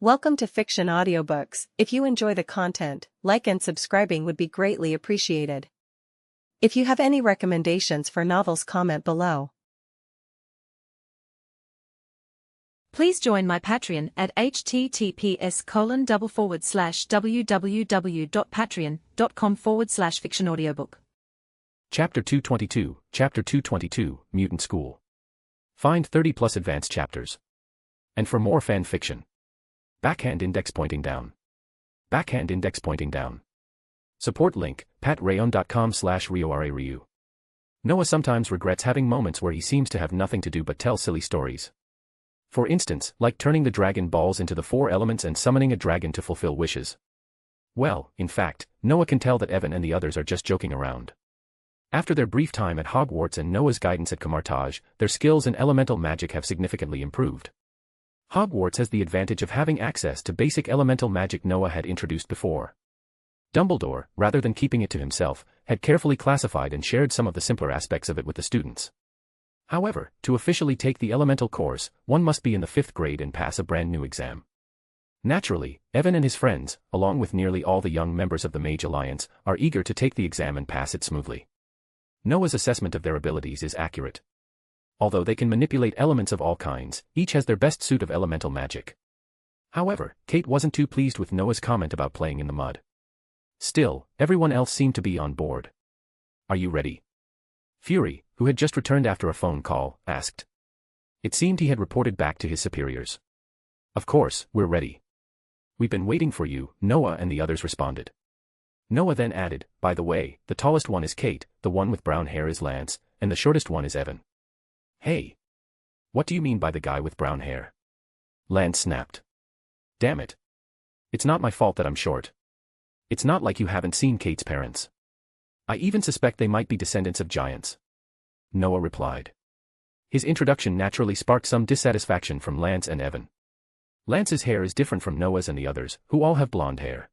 Welcome to Fiction Audiobooks. If you enjoy the content, like and subscribing would be greatly appreciated. If you have any recommendations for novels, comment below. Please join my Patreon at https://www.patreon.com/fictionaudiobook. Chapter 222, Mutant School. Find 30+ advanced chapters. And for more fan fiction. Backhand index pointing down. Backhand index pointing down. Support link, patreon.com/RioRaRyu. Noah sometimes regrets having moments where he seems to have nothing to do but tell silly stories. For instance, like turning the dragon balls into the 4 elements and summoning a dragon to fulfill wishes. Well, in fact, Noah can tell that Evan and the others are just joking around. After their brief time at Hogwarts and Noah's guidance at Confrontation, their skills in elemental magic have significantly improved. Hogwarts has the advantage of having access to basic elemental magic Noah had introduced before. Dumbledore, rather than keeping it to himself, had carefully classified and shared some of the simpler aspects of it with the students. However, to officially take the elemental course, one must be in the 5th grade and pass a brand new exam. Naturally, Evan and his friends, along with nearly all the young members of the Mage Alliance, are eager to take the exam and pass it smoothly. Noah's assessment of their abilities is accurate. Although they can manipulate elements of all kinds, each has their best suit of elemental magic. However, Kate wasn't too pleased with Noah's comment about playing in the mud. Still, everyone else seemed to be on board. "Are you ready?" Fury, who had just returned after a phone call, asked. It seemed he had reported back to his superiors. "Of course, we're ready. We've been waiting for you," Noah and the others responded. Noah then added, "By the way, the tallest one is Kate, the one with brown hair is Lance, and the shortest one is Evan." "Hey. What do you mean by the guy with brown hair?" Lance snapped. "Damn it. It's not my fault that I'm short. It's not like you haven't seen Kate's parents. I even suspect they might be descendants of giants." Noah replied. His introduction naturally sparked some dissatisfaction from Lance and Evan. Lance's hair is different from Noah's and the others, who all have blonde hair.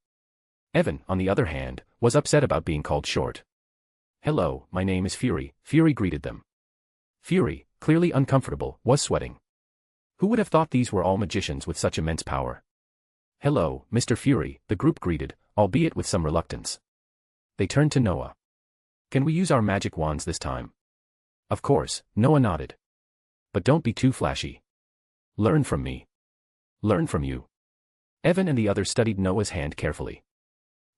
Evan, on the other hand, was upset about being called short. "Hello, my name is Fury," Fury greeted them. Fury, clearly uncomfortable, was sweating. Who would have thought these were all magicians with such immense power? "Hello, Mr. Fury," the group greeted, albeit with some reluctance. They turned to Noah. "Can we use our magic wands this time?" "Of course," Noah nodded. "But don't be too flashy. Learn from me." "Learn from you." Evan and the others studied Noah's hand carefully.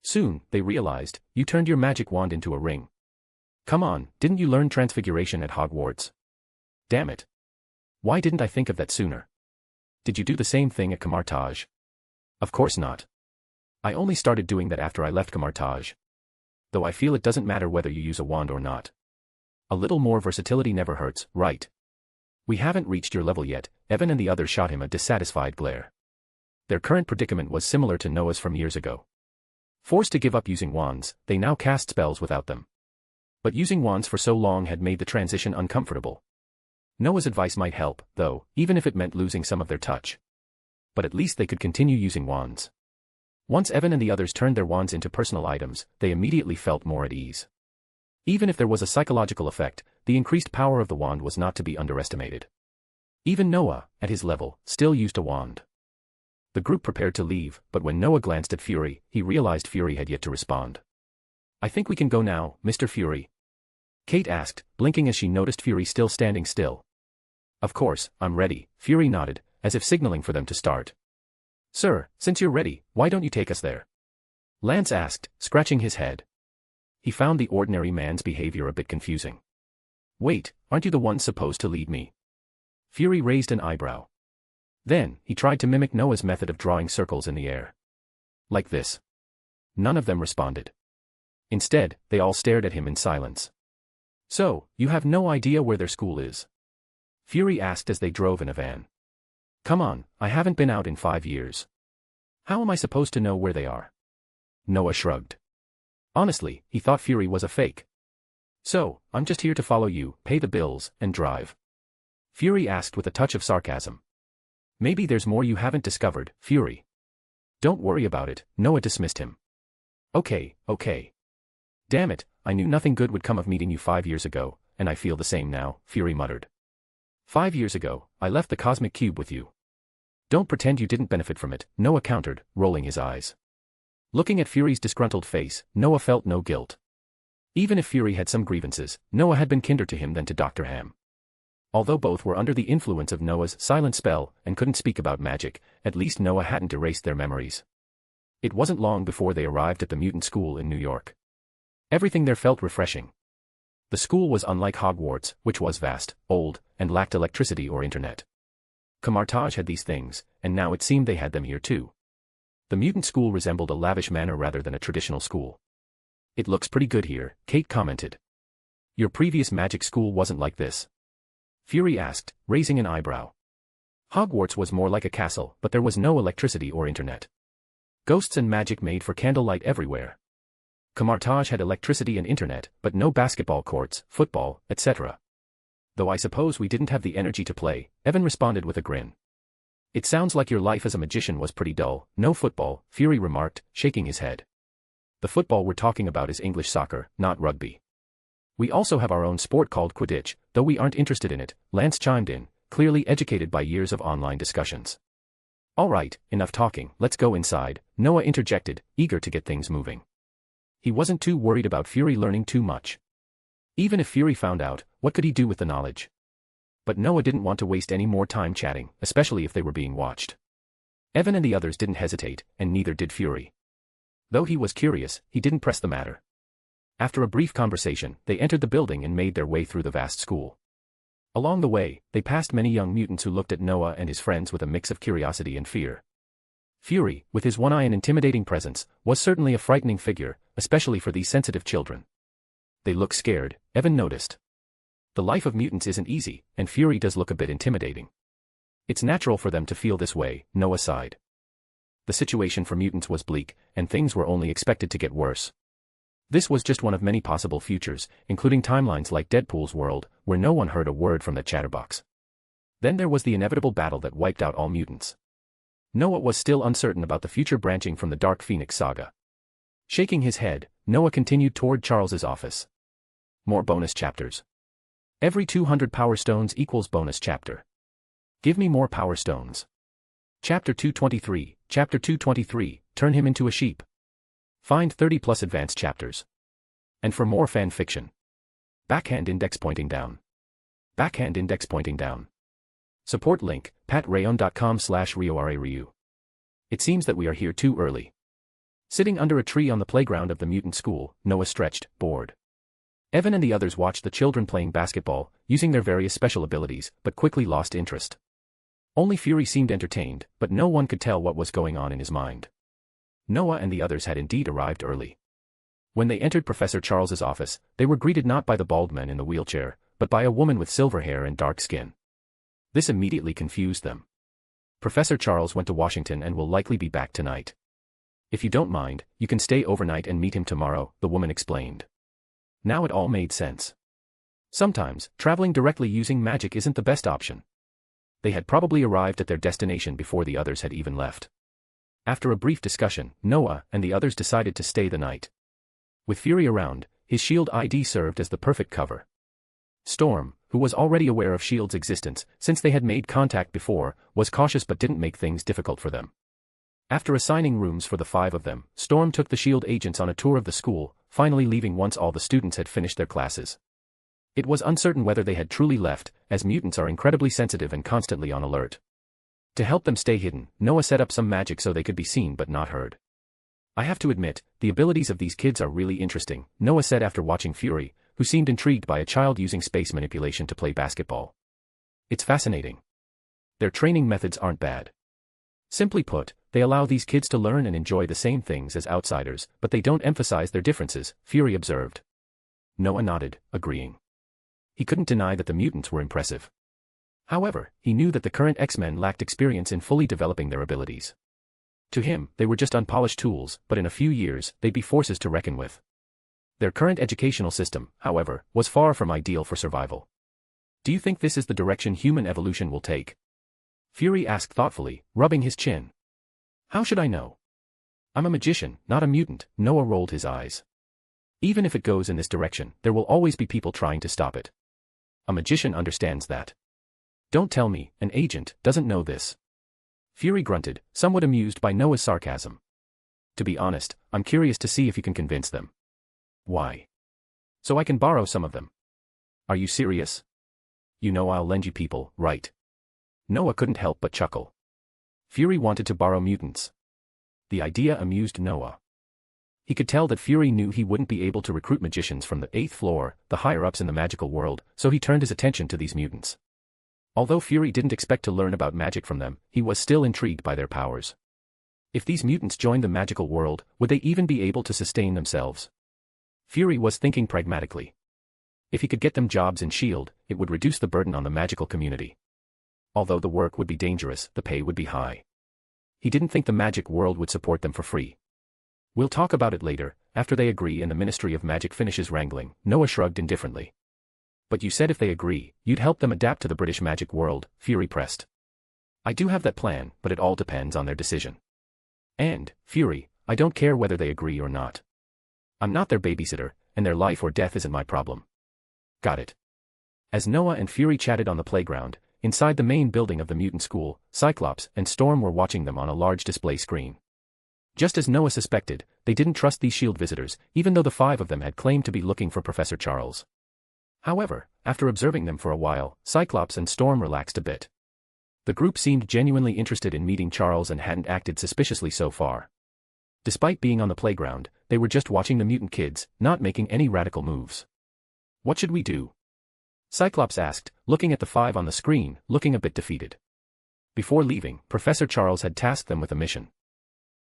Soon, they realized, "You turned your magic wand into a ring. Come on, didn't you learn transfiguration at Hogwarts? Damn it. Why didn't I think of that sooner? Did you do the same thing at Confrontation?" "Of course not. I only started doing that after I left Confrontation. Though I feel it doesn't matter whether you use a wand or not. A little more versatility never hurts, right?" "We haven't reached your level yet," Evan and the others shot him a dissatisfied glare. Their current predicament was similar to Noah's from years ago. Forced to give up using wands, they now cast spells without them. But using wands for so long had made the transition uncomfortable. Noah's advice might help, though, even if it meant losing some of their touch. But at least they could continue using wands. Once Evan and the others turned their wands into personal items, they immediately felt more at ease. Even if there was a psychological effect, the increased power of the wand was not to be underestimated. Even Noah, at his level, still used a wand. The group prepared to leave, but when Noah glanced at Fury, he realized Fury had yet to respond. "I think we can go now, Mr. Fury?" Kate asked, blinking as she noticed Fury still standing still. "Of course, I'm ready," Fury nodded, as if signaling for them to start. "Sir, since you're ready, why don't you take us there?" Lance asked, scratching his head. He found the ordinary man's behavior a bit confusing. "Wait, aren't you the one supposed to lead me?" Fury raised an eyebrow. Then, he tried to mimic Noah's method of drawing circles in the air. Like this. None of them responded. Instead, they all stared at him in silence. "So, you have no idea where their school is?" Fury asked as they drove in a van. "Come on, I haven't been out in 5 years. How am I supposed to know where they are?" Noah shrugged. Honestly, he thought Fury was a fake. "So, I'm just here to follow you, pay the bills, and drive?" Fury asked with a touch of sarcasm. "Maybe there's more you haven't discovered, Fury." "Don't worry about it," Noah dismissed him. Okay. Damn it, I knew nothing good would come of meeting you 5 years ago, and I feel the same now," Fury muttered. 5 years ago, I left the cosmic cube with you. Don't pretend you didn't benefit from it, Noah countered, rolling his eyes. Looking at Fury's disgruntled face, Noah felt no guilt. Even if Fury had some grievances, Noah had been kinder to him than to Dr. Ham. Although both were under the influence of Noah's silent spell and couldn't speak about magic, at least Noah hadn't erased their memories. It wasn't long before they arrived at the mutant school in New York. Everything there felt refreshing. The school was unlike Hogwarts, which was vast, old, and lacked electricity or internet. Camartage had these things, and now it seemed they had them here too. The mutant school resembled a lavish manor rather than a traditional school. It looks pretty good here, Kate commented. Your previous magic school wasn't like this? Fury asked, raising an eyebrow. Hogwarts was more like a castle, but there was no electricity or internet. Ghosts and magic made for candlelight everywhere. Camartage had electricity and internet, but no basketball courts, football, etc. Though I suppose we didn't have the energy to play, Evan responded with a grin. It sounds like your life as a magician was pretty dull. No football, Fury remarked, shaking his head. The football we're talking about is English soccer, not rugby. We also have our own sport called Quidditch, though we aren't interested in it, Lance chimed in, clearly educated by years of online discussions. All right, enough talking, let's go inside, Noah interjected, eager to get things moving. He wasn't too worried about Fury learning too much. Even if Fury found out, what could he do with the knowledge? But Noah didn't want to waste any more time chatting, especially if they were being watched. Evan and the others didn't hesitate, and neither did Fury. Though he was curious, he didn't press the matter. After a brief conversation, they entered the building and made their way through the vast school. Along the way, they passed many young mutants who looked at Noah and his friends with a mix of curiosity and fear. Fury, with his one eye and intimidating presence, was certainly a frightening figure, especially for these sensitive children. They look scared, Evan noticed. The life of mutants isn't easy, and Fury does look a bit intimidating. It's natural for them to feel this way, Noah sighed. The situation for mutants was bleak, and things were only expected to get worse. This was just one of many possible futures, including timelines like Deadpool's world, where no one heard a word from the chatterbox. Then there was the inevitable battle that wiped out all mutants. Noah was still uncertain about the future branching from the Dark Phoenix saga. Shaking his head, Noah continued toward Charles's office. More bonus chapters. Every 200 power stones equals bonus chapter. Give me more power stones. Chapter 223, turn him into a sheep. Find 30 plus advanced chapters. And for more fan fiction. Backhand index pointing down. Backhand index pointing down. Support link, patreon.com/RioRaRyu. It seems that we are here too early. Sitting under a tree on the playground of the mutant school, Noah stretched, bored. Evan and the others watched the children playing basketball, using their various special abilities, but quickly lost interest. Only Fury seemed entertained, but no one could tell what was going on in his mind. Noah and the others had indeed arrived early. When they entered Professor Charles's office, they were greeted not by the bald man in the wheelchair, but by a woman with silver hair and dark skin. This immediately confused them. Professor Charles went to Washington and will likely be back tonight. If you don't mind, you can stay overnight and meet him tomorrow, the woman explained. Now it all made sense. Sometimes, traveling directly using magic isn't the best option. They had probably arrived at their destination before the others had even left. After a brief discussion, Noah and the others decided to stay the night. With Fury around, his shield ID served as the perfect cover. Storm, who was already aware of S.H.I.E.L.D.'s existence since they had made contact before, was cautious but didn't make things difficult for them. After assigning rooms for the 5 of them, Storm took the S.H.I.E.L.D. agents on a tour of the school, finally leaving once all the students had finished their classes. It was uncertain whether they had truly left, as mutants are incredibly sensitive and constantly on alert. To help them stay hidden, Noah set up some magic so they could be seen but not heard. I have to admit, the abilities of these kids are really interesting, Noah said after watching Fury, who seemed intrigued by a child using space manipulation to play basketball. It's fascinating. Their training methods aren't bad. Simply put, they allow these kids to learn and enjoy the same things as outsiders, but they don't emphasize their differences, Fury observed. Noah nodded, agreeing. He couldn't deny that the mutants were impressive. However, he knew that the current X-Men lacked experience in fully developing their abilities. To him, they were just unpolished tools, but in a few years, they'd be forces to reckon with. Their current educational system, however, was far from ideal for survival. Do you think this is the direction human evolution will take? Fury asked thoughtfully, rubbing his chin. How should I know? I'm a magician, not a mutant, Noah rolled his eyes. Even if it goes in this direction, there will always be people trying to stop it. A magician understands that. Don't tell me, an agent doesn't know this. Fury grunted, somewhat amused by Noah's sarcasm. To be honest, I'm curious to see if you can convince them. Why? So I can borrow some of them. Are you serious? You know I'll lend you people, right? Noah couldn't help but chuckle. Fury wanted to borrow mutants. The idea amused Noah. He could tell that Fury knew he wouldn't be able to recruit magicians from the 8th floor, the higher-ups in the magical world, so he turned his attention to these mutants. Although Fury didn't expect to learn about magic from them, he was still intrigued by their powers. If these mutants joined the magical world, would they even be able to sustain themselves? Fury was thinking pragmatically. If he could get them jobs in S.H.I.E.L.D., it would reduce the burden on the magical community. Although the work would be dangerous, the pay would be high. He didn't think the magic world would support them for free. We'll talk about it later, after they agree and the Ministry of Magic finishes wrangling. Noah shrugged indifferently. But you said if they agree, you'd help them adapt to the British magic world, Fury pressed. I do have that plan, but it all depends on their decision. And, Fury, I don't care whether they agree or not. I'm not their babysitter, and their life or death isn't my problem. Got it. As Noah and Fury chatted on the playground, inside the main building of the mutant school, Cyclops and Storm were watching them on a large display screen. Just as Noah suspected, they didn't trust these S.H.I.E.L.D. visitors, even though the 5 of them had claimed to be looking for Professor Charles. However, after observing them for a while, Cyclops and Storm relaxed a bit. The group seemed genuinely interested in meeting Charles and hadn't acted suspiciously so far. Despite being on the playground, they were just watching the mutant kids, not making any radical moves. What should we do? Cyclops asked, looking at the 5 on the screen, looking a bit defeated. Before leaving, Professor Charles had tasked them with a mission.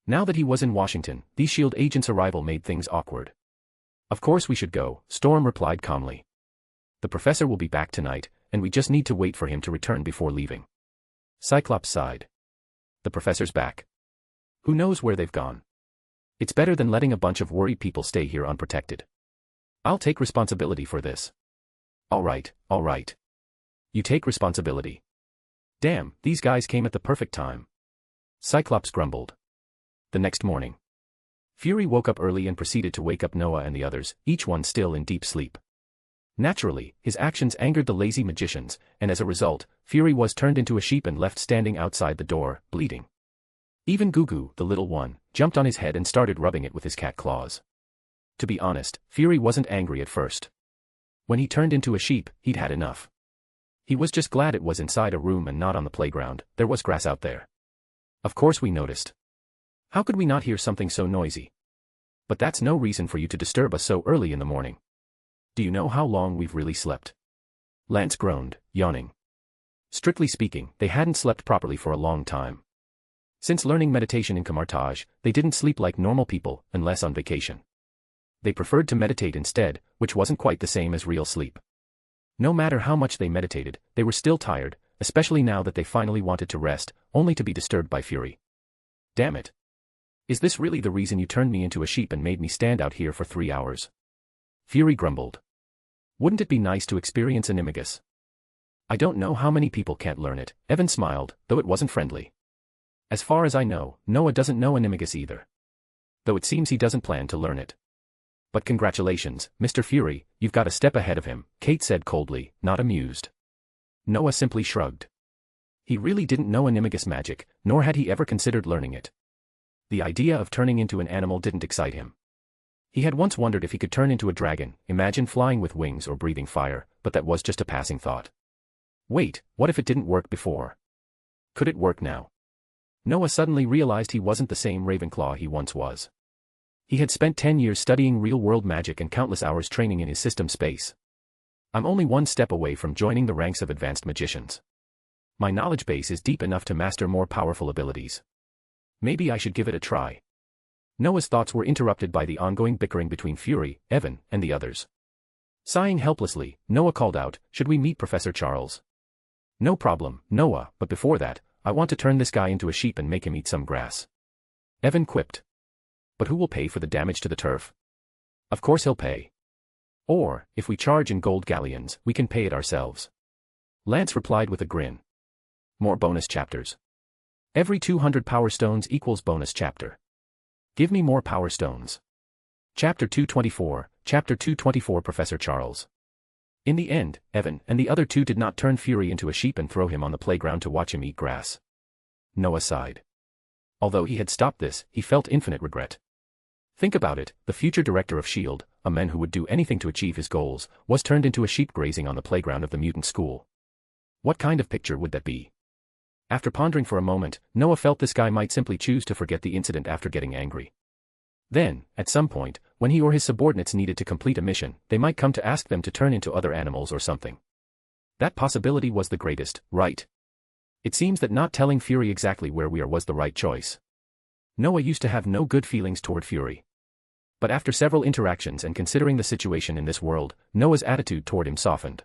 Now that he was in Washington, these S.H.I.E.L.D. agents' arrival made things awkward. Of course we should go, Storm replied calmly. The professor will be back tonight, and we just need to wait for him to return before leaving. Cyclops sighed. The professor's back. Who knows where they've gone? It's better than letting a bunch of worried people stay here unprotected. I'll take responsibility for this. All right. You take responsibility. Damn, these guys came at the perfect time. Cyclops grumbled. The next morning, Fury woke up early and proceeded to wake up Noah and the others, each one still in deep sleep. Naturally, his actions angered the lazy magicians, and as a result, Fury was turned into a sheep and left standing outside the door, bleeding. Even Gugu, the little one, jumped on his head and started rubbing it with his cat claws. To be honest, Fury wasn't angry at first. When he turned into a sheep, he'd had enough. He was just glad it was inside a room and not on the playground. There was grass out there. Of course we noticed. How could we not hear something so noisy? But that's no reason for you to disturb us so early in the morning. Do you know how long we've really slept? Lance groaned, yawning. Strictly speaking, they hadn't slept properly for a long time. Since learning meditation in Camartage, they didn't sleep like normal people, unless on vacation. They preferred to meditate instead, which wasn't quite the same as real sleep. No matter how much they meditated, they were still tired, especially now that they finally wanted to rest, only to be disturbed by Fury. Damn it. Is this really the reason you turned me into a sheep and made me stand out here for 3 hours? Fury grumbled. Wouldn't it be nice to experience animagus? I don't know how many people can't learn it, Evan smiled, though it wasn't friendly. As far as I know, Noah doesn't know animagus either. Though it seems he doesn't plan to learn it. But congratulations, Mr. Fury, you've got a step ahead of him, Kate said coldly, not amused. Noah simply shrugged. He really didn't know animagus magic, nor had he ever considered learning it. The idea of turning into an animal didn't excite him. He had once wondered if he could turn into a dragon, imagine flying with wings or breathing fire, but that was just a passing thought. Wait, what if it didn't work before? Could it work now? Noah suddenly realized he wasn't the same Ravenclaw he once was. He had spent 10 years studying real-world magic and countless hours training in his system space. I'm only one step away from joining the ranks of advanced magicians. My knowledge base is deep enough to master more powerful abilities. Maybe I should give it a try. Noah's thoughts were interrupted by the ongoing bickering between Fury, Evan, and the others. Sighing helplessly, Noah called out, "Should we meet Professor Charles?" "No problem, Noah, but before that, I want to turn this guy into a sheep and make him eat some grass." Evan quipped. "But who will pay for the damage to the turf?" "Of course he'll pay. Or, if we charge in gold galleons, we can pay it ourselves." Lance replied with a grin. More bonus chapters. Every 200 power stones equals bonus chapter. Give me more power stones. Chapter 224, Chapter 224 Professor Charles. In the end, Evan and the other two did not turn Fury into a sheep and throw him on the playground to watch him eat grass. Noah sighed. Although he had stopped this, he felt infinite regret. Think about it, the future director of S.H.I.E.L.D., a man who would do anything to achieve his goals, was turned into a sheep grazing on the playground of the mutant school. What kind of picture would that be? After pondering for a moment, Noah felt this guy might simply choose to forget the incident after getting angry. Then, at some point, when he or his subordinates needed to complete a mission, they might come to ask them to turn into other animals or something. That possibility was the greatest, right? It seems that not telling Fury exactly where we are was the right choice. Noah used to have no good feelings toward Fury. But after several interactions and considering the situation in this world, Noah's attitude toward him softened.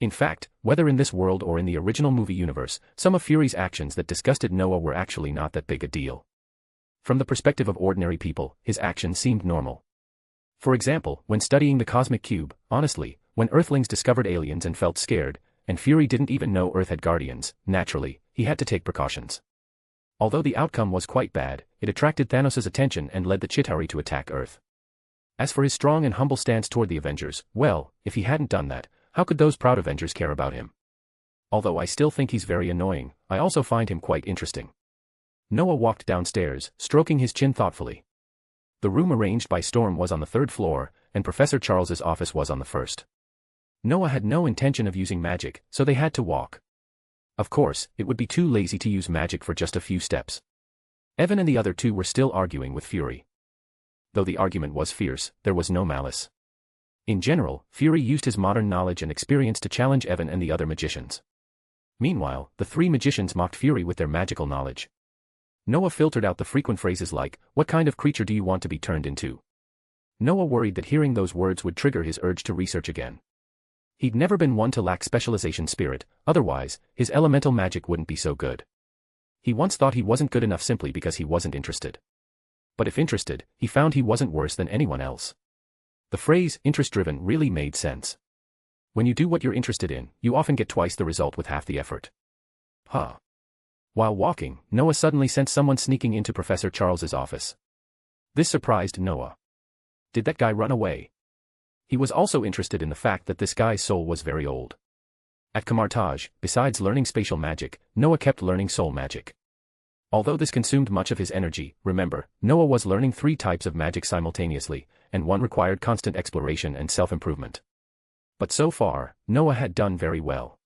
In fact, whether in this world or in the original movie universe, some of Fury's actions that disgusted Noah were actually not that big a deal. From the perspective of ordinary people, his actions seemed normal. For example, when studying the cosmic cube, honestly, when Earthlings discovered aliens and felt scared, and Fury didn't even know Earth had guardians, naturally, he had to take precautions. Although the outcome was quite bad, it attracted Thanos' attention and led the Chitauri to attack Earth. As for his strong and humble stance toward the Avengers, well, if he hadn't done that, how could those proud Avengers care about him? Although I still think he's very annoying, I also find him quite interesting. Noah walked downstairs, stroking his chin thoughtfully. The room arranged by Storm was on the 3rd floor, and Professor Charles's office was on the 1st. Noah had no intention of using magic, so they had to walk. Of course, it would be too lazy to use magic for just a few steps. Evan and the other two were still arguing with Fury. Though the argument was fierce, there was no malice. In general, Fury used his modern knowledge and experience to challenge Evan and the other magicians. Meanwhile, the 3 magicians mocked Fury with their magical knowledge. Noah filtered out the frequent phrases like, "What kind of creature do you want to be turned into?" Noah worried that hearing those words would trigger his urge to research again. He'd never been one to lack specialization spirit, otherwise, his elemental magic wouldn't be so good. He once thought he wasn't good enough simply because he wasn't interested. But if interested, he found he wasn't worse than anyone else. The phrase, interest-driven, really made sense. When you do what you're interested in, you often get twice the result with half the effort. While walking, Noah suddenly sensed someone sneaking into Professor Charles's office. This surprised Noah. Did that guy run away? He was also interested in the fact that this guy's soul was very old. At Camartage, besides learning spatial magic, Noah kept learning soul magic. Although this consumed much of his energy, remember, Noah was learning 3 types of magic simultaneously, and one required constant exploration and self-improvement. But so far, Noah had done very well.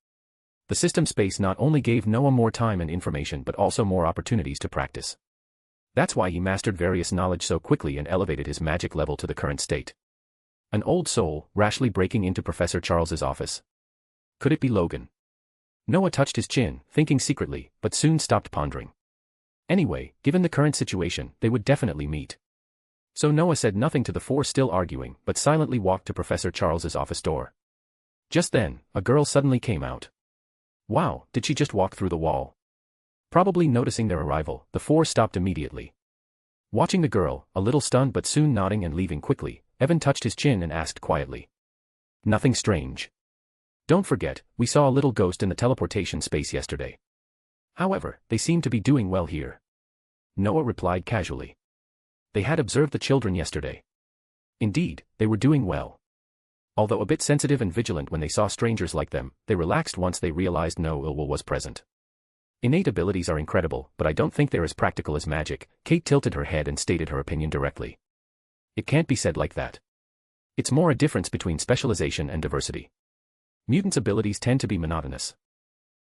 The system space not only gave Noah more time and information but also more opportunities to practice. That's why he mastered various knowledge so quickly and elevated his magic level to the current state. An old soul, rashly breaking into Professor Charles's office. Could it be Logan? Noah touched his chin, thinking secretly, but soon stopped pondering. Anyway, given the current situation, they would definitely meet. So Noah said nothing to the 4 still arguing, but silently walked to Professor Charles's office door. Just then, a girl suddenly came out. Wow, did she just walk through the wall? Probably noticing their arrival, the 4 stopped immediately. Watching the girl, a little stunned but soon nodding and leaving quickly, Evan touched his chin and asked quietly. Nothing strange. Don't forget, we saw a little ghost in the teleportation space yesterday. However, they seem to be doing well here. Noah replied casually. They had observed the children yesterday. Indeed, they were doing well. Although a bit sensitive and vigilant when they saw strangers like them, they relaxed once they realized no ill will was present. Innate abilities are incredible, but I don't think they're as practical as magic. Kate tilted her head and stated her opinion directly. It can't be said like that. It's more a difference between specialization and diversity. Mutants' abilities tend to be monotonous.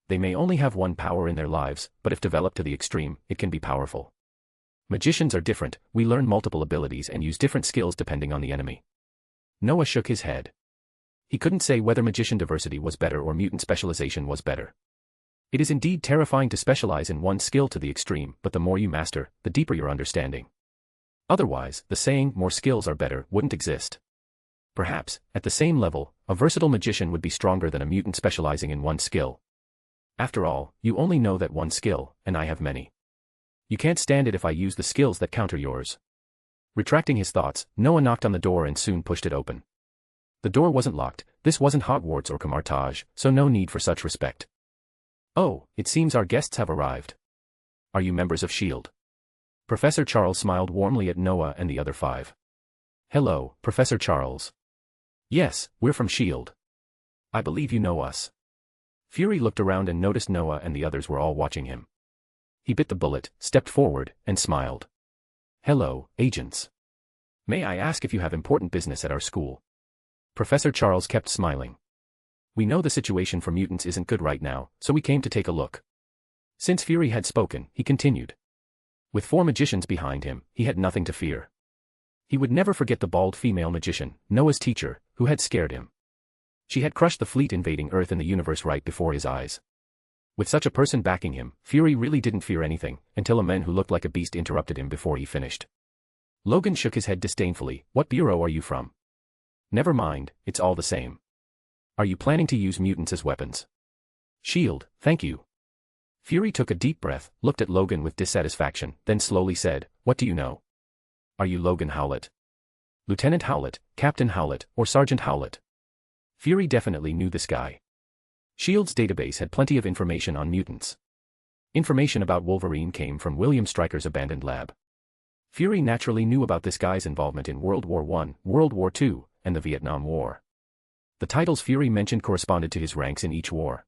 They may only have one power in their lives, but if developed to the extreme, it can be powerful. Magicians are different, we learn multiple abilities and use different skills depending on the enemy. Noah shook his head. He couldn't say whether magician diversity was better or mutant specialization was better. It is indeed terrifying to specialize in one skill to the extreme, but the more you master, the deeper your understanding. Otherwise, the saying, more skills are better, wouldn't exist. Perhaps, at the same level, a versatile magician would be stronger than a mutant specializing in one skill. After all, you only know that one skill, and I have many. You can't stand it if I use the skills that counter yours. Retracting his thoughts, Noah knocked on the door and soon pushed it open. The door wasn't locked, this wasn't Hogwarts or Camartage, so no need for such respect. Oh, it seems our guests have arrived. Are you members of S.H.I.E.L.D.? Professor Charles smiled warmly at Noah and the other 5. Hello, Professor Charles. Yes, we're from S.H.I.E.L.D. I believe you know us. Fury looked around and noticed Noah and the others were all watching him. He bit the bullet, stepped forward, and smiled. "Hello, agents. May I ask if you have important business at our school?" Professor Charles kept smiling. "We know the situation for mutants isn't good right now, so we came to take a look." Since Fury had spoken, he continued. With 4 magicians behind him, he had nothing to fear. He would never forget the bald female magician, Noah's teacher, who had scared him. She had crushed the fleet invading Earth and the universe right before his eyes. With such a person backing him, Fury really didn't fear anything, until a man who looked like a beast interrupted him before he finished. Logan shook his head disdainfully. "What bureau are you from?" "Never mind, it's all the same. Are you planning to use mutants as weapons?" "Shield, thank you." Fury took a deep breath, looked at Logan with dissatisfaction, then slowly said, "What do you know? Are you Logan Howlett? Lieutenant Howlett, Captain Howlett, or Sergeant Howlett?" Fury definitely knew this guy. S.H.I.E.L.D.'s database had plenty of information on mutants. Information about Wolverine came from William Stryker's abandoned lab. Fury naturally knew about this guy's involvement in World War I, World War II, and the Vietnam War. The titles Fury mentioned corresponded to his ranks in each war.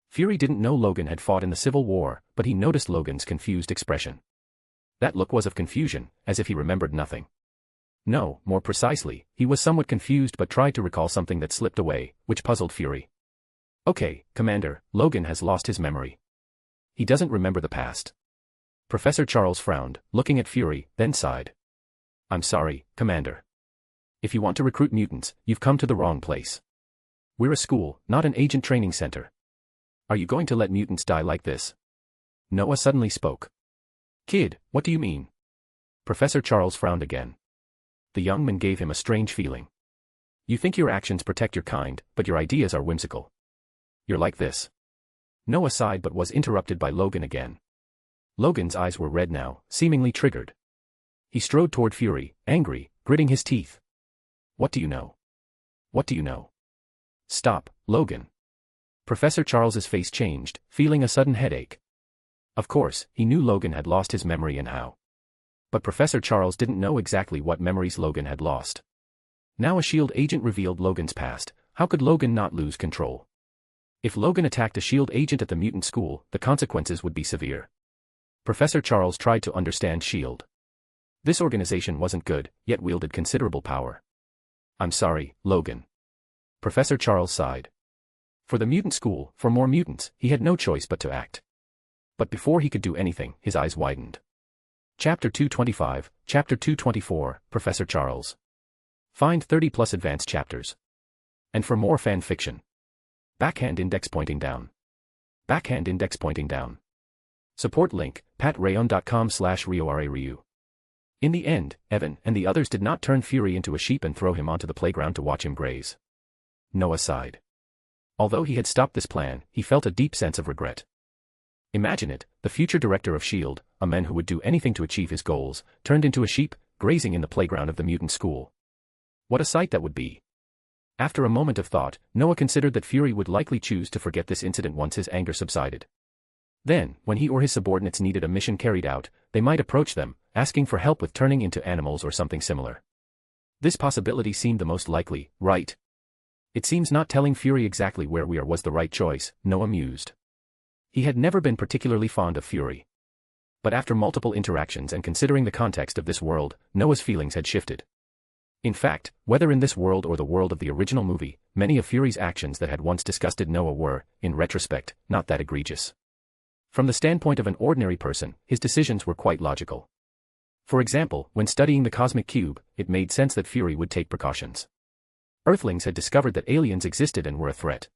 Fury didn't know Logan had fought in the Civil War, but he noticed Logan's confused expression. That look was of confusion, as if he remembered nothing. No, more precisely, he was somewhat confused but tried to recall something that slipped away, which puzzled Fury. "Okay, Commander, Logan has lost his memory. He doesn't remember the past." Professor Charles frowned, looking at Fury, then sighed. "I'm sorry, Commander. If you want to recruit mutants, you've come to the wrong place. We're a school, not an agent training center. Are you going to let mutants die like this?" Noah suddenly spoke. "Kid, what do you mean?" Professor Charles frowned again. The young man gave him a strange feeling. "You think your actions protect your kind, but your ideas are whimsical. You're like this." Noah sighed but was interrupted by Logan again. Logan's eyes were red now, seemingly triggered. He strode toward Fury, angry, gritting his teeth. "What do you know? What do you know?" "Stop, Logan." Professor Charles's face changed, feeling a sudden headache. Of course, he knew Logan had lost his memory and how. But Professor Charles didn't know exactly what memories Logan had lost. Now a S.H.I.E.L.D. agent revealed Logan's past. How could Logan not lose control? If Logan attacked a S.H.I.E.L.D. agent at the mutant school, the consequences would be severe. Professor Charles tried to understand S.H.I.E.L.D. This organization wasn't good, yet wielded considerable power. "I'm sorry, Logan." Professor Charles sighed. For the mutant school, for more mutants, he had no choice but to act. But before he could do anything, his eyes widened. Chapter 225, Chapter 224, Professor Charles. Find 30+ advanced chapters. And for more fan fiction. Backhand index pointing down. Backhand index pointing down. Support link, patreon.com/RioRaRyu. In the end, Evan and the others did not turn Fury into a sheep and throw him onto the playground to watch him graze. Noah sighed. Although he had stopped this plan, he felt a deep sense of regret. Imagine it, the future director of S.H.I.E.L.D., a man who would do anything to achieve his goals, turned into a sheep, grazing in the playground of the mutant school. What a sight that would be. After a moment of thought, Noah considered that Fury would likely choose to forget this incident once his anger subsided. Then, when he or his subordinates needed a mission carried out, they might approach them, asking for help with turning into animals or something similar. This possibility seemed the most likely, right? "It seems not telling Fury exactly where we are was the right choice," Noah mused. He had never been particularly fond of Fury. But after multiple interactions and considering the context of this world, Noah's feelings had shifted. In fact, whether in this world or the world of the original movie, many of Fury's actions that had once disgusted Noah were, in retrospect, not that egregious. From the standpoint of an ordinary person, his decisions were quite logical. For example, when studying the cosmic cube, it made sense that Fury would take precautions. Earthlings had discovered that aliens existed and were a threat.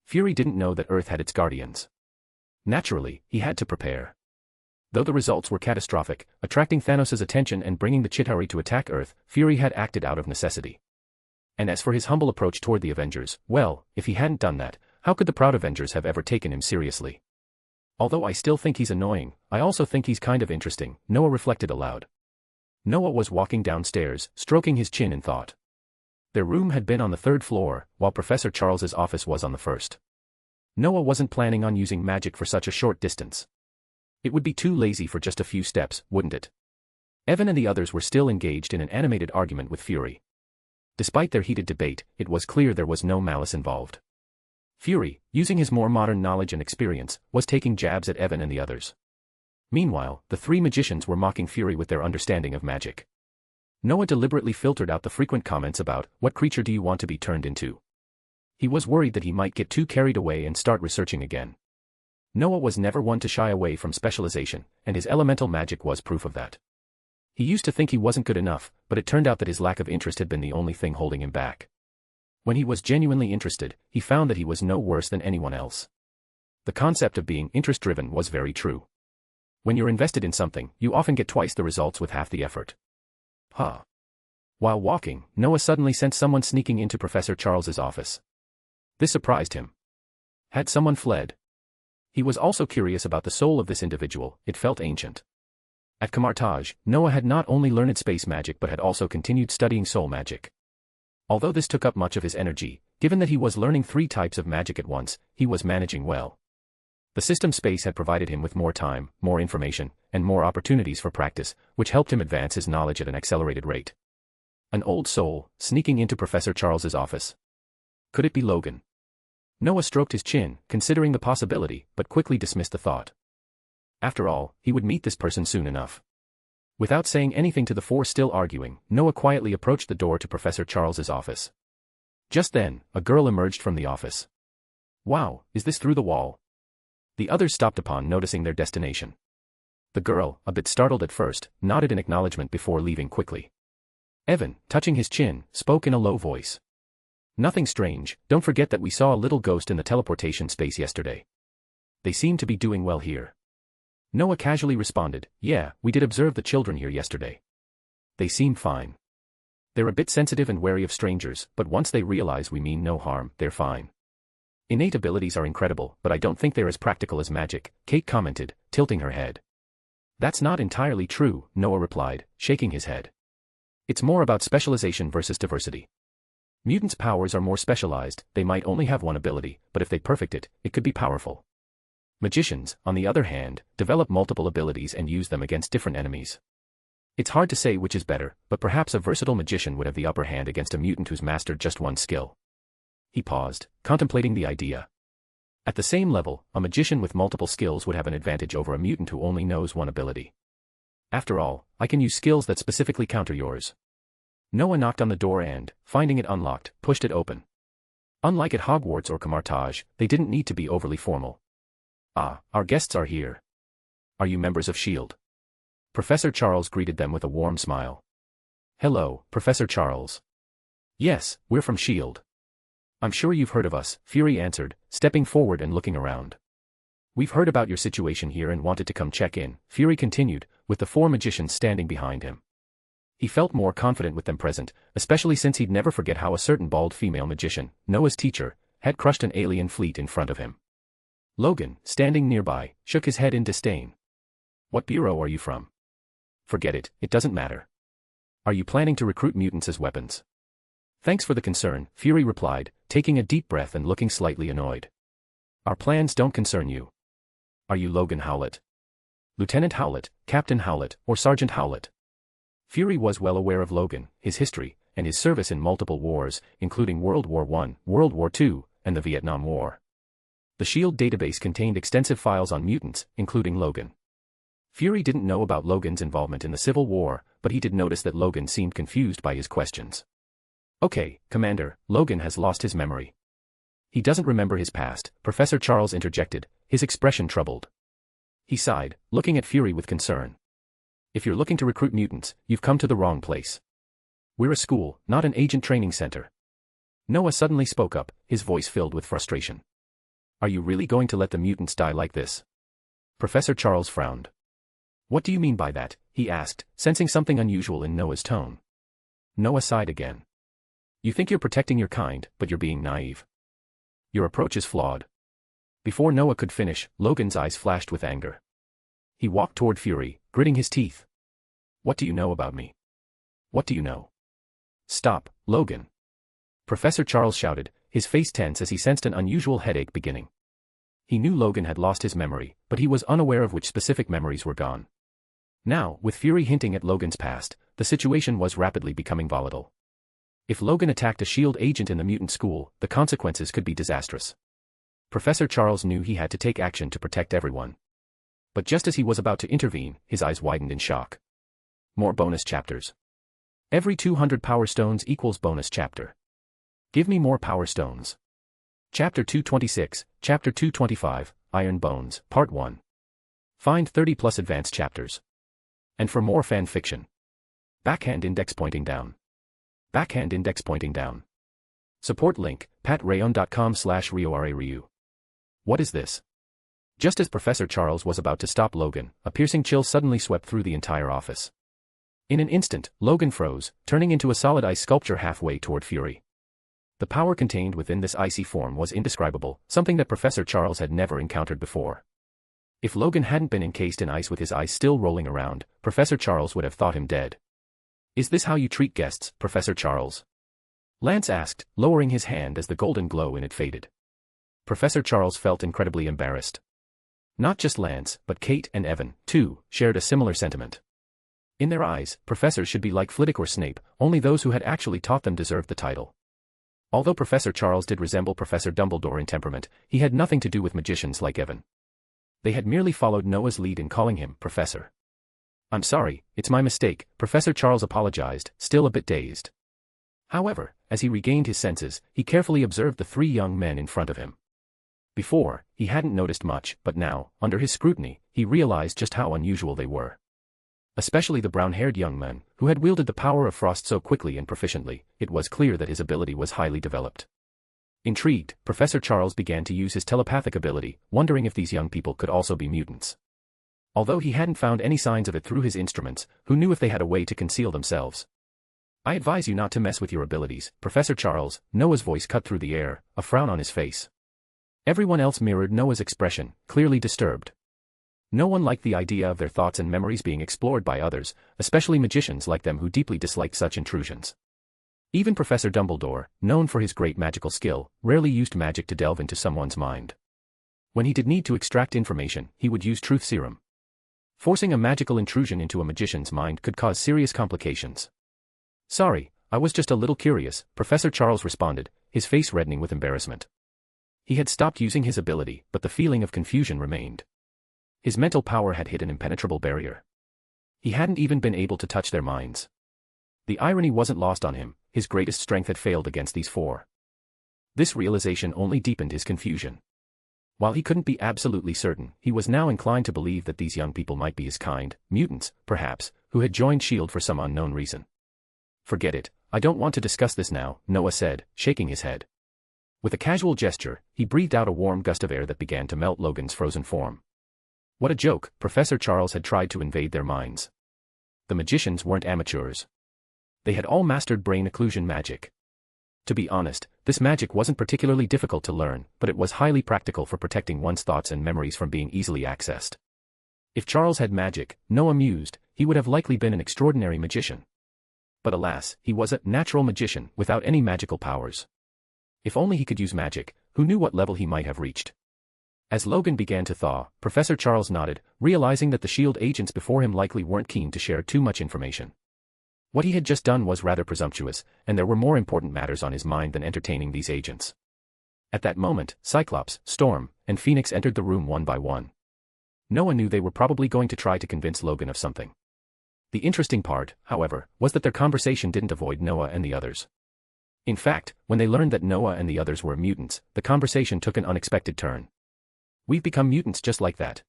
Fury didn't know that Earth had its guardians. Naturally, he had to prepare. Though the results were catastrophic, attracting Thanos' attention and bringing the Chitauri to attack Earth, Fury had acted out of necessity. And as for his humble approach toward the Avengers, well, if he hadn't done that, how could the proud Avengers have ever taken him seriously? Although I still think he's annoying, I also think he's kind of interesting, Noah reflected aloud. Noah was walking downstairs, stroking his chin in thought. Their room had been on the 3rd floor, while Professor Charles's office was on the 1st. Noah wasn't planning on using magic for such a short distance. It would be too lazy for just a few steps, wouldn't it? Evan and the others were still engaged in an animated argument with Fury. Despite their heated debate, it was clear there was no malice involved. Fury, using his more modern knowledge and experience, was taking jabs at Evan and the others. Meanwhile, the three magicians were mocking Fury with their understanding of magic. Noah deliberately filtered out the frequent comments about, "What creature do you want to be turned into?" He was worried that he might get too carried away and start researching again. Noah was never one to shy away from specialization, and his elemental magic was proof of that. He used to think he wasn't good enough, but it turned out that his lack of interest had been the only thing holding him back. When he was genuinely interested, he found that he was no worse than anyone else. The concept of being interest-driven was very true. When you're invested in something, you often get twice the results with half the effort. While walking, Noah suddenly sensed someone sneaking into Professor Charles's office. This surprised him. Had someone fled? He was also curious about the soul of this individual. It felt ancient. At Camartage, Noah had not only learned space magic but had also continued studying soul magic. Although this took up much of his energy, given that he was learning 3 types of magic at once, he was managing well. The system space had provided him with more time, more information, and more opportunities for practice, which helped him advance his knowledge at an accelerated rate. An old soul, sneaking into Professor Charles's office. Could it be Logan? Noah stroked his chin, considering the possibility, but quickly dismissed the thought. After all, he would meet this person soon enough. Without saying anything to the 4 still arguing, Noah quietly approached the door to Professor Charles's office. Just then, a girl emerged from the office. "Wow, is this through the wall?" The others stopped upon noticing their destination. The girl, a bit startled at first, nodded in acknowledgement before leaving quickly. Evan, touching his chin, spoke in a low voice. "Nothing strange, don't forget that we saw a little ghost in the teleportation space yesterday. They seem to be doing well here." Noah casually responded, "Yeah, we did observe the children here yesterday. They seem fine. They're a bit sensitive and wary of strangers, but once they realize we mean no harm, they're fine. Innate abilities are incredible, but I don't think they're as practical as magic," Kate commented, tilting her head. "That's not entirely true," Noah replied, shaking his head. "It's more about specialization versus diversity. Mutants' powers are more specialized, they might only have one ability, but if they perfect it, it could be powerful. Magicians, on the other hand, develop multiple abilities and use them against different enemies. It's hard to say which is better, but perhaps a versatile magician would have the upper hand against a mutant who's mastered just one skill." He paused, contemplating the idea. At the same level, a magician with multiple skills would have an advantage over a mutant who only knows one ability. "After all, I can use skills that specifically counter yours." Noah knocked on the door and, finding it unlocked, pushed it open. Unlike at Hogwarts or Camartage, they didn't need to be overly formal. "Ah, our guests are here. Are you members of S.H.I.E.L.D.? Professor Charles greeted them with a warm smile. "Hello, Professor Charles." "Yes, we're from S.H.I.E.L.D. "I'm sure you've heard of us," Fury answered, stepping forward and looking around. "We've heard about your situation here and wanted to come check in," Fury continued, with the 4 magicians standing behind him. He felt more confident with them present, especially since he'd never forget how a certain bald female magician, Noah's teacher, had crushed an alien fleet in front of him. Logan, standing nearby, shook his head in disdain. "What bureau are you from?" "Forget it, it doesn't matter. Are you planning to recruit mutants as weapons?" "Thanks for the concern," Fury replied, taking a deep breath and looking slightly annoyed. "Our plans don't concern you. Are you Logan Howlett? Lieutenant Howlett, Captain Howlett, or Sergeant Howlett?" Fury was well aware of Logan, his history, and his service in multiple wars, including World War I, World War II, and the Vietnam War. The S.H.I.E.L.D. database contained extensive files on mutants, including Logan. Fury didn't know about Logan's involvement in the Civil War, but he did notice that Logan seemed confused by his questions. "Okay, Commander, Logan has lost his memory. He doesn't remember his past," Professor Charles interjected, his expression troubled. He sighed, looking at Fury with concern. "If you're looking to recruit mutants, you've come to the wrong place. We're a school, not an agent training center." Noah suddenly spoke up, his voice filled with frustration. "Are you really going to let the mutants die like this?" Professor Charles frowned. "What do you mean by that?" he asked, sensing something unusual in Noah's tone. Noah sighed again. "You think you're protecting your kind, but you're being naive. Your approach is flawed." Before Noah could finish, Logan's eyes flashed with anger. He walked toward Fury, gritting his teeth. "What do you know about me? What do you know?" "Stop, Logan!" Professor Charles shouted, his face tense as he sensed an unusual headache beginning. He knew Logan had lost his memory, but he was unaware of which specific memories were gone. Now, with Fury hinting at Logan's past, the situation was rapidly becoming volatile. If Logan attacked a S.H.I.E.L.D. agent in the mutant school, the consequences could be disastrous. Professor Charles knew he had to take action to protect everyone. But just as he was about to intervene, his eyes widened in shock. More bonus chapters. Every 200 power stones equals bonus chapter. Give me more power stones. Chapter 226, Chapter 225, Iron Bones, Part 1. Find 30 plus advanced chapters. And for more fan fiction. Backhand index pointing down. Backhand index pointing down. Support link, patreon.com/RioRaRyu. What is this? Just as Professor Charles was about to stop Logan, a piercing chill suddenly swept through the entire office. In an instant, Logan froze, turning into a solid ice sculpture halfway toward Fury. The power contained within this icy form was indescribable, something that Professor Charles had never encountered before. If Logan hadn't been encased in ice with his eyes still rolling around, Professor Charles would have thought him dead. Is this how you treat guests, Professor Charles? Lance asked, lowering his hand as the golden glow in it faded. Professor Charles felt incredibly embarrassed. Not just Lance, but Kate and Evan, too, shared a similar sentiment. In their eyes, professors should be like Flitwick or Snape, only those who had actually taught them deserved the title. Although Professor Charles did resemble Professor Dumbledore in temperament, he had nothing to do with magicians like Evan. They had merely followed Noah's lead in calling him Professor. I'm sorry, it's my mistake, Professor Charles apologized, still a bit dazed. However, as he regained his senses, he carefully observed the three young men in front of him. Before, he hadn't noticed much, but now, under his scrutiny, he realized just how unusual they were. Especially the brown-haired young man, who had wielded the power of frost so quickly and proficiently, it was clear that his ability was highly developed. Intrigued, Professor Charles began to use his telepathic ability, wondering if these young people could also be mutants. Although he hadn't found any signs of it through his instruments, who knew if they had a way to conceal themselves? I advise you not to mess with your abilities, Professor Charles, Noah's voice cut through the air, a frown on his face. Everyone else mirrored Noah's expression, clearly disturbed. No one liked the idea of their thoughts and memories being explored by others, especially magicians like them who deeply disliked such intrusions. Even Professor Dumbledore, known for his great magical skill, rarely used magic to delve into someone's mind. When he did need to extract information, he would use truth serum. Forcing a magical intrusion into a magician's mind could cause serious complications. Sorry, I was just a little curious, Professor Charles responded, his face reddening with embarrassment. He had stopped using his ability, but the feeling of confusion remained. His mental power had hit an impenetrable barrier. He hadn't even been able to touch their minds. The irony wasn't lost on him, his greatest strength had failed against these four. This realization only deepened his confusion. While he couldn't be absolutely certain, he was now inclined to believe that these young people might be his kind, mutants, perhaps, who had joined S.H.I.E.L.D. for some unknown reason. Forget it, I don't want to discuss this now, Noah said, shaking his head. With a casual gesture, he breathed out a warm gust of air that began to melt Logan's frozen form. What a joke, Professor Charles had tried to invade their minds. The magicians weren't amateurs. They had all mastered brain occlusion magic. To be honest, this magic wasn't particularly difficult to learn, but it was highly practical for protecting one's thoughts and memories from being easily accessed. If Charles had magic, Noah mused, he would have likely been an extraordinary magician. But alas, he was a natural magician without any magical powers. If only he could use magic, who knew what level he might have reached. As Logan began to thaw, Professor Charles nodded, realizing that the S.H.I.E.L.D. agents before him likely weren't keen to share too much information. What he had just done was rather presumptuous, and there were more important matters on his mind than entertaining these agents. At that moment, Cyclops, Storm, and Phoenix entered the room one by one. Noah knew they were probably going to try to convince Logan of something. The interesting part, however, was that their conversation didn't avoid Noah and the others. In fact, when they learned that Noah and the others were mutants, the conversation took an unexpected turn. We've become mutants just like that.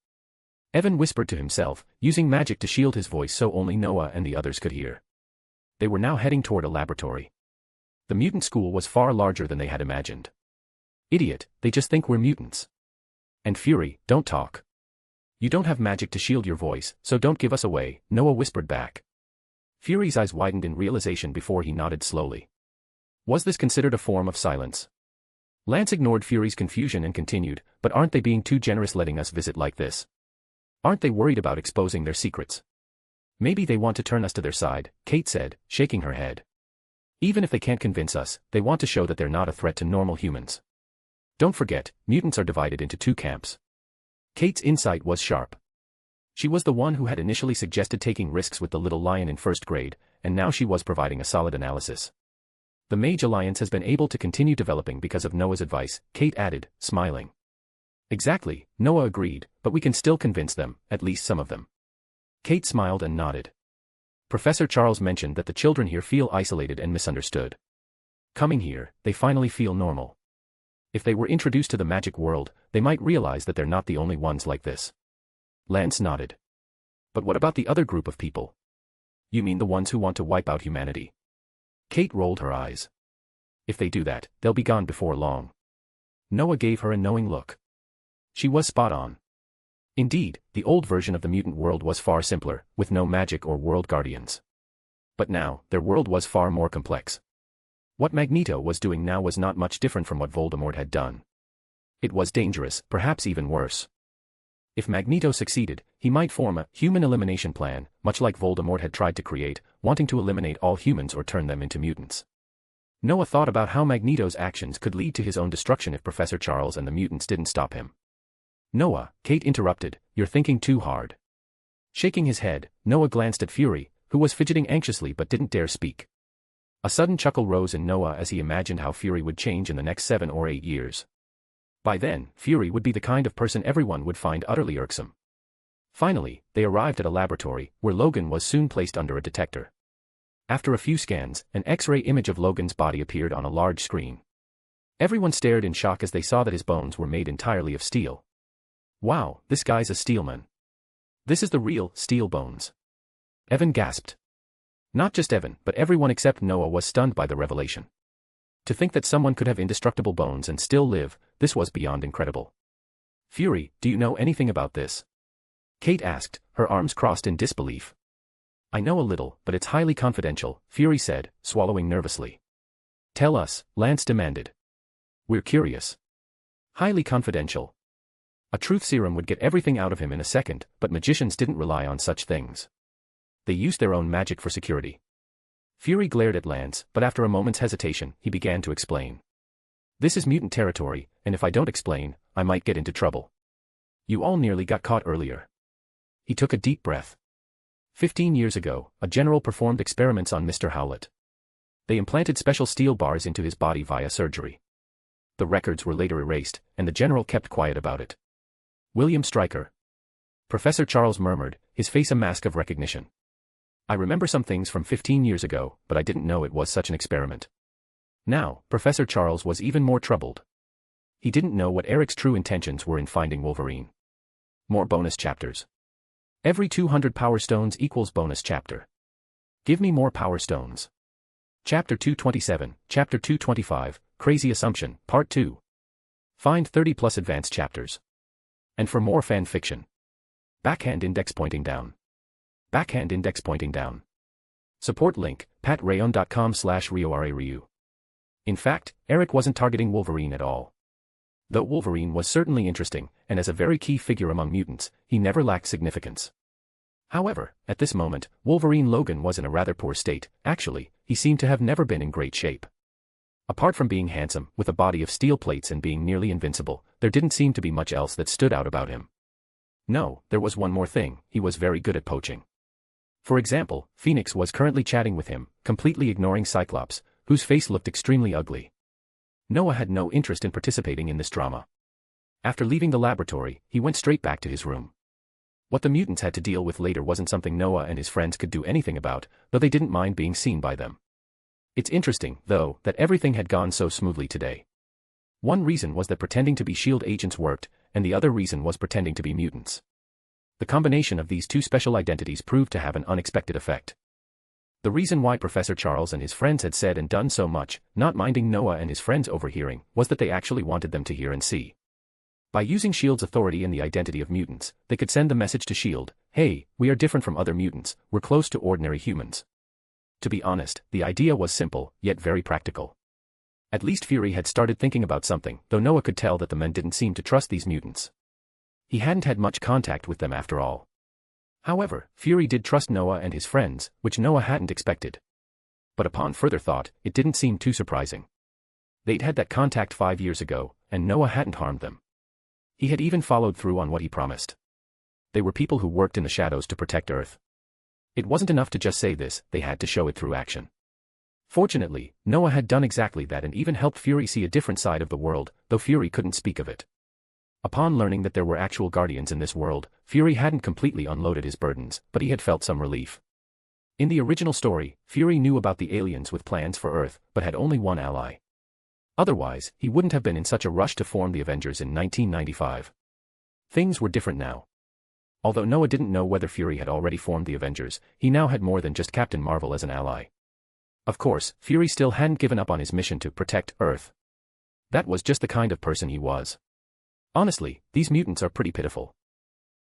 Evan whispered to himself, using magic to shield his voice so only Noah and the others could hear. They were now heading toward a laboratory. The mutant school was far larger than they had imagined. Idiot, they just think we're mutants. And Fury, don't talk. You don't have magic to shield your voice, so don't give us away, Noah whispered back. Fury's eyes widened in realization before he nodded slowly. Was this considered a form of silence? Lance ignored Fury's confusion and continued, but aren't they being too generous letting us visit like this? Aren't they worried about exposing their secrets? Maybe they want to turn us to their side, Kate said, shaking her head. Even if they can't convince us, they want to show that they're not a threat to normal humans. Don't forget, mutants are divided into two camps. Kate's insight was sharp. She was the one who had initially suggested taking risks with the little lion in first grade, and now she was providing a solid analysis. The Mage Alliance has been able to continue developing because of Noah's advice, Kate added, smiling. Exactly, Noah agreed, but we can still convince them, at least some of them. Kate smiled and nodded. Professor Charles mentioned that the children here feel isolated and misunderstood. Coming here, they finally feel normal. If they were introduced to the magic world, they might realize that they're not the only ones like this. Lance nodded. But what about the other group of people? You mean the ones who want to wipe out humanity? Kate rolled her eyes. If they do that, they'll be gone before long. Noah gave her a knowing look. She was spot on. Indeed, the old version of the mutant world was far simpler, with no magic or world guardians. But now, their world was far more complex. What Magneto was doing now was not much different from what Voldemort had done. It was dangerous, perhaps even worse. If Magneto succeeded, he might form a human elimination plan, much like Voldemort had tried to create, wanting to eliminate all humans or turn them into mutants. Noah thought about how Magneto's actions could lead to his own destruction if Professor Charles and the mutants didn't stop him. Noah, Kate interrupted, you're thinking too hard. Shaking his head, Noah glanced at Fury, who was fidgeting anxiously but didn't dare speak. A sudden chuckle rose in Noah as he imagined how Fury would change in the next 7 or 8 years. By then, Fury would be the kind of person everyone would find utterly irksome. Finally, they arrived at a laboratory, where Logan was soon placed under a detector. After a few scans, an X-ray image of Logan's body appeared on a large screen. Everyone stared in shock as they saw that his bones were made entirely of steel. Wow, this guy's a steelman. This is the real, steel bones. Evan gasped. Not just Evan, but everyone except Noah was stunned by the revelation. To think that someone could have indestructible bones and still live, this was beyond incredible. Fury, do you know anything about this? Kate asked, her arms crossed in disbelief. I know a little, but it's highly confidential, Fury said, swallowing nervously. Tell us, Lance demanded. We're curious. Highly confidential. A truth serum would get everything out of him in a second, but magicians didn't rely on such things. They used their own magic for security. Fury glared at Lance, but after a moment's hesitation, he began to explain. This is mutant territory, and if I don't explain, I might get into trouble. You all nearly got caught earlier. He took a deep breath. 15 years ago, a general performed experiments on Mr. Howlett. They implanted special steel bars into his body via surgery. The records were later erased, and the general kept quiet about it. William Stryker. Professor Charles murmured, his face a mask of recognition. I remember some things from 15 years ago, but I didn't know it was such an experiment. Now, Professor Charles was even more troubled. He didn't know what Eric's true intentions were in finding Wolverine. More bonus chapters. Every 200 Power Stones equals bonus chapter. Give me more Power Stones. Chapter 227, Chapter 225, Crazy Assumption, Part 2. Find 30 plus advanced chapters. And for more fan fiction. Backhand index pointing down. Backhand index pointing down. Support link, patreon.com/RioRaRyu. In fact, Eric wasn't targeting Wolverine at all. Though Wolverine was certainly interesting, and as a very key figure among mutants, he never lacked significance. However, at this moment, Wolverine Logan was in a rather poor state. Actually, he seemed to have never been in great shape. Apart from being handsome, with a body of steel plates and being nearly invincible, there didn't seem to be much else that stood out about him. No, there was one more thing, he was very good at poaching. For example, Phoenix was currently chatting with him, completely ignoring Cyclops, whose face looked extremely ugly. Noah had no interest in participating in this drama. After leaving the laboratory, he went straight back to his room. What the mutants had to deal with later wasn't something Noah and his friends could do anything about, though they didn't mind being seen by them. It's interesting, though, that everything had gone so smoothly today. One reason was that pretending to be S.H.I.E.L.D. agents worked, and the other reason was pretending to be mutants. The combination of these two special identities proved to have an unexpected effect. The reason why Professor Charles and his friends had said and done so much, not minding Noah and his friends overhearing, was that they actually wanted them to hear and see. By using S.H.I.E.L.D.'s authority in the identity of mutants, they could send the message to S.H.I.E.L.D., hey, we are different from other mutants, we're close to ordinary humans. To be honest, the idea was simple, yet very practical. At least Fury had started thinking about something, though Noah could tell that the men didn't seem to trust these mutants. He hadn't had much contact with them after all. However, Fury did trust Noah and his friends, which Noah hadn't expected. But upon further thought, it didn't seem too surprising. They'd had that contact 5 years ago, and Noah hadn't harmed them. He had even followed through on what he promised. They were people who worked in the shadows to protect Earth. It wasn't enough to just say this, they had to show it through action. Fortunately, Noah had done exactly that and even helped Fury see a different side of the world, though Fury couldn't speak of it. Upon learning that there were actual guardians in this world, Fury hadn't completely unloaded his burdens, but he had felt some relief. In the original story, Fury knew about the aliens with plans for Earth, but had only one ally. Otherwise, he wouldn't have been in such a rush to form the Avengers in 1995. Things were different now. Although Noah didn't know whether Fury had already formed the Avengers, he now had more than just Captain Marvel as an ally. Of course, Fury still hadn't given up on his mission to protect Earth. That was just the kind of person he was. Honestly, these mutants are pretty pitiful.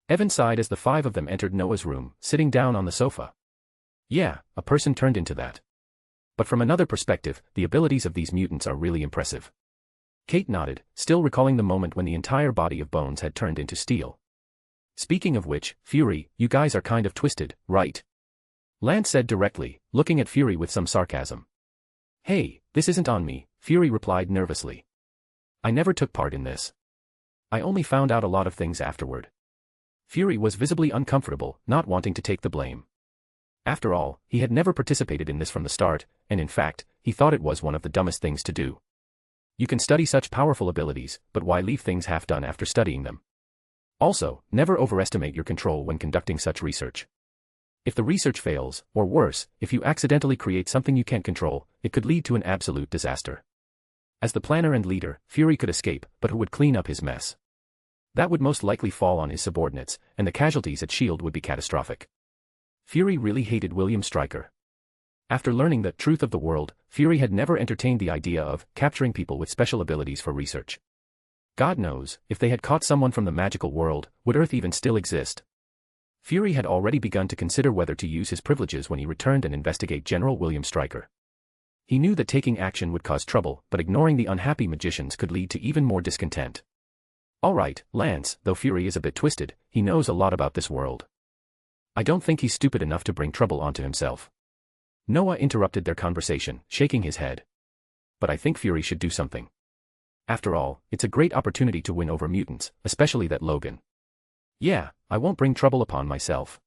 Evan sighed as the five of them entered Noah's room, sitting down on the sofa. Yeah, a person turned into that. But from another perspective, the abilities of these mutants are really impressive. Kate nodded, still recalling the moment when the entire body of Bones had turned into steel. Speaking of which, Fury, you guys are kind of twisted, right? Lance said directly, looking at Fury with some sarcasm. Hey, this isn't on me, Fury replied nervously. I never took part in this. I only found out a lot of things afterward. Fury was visibly uncomfortable, not wanting to take the blame. After all, he had never participated in this from the start, and in fact, he thought it was one of the dumbest things to do. You can study such powerful abilities, but why leave things half done after studying them? Also, never overestimate your control when conducting such research. If the research fails, or worse, if you accidentally create something you can't control, it could lead to an absolute disaster. As the planner and leader, Fury could escape, but who would clean up his mess? That would most likely fall on his subordinates, and the casualties at S.H.I.E.L.D. would be catastrophic. Fury really hated William Stryker. After learning the truth of the world, Fury had never entertained the idea of capturing people with special abilities for research. God knows, if they had caught someone from the magical world, would Earth even still exist? Fury had already begun to consider whether to use his privileges when he returned and investigate General William Stryker. He knew that taking action would cause trouble, but ignoring the unhappy magicians could lead to even more discontent. Alright, Lance, though Fury is a bit twisted, he knows a lot about this world. I don't think he's stupid enough to bring trouble onto himself. Noah interrupted their conversation, shaking his head. But I think Fury should do something. After all, it's a great opportunity to win over mutants, especially that Logan. Yeah, I won't bring trouble upon myself.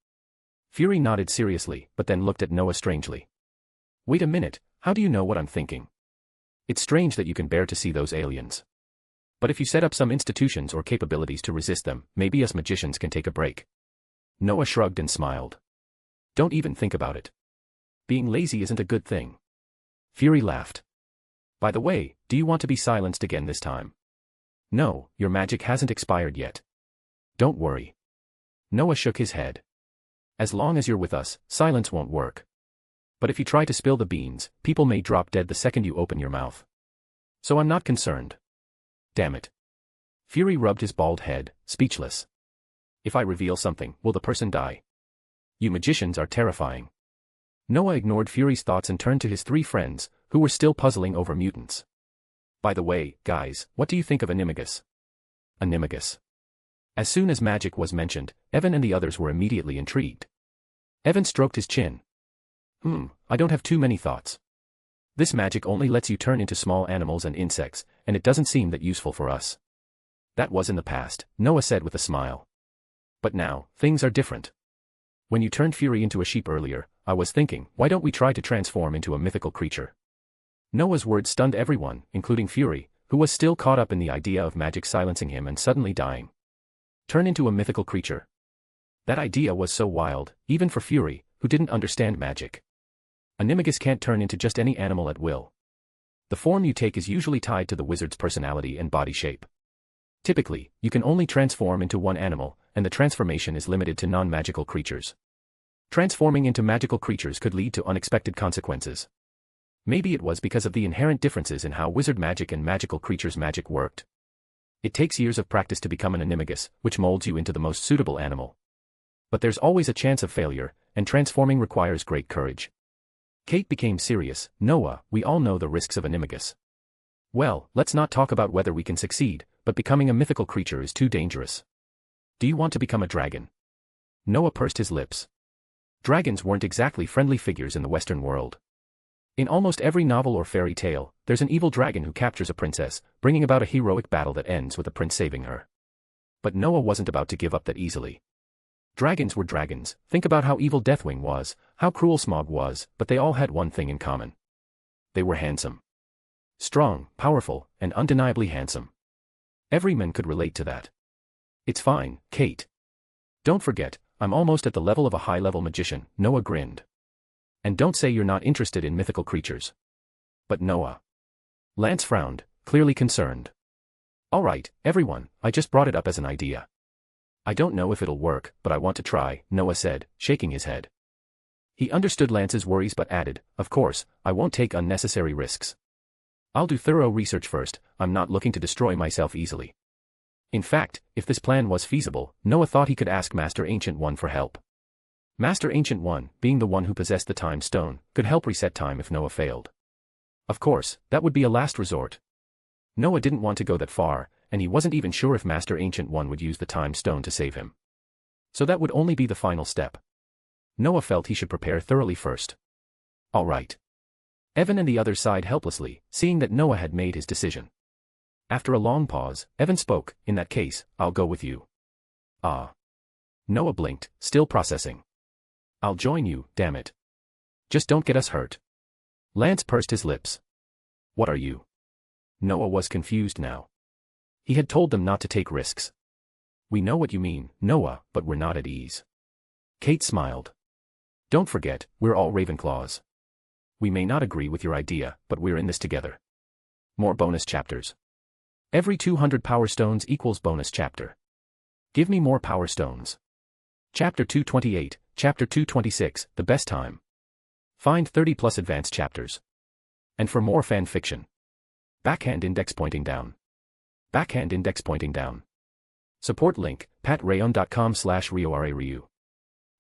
Fury nodded seriously, but then looked at Noah strangely. Wait a minute, how do you know what I'm thinking? It's strange that you can bear to see those aliens. But if you set up some institutions or capabilities to resist them, maybe us magicians can take a break. Noah shrugged and smiled. Don't even think about it. Being lazy isn't a good thing. Fury laughed. By the way, do you want to be silenced again this time? No, your magic hasn't expired yet. Don't worry. Noah shook his head. As long as you're with us, silence won't work. But if you try to spill the beans, people may drop dead the second you open your mouth. So I'm not concerned. Damn it. Fury rubbed his bald head, speechless. If I reveal something, will the person die? You magicians are terrifying. Noah ignored Fury's thoughts and turned to his three friends, who were still puzzling over mutants. By the way, guys, what do you think of Animagus? Animagus. As soon as magic was mentioned, Evan and the others were immediately intrigued. Evan stroked his chin. I don't have too many thoughts. This magic only lets you turn into small animals and insects, and it doesn't seem that useful for us. That was in the past, Noah said with a smile. But now, things are different. When you turned Fury into a sheep earlier, I was thinking, why don't we try to transform into a mythical creature? Noah's words stunned everyone, including Fury, who was still caught up in the idea of magic silencing him and suddenly dying. Turn into a mythical creature. That idea was so wild, even for Fury, who didn't understand magic. Animagus can't turn into just any animal at will. The form you take is usually tied to the wizard's personality and body shape. Typically, you can only transform into one animal, and the transformation is limited to non-magical creatures. Transforming into magical creatures could lead to unexpected consequences. Maybe it was because of the inherent differences in how wizard magic and magical creatures' magic worked. It takes years of practice to become an animagus, which molds you into the most suitable animal. But there's always a chance of failure, and transforming requires great courage. Kate became serious. Noah, we all know the risks of animagus. Well, let's not talk about whether we can succeed, but becoming a mythical creature is too dangerous. Do you want to become a dragon? Noah pursed his lips. Dragons weren't exactly friendly figures in the Western world. In almost every novel or fairy tale, there's an evil dragon who captures a princess, bringing about a heroic battle that ends with the prince saving her. But Noah wasn't about to give up that easily. Dragons were dragons. Think about how evil Deathwing was, how cruel Smaug was, but they all had one thing in common. They were handsome. Strong, powerful, and undeniably handsome. Every man could relate to that. It's fine, Kate. Don't forget, I'm almost at the level of a high-level magician, Noah grinned. And don't say you're not interested in mythical creatures. But Noah. Lance frowned, clearly concerned. All right, everyone, I just brought it up as an idea. I don't know if it'll work, but I want to try, Noah said, shaking his head. He understood Lance's worries but added, of course, I won't take unnecessary risks. I'll do thorough research first, I'm not looking to destroy myself easily. In fact, if this plan was feasible, Noah thought he could ask Master Ancient One for help. Master Ancient One, being the one who possessed the Time Stone, could help reset time if Noah failed. Of course, that would be a last resort. Noah didn't want to go that far, and he wasn't even sure if Master Ancient One would use the Time Stone to save him. So that would only be the final step. Noah felt he should prepare thoroughly first. All right. Evan and the others sighed helplessly, seeing that Noah had made his decision. After a long pause, Evan spoke, in that case, I'll go with you. Ah. Noah blinked, still processing. I'll join you, damn it. Just don't get us hurt. Lance pursed his lips. What are you? Noah was confused now. He had told them not to take risks. We know what you mean, Noah, but we're not at ease. Kate smiled. Don't forget, we're all Ravenclaws. We may not agree with your idea, but we're in this together. More bonus chapters. Every 200 Power Stones equals bonus chapter. Give me more Power Stones. Chapter 228, Chapter 226, the best time. Find 30 plus advanced chapters. And for more fan fiction. Backhand index pointing down. Backhand index pointing down. Support link, patrayon.com/RioRaRyu.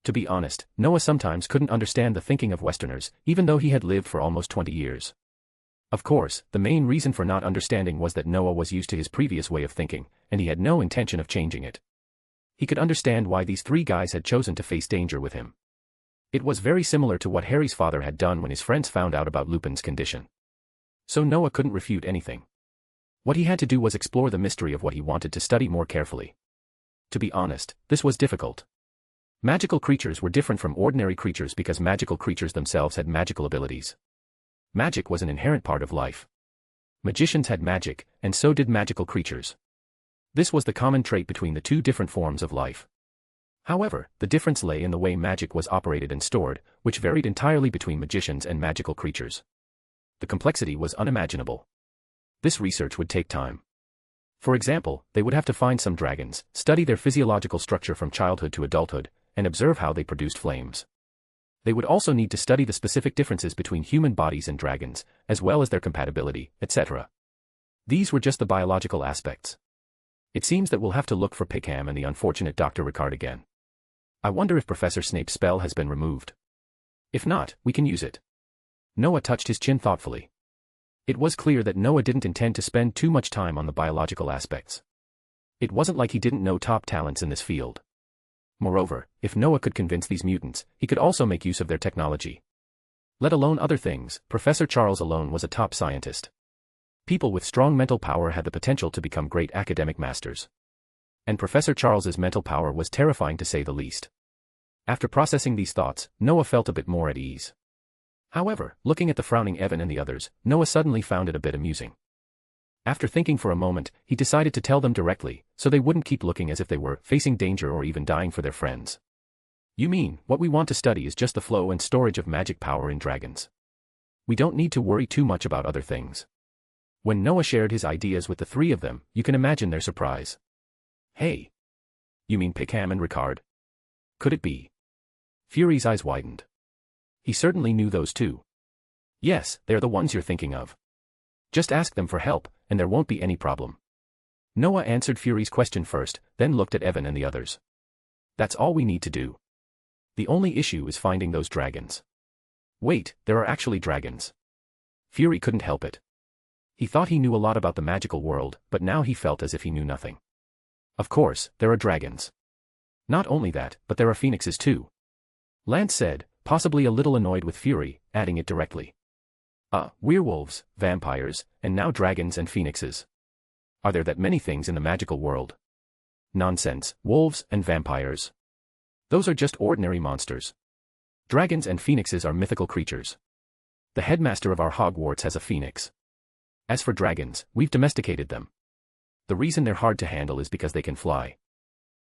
To be honest, Noah sometimes couldn't understand the thinking of Westerners, even though he had lived for almost 20 years. Of course, the main reason for not understanding was that Noah was used to his previous way of thinking, and he had no intention of changing it. He could understand why these three guys had chosen to face danger with him. It was very similar to what Harry's father had done when his friends found out about Lupin's condition. So Noah couldn't refute anything. What he had to do was explore the mystery of what he wanted to study more carefully. To be honest, this was difficult. Magical creatures were different from ordinary creatures because magical creatures themselves had magical abilities. Magic was an inherent part of life. Magicians had magic, and so did magical creatures. This was the common trait between the two different forms of life. However, the difference lay in the way magic was operated and stored, which varied entirely between magicians and magical creatures. The complexity was unimaginable. This research would take time. For example, they would have to find some dragons, study their physiological structure from childhood to adulthood, and observe how they produced flames. They would also need to study the specific differences between human bodies and dragons, as well as their compatibility, etc. These were just the biological aspects. It seems that we'll have to look for Pickham and the unfortunate Dr. Ricard again. I wonder if Professor Snape's spell has been removed. If not, we can use it. Noah touched his chin thoughtfully. It was clear that Noah didn't intend to spend too much time on the biological aspects. It wasn't like he didn't know top talents in this field. Moreover, if Noah could convince these mutants, he could also make use of their technology. Let alone other things, Professor Charles alone was a top scientist. People with strong mental power had the potential to become great academic masters. And Professor Charles's mental power was terrifying to say the least. After processing these thoughts, Noah felt a bit more at ease. However, looking at the frowning Evan and the others, Noah suddenly found it a bit amusing. After thinking for a moment, he decided to tell them directly, so they wouldn't keep looking as if they were facing danger or even dying for their friends. You mean, what we want to study is just the flow and storage of magic power in dragons. We don't need to worry too much about other things. When Noah shared his ideas with the three of them, you can imagine their surprise. Hey! You mean Pickham and Ricard? Could it be? Fury's eyes widened. He certainly knew those two. Yes, they're the ones you're thinking of. Just ask them for help, and there won't be any problem. Noah answered Fury's question first, then looked at Evan and the others. That's all we need to do. The only issue is finding those dragons. Wait, there are actually dragons. Fury couldn't help it. He thought he knew a lot about the magical world, but now he felt as if he knew nothing. Of course, there are dragons. Not only that, but there are phoenixes too. Lance said, possibly a little annoyed with Fury, adding it directly. Werewolves, vampires, and now dragons and phoenixes. Are there that many things in the magical world? Nonsense, wolves and vampires. Those are just ordinary monsters. Dragons and phoenixes are mythical creatures. The headmaster of our Hogwarts has a phoenix. As for dragons, we've domesticated them. The reason they're hard to handle is because they can fly.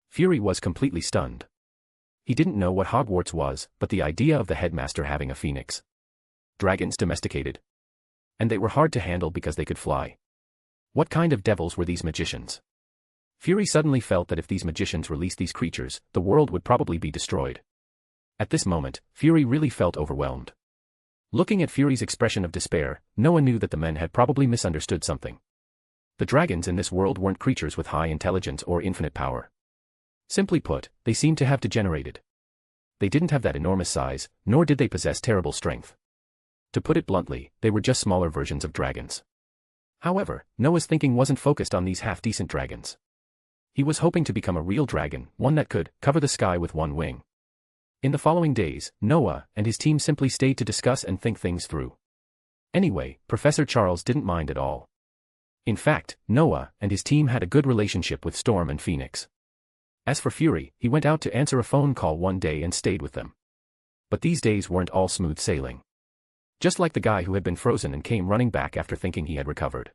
Fury was completely stunned. He didn't know what Hogwarts was, but the idea of the headmaster having a phoenix. Dragons domesticated. And they were hard to handle because they could fly. What kind of devils were these magicians? Fury suddenly felt that if these magicians released these creatures, the world would probably be destroyed. At this moment, Fury really felt overwhelmed. Looking at Fury's expression of despair, Noah knew that the men had probably misunderstood something. The dragons in this world weren't creatures with high intelligence or infinite power. Simply put, they seemed to have degenerated. They didn't have that enormous size, nor did they possess terrible strength. To put it bluntly, they were just smaller versions of dragons. However, Noah's thinking wasn't focused on these half-decent dragons. He was hoping to become a real dragon, one that could cover the sky with one wing. In the following days, Noah and his team simply stayed to discuss and think things through. Anyway, Professor Charles didn't mind at all. In fact, Noah and his team had a good relationship with Storm and Phoenix. As for Fury, he went out to answer a phone call one day and stayed with them. But these days weren't all smooth sailing. Just like the guy who had been frozen and came running back after thinking he had recovered.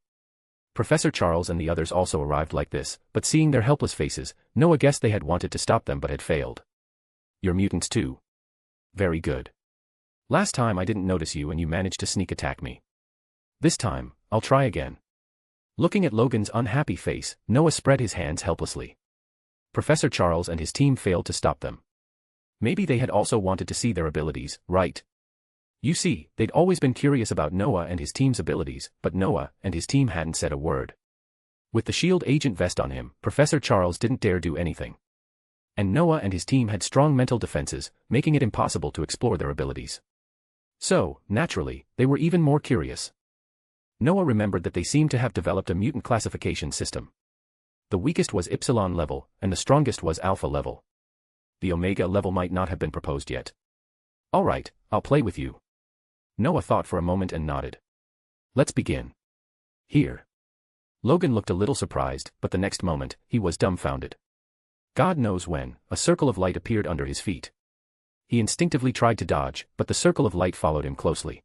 Professor Charles and the others also arrived like this, but seeing their helpless faces, Noah guessed they had wanted to stop them but had failed. You're mutants too. Very good. Last time I didn't notice you and you managed to sneak attack me. This time, I'll try again. Looking at Logan's unhappy face, Noah spread his hands helplessly. Professor Charles and his team failed to stop them. Maybe they had also wanted to see their abilities, right? You see, they'd always been curious about Noah and his team's abilities, but Noah and his team hadn't said a word. With the shield agent vest on him, Professor Charles didn't dare do anything. And Noah and his team had strong mental defenses, making it impossible to explore their abilities. So, naturally, they were even more curious. Noah remembered that they seemed to have developed a mutant classification system. The weakest was Epsilon level, and the strongest was Alpha level. The Omega level might not have been proposed yet. All right, I'll play with you. Noah thought for a moment and nodded. Let's begin. Here. Logan looked a little surprised, but the next moment, he was dumbfounded. God knows when, a circle of light appeared under his feet. He instinctively tried to dodge, but the circle of light followed him closely.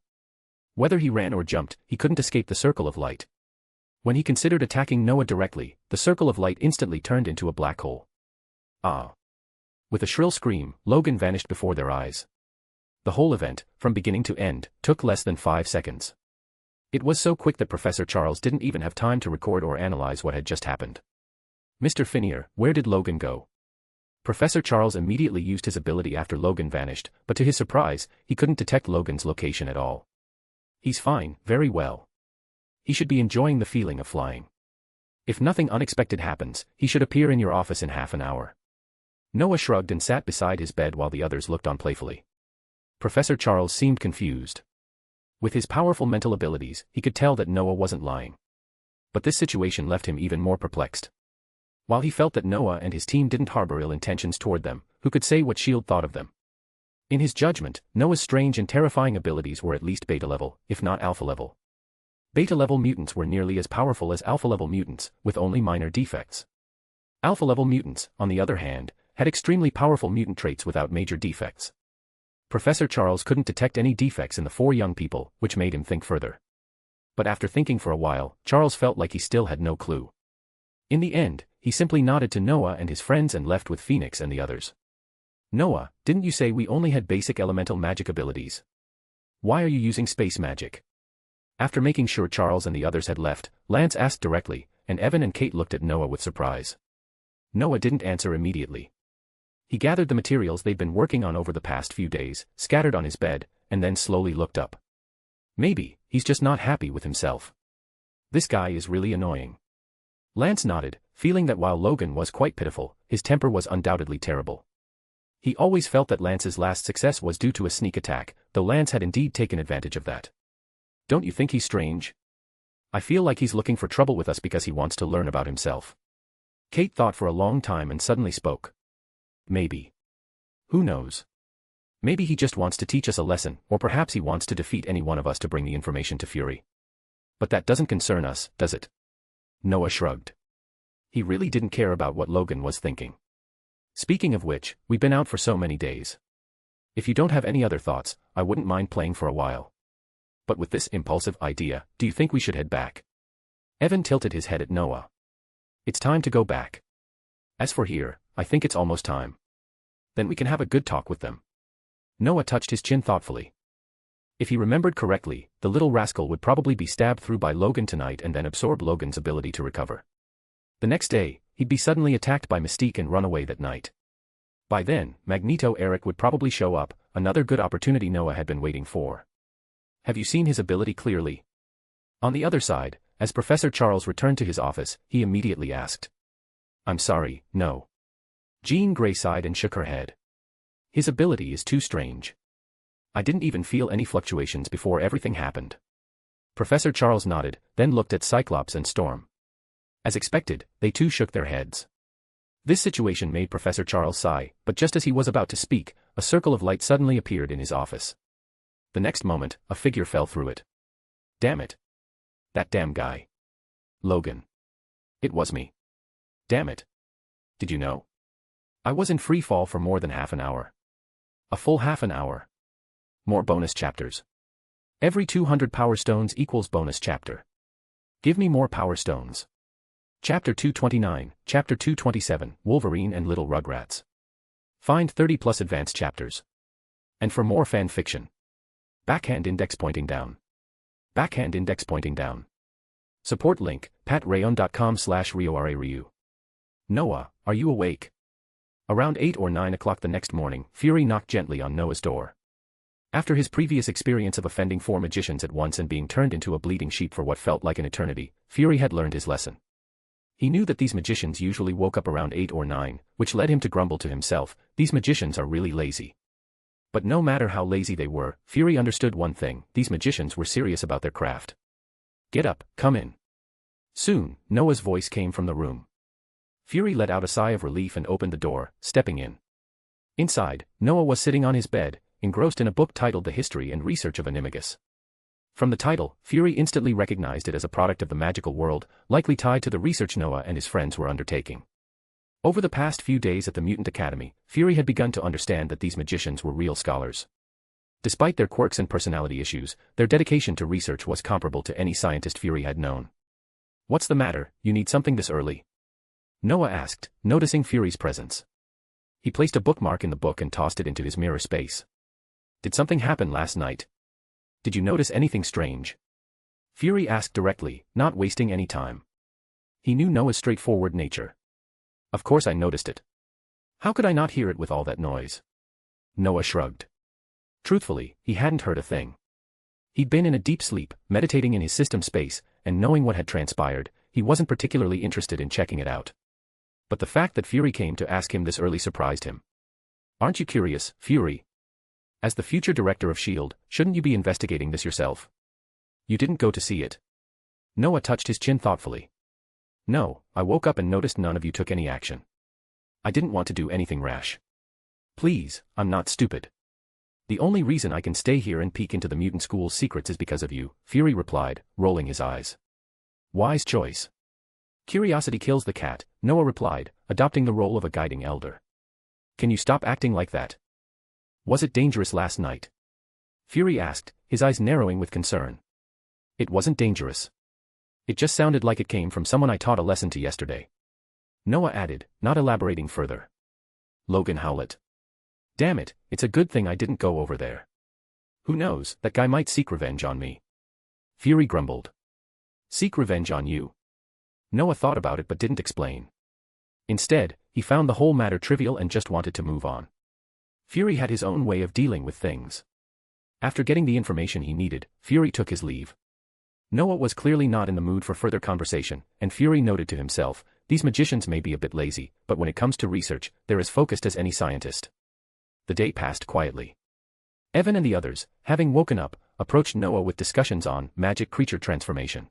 Whether he ran or jumped, he couldn't escape the circle of light. When he considered attacking Noah directly, the circle of light instantly turned into a black hole. Ah! With a shrill scream, Logan vanished before their eyes. The whole event, from beginning to end, took less than 5 seconds. It was so quick that Professor Charles didn't even have time to record or analyze what had just happened. Mr. Finnear, where did Logan go? Professor Charles immediately used his ability after Logan vanished, but to his surprise, he couldn't detect Logan's location at all. He's fine, very well. He should be enjoying the feeling of flying. If nothing unexpected happens, he should appear in your office in half an hour. Noah shrugged and sat beside his bed while the others looked on playfully. Professor Charles seemed confused. With his powerful mental abilities, he could tell that Noah wasn't lying. But this situation left him even more perplexed. While he felt that Noah and his team didn't harbor ill intentions toward them, who could say what S.H.I.E.L.D. thought of them? In his judgment, Noah's strange and terrifying abilities were at least beta level, if not alpha level. Beta-level mutants were nearly as powerful as alpha-level mutants, with only minor defects. Alpha-level mutants, on the other hand, had extremely powerful mutant traits without major defects. Professor Charles couldn't detect any defects in the 4 young people, which made him think further. But after thinking for a while, Charles felt like he still had no clue. In the end, he simply nodded to Noah and his friends and left with Phoenix and the others. Noah, didn't you say we only had basic elemental magic abilities? Why are you using space magic? After making sure Charles and the others had left, Lance asked directly, and Evan and Kate looked at Noah with surprise. Noah didn't answer immediately. He gathered the materials they'd been working on over the past few days, scattered on his bed, and then slowly looked up. Maybe, he's just not happy with himself. This guy is really annoying. Lance nodded, feeling that while Logan was quite pitiful, his temper was undoubtedly terrible. He always felt that Lance's last success was due to a sneak attack, though Lance had indeed taken advantage of that. Don't you think he's strange? I feel like he's looking for trouble with us because he wants to learn about himself. Kate thought for a long time and suddenly spoke. Maybe. Who knows? Maybe he just wants to teach us a lesson, or perhaps he wants to defeat any one of us to bring the information to Fury. But that doesn't concern us, does it? Noah shrugged. He really didn't care about what Logan was thinking. Speaking of which, we've been out for so many days. If you don't have any other thoughts, I wouldn't mind playing for a while. But with this impulsive idea, do you think we should head back? Evan tilted his head at Noah. It's time to go back. As for here, I think it's almost time. Then we can have a good talk with them. Noah touched his chin thoughtfully. If he remembered correctly, the little rascal would probably be stabbed through by Logan tonight and then absorb Logan's ability to recover. The next day, he'd be suddenly attacked by Mystique and run away that night. By then, Magneto Eric would probably show up, another good opportunity Noah had been waiting for. Have you seen his ability clearly? On the other side, as Professor Charles returned to his office, he immediately asked. I'm sorry, no. Jean Grey sighed and shook her head. His ability is too strange. I didn't even feel any fluctuations before everything happened. Professor Charles nodded, then looked at Cyclops and Storm. As expected, they too shook their heads. This situation made Professor Charles sigh, but just as he was about to speak, a circle of light suddenly appeared in his office. The next moment, a figure fell through it. Damn it. That damn guy. Logan. It was me. Damn it. Did you know? I was in free fall for more than half an hour. A full half an hour. More bonus chapters. Every 200 power stones equals bonus chapter. Give me more power stones. Chapter 229, Chapter 227, Wolverine and Little Rugrats. Find 30 plus advanced chapters. And for more fan fiction. Backhand index pointing down. Backhand index pointing down. Support link, patrayon.com/RioRaRyu. Noah, are you awake? Around 8 or 9 o'clock the next morning, Fury knocked gently on Noah's door. After his previous experience of offending 4 magicians at once and being turned into a bleeding sheep for what felt like an eternity, Fury had learned his lesson. He knew that these magicians usually woke up around 8 or 9, which led him to grumble to himself, these magicians are really lazy. But no matter how lazy they were, Fury understood one thing, these magicians were serious about their craft. Get up, come in. Soon, Noah's voice came from the room. Fury let out a sigh of relief and opened the door, stepping in. Inside, Noah was sitting on his bed, engrossed in a book titled The History and Research of Animagus. From the title, Fury instantly recognized it as a product of the magical world, likely tied to the research Noah and his friends were undertaking. Over the past few days at the Mutant Academy, Fury had begun to understand that these magicians were real scholars. Despite their quirks and personality issues, their dedication to research was comparable to any scientist Fury had known. What's the matter, you need something this early? Noah asked, noticing Fury's presence. He placed a bookmark in the book and tossed it into his mirror space. Did something happen last night? Did you notice anything strange? Fury asked directly, not wasting any time. He knew Noah's straightforward nature. Of course I noticed it. How could I not hear it with all that noise? Noah shrugged. Truthfully, he hadn't heard a thing. He'd been in a deep sleep, meditating in his system space, and knowing what had transpired, he wasn't particularly interested in checking it out. But the fact that Fury came to ask him this early surprised him. Aren't you curious, Fury? As the future director of S.H.I.E.L.D., shouldn't you be investigating this yourself? You didn't go to see it. Noah touched his chin thoughtfully. No, I woke up and noticed none of you took any action. I didn't want to do anything rash. Please, I'm not stupid. The only reason I can stay here and peek into the mutant school's secrets is because of you, Fury replied, rolling his eyes. Wise choice. Curiosity kills the cat, Noah replied, adopting the role of a guiding elder. Can you stop acting like that? Was it dangerous last night? Fury asked, his eyes narrowing with concern. It wasn't dangerous. It just sounded like it came from someone I taught a lesson to yesterday. Noah added, not elaborating further. Logan Howlett. Damn it, it's a good thing I didn't go over there. Who knows, that guy might seek revenge on me. Fury grumbled. Seek revenge on you? Noah thought about it but didn't explain. Instead, he found the whole matter trivial and just wanted to move on. Fury had his own way of dealing with things. After getting the information he needed, Fury took his leave. Noah was clearly not in the mood for further conversation, and Fury noted to himself, these magicians may be a bit lazy, but when it comes to research, they're as focused as any scientist. The day passed quietly. Evan and the others, having woken up, approached Noah with discussions on magic creature transformation.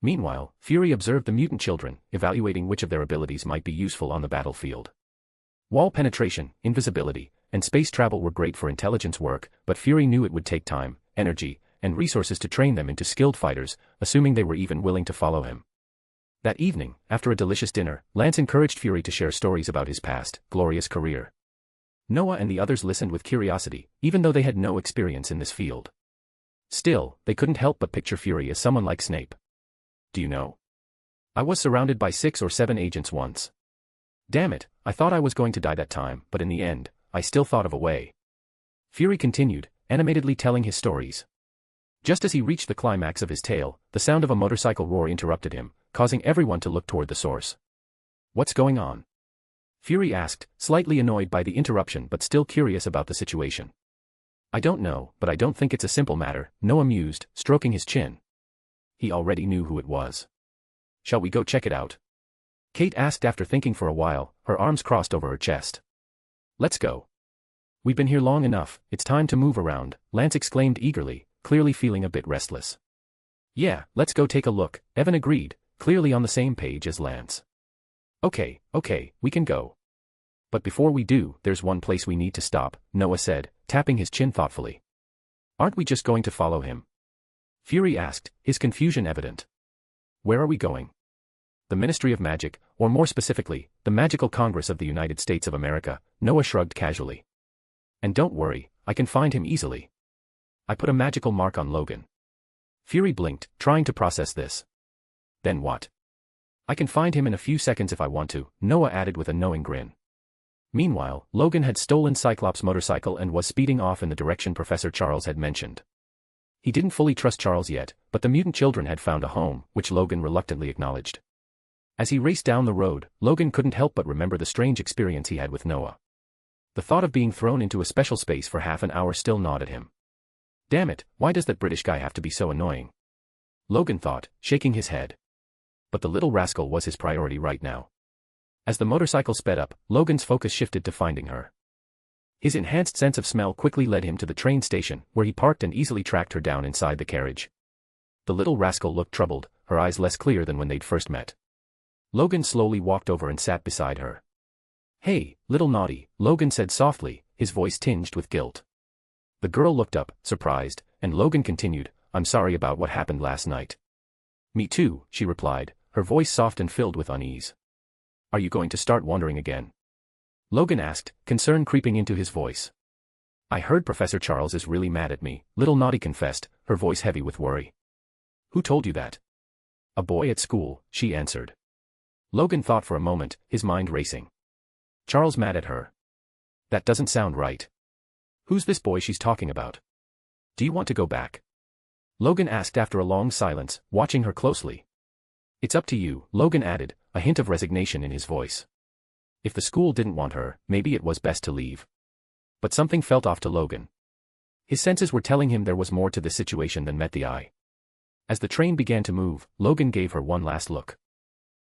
Meanwhile, Fury observed the mutant children, evaluating which of their abilities might be useful on the battlefield. Wall penetration, invisibility, and space travel were great for intelligence work, but Fury knew it would take time, energy, and resources to train them into skilled fighters, assuming they were even willing to follow him. That evening, after a delicious dinner, Lance encouraged Fury to share stories about his past, glorious career. Noah and the others listened with curiosity, even though they had no experience in this field. Still, they couldn't help but picture Fury as someone like Snape. Do you know? I was surrounded by 6 or 7 agents once. Damn it, I thought I was going to die that time, but in the end, I still thought of a way. Fury continued, animatedly telling his stories. Just as he reached the climax of his tale, the sound of a motorcycle roar interrupted him, causing everyone to look toward the source. What's going on? Fury asked, slightly annoyed by the interruption but still curious about the situation. I don't know, but I don't think it's a simple matter, Noah mused, stroking his chin. He already knew who it was. Shall we go check it out? Kate asked after thinking for a while, her arms crossed over her chest. Let's go. We've been here long enough, it's time to move around, Lance exclaimed eagerly, clearly feeling a bit restless. Yeah, let's go take a look, Evan agreed, clearly on the same page as Lance. Okay, we can go. But before we do, there's one place we need to stop, Noah said, tapping his chin thoughtfully. Aren't we just going to follow him? Fury asked, his confusion evident. Where are we going? The Ministry of Magic, or more specifically, the Magical Congress of the United States of America, Noah shrugged casually. And don't worry, I can find him easily. I put a magical mark on Logan. Fury blinked, trying to process this. Then what? I can find him in a few seconds if I want to, Noah added with a knowing grin. Meanwhile, Logan had stolen Cyclops' motorcycle and was speeding off in the direction Professor Charles had mentioned. He didn't fully trust Charles yet, but the mutant children had found a home, which Logan reluctantly acknowledged. As he raced down the road, Logan couldn't help but remember the strange experience he had with Noah. The thought of being thrown into a special space for half an hour still gnawed at him. Damn it, why does that British guy have to be so annoying? Logan thought, shaking his head. But the little rascal was his priority right now. As the motorcycle sped up, Logan's focus shifted to finding her. His enhanced sense of smell quickly led him to the train station, where he parked and easily tracked her down inside the carriage. The little rascal looked troubled, her eyes less clear than when they'd first met. Logan slowly walked over and sat beside her. Hey, little naughty, Logan said softly, his voice tinged with guilt. The girl looked up, surprised, and Logan continued, I'm sorry about what happened last night. Me too, she replied, her voice soft and filled with unease. Are you going to start wandering again? Logan asked, concern creeping into his voice. I heard Professor Charles is really mad at me, little naughty confessed, her voice heavy with worry. Who told you that? A boy at school, she answered. Logan thought for a moment, his mind racing. Charles mad at her? That doesn't sound right. Who's this boy she's talking about? Do you want to go back? Logan asked after a long silence, watching her closely. It's up to you, Logan added, a hint of resignation in his voice. If the school didn't want her, maybe it was best to leave. But something felt off to Logan. His senses were telling him there was more to this situation than met the eye. As the train began to move, Logan gave her one last look.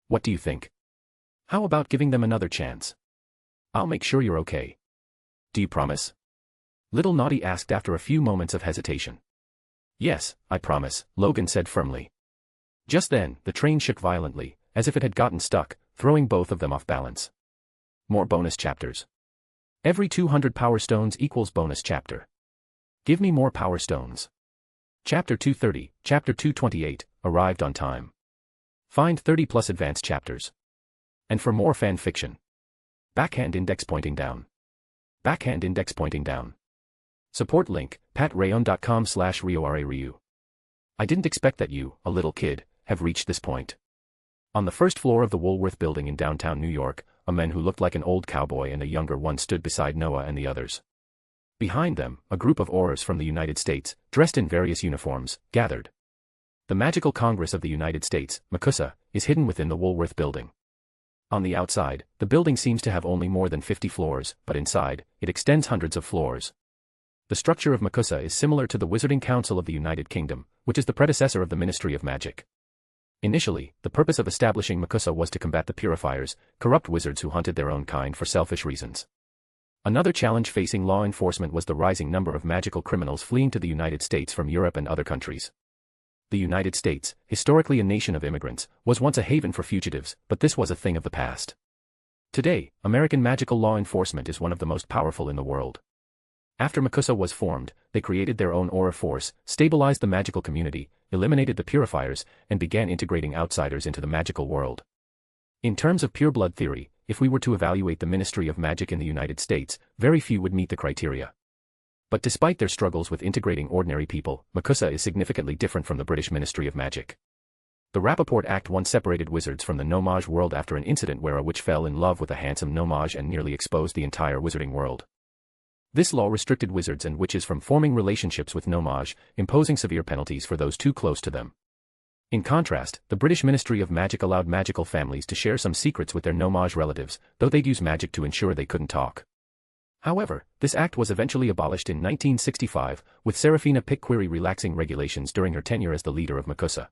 What do you think? How about giving them another chance? I'll make sure you're okay. Do you promise? Little Naughty asked after a few moments of hesitation. Yes, I promise, Logan said firmly. Just then, the train shook violently, as if it had gotten stuck, throwing both of them off balance. More bonus chapters. Every 200 power stones equals bonus chapter. Give me more power stones. Chapter 230, Chapter 228, arrived on time. Find 30 plus advanced chapters. And for more fan fiction. Backhand index pointing down. Backhand index pointing down. Support link, patrayon.com/RioRaRyu. I didn't expect that you, a little kid, have reached this point. On the first floor of the Woolworth building in downtown New York, a man who looked like an old cowboy and a younger one stood beside Noah and the others. Behind them, a group of Aurors from the United States, dressed in various uniforms, gathered. The Magical Congress of the United States, MACUSA, is hidden within the Woolworth building. On the outside, the building seems to have only more than 50 floors, but inside, it extends hundreds of floors. The structure of MACUSA is similar to the Wizarding Council of the United Kingdom, which is the predecessor of the Ministry of Magic. Initially, the purpose of establishing MACUSA was to combat the Purifiers, corrupt wizards who hunted their own kind for selfish reasons. Another challenge facing law enforcement was the rising number of magical criminals fleeing to the United States from Europe and other countries. The United States, historically a nation of immigrants, was once a haven for fugitives, but this was a thing of the past. Today, American magical law enforcement is one of the most powerful in the world. After MACUSA was formed, they created their own aura force, stabilized the magical community, eliminated the Purifiers, and began integrating outsiders into the magical world. In terms of pureblood theory, if we were to evaluate the Ministry of Magic in the United States, very few would meet the criteria. But despite their struggles with integrating ordinary people, MACUSA is significantly different from the British Ministry of Magic. The Rappaport Act 1 separated wizards from the Nomage world after an incident where a witch fell in love with a handsome Nomage and nearly exposed the entire wizarding world. This law restricted wizards and witches from forming relationships with Nomage, imposing severe penalties for those too close to them. In contrast, the British Ministry of Magic allowed magical families to share some secrets with their Nomage relatives, though they'd use magic to ensure they couldn't talk. However, this act was eventually abolished in 1965, with Serafina Piquery relaxing regulations during her tenure as the leader of MACUSA.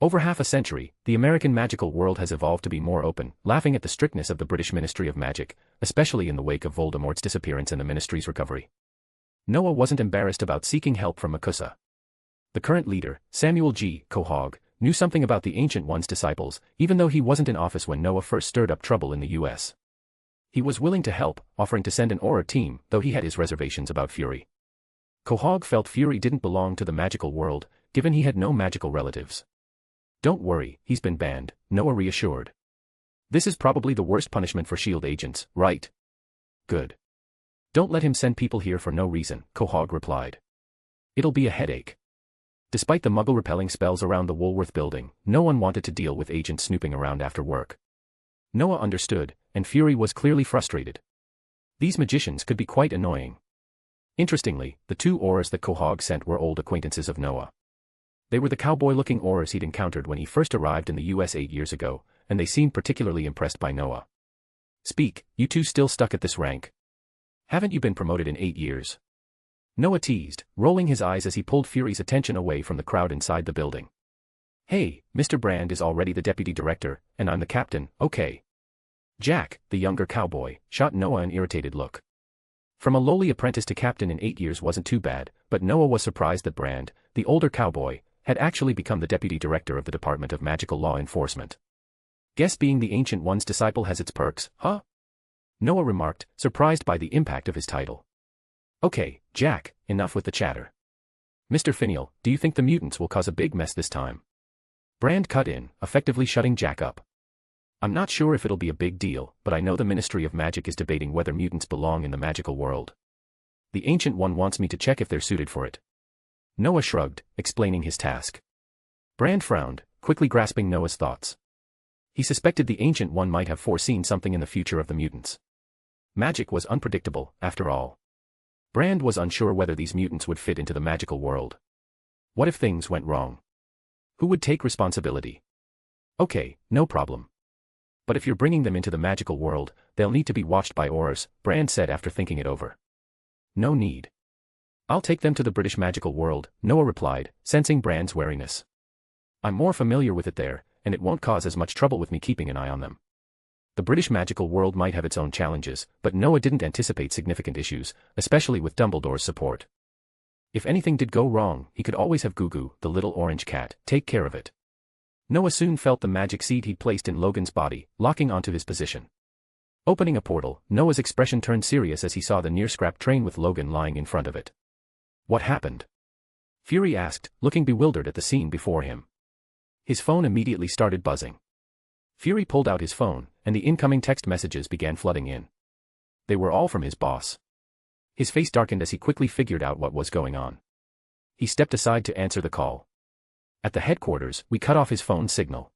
Over half a century, the American magical world has evolved to be more open, laughing at the strictness of the British Ministry of Magic, especially in the wake of Voldemort's disappearance and the Ministry's recovery. Noah wasn't embarrassed about seeking help from MACUSA. The current leader, Samuel G. Quahog, knew something about the Ancient One's disciples, even though he wasn't in office when Noah first stirred up trouble in the U.S. He was willing to help, offering to send an Auror team, though he had his reservations about Fury. Quahog felt Fury didn't belong to the magical world, given he had no magical relatives. Don't worry, he's been banned, Noah reassured. This is probably the worst punishment for S.H.I.E.L.D. agents, right? Good. Don't let him send people here for no reason, Quahog replied. It'll be a headache. Despite the muggle-repelling spells around the Woolworth building, no one wanted to deal with agents snooping around after work. Noah understood, and Fury was clearly frustrated. These magicians could be quite annoying. Interestingly, the two Aurors that Quahog sent were old acquaintances of Noah. They were the cowboy-looking Aurors he'd encountered when he first arrived in the US 8 years ago, and they seemed particularly impressed by Noah. Speak, you two still stuck at this rank? Haven't you been promoted in 8 years? Noah teased, rolling his eyes as he pulled Fury's attention away from the crowd inside the building. Hey, Mr. Brand is already the deputy director, and I'm the captain, okay. Jack, the younger cowboy, shot Noah an irritated look. From a lowly apprentice to captain in 8 years wasn't too bad, but Noah was surprised that Brand, the older cowboy, had actually become the deputy director of the Department of Magical Law Enforcement. Guess being the Ancient One's disciple has its perks, huh? Noah remarked, surprised by the impact of his title. Okay, Jack, enough with the chatter. Mr. Finial, do you think the mutants will cause a big mess this time? Brand cut in, effectively shutting Jack up. I'm not sure if it'll be a big deal, but I know the Ministry of Magic is debating whether mutants belong in the magical world. The Ancient One wants me to check if they're suited for it. Noah shrugged, explaining his task. Brand frowned, quickly grasping Noah's thoughts. He suspected the Ancient One might have foreseen something in the future of the mutants. Magic was unpredictable, after all. Brand was unsure whether these mutants would fit into the magical world. What if things went wrong? Who would take responsibility? Okay, no problem. But if you're bringing them into the magical world, they'll need to be watched by Aurors, Brand said after thinking it over. No need. I'll take them to the British magical world, Noah replied, sensing Brand's wariness. I'm more familiar with it there, and it won't cause as much trouble with me keeping an eye on them. The British magical world might have its own challenges, but Noah didn't anticipate significant issues, especially with Dumbledore's support. If anything did go wrong, he could always have Gugu, the little orange cat, take care of it. Noah soon felt the magic seed he'd placed in Logan's body, locking onto his position. Opening a portal, Noah's expression turned serious as he saw the near-scrap train with Logan lying in front of it. What happened? Fury asked, looking bewildered at the scene before him. His phone immediately started buzzing. Fury pulled out his phone, and the incoming text messages began flooding in. They were all from his boss. His face darkened as he quickly figured out what was going on. He stepped aside to answer the call. At the headquarters, we cut off his phone signal.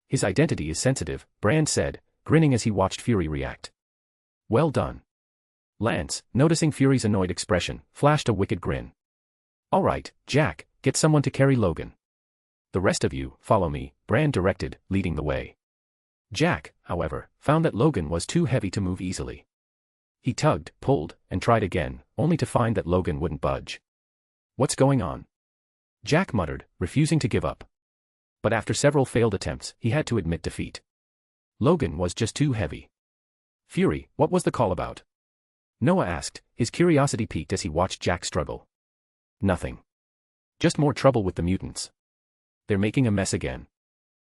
His identity is sensitive, Brand said, grinning as he watched Fury react. Well done. Lance, noticing Fury's annoyed expression, flashed a wicked grin. All right, Jack, get someone to carry Logan. The rest of you, follow me, Brand directed, leading the way. Jack, however, found that Logan was too heavy to move easily. He tugged, pulled, and tried again, only to find that Logan wouldn't budge. What's going on? Jack muttered, refusing to give up. But after several failed attempts, he had to admit defeat. Logan was just too heavy. Fury, what was the call about? Noah asked, his curiosity piqued as he watched Jack struggle. Nothing. Just more trouble with the mutants. They're making a mess again.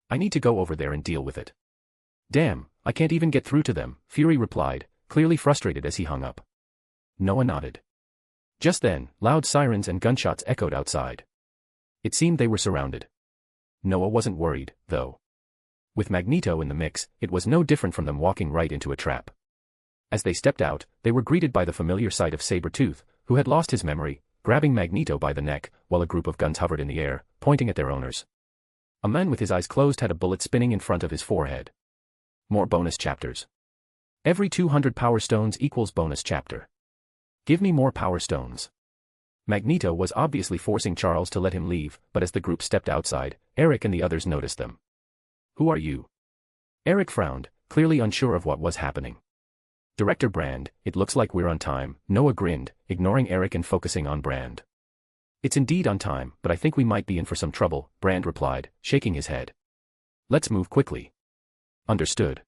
I need to go over there and deal with it. Damn, I can't even get through to them, Fury replied, clearly frustrated as he hung up. Noah nodded. Just then, loud sirens and gunshots echoed outside. It seemed they were surrounded. Noah wasn't worried, though. With Magneto in the mix, it was no different from them walking right into a trap. As they stepped out, they were greeted by the familiar sight of Sabretooth, who had lost his memory, grabbing Magneto by the neck, while a group of guns hovered in the air, pointing at their owners. A man with his eyes closed had a bullet spinning in front of his forehead. More bonus chapters. Every 200 power stones equals bonus chapter. Give me more power stones. Magneto was obviously forcing Charles to let him leave, but as the group stepped outside, Eric and the others noticed them. Who are you? Eric frowned, clearly unsure of what was happening. Director Brand, it looks like we're on time, Noah grinned, ignoring Eric and focusing on Brand. It's indeed on time, but I think we might be in for some trouble, Brand replied, shaking his head. Let's move quickly. Understood.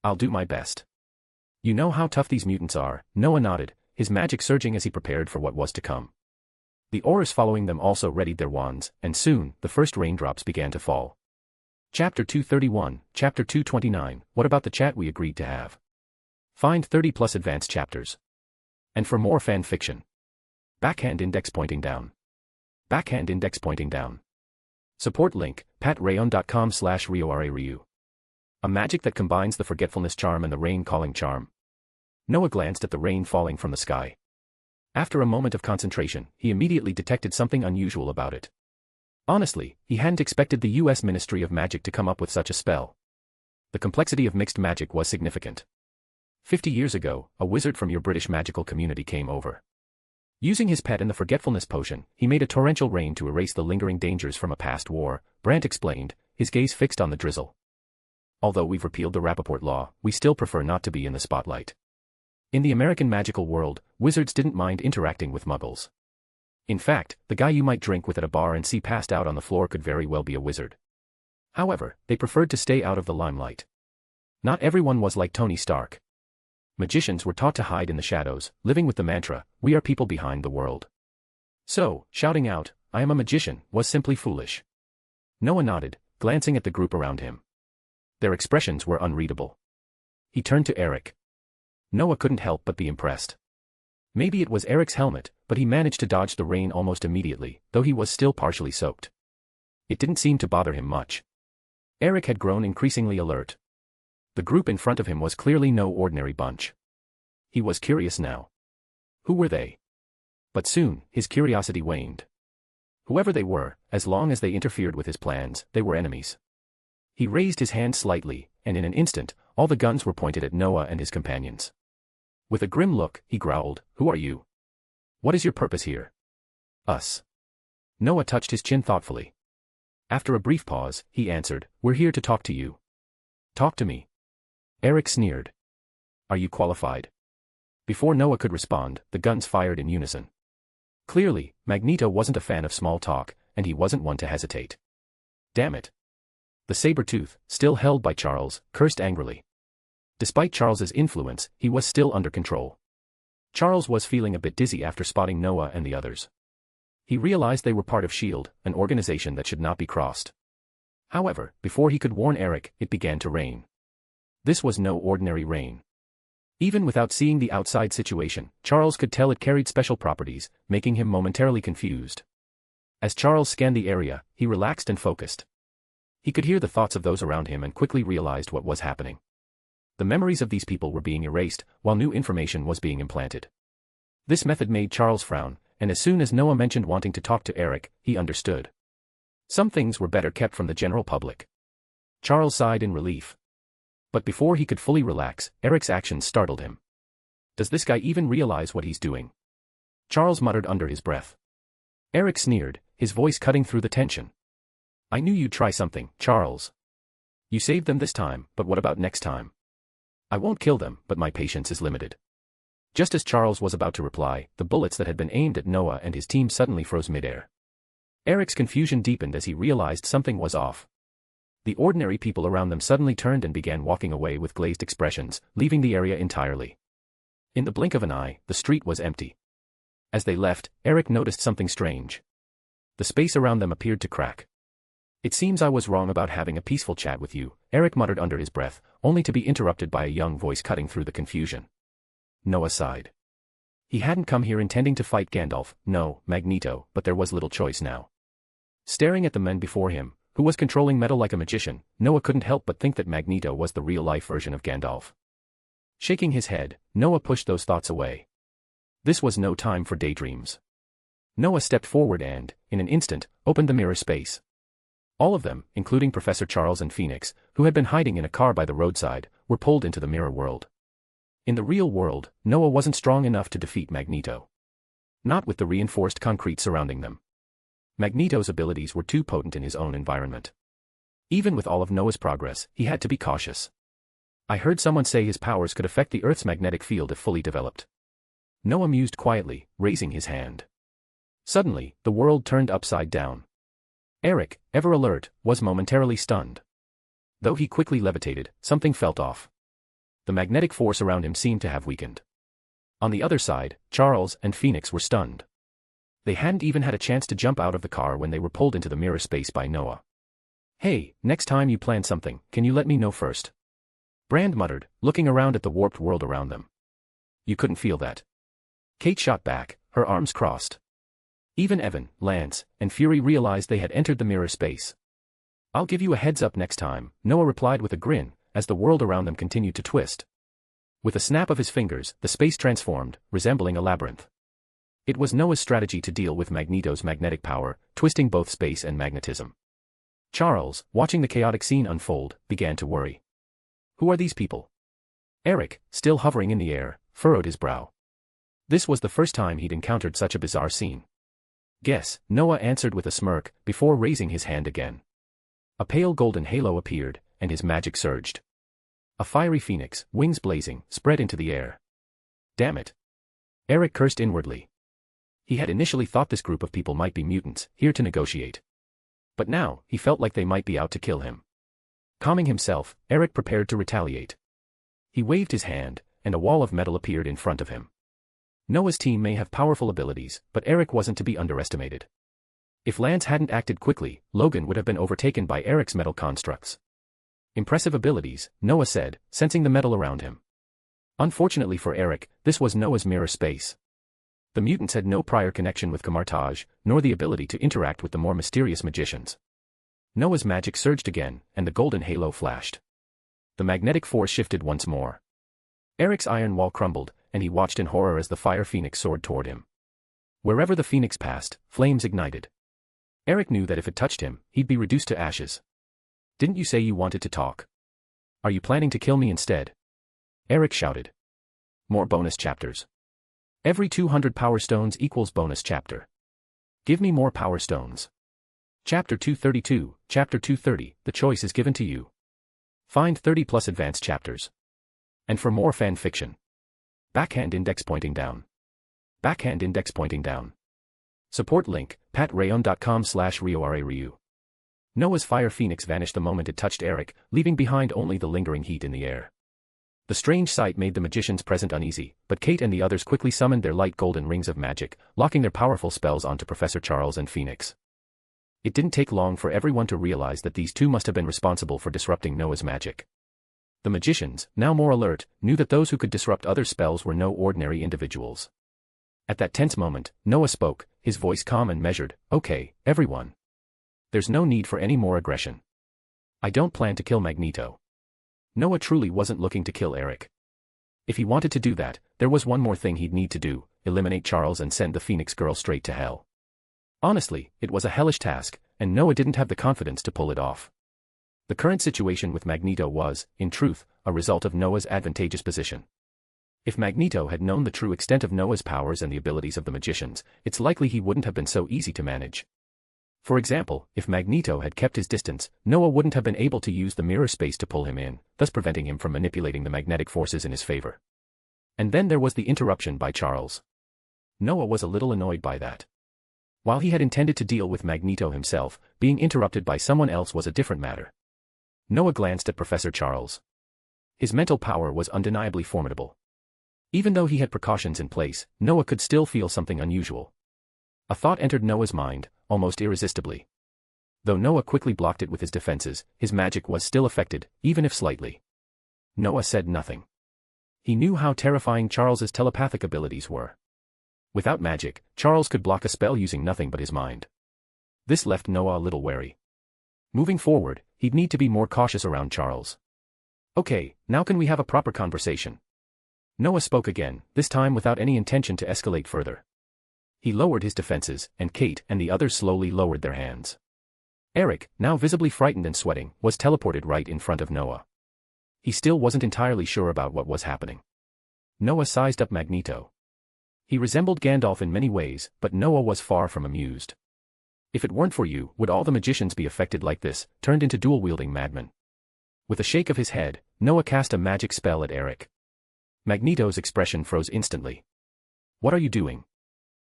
I'll do my best. You know how tough these mutants are, Noah nodded, his magic surging as he prepared for what was to come. The Aurors following them also readied their wands, and soon, the first raindrops began to fall. Chapter 231, Chapter 229, what about the chat we agreed to have? Find 30+ advanced chapters. And for more fan fiction. Backhand index pointing down. Backhand index pointing down. Support link, patreon.com/RioRaRyu. A magic that combines the forgetfulness charm and the rain-calling charm. Noah glanced at the rain falling from the sky. After a moment of concentration, he immediately detected something unusual about it. Honestly, he hadn't expected the U.S. Ministry of Magic to come up with such a spell. The complexity of mixed magic was significant. 50 years ago, a wizard from your British magical community came over. Using his pet and the forgetfulness potion, he made a torrential rain to erase the lingering dangers from a past war, Brant explained, his gaze fixed on the drizzle. Although we've repealed the Rappaport law, we still prefer not to be in the spotlight. In the American magical world, wizards didn't mind interacting with muggles. In fact, the guy you might drink with at a bar and see passed out on the floor could very well be a wizard. However, they preferred to stay out of the limelight. Not everyone was like Tony Stark. Magicians were taught to hide in the shadows, living with the mantra, we are people behind the world. So, shouting out, I am a magician, was simply foolish. Noah nodded, glancing at the group around him. Their expressions were unreadable. He turned to Eric. Noah couldn't help but be impressed. Maybe it was Eric's helmet, but he managed to dodge the rain almost immediately, though he was still partially soaked. It didn't seem to bother him much. Eric had grown increasingly alert. The group in front of him was clearly no ordinary bunch. He was curious now. Who were they? But soon, his curiosity waned. Whoever they were, as long as they interfered with his plans, they were enemies. He raised his hand slightly, and in an instant, all the guns were pointed at Noah and his companions. With a grim look, he growled, Who are you? What is your purpose here? Us. Noah touched his chin thoughtfully. After a brief pause, he answered, We're here to talk to you. Talk to me. Eric sneered. Are you qualified? Before Noah could respond, the guns fired in unison. Clearly, Magneto wasn't a fan of small talk, and he wasn't one to hesitate. Damn it. The saber-tooth, still held by Charles, cursed angrily. Despite Charles's influence, he was still under control. Charles was feeling a bit dizzy after spotting Noah and the others. He realized they were part of S.H.I.E.L.D., an organization that should not be crossed. However, before he could warn Eric, it began to rain. This was no ordinary rain. Even without seeing the outside situation, Charles could tell it carried special properties, making him momentarily confused. As Charles scanned the area, he relaxed and focused. He could hear the thoughts of those around him and quickly realized what was happening. The memories of these people were being erased, while new information was being implanted. This method made Charles frown, and as soon as Noah mentioned wanting to talk to Eric, he understood. Some things were better kept from the general public. Charles sighed in relief. But before he could fully relax, Eric's actions startled him. Does this guy even realize what he's doing? Charles muttered under his breath. Eric sneered, his voice cutting through the tension. I knew you'd try something, Charles. You saved them this time, but what about next time? I won't kill them, but my patience is limited. Just as Charles was about to reply, the bullets that had been aimed at Noah and his team suddenly froze midair. Eric's confusion deepened as he realized something was off. The ordinary people around them suddenly turned and began walking away with glazed expressions, leaving the area entirely. In the blink of an eye, the street was empty. As they left, Eric noticed something strange. The space around them appeared to crack. It seems I was wrong about having a peaceful chat with you, Eric muttered under his breath, only to be interrupted by a young voice cutting through the confusion. Noah sighed. He hadn't come here intending to fight Gandalf, no, Magneto, but there was little choice now. Staring at the men before him, who was controlling metal like a magician, Noah couldn't help but think that Magneto was the real-life version of Gandalf. Shaking his head, Noah pushed those thoughts away. This was no time for daydreams. Noah stepped forward and, in an instant, opened the mirror space. All of them, including Professor Charles and Phoenix, who had been hiding in a car by the roadside, were pulled into the mirror world. In the real world, Noah wasn't strong enough to defeat Magneto. Not with the reinforced concrete surrounding them. Magneto's abilities were too potent in his own environment. Even with all of Noah's progress, he had to be cautious. I heard someone say his powers could affect the Earth's magnetic field if fully developed. Noah mused quietly, raising his hand. Suddenly, the world turned upside down. Eric, ever alert, was momentarily stunned. Though he quickly levitated, something felt off. The magnetic force around him seemed to have weakened. On the other side, Charles and Phoenix were stunned. They hadn't even had a chance to jump out of the car when they were pulled into the mirror space by Noah. "Hey, next time you plan something, can you let me know first?" Brand muttered, looking around at the warped world around them. "You couldn't feel that?" Kate shot back, her arms crossed. Even Evan, Lance, and Fury realized they had entered the mirror space. "I'll give you a heads up next time," Noah replied with a grin, as the world around them continued to twist. With a snap of his fingers, the space transformed, resembling a labyrinth. It was Noah's strategy to deal with Magneto's magnetic power, twisting both space and magnetism. Charles, watching the chaotic scene unfold, began to worry. Who are these people? Eric, still hovering in the air, furrowed his brow. This was the first time he'd encountered such a bizarre scene. "Guess," Noah answered with a smirk, before raising his hand again. A pale golden halo appeared, and his magic surged. A fiery phoenix, wings blazing, spread into the air. Damn it. Eric cursed inwardly. He had initially thought this group of people might be mutants, here to negotiate. But now, he felt like they might be out to kill him. Calming himself, Eric prepared to retaliate. He waved his hand, and a wall of metal appeared in front of him. Noah's team may have powerful abilities, but Eric wasn't to be underestimated. If Lance hadn't acted quickly, Logan would have been overtaken by Eric's metal constructs. Impressive abilities, Noah said, sensing the metal around him. Unfortunately for Eric, this was Noah's mirror space. The mutants had no prior connection with Camartage, nor the ability to interact with the more mysterious magicians. Noah's magic surged again, and the golden halo flashed. The magnetic force shifted once more. Eric's iron wall crumbled, and he watched in horror as the fire phoenix soared toward him. Wherever the phoenix passed, flames ignited. Eric knew that if it touched him, he'd be reduced to ashes. "Didn't you say you wanted to talk? Are you planning to kill me instead?" Eric shouted. More bonus chapters. Every 200 power stones equals bonus chapter. Give me more power stones. Chapter 232, Chapter 230, the choice is given to you. Find 30 plus advanced chapters. And for more fan fiction. Backhand index pointing down. Backhand index pointing down. Support link, patreon.com/RioRaRyu. Noah's fire phoenix vanished the moment it touched Eric, leaving behind only the lingering heat in the air. The strange sight made the magicians present uneasy, but Kate and the others quickly summoned their light golden rings of magic, locking their powerful spells onto Professor Charles and Phoenix. It didn't take long for everyone to realize that these two must have been responsible for disrupting Noah's magic. The magicians, now more alert, knew that those who could disrupt other spells were no ordinary individuals. At that tense moment, Noah spoke, his voice calm and measured. "Okay, everyone. There's no need for any more aggression. I don't plan to kill Magneto." Noah truly wasn't looking to kill Eric. If he wanted to do that, there was one more thing he'd need to do: eliminate Charles and send the Phoenix Girl straight to hell. Honestly, it was a hellish task, and Noah didn't have the confidence to pull it off. The current situation with Magneto was, in truth, a result of Noah's advantageous position. If Magneto had known the true extent of Noah's powers and the abilities of the magicians, it's likely he wouldn't have been so easy to manage. For example, if Magneto had kept his distance, Noah wouldn't have been able to use the mirror space to pull him in, thus preventing him from manipulating the magnetic forces in his favor. And then there was the interruption by Charles. Noah was a little annoyed by that. While he had intended to deal with Magneto himself, being interrupted by someone else was a different matter. Noah glanced at Professor Charles. His mental power was undeniably formidable. Even though he had precautions in place, Noah could still feel something unusual. A thought entered Noah's mind, almost irresistibly. Though Noah quickly blocked it with his defenses, his magic was still affected, even if slightly. Noah said nothing. He knew how terrifying Charles's telepathic abilities were. Without magic, Charles could block a spell using nothing but his mind. This left Noah a little wary. Moving forward, he'd need to be more cautious around Charles. "Okay, now can we have a proper conversation?" Noah spoke again, this time without any intention to escalate further. He lowered his defenses, and Kate and the others slowly lowered their hands. Eric, now visibly frightened and sweating, was teleported right in front of Noah. He still wasn't entirely sure about what was happening. Noah sized up Magneto. He resembled Gandalf in many ways, but Noah was far from amused. If it weren't for you, would all the magicians be affected like this, turned into dual-wielding madmen? With a shake of his head, Noah cast a magic spell at Eric. Magneto's expression froze instantly. What are you doing?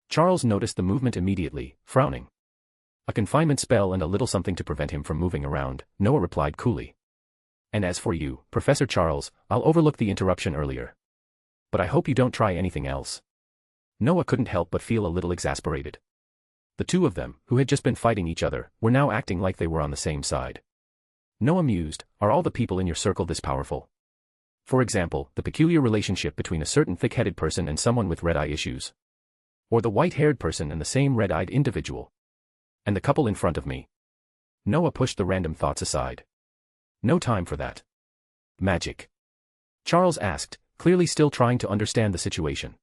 Charles noticed the movement immediately, frowning. A confinement spell and a little something to prevent him from moving around, Noah replied coolly. And as for you, Professor Charles, I'll overlook the interruption earlier. But I hope you don't try anything else. Noah couldn't help but feel a little exasperated. The two of them, who had just been fighting each other, were now acting like they were on the same side. Noah mused, are all the people in your circle this powerful? For example, the peculiar relationship between a certain thick-headed person and someone with red-eye issues. Or the white-haired person and the same red-eyed individual. And the couple in front of me. Noah pushed the random thoughts aside. No time for that. Magic? Charles asked, clearly still trying to understand the situation.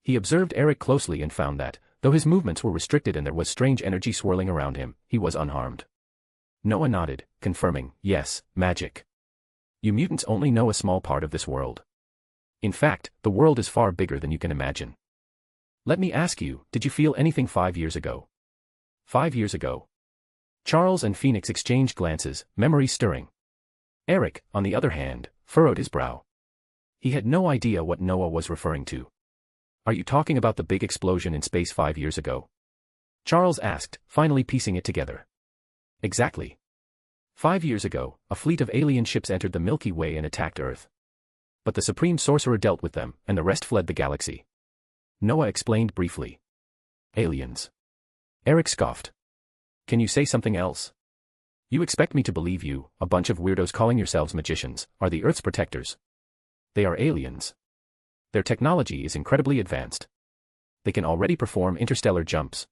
He observed Eric closely and found that, though his movements were restricted and there was strange energy swirling around him, he was unharmed. Noah nodded, confirming, yes, magic. You mutants only know a small part of this world. In fact, the world is far bigger than you can imagine. Let me ask you, did you feel anything 5 years ago? 5 years ago? Charles and Phoenix exchanged glances, memories stirring. Eric, on the other hand, furrowed his brow. He had no idea what Noah was referring to. Are you talking about the big explosion in space 5 years ago? Charles asked, finally piecing it together. Exactly. 5 years ago, a fleet of alien ships entered the Milky Way and attacked Earth. But the Supreme Sorcerer dealt with them, and the rest fled the galaxy. Noah explained briefly. Aliens. Eric scoffed. Can you say something else? You expect me to believe you, a bunch of weirdos calling yourselves magicians, are the Earth's protectors. They are aliens. Their technology is incredibly advanced. They can already perform interstellar jumps.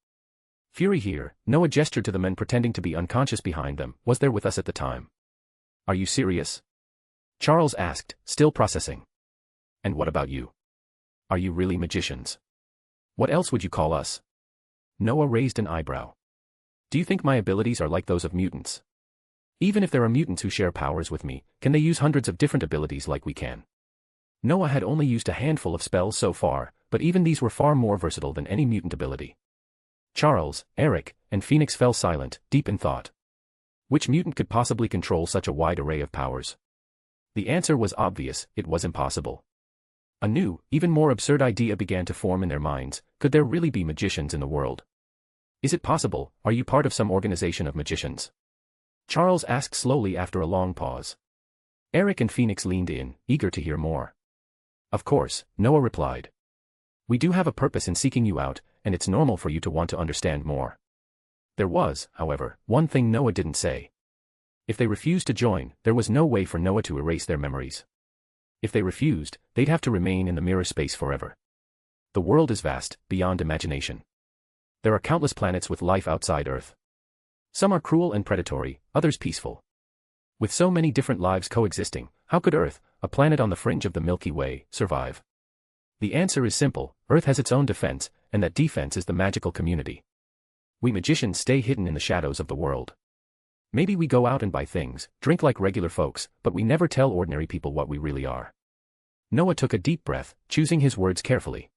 Fury here, Noah gestured to the men pretending to be unconscious behind them, was there with us at the time. Are you serious? Charles asked, still processing. And what about you? Are you really magicians? What else would you call us? Noah raised an eyebrow. Do you think my abilities are like those of mutants? Even if there are mutants who share powers with me, can they use hundreds of different abilities like we can? Noah had only used a handful of spells so far, but even these were far more versatile than any mutant ability. Charles, Eric, and Phoenix fell silent, deep in thought. Which mutant could possibly control such a wide array of powers? The answer was obvious, it was impossible. A new, even more absurd idea began to form in their minds, could there really be magicians in the world? Is it possible, are you part of some organization of magicians? Charles asked slowly after a long pause. Eric and Phoenix leaned in, eager to hear more. Of course, Noah replied. We do have a purpose in seeking you out, and it's normal for you to want to understand more. There was, however, one thing Noah didn't say. If they refused to join, there was no way for Noah to erase their memories. If they refused, they'd have to remain in the mirror space forever. The world is vast, beyond imagination. There are countless planets with life outside Earth. Some are cruel and predatory, others peaceful. With so many different lives coexisting, how could Earth, a planet on the fringe of the Milky Way, survive? The answer is simple, Earth has its own defense, and that defense is the magical community. We magicians stay hidden in the shadows of the world. Maybe we go out and buy things, drink like regular folks, but we never tell ordinary people what we really are. Noah took a deep breath, choosing his words carefully.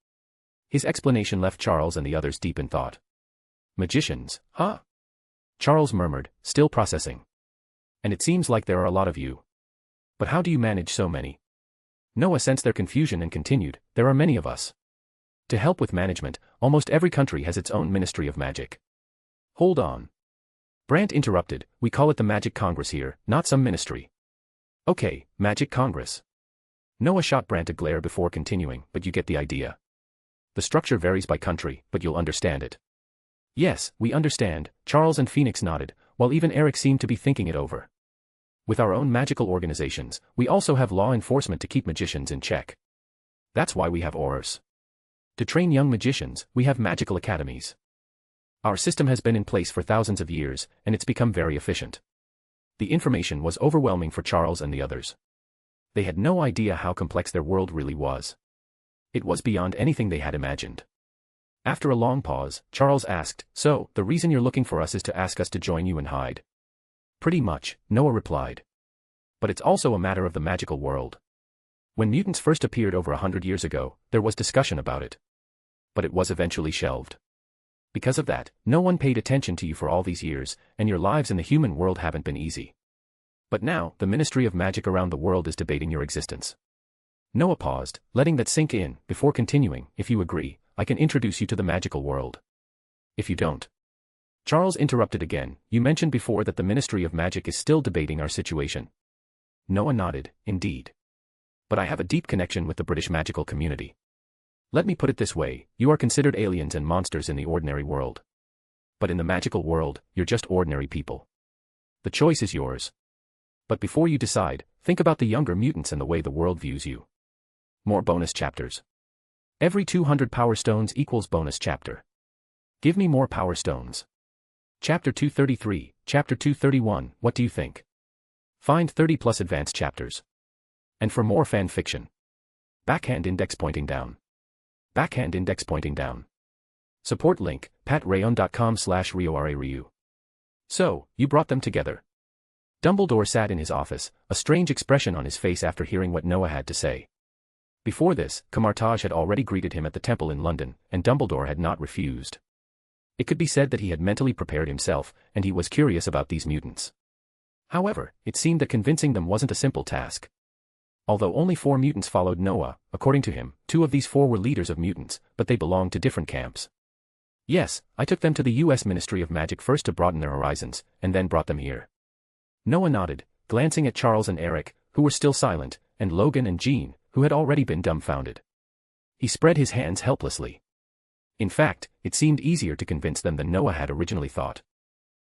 His explanation left Charles and the others deep in thought. Magicians, huh? Charles murmured, still processing. And it seems like there are a lot of you. But how do you manage so many? Noah sensed their confusion and continued, there are many of us. To help with management, almost every country has its own Ministry of Magic. Hold on. Brant interrupted, we call it the Magic Congress here, not some ministry. Okay, Magic Congress. Noah shot Brant a glare before continuing, but you get the idea. The structure varies by country, but you'll understand it. Yes, we understand, Charles and Phoenix nodded, while even Eric seemed to be thinking it over. With our own magical organizations, we also have law enforcement to keep magicians in check. That's why we have Aurors. To train young magicians, we have magical academies. Our system has been in place for thousands of years, and it's become very efficient. The information was overwhelming for Charles and the others. They had no idea how complex their world really was. It was beyond anything they had imagined. After a long pause, Charles asked, "So, the reason you're looking for us is to ask us to join you and hide?" "Pretty much," Noah replied. "But it's also a matter of the magical world. When mutants first appeared over 100 years ago, there was discussion about it. But it was eventually shelved. Because of that, no one paid attention to you for all these years, and your lives in the human world haven't been easy. But now, the Ministry of Magic around the world is debating your existence." Noah paused, letting that sink in, before continuing, "If you agree, I can introduce you to the magical world. If you don't." Charles interrupted again, "You mentioned before that the Ministry of Magic is still debating our situation." Noah nodded, "Indeed. But I have a deep connection with the British magical community. Let me put it this way, you are considered aliens and monsters in the ordinary world. But in the magical world, you're just ordinary people. The choice is yours. But before you decide, think about the younger mutants and the way the world views you." More bonus chapters. Every 200 power stones equals bonus chapter. Give me more power stones. Chapter 233, Chapter 231, what do you think? Find 30 plus advanced chapters. And for more fan fiction. Backhand index pointing down. Backhand index pointing down. Support link, patreon.com/RioRaRyu. So, you brought them together. Dumbledore sat in his office, a strange expression on his face after hearing what Noah had to say. Before this, Camartage had already greeted him at the temple in London, and Dumbledore had not refused. It could be said that he had mentally prepared himself, and he was curious about these mutants. However, it seemed that convincing them wasn't a simple task. Although only 4 mutants followed Noah, according to him, 2 of these 4 were leaders of mutants, but they belonged to different camps. "Yes, I took them to the U.S. Ministry of Magic first to broaden their horizons, and then brought them here." Noah nodded, glancing at Charles and Eric, who were still silent, and Logan and Jean, who had already been dumbfounded. He spread his hands helplessly. In fact, it seemed easier to convince them than Noah had originally thought.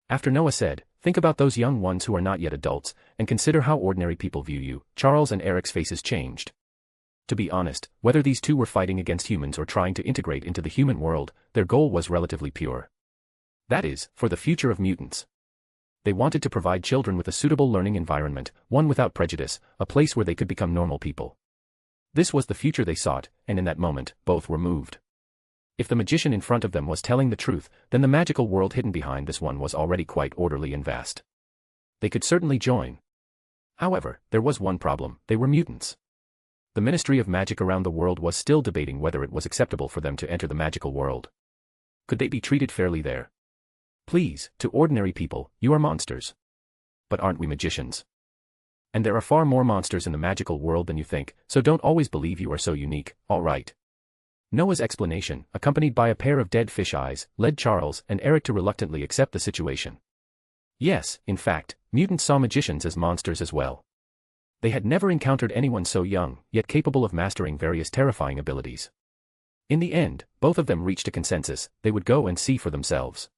After Noah said, "Think about those young ones who are not yet adults, and consider how ordinary people view you," Charles and Eric's faces changed. To be honest, whether these two were fighting against humans or trying to integrate into the human world, their goal was relatively pure. That is, for the future of mutants. They wanted to provide children with a suitable learning environment, one without prejudice, a place where they could become normal people. This was the future they sought, and in that moment, both were moved. If the magician in front of them was telling the truth, then the magical world hidden behind this one was already quite orderly and vast. They could certainly join. However, there was one problem: they were mutants. The Ministry of Magic around the world was still debating whether it was acceptable for them to enter the magical world. Could they be treated fairly there? "Please, to ordinary people, you are monsters. But aren't we magicians? And there are far more monsters in the magical world than you think, so don't always believe you are so unique, all right." Noah's explanation, accompanied by a pair of dead fish eyes, led Charles and Eric to reluctantly accept the situation. Yes, in fact, mutants saw magicians as monsters as well. They had never encountered anyone so young, yet capable of mastering various terrifying abilities. In the end, both of them reached a consensus: they would go and see for themselves.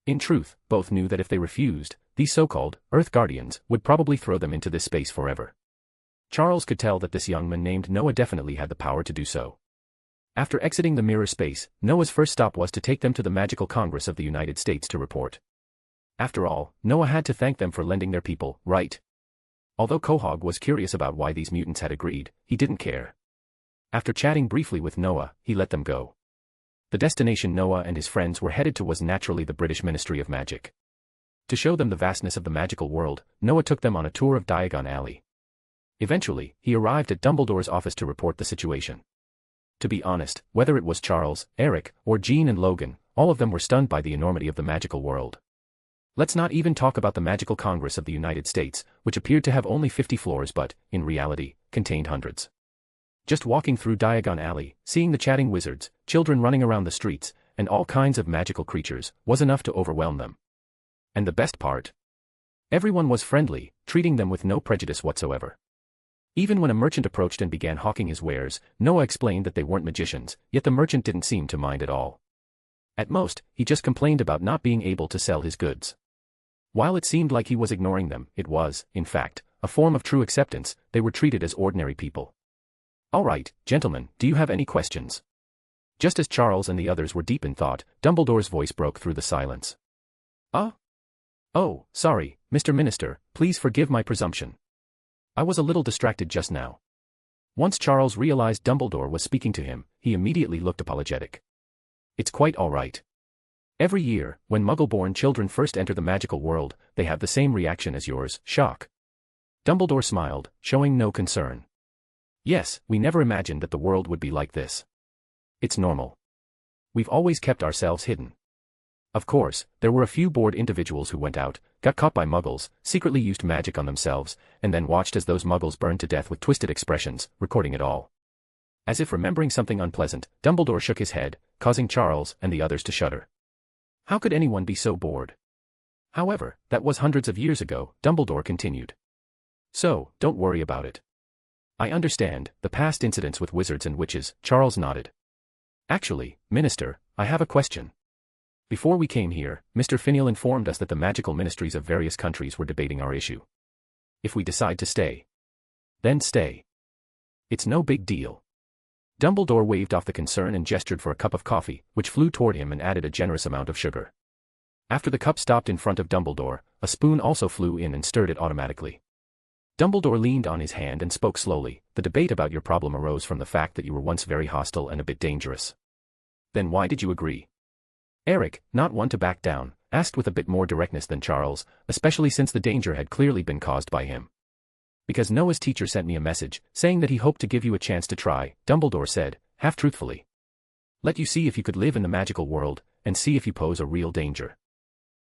In truth, both knew that if they refused, these so-called Earth Guardians would probably throw them into this space forever. Charles could tell that this young man named Noah definitely had the power to do so. After exiting the mirror space, Noah's first stop was to take them to the Magical Congress of the United States to report. After all, Noah had to thank them for lending their people, right? Although Quahog was curious about why these mutants had agreed, he didn't care. After chatting briefly with Noah, he let them go. The destination Noah and his friends were headed to was naturally the British Ministry of Magic. To show them the vastness of the magical world, Noah took them on a tour of Diagon Alley. Eventually, he arrived at Dumbledore's office to report the situation. To be honest, whether it was Charles, Eric, or Jean and Logan, all of them were stunned by the enormity of the magical world. Let's not even talk about the Magical Congress of the United States, which appeared to have only 50 floors but, in reality, contained hundreds. Just walking through Diagon Alley, seeing the chatting wizards, children running around the streets, and all kinds of magical creatures, was enough to overwhelm them. And the best part? Everyone was friendly, treating them with no prejudice whatsoever. Even when a merchant approached and began hawking his wares, Noah explained that they weren't magicians, yet the merchant didn't seem to mind at all. At most, he just complained about not being able to sell his goods. While it seemed like he was ignoring them, it was, in fact, a form of true acceptance. They were treated as ordinary people. "All right, gentlemen, do you have any questions?" Just as Charles and the others were deep in thought, Dumbledore's voice broke through the silence. Oh, sorry, Mr. Minister, please forgive my presumption. I was a little distracted just now." Once Charles realized Dumbledore was speaking to him, he immediately looked apologetic. It's quite alright. Every year, when Muggle-born children first enter the magical world, they have the same reaction as yours, shock. Dumbledore smiled, showing no concern. Yes, we never imagined that the world would be like this. It's normal. We've always kept ourselves hidden. Of course, there were a few bored individuals who went out, got caught by Muggles, secretly used magic on themselves, and then watched as those Muggles burned to death with twisted expressions, recording it all. As if remembering something unpleasant, Dumbledore shook his head, causing Charles and the others to shudder. How could anyone be so bored? However, that was hundreds of years ago, Dumbledore continued. So, don't worry about it. I understand, the past incidents with wizards and witches, Charles nodded. Actually, Minister, I have a question. Before we came here, Mr. Finial informed us that the magical ministries of various countries were debating our issue. If we decide to stay, then stay. It's no big deal. Dumbledore waved off the concern and gestured for a cup of coffee, which flew toward him and added a generous amount of sugar. After the cup stopped in front of Dumbledore, a spoon also flew in and stirred it automatically. Dumbledore leaned on his hand and spoke slowly. The debate about your problem arose from the fact that you were once very hostile and a bit dangerous. Then why did you agree? Eric, not one to back down, asked with a bit more directness than Charles, especially since the danger had clearly been caused by him. Because Noah's teacher sent me a message, saying that he hoped to give you a chance to try, Dumbledore said, half-truthfully. Let you see if you could live in the magical world, and see if you pose a real danger.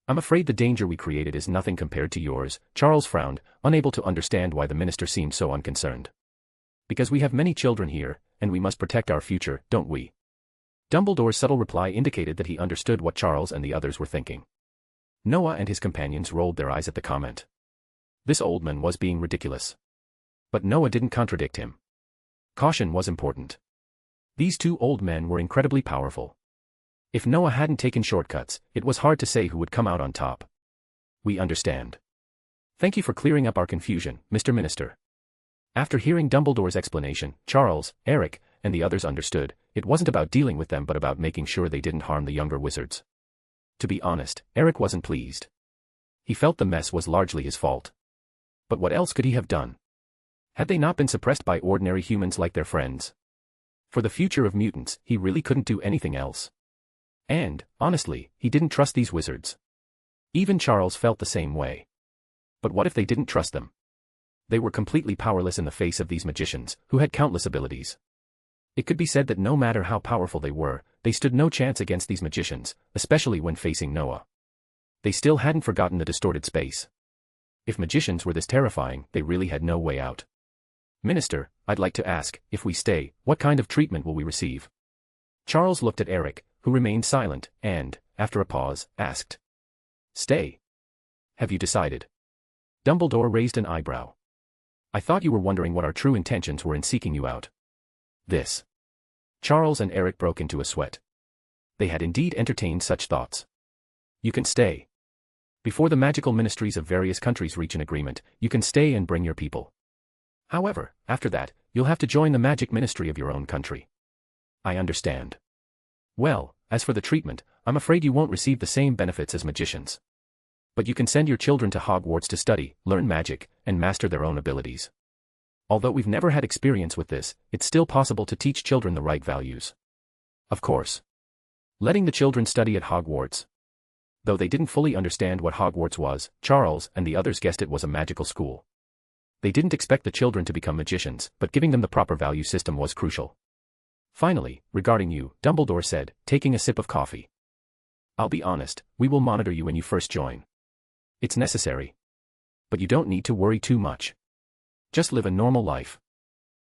I'm afraid the danger we created is nothing compared to yours, Charles frowned, unable to understand why the minister seemed so unconcerned. Because we have many children here, and we must protect our future, don't we? Dumbledore's subtle reply indicated that he understood what Charles and the others were thinking. Noah and his companions rolled their eyes at the comment. This old man was being ridiculous. But Noah didn't contradict him. Caution was important. These two old men were incredibly powerful. If Noah hadn't taken shortcuts, it was hard to say who would come out on top. We understand. Thank you for clearing up our confusion, Mr. Minister. After hearing Dumbledore's explanation, Charles, Eric, and the others understood, it wasn't about dealing with them but about making sure they didn't harm the younger wizards. To be honest, Eric wasn't pleased. He felt the mess was largely his fault. But what else could he have done? Had they not been suppressed by ordinary humans like their friends? For the future of mutants, he really couldn't do anything else. And, honestly, he didn't trust these wizards. Even Charles felt the same way. But what if they didn't trust them? They were completely powerless in the face of these magicians, who had countless abilities. It could be said that no matter how powerful they were, they stood no chance against these magicians, especially when facing Noah. They still hadn't forgotten the distorted space. If magicians were this terrifying, they really had no way out. Minister, I'd like to ask, if we stay, what kind of treatment will we receive? Charles looked at Eric, who remained silent, and, after a pause, asked. Stay. Have you decided? Dumbledore raised an eyebrow. I thought you were wondering what our true intentions were in seeking you out. This. Charles and Eric broke into a sweat. They had indeed entertained such thoughts. You can stay. Before the magical ministries of various countries reach an agreement, you can stay and bring your people. However, after that, you'll have to join the magic ministry of your own country. I understand. Well, as for the treatment, I'm afraid you won't receive the same benefits as magicians. But you can send your children to Hogwarts to study, learn magic, and master their own abilities. Although we've never had experience with this, it's still possible to teach children the right values. Of course. Letting the children study at Hogwarts. Though they didn't fully understand what Hogwarts was, Charles and the others guessed it was a magical school. They didn't expect the children to become magicians, but giving them the proper value system was crucial. Finally, regarding you, Dumbledore said, taking a sip of coffee. I'll be honest, we will monitor you when you first join. It's necessary. But you don't need to worry too much. Just live a normal life.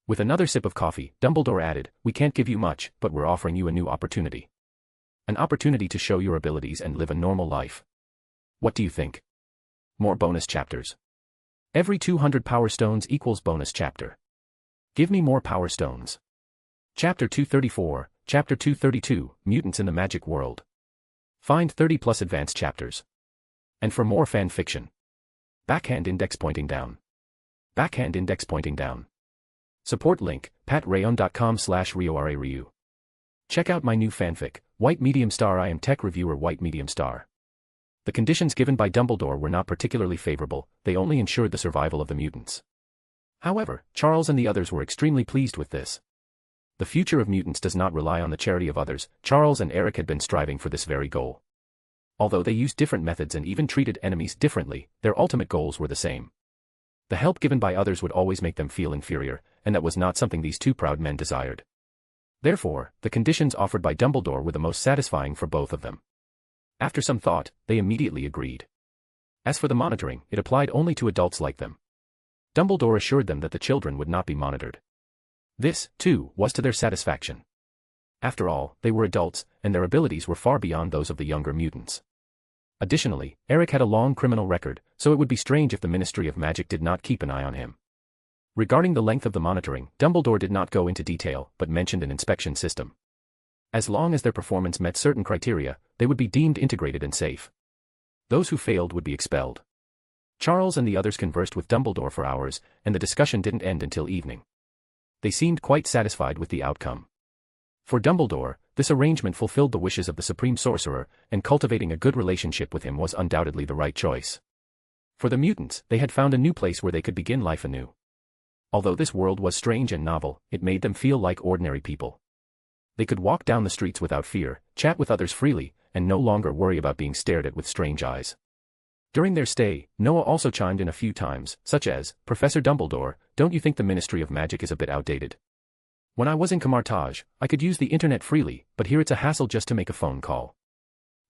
With another sip of coffee, Dumbledore added, we can't give you much, but we're offering you a new opportunity. An opportunity to show your abilities and live a normal life. What do you think? More bonus chapters. Every 200 power stones equals bonus chapter. Give me more power stones. Chapter 234, Chapter 232, Mutants in the Magic World. Find 30 plus advanced chapters. And for more fan fiction. Backhand index pointing down. Backhand index pointing down. Support link, patreon.com/RioRaRyu. Check out my new fanfic, White Medium Star. I am tech reviewer White Medium Star. The conditions given by Dumbledore were not particularly favorable, they only ensured the survival of the mutants. However, Charles and the others were extremely pleased with this. The future of mutants does not rely on the charity of others. Charles and Eric had been striving for this very goal. Although they used different methods and even treated enemies differently, their ultimate goals were the same. The help given by others would always make them feel inferior, and that was not something these two proud men desired. Therefore, the conditions offered by Dumbledore were the most satisfying for both of them. After some thought, they immediately agreed. As for the monitoring, it applied only to adults like them. Dumbledore assured them that the children would not be monitored. This, too, was to their satisfaction. After all, they were adults, and their abilities were far beyond those of the younger mutants. Additionally, Eric had a long criminal record, so it would be strange if the Ministry of Magic did not keep an eye on him. Regarding the length of the monitoring, Dumbledore did not go into detail, but mentioned an inspection system. As long as their performance met certain criteria, they would be deemed integrated and safe. Those who failed would be expelled. Charles and the others conversed with Dumbledore for hours, and the discussion didn't end until evening. They seemed quite satisfied with the outcome. For Dumbledore, this arrangement fulfilled the wishes of the Supreme Sorcerer, and cultivating a good relationship with him was undoubtedly the right choice. For the mutants, they had found a new place where they could begin life anew. Although this world was strange and novel, it made them feel like ordinary people. They could walk down the streets without fear, chat with others freely, and no longer worry about being stared at with strange eyes. During their stay, Noah also chimed in a few times, such as, "Professor Dumbledore, don't you think the Ministry of Magic is a bit outdated? When I was in Camartage, I could use the internet freely, but here it's a hassle just to make a phone call."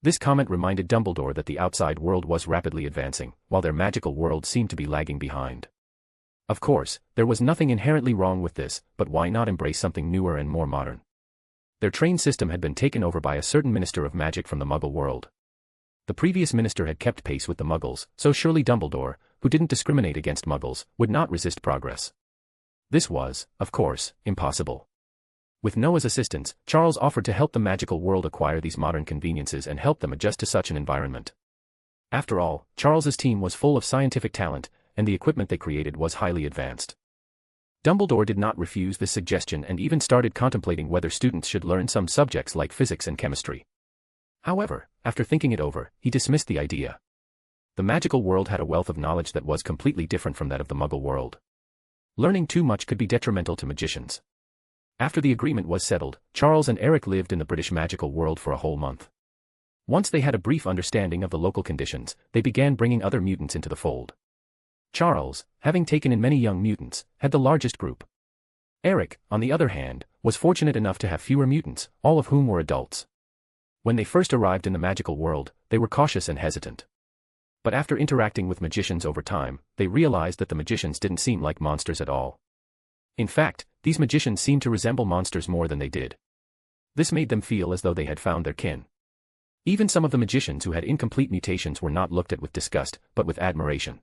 This comment reminded Dumbledore that the outside world was rapidly advancing, while their magical world seemed to be lagging behind. Of course, there was nothing inherently wrong with this, but why not embrace something newer and more modern? Their train system had been taken over by a certain Minister of Magic from the Muggle world. The previous minister had kept pace with the Muggles, so surely Dumbledore, who didn't discriminate against Muggles, would not resist progress. This was, of course, impossible. With Noah's assistance, Charles offered to help the magical world acquire these modern conveniences and help them adjust to such an environment. After all, Charles's team was full of scientific talent, and the equipment they created was highly advanced. Dumbledore did not refuse this suggestion and even started contemplating whether students should learn some subjects like physics and chemistry. However, after thinking it over, he dismissed the idea. The magical world had a wealth of knowledge that was completely different from that of the Muggle world. Learning too much could be detrimental to magicians. After the agreement was settled, Charles and Eric lived in the British magical world for a whole month. Once they had a brief understanding of the local conditions, they began bringing other mutants into the fold. Charles, having taken in many young mutants, had the largest group. Eric, on the other hand, was fortunate enough to have fewer mutants, all of whom were adults. When they first arrived in the magical world, they were cautious and hesitant. But after interacting with magicians over time, they realized that the magicians didn't seem like monsters at all. In fact, these magicians seemed to resemble monsters more than they did. This made them feel as though they had found their kin. Even some of the magicians who had incomplete mutations were not looked at with disgust, but with admiration.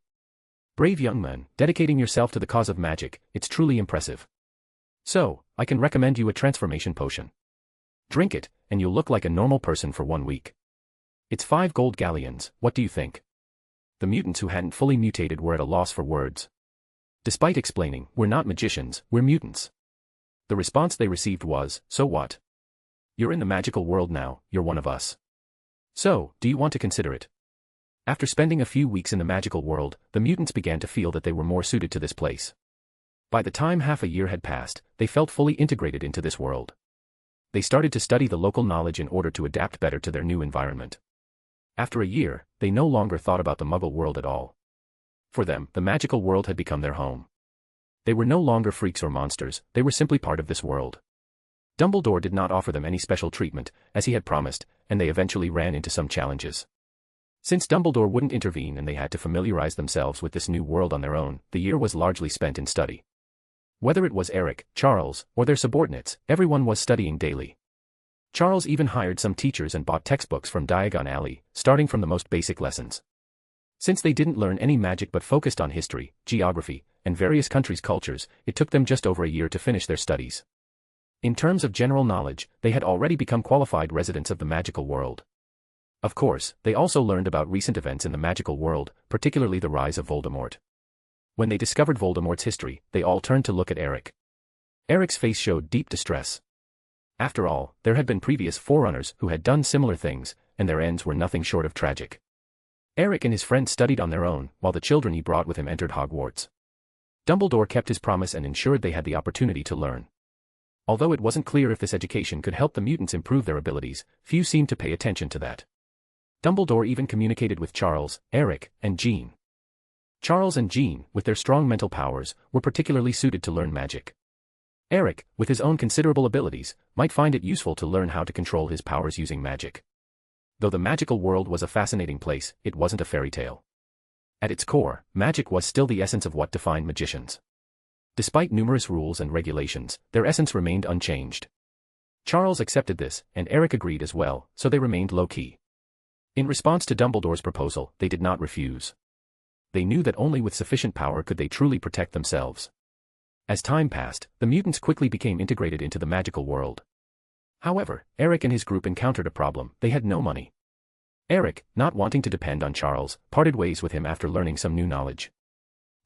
Brave young man, dedicating yourself to the cause of magic, it's truly impressive. So, I can recommend you a transformation potion. Drink it, and you'll look like a normal person for 1 week. It's 5 gold galleons, what do you think? The mutants who hadn't fully mutated were at a loss for words. Despite explaining, "We're not magicians, we're mutants." The response they received was, "So what? You're in the magical world now, you're one of us. So, do you want to consider it?" After spending a few weeks in the magical world, the mutants began to feel that they were more suited to this place. By the time half a year had passed, they felt fully integrated into this world. They started to study the local knowledge in order to adapt better to their new environment. After a year, they no longer thought about the Muggle world at all. For them, the magical world had become their home. They were no longer freaks or monsters, they were simply part of this world. Dumbledore did not offer them any special treatment, as he had promised, and they eventually ran into some challenges. Since Dumbledore wouldn't intervene and they had to familiarize themselves with this new world on their own, the year was largely spent in study. Whether it was Eric, Charles, or their subordinates, everyone was studying daily. Charles even hired some teachers and bought textbooks from Diagon Alley, starting from the most basic lessons. Since they didn't learn any magic but focused on history, geography, and various countries' cultures, it took them just over a year to finish their studies. In terms of general knowledge, they had already become qualified residents of the magical world. Of course, they also learned about recent events in the magical world, particularly the rise of Voldemort. When they discovered Voldemort's history, they all turned to look at Eric. Eric's face showed deep distress. After all, there had been previous Forerunners who had done similar things, and their ends were nothing short of tragic. Eric and his friends studied on their own, while the children he brought with him entered Hogwarts. Dumbledore kept his promise and ensured they had the opportunity to learn. Although it wasn't clear if this education could help the mutants improve their abilities, few seemed to pay attention to that. Dumbledore even communicated with Charles, Eric, and Jean. Charles and Jean, with their strong mental powers, were particularly suited to learn magic. Eric, with his own considerable abilities, might find it useful to learn how to control his powers using magic. Though the magical world was a fascinating place, it wasn't a fairy tale. At its core, magic was still the essence of what defined magicians. Despite numerous rules and regulations, their essence remained unchanged. Charles accepted this, and Eric agreed as well, so they remained low-key. In response to Dumbledore's proposal, they did not refuse. They knew that only with sufficient power could they truly protect themselves. As time passed, the mutants quickly became integrated into the magical world. However, Eric and his group encountered a problem: they had no money. Eric, not wanting to depend on Charles, parted ways with him after learning some new knowledge.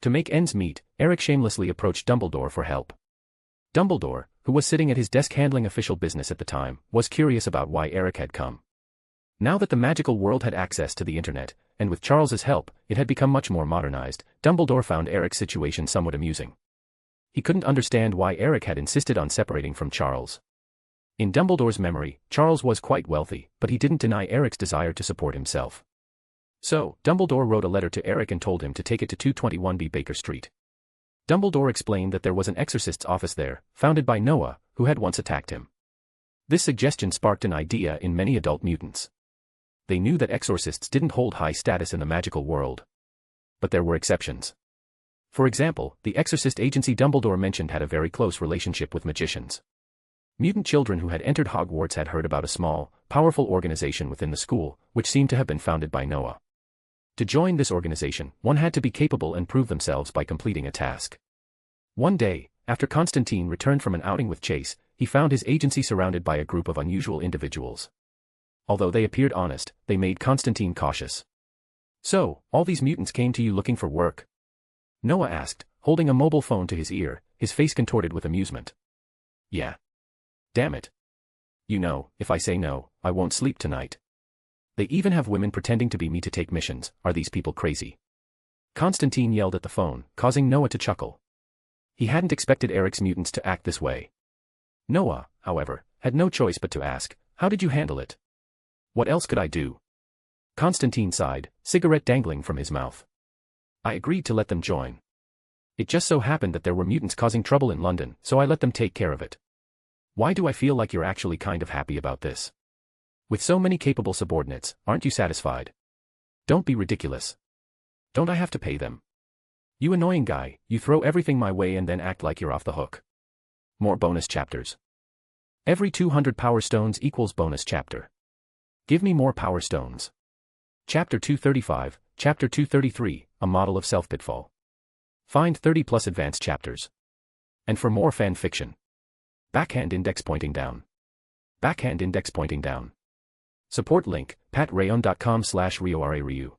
To make ends meet, Eric shamelessly approached Dumbledore for help. Dumbledore, who was sitting at his desk handling official business at the time, was curious about why Eric had come. Now that the magical world had access to the internet, and with Charles's help, it had become much more modernized, Dumbledore found Eric's situation somewhat amusing. He couldn't understand why Eric had insisted on separating from Charles. In Dumbledore's memory, Charles was quite wealthy, but he didn't deny Eric's desire to support himself. So, Dumbledore wrote a letter to Eric and told him to take it to 221B Baker Street. Dumbledore explained that there was an exorcist's office there, founded by Noah, who had once attacked him. This suggestion sparked an idea in many adult mutants. They knew that exorcists didn't hold high status in the magical world. But there were exceptions. For example, the exorcist agency Dumbledore mentioned had a very close relationship with magicians. Mutant children who had entered Hogwarts had heard about a small, powerful organization within the school, which seemed to have been founded by Noah. To join this organization, one had to be capable and prove themselves by completing a task. One day, after Constantine returned from an outing with Chase, he found his agency surrounded by a group of unusual individuals. Although they appeared honest, they made Constantine cautious. "So, all these mutants came to you looking for work?" Noah asked, holding a mobile phone to his ear, his face contorted with amusement. "Yeah. Damn it. You know, if I say no, I won't sleep tonight. They even have women pretending to be me to take missions. Are these people crazy?" Constantine yelled at the phone, causing Noah to chuckle. He hadn't expected Eric's mutants to act this way. Noah, however, had no choice but to ask, "How did you handle it?" "What else could I do?" Constantine sighed, cigarette dangling from his mouth. "I agreed to let them join. It just so happened that there were mutants causing trouble in London, so I let them take care of it. Why do I feel like you're actually kind of happy about this? With so many capable subordinates, aren't you satisfied? Don't be ridiculous. Don't I have to pay them? You annoying guy, you throw everything my way and then act like you're off the hook." More bonus chapters. Every 200 power stones equals bonus chapter. Give me more power stones. Chapter 235, Chapter 233, A Model of Self-Pitfall. Find 30 plus advanced chapters. And for more fan fiction. Backhand index pointing down. Backhand index pointing down. Support link, patreon.com/RioRaRyu.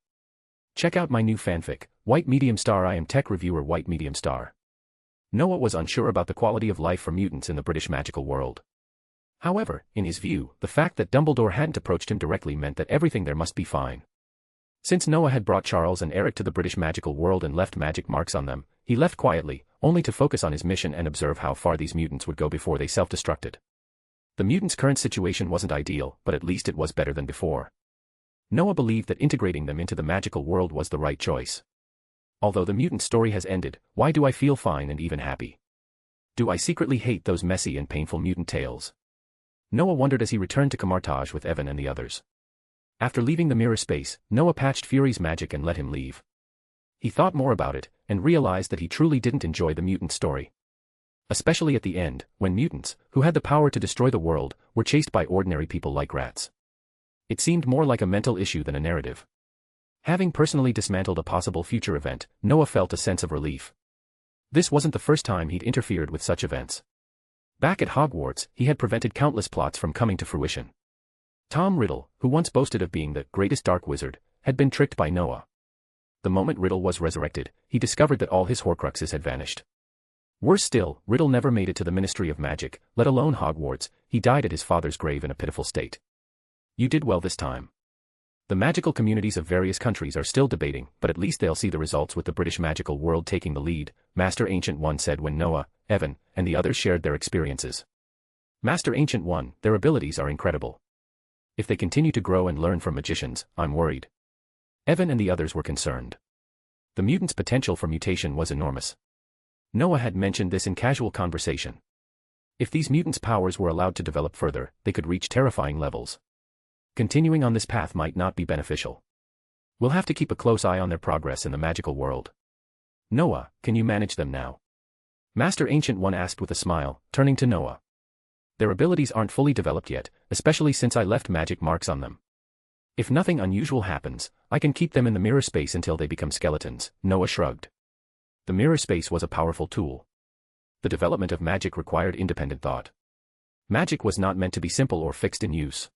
Check out my new fanfic, White Medium Star. I am tech reviewer White Medium Star. Noah was unsure about the quality of life for mutants in the British magical world. However, in his view, the fact that Dumbledore hadn't approached him directly meant that everything there must be fine. Since Noah had brought Charles and Eric to the British magical world and left magic marks on them, he left quietly, only to focus on his mission and observe how far these mutants would go before they self-destructed. The mutants' current situation wasn't ideal, but at least it was better than before. Noah believed that integrating them into the magical world was the right choice. Although the mutant story has ended, why do I feel fine and even happy? Do I secretly hate those messy and painful mutant tales? Noah wondered as he returned to Camartage with Evan and the others. After leaving the mirror space, Noah patched Fury's magic and let him leave. He thought more about it, and realized that he truly didn't enjoy the mutant story. Especially at the end, when mutants, who had the power to destroy the world, were chased by ordinary people like rats. It seemed more like a mental issue than a narrative. Having personally dismantled a possible future event, Noah felt a sense of relief. This wasn't the first time he'd interfered with such events. Back at Hogwarts, he had prevented countless plots from coming to fruition. Tom Riddle, who once boasted of being the greatest dark wizard, had been tricked by Noah. The moment Riddle was resurrected, he discovered that all his Horcruxes had vanished. Worse still, Riddle never made it to the Ministry of Magic, let alone Hogwarts. He died at his father's grave in a pitiful state. You did well this time. The magical communities of various countries are still debating, but at least they'll see the results with the British magical world taking the lead, Master Ancient One said when Noah, Evan, and the others shared their experiences. Master Ancient One, their abilities are incredible. If they continue to grow and learn from magicians, I'm worried. Evan and the others were concerned. The mutant's potential for mutation was enormous. Noah had mentioned this in casual conversation. If these mutants' powers were allowed to develop further, they could reach terrifying levels. Continuing on this path might not be beneficial. We'll have to keep a close eye on their progress in the magical world. Noah, can you manage them now? Master Ancient One asked with a smile, turning to Noah. Their abilities aren't fully developed yet, especially since I left magic marks on them. If nothing unusual happens, I can keep them in the mirror space until they become skeletons, Noah shrugged. The mirror space was a powerful tool. The development of magic required independent thought. Magic was not meant to be simple or fixed in use.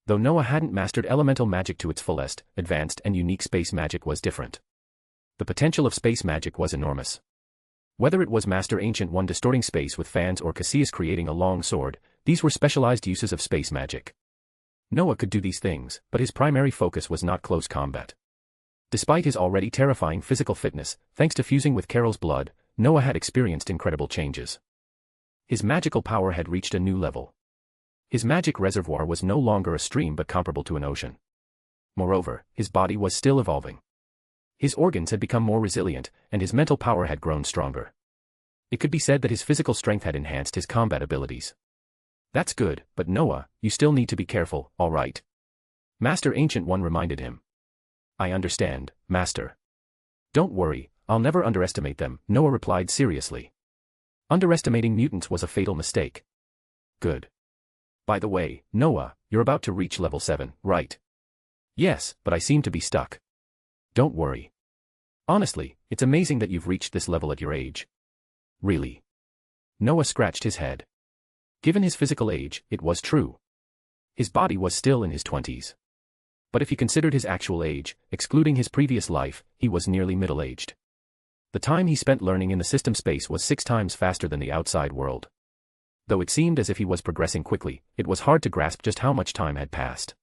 Though Noah hadn't mastered elemental magic to its fullest, advanced and unique space magic was different. The potential of space magic was enormous. Whether it was Master Ancient One distorting space with fans or Cassius creating a long sword, these were specialized uses of space magic. Noah could do these things, but his primary focus was not close combat. Despite his already terrifying physical fitness, thanks to fusing with Carol's blood, Noah had experienced incredible changes. His magical power had reached a new level. His magic reservoir was no longer a stream but comparable to an ocean. Moreover, his body was still evolving. His organs had become more resilient, and his mental power had grown stronger. It could be said that his physical strength had enhanced his combat abilities. That's good, but Noah, you still need to be careful, all right? Master Ancient One reminded him. I understand, Master. Don't worry, I'll never underestimate them, Noah replied seriously. Underestimating mutants was a fatal mistake. Good. By the way, Noah, you're about to reach level 7, right? Yes, but I seem to be stuck. Don't worry. Honestly, it's amazing that you've reached this level at your age. Really? Noah scratched his head. Given his physical age, it was true. His body was still in his 20s. But if he considered his actual age, excluding his previous life, he was nearly middle-aged. The time he spent learning in the system space was 6 times faster than the outside world. Though it seemed as if he was progressing quickly, it was hard to grasp just how much time had passed.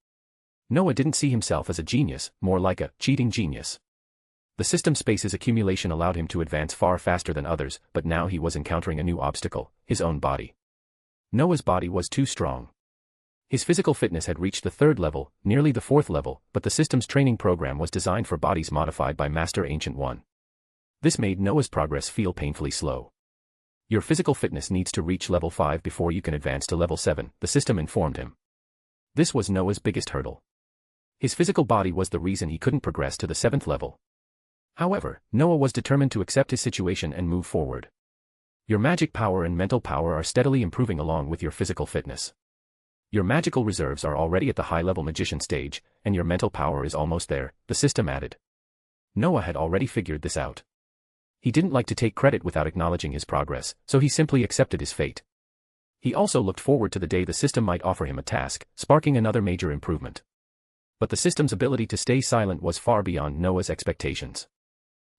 Noah didn't see himself as a genius, more like a cheating genius. The system space's accumulation allowed him to advance far faster than others, but now he was encountering a new obstacle, his own body. Noah's body was too strong. His physical fitness had reached the 3rd level, nearly the 4th level, but the system's training program was designed for bodies modified by Master Ancient One. This made Noah's progress feel painfully slow. Your physical fitness needs to reach level 5 before you can advance to level 7, the system informed him. This was Noah's biggest hurdle. His physical body was the reason he couldn't progress to the 7th level. However, Noah was determined to accept his situation and move forward. Your magic power and mental power are steadily improving along with your physical fitness. Your magical reserves are already at the high-level magician stage, and your mental power is almost there, the system added. Noah had already figured this out. He didn't like to take credit without acknowledging his progress, so he simply accepted his fate. He also looked forward to the day the system might offer him a task, sparking another major improvement. But the system's ability to stay silent was far beyond Noah's expectations.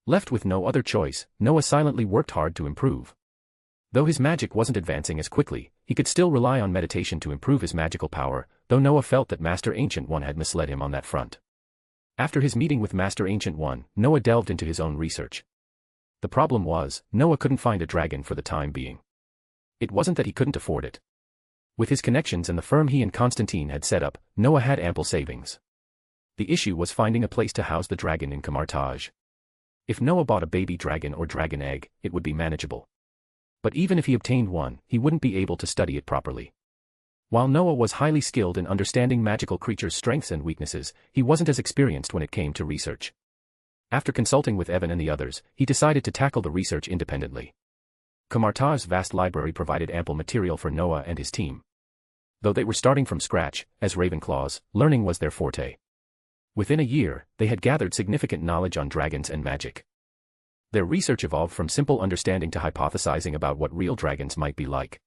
Left with no other choice, Noah silently worked hard to improve. Though his magic wasn't advancing as quickly, he could still rely on meditation to improve his magical power, though Noah felt that Master Ancient One had misled him on that front. After his meeting with Master Ancient One, Noah delved into his own research. The problem was, Noah couldn't find a dragon for the time being. It wasn't that he couldn't afford it. With his connections and the firm he and Constantine had set up, Noah had ample savings. The issue was finding a place to house the dragon in Camartage. If Noah bought a baby dragon or dragon egg, it would be manageable. But even if he obtained one, he wouldn't be able to study it properly. While Noah was highly skilled in understanding magical creatures' strengths and weaknesses, he wasn't as experienced when it came to research. After consulting with Evan and the others, he decided to tackle the research independently. Camartage's vast library provided ample material for Noah and his team. Though they were starting from scratch, as Ravenclaws, learning was their forte. Within a year, they had gathered significant knowledge on dragons and magic. Their research evolved from simple understanding to hypothesizing about what real dragons might be like.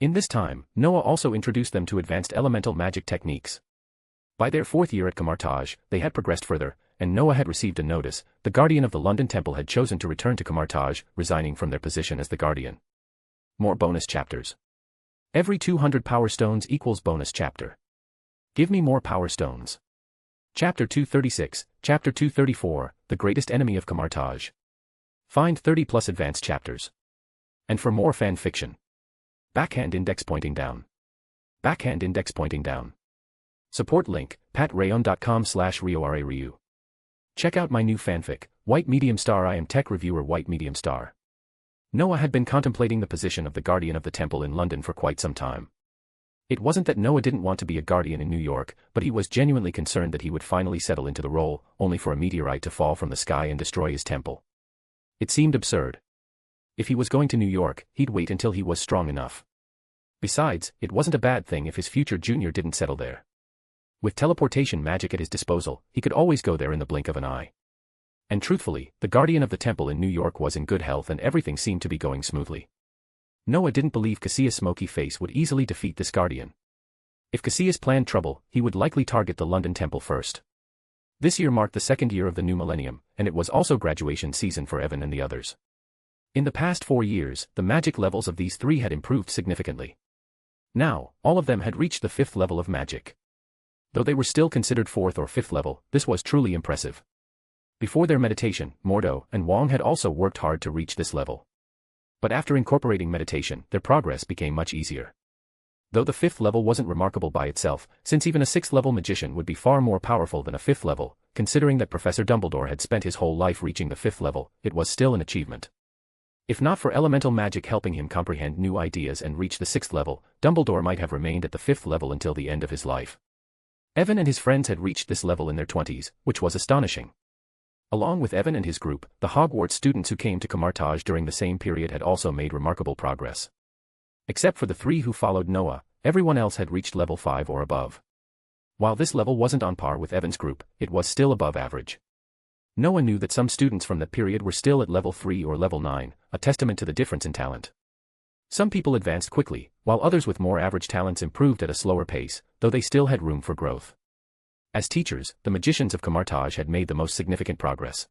In this time, Noah also introduced them to advanced elemental magic techniques. By their 4th year at Camartage, they had progressed further, and Noah had received a notice. The Guardian of the London Temple had chosen to return to Camartage, resigning from their position as the Guardian. More bonus chapters. Every 200 power stones equals bonus chapter. Give me more power stones. Chapter 236, Chapter 234, The Greatest Enemy of Camartage. Find 30+ advanced chapters. And for more fan fiction. Backhand index pointing down. Backhand index pointing down. Support link, patreon.com/RioRaRyu. Check out my new fanfic, White Medium Star. I am tech reviewer White Medium Star. Noah had been contemplating the position of the Guardian of the Temple in London for quite some time. It wasn't that Noah didn't want to be a Guardian in New York, but he was genuinely concerned that he would finally settle into the role, only for a meteorite to fall from the sky and destroy his temple. It seemed absurd. If he was going to New York, he'd wait until he was strong enough. Besides, it wasn't a bad thing if his future junior didn't settle there. With teleportation magic at his disposal, he could always go there in the blink of an eye. And truthfully, the Guardian of the Temple in New York was in good health and everything seemed to be going smoothly. Noah didn't believe Cassius' smoky face would easily defeat this Guardian. If Cassius planned trouble, he would likely target the London Temple first. This year marked the second year of the new millennium, and it was also graduation season for Evan and the others. In the past 4 years, the magic levels of these three had improved significantly. Now, all of them had reached the 5th level of magic. Though they were still considered 4th or 5th level, this was truly impressive. Before their meditation, Mordo and Wong had also worked hard to reach this level. But after incorporating meditation, their progress became much easier. Though the 5th level wasn't remarkable by itself, since even a 6th level magician would be far more powerful than a 5th level, considering that Professor Dumbledore had spent his whole life reaching the 5th level, it was still an achievement. If not for elemental magic helping him comprehend new ideas and reach the 6th level, Dumbledore might have remained at the 5th level until the end of his life. Evan and his friends had reached this level in their 20s, which was astonishing. Along with Evan and his group, the Hogwarts students who came to Camartage during the same period had also made remarkable progress. Except for the 3 who followed Noah, everyone else had reached level 5 or above. While this level wasn't on par with Evan's group, it was still above average. Noah knew that some students from that period were still at level 3 or level 9, a testament to the difference in talent. Some people advanced quickly, while others with more average talents improved at a slower pace, though they still had room for growth. As teachers, the magicians of Camartage had made the most significant progress.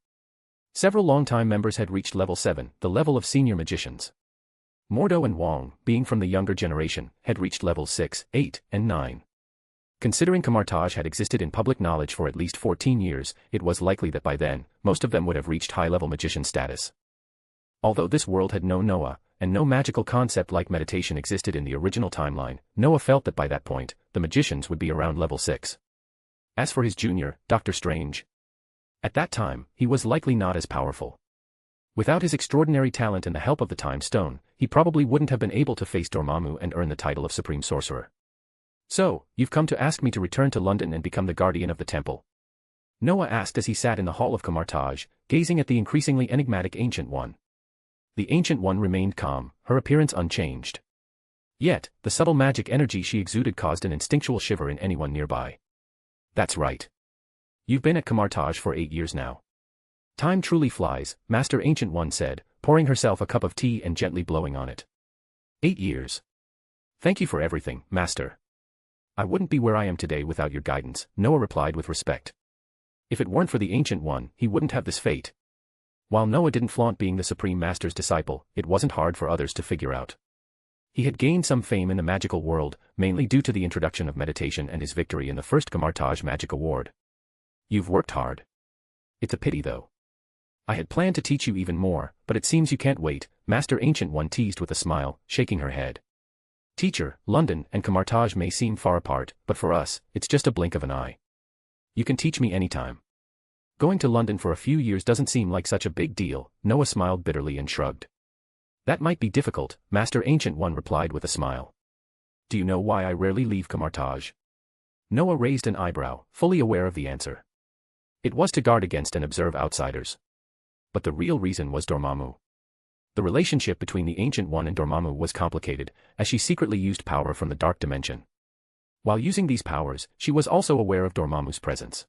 Several longtime members had reached level 7, the level of senior magicians. Mordo and Wong, being from the younger generation, had reached levels 6, 8, and 9. Considering Camartage had existed in public knowledge for at least 14 years, it was likely that by then, most of them would have reached high-level magician status. Although this world had no Noah, and no magical concept like meditation existed in the original timeline, Noah felt that by that point, the magicians would be around level 6. As for his junior, Dr. Strange, at that time, he was likely not as powerful. Without his extraordinary talent and the help of the Time Stone, he probably wouldn't have been able to face Dormammu and earn the title of Supreme Sorcerer. So, you've come to ask me to return to London and become the Guardian of the Temple? Noah asked as he sat in the hall of Camartage, gazing at the increasingly enigmatic Ancient One. The Ancient One remained calm, her appearance unchanged. Yet, the subtle magic energy she exuded caused an instinctual shiver in anyone nearby. That's right. You've been at Camartage for 8 years now. Time truly flies, Master Ancient One said, pouring herself a cup of tea and gently blowing on it. 8 years. Thank you for everything, Master. I wouldn't be where I am today without your guidance, Noah replied with respect. If it weren't for the Ancient One, he wouldn't have this fate. While Noah didn't flaunt being the Supreme Master's disciple, it wasn't hard for others to figure out. He had gained some fame in the magical world, mainly due to the introduction of meditation and his victory in the first Camartage Magic Award. You've worked hard. It's a pity though. I had planned to teach you even more, but it seems you can't wait, Master Ancient One teased with a smile, shaking her head. Teacher, London and Camartage may seem far apart, but for us, it's just a blink of an eye. You can teach me anytime. Going to London for a few years doesn't seem like such a big deal, Noah smiled bitterly and shrugged. That might be difficult, Master Ancient One replied with a smile. Do you know why I rarely leave Camartage? Noah raised an eyebrow, fully aware of the answer. It was to guard against and observe outsiders. But the real reason was Dormammu. The relationship between the Ancient One and Dormammu was complicated, as she secretly used power from the Dark Dimension. While using these powers, she was also aware of Dormammu's presence.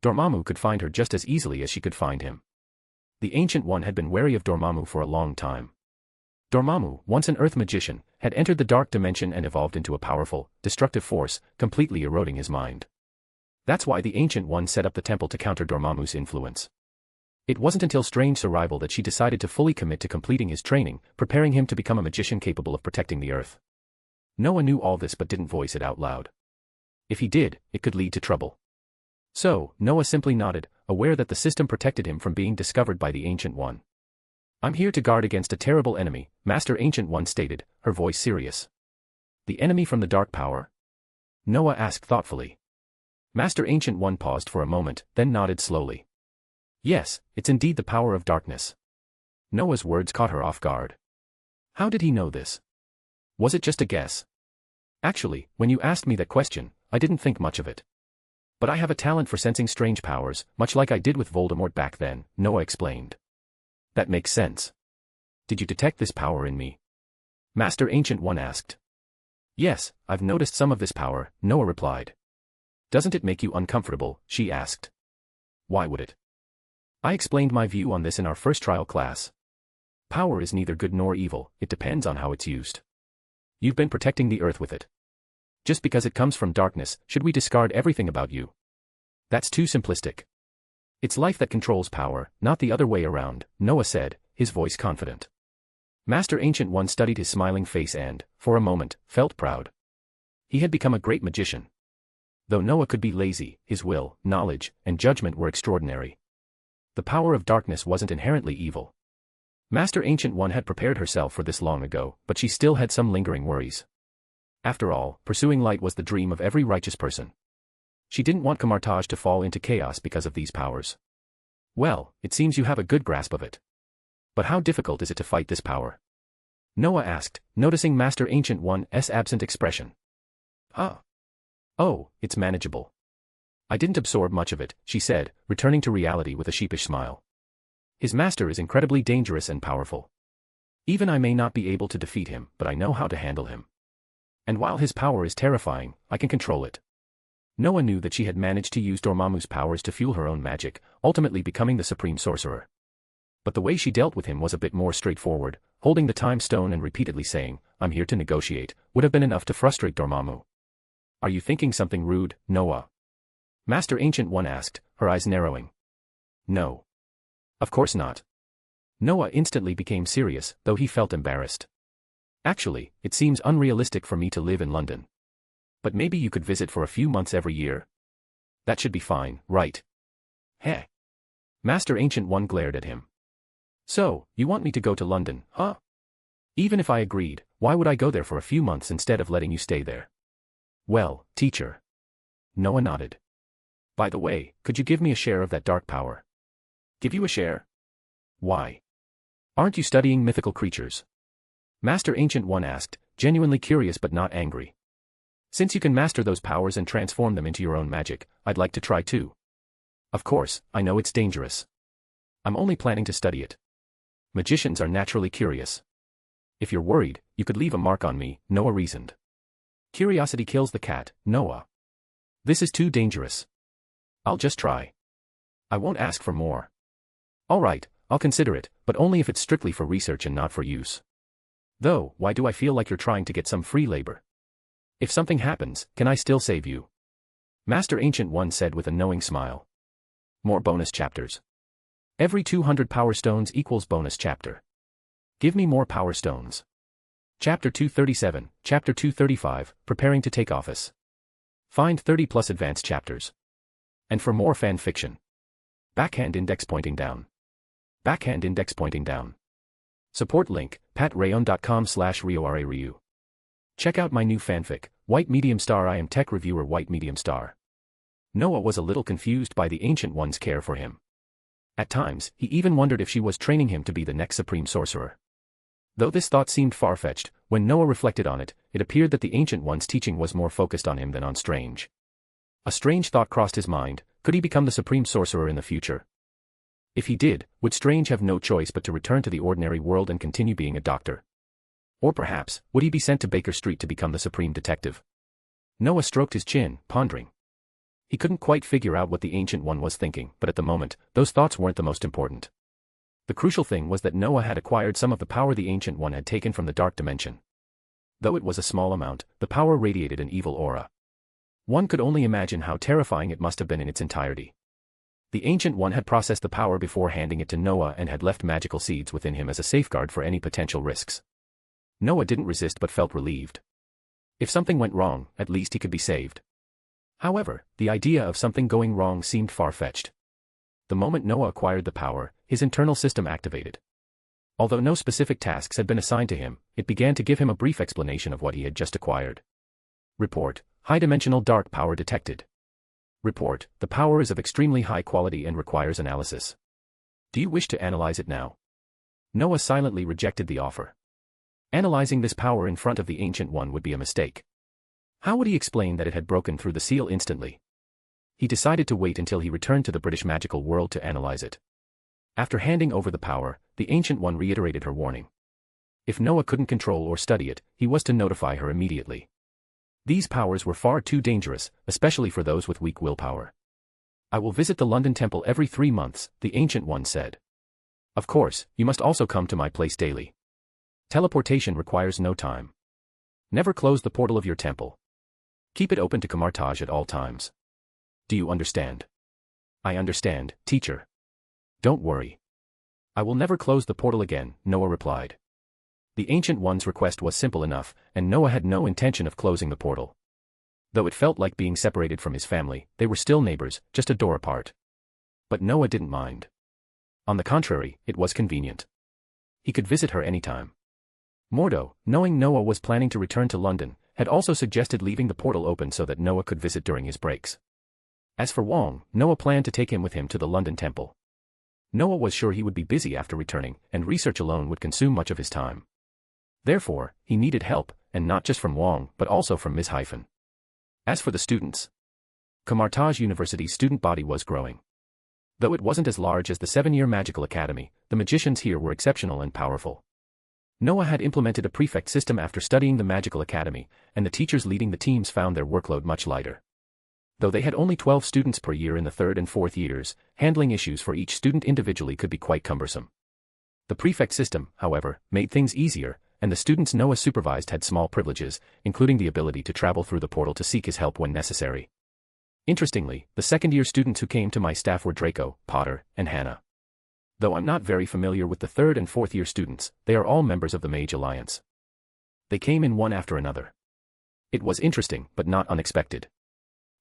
Dormammu could find her just as easily as she could find him. The Ancient One had been wary of Dormammu for a long time. Dormammu, once an Earth magician, had entered the Dark Dimension and evolved into a powerful, destructive force, completely eroding his mind. That's why the Ancient One set up the temple to counter Dormammu's influence. It wasn't until Strange's arrival that she decided to fully commit to completing his training, preparing him to become a magician capable of protecting the Earth. Noah knew all this but didn't voice it out loud. If he did, it could lead to trouble. So, Noah simply nodded, aware that the system protected him from being discovered by the Ancient One. I'm here to guard against a terrible enemy, Master Ancient One stated, her voice serious. The enemy from the dark power? Noah asked thoughtfully. Master Ancient One paused for a moment, then nodded slowly. Yes, it's indeed the power of darkness. Noah's words caught her off guard. How did he know this? Was it just a guess? Actually, when you asked me that question, I didn't think much of it. But I have a talent for sensing strange powers, much like I did with Voldemort back then, Noah explained. That makes sense. Did you detect this power in me? Master Ancient One asked. Yes, I've noticed some of this power, Noah replied. Doesn't it make you uncomfortable, she asked. Why would it? I explained my view on this in our first trial class. Power is neither good nor evil, it depends on how it's used. You've been protecting the Earth with it. Just because it comes from darkness, should we discard everything about you? That's too simplistic. It's life that controls power, not the other way around, Noah said, his voice confident. Master Ancient One studied his smiling face and, for a moment, felt proud. He had become a great magician. Though Noah could be lazy, his will, knowledge, and judgment were extraordinary. The power of darkness wasn't inherently evil. Master Ancient One had prepared herself for this long ago, but she still had some lingering worries. After all, pursuing light was the dream of every righteous person. She didn't want Camartage to fall into chaos because of these powers. Well, it seems you have a good grasp of it. But how difficult is it to fight this power? Noah asked, noticing Master Ancient One's absent expression. Oh, it's manageable. I didn't absorb much of it, she said, returning to reality with a sheepish smile. His master is incredibly dangerous and powerful. Even I may not be able to defeat him, but I know how to handle him. And while his power is terrifying, I can control it. Noah knew that she had managed to use Dormammu's powers to fuel her own magic, ultimately becoming the supreme sorcerer. But the way she dealt with him was a bit more straightforward, holding the time stone and repeatedly saying, I'm here to negotiate, would have been enough to frustrate Dormammu. Are you thinking something rude, Noah? Master Ancient One asked, her eyes narrowing. No. Of course not. Noah instantly became serious, though he felt embarrassed. Actually, it seems unrealistic for me to live in London. But maybe you could visit for a few months every year. That should be fine, right? Heh. Master Ancient One glared at him. So, you want me to go to London, huh? Even if I agreed, why would I go there for a few months instead of letting you stay there? Well, teacher. Noah nodded. By the way, could you give me a share of that dark power? Give you a share? Why? Aren't you studying mythical creatures? Master Ancient One asked, genuinely curious but not angry. Since you can master those powers and transform them into your own magic, I'd like to try too. Of course, I know it's dangerous. I'm only planning to study it. Magicians are naturally curious. If you're worried, you could leave a mark on me, Noah reasoned. Curiosity kills the cat, Noah. This is too dangerous. I'll just try. I won't ask for more. All right, I'll consider it, but only if it's strictly for research and not for use. Though, why do I feel like you're trying to get some free labor? If something happens, can I still save you? Master Ancient One said with a knowing smile. More bonus chapters. Every 200 power stones equals bonus chapter. Give me more power stones. Chapter 237, Chapter 235, Preparing to Take Office. Find 30 plus advanced chapters. And for more fan fiction. Backhand index pointing down. Backhand index pointing down. Support link, patreon.com/RioRaRyu. Check out my new fanfic, White Medium Star. I am tech reviewer White Medium Star. Noah was a little confused by the Ancient One's care for him. At times, he even wondered if she was training him to be the next supreme sorcerer. Though this thought seemed far-fetched, when Noah reflected on it, it appeared that the Ancient One's teaching was more focused on him than on Strange. A strange thought crossed his mind: could he become the supreme sorcerer in the future? If he did, would Strange have no choice but to return to the ordinary world and continue being a doctor? Or perhaps, would he be sent to Baker Street to become the supreme detective? Noah stroked his chin, pondering. He couldn't quite figure out what the Ancient One was thinking, but at the moment, those thoughts weren't the most important. The crucial thing was that Noah had acquired some of the power the Ancient One had taken from the dark dimension. Though it was a small amount, the power radiated an evil aura. One could only imagine how terrifying it must have been in its entirety. The Ancient One had processed the power before handing it to Noah and had left magical seeds within him as a safeguard for any potential risks. Noah didn't resist but felt relieved. If something went wrong, at least he could be saved. However, the idea of something going wrong seemed far-fetched. The moment Noah acquired the power, his internal system activated. Although no specific tasks had been assigned to him, it began to give him a brief explanation of what he had just acquired. Report: high-dimensional dark power detected. Report: the power is of extremely high quality and requires analysis. Do you wish to analyze it now? Noah silently rejected the offer. Analyzing this power in front of the Ancient One would be a mistake. How would he explain that it had broken through the seal instantly? He decided to wait until he returned to the British magical world to analyze it. After handing over the power, the Ancient One reiterated her warning. If Noah couldn't control or study it, he was to notify her immediately. These powers were far too dangerous, especially for those with weak willpower. I will visit the London Temple every 3 months, the Ancient One said. Of course, you must also come to my place daily. Teleportation requires no time. Never close the portal of your temple. Keep it open to Camartage at all times. Do you understand? I understand, teacher. Don't worry. I will never close the portal again, Noah replied. The Ancient One's request was simple enough, and Noah had no intention of closing the portal. Though it felt like being separated from his family, they were still neighbors, just a door apart. But Noah didn't mind. On the contrary, it was convenient. He could visit her anytime. Mordo, knowing Noah was planning to return to London, had also suggested leaving the portal open so that Noah could visit during his breaks. As for Wong, Noah planned to take him with him to the London Temple. Noah was sure he would be busy after returning, and research alone would consume much of his time. Therefore, he needed help, and not just from Wong, but also from Ms. Hyphen. As for the students, Camartage University's student body was growing. Though it wasn't as large as the 7-year magical academy, the magicians here were exceptional and powerful. Noah had implemented a prefect system after studying the magical academy, and the teachers leading the teams found their workload much lighter. Though they had only 12 students per year in the 3rd and 4th years, handling issues for each student individually could be quite cumbersome. The prefect system, however, made things easier, and the students Noah supervised had small privileges, including the ability to travel through the portal to seek his help when necessary. Interestingly, the 2nd-year students who came to my staff were Draco, Potter, and Hannah. Though I'm not very familiar with the 3rd and 4th-year students, they are all members of the Mage Alliance. They came in one after another. It was interesting, but not unexpected.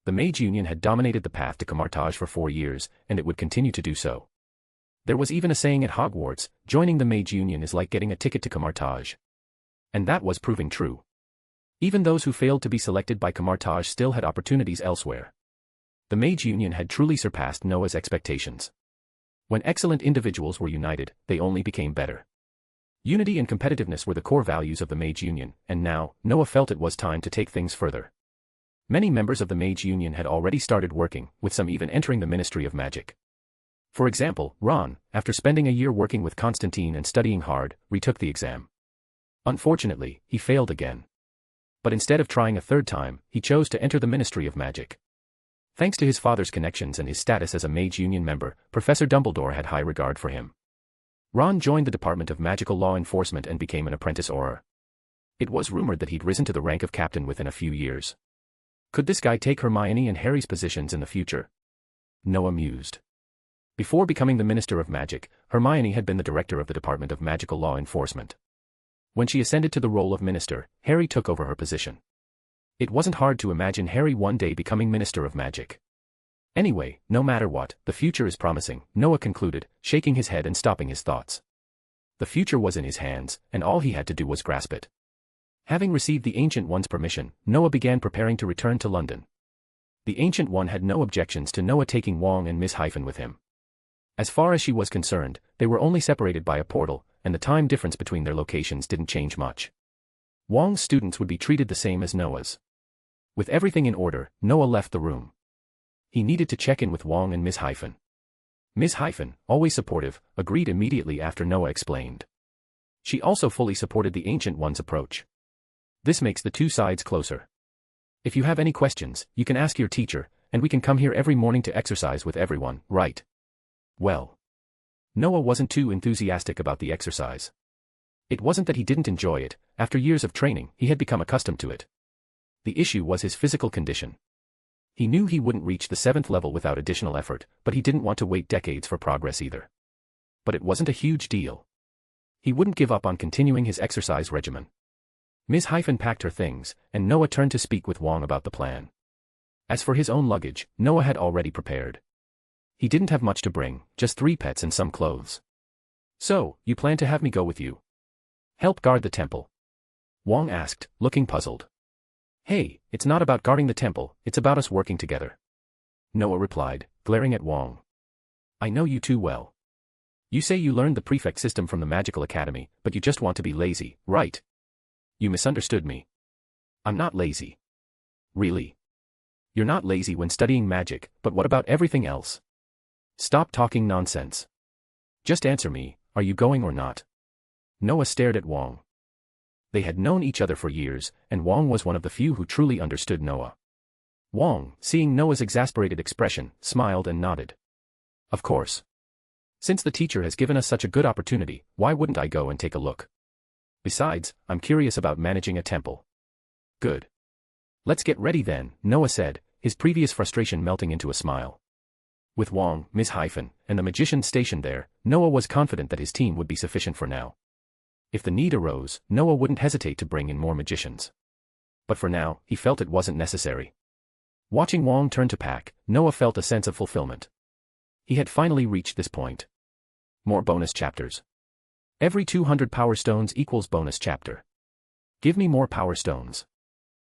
The Mage Union had dominated the path to Camartage for 4 years, and it would continue to do so. There was even a saying at Hogwarts, joining the Mage Union is like getting a ticket to Camartage. And that was proving true. Even those who failed to be selected by Camartage still had opportunities elsewhere. The Mage Union had truly surpassed Noah's expectations. When excellent individuals were united, they only became better. Unity and competitiveness were the core values of the Mage Union, and now, Noah felt it was time to take things further. Many members of the Mage Union had already started working, with some even entering the Ministry of Magic. For example, Ron, after spending a year working with Constantine and studying hard, retook the exam. Unfortunately, he failed again. But instead of trying a 3rd time, he chose to enter the Ministry of Magic. Thanks to his father's connections and his status as a Mage Union member, Professor Dumbledore had high regard for him. Ron joined the Department of Magical Law Enforcement and became an apprentice Auror. It was rumored that he'd risen to the rank of captain within a few years. Could this guy take Hermione and Harry's positions in the future? Noah mused. Before becoming the Minister of Magic, Hermione had been the director of the Department of Magical Law Enforcement. When she ascended to the role of minister, Harry took over her position. It wasn't hard to imagine Harry one day becoming Minister of Magic. Anyway, no matter what, the future is promising, Noah concluded, shaking his head and stopping his thoughts. The future was in his hands, and all he had to do was grasp it. Having received the Ancient One's permission, Noah began preparing to return to London. The Ancient One had no objections to Noah taking Wong and Ms. Hyphen with him. As far as she was concerned, they were only separated by a portal, and the time difference between their locations didn't change much. Wong's students would be treated the same as Noah's. With everything in order, Noah left the room. He needed to check in with Wong and Ms. Hyphen. Ms. Hyphen, always supportive, agreed immediately after Noah explained. She also fully supported the Ancient One's approach. This makes the two sides closer. If you have any questions, you can ask your teacher, and we can come here every morning to exercise with everyone, right? Well. Noah wasn't too enthusiastic about the exercise. It wasn't that he didn't enjoy it, after years of training, he had become accustomed to it. The issue was his physical condition. He knew he wouldn't reach the 7th level without additional effort, but he didn't want to wait decades for progress either. But it wasn't a huge deal. He wouldn't give up on continuing his exercise regimen. Ms. Hyphen packed her things, and Noah turned to speak with Wong about the plan. As for his own luggage, Noah had already prepared. He didn't have much to bring, just 3 pets and some clothes. So, you plan to have me go with you? Help guard the temple? Wong asked, looking puzzled. Hey, it's not about guarding the temple, it's about us working together. Noah replied, glaring at Wong. I know you too well. You say you learned the prefect system from the Magical Academy, but you just want to be lazy, right? You misunderstood me. I'm not lazy. Really? You're not lazy when studying magic, but what about everything else? Stop talking nonsense. Just answer me, are you going or not? Noah stared at Wong. They had known each other for years, and Wong was one of the few who truly understood Noah. Wong, seeing Noah's exasperated expression, smiled and nodded. Of course. Since the teacher has given us such a good opportunity, why wouldn't I go and take a look? Besides, I'm curious about managing a temple. Good. Let's get ready then, Noah said, his previous frustration melting into a smile. With Wong, Ms. Hyphen, and the magician stationed there, Noah was confident that his team would be sufficient for now. If the need arose, Noah wouldn't hesitate to bring in more magicians. But for now, he felt it wasn't necessary. Watching Wong turn to pack, Noah felt a sense of fulfillment. He had finally reached this point. More bonus chapters. Every 200 power stones equals bonus chapter. Give me more power stones.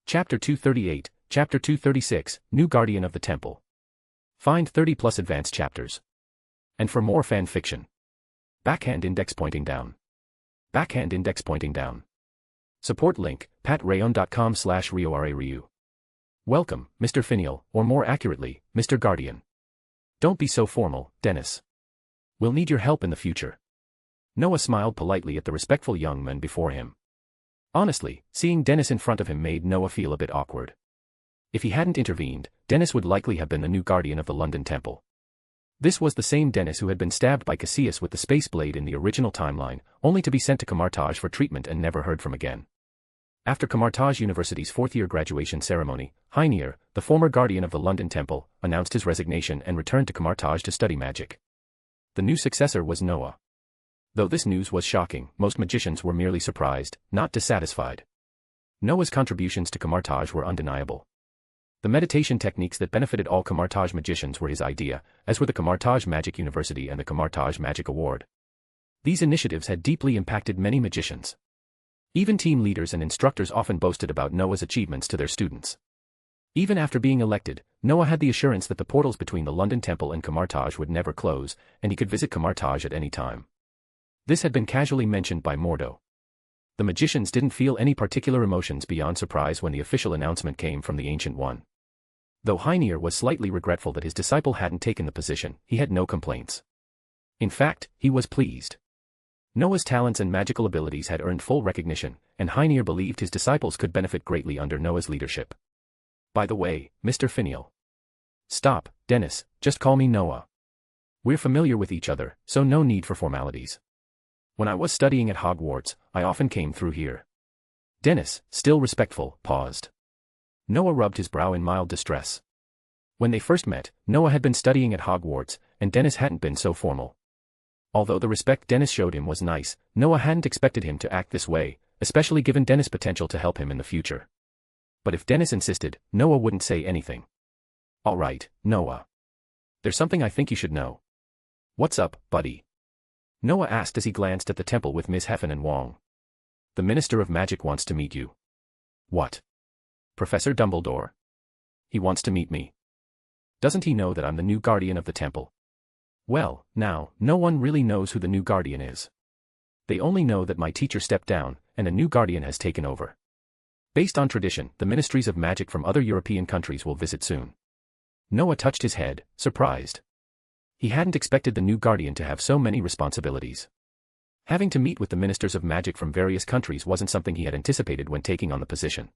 Chapter 238, Chapter 236, New Guardian of the Temple. Find 30 plus advanced chapters. And for more fan fiction. Backhand index pointing down. Backhand index pointing down. Support link, patrayon.com/RioRaRyu. Welcome, Mr. Finial, or more accurately, Mr. Guardian. Don't be so formal, Dennis. We'll need your help in the future. Noah smiled politely at the respectful young man before him. Honestly, seeing Dennis in front of him made Noah feel a bit awkward. If he hadn't intervened, Dennis would likely have been the new guardian of the London Temple. This was the same Dennis who had been stabbed by Cassius with the space blade in the original timeline, only to be sent to Camartage for treatment and never heard from again. After Camartage University's fourth-year graduation ceremony, Heinier, the former guardian of the London Temple, announced his resignation and returned to Camartage to study magic. The new successor was Noah. Though this news was shocking, most magicians were merely surprised, not dissatisfied. Noah's contributions to Camartage were undeniable. The meditation techniques that benefited all Camartage magicians were his idea, as were the Camartage Magic University and the Camartage Magic Award. These initiatives had deeply impacted many magicians. Even team leaders and instructors often boasted about Noah's achievements to their students. Even after being elected, Noah had the assurance that the portals between the London Temple and Camartage would never close, and he could visit Camartage at any time. This had been casually mentioned by Mordo. The magicians didn't feel any particular emotions beyond surprise when the official announcement came from the Ancient One. Though Heinier was slightly regretful that his disciple hadn't taken the position, he had no complaints. In fact, he was pleased. Noah's talents and magical abilities had earned full recognition, and Heinier believed his disciples could benefit greatly under Noah's leadership. By the way, Mr. Finial. Stop, Dennis, just call me Noah. We're familiar with each other, so no need for formalities. When I was studying at Hogwarts, I often came through here. Dennis, still respectful, paused. Noah rubbed his brow in mild distress. When they first met, Noah had been studying at Hogwarts, and Dennis hadn't been so formal. Although the respect Dennis showed him was nice, Noah hadn't expected him to act this way, especially given Dennis' potential to help him in the future. But if Dennis insisted, Noah wouldn't say anything. All right, Noah. There's something I think you should know. What's up, buddy? Noah asked as he glanced at the temple with Ms. Heffen and Wong. The Minister of Magic wants to meet you. What? Professor Dumbledore? He wants to meet me. Doesn't he know that I'm the new guardian of the temple? Well, now, no one really knows who the new guardian is. They only know that my teacher stepped down, and a new guardian has taken over. Based on tradition, the ministries of magic from other European countries will visit soon. Noah touched his head, surprised. He hadn't expected the new guardian to have so many responsibilities. Having to meet with the ministers of magic from various countries wasn't something he had anticipated when taking on the position.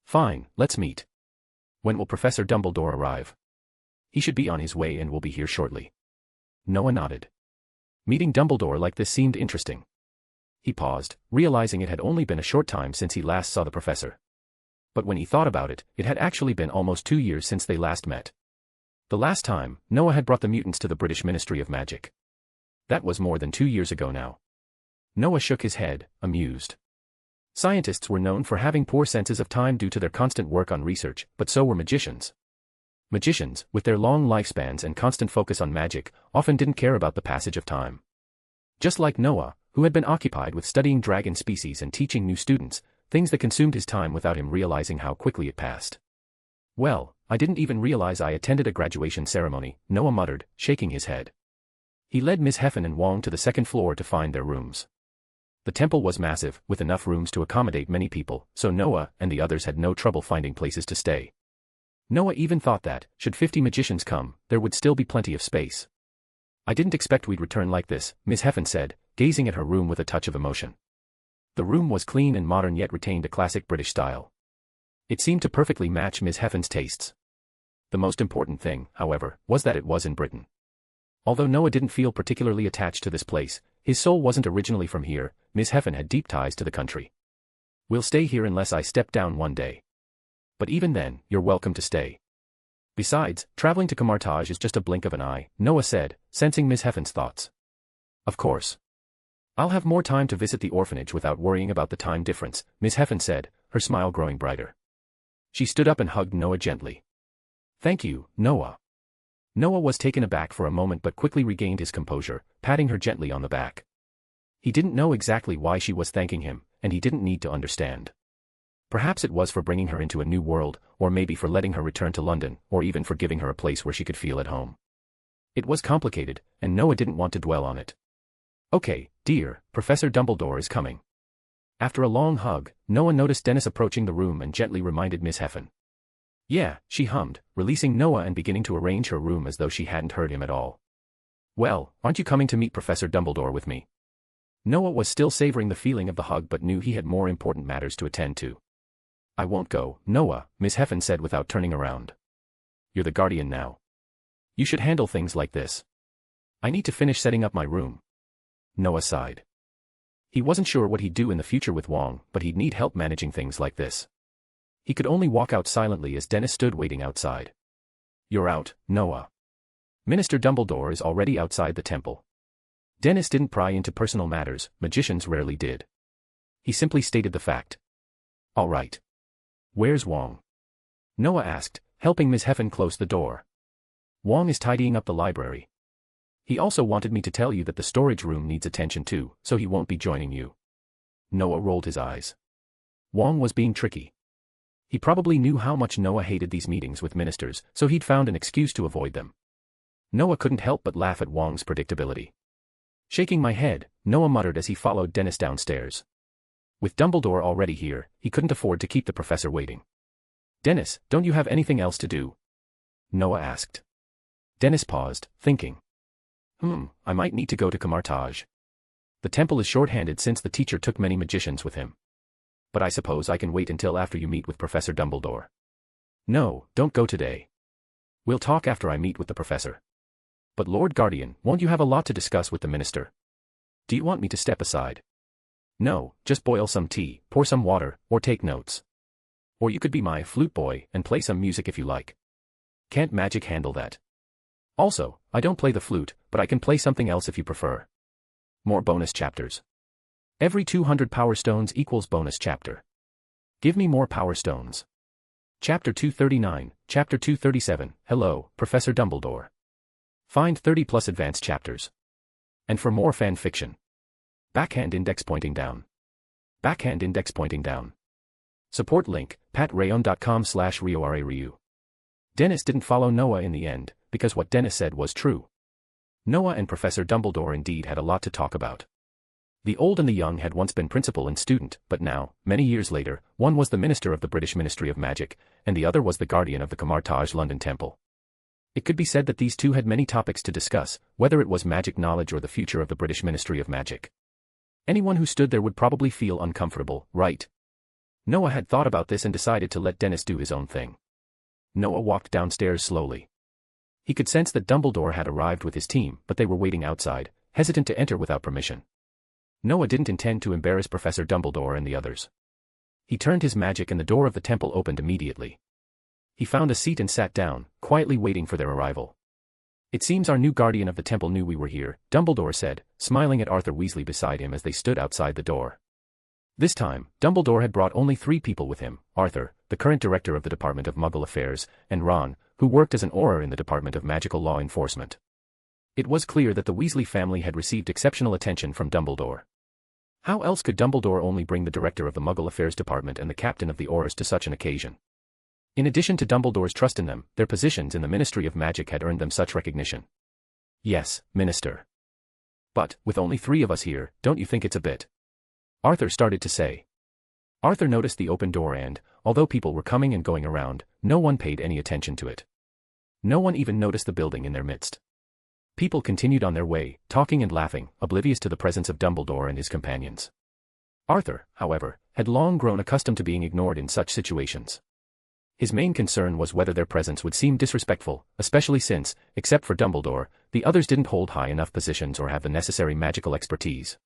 Fine, let's meet. When will Professor Dumbledore arrive? He should be on his way and will be here shortly. Noah nodded. Meeting Dumbledore like this seemed interesting. He paused, realizing it had only been a short time since he last saw the professor. But when he thought about it, it had actually been almost 2 years since they last met. The last time, Noah had brought the mutants to the British Ministry of Magic. That was more than 2 years ago now. Noah shook his head, amused. Scientists were known for having poor senses of time due to their constant work on research, but so were magicians. Magicians, with their long lifespans and constant focus on magic, often didn't care about the passage of time. Just like Noah, who had been occupied with studying dragon species and teaching new students, things that consumed his time without him realizing how quickly it passed. Well, I didn't even realize I attended a graduation ceremony, Noah muttered, shaking his head. He led Miss Heffen and Wong to the second floor to find their rooms. The temple was massive, with enough rooms to accommodate many people, so Noah and the others had no trouble finding places to stay. Noah even thought that, should 50 magicians come, there would still be plenty of space. I didn't expect we'd return like this, Miss Heffen said, gazing at her room with a touch of emotion. The room was clean and modern yet retained a classic British style. It seemed to perfectly match Miss Heffen's tastes. The most important thing, however, was that it was in Britain. Although Noah didn't feel particularly attached to this place, his soul wasn't originally from here. Miss Heffen had deep ties to the country. We'll stay here unless I step down one day. But even then, you're welcome to stay. Besides, traveling to Camartage is just a blink of an eye, Noah said, sensing Miss Heffen's thoughts. Of course. I'll have more time to visit the orphanage without worrying about the time difference, Miss Heffen said, her smile growing brighter. She stood up and hugged Noah gently. Thank you, Noah. Noah was taken aback for a moment but quickly regained his composure, patting her gently on the back. He didn't know exactly why she was thanking him, and he didn't need to understand. Perhaps it was for bringing her into a new world, or maybe for letting her return to London, or even for giving her a place where she could feel at home. It was complicated, and Noah didn't want to dwell on it. Okay, dear, Professor Dumbledore is coming. After a long hug, Noah noticed Dennis approaching the room and gently reminded Miss Heffen. Yeah, she hummed, releasing Noah and beginning to arrange her room as though she hadn't heard him at all. Well, aren't you coming to meet Professor Dumbledore with me? Noah was still savoring the feeling of the hug but knew he had more important matters to attend to. I won't go, Noah, Miss Heffen said without turning around. You're the guardian now. You should handle things like this. I need to finish setting up my room. Noah sighed. He wasn't sure what he'd do in the future with Wong, but he'd need help managing things like this. He could only walk out silently as Dennis stood waiting outside. You're out, Noah. Minister Dumbledore is already outside the temple. Dennis didn't pry into personal matters, magicians rarely did. He simply stated the fact. All right. Where's Wong? Noah asked, helping Miss Heffen close the door. Wong is tidying up the library. He also wanted me to tell you that the storage room needs attention too, so he won't be joining you. Noah rolled his eyes. Wong was being tricky. He probably knew how much Noah hated these meetings with ministers, so he'd found an excuse to avoid them. Noah couldn't help but laugh at Wong's predictability. Shaking my head, Noah muttered as he followed Dennis downstairs. With Dumbledore already here, he couldn't afford to keep the professor waiting. Dennis, don't you have anything else to do? Noah asked. Dennis paused, thinking. I might need to go to Camartage. The temple is short-handed since the teacher took many magicians with him. But I suppose I can wait until after you meet with Professor Dumbledore. No, don't go today. We'll talk after I meet with the professor. But Lord Guardian, won't you have a lot to discuss with the minister? Do you want me to step aside? No, just boil some tea, pour some water, or take notes. Or you could be my flute boy and play some music if you like. Can't magic handle that? Also, I don't play the flute, but I can play something else if you prefer. More bonus chapters. Every 200 power stones equals bonus chapter. Give me more power stones. Chapter 239, Chapter 237, Hello, Professor Dumbledore. Find 30 plus advanced chapters. And for more fan fiction. Backhand index pointing down. Backhand index pointing down. Support link, patreon.com/RioRaRyu. Dennis didn't follow Noah in the end, because what Dennis said was true. Noah and Professor Dumbledore indeed had a lot to talk about. The old and the young had once been principal and student, but now, many years later, one was the minister of the British Ministry of Magic, and the other was the guardian of the Camartage London Temple. It could be said that these two had many topics to discuss, whether it was magic knowledge or the future of the British Ministry of Magic. Anyone who stood there would probably feel uncomfortable, right? Noah had thought about this and decided to let Dennis do his own thing. Noah walked downstairs slowly. He could sense that Dumbledore had arrived with his team, but they were waiting outside, hesitant to enter without permission. Noah didn't intend to embarrass Professor Dumbledore and the others. He turned his magic and the door of the temple opened immediately. He found a seat and sat down, quietly waiting for their arrival. It seems our new guardian of the temple knew we were here, Dumbledore said, smiling at Arthur Weasley beside him as they stood outside the door. This time, Dumbledore had brought only 3 people with him, Arthur, the current director of the Department of Muggle Affairs, and Ron, who worked as an Auror in the Department of Magical Law Enforcement. It was clear that the Weasley family had received exceptional attention from Dumbledore. How else could Dumbledore only bring the director of the Muggle Affairs Department and the captain of the Aurors to such an occasion? In addition to Dumbledore's trust in them, their positions in the Ministry of Magic had earned them such recognition. Yes, Minister. But, with only 3 of us here, don't you think it's a bit? Arthur started to say. Arthur noticed the open door and, although people were coming and going around, no one paid any attention to it. No one even noticed the building in their midst. People continued on their way, talking and laughing, oblivious to the presence of Dumbledore and his companions. Arthur, however, had long grown accustomed to being ignored in such situations. His main concern was whether their presence would seem disrespectful, especially since, except for Dumbledore, the others didn't hold high enough positions or have the necessary magical expertise.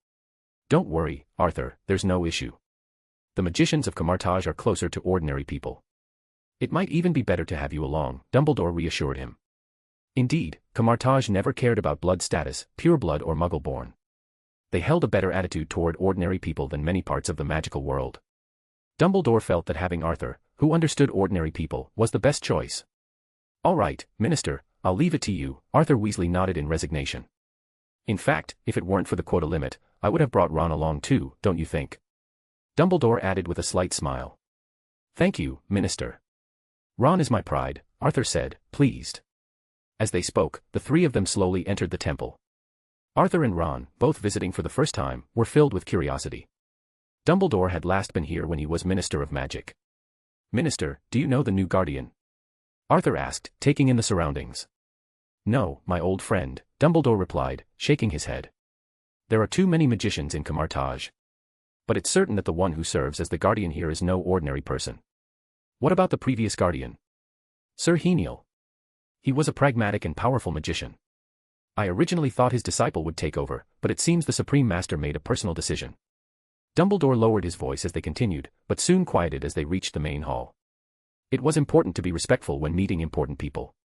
Don't worry, Arthur, there's no issue. The magicians of Camartage are closer to ordinary people. It might even be better to have you along, Dumbledore reassured him. Indeed, Camartage never cared about blood status, pure blood or Muggle-born. They held a better attitude toward ordinary people than many parts of the magical world. Dumbledore felt that having Arthur, who understood ordinary people, was the best choice. All right, Minister, I'll leave it to you, Arthur Weasley nodded in resignation. In fact, if it weren't for the quota limit, I would have brought Ron along too, don't you think? Dumbledore added with a slight smile. Thank you, Minister. Ron is my pride, Arthur said, pleased. As they spoke, the 3 of them slowly entered the temple. Arthur and Ron, both visiting for the first time, were filled with curiosity. Dumbledore had last been here when he was Minister of Magic. Minister, do you know the new Guardian? Arthur asked, taking in the surroundings. No, my old friend, Dumbledore replied, shaking his head. There are too many magicians in Camartage. But it's certain that the one who serves as the Guardian here is no ordinary person. What about the previous Guardian? Sir Heniel. He was a pragmatic and powerful magician. I originally thought his disciple would take over, but it seems the Supreme Master made a personal decision. Dumbledore lowered his voice as they continued, but soon quieted as they reached the main hall. It was important to be respectful when meeting important people.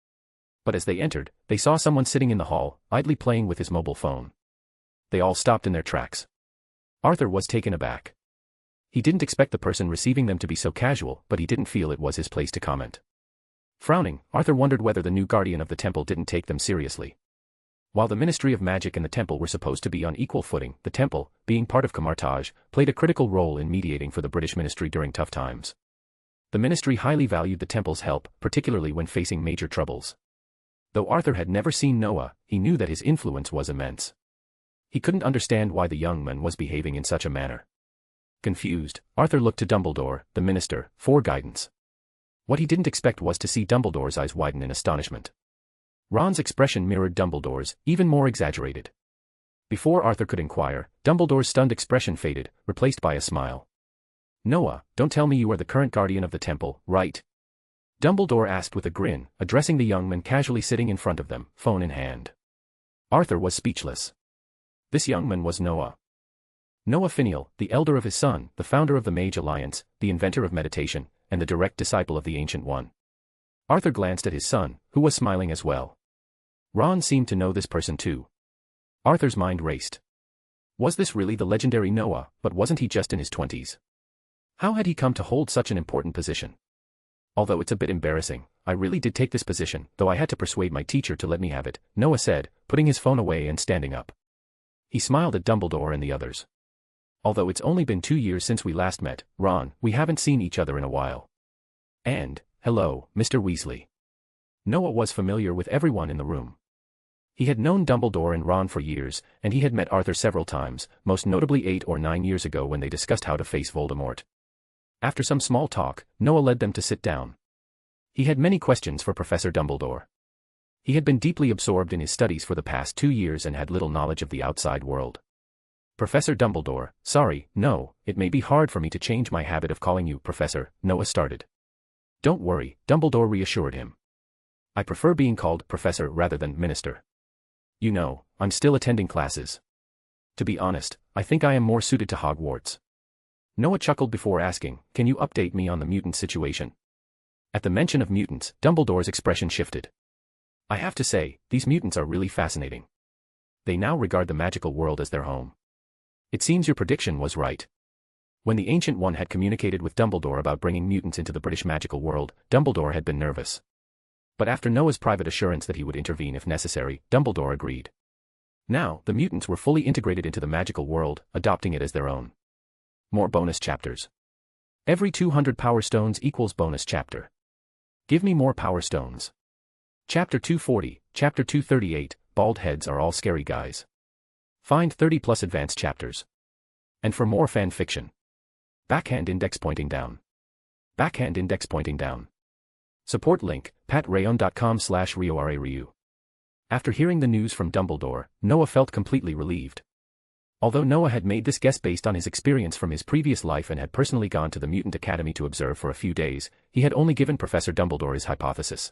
But as they entered, they saw someone sitting in the hall, idly playing with his mobile phone. They all stopped in their tracks. Arthur was taken aback. He didn't expect the person receiving them to be so casual, but he didn't feel it was his place to comment. Frowning, Arthur wondered whether the new Guardian of the Temple didn't take them seriously. While the Ministry of Magic and the Temple were supposed to be on equal footing, the Temple, being part of Camartage, played a critical role in mediating for the British Ministry during tough times. The Ministry highly valued the Temple's help, particularly when facing major troubles. Though Arthur had never seen Noah, he knew that his influence was immense. He couldn't understand why the young man was behaving in such a manner. Confused, Arthur looked to Dumbledore, the Minister, for guidance. What he didn't expect was to see Dumbledore's eyes widen in astonishment. Ron's expression mirrored Dumbledore's, even more exaggerated. Before Arthur could inquire, Dumbledore's stunned expression faded, replaced by a smile. Noah, don't tell me you are the current Guardian of the Temple, right? Dumbledore asked with a grin, addressing the young man casually sitting in front of them, phone in hand. Arthur was speechless. This young man was Noah. Noah Finial, the elder of his son, the founder of the Mage Alliance, the inventor of meditation, and the direct disciple of the Ancient One. Arthur glanced at his son, who was smiling as well. Ron seemed to know this person too. Arthur's mind raced. Was this really the legendary Noah, but wasn't he just in his 20s? How had he come to hold such an important position? Although it's a bit embarrassing, I really did take this position, though I had to persuade my teacher to let me have it, Noah said, putting his phone away and standing up. He smiled at Dumbledore and the others. Although it's only been 2 years since we last met, Ron, we haven't seen each other in a while. And, hello, Mr. Weasley. Noah was familiar with everyone in the room. He had known Dumbledore and Ron for years, and he had met Arthur several times, most notably 8 or 9 years ago when they discussed how to face Voldemort. After some small talk, Noah led them to sit down. He had many questions for Professor Dumbledore. He had been deeply absorbed in his studies for the past 2 years and had little knowledge of the outside world. Professor Dumbledore, sorry, no, it may be hard for me to change my habit of calling you Professor, Noah started. Don't worry, Dumbledore reassured him. I prefer being called Professor rather than Minister. You know, I'm still attending classes. To be honest, I think I am more suited to Hogwarts. Noah chuckled before asking, can you update me on the mutant situation? At the mention of mutants, Dumbledore's expression shifted. I have to say, these mutants are really fascinating. They now regard the magical world as their home. It seems your prediction was right. When the Ancient One had communicated with Dumbledore about bringing mutants into the British magical world, Dumbledore had been nervous. But after Noah's private assurance that he would intervene if necessary, Dumbledore agreed. Now, the mutants were fully integrated into the magical world, adopting it as their own. More bonus chapters. Every 200 power stones equals bonus chapter. Give me more power stones. Chapter 240, Chapter 238, Bald heads are all scary guys. Find 30 plus advanced chapters. And for more fan fiction. Backhand index pointing down. Backhand index pointing down. Support link, patrayon.com/RioRaRyu. After hearing the news from Dumbledore, Noah felt completely relieved. Although Noah had made this guess based on his experience from his previous life and had personally gone to the Mutant Academy to observe for a few days, he had only given Professor Dumbledore his hypothesis.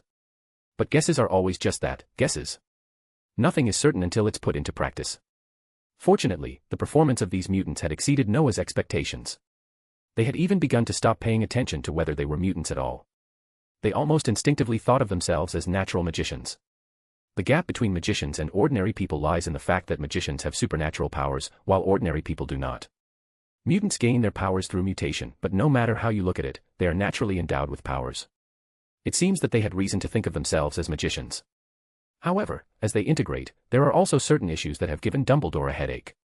But guesses are always just that, guesses. Nothing is certain until it's put into practice. Fortunately, the performance of these mutants had exceeded Noah's expectations. They had even begun to stop paying attention to whether they were mutants at all. They almost instinctively thought of themselves as natural magicians. The gap between magicians and ordinary people lies in the fact that magicians have supernatural powers, while ordinary people do not. Mutants gain their powers through mutation, but no matter how you look at it, they are naturally endowed with powers. It seems that they had reason to think of themselves as magicians. However, as they integrate, there are also certain issues that have given Dumbledore a headache.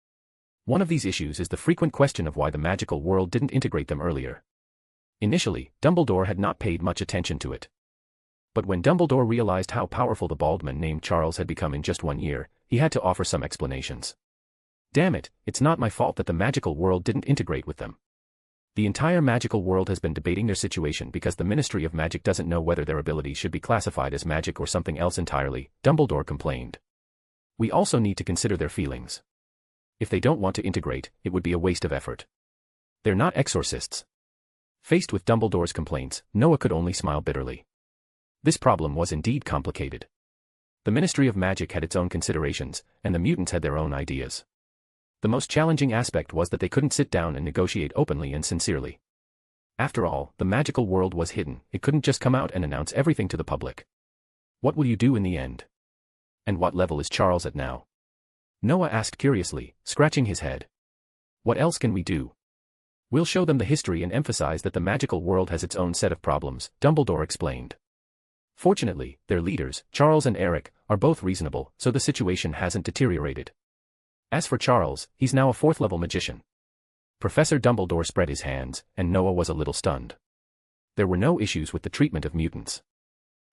One of these issues is the frequent question of why the magical world didn't integrate them earlier. Initially, Dumbledore had not paid much attention to it. But when Dumbledore realized how powerful the bald man named Charles had become in just 1 year, he had to offer some explanations. Damn it, it's not my fault that the magical world didn't integrate with them. The entire magical world has been debating their situation because the Ministry of Magic doesn't know whether their abilities should be classified as magic or something else entirely, Dumbledore complained. We also need to consider their feelings. If they don't want to integrate, it would be a waste of effort. They're not exorcists. Faced with Dumbledore's complaints, Noah could only smile bitterly. This problem was indeed complicated. The Ministry of Magic had its own considerations, and the mutants had their own ideas. The most challenging aspect was that they couldn't sit down and negotiate openly and sincerely. After all, the magical world was hidden, it couldn't just come out and announce everything to the public. What will you do in the end? And what level is Charles at now? Noah asked curiously, scratching his head. What else can we do? We'll show them the history and emphasize that the magical world has its own set of problems, Dumbledore explained. Fortunately, their leaders, Charles and Eric, are both reasonable, so the situation hasn't deteriorated. As for Charles, he's now a 4th-level magician. Professor Dumbledore spread his hands, and Noah was a little stunned. There were no issues with the treatment of mutants.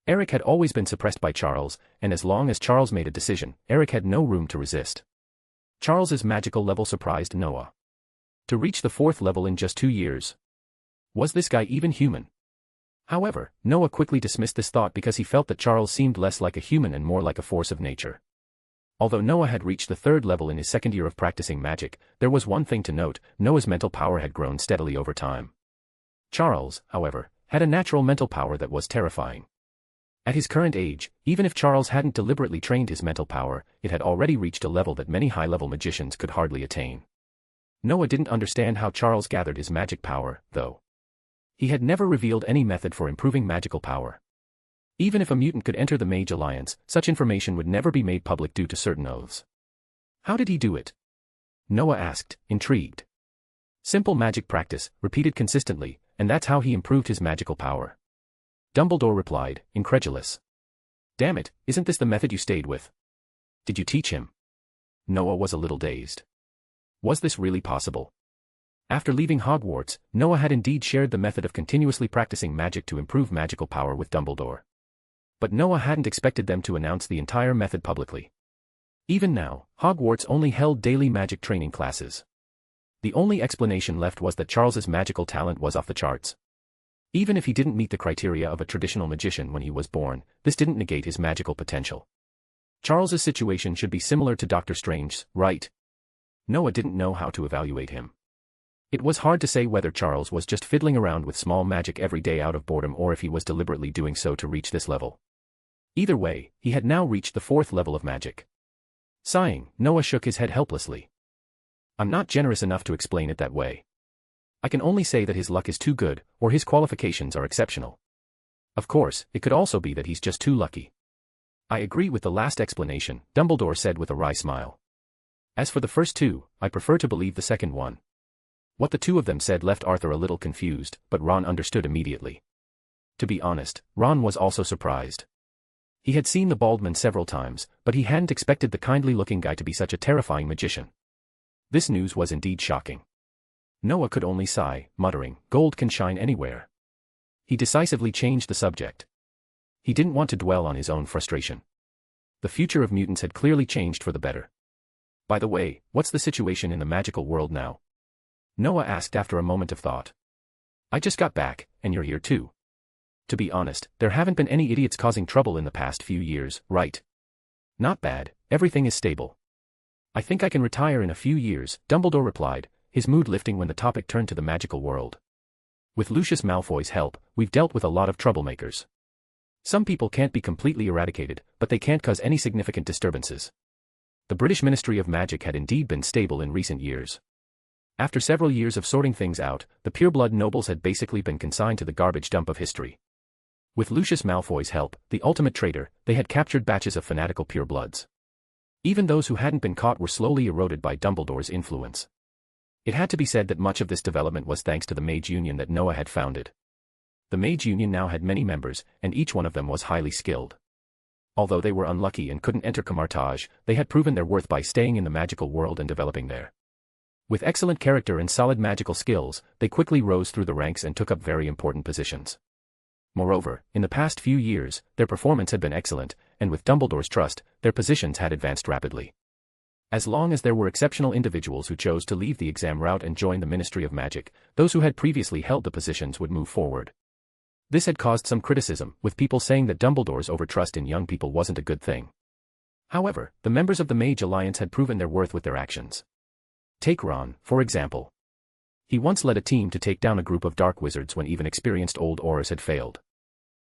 Eric had always been suppressed by Charles, and as long as Charles made a decision, Eric had no room to resist. Charles's magical level surprised Noah. To reach the 4th level in just 2 years. Was this guy even human? However, Noah quickly dismissed this thought because he felt that Charles seemed less like a human and more like a force of nature. Although Noah had reached the 3rd level in his 2nd year of practicing magic, there was one thing to note: Noah's mental power had grown steadily over time. Charles, however, had a natural mental power that was terrifying. At his current age, even if Charles hadn't deliberately trained his mental power, it had already reached a level that many high-level magicians could hardly attain. Noah didn't understand how Charles gathered his magic power, though. He had never revealed any method for improving magical power. Even if a mutant could enter the Mage Alliance, such information would never be made public due to certain oaths. How did he do it? Noah asked, intrigued. Simple magic practice, repeated consistently, and that's how he improved his magical power. Dumbledore replied, incredulous. Damn it, isn't this the method you stayed with? Did you teach him? Noah was a little dazed. Was this really possible? After leaving Hogwarts, Noah had indeed shared the method of continuously practicing magic to improve magical power with Dumbledore. But Noah hadn't expected them to announce the entire method publicly. Even now, Hogwarts only held daily magic training classes. The only explanation left was that Charles's magical talent was off the charts. Even if he didn't meet the criteria of a traditional magician when he was born, this didn't negate his magical potential. Charles's situation should be similar to Doctor Strange's, right? Noah didn't know how to evaluate him. It was hard to say whether Charles was just fiddling around with small magic every day out of boredom or if he was deliberately doing so to reach this level. Either way, he had now reached the 4th level of magic. Sighing, Noah shook his head helplessly. I'm not generous enough to explain it that way. I can only say that his luck is too good, or his qualifications are exceptional. Of course, it could also be that he's just too lucky. I agree with the last explanation, Dumbledore said with a wry smile. As for the first two, I prefer to believe the second one. What the two of them said left Arthur a little confused, but Ron understood immediately. To be honest, Ron was also surprised. He had seen the bald man several times, but he hadn't expected the kindly-looking guy to be such a terrifying magician. This news was indeed shocking. Noah could only sigh, muttering, "Gold can shine anywhere." He decisively changed the subject. He didn't want to dwell on his own frustration. The future of mutants had clearly changed for the better. "By the way, what's the situation in the magical world now?" Noah asked after a moment of thought. "I just got back, and you're here too. To be honest, there haven't been any idiots causing trouble in the past few years, right?" "Not bad, everything is stable. I think I can retire in a few years," Dumbledore replied, his mood lifting when the topic turned to the magical world. "With Lucius Malfoy's help, we've dealt with a lot of troublemakers. Some people can't be completely eradicated, but they can't cause any significant disturbances. The British Ministry of Magic had indeed been stable in recent years. After several years of sorting things out, the pureblood nobles had basically been consigned to the garbage dump of history. With Lucius Malfoy's help, the ultimate traitor, they had captured batches of fanatical purebloods. Even those who hadn't been caught were slowly eroded by Dumbledore's influence. It had to be said that much of this development was thanks to the Mage Union that Noah had founded. The Mage Union now had many members, and each one of them was highly skilled. Although they were unlucky and couldn't enter Camartage, they had proven their worth by staying in the magical world and developing there. With excellent character and solid magical skills, they quickly rose through the ranks and took up very important positions. Moreover, in the past few years, their performance had been excellent, and with Dumbledore's trust, their positions had advanced rapidly. As long as there were exceptional individuals who chose to leave the exam route and join the Ministry of Magic, those who had previously held the positions would move forward. This had caused some criticism, with people saying that Dumbledore's overtrust in young people wasn't a good thing. However, the members of the Mage Alliance had proven their worth with their actions. Take Ron, for example. He once led a team to take down a group of dark wizards when even experienced old Aurors had failed.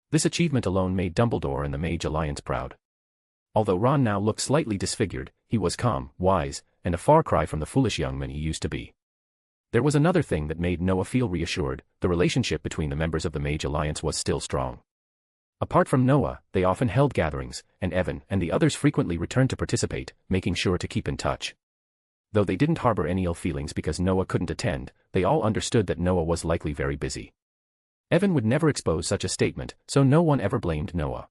This achievement alone made Dumbledore and the Mage Alliance proud. Although Ron now looked slightly disfigured, he was calm, wise, and a far cry from the foolish young man he used to be. There was another thing that made Noah feel reassured: the relationship between the members of the Mage Alliance was still strong. Apart from Noah, they often held gatherings, and Evan and the others frequently returned to participate, making sure to keep in touch. Though they didn't harbor any ill feelings because Noah couldn't attend, they all understood that Noah was likely very busy. Evan would never expose such a statement, so no one ever blamed Noah.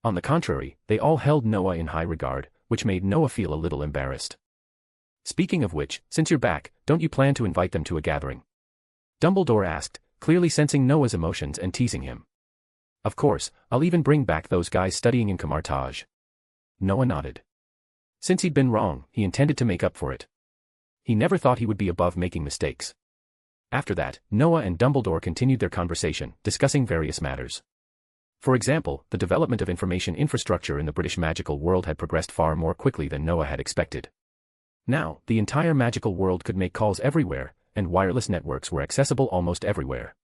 On the contrary, they all held Noah in high regard, which made Noah feel a little embarrassed. "Speaking of which, since you're back, don't you plan to invite them to a gathering?" Dumbledore asked, clearly sensing Noah's emotions and teasing him. "Of course, I'll even bring back those guys studying in Camartage." Noah nodded. Since he'd been wrong, he intended to make up for it. He never thought he would be above making mistakes. After that, Noah and Dumbledore continued their conversation, discussing various matters. For example, the development of information infrastructure in the British magical world had progressed far more quickly than Noah had expected. Now, the entire magical world could make calls everywhere, and wireless networks were accessible almost everywhere.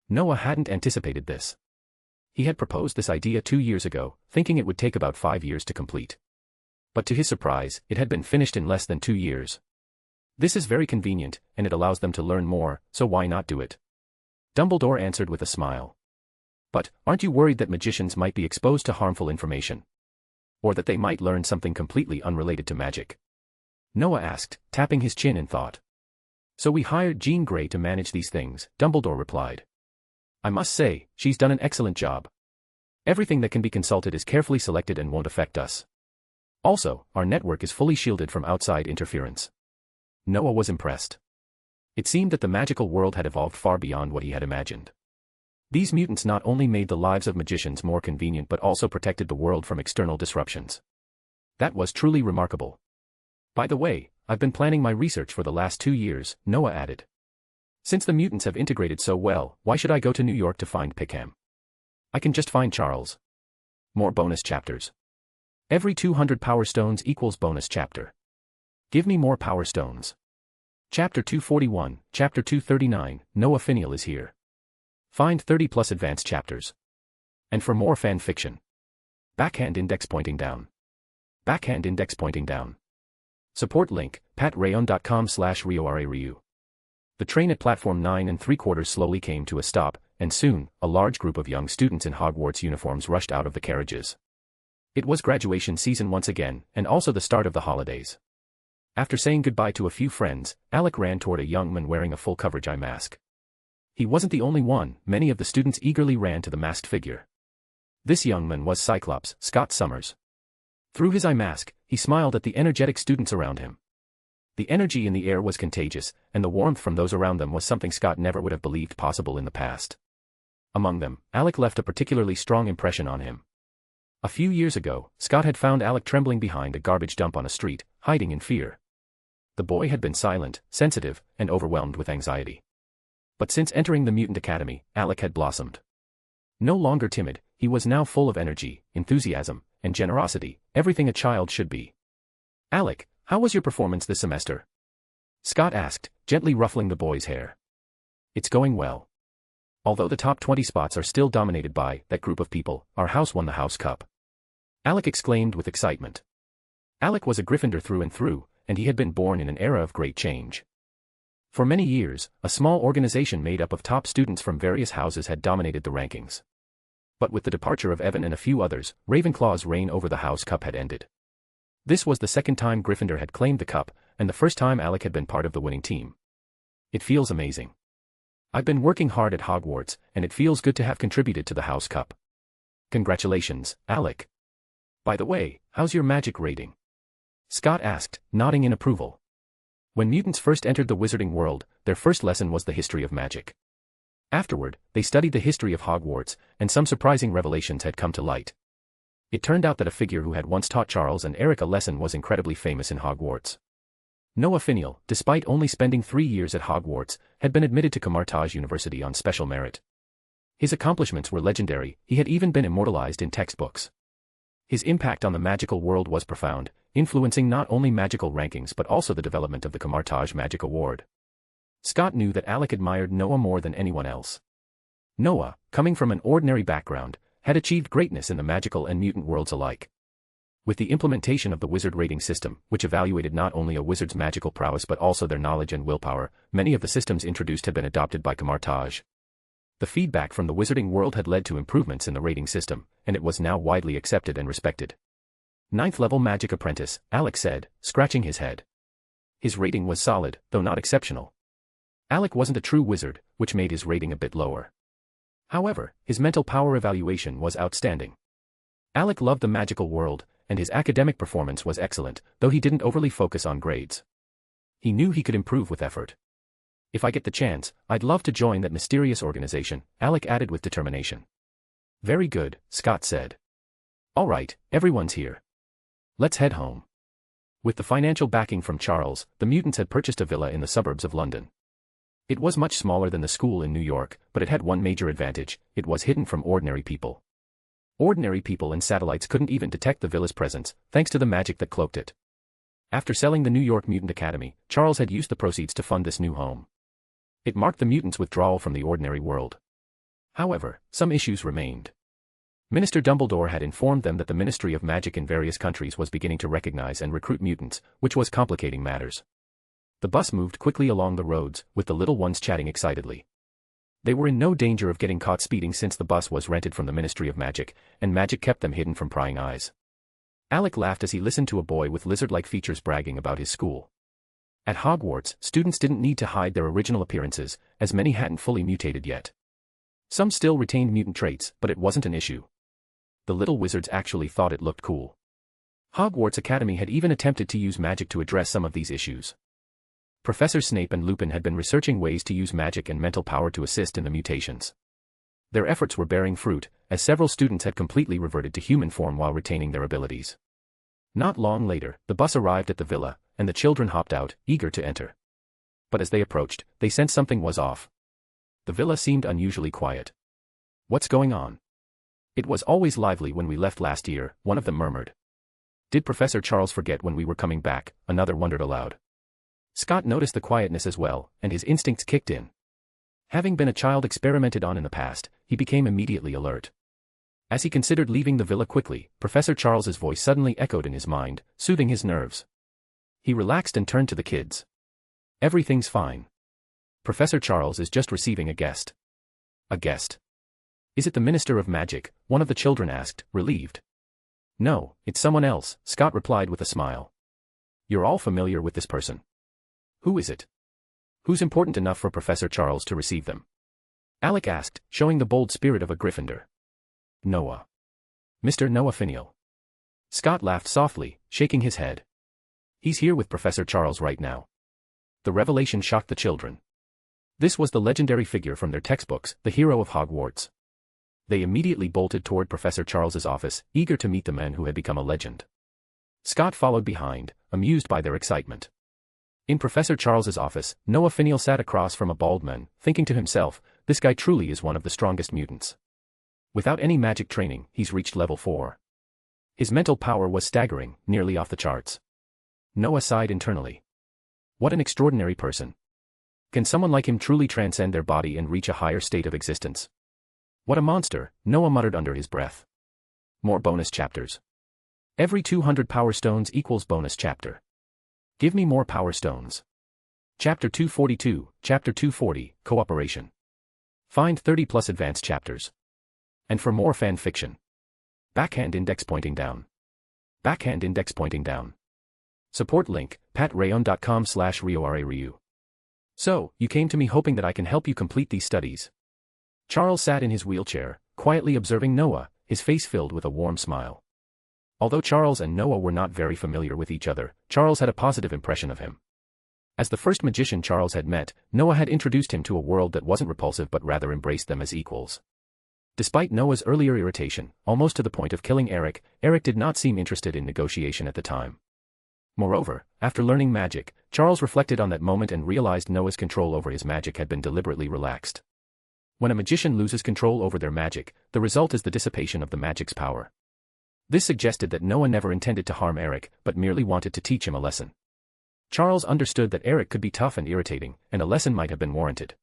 Noah hadn't anticipated this. He had proposed this idea 2 years ago, thinking it would take about 5 years to complete. But to his surprise, it had been finished in less than 2 years. This is very convenient, and it allows them to learn more, so why not do it? Dumbledore answered with a smile. "But, aren't you worried that magicians might be exposed to harmful information? Or that they might learn something completely unrelated to magic?" Noah asked, tapping his chin in thought. "So we hired Jean Grey to manage these things," Dumbledore replied. "I must say, she's done an excellent job. Everything that can be consulted is carefully selected and won't affect us. Also, our network is fully shielded from outside interference." Noah was impressed. It seemed that the magical world had evolved far beyond what he had imagined. These mutants not only made the lives of magicians more convenient but also protected the world from external disruptions. That was truly remarkable. "By the way, I've been planning my research for the last 2 years," Noah added. "Since the mutants have integrated so well, why should I go to New York to find Pickham? I can just find Charles." More bonus chapters. Every 200 power stones equals bonus chapter. Give me more power stones. Chapter 241, Chapter 239, Noah Finial is here. Find 30 plus advanced chapters. And for more fan fiction. Backhand index pointing down. Backhand index pointing down. Support link, patrayon.com/RioRaRyu. The train at platform 9 3/4 slowly came to a stop, and soon, a large group of young students in Hogwarts uniforms rushed out of the carriages. It was graduation season once again, and also the start of the holidays. After saying goodbye to a few friends, Alec ran toward a young man wearing a full coverage eye mask. He wasn't the only one, many of the students eagerly ran to the masked figure. This young man was Cyclops, Scott Summers. Through his eye mask, he smiled at the energetic students around him. The energy in the air was contagious, and the warmth from those around them was something Scott never would have believed possible in the past. Among them, Alec left a particularly strong impression on him. A few years ago, Scott had found Alec trembling behind a garbage dump on a street, hiding in fear. The boy had been silent, sensitive, and overwhelmed with anxiety. But since entering the Mutant Academy, Alec had blossomed. No longer timid, he was now full of energy, enthusiasm, and generosity, everything a child should be. "Alec, how was your performance this semester?" Scott asked, gently ruffling the boy's hair. "It's going well. Although the top 20 spots are still dominated by that group of people, our house won the House Cup," Alec exclaimed with excitement. Alec was a Gryffindor through and through, and he had been born in an era of great change. For many years, a small organization made up of top students from various houses had dominated the rankings. But with the departure of Evan and a few others, Ravenclaw's reign over the House Cup had ended. This was the second time Gryffindor had claimed the cup, and the first time Alec had been part of the winning team. "It feels amazing. I've been working hard at Hogwarts, and it feels good to have contributed to the House Cup." "Congratulations, Alec. By the way, how's your magic rating?" Scott asked, nodding in approval. When mutants first entered the wizarding world, their first lesson was the history of magic. Afterward, they studied the history of Hogwarts, and some surprising revelations had come to light. It turned out that a figure who had once taught Charles and Eric a lesson was incredibly famous in Hogwarts. Noah Finial, despite only spending 3 years at Hogwarts, had been admitted to Camartage University on special merit. His accomplishments were legendary, he had even been immortalized in textbooks. His impact on the magical world was profound, influencing not only magical rankings but also the development of the Camartage Magic Award. Scott knew that Alec admired Noah more than anyone else. Noah, coming from an ordinary background, had achieved greatness in the magical and mutant worlds alike. With the implementation of the wizard rating system, which evaluated not only a wizard's magical prowess but also their knowledge and willpower, many of the systems introduced had been adopted by Camartage. The feedback from the wizarding world had led to improvements in the rating system, and it was now widely accepted and respected. "Ninth-level magic apprentice," Alec said, scratching his head. His rating was solid, though not exceptional. Alec wasn't a true wizard, which made his rating a bit lower. However, his mental power evaluation was outstanding. Alec loved the magical world, and his academic performance was excellent, though he didn't overly focus on grades. He knew he could improve with effort. "If I get the chance, I'd love to join that mysterious organization," Alec added with determination. "Very good," Scott said. "All right, everyone's here. Let's head home." With the financial backing from Charles, the mutants had purchased a villa in the suburbs of London. It was much smaller than the school in New York, but it had one major advantage: it was hidden from ordinary people. Ordinary people and satellites couldn't even detect the villa's presence, thanks to the magic that cloaked it. After selling the New York Mutant Academy, Charles had used the proceeds to fund this new home. It marked the mutants' withdrawal from the ordinary world. However, some issues remained. Minister Dumbledore had informed them that the Ministry of Magic in various countries was beginning to recognize and recruit mutants, which was complicating matters. The bus moved quickly along the roads, with the little ones chatting excitedly. They were in no danger of getting caught speeding since the bus was rented from the Ministry of Magic, and magic kept them hidden from prying eyes. Alec laughed as he listened to a boy with lizard-like features bragging about his school. At Hogwarts, students didn't need to hide their original appearances, as many hadn't fully mutated yet. Some still retained mutant traits, but it wasn't an issue. The little wizards actually thought it looked cool. Hogwarts Academy had even attempted to use magic to address some of these issues. Professor Snape and Lupin had been researching ways to use magic and mental power to assist in the mutations. Their efforts were bearing fruit, as several students had completely reverted to human form while retaining their abilities. Not long later, the bus arrived at the villa, and the children hopped out, eager to enter. But as they approached, they sensed something was off. The villa seemed unusually quiet. "What's going on? It was always lively when we left last year," one of them murmured. "Did Professor Charles forget when we were coming back?" another wondered aloud. Scott noticed the quietness as well, and his instincts kicked in. Having been a child experimented on in the past, he became immediately alert. As he considered leaving the villa quickly, Professor Charles's voice suddenly echoed in his mind, soothing his nerves. He relaxed and turned to the kids. "Everything's fine. Professor Charles is just receiving a guest." "A guest? Is it the Minister of Magic?" one of the children asked, relieved. "No, it's someone else," Scott replied with a smile. "You're all familiar with this person. Who is it? Who's important enough for Professor Charles to receive them?" Alec asked, showing the bold spirit of a Gryffindor. "Noah. Mr. Noah Finial. Scott laughed softly, shaking his head. He's here with Professor Charles right now. The revelation shocked the children. This was the legendary figure from their textbooks, the hero of Hogwarts. They immediately bolted toward Professor Charles's office, eager to meet the man who had become a legend. Scott followed behind, amused by their excitement. In Professor Charles's office, Noah Finial sat across from a bald man, thinking to himself, this guy truly is one of the strongest mutants. Without any magic training, he's reached level 4. His mental power was staggering, nearly off the charts. Noah sighed internally. What an extraordinary person. Can someone like him truly transcend their body and reach a higher state of existence? What a monster, Noah muttered under his breath. More bonus chapters. Every 200 power stones equals bonus chapter. Give me more power stones. Chapter 242, Chapter 240, Cooperation. Find 30 plus advanced chapters. And for more fan fiction. Backhand index pointing down. Backhand index pointing down. Support link, patreon.com/RioRaRyu. So, you came to me hoping that I can help you complete these studies. Charles sat in his wheelchair, quietly observing Noah, his face filled with a warm smile. Although Charles and Noah were not very familiar with each other, Charles had a positive impression of him. As the first magician Charles had met, Noah had introduced him to a world that wasn't repulsive but rather embraced them as equals. Despite Noah's earlier irritation, almost to the point of killing Eric did not seem interested in negotiation at the time. Moreover, after learning magic, Charles reflected on that moment and realized Noah's control over his magic had been deliberately relaxed. When a magician loses control over their magic, the result is the dissipation of the magic's power. This suggested that Noah never intended to harm Eric, but merely wanted to teach him a lesson. Charles understood that Eric could be tough and irritating, and a lesson might have been warranted.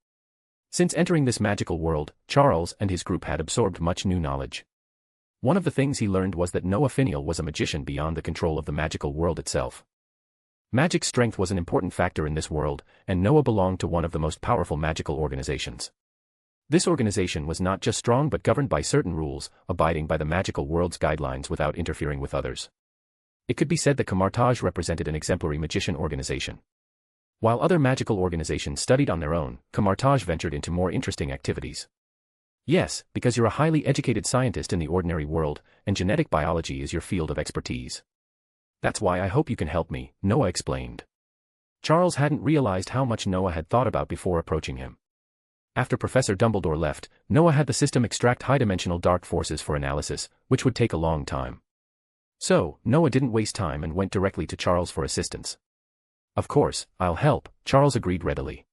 Since entering this magical world, Charles and his group had absorbed much new knowledge. One of the things he learned was that Noah Finial was a magician beyond the control of the magical world itself. Magic strength was an important factor in this world, and Noah belonged to one of the most powerful magical organizations. This organization was not just strong but governed by certain rules, abiding by the magical world's guidelines without interfering with others. It could be said that Camartage represented an exemplary magician organization. While other magical organizations studied on their own, Camartage ventured into more interesting activities. Yes, because you're a highly educated scientist in the ordinary world, and genetic biology is your field of expertise. That's why I hope you can help me, Noah explained. Charles hadn't realized how much Noah had thought about before approaching him. After Professor Dumbledore left, Noah had the system extract high-dimensional dark forces for analysis, which would take a long time. So, Noah didn't waste time and went directly to Charles for assistance. Of course, I'll help, Charles agreed readily.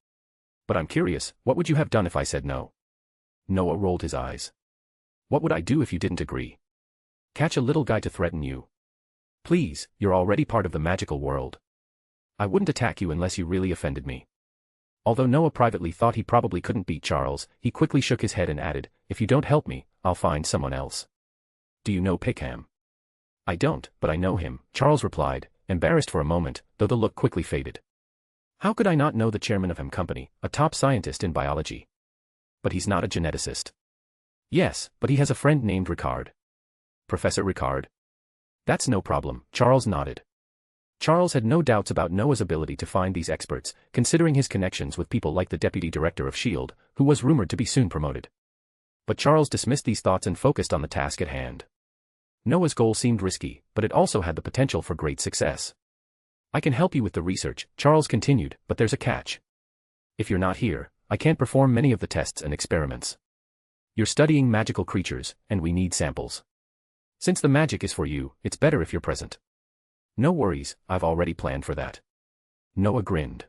But I'm curious, what would you have done if I said no? Noah rolled his eyes. What would I do if you didn't agree? Catch a little guy to threaten you? Please, you're already part of the magical world. I wouldn't attack you unless you really offended me. Although Noah privately thought he probably couldn't beat Charles, he quickly shook his head and added, if you don't help me, I'll find someone else. Do you know Pickham? I don't, but I know him, Charles replied, embarrassed for a moment, though the look quickly faded. How could I not know the chairman of Ham Company, a top scientist in biology? But he's not a geneticist. Yes, but he has a friend named Ricard. Professor Ricard? That's no problem, Charles nodded. Charles had no doubts about Noah's ability to find these experts, considering his connections with people like the deputy director of S.H.I.E.L.D., who was rumored to be soon promoted. But Charles dismissed these thoughts and focused on the task at hand. Noah's goal seemed risky, but it also had the potential for great success. I can help you with the research, Charles continued, but there's a catch. If you're not here, I can't perform many of the tests and experiments. You're studying magical creatures, and we need samples. Since the magic is for you, it's better if you're present. No worries, I've already planned for that. Noah grinned.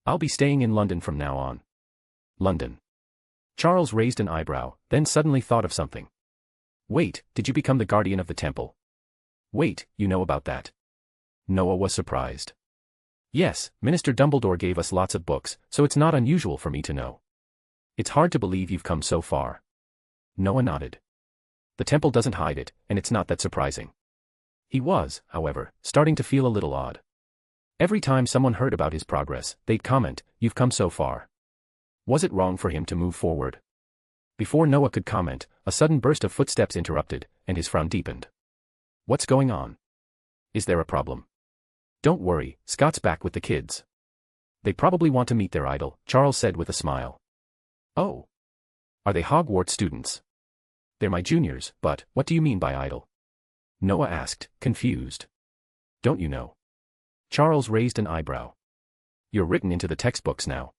I'll be staying in London from now on. London. Charles raised an eyebrow, then suddenly thought of something. Wait, did you become the guardian of the temple? Wait, you know about that? Noah was surprised. Yes, Minister Dumbledore gave us lots of books, so it's not unusual for me to know. It's hard to believe you've come so far. Noah nodded. The temple doesn't hide it, and it's not that surprising. He was, however, starting to feel a little odd. Every time someone heard about his progress, they'd comment, "You've come so far." Was it wrong for him to move forward? Before Noah could comment, a sudden burst of footsteps interrupted, and his frown deepened. What's going on? Is there a problem? Don't worry, Scott's back with the kids. They probably want to meet their idol, Charles said with a smile. Oh. Are they Hogwarts students? They're my juniors, but what do you mean by idle? Noah asked, confused. Don't you know? Charles raised an eyebrow. You're written into the textbooks now.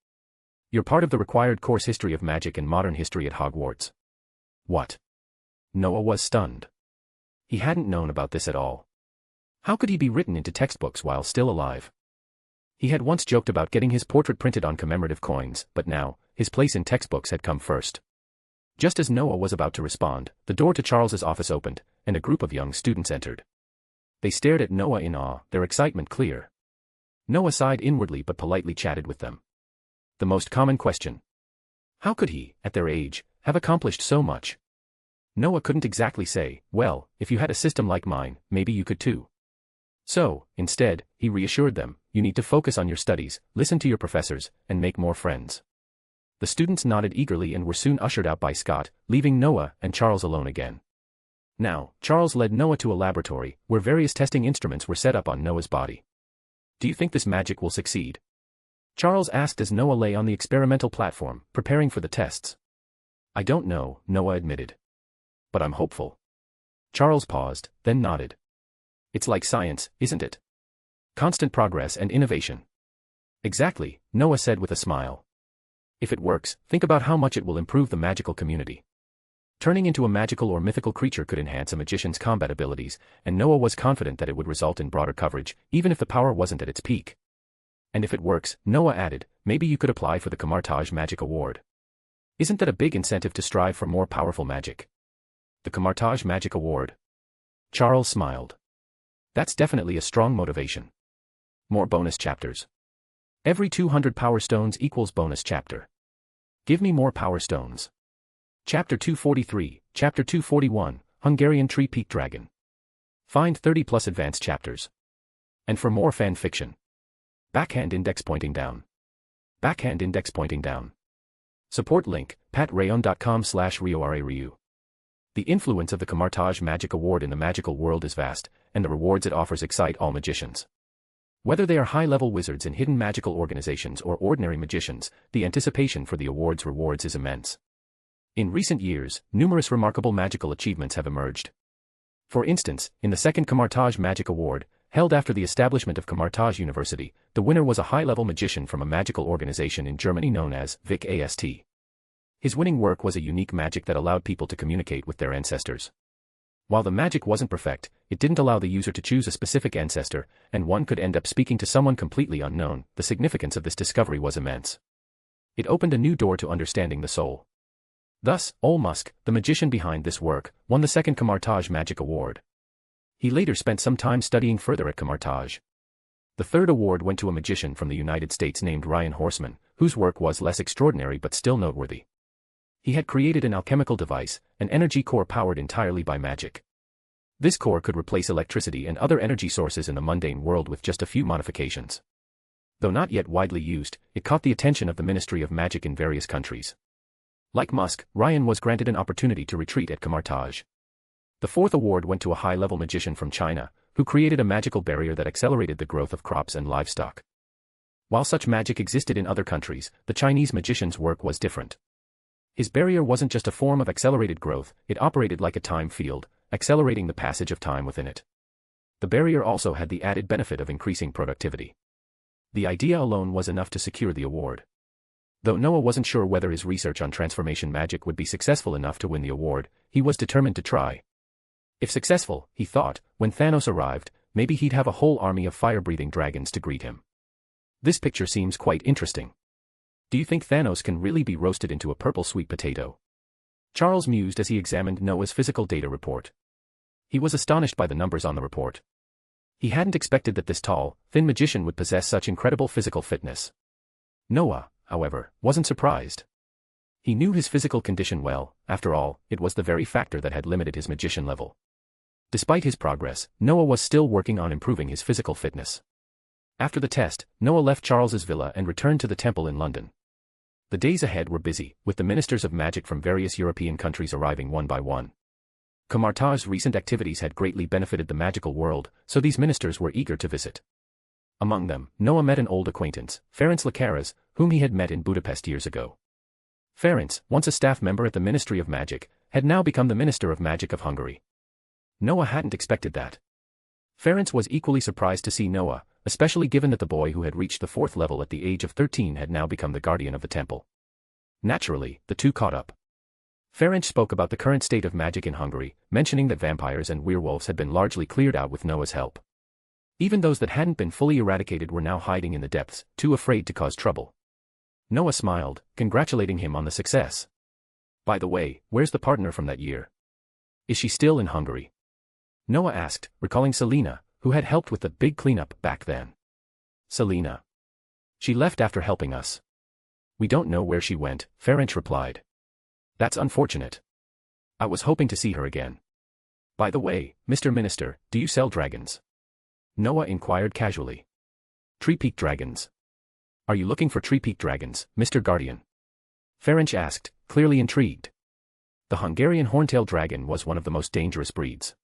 You're part of the required course History of Magic and Modern History at Hogwarts. What? Noah was stunned. He hadn't known about this at all. How could he be written into textbooks while still alive? He had once joked about getting his portrait printed on commemorative coins, but now, his place in textbooks had come first. Just as Noah was about to respond, the door to Charles's office opened, and a group of young students entered. They stared at Noah in awe, their excitement clear. Noah sighed inwardly but politely chatted with them. The most common question. How could he, at their age, have accomplished so much? Noah couldn't exactly say, well, if you had a system like mine, maybe you could too. So, instead, he reassured them, you need to focus on your studies, listen to your professors, and make more friends. The students nodded eagerly and were soon ushered out by Scott, leaving Noah and Charles alone again. Now, Charles led Noah to a laboratory, where various testing instruments were set up on Noah's body. Do you think this magic will succeed? Charles asked as Noah lay on the experimental platform, preparing for the tests. I don't know, Noah admitted. But I'm hopeful. Charles paused, then nodded. It's like science, isn't it? Constant progress and innovation. Exactly, Noah said with a smile. If it works, think about how much it will improve the magical community. Turning into a magical or mythical creature could enhance a magician's combat abilities, and Noah was confident that it would result in broader coverage, even if the power wasn't at its peak. And if it works, Noah added, maybe you could apply for the Camartage Magic Award. Isn't that a big incentive to strive for more powerful magic? The Camartage Magic Award. Charles smiled. That's definitely a strong motivation. More bonus chapters. Every 200 power stones equals bonus chapter. Give me more power stones. Chapter 243, Chapter 241, Hungarian Tree Peak Dragon. Find 30 plus advanced chapters. And for more fan fiction. Backhand index pointing down. Backhand index pointing down. Support link, patreon.com/RioRaRyu. The influence of the Camartage Magic Award in the magical world is vast, and the rewards it offers excite all magicians. Whether they are high-level wizards in hidden magical organizations or ordinary magicians, the anticipation for the award's rewards is immense. In recent years, numerous remarkable magical achievements have emerged. For instance, in the second Camartage Magic Award, held after the establishment of Camartage University, the winner was a high-level magician from a magical organization in Germany known as VIC-AST. His winning work was a unique magic that allowed people to communicate with their ancestors. While the magic wasn't perfect, it didn't allow the user to choose a specific ancestor, and one could end up speaking to someone completely unknown. The significance of this discovery was immense. It opened a new door to understanding the soul. Thus, Ole Musk, the magician behind this work, won the second Camartage Magic Award. He later spent some time studying further at Camartage. The third award went to a magician from the United States named Ryan Horseman, whose work was less extraordinary but still noteworthy. He had created an alchemical device, an energy core powered entirely by magic. This core could replace electricity and other energy sources in the mundane world with just a few modifications. Though not yet widely used, it caught the attention of the Ministry of Magic in various countries. Like Musk, Ryan was granted an opportunity to retreat at Camartage. The fourth award went to a high-level magician from China, who created a magical barrier that accelerated the growth of crops and livestock. While such magic existed in other countries, the Chinese magician's work was different. His barrier wasn't just a form of accelerated growth, it operated like a time field, accelerating the passage of time within it. The barrier also had the added benefit of increasing productivity. The idea alone was enough to secure the award. Though Noah wasn't sure whether his research on transformation magic would be successful enough to win the award, he was determined to try. If successful, he thought, when Thanos arrived, maybe he'd have a whole army of fire-breathing dragons to greet him. This picture seems quite interesting. Do you think Thanos can really be roasted into a purple sweet potato? Charles mused as he examined Noah's physical data report. He was astonished by the numbers on the report. He hadn't expected that this tall, thin magician would possess such incredible physical fitness. Noah, however, wasn't surprised. He knew his physical condition well, after all, it was the very factor that had limited his magician level. Despite his progress, Noah was still working on improving his physical fitness. After the test, Noah left Charles's villa and returned to the temple in London. The days ahead were busy, with the ministers of magic from various European countries arriving one by one. Camartage's recent activities had greatly benefited the magical world, so these ministers were eager to visit. Among them, Noah met an old acquaintance, Ferenc Lecaras, whom he had met in Budapest years ago. Ferenc, once a staff member at the Ministry of Magic, had now become the Minister of Magic of Hungary. Noah hadn't expected that. Ferenc was equally surprised to see Noah, especially given that the boy who had reached the 4th level at the age of 13 had now become the guardian of the temple. Naturally, the two caught up. Ferenc spoke about the current state of magic in Hungary, mentioning that vampires and werewolves had been largely cleared out with Noah's help. Even those that hadn't been fully eradicated were now hiding in the depths, too afraid to cause trouble. Noah smiled, congratulating him on the success. By the way, where's the partner from that year? Is she still in Hungary? Noah asked, recalling Selena, who had helped with the big cleanup back then. Selena. She left after helping us. We don't know where she went, Ferenc replied. That's unfortunate. I was hoping to see her again. By the way, Mr. Minister, do you sell dragons? Noah inquired casually. Tree-peak dragons. Are you looking for tree-peak dragons, Mr. Guardian? Ferenc asked, clearly intrigued. The Hungarian horntail dragon was one of the most dangerous breeds.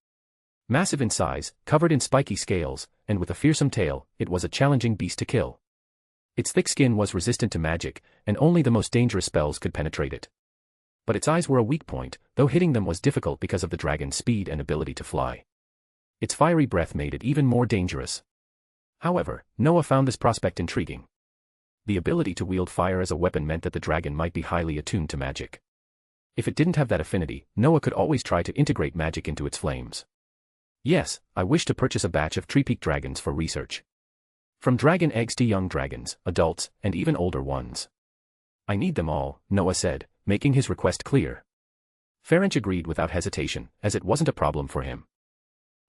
Massive in size, covered in spiky scales, and with a fearsome tail, it was a challenging beast to kill. Its thick skin was resistant to magic, and only the most dangerous spells could penetrate it. But its eyes were a weak point, though hitting them was difficult because of the dragon's speed and ability to fly. Its fiery breath made it even more dangerous. However, Noah found this prospect intriguing. The ability to wield fire as a weapon meant that the dragon might be highly attuned to magic. If it didn't have that affinity, Noah could always try to integrate magic into its flames. Yes, I wish to purchase a batch of tree-peak dragons for research. From dragon eggs to young dragons, adults, and even older ones. I need them all, Noah said, making his request clear. Ferenc agreed without hesitation, as it wasn't a problem for him.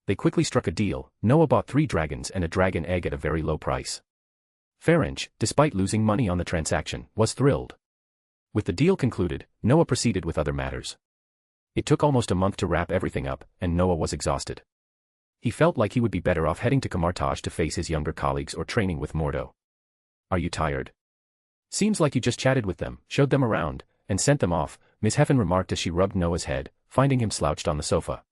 They quickly struck a deal. Noah bought 3 dragons and a dragon egg at a very low price. Ferenc, despite losing money on the transaction, was thrilled. With the deal concluded, Noah proceeded with other matters. It took almost a month to wrap everything up, and Noah was exhausted. He felt like he would be better off heading to Kamartaj to face his younger colleagues or training with Mordo. Are you tired? Seems like you just chatted with them, showed them around, and sent them off, Ms. Heffen remarked as she rubbed Noah's head, finding him slouched on the sofa.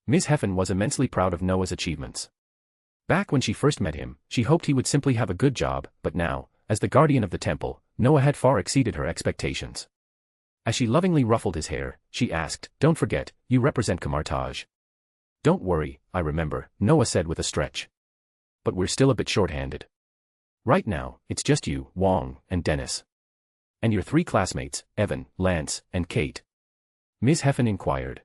Ms. Heffen was immensely proud of Noah's achievements. Back when she first met him, she hoped he would simply have a good job, but now, as the guardian of the temple, Noah had far exceeded her expectations. As she lovingly ruffled his hair, she asked, "Don't forget, you represent Kamartaj." "Don't worry, I remember," Noah said with a stretch. "But we're still a bit short-handed. Right now, it's just you, Wong, and Dennis. And your 3 classmates, Evan, Lance, and Kate." Ms. Heffen inquired.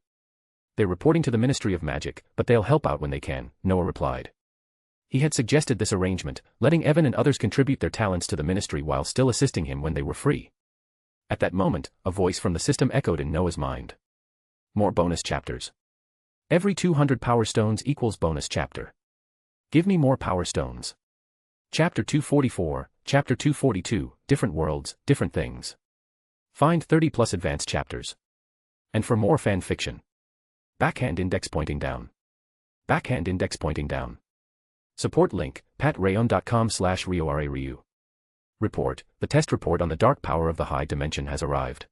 "They're reporting to the Ministry of Magic, but they'll help out when they can," Noah replied. He had suggested this arrangement, letting Evan and others contribute their talents to the ministry while still assisting him when they were free. At that moment, a voice from the system echoed in Noah's mind. More bonus chapters. Every 200 power stones equals bonus chapter. Give me more power stones. Chapter 244, Chapter 242, Different Worlds, Different Things. Find 30 plus advanced chapters. And for more fan fiction. Backhand index pointing down. Backhand index pointing down. Support link, patrayon.com/RioRaRyu. Report, the test report on the dark power of the high dimension has arrived.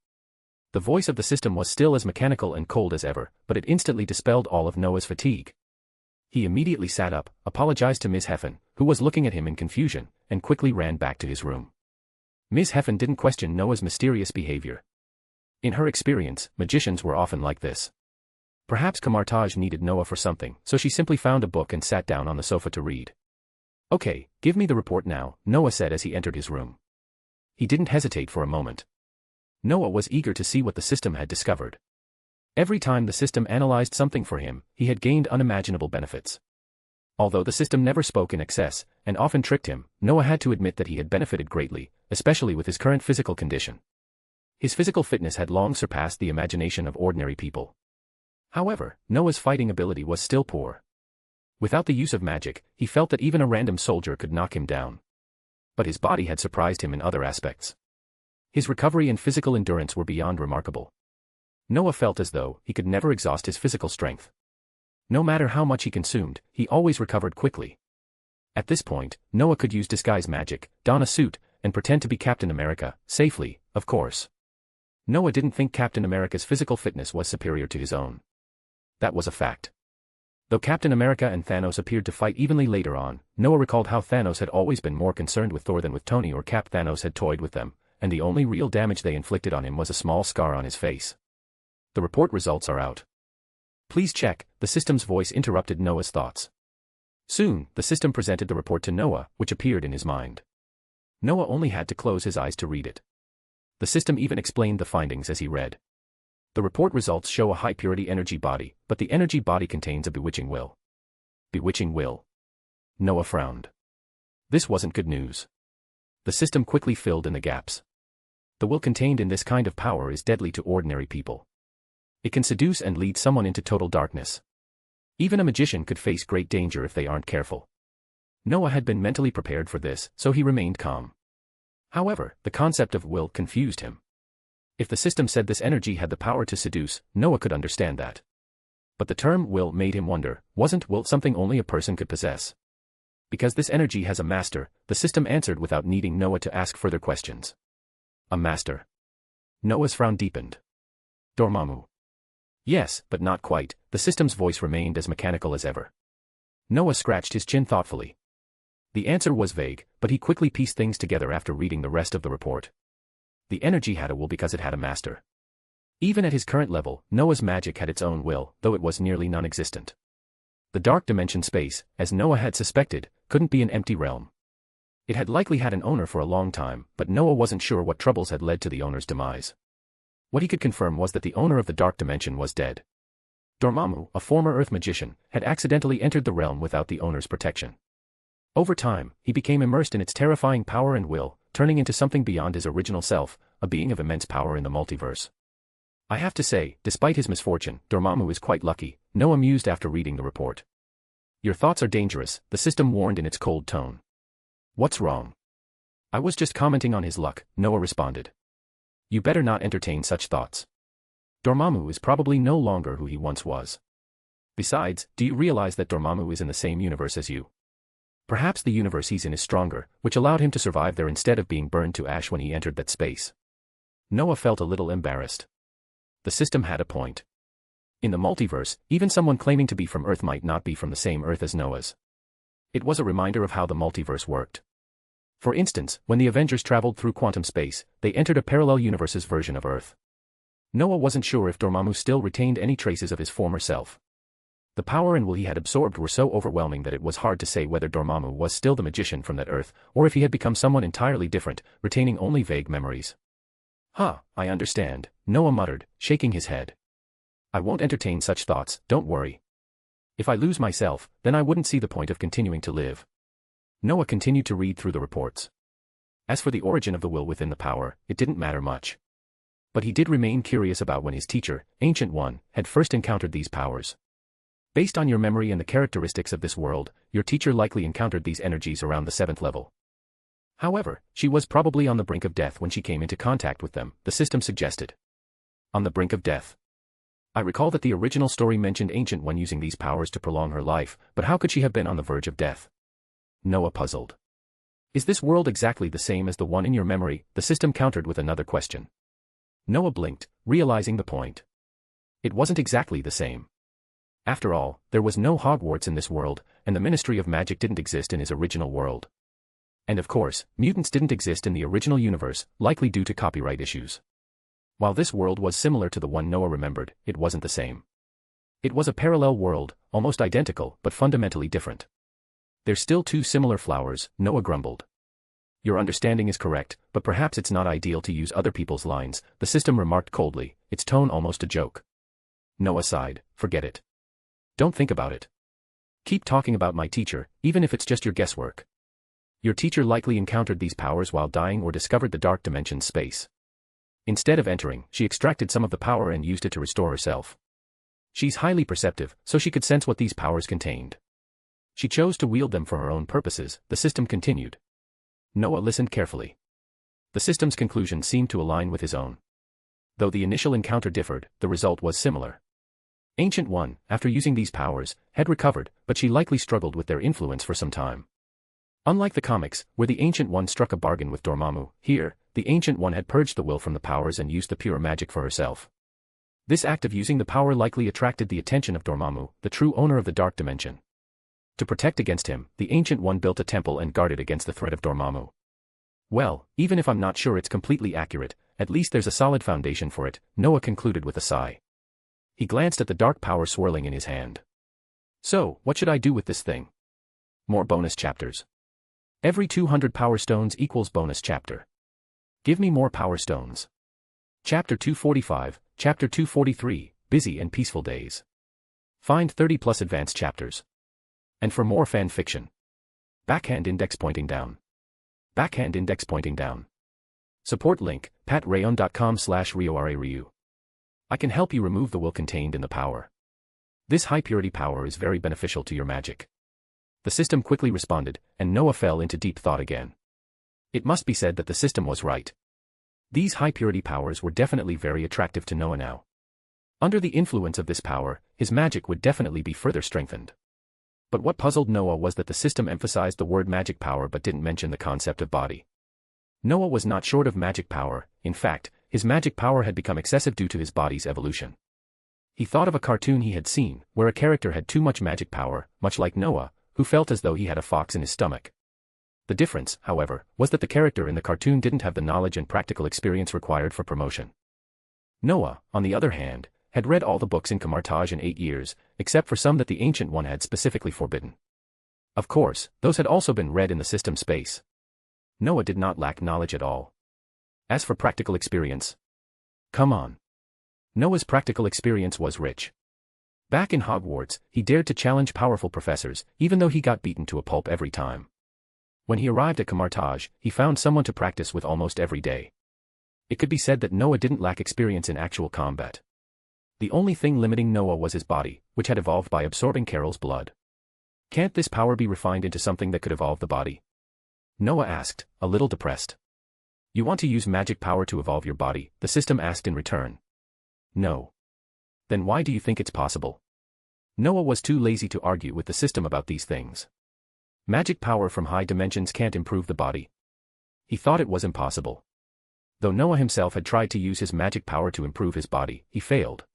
The voice of the system was still as mechanical and cold as ever, but it instantly dispelled all of Noah's fatigue. He immediately sat up, apologized to Ms. Heffen, who was looking at him in confusion, and quickly ran back to his room. Ms. Heffen didn't question Noah's mysterious behavior. In her experience, magicians were often like this. Perhaps Kamartaj needed Noah for something, so she simply found a book and sat down on the sofa to read. "Okay, give me the report now," Noah said as he entered his room. He didn't hesitate for a moment. Noah was eager to see what the system had discovered. Every time the system analyzed something for him, he had gained unimaginable benefits. Although the system never spoke in excess, and often tricked him, Noah had to admit that he had benefited greatly, especially with his current physical condition. His physical fitness had long surpassed the imagination of ordinary people. However, Noah's fighting ability was still poor. Without the use of magic, he felt that even a random soldier could knock him down. But his body had surprised him in other aspects. His recovery and physical endurance were beyond remarkable. Noah felt as though he could never exhaust his physical strength. No matter how much he consumed, he always recovered quickly. At this point, Noah could use disguise magic, don a suit, and pretend to be Captain America, safely, of course. Noah didn't think Captain America's physical fitness was superior to his own. That was a fact. Though Captain America and Thanos appeared to fight evenly later on, Noah recalled how Thanos had always been more concerned with Thor than with Tony, or Cap. Thanos had toyed with them, and the only real damage they inflicted on him was a small scar on his face. The report results are out. Please check, the system's voice interrupted Noah's thoughts. Soon, the system presented the report to Noah, which appeared in his mind. Noah only had to close his eyes to read it. The system even explained the findings as he read. The report results show a high-purity energy body, but the energy body contains a bewitching will. Bewitching will. Noah frowned. This wasn't good news. The system quickly filled in the gaps. The will contained in this kind of power is deadly to ordinary people. It can seduce and lead someone into total darkness. Even a magician could face great danger if they aren't careful. Noah had been mentally prepared for this, so he remained calm. However, the concept of will confused him. If the system said this energy had the power to seduce, Noah could understand that. But the term will made him wonder, wasn't will something only a person could possess? Because this energy has a master, the system answered without needing Noah to ask further questions. A master. Noah's frown deepened. Dormammu. Yes, but not quite, the system's voice remained as mechanical as ever. Noah scratched his chin thoughtfully. The answer was vague, but he quickly pieced things together after reading the rest of the report. The energy had a will because it had a master. Even at his current level, Noah's magic had its own will, though it was nearly non-existent. The dark dimension space, as Noah had suspected, couldn't be an empty realm. It had likely had an owner for a long time, but Noah wasn't sure what troubles had led to the owner's demise. What he could confirm was that the owner of the dark dimension was dead. Dormammu, a former Earth magician, had accidentally entered the realm without the owner's protection. Over time, he became immersed in its terrifying power and will, turning into something beyond his original self, a being of immense power in the multiverse. I have to say, despite his misfortune, Dormammu is quite lucky, Noah mused after reading the report. Your thoughts are dangerous, the system warned in its cold tone. What's wrong? I was just commenting on his luck, Noah responded. You better not entertain such thoughts. Dormammu is probably no longer who he once was. Besides, do you realize that Dormammu is in the same universe as you? Perhaps the universe he's in is stronger, which allowed him to survive there instead of being burned to ash when he entered that space. Noah felt a little embarrassed. The system had a point. In the multiverse, even someone claiming to be from Earth might not be from the same Earth as Noah's. It was a reminder of how the multiverse worked. For instance, when the Avengers traveled through quantum space, they entered a parallel universe's version of Earth. Noah wasn't sure if Dormammu still retained any traces of his former self. The power and will he had absorbed were so overwhelming that it was hard to say whether Dormammu was still the magician from that Earth, or if he had become someone entirely different, retaining only vague memories. I understand, Noah muttered, shaking his head. I won't entertain such thoughts, don't worry. If I lose myself, then I wouldn't see the point of continuing to live. Noah continued to read through the reports. As for the origin of the will within the power, it didn't matter much. But he did remain curious about when his teacher, Ancient One, had first encountered these powers. Based on your memory and the characteristics of this world, your teacher likely encountered these energies around the 7th level. However, she was probably on the brink of death when she came into contact with them, the system suggested. On the brink of death. I recall that the original story mentioned Ancient One using these powers to prolong her life, but how could she have been on the verge of death? Noah puzzled. Is this world exactly the same as the one in your memory? The system countered with another question. Noah blinked, realizing the point. It wasn't exactly the same. After all, there was no Hogwarts in this world, and the Ministry of Magic didn't exist in his original world. And of course, mutants didn't exist in the original universe, likely due to copyright issues. While this world was similar to the one Noah remembered, it wasn't the same. It was a parallel world, almost identical, but fundamentally different. There's still two similar flowers, Noah grumbled. Your understanding is correct, but perhaps it's not ideal to use other people's lines, the system remarked coldly, its tone almost a joke. Noah sighed, forget it. Don't think about it. Keep talking about my teacher, even if it's just your guesswork. Your teacher likely encountered these powers while dying or discovered the dark dimension's space. Instead of entering, she extracted some of the power and used it to restore herself. She's highly perceptive, so she could sense what these powers contained. She chose to wield them for her own purposes, the system continued. Noah listened carefully. The system's conclusion seemed to align with his own. Though the initial encounter differed, the result was similar. Ancient One, after using these powers, had recovered, but she likely struggled with their influence for some time. Unlike the comics, where the Ancient One struck a bargain with Dormammu, here, the Ancient One had purged the will from the powers and used the pure magic for herself. This act of using the power likely attracted the attention of Dormammu, the true owner of the Dark Dimension. To protect against him, the Ancient One built a temple and guarded against the threat of Dormammu. Well, even if I'm not sure it's completely accurate, at least there's a solid foundation for it, Noah concluded with a sigh. He glanced at the dark power swirling in his hand. So, what should I do with this thing? More bonus chapters. Every 200 power stones equals bonus chapter. Give me more power stones. Chapter 245, Chapter 243, Busy and Peaceful Days. Find 30 plus advanced chapters. And for more fan fiction. Backhand index pointing down. Backhand index pointing down. Support link, patreon.com/RioRaRyu. I can help you remove the will contained in the power. This high purity power is very beneficial to your magic. The system quickly responded, and Noah fell into deep thought again. It must be said that the system was right. These high purity powers were definitely very attractive to Noah now. Under the influence of this power, his magic would definitely be further strengthened. But what puzzled Noah was that the system emphasized the word magic power but didn't mention the concept of body. Noah was not short of magic power. In fact, his magic power had become excessive due to his body's evolution. He thought of a cartoon he had seen, where a character had too much magic power, much like Noah, who felt as though he had a fox in his stomach. The difference, however, was that the character in the cartoon didn't have the knowledge and practical experience required for promotion. Noah, on the other hand, had read all the books in Camartage in 8 years, except for some that the Ancient One had specifically forbidden. Of course, those had also been read in the system space. Noah did not lack knowledge at all. As for practical experience, come on. Noah's practical experience was rich. Back in Hogwarts, he dared to challenge powerful professors, even though he got beaten to a pulp every time. When he arrived at Camartage, he found someone to practice with almost every day. It could be said that Noah didn't lack experience in actual combat. The only thing limiting Noah was his body, which had evolved by absorbing Carol's blood. Can't this power be refined into something that could evolve the body? Noah asked, a little depressed. You want to use magic power to evolve your body? The system asked in return. No. Then why do you think it's possible? Noah was too lazy to argue with the system about these things. Magic power from high dimensions can't improve the body. He thought it was impossible. Though Noah himself had tried to use his magic power to improve his body, he failed.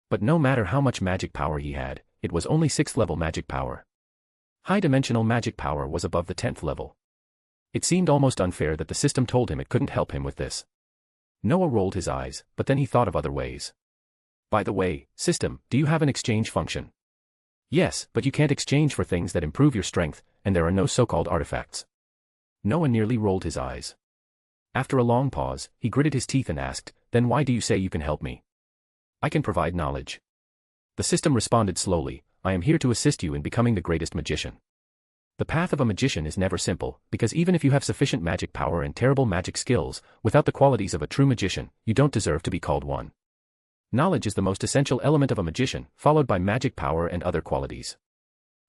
But no matter how much magic power he had, it was only 6th level magic power. High-dimensional magic power was above the 10th level. It seemed almost unfair that the system told him it couldn't help him with this. Noah rolled his eyes, but then he thought of other ways. By the way, system, do you have an exchange function? Yes, but you can't exchange for things that improve your strength, and there are no so-called artifacts. Noah nearly rolled his eyes. After a long pause, he gritted his teeth and asked, then why do you say you can help me? I can provide knowledge. The system responded slowly, I am here to assist you in becoming the greatest magician. The path of a magician is never simple, because even if you have sufficient magic power and terrible magic skills, without the qualities of a true magician, you don't deserve to be called one. Knowledge is the most essential element of a magician, followed by magic power and other qualities.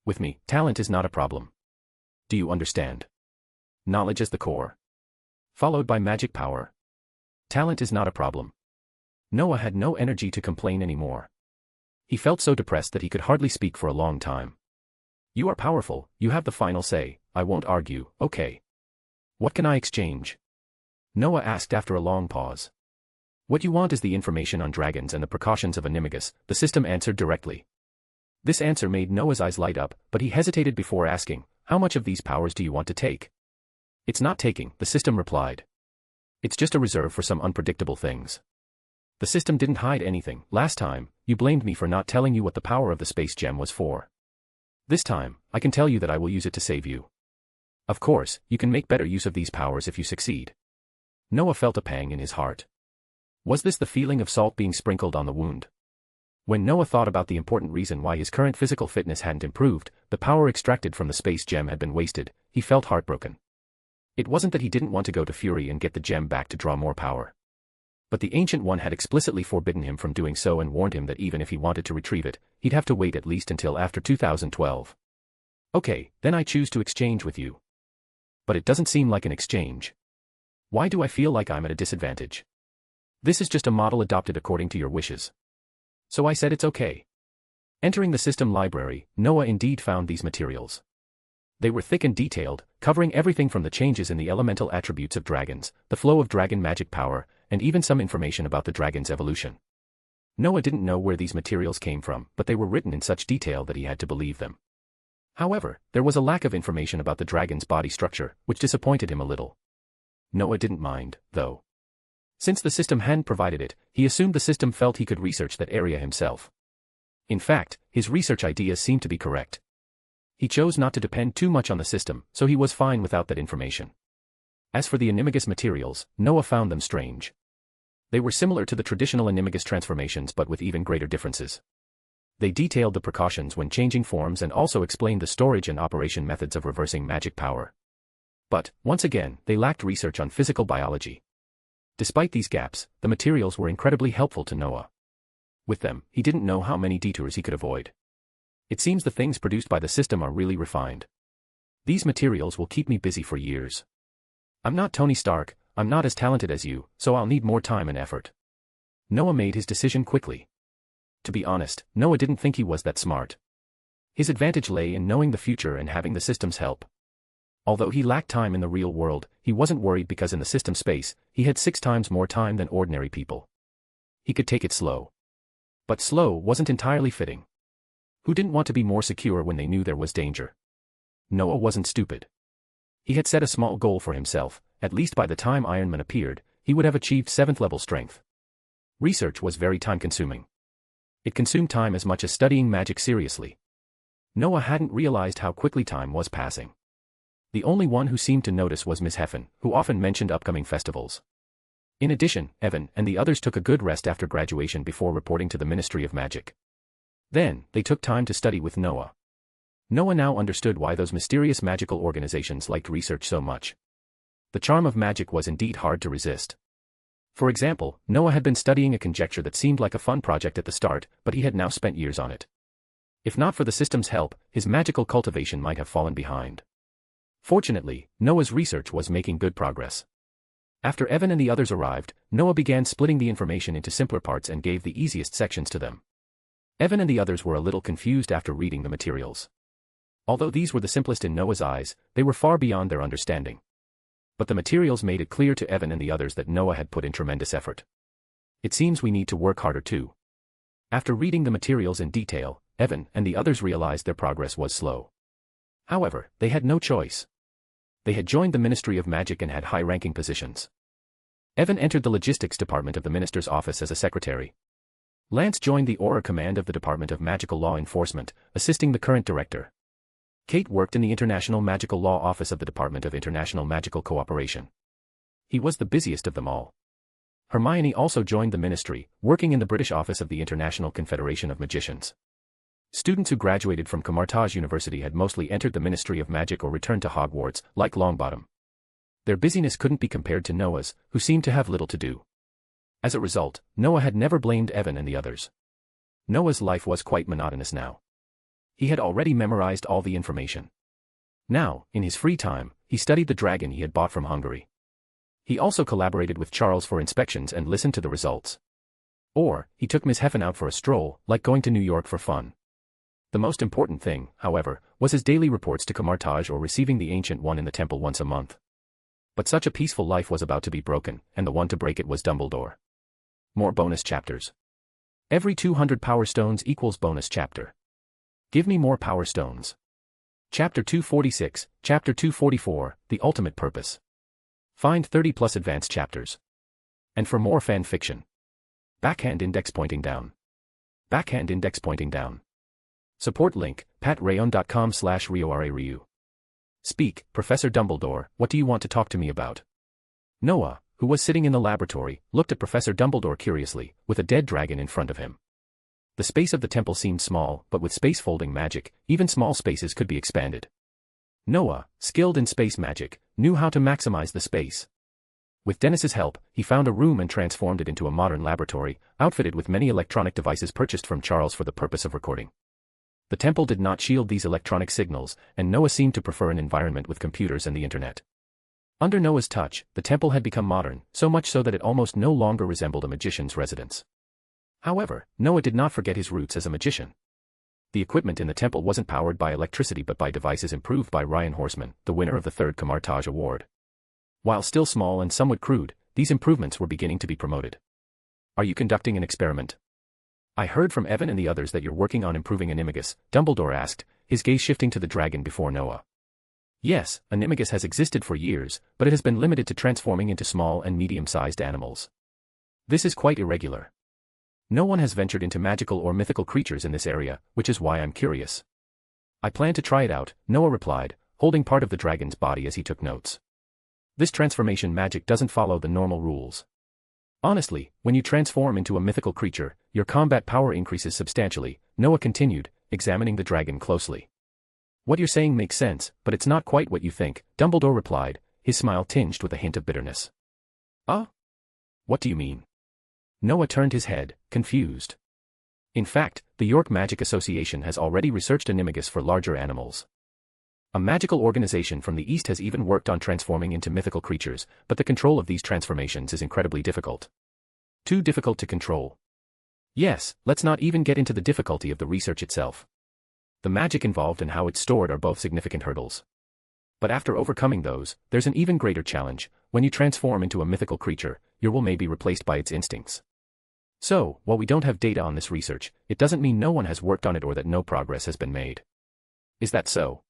With me, talent is not a problem. Do you understand? Knowledge is the core. Followed by magic power. Talent is not a problem. Noah had no energy to complain anymore. He felt so depressed that he could hardly speak for a long time. You are powerful, you have the final say, I won't argue, okay. What can I exchange? Noah asked after a long pause. What you want is the information on dragons and the precautions of Animagus, the system answered directly. This answer made Noah's eyes light up, but he hesitated before asking, how much of these powers do you want to take? It's not taking, the system replied. It's just a reserve for some unpredictable things. The system didn't hide anything. Last time, you blamed me for not telling you what the power of the space gem was for. This time, I can tell you that I will use it to save you. Of course, you can make better use of these powers if you succeed. Noah felt a pang in his heart. Was this the feeling of salt being sprinkled on the wound? When Noah thought about the important reason why his current physical fitness hadn't improved, the power extracted from the space gem had been wasted, he felt heartbroken. It wasn't that he didn't want to go to Fury and get the gem back to draw more power. But the Ancient One had explicitly forbidden him from doing so and warned him that even if he wanted to retrieve it, he'd have to wait at least until after 2012. Okay, then I choose to exchange with you. But it doesn't seem like an exchange. Why do I feel like I'm at a disadvantage? This is just a model adopted according to your wishes. So I said it's okay. Entering the system library, Noah indeed found these materials. They were thick and detailed, covering everything from the changes in the elemental attributes of dragons, the flow of dragon magic power, and even some information about the dragon's evolution. Noah didn't know where these materials came from, but they were written in such detail that he had to believe them. However, there was a lack of information about the dragon's body structure, which disappointed him a little. Noah didn't mind, though. Since the system hadn't provided it, he assumed the system felt he could research that area himself. In fact, his research ideas seemed to be correct. He chose not to depend too much on the system, so he was fine without that information. As for the animagus materials, Noah found them strange. They were similar to the traditional animagus transformations but with even greater differences. They detailed the precautions when changing forms and also explained the storage and operation methods of reversing magic power. But, once again, they lacked research on physical biology. Despite these gaps, the materials were incredibly helpful to Noah. With them, he didn't know how many detours he could avoid. It seems the things produced by the system are really refined. These materials will keep me busy for years. I'm not Tony Stark, I'm not as talented as you, so I'll need more time and effort. Noah made his decision quickly. To be honest, Noah didn't think he was that smart. His advantage lay in knowing the future and having the system's help. Although he lacked time in the real world, he wasn't worried because in the system space, he had 6 times more time than ordinary people. He could take it slow. But slow wasn't entirely fitting. Who didn't want to be more secure when they knew there was danger? Noah wasn't stupid. He had set a small goal for himself. At least by the time Iron Man appeared, he would have achieved 7th level strength. Research was very time-consuming. It consumed time as much as studying magic seriously. Noah hadn't realized how quickly time was passing. The only one who seemed to notice was Miss Heffen, who often mentioned upcoming festivals. In addition, Evan and the others took a good rest after graduation before reporting to the Ministry of Magic. Then, they took time to study with Noah. Noah now understood why those mysterious magical organizations liked research so much. The charm of magic was indeed hard to resist. For example, Noah had been studying a conjecture that seemed like a fun project at the start, but he had now spent years on it. If not for the system's help, his magical cultivation might have fallen behind. Fortunately, Noah's research was making good progress. After Evan and the others arrived, Noah began splitting the information into simpler parts and gave the easiest sections to them. Evan and the others were a little confused after reading the materials. Although these were the simplest in Noah's eyes, they were far beyond their understanding. But the materials made it clear to Evan and the others that Noah had put in tremendous effort. It seems we need to work harder too. After reading the materials in detail, Evan and the others realized their progress was slow. However, they had no choice. They had joined the Ministry of Magic and had high-ranking positions. Evan entered the logistics department of the minister's office as a secretary. Lance joined the Aura Command of the Department of Magical Law Enforcement, assisting the current director. Kate worked in the International Magical Law Office of the Department of International Magical Cooperation. He was the busiest of them all. Hermione also joined the ministry, working in the British office of the International Confederation of Magicians. Students who graduated from Camartage University had mostly entered the Ministry of Magic or returned to Hogwarts, like Longbottom. Their busyness couldn't be compared to Noah's, who seemed to have little to do. As a result, Noah had never blamed Evan and the others. Noah's life was quite monotonous now. He had already memorized all the information. Now, in his free time, he studied the dragon he had bought from Hungary. He also collaborated with Charles for inspections and listened to the results. Or, he took Miss Heffen out for a stroll, like going to New York for fun. The most important thing, however, was his daily reports to Camartage or receiving the Ancient One in the temple once a month. But such a peaceful life was about to be broken, and the one to break it was Dumbledore. More bonus chapters. Every 200 Power Stones equals bonus chapter. Give me more Power Stones. Chapter 246, Chapter 244, The Ultimate Purpose. Find 30 plus advanced chapters. And for more fan fiction. Backhand index pointing down. Backhand index pointing down. Support link, patreon.com/RioRaRyu. Speak, Professor Dumbledore, what do you want to talk to me about? Noah, who was sitting in the laboratory, looked at Professor Dumbledore curiously, with a dead dragon in front of him. The space of the temple seemed small, but with space-folding magic, even small spaces could be expanded. Noah, skilled in space magic, knew how to maximize the space. With Dennis's help, he found a room and transformed it into a modern laboratory, outfitted with many electronic devices purchased from Charles for the purpose of recording. The temple did not shield these electronic signals, and Noah seemed to prefer an environment with computers and the internet. Under Noah's touch, the temple had become modern, so much so that it almost no longer resembled a magician's residence. However, Noah did not forget his roots as a magician. The equipment in the temple wasn't powered by electricity but by devices improved by Ryan Horseman, the winner of the 3rd Camartage Award. While still small and somewhat crude, these improvements were beginning to be promoted. Are you conducting an experiment? I heard from Evan and the others that you're working on improving Animagus, Dumbledore asked, his gaze shifting to the dragon before Noah. Yes, Animagus has existed for years, but it has been limited to transforming into small and medium-sized animals. This is quite irregular. No one has ventured into magical or mythical creatures in this area, which is why I'm curious. I plan to try it out, Noah replied, holding part of the dragon's body as he took notes. This transformation magic doesn't follow the normal rules. Honestly, when you transform into a mythical creature, your combat power increases substantially, Noah continued, examining the dragon closely. What you're saying makes sense, but it's not quite what you think, Dumbledore replied, his smile tinged with a hint of bitterness. Ah? What do you mean? Noah turned his head, confused. In fact, the York Magic Association has already researched animagus for larger animals. A magical organization from the East has even worked on transforming into mythical creatures, but the control of these transformations is incredibly difficult. Too difficult to control. Yes, let's not even get into the difficulty of the research itself. The magic involved and how it's stored are both significant hurdles. But after overcoming those, there's an even greater challenge. When you transform into a mythical creature, your will may be replaced by its instincts. So, while we don't have data on this research, it doesn't mean no one has worked on it or that no progress has been made. Is that so?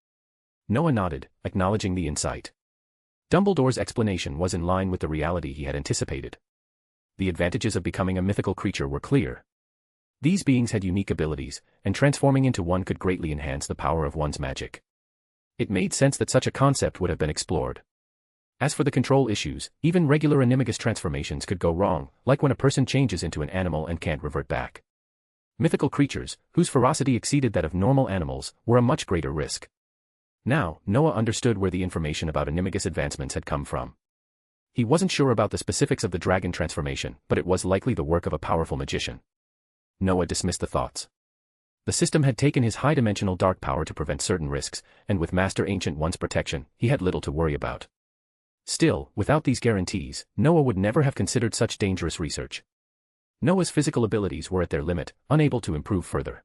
Noah nodded, acknowledging the insight. Dumbledore's explanation was in line with the reality he had anticipated. The advantages of becoming a mythical creature were clear. These beings had unique abilities, and transforming into one could greatly enhance the power of one's magic. It made sense that such a concept would have been explored. As for the control issues, even regular animagus transformations could go wrong, like when a person changes into an animal and can't revert back. Mythical creatures, whose ferocity exceeded that of normal animals, were a much greater risk. Now, Noah understood where the information about animagus advancements had come from. He wasn't sure about the specifics of the dragon transformation, but it was likely the work of a powerful magician. Noah dismissed the thoughts. The system had taken his high-dimensional dark power to prevent certain risks, and with Master Ancient One's protection, he had little to worry about. Still, without these guarantees, Noah would never have considered such dangerous research. Noah's physical abilities were at their limit, unable to improve further.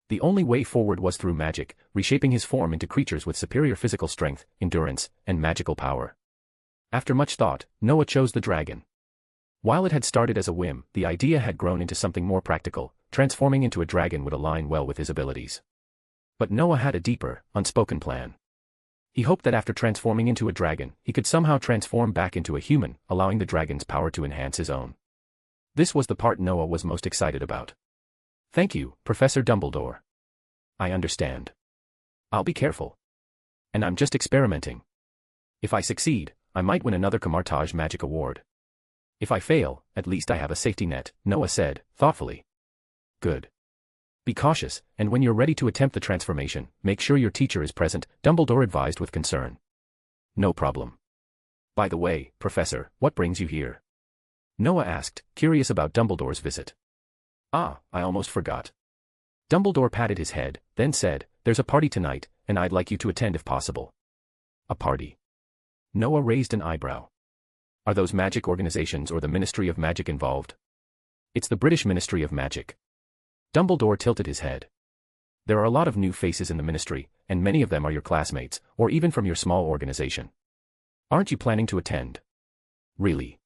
The only way forward was through magic, reshaping his form into creatures with superior physical strength, endurance, and magical power. After much thought, Noah chose the dragon. While it had started as a whim, the idea had grown into something more practical. Transforming into a dragon would align well with his abilities. But Noah had a deeper, unspoken plan. He hoped that after transforming into a dragon, he could somehow transform back into a human, allowing the dragon's power to enhance his own. This was the part Noah was most excited about. Thank you, Professor Dumbledore. I understand. I'll be careful. And I'm just experimenting. If I succeed, I might win another Camartage Magic Award. If I fail, at least I have a safety net, Noah said, thoughtfully. Good. Be cautious, and when you're ready to attempt the transformation, make sure your teacher is present, Dumbledore advised with concern. No problem. By the way, Professor, what brings you here? Noah asked, curious about Dumbledore's visit. Ah, I almost forgot. Dumbledore patted his head, then said, there's a party tonight, and I'd like you to attend if possible. A party? Noah raised an eyebrow. Are those magic organizations or the Ministry of Magic involved? It's the British Ministry of Magic. Dumbledore tilted his head. There are a lot of new faces in the ministry, and many of them are your classmates, or even from your small organization. Aren't you planning to attend? Really?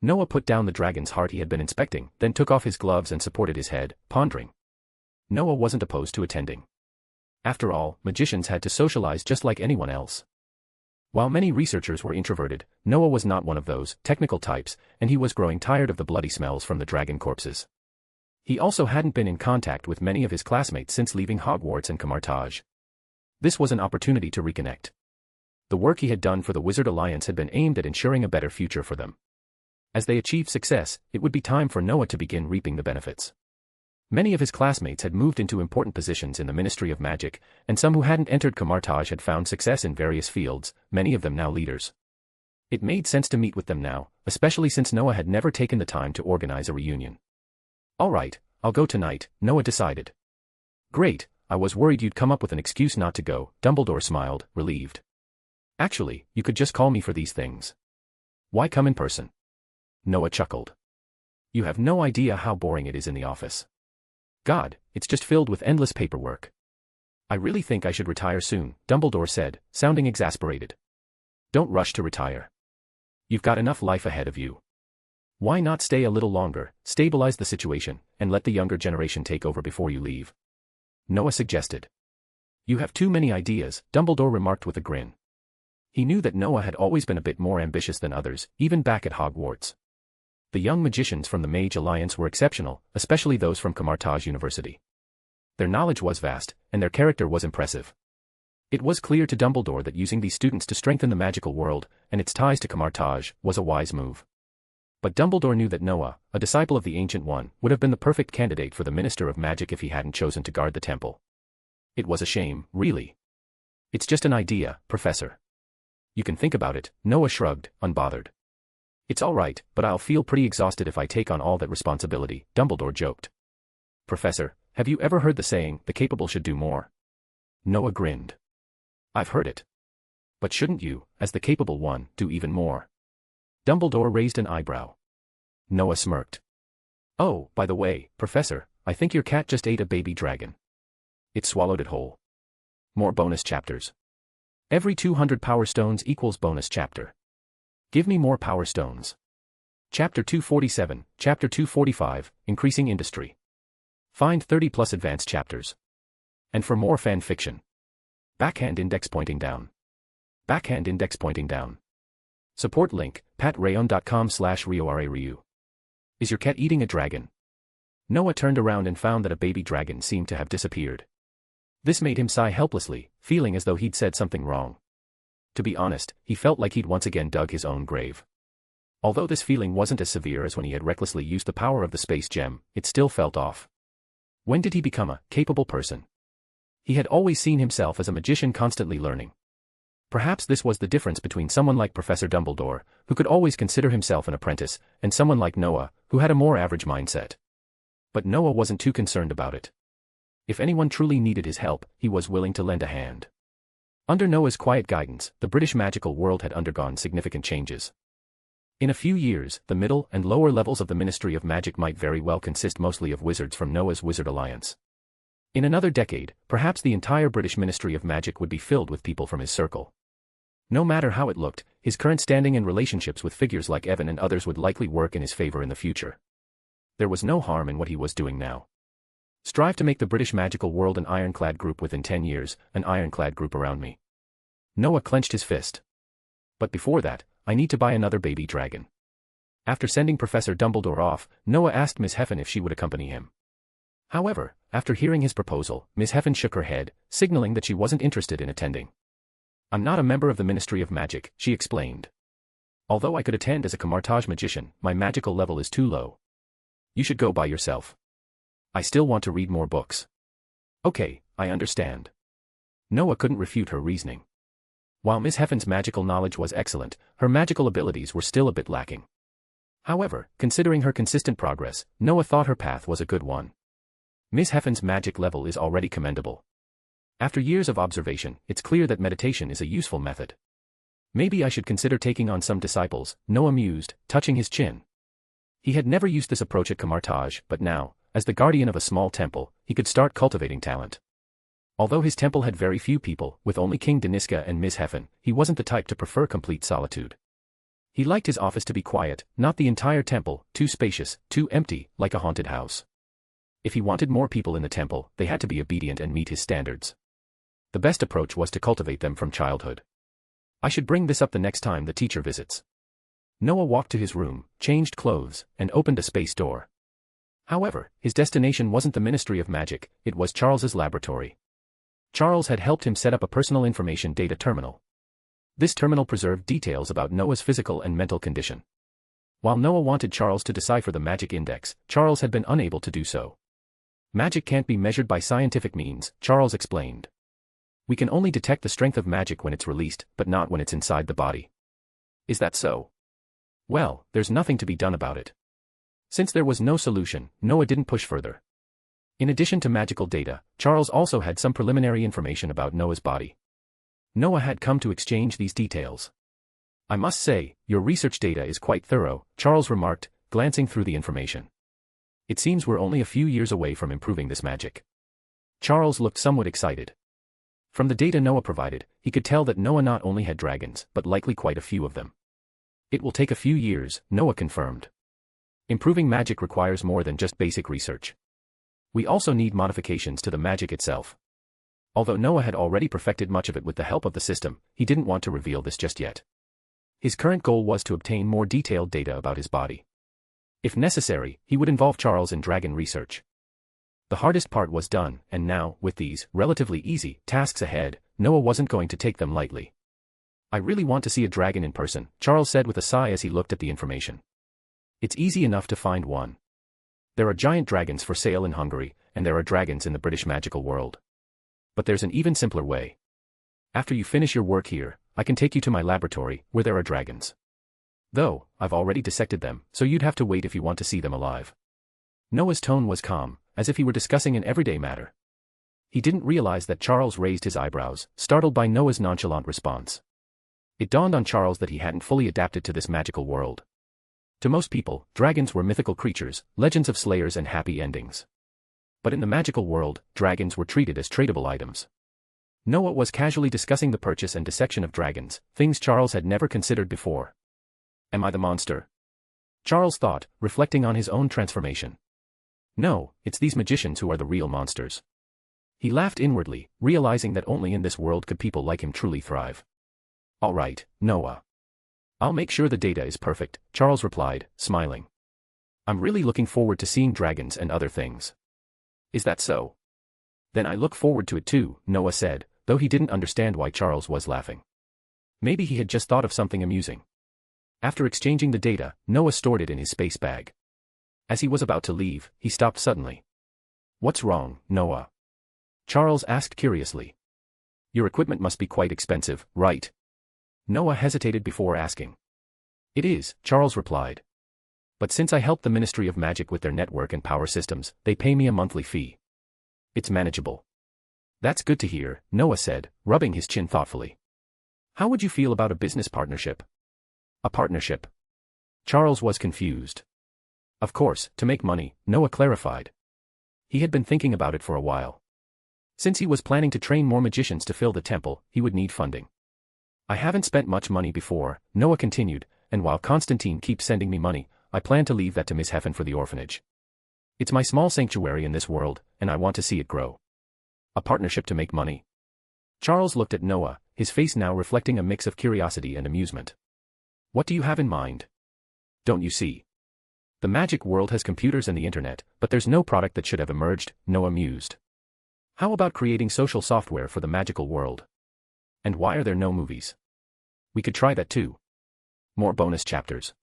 Noah put down the dragon's heart he had been inspecting, then took off his gloves and supported his head, pondering. Noah wasn't opposed to attending. After all, magicians had to socialize just like anyone else. While many researchers were introverted, Noah was not one of those technical types, and he was growing tired of the bloody smells from the dragon corpses. He also hadn't been in contact with many of his classmates since leaving Hogwarts and Camartage. This was an opportunity to reconnect. The work he had done for the Wizard Alliance had been aimed at ensuring a better future for them. As they achieved success, it would be time for Noah to begin reaping the benefits. Many of his classmates had moved into important positions in the Ministry of Magic, and some who hadn't entered Camartage had found success in various fields, many of them now leaders. It made sense to meet with them now, especially since Noah had never taken the time to organize a reunion. All right, I'll go tonight, Noah decided. Great, I was worried you'd come up with an excuse not to go, Dumbledore smiled, relieved. Actually, you could just call me for these things. Why come in person? Noah chuckled. You have no idea how boring it is in the office. God, it's just filled with endless paperwork. I really think I should retire soon, Dumbledore said, sounding exasperated. Don't rush to retire. You've got enough life ahead of you. Why not stay a little longer, stabilize the situation, and let the younger generation take over before you leave? Noah suggested. You have too many ideas, Dumbledore remarked with a grin. He knew that Noah had always been a bit more ambitious than others, even back at Hogwarts. The young magicians from the Mage Alliance were exceptional, especially those from Camartage University. Their knowledge was vast, and their character was impressive. It was clear to Dumbledore that using these students to strengthen the magical world, and its ties to Camartage, was a wise move. But Dumbledore knew that Noah, a disciple of the Ancient One, would have been the perfect candidate for the Minister of Magic if he hadn't chosen to guard the temple. It was a shame, really. It's just an idea, Professor. You can think about it, Noah shrugged, unbothered. It's all right, but I'll feel pretty exhausted if I take on all that responsibility, Dumbledore joked. Professor, have you ever heard the saying, the capable should do more? Noah grinned. I've heard it. But shouldn't you, as the capable one, do even more? Dumbledore raised an eyebrow. Noah smirked. Oh, by the way, Professor, I think your cat just ate a baby dragon. It swallowed it whole. More bonus chapters. Every 200 power stones equals bonus chapter. Give me more power stones. Chapter 247, Chapter 245, Increasing Industry. Find 30 plus advanced chapters. And for more fan fiction. Backhand index pointing down. Backhand index pointing down. Support link, patreon.com/RioRaRyu. Is your cat eating a dragon? Noah turned around and found that a baby dragon seemed to have disappeared. This made him sigh helplessly, feeling as though he'd said something wrong. To be honest, he felt like he'd once again dug his own grave. Although this feeling wasn't as severe as when he had recklessly used the power of the space gem, it still felt off. When did he become a capable person? He had always seen himself as a magician constantly learning. Perhaps this was the difference between someone like Professor Dumbledore, who could always consider himself an apprentice, and someone like Noah, who had a more average mindset. But Noah wasn't too concerned about it. If anyone truly needed his help, he was willing to lend a hand. Under Noah's quiet guidance, the British magical world had undergone significant changes. In a few years, the middle and lower levels of the Ministry of Magic might very well consist mostly of wizards from Noah's Wizard Alliance. In another decade, perhaps the entire British Ministry of Magic would be filled with people from his circle. No matter how it looked, his current standing and relationships with figures like Evan and others would likely work in his favor in the future. There was no harm in what he was doing now. Strive to make the British magical world an ironclad group within 10 years, an ironclad group around me. Noah clenched his fist. But before that, I need to buy another baby dragon. After sending Professor Dumbledore off, Noah asked Miss Heffen if she would accompany him. However, after hearing his proposal, Miss Heffen shook her head, signaling that she wasn't interested in attending. I'm not a member of the Ministry of Magic, she explained. Although I could attend as a Camartage magician, my magical level is too low. You should go by yourself. I still want to read more books. Okay, I understand. Noah couldn't refute her reasoning. While Miss Heffen's magical knowledge was excellent, her magical abilities were still a bit lacking. However, considering her consistent progress, Noah thought her path was a good one. Miss Heffen's magic level is already commendable. After years of observation, it's clear that meditation is a useful method. Maybe I should consider taking on some disciples, Noah mused, touching his chin. He had never used this approach at Camartage, but now, as the guardian of a small temple, he could start cultivating talent. Although his temple had very few people, with only King Daniska and Miss Heffen, he wasn't the type to prefer complete solitude. He liked his office to be quiet, not the entire temple, too spacious, too empty, like a haunted house. If he wanted more people in the temple, they had to be obedient and meet his standards. The best approach was to cultivate them from childhood. I should bring this up the next time the teacher visits. Noah walked to his room, changed clothes, and opened a space door. However, his destination wasn't the Ministry of Magic, it was Charles's laboratory. Charles had helped him set up a personal information data terminal. This terminal preserved details about Noah's physical and mental condition. While Noah wanted Charles to decipher the magic index, Charles had been unable to do so. Magic can't be measured by scientific means, Charles explained. We can only detect the strength of magic when it's released, but not when it's inside the body. Is that so? Well, there's nothing to be done about it. Since there was no solution, Noah didn't push further. In addition to magical data, Charles also had some preliminary information about Noah's body. Noah had come to exchange these details. I must say, your research data is quite thorough, Charles remarked, glancing through the information. It seems we're only a few years away from improving this magic. Charles looked somewhat excited. From the data Noah provided, he could tell that Noah not only had dragons, but likely quite a few of them. It will take a few years, Noah confirmed. Improving magic requires more than just basic research. We also need modifications to the magic itself. Although Noah had already perfected much of it with the help of the system, he didn't want to reveal this just yet. His current goal was to obtain more detailed data about his body. If necessary, he would involve Charles in dragon research. The hardest part was done, and now, with these, relatively easy, tasks ahead, Noah wasn't going to take them lightly. I really want to see a dragon in person, Charles said with a sigh as he looked at the information. It's easy enough to find one. There are giant dragons for sale in Hungary, and there are dragons in the British magical world. But there's an even simpler way. After you finish your work here, I can take you to my laboratory, where there are dragons. Though, I've already dissected them, so you'd have to wait if you want to see them alive. Noah's tone was calm, as if he were discussing an everyday matter. He didn't realize that Charles raised his eyebrows, startled by Noah's nonchalant response. It dawned on Charles that he hadn't fully adapted to this magical world. To most people, dragons were mythical creatures, legends of slayers and happy endings. But in the magical world, dragons were treated as tradable items. Noah was casually discussing the purchase and dissection of dragons, things Charles had never considered before. Am I the monster? Charles thought, reflecting on his own transformation. No, it's these magicians who are the real monsters. He laughed inwardly, realizing that only in this world could people like him truly thrive. All right, Noah. I'll make sure the data is perfect, Charles replied, smiling. I'm really looking forward to seeing dragons and other things. Is that so? Then I look forward to it too, Noah said, though he didn't understand why Charles was laughing. Maybe he had just thought of something amusing. After exchanging the data, Noah stored it in his space bag. As he was about to leave, he stopped suddenly. What's wrong, Noah? Charles asked curiously. Your equipment must be quite expensive, right? Noah hesitated before asking. It is, Charles replied. But since I help the Ministry of Magic with their network and power systems, they pay me a monthly fee. It's manageable. That's good to hear, Noah said, rubbing his chin thoughtfully. How would you feel about a business partnership? A partnership? Charles was confused. Of course, to make money, Noah clarified. He had been thinking about it for a while. Since he was planning to train more magicians to fill the temple, he would need funding. I haven't spent much money before, Noah continued, and while Constantine keeps sending me money, I plan to leave that to Miss Heffen for the orphanage. It's my small sanctuary in this world, and I want to see it grow. A partnership to make money? Charles looked at Noah, his face now reflecting a mix of curiosity and amusement. What do you have in mind? Don't you see? The magic world has computers and the internet, but there's no product that should have emerged, Noah mused. How about creating social software for the magical world? And why are there no movies? We could try that too. More bonus chapters.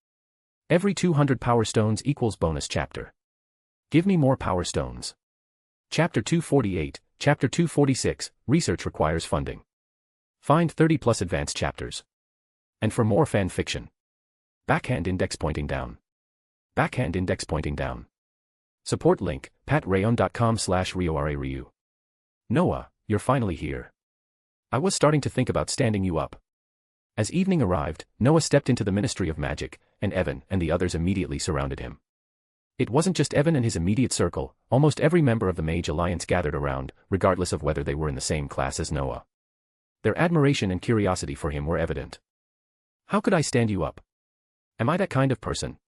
Every 200 power stones equals bonus chapter. Give me more power stones. Chapter 248, Chapter 246, Research requires funding. Find 30 plus advanced chapters. And for more fan fiction. Backhand index pointing down. Backhand index pointing down. Support link, patrayon.com/RioRaRyu. Noah, you're finally here. I was starting to think about standing you up. As evening arrived, Noah stepped into the Ministry of Magic, and Evan and the others immediately surrounded him. It wasn't just Evan and his immediate circle, almost every member of the Mage Alliance gathered around, regardless of whether they were in the same class as Noah. Their admiration and curiosity for him were evident. How could I stand you up? Am I that kind of person?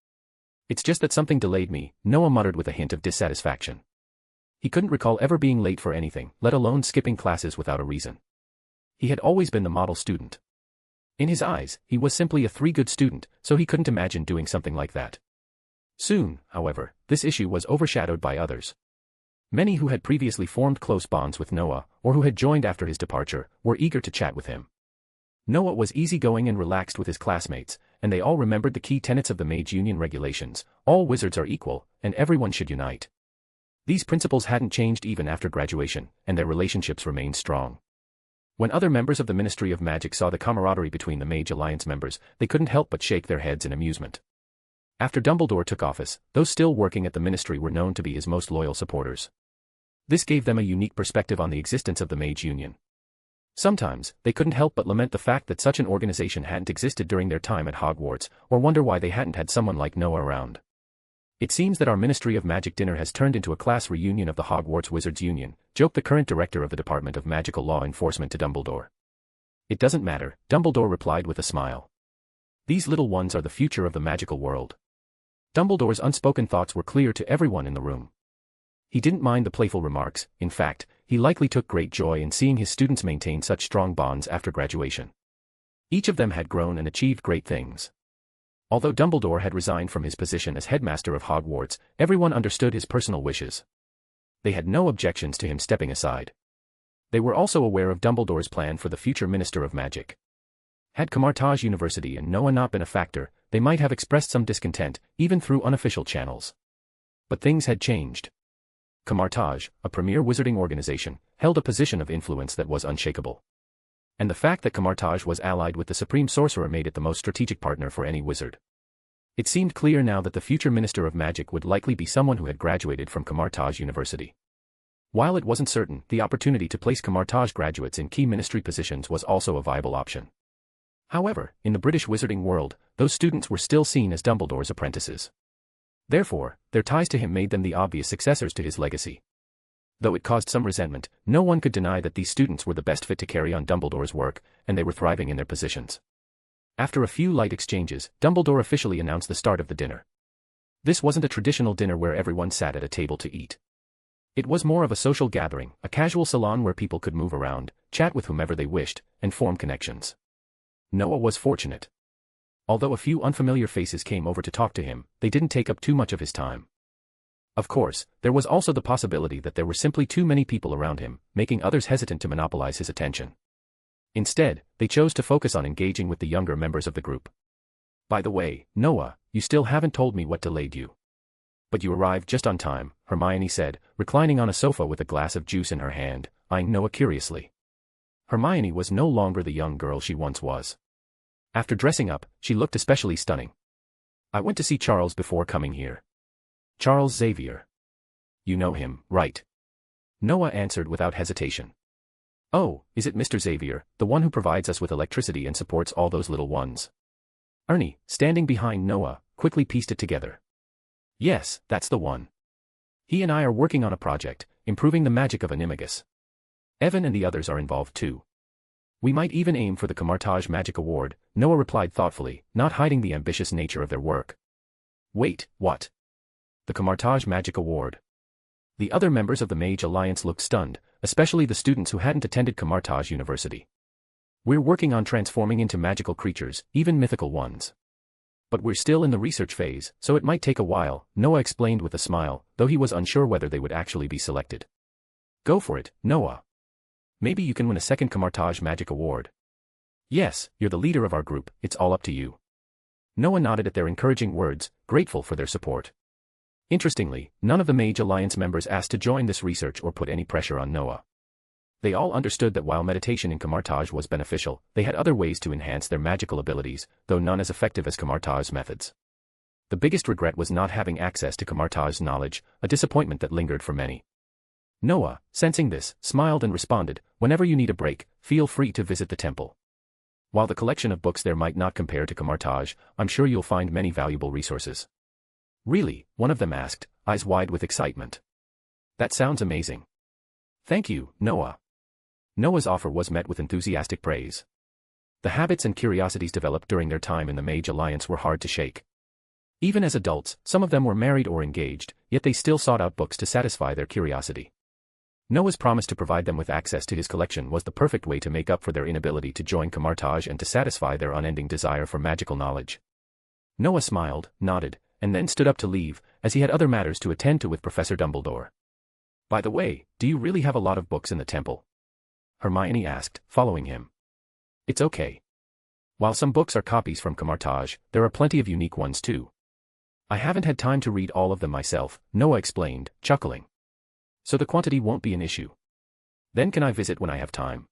It's just that something delayed me, Noah muttered with a hint of dissatisfaction. He couldn't recall ever being late for anything, let alone skipping classes without a reason. He had always been the model student. In his eyes, he was simply a 3-good student, so he couldn't imagine doing something like that. Soon, however, this issue was overshadowed by others. Many who had previously formed close bonds with Noah, or who had joined after his departure, were eager to chat with him. Noah was easygoing and relaxed with his classmates, and they all remembered the key tenets of the Mage Union regulations: all wizards are equal, and everyone should unite. These principles hadn't changed even after graduation, and their relationships remained strong. When other members of the Ministry of Magic saw the camaraderie between the Mage Alliance members, they couldn't help but shake their heads in amusement. After Dumbledore took office, those still working at the Ministry were known to be his most loyal supporters. This gave them a unique perspective on the existence of the Mage Union. Sometimes, they couldn't help but lament the fact that such an organization hadn't existed during their time at Hogwarts, or wonder why they hadn't had someone like Noah around. It seems that our Ministry of Magic dinner has turned into a class reunion of the Hogwarts Wizards Union, joked the current director of the Department of Magical Law Enforcement to Dumbledore. It doesn't matter, Dumbledore replied with a smile. These little ones are the future of the magical world. Dumbledore's unspoken thoughts were clear to everyone in the room. He didn't mind the playful remarks, in fact, he likely took great joy in seeing his students maintain such strong bonds after graduation. Each of them had grown and achieved great things. Although Dumbledore had resigned from his position as headmaster of Hogwarts, everyone understood his personal wishes. They had no objections to him stepping aside. They were also aware of Dumbledore's plan for the future Minister of Magic. Had Camartage University and Noah not been a factor, they might have expressed some discontent, even through unofficial channels. But things had changed. Camartage, a premier wizarding organization, held a position of influence that was unshakable. And the fact that Camartage was allied with the Supreme Sorcerer made it the most strategic partner for any wizard. It seemed clear now that the future Minister of Magic would likely be someone who had graduated from Camartage University. While it wasn't certain, the opportunity to place Camartage graduates in key ministry positions was also a viable option. However, in the British wizarding world, those students were still seen as Dumbledore's apprentices. Therefore, their ties to him made them the obvious successors to his legacy. Though it caused some resentment, no one could deny that these students were the best fit to carry on Dumbledore's work, and they were thriving in their positions. After a few light exchanges, Dumbledore officially announced the start of the dinner. This wasn't a traditional dinner where everyone sat at a table to eat. It was more of a social gathering, a casual salon where people could move around, chat with whomever they wished, and form connections. Noah was fortunate. Although a few unfamiliar faces came over to talk to him, they didn't take up too much of his time. Of course, there was also the possibility that there were simply too many people around him, making others hesitant to monopolize his attention. Instead, they chose to focus on engaging with the younger members of the group. By the way, Noah, you still haven't told me what delayed you. But you arrived just on time, Hermione said, reclining on a sofa with a glass of juice in her hand, eyeing Noah curiously. Hermione was no longer the young girl she once was. After dressing up, she looked especially stunning. I went to see Charles before coming here. Charles Xavier. You know him, right? Noah answered without hesitation. Oh, is it Mr. Xavier, the one who provides us with electricity and supports all those little ones? Ernie, standing behind Noah, quickly pieced it together. Yes, that's the one. He and I are working on a project, improving the magic of Animagus. Evan and the others are involved too. We might even aim for the Camartage Magic Award, Noah replied thoughtfully, not hiding the ambitious nature of their work. Wait, what? The Camartage Magic Award. The other members of the Mage Alliance looked stunned, especially the students who hadn't attended Camartage University. We're working on transforming into magical creatures, even mythical ones. But we're still in the research phase, so it might take a while, Noah explained with a smile, though he was unsure whether they would actually be selected. Go for it, Noah. Maybe you can win a second Camartage Magic Award. Yes, you're the leader of our group, it's all up to you. Noah nodded at their encouraging words, grateful for their support. Interestingly, none of the Mage Alliance members asked to join this research or put any pressure on Noah. They all understood that while meditation in Camartage was beneficial, they had other ways to enhance their magical abilities, though none as effective as Camartage's methods. The biggest regret was not having access to Camartage's knowledge, a disappointment that lingered for many. Noah, sensing this, smiled and responded, whenever you need a break, feel free to visit the temple. While the collection of books there might not compare to Camartage, I'm sure you'll find many valuable resources. Really, one of them asked, eyes wide with excitement. That sounds amazing. Thank you, Noah. Noah's offer was met with enthusiastic praise. The habits and curiosities developed during their time in the Mage Alliance were hard to shake. Even as adults, some of them were married or engaged, yet they still sought out books to satisfy their curiosity. Noah's promise to provide them with access to his collection was the perfect way to make up for their inability to join Camartage and to satisfy their unending desire for magical knowledge. Noah smiled, nodded, and then stood up to leave, as he had other matters to attend to with Professor Dumbledore. By the way, do you really have a lot of books in the temple? Hermione asked, following him. It's okay. While some books are copies from Camartage, there are plenty of unique ones too. I haven't had time to read all of them myself, Noah explained, chuckling. So the quantity won't be an issue. Then can I visit when I have time?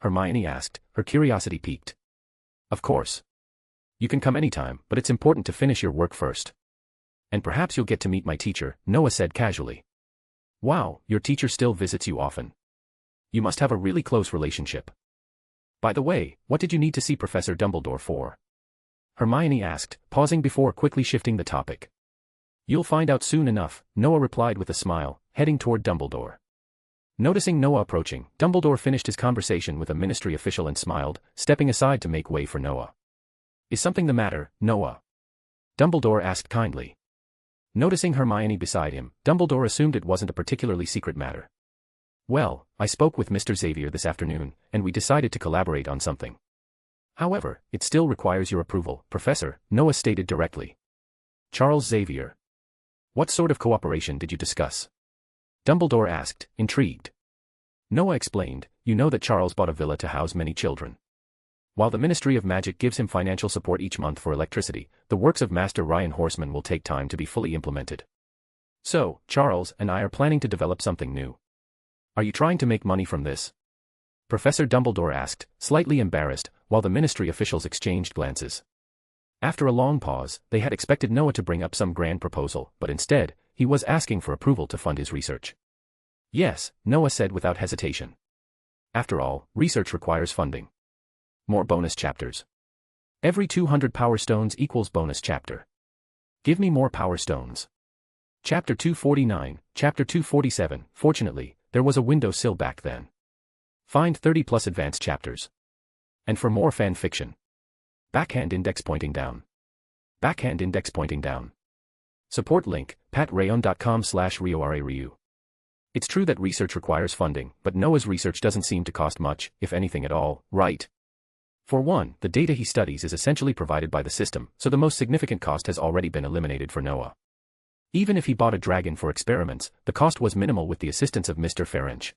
Hermione asked, her curiosity piqued. Of course. You can come anytime, but it's important to finish your work first. And perhaps you'll get to meet my teacher, Noah said casually. Wow, your teacher still visits you often. You must have a really close relationship. By the way, what did you need to see Professor Dumbledore for? Hermione asked, pausing before quickly shifting the topic. You'll find out soon enough, Noah replied with a smile, heading toward Dumbledore. Noticing Noah approaching, Dumbledore finished his conversation with a ministry official and smiled, stepping aside to make way for Noah. Is something the matter, Noah? Dumbledore asked kindly. Noticing Hermione beside him, Dumbledore assumed it wasn't a particularly secret matter. Well, I spoke with Mr. Xavier this afternoon, and we decided to collaborate on something. However, it still requires your approval, Professor, Noah stated directly. Charles Xavier. What sort of cooperation did you discuss? Dumbledore asked, intrigued. Noah explained, you know that Charles bought a villa to house many children. While the Ministry of Magic gives him financial support each month for electricity, the works of Master Ryan Horseman will take time to be fully implemented. So, Charles and I are planning to develop something new. Are you trying to make money from this? Professor Dumbledore asked, slightly embarrassed, while the ministry officials exchanged glances. After a long pause, they had expected Noah to bring up some grand proposal, but instead, he was asking for approval to fund his research. Yes, Noah said without hesitation. After all, research requires funding. More bonus chapters. Every 200 power stones equals bonus chapter. Give me more power stones. Chapter 249, Chapter 247, fortunately, there was a windowsill back then. Find 30 plus advanced chapters. And for more fan fiction. Backhand index pointing down. Backhand index pointing down. Support link, patreon.com/RioRaRyu. It's true that research requires funding, but Noah's research doesn't seem to cost much, if anything at all, right? For one, the data he studies is essentially provided by the system, so the most significant cost has already been eliminated for Noah. Even if he bought a dragon for experiments, the cost was minimal with the assistance of Mr. Ferenc.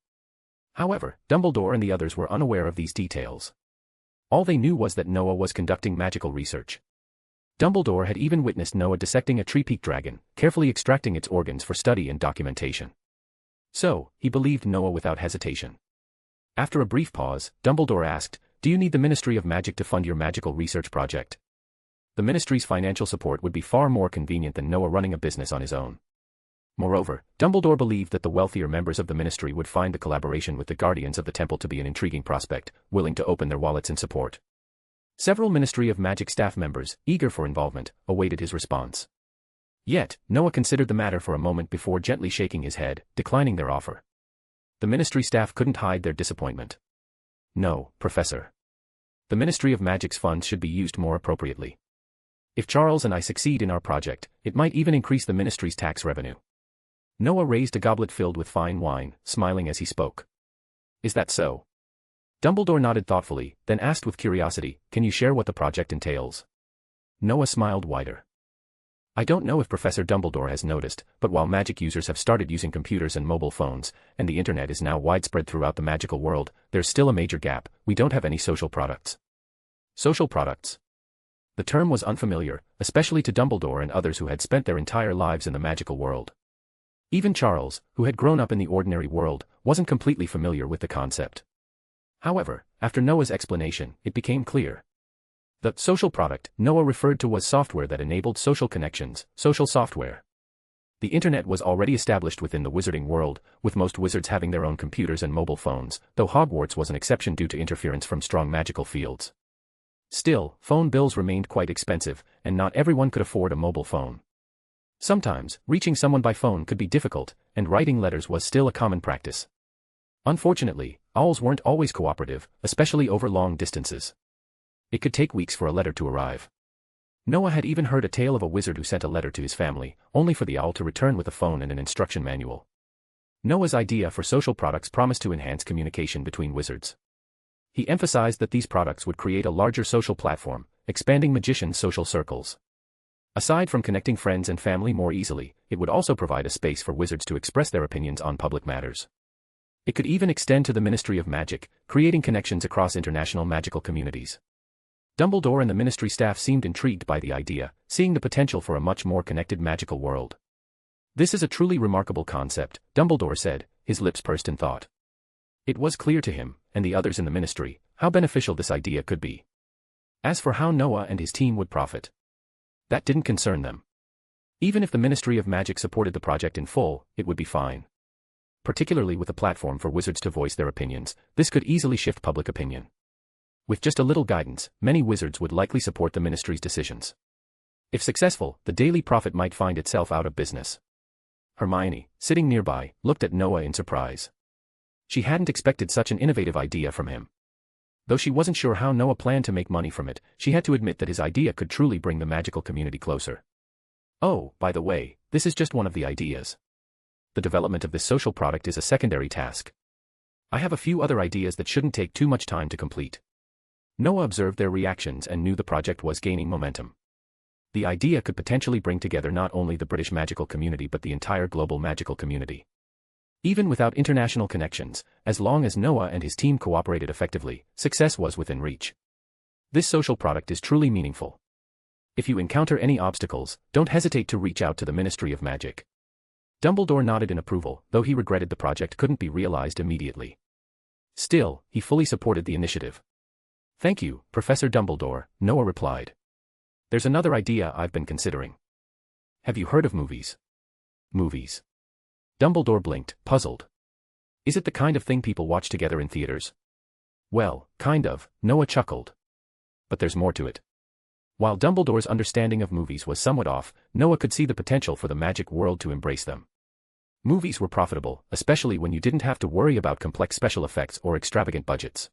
However, Dumbledore and the others were unaware of these details. All they knew was that Noah was conducting magical research. Dumbledore had even witnessed Noah dissecting a tree-peak dragon, carefully extracting its organs for study and documentation. So, he believed Noah without hesitation. After a brief pause, Dumbledore asked, do you need the Ministry of Magic to fund your magical research project? The Ministry's financial support would be far more convenient than Noah running a business on his own. Moreover, Dumbledore believed that the wealthier members of the Ministry would find the collaboration with the Guardians of the Temple to be an intriguing prospect, willing to open their wallets in support. Several Ministry of Magic staff members, eager for involvement, awaited his response. Yet, Noah considered the matter for a moment before gently shaking his head, declining their offer. The Ministry staff couldn't hide their disappointment. No, Professor. The Ministry of Magic's funds should be used more appropriately. If Charles and I succeed in our project, it might even increase the Ministry's tax revenue. Noah raised a goblet filled with fine wine, smiling as he spoke. Is that so? Dumbledore nodded thoughtfully, then asked with curiosity, can you share what the project entails? Noah smiled wider. I don't know if Professor Dumbledore has noticed, but while magic users have started using computers and mobile phones, and the internet is now widespread throughout the magical world, there's still a major gap. We don't have any social products. Social products? The term was unfamiliar, especially to Dumbledore and others who had spent their entire lives in the magical world. Even Charles, who had grown up in the ordinary world, wasn't completely familiar with the concept. However, after Noah's explanation, it became clear. The social product Noah referred to was software that enabled social connections, social software. The internet was already established within the wizarding world, with most wizards having their own computers and mobile phones, though Hogwarts was an exception due to interference from strong magical fields. Still, phone bills remained quite expensive, and not everyone could afford a mobile phone. Sometimes, reaching someone by phone could be difficult, and writing letters was still a common practice. Unfortunately, owls weren't always cooperative, especially over long distances. It could take weeks for a letter to arrive. Noah had even heard a tale of a wizard who sent a letter to his family, only for the owl to return with a phone and an instruction manual. Noah's idea for social products promised to enhance communication between wizards. He emphasized that these products would create a larger social platform, expanding magicians' social circles. Aside from connecting friends and family more easily, it would also provide a space for wizards to express their opinions on public matters. It could even extend to the Ministry of Magic, creating connections across international magical communities. Dumbledore and the Ministry staff seemed intrigued by the idea, seeing the potential for a much more connected magical world. This is a truly remarkable concept, Dumbledore said, his lips pursed in thought. It was clear to him, and the others in the Ministry, how beneficial this idea could be. As for how Noah and his team would profit, that didn't concern them. Even if the Ministry of Magic supported the project in full, it would be fine. Particularly with a platform for wizards to voice their opinions, this could easily shift public opinion. With just a little guidance, many wizards would likely support the Ministry's decisions. If successful, the Daily Prophet might find itself out of business. Hermione, sitting nearby, looked at Noah in surprise. She hadn't expected such an innovative idea from him. Though she wasn't sure how Noah planned to make money from it, she had to admit that his idea could truly bring the magical community closer. Oh, by the way, this is just one of the ideas. The development of this social product is a secondary task. I have a few other ideas that shouldn't take too much time to complete. Noah observed their reactions and knew the project was gaining momentum. The idea could potentially bring together not only the British magical community but the entire global magical community. Even without international connections, as long as Noah and his team cooperated effectively, success was within reach. This social product is truly meaningful. If you encounter any obstacles, don't hesitate to reach out to the Ministry of Magic. Dumbledore nodded in approval, though he regretted the project couldn't be realized immediately. Still, he fully supported the initiative. "Thank you, Professor Dumbledore," Noah replied. "There's another idea I've been considering. Have you heard of movies?" "Movies?" Dumbledore blinked, puzzled. "Is it the kind of thing people watch together in theaters?" "Well, kind of," Noah chuckled. "But there's more to it." While Dumbledore's understanding of movies was somewhat off, Noah could see the potential for the magic world to embrace them. Movies were profitable, especially when you didn't have to worry about complex special effects or extravagant budgets.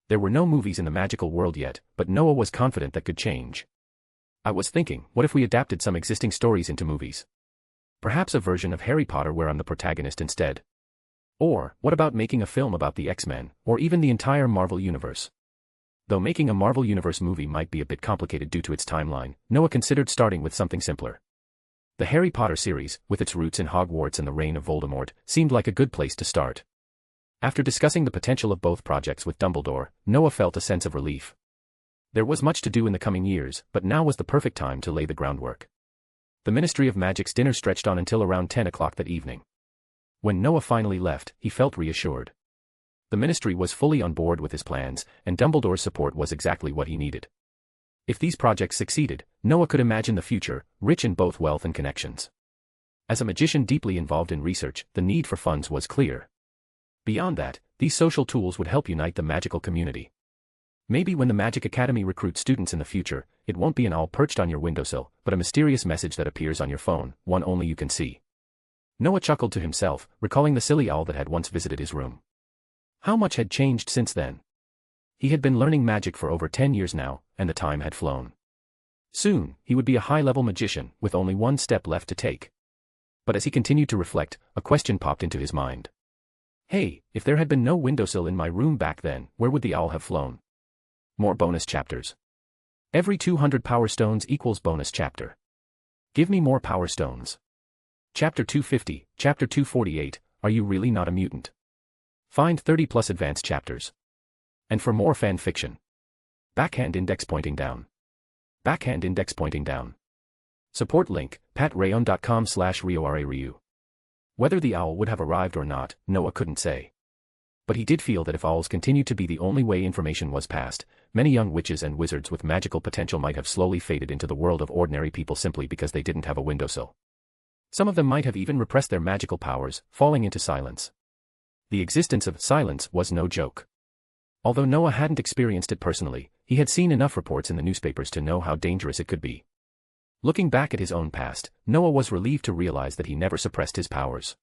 There were no movies in the magical world yet, but Noah was confident that could change. "I was thinking, what if we adapted some existing stories into movies? Perhaps a version of Harry Potter where I'm the protagonist instead. Or, what about making a film about the X-Men, or even the entire Marvel Universe?" Though making a Marvel Universe movie might be a bit complicated due to its timeline, Noah considered starting with something simpler. The Harry Potter series, with its roots in Hogwarts and the reign of Voldemort, seemed like a good place to start. After discussing the potential of both projects with Dumbledore, Noah felt a sense of relief. There was much to do in the coming years, but now was the perfect time to lay the groundwork. The Ministry of Magic's dinner stretched on until around 10 o'clock that evening. When Noah finally left, he felt reassured. The Ministry was fully on board with his plans, and Dumbledore's support was exactly what he needed. If these projects succeeded, Noah could imagine the future, rich in both wealth and connections. As a magician deeply involved in research, the need for funds was clear. Beyond that, these social tools would help unite the magical community. Maybe when the Magic Academy recruits students in the future, it won't be an owl perched on your windowsill, but a mysterious message that appears on your phone, one only you can see. Noah chuckled to himself, recalling the silly owl that had once visited his room. How much had changed since then? He had been learning magic for over 10 years now, and the time had flown. Soon, he would be a high-level magician, with only one step left to take. But as he continued to reflect, a question popped into his mind. Hey, if there had been no windowsill in my room back then, where would the owl have flown? More bonus chapters. Every 200 power stones equals bonus chapter. Give me more power stones. Chapter 250, Chapter 248, Are You Really Not a Mutant? Find 30+ advanced chapters. And for more fan fiction. Backhand index pointing down. Backhand index pointing down. Support link, patreon.com/RioRaRyu. Whether the owl would have arrived or not, Noah couldn't say. But he did feel that if owls continued to be the only way information was passed, many young witches and wizards with magical potential might have slowly faded into the world of ordinary people simply because they didn't have a windowsill. Some of them might have even repressed their magical powers, falling into silence. The existence of silence was no joke. Although Noah hadn't experienced it personally, he had seen enough reports in the newspapers to know how dangerous it could be. Looking back at his own past, Noah was relieved to realize that he never suppressed his powers.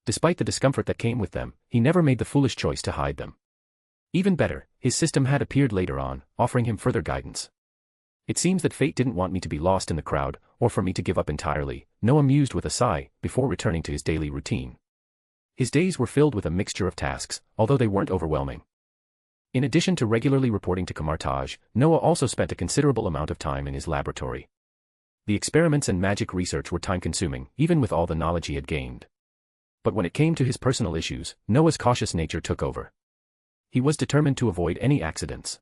Despite the discomfort that came with them, he never made the foolish choice to hide them. Even better, his system had appeared later on, offering him further guidance. It seems that fate didn't want me to be lost in the crowd, or for me to give up entirely, Noah mused with a sigh, before returning to his daily routine. His days were filled with a mixture of tasks, although they weren't overwhelming. In addition to regularly reporting to Camartage, Noah also spent a considerable amount of time in his laboratory. The experiments and magic research were time-consuming, even with all the knowledge he had gained. But when it came to his personal issues, Noah's cautious nature took over. He was determined to avoid any accidents.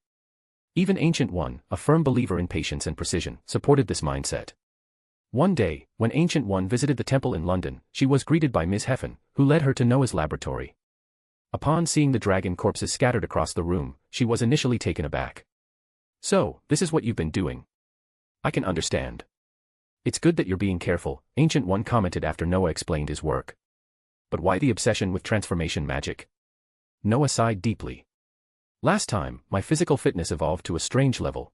Even Ancient One, a firm believer in patience and precision, supported this mindset. One day, when Ancient One visited the temple in London, she was greeted by Ms. Heffen, who led her to Noah's laboratory. Upon seeing the dragon corpses scattered across the room, she was initially taken aback. "So, this is what you've been doing. I can understand. It's good that you're being careful," Ancient One commented after Noah explained his work. "But why the obsession with transformation magic?" Noah sighed deeply. "Last time, my physical fitness evolved to a strange level.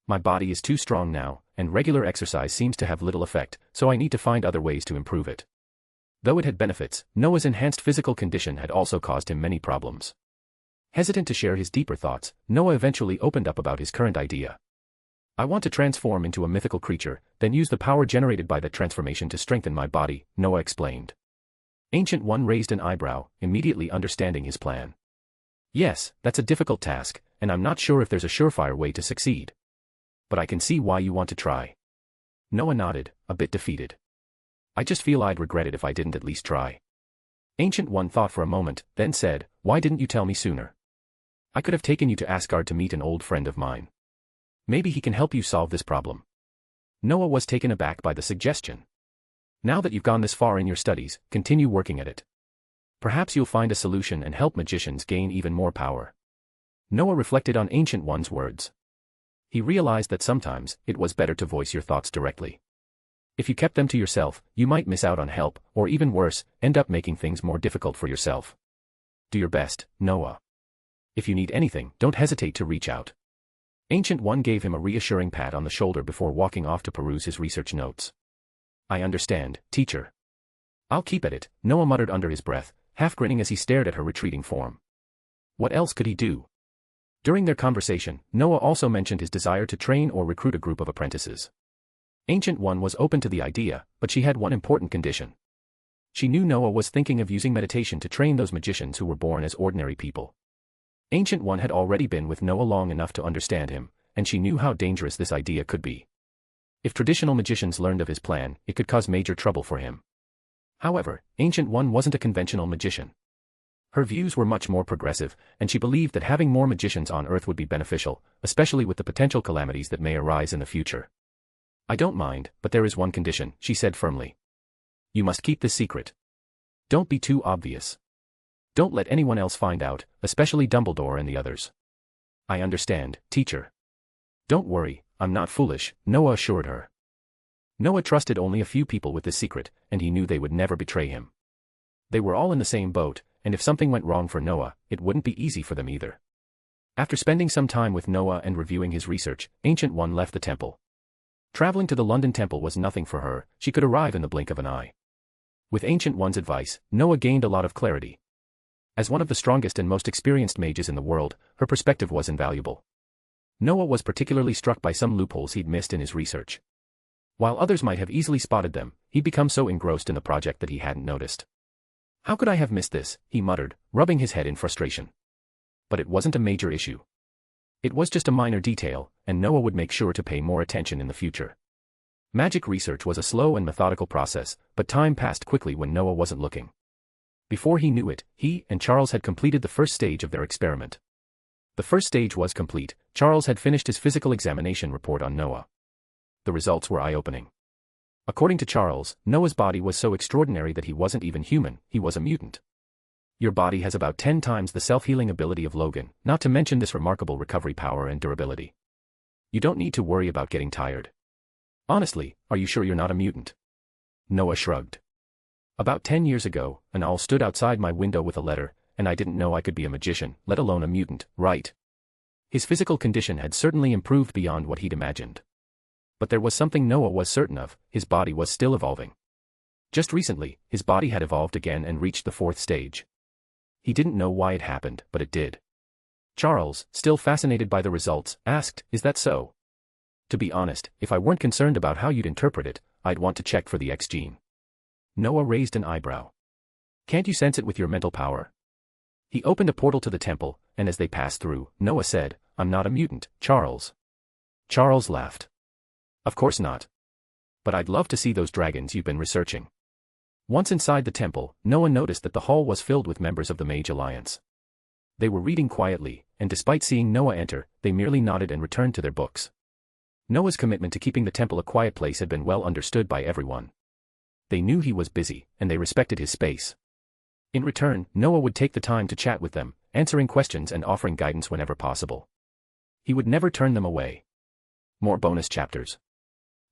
My body is too strong now, and regular exercise seems to have little effect, so I need to find other ways to improve it." Though it had benefits, Noah's enhanced physical condition had also caused him many problems. Hesitant to share his deeper thoughts, Noah eventually opened up about his current idea. "I want to transform into a mythical creature, then use the power generated by that transformation to strengthen my body," Noah explained. Ancient One raised an eyebrow, immediately understanding his plan. "Yes, that's a difficult task, and I'm not sure if there's a surefire way to succeed. But I can see why you want to try. Noah nodded, a bit defeated. I just feel I'd regret it if I didn't at least try. Ancient One thought for a moment, then said, why didn't you tell me sooner? I could have taken you to Asgard to meet an old friend of mine. Maybe he can help you solve this problem. Noah was taken aback by the suggestion. Now that you've gone this far in your studies, continue working at it. Perhaps you'll find a solution and help magicians gain even more power. Noah reflected on Ancient One's words. He realized that sometimes, it was better to voice your thoughts directly. If you kept them to yourself, you might miss out on help, or even worse, end up making things more difficult for yourself. Do your best, Noah. If you need anything, don't hesitate to reach out. Ancient One gave him a reassuring pat on the shoulder before walking off to peruse his research notes. I understand, teacher. I'll keep at it, Noah muttered under his breath, half grinning as he stared at her retreating form. What else could he do? During their conversation, Noah also mentioned his desire to train or recruit a group of apprentices. Ancient One was open to the idea, but she had one important condition. She knew Noah was thinking of using meditation to train those magicians who were born as ordinary people. Ancient One had already been with Noah long enough to understand him, and she knew how dangerous this idea could be. If traditional magicians learned of his plan, it could cause major trouble for him. However, Ancient One wasn't a conventional magician. Her views were much more progressive, and she believed that having more magicians on Earth would be beneficial, especially with the potential calamities that may arise in the future. I don't mind, but there is one condition, she said firmly. You must keep this secret. Don't be too obvious. Don't let anyone else find out, especially Dumbledore and the others. I understand, teacher. Don't worry, I'm not foolish, Noah assured her. Noah trusted only a few people with this secret, and he knew they would never betray him. They were all in the same boat, and if something went wrong for Noah, it wouldn't be easy for them either. After spending some time with Noah and reviewing his research, Ancient One left the temple. Traveling to the London temple was nothing for her, she could arrive in the blink of an eye. With Ancient One's advice, Noah gained a lot of clarity. As one of the strongest and most experienced mages in the world, her perspective was invaluable. Noah was particularly struck by some loopholes he'd missed in his research. While others might have easily spotted them, he'd become so engrossed in the project that he hadn't noticed. How could I have missed this, he muttered, rubbing his head in frustration. But it wasn't a major issue. It was just a minor detail, and Noah would make sure to pay more attention in the future. Magic research was a slow and methodical process, but time passed quickly when Noah wasn't looking. Before he knew it, he and Charles had completed the first stage of their experiment. The first stage was complete. Charles had finished his physical examination report on Noah. The results were eye-opening. According to Charles, Noah's body was so extraordinary that he wasn't even human, he was a mutant. Your body has about 10 times the self-healing ability of Logan, not to mention this remarkable recovery power and durability. You don't need to worry about getting tired. Honestly, are you sure you're not a mutant? Noah shrugged. About 10 years ago, an owl stood outside my window with a letter, and I didn't know I could be a magician, let alone a mutant, right? His physical condition had certainly improved beyond what he'd imagined. But there was something Noah was certain of, his body was still evolving. Just recently, his body had evolved again and reached the 4th stage. He didn't know why it happened, but it did. Charles, still fascinated by the results, asked, is that so? To be honest, if I weren't concerned about how you'd interpret it, I'd want to check for the X gene. Noah raised an eyebrow. Can't you sense it with your mental power? He opened a portal to the temple, and as they passed through, Noah said, I'm not a mutant, Charles. Charles laughed. Of course not. But I'd love to see those dragons you've been researching. Once inside the temple, Noah noticed that the hall was filled with members of the Mage Alliance. They were reading quietly, and despite seeing Noah enter, they merely nodded and returned to their books. Noah's commitment to keeping the temple a quiet place had been well understood by everyone. They knew he was busy, and they respected his space. In return, Noah would take the time to chat with them, answering questions and offering guidance whenever possible. He would never turn them away. More bonus chapters.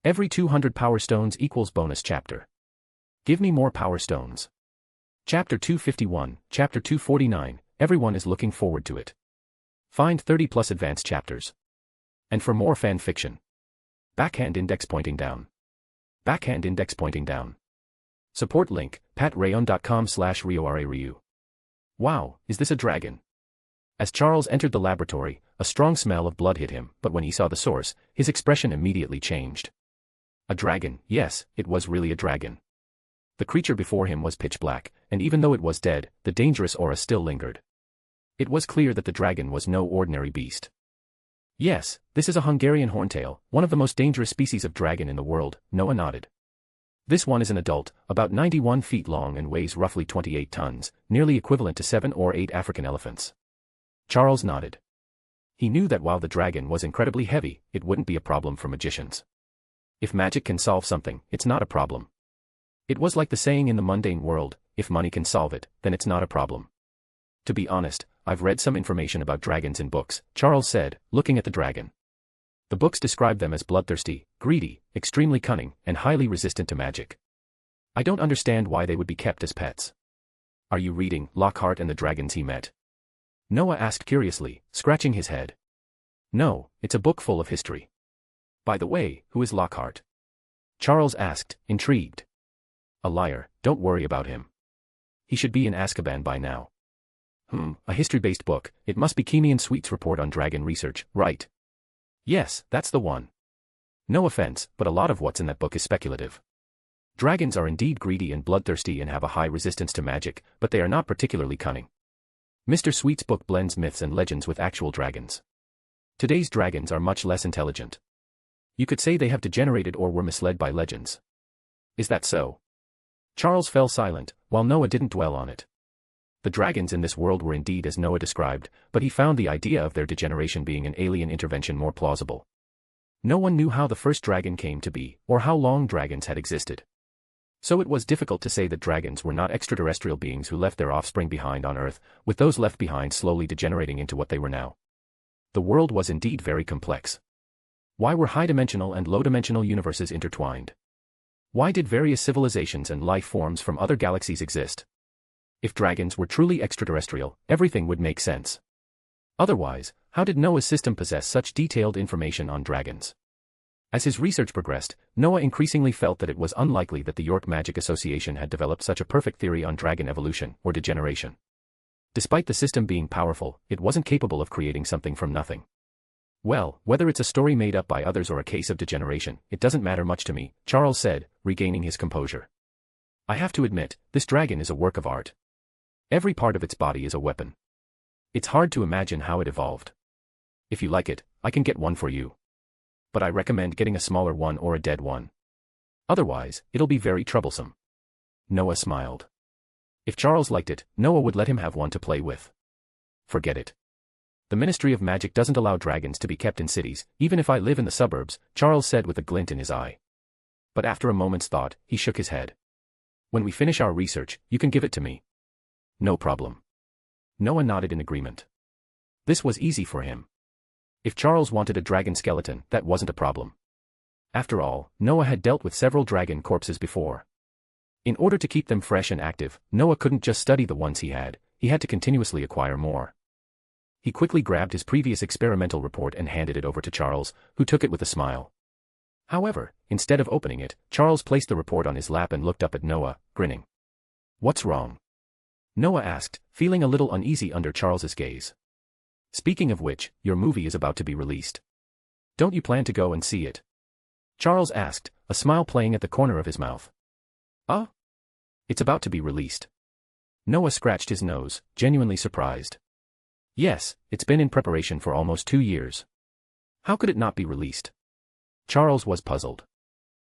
Every 200 power stones equals bonus chapter. Give me more power stones. Chapter 251, Chapter 249, everyone is looking forward to it. Find 30 plus advanced chapters. And for more fan fiction. Backhand index pointing down. Backhand index pointing down. Support link, patreon.com/RioRaRyu. Wow, is this a dragon? As Charles entered the laboratory, a strong smell of blood hit him, but when he saw the source, his expression immediately changed. A dragon, yes, it was really a dragon. The creature before him was pitch black, and even though it was dead, the dangerous aura still lingered. It was clear that the dragon was no ordinary beast. Yes, this is a Hungarian horntail, one of the most dangerous species of dragon in the world, Noah nodded. This one is an adult, about 91 feet long and weighs roughly 28 tons, nearly equivalent to 7 or 8 African elephants. Charles nodded. He knew that while the dragon was incredibly heavy, it wouldn't be a problem for magicians. If magic can solve something, it's not a problem. It was like the saying in the mundane world, if money can solve it, then it's not a problem. To be honest, I've read some information about dragons in books, Charles said, looking at the dragon. The books describe them as bloodthirsty, greedy, extremely cunning, and highly resistant to magic. I don't understand why they would be kept as pets. Are you reading Lockhart and the Dragons He Met? Noah asked curiously, scratching his head. No, it's a book full of history. By the way, who is Lockhart? Charles asked, intrigued. A liar, don't worry about him. He should be in Azkaban by now. A history-based book, it must be Keeney & Sweet's report on dragon research, right? Yes, that's the one. No offense, but a lot of what's in that book is speculative. Dragons are indeed greedy and bloodthirsty and have a high resistance to magic, but they are not particularly cunning. Mr. Sweet's book blends myths and legends with actual dragons. Today's dragons are much less intelligent. You could say they have degenerated or were misled by legends. Is that so? Charles fell silent, while Noah didn't dwell on it. The dragons in this world were indeed as Noah described, but he found the idea of their degeneration being an alien intervention more plausible. No one knew how the first dragon came to be, or how long dragons had existed. So it was difficult to say that dragons were not extraterrestrial beings who left their offspring behind on Earth, with those left behind slowly degenerating into what they were now. The world was indeed very complex. Why were high-dimensional and low-dimensional universes intertwined? Why did various civilizations and life forms from other galaxies exist? If dragons were truly extraterrestrial, everything would make sense. Otherwise, how did Noah's system possess such detailed information on dragons? As his research progressed, Noah increasingly felt that it was unlikely that the York Magic Association had developed such a perfect theory on dragon evolution or degeneration. Despite the system being powerful, it wasn't capable of creating something from nothing. Well, whether it's a story made up by others or a case of degeneration, it doesn't matter much to me, Charles said, regaining his composure. I have to admit, this dragon is a work of art. Every part of its body is a weapon. It's hard to imagine how it evolved. If you like it, I can get one for you. But I recommend getting a smaller one or a dead one. Otherwise, it'll be very troublesome. Noah smiled. If Charles liked it, Noah would let him have one to play with. Forget it. The Ministry of Magic doesn't allow dragons to be kept in cities, even if I live in the suburbs, Charles said with a glint in his eye. But after a moment's thought, he shook his head. When we finish our research, you can give it to me. No problem. Noah nodded in agreement. This was easy for him. If Charles wanted a dragon skeleton, that wasn't a problem. After all, Noah had dealt with several dragon corpses before. In order to keep them fresh and active, Noah couldn't just study the ones he had to continuously acquire more. He quickly grabbed his previous experimental report and handed it over to Charles, who took it with a smile. However, instead of opening it, Charles placed the report on his lap and looked up at Noah, grinning. What's wrong? Noah asked, feeling a little uneasy under Charles's gaze. Speaking of which, your movie is about to be released. Don't you plan to go and see it? Charles asked, a smile playing at the corner of his mouth. It's about to be released. Noah scratched his nose, genuinely surprised. Yes, it's been in preparation for almost 2 years. How could it not be released? Charles was puzzled.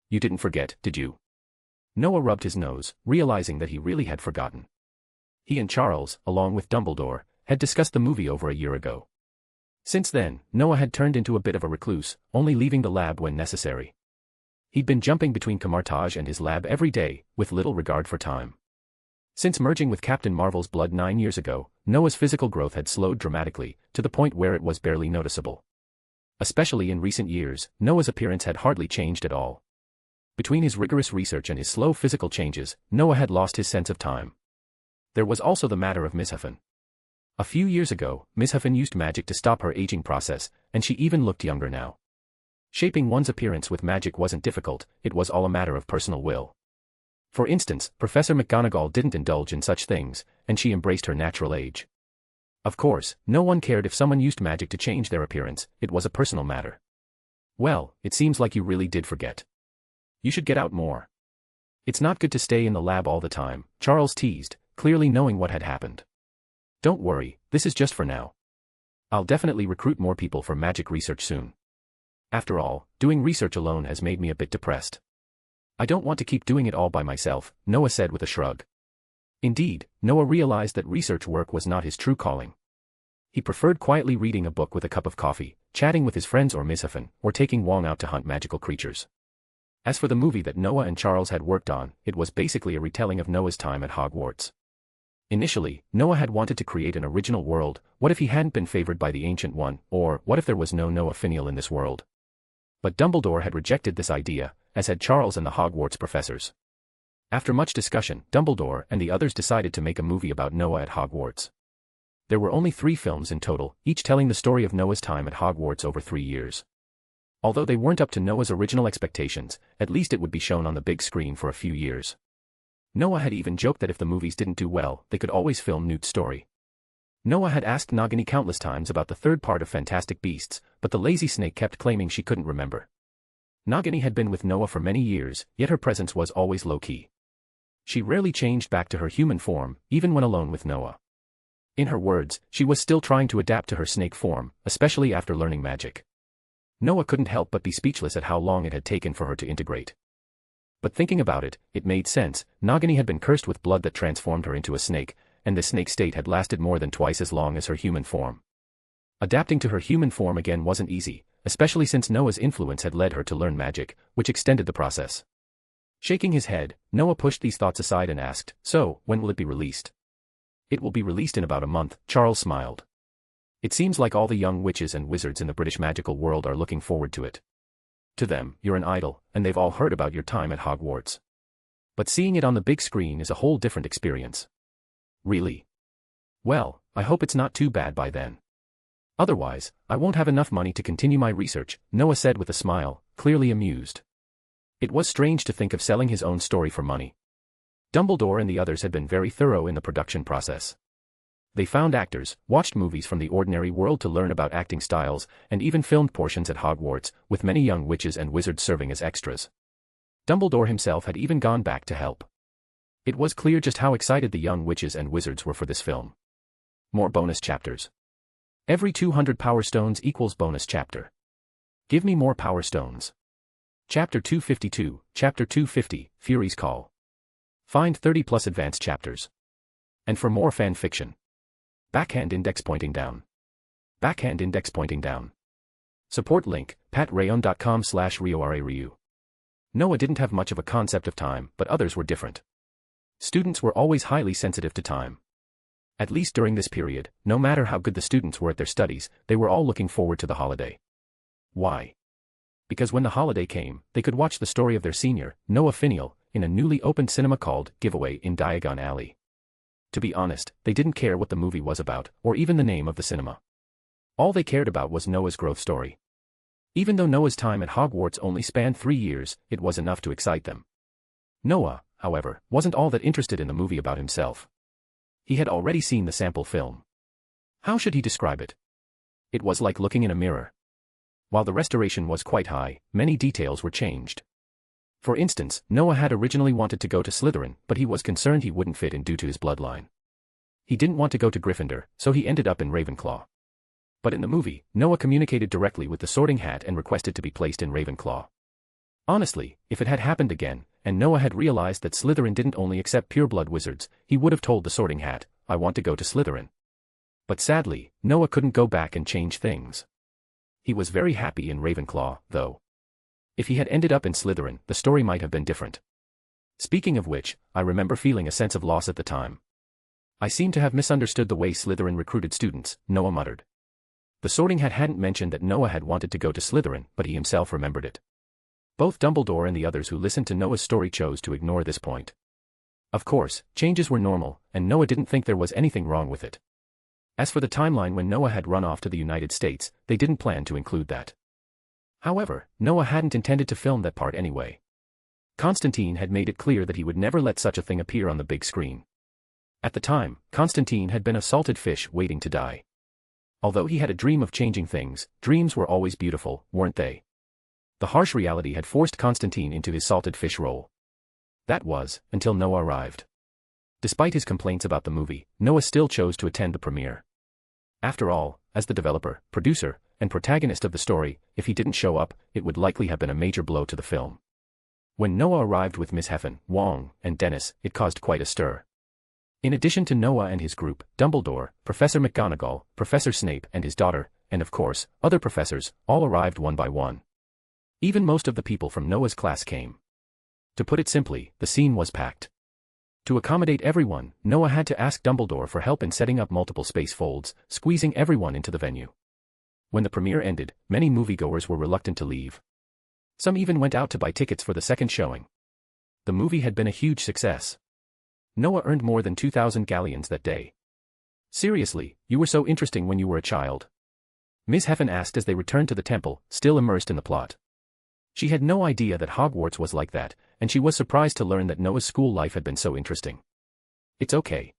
You didn't forget, did you? Noah rubbed his nose, realizing that he really had forgotten. He and Charles, along with Dumbledore, had discussed the movie over a year ago. Since then, Noah had turned into a bit of a recluse, only leaving the lab when necessary. He'd been jumping between Camartage and his lab every day, with little regard for time. Since merging with Captain Marvel's blood 9 years ago, Noah's physical growth had slowed dramatically, to the point where it was barely noticeable. Especially in recent years, Noah's appearance had hardly changed at all. Between his rigorous research and his slow physical changes, Noah had lost his sense of time. There was also the matter of Mishafin. A few years ago, Mishafin used magic to stop her aging process, and she even looked younger now. Shaping one's appearance with magic wasn't difficult, it was all a matter of personal will. For instance, Professor McGonagall didn't indulge in such things, and she embraced her natural age. Of course, no one cared if someone used magic to change their appearance, it was a personal matter. Well, it seems like you really did forget. You should get out more. It's not good to stay in the lab all the time, Charles teased, clearly knowing what had happened. Don't worry, this is just for now. I'll definitely recruit more people for magic research soon. After all, doing research alone has made me a bit depressed. I don't want to keep doing it all by myself, Noah said with a shrug. Indeed, Noah realized that research work was not his true calling. He preferred quietly reading a book with a cup of coffee, chatting with his friends or Mishafen, or taking Wong out to hunt magical creatures. As for the movie that Noah and Charles had worked on, it was basically a retelling of Noah's time at Hogwarts. Initially, Noah had wanted to create an original world. What if he hadn't been favored by the Ancient One, or what if there was no Noah Finial in this world? But Dumbledore had rejected this idea, as had Charles and the Hogwarts professors. After much discussion, Dumbledore and the others decided to make a movie about Noah at Hogwarts. There were only 3 films in total, each telling the story of Noah's time at Hogwarts over 3 years. Although they weren't up to Noah's original expectations, at least it would be shown on the big screen for a few years. Noah had even joked that if the movies didn't do well, they could always film Newt's story. Noah had asked Nagini countless times about the third part of Fantastic Beasts, but the lazy snake kept claiming she couldn't remember. Nagini had been with Noah for many years, yet her presence was always low-key. She rarely changed back to her human form, even when alone with Noah. In her words, she was still trying to adapt to her snake form, especially after learning magic. Noah couldn't help but be speechless at how long it had taken for her to integrate. But thinking about it, it made sense. Nagini had been cursed with blood that transformed her into a snake, and this snake state had lasted more than twice as long as her human form. Adapting to her human form again wasn't easy, especially since Noah's influence had led her to learn magic, which extended the process. Shaking his head, Noah pushed these thoughts aside and asked, "So, when will it be released?" "It will be released in about a month," Charles smiled. "It seems like all the young witches and wizards in the British magical world are looking forward to it. To them, you're an idol, and they've all heard about your time at Hogwarts. But seeing it on the big screen is a whole different experience." "Really? Well, I hope it's not too bad by then. Otherwise, I won't have enough money to continue my research," Noah said with a smile, clearly amused. It was strange to think of selling his own story for money. Dumbledore and the others had been very thorough in the production process. They found actors, watched movies from the ordinary world to learn about acting styles, and even filmed portions at Hogwarts, with many young witches and wizards serving as extras. Dumbledore himself had even gone back to help. It was clear just how excited the young witches and wizards were for this film. More bonus chapters. Every 200 Power Stones equals bonus chapter. Give me more Power Stones. Chapter 252, Chapter 250, Fury's Call. Find 30 plus advanced chapters. And for more fan fiction. Backhand index pointing down. Backhand index pointing down. Support link, patreon.com/RioRaRyu. Noah didn't have much of a concept of time, but others were different. Students were always highly sensitive to time. At least during this period, no matter how good the students were at their studies, they were all looking forward to the holiday. Why? Because when the holiday came, they could watch the story of their senior, Noah Finial, in a newly opened cinema called Giveaway in Diagon Alley. To be honest, they didn't care what the movie was about, or even the name of the cinema. All they cared about was Noah's growth story. Even though Noah's time at Hogwarts only spanned 3 years, it was enough to excite them. Noah, however, wasn't all that interested in the movie about himself. He had already seen the sample film. How should he describe it? It was like looking in a mirror. While the restoration was quite high, many details were changed. For instance, Noah had originally wanted to go to Slytherin, but he was concerned he wouldn't fit in due to his bloodline. He didn't want to go to Gryffindor, so he ended up in Ravenclaw. But in the movie, Noah communicated directly with the Sorting Hat and requested to be placed in Ravenclaw. Honestly, if it had happened again, and Noah had realized that Slytherin didn't only accept pureblood wizards, he would have told the Sorting Hat, "I want to go to Slytherin." But sadly, Noah couldn't go back and change things. He was very happy in Ravenclaw, though. If he had ended up in Slytherin, the story might have been different. Speaking of which, I remember feeling a sense of loss at the time. "I seem to have misunderstood the way Slytherin recruited students," Noah muttered. The Sorting Hat hadn't mentioned that Noah had wanted to go to Slytherin, but he himself remembered it. Both Dumbledore and the others who listened to Noah's story chose to ignore this point. Of course, changes were normal, and Noah didn't think there was anything wrong with it. As for the timeline when Noah had run off to the United States, they didn't plan to include that. However, Noah hadn't intended to film that part anyway. Constantine had made it clear that he would never let such a thing appear on the big screen. At the time, Constantine had been a salted fish waiting to die. Although he had a dream of changing things, dreams were always beautiful, weren't they? The harsh reality had forced Constantine into his salted fish role. That was, until Noah arrived. Despite his complaints about the movie, Noah still chose to attend the premiere. After all, as the developer, producer, and protagonist of the story, if he didn't show up, it would likely have been a major blow to the film. When Noah arrived with Miss Heffen, Wong, and Dennis, it caused quite a stir. In addition to Noah and his group, Dumbledore, Professor McGonagall, Professor Snape and his daughter, and of course, other professors, all arrived one by one. Even most of the people from Noah's class came. To put it simply, the scene was packed. To accommodate everyone, Noah had to ask Dumbledore for help in setting up multiple space folds, squeezing everyone into the venue. When the premiere ended, many moviegoers were reluctant to leave. Some even went out to buy tickets for the second showing. The movie had been a huge success. Noah earned more than 2,000 galleons that day. Seriously, you were so interesting when you were a child? Ms. Heffen asked as they returned to the temple, still immersed in the plot. She had no idea that Hogwarts was like that, and she was surprised to learn that Noah's school life had been so interesting. It's okay.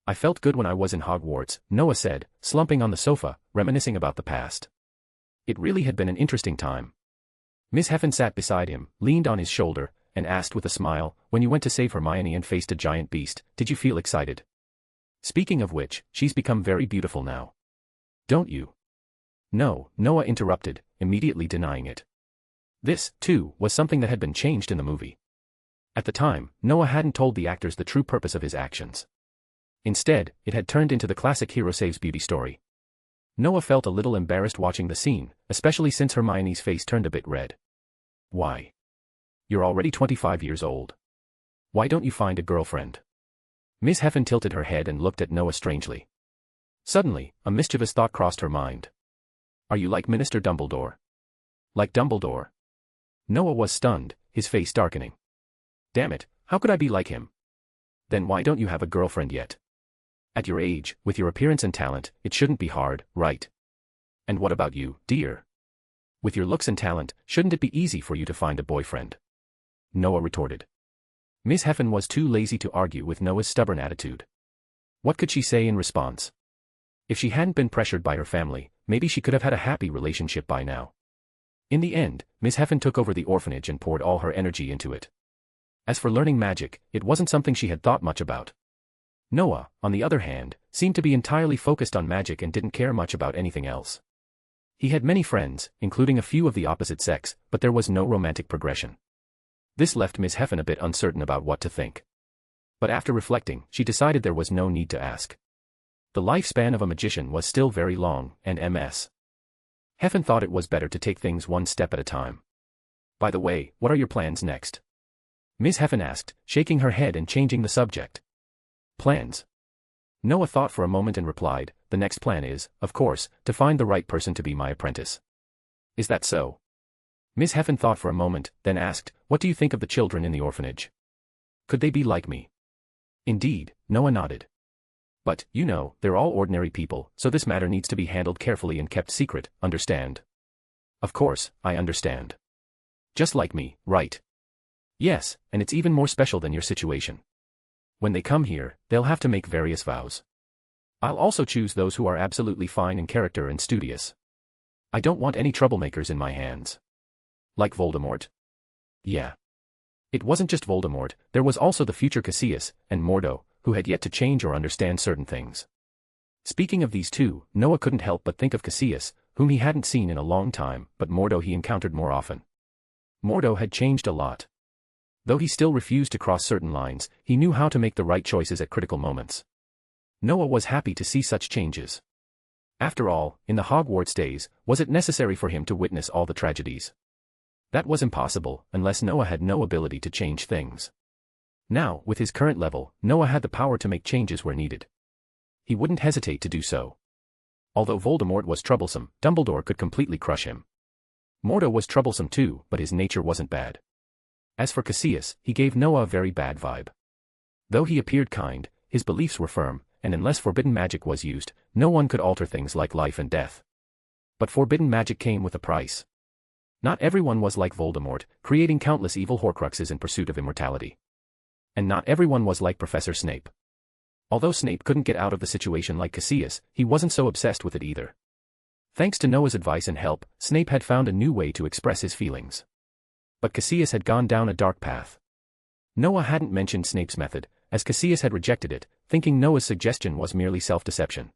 I felt good when I was in Hogwarts, Noah said, slumping on the sofa, reminiscing about the past. It really had been an interesting time. Ms. Heffen sat beside him, leaned on his shoulder, and asked with a smile, when you went to save Hermione and faced a giant beast, did you feel excited? Speaking of which, she's become very beautiful now. Don't you? No, Noah interrupted, immediately denying it. This, too, was something that had been changed in the movie. At the time, Noah hadn't told the actors the true purpose of his actions. Instead, it had turned into the classic hero saves beauty story. Noah felt a little embarrassed watching the scene, especially since Hermione's face turned a bit red. Why? You're already 25 years old. Why don't you find a girlfriend? Miss Heffen tilted her head and looked at Noah strangely. Suddenly, a mischievous thought crossed her mind. Are you like Minister Dumbledore? Like Dumbledore? Noah was stunned, his face darkening. Damn it, how could I be like him? Then why don't you have a girlfriend yet? At your age, with your appearance and talent, it shouldn't be hard, right? And what about you, dear? With your looks and talent, shouldn't it be easy for you to find a boyfriend? Noah retorted. Miss Heffen was too lazy to argue with Noah's stubborn attitude. What could she say in response? If she hadn't been pressured by her family, maybe she could have had a happy relationship by now. In the end, Miss Heffen took over the orphanage and poured all her energy into it. As for learning magic, it wasn't something she had thought much about. Noah, on the other hand, seemed to be entirely focused on magic and didn't care much about anything else. He had many friends, including a few of the opposite sex, but there was no romantic progression. This left Miss Heffen a bit uncertain about what to think. But after reflecting, she decided there was no need to ask. The lifespan of a magician was still very long, and Ms. Heffen thought it was better to take things one step at a time. By the way, what are your plans next? Miss Heffen asked, shaking her head and changing the subject. Plans? Noah thought for a moment and replied, the next plan is, of course, to find the right person to be my apprentice. Is that so? Miss Heffen thought for a moment, then asked, what do you think of the children in the orphanage? Could they be like me? Indeed, Noah nodded. But, you know, they're all ordinary people, so this matter needs to be handled carefully and kept secret, understand? Of course, I understand. Just like me, right? Yes, and it's even more special than your situation. When they come here, they'll have to make various vows. I'll also choose those who are absolutely fine in character and studious. I don't want any troublemakers in my hands. Like Voldemort? Yeah. It wasn't just Voldemort, there was also the future Cassius, and Mordo, who had yet to change or understand certain things. Speaking of these two, Noah couldn't help but think of Cassius, whom he hadn't seen in a long time, but Mordo he encountered more often. Mordo had changed a lot. Though he still refused to cross certain lines, he knew how to make the right choices at critical moments. Noah was happy to see such changes. After all, in the Hogwarts days, was it necessary for him to witness all the tragedies? That was impossible, unless Noah had no ability to change things. Now, with his current level, Noah had the power to make changes where needed. He wouldn't hesitate to do so. Although Voldemort was troublesome, Dumbledore could completely crush him. Mordo was troublesome too, but his nature wasn't bad. As for Cassius, he gave Noah a very bad vibe. Though he appeared kind, his beliefs were firm, and unless forbidden magic was used, no one could alter things like life and death. But forbidden magic came with a price. Not everyone was like Voldemort, creating countless evil Horcruxes in pursuit of immortality. And not everyone was like Professor Snape. Although Snape couldn't get out of the situation like Cassius, he wasn't so obsessed with it either. Thanks to Noah's advice and help, Snape had found a new way to express his feelings. But Cassius had gone down a dark path. Noah hadn't mentioned Snape's method, as Cassius had rejected it, thinking Noah's suggestion was merely self-deception.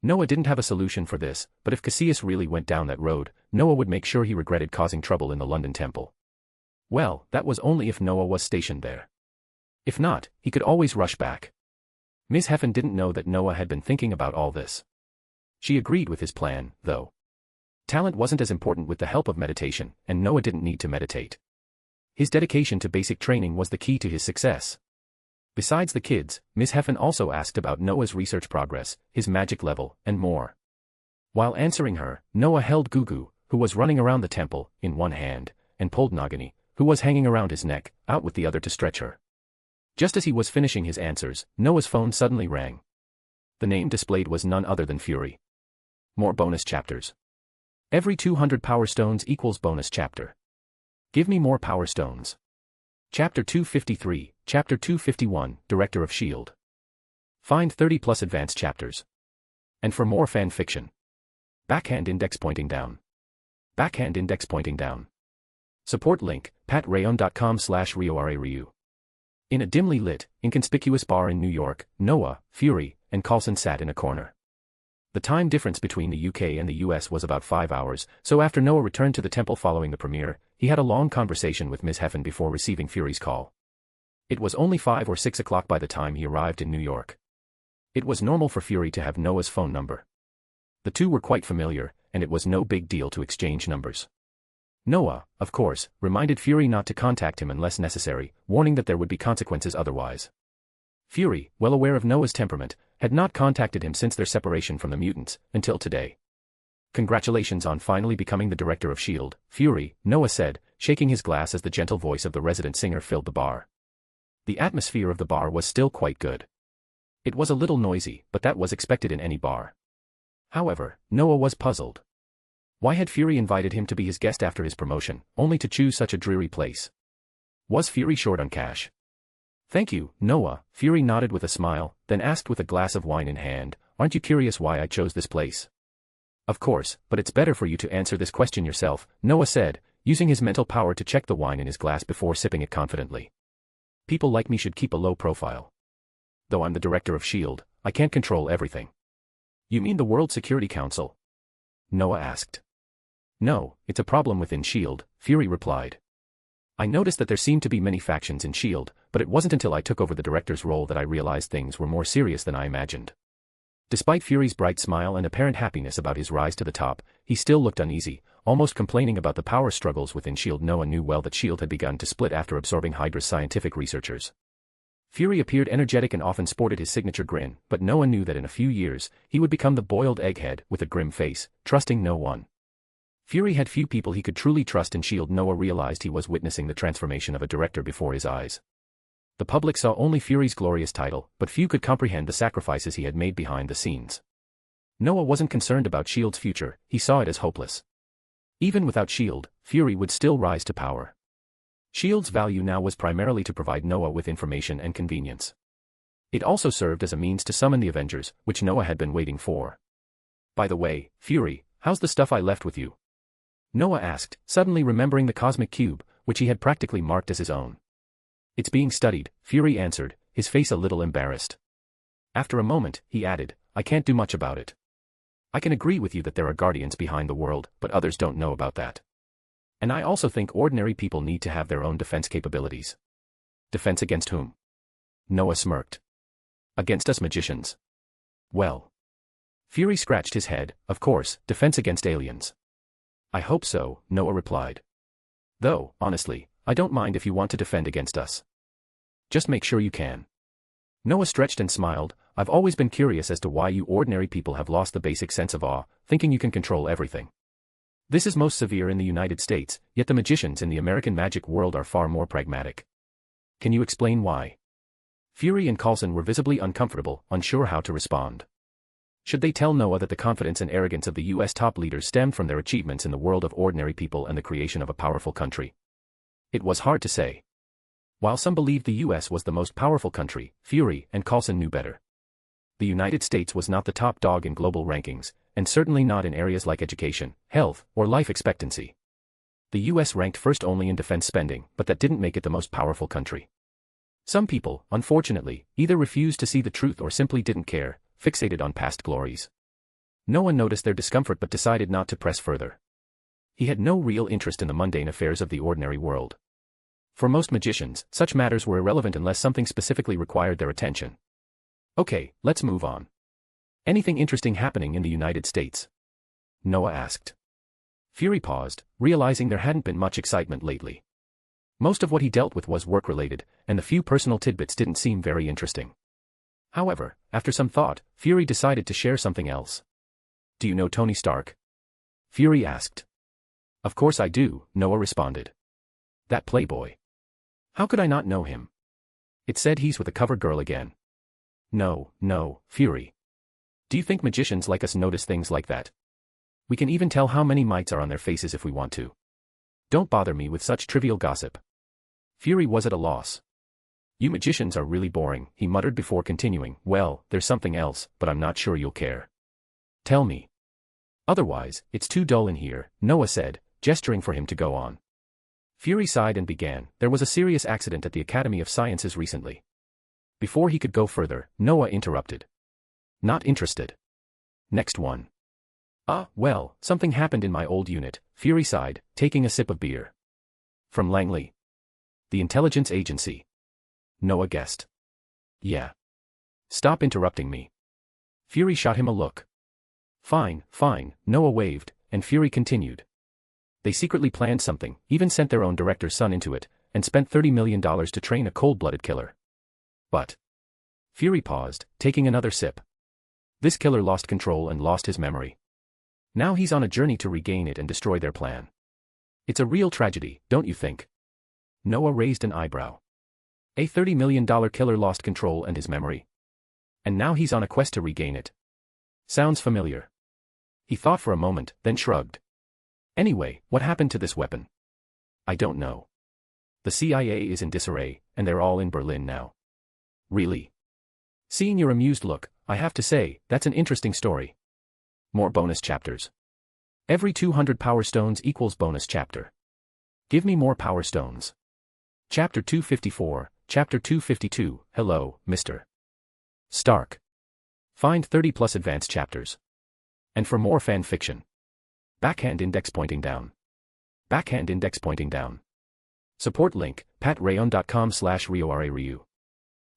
Noah didn't have a solution for this, but if Cassius really went down that road, Noah would make sure he regretted causing trouble in the London temple. Well, that was only if Noah was stationed there. If not, he could always rush back. Miss Heffen didn't know that Noah had been thinking about all this. She agreed with his plan, though. Talent wasn't as important with the help of meditation, and Noah didn't need to meditate. His dedication to basic training was the key to his success. Besides the kids, Miss Heffen also asked about Noah's research progress, his magic level, and more. While answering her, Noah held Gugu, who was running around the temple, in one hand, and pulled Nagini, who was hanging around his neck, out with the other to stretch her. Just as he was finishing his answers, Noah's phone suddenly rang. The name displayed was none other than Fury. More bonus chapters. Every 200 power stones equals bonus chapter. Give me more power stones. Chapter 253, Chapter 251, Director of S.H.I.E.L.D. Find 30 plus advanced chapters. And for more fan fiction. Backhand index pointing down. Backhand index pointing down. Support link, patreon.com/RioRaRyu. In a dimly lit, inconspicuous bar in New York, Noah, Fury, and Coulson sat in a corner. The time difference between the UK and the US was about 5 hours, so after Noah returned to the temple following the premiere, he had a long conversation with Miss Heffen before receiving Fury's call. It was only 5 or 6 o'clock by the time he arrived in New York. It was normal for Fury to have Noah's phone number. The two were quite familiar, and it was no big deal to exchange numbers. Noah, of course, reminded Fury not to contact him unless necessary, warning that there would be consequences otherwise. Fury, well aware of Noah's temperament, had not contacted him since their separation from the mutants, until today. Congratulations on finally becoming the director of S.H.I.E.L.D., Fury, Noah said, shaking his glass as the gentle voice of the resident singer filled the bar. The atmosphere of the bar was still quite good. It was a little noisy, but that was expected in any bar. However, Noah was puzzled. Why had Fury invited him to be his guest after his promotion, only to choose such a dreary place? Was Fury short on cash? Thank you, Noah, Fury nodded with a smile, then asked with a glass of wine in hand, aren't you curious why I chose this place? Of course, but it's better for you to answer this question yourself, Noah said, using his mental power to check the wine in his glass before sipping it confidently. People like me should keep a low profile. Though I'm the director of S.H.I.E.L.D., I can't control everything. You mean the World Security Council? Noah asked. No, it's a problem within S.H.I.E.L.D., Fury replied. I noticed that there seemed to be many factions in S.H.I.E.L.D., but it wasn't until I took over the director's role that I realized things were more serious than I imagined. Despite Fury's bright smile and apparent happiness about his rise to the top, he still looked uneasy, almost complaining about the power struggles within S.H.I.E.L.D. Noah knew well that S.H.I.E.L.D. had begun to split after absorbing Hydra's scientific researchers. Fury appeared energetic and often sported his signature grin, but Noah knew that in a few years, he would become the boiled egghead with a grim face, trusting no one. Fury had few people he could truly trust in S.H.I.E.L.D. Noah realized he was witnessing the transformation of a director before his eyes. The public saw only Fury's glorious title, but few could comprehend the sacrifices he had made behind the scenes. Noah wasn't concerned about S.H.I.E.L.D.'s future, he saw it as hopeless. Even without S.H.I.E.L.D., Fury would still rise to power. S.H.I.E.L.D.'s value now was primarily to provide Noah with information and convenience. It also served as a means to summon the Avengers, which Noah had been waiting for. By the way, Fury, how's the stuff I left with you? Noah asked, suddenly remembering the cosmic cube, which he had practically marked as his own. It's being studied, Fury answered, his face a little embarrassed. After a moment, he added, I can't do much about it. I can agree with you that there are guardians behind the world, but others don't know about that. And I also think ordinary people need to have their own defense capabilities. Defense against whom? Noah smirked. Against us magicians. Well. Fury scratched his head, of course, defense against aliens. I hope so, Noah replied. Though, honestly, I don't mind if you want to defend against us. Just make sure you can. Noah stretched and smiled, I've always been curious as to why you ordinary people have lost the basic sense of awe, thinking you can control everything. This is most severe in the United States, yet the magicians in the American magic world are far more pragmatic. Can you explain why? Fury and Coulson were visibly uncomfortable, unsure how to respond. Should they tell Noah that the confidence and arrogance of the U.S. top leaders stemmed from their achievements in the world of ordinary people and the creation of a powerful country? It was hard to say. While some believed the U.S. was the most powerful country, Fury and Coulson knew better. The United States was not the top dog in global rankings, and certainly not in areas like education, health, or life expectancy. The U.S. ranked first only in defense spending, but that didn't make it the most powerful country. Some people, unfortunately, either refused to see the truth or simply didn't care, fixated on past glories. Noah noticed their discomfort but decided not to press further. He had no real interest in the mundane affairs of the ordinary world. For most magicians, such matters were irrelevant unless something specifically required their attention. Okay, let's move on. Anything interesting happening in the United States? Noah asked. Fury paused, realizing there hadn't been much excitement lately. Most of what he dealt with was work-related, and the few personal tidbits didn't seem very interesting. However, after some thought, Fury decided to share something else. Do you know Tony Stark? Fury asked. Of course I do, Noah responded. That playboy. How could I not know him? It said he's with a cover girl again. No, Fury. Do you think magicians like us notice things like that? We can even tell how many mites are on their faces if we want to. Don't bother me with such trivial gossip. Fury was at a loss. You magicians are really boring, he muttered before continuing. Well, there's something else, but I'm not sure you'll care. Tell me. Otherwise, it's too dull in here, Noah said, gesturing for him to go on. Fury sighed and began. There was a serious accident at the Academy of Sciences recently. Before he could go further, Noah interrupted. Not interested. Next one. Well, something happened in my old unit, Fury sighed, taking a sip of beer. From Langley. The intelligence agency. Noah guessed. Yeah. Stop interrupting me. Fury shot him a look. Fine, Noah waved, and Fury continued. They secretly planned something, even sent their own director's son into it, and spent $30 million to train a cold-blooded killer. But. Fury paused, taking another sip. This killer lost control and lost his memory. Now he's on a journey to regain it and destroy their plan. It's a real tragedy, don't you think? Noah raised an eyebrow. A $30 million killer lost control and his memory. And now he's on a quest to regain it. Sounds familiar. He thought for a moment, then shrugged. Anyway, what happened to this weapon? I don't know. The CIA is in disarray, and they're all in Berlin now. Really? Seeing your amused look, I have to say, that's an interesting story. More bonus chapters. Every 200 power stones equals bonus chapter. Give me more power stones. Chapter 254, Chapter 252, Hello, Mr. Stark. Find 30 plus advanced chapters. And for more fan fiction. Backhand index pointing down. Backhand index pointing down. Support link, patreon.com/RioRaRyu.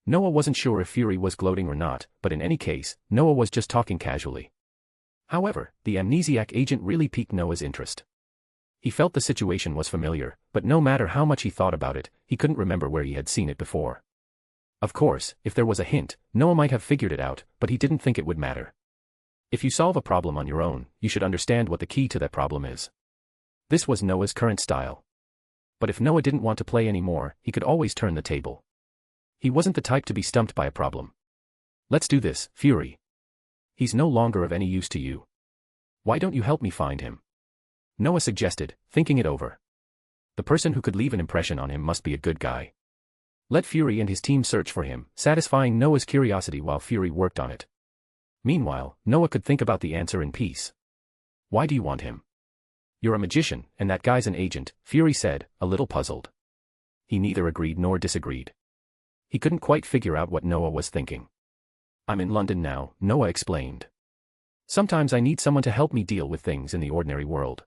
Noah wasn't sure if Fury was gloating or not, but in any case, Noah was just talking casually. However, the amnesiac agent really piqued Noah's interest. He felt the situation was familiar, but no matter how much he thought about it, he couldn't remember where he had seen it before. Of course, if there was a hint, Noah might have figured it out, but he didn't think it would matter. If you solve a problem on your own, you should understand what the key to that problem is. This was Noah's current style. But if Noah didn't want to play anymore, he could always turn the table. He wasn't the type to be stumped by a problem. Let's do this, Fury. He's no longer of any use to you. Why don't you help me find him? Noah suggested, thinking it over. The person who could leave an impression on him must be a good guy. Let Fury and his team search for him, satisfying Noah's curiosity while Fury worked on it. Meanwhile, Noah could think about the answer in peace. Why do you want him? You're a magician, and that guy's an agent, Fury said, a little puzzled. He neither agreed nor disagreed. He couldn't quite figure out what Noah was thinking. I'm in London now, Noah explained. Sometimes I need someone to help me deal with things in the ordinary world.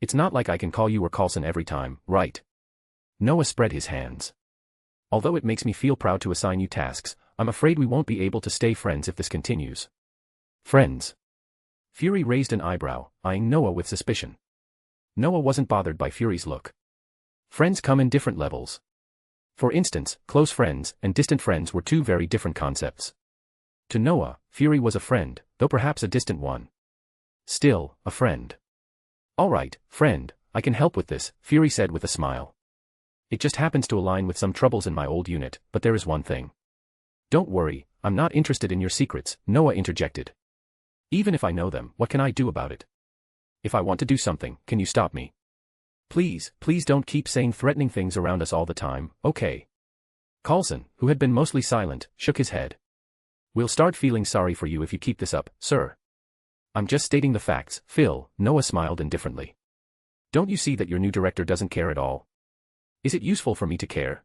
It's not like I can call you or Coulson every time, right? Noah spread his hands. Although it makes me feel proud to assign you tasks, I'm afraid we won't be able to stay friends if this continues. Friends? Fury raised an eyebrow, eyeing Noah with suspicion. Noah wasn't bothered by Fury's look. Friends come in different levels. For instance, close friends and distant friends were two very different concepts. To Noah, Fury was a friend, though perhaps a distant one. Still, a friend. All right, friend, I can help with this, Fury said with a smile. It just happens to align with some troubles in my old unit, but there is one thing. Don't worry, I'm not interested in your secrets, Noah interjected. Even if I know them, what can I do about it? If I want to do something, can you stop me? Please don't keep saying threatening things around us all the time, okay? Coulson, who had been mostly silent, shook his head. We'll start feeling sorry for you if you keep this up, sir. I'm just stating the facts, Phil, Noah smiled indifferently. Don't you see that your new director doesn't care at all? Is it useful for me to care?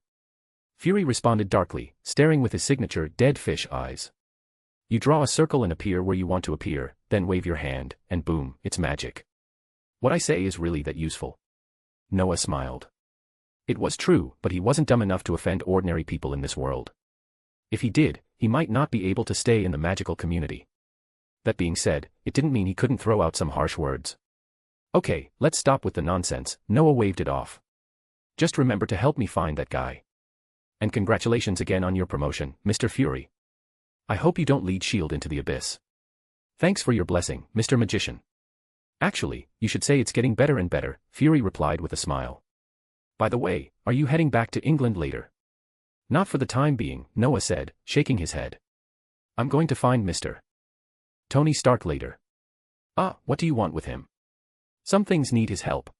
Fury responded darkly, staring with his signature dead fish eyes. You draw a circle and appear where you want to appear, then wave your hand, and boom, it's magic. What I say is really that useful. Noah smiled. It was true, but he wasn't dumb enough to offend ordinary people in this world. If he did, he might not be able to stay in the magical community. That being said, it didn't mean he couldn't throw out some harsh words. Okay, let's stop with the nonsense. Noah waved it off. Just remember to help me find that guy. And congratulations again on your promotion, Mr. Fury. I hope you don't lead S.H.I.E.L.D. into the abyss. Thanks for your blessing, Mr. Magician. Actually, you should say it's getting better and better, Fury replied with a smile. By the way, are you heading back to England later? Not for the time being, Noah said, shaking his head. I'm going to find Mr. Tony Stark later. Ah, what do you want with him? Some things need his help.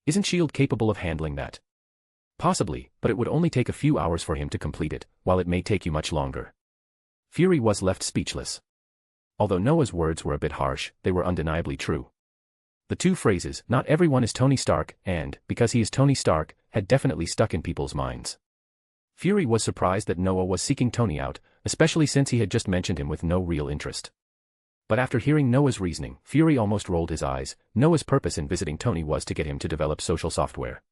Isn't S.H.I.E.L.D. capable of handling that? Possibly, but it would only take a few hours for him to complete it, while it may take you much longer. Fury was left speechless. Although Noah's words were a bit harsh, they were undeniably true. The two phrases, not everyone is Tony Stark, and, because he is Tony Stark, had definitely stuck in people's minds. Fury was surprised that Noah was seeking Tony out, especially since he had just mentioned him with no real interest. But after hearing Noah's reasoning, Fury almost rolled his eyes. Noah's purpose in visiting Tony was to get him to develop social software.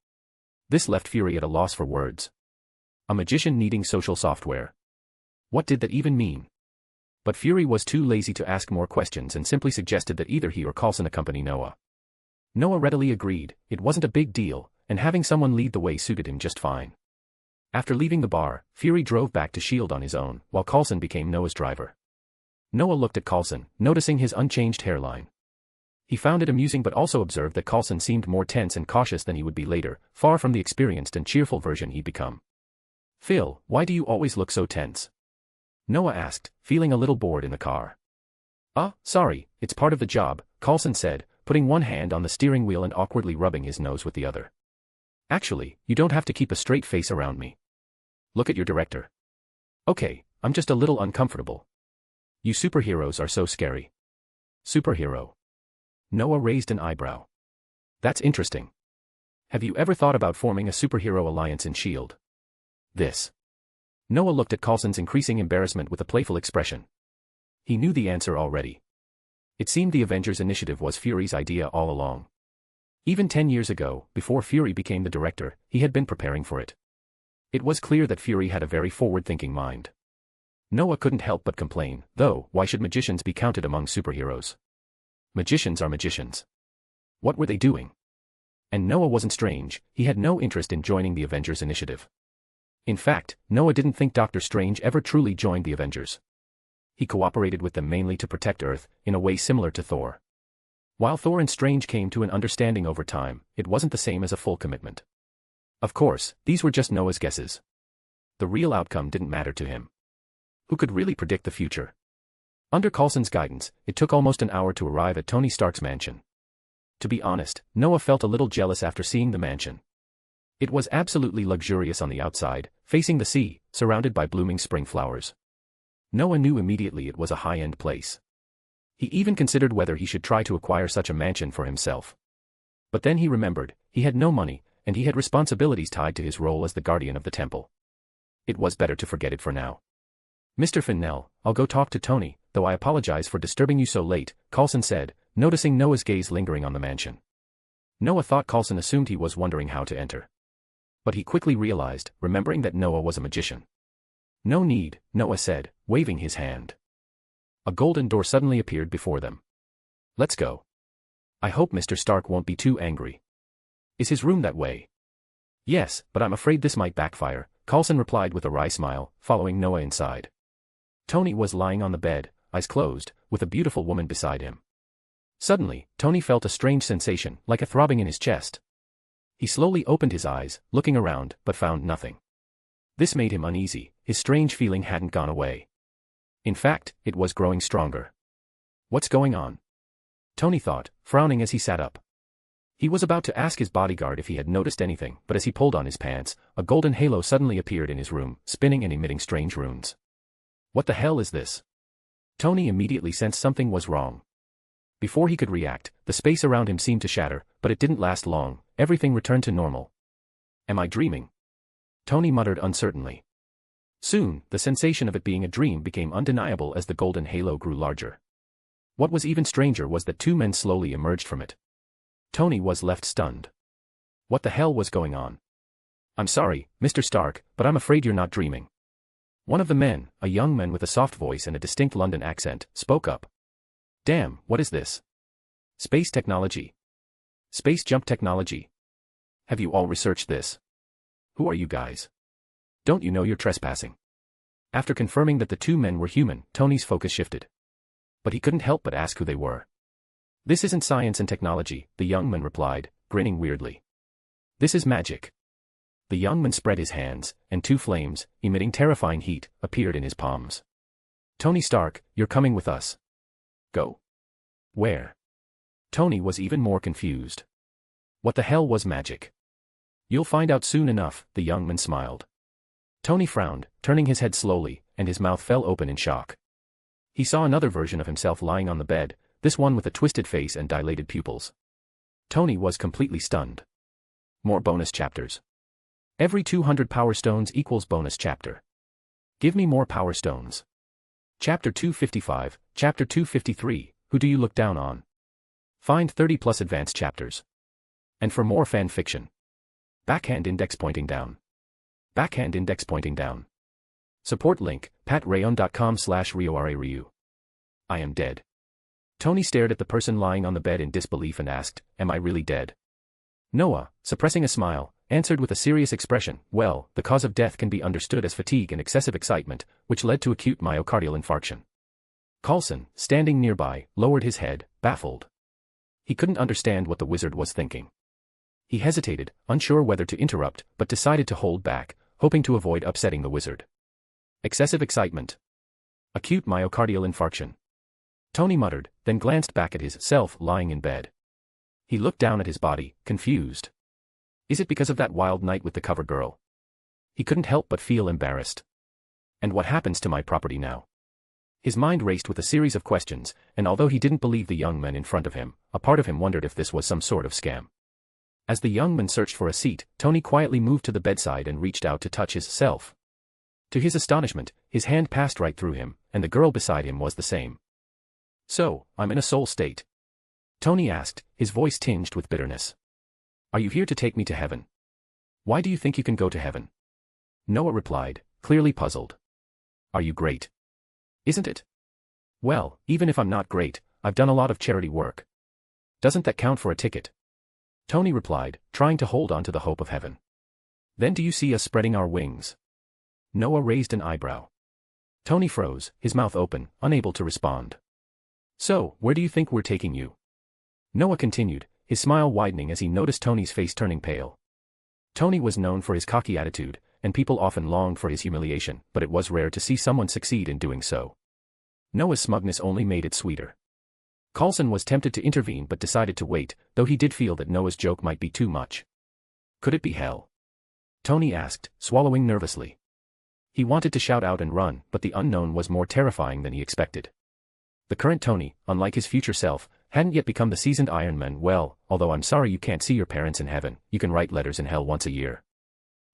This left Fury at a loss for words. A magician needing social software. What did that even mean? But Fury was too lazy to ask more questions and simply suggested that either he or Coulson accompany Noah. Noah readily agreed. It wasn't a big deal, and having someone lead the way suited him just fine. After leaving the bar, Fury drove back to S.H.I.E.L.D. on his own, while Coulson became Noah's driver. Noah looked at Coulson, noticing his unchanged hairline. He found it amusing but also observed that Coulson seemed more tense and cautious than he would be later, far from the experienced and cheerful version he'd become. Phil, why do you always look so tense? Noah asked, feeling a little bored in the car. Sorry, it's part of the job, Coulson said, putting one hand on the steering wheel and awkwardly rubbing his nose with the other. Actually, you don't have to keep a straight face around me. Look at your director. Okay, I'm just a little uncomfortable. You superheroes are so scary. Superhero. Noah raised an eyebrow. That's interesting. Have you ever thought about forming a superhero alliance in S.H.I.E.L.D.? This. Noah looked at Coulson's increasing embarrassment with a playful expression. He knew the answer already. It seemed the Avengers Initiative was Fury's idea all along. Even 10 years ago, before Fury became the director, he had been preparing for it. It was clear that Fury had a very forward-thinking mind. Noah couldn't help but complain, though, why should magicians be counted among superheroes? Magicians are magicians. What were they doing? And Noah wasn't strange, he had no interest in joining the Avengers Initiative. In fact, Noah didn't think Doctor Strange ever truly joined the Avengers. He cooperated with them mainly to protect Earth, in a way similar to Thor. While Thor and Strange came to an understanding over time, it wasn't the same as a full commitment. Of course, these were just Noah's guesses. The real outcome didn't matter to him. Who could really predict the future? Under Coulson's guidance, it took almost an hour to arrive at Tony Stark's mansion. To be honest, Noah felt a little jealous after seeing the mansion. It was absolutely luxurious on the outside, facing the sea, surrounded by blooming spring flowers. Noah knew immediately it was a high-end place. He even considered whether he should try to acquire such a mansion for himself. But then he remembered, he had no money, and he had responsibilities tied to his role as the guardian of the temple. It was better to forget it for now. Mr. Fennell, I'll go talk to Tony, though I apologize for disturbing you so late, Coulson said, noticing Noah's gaze lingering on the mansion. Noah thought Coulson assumed he was wondering how to enter. But he quickly realized, remembering that Noah was a magician. No need, Noah said, waving his hand. A golden door suddenly appeared before them. Let's go. I hope Mr. Stark won't be too angry. Is his room that way? Yes, but I'm afraid this might backfire, Coulson replied with a wry smile, following Noah inside. Tony was lying on the bed, eyes closed, with a beautiful woman beside him. Suddenly, Tony felt a strange sensation, like a throbbing in his chest. He slowly opened his eyes, looking around, but found nothing. This made him uneasy, his strange feeling hadn't gone away. In fact, it was growing stronger. What's going on? Tony thought, frowning as he sat up. He was about to ask his bodyguard if he had noticed anything, but as he pulled on his pants, a golden halo suddenly appeared in his room, spinning and emitting strange runes. What the hell is this? Tony immediately sensed something was wrong. Before he could react, the space around him seemed to shatter, but it didn't last long, everything returned to normal. Am I dreaming? Tony muttered uncertainly. Soon, the sensation of it being a dream became undeniable as the golden halo grew larger. What was even stranger was that two men slowly emerged from it. Tony was left stunned. What the hell was going on? I'm sorry, Mr. Stark, but I'm afraid you're not dreaming. One of the men, a young man with a soft voice and a distinct London accent, spoke up. Damn, what is this? Space technology. Space jump technology. Have you all researched this? Who are you guys? Don't you know you're trespassing? After confirming that the two men were human, Tony's focus shifted. But he couldn't help but ask who they were. This isn't science and technology, the young man replied, grinning weirdly. This is magic. The young man spread his hands, and two flames, emitting terrifying heat, appeared in his palms. Tony Stark, you're coming with us. Go. Where? Tony was even more confused. What the hell was magic? You'll find out soon enough, the young man smiled. Tony frowned, turning his head slowly, and his mouth fell open in shock. He saw another version of himself lying on the bed, this one with a twisted face and dilated pupils. Tony was completely stunned. More bonus chapters. Every 200 power stones equals bonus chapter. Give me more power stones. Chapter 255, Chapter 253, Who do you look down on? Find 30 plus advanced chapters. And for more fan fiction. Backhand index pointing down. Backhand index pointing down. Support link, patreon.com/RioRaRyu. I am dead. Tony stared at the person lying on the bed in disbelief and asked, am I really dead? Noah, suppressing a smile, answered with a serious expression, well, the cause of death can be understood as fatigue and excessive excitement, which led to acute myocardial infarction. Coulson, standing nearby, lowered his head, baffled. He couldn't understand what the wizard was thinking. He hesitated, unsure whether to interrupt, but decided to hold back, hoping to avoid upsetting the wizard. Excessive excitement. Acute myocardial infarction. Tony muttered, then glanced back at his self lying in bed. He looked down at his body, confused. Is it because of that wild night with the cover girl? He couldn't help but feel embarrassed. And what happens to my property now? His mind raced with a series of questions, and although he didn't believe the young man in front of him, a part of him wondered if this was some sort of scam. As the young man searched for a seat, Tony quietly moved to the bedside and reached out to touch his self. To his astonishment, his hand passed right through him, and the girl beside him was the same. So, I'm in a soul state? Tony asked, his voice tinged with bitterness. Are you here to take me to heaven? Why do you think you can go to heaven? Noah replied, clearly puzzled. Are you great? Isn't it? Well, even if I'm not great, I've done a lot of charity work. Doesn't that count for a ticket? Tony replied, trying to hold on to the hope of heaven. Then do you see us spreading our wings? Noah raised an eyebrow. Tony froze, his mouth open, unable to respond. So, where do you think we're taking you? Noah continued, his smile widening as he noticed Tony's face turning pale. Tony was known for his cocky attitude, and people often longed for his humiliation, but it was rare to see someone succeed in doing so. Noah's smugness only made it sweeter. Coulson was tempted to intervene but decided to wait, though he did feel that Noah's joke might be too much. Could it be hell? Tony asked, swallowing nervously. He wanted to shout out and run, but the unknown was more terrifying than he expected. The current Tony, unlike his future self, hadn't yet become the seasoned Iron Man. Well, although I'm sorry you can't see your parents in heaven, you can write letters in hell once a year.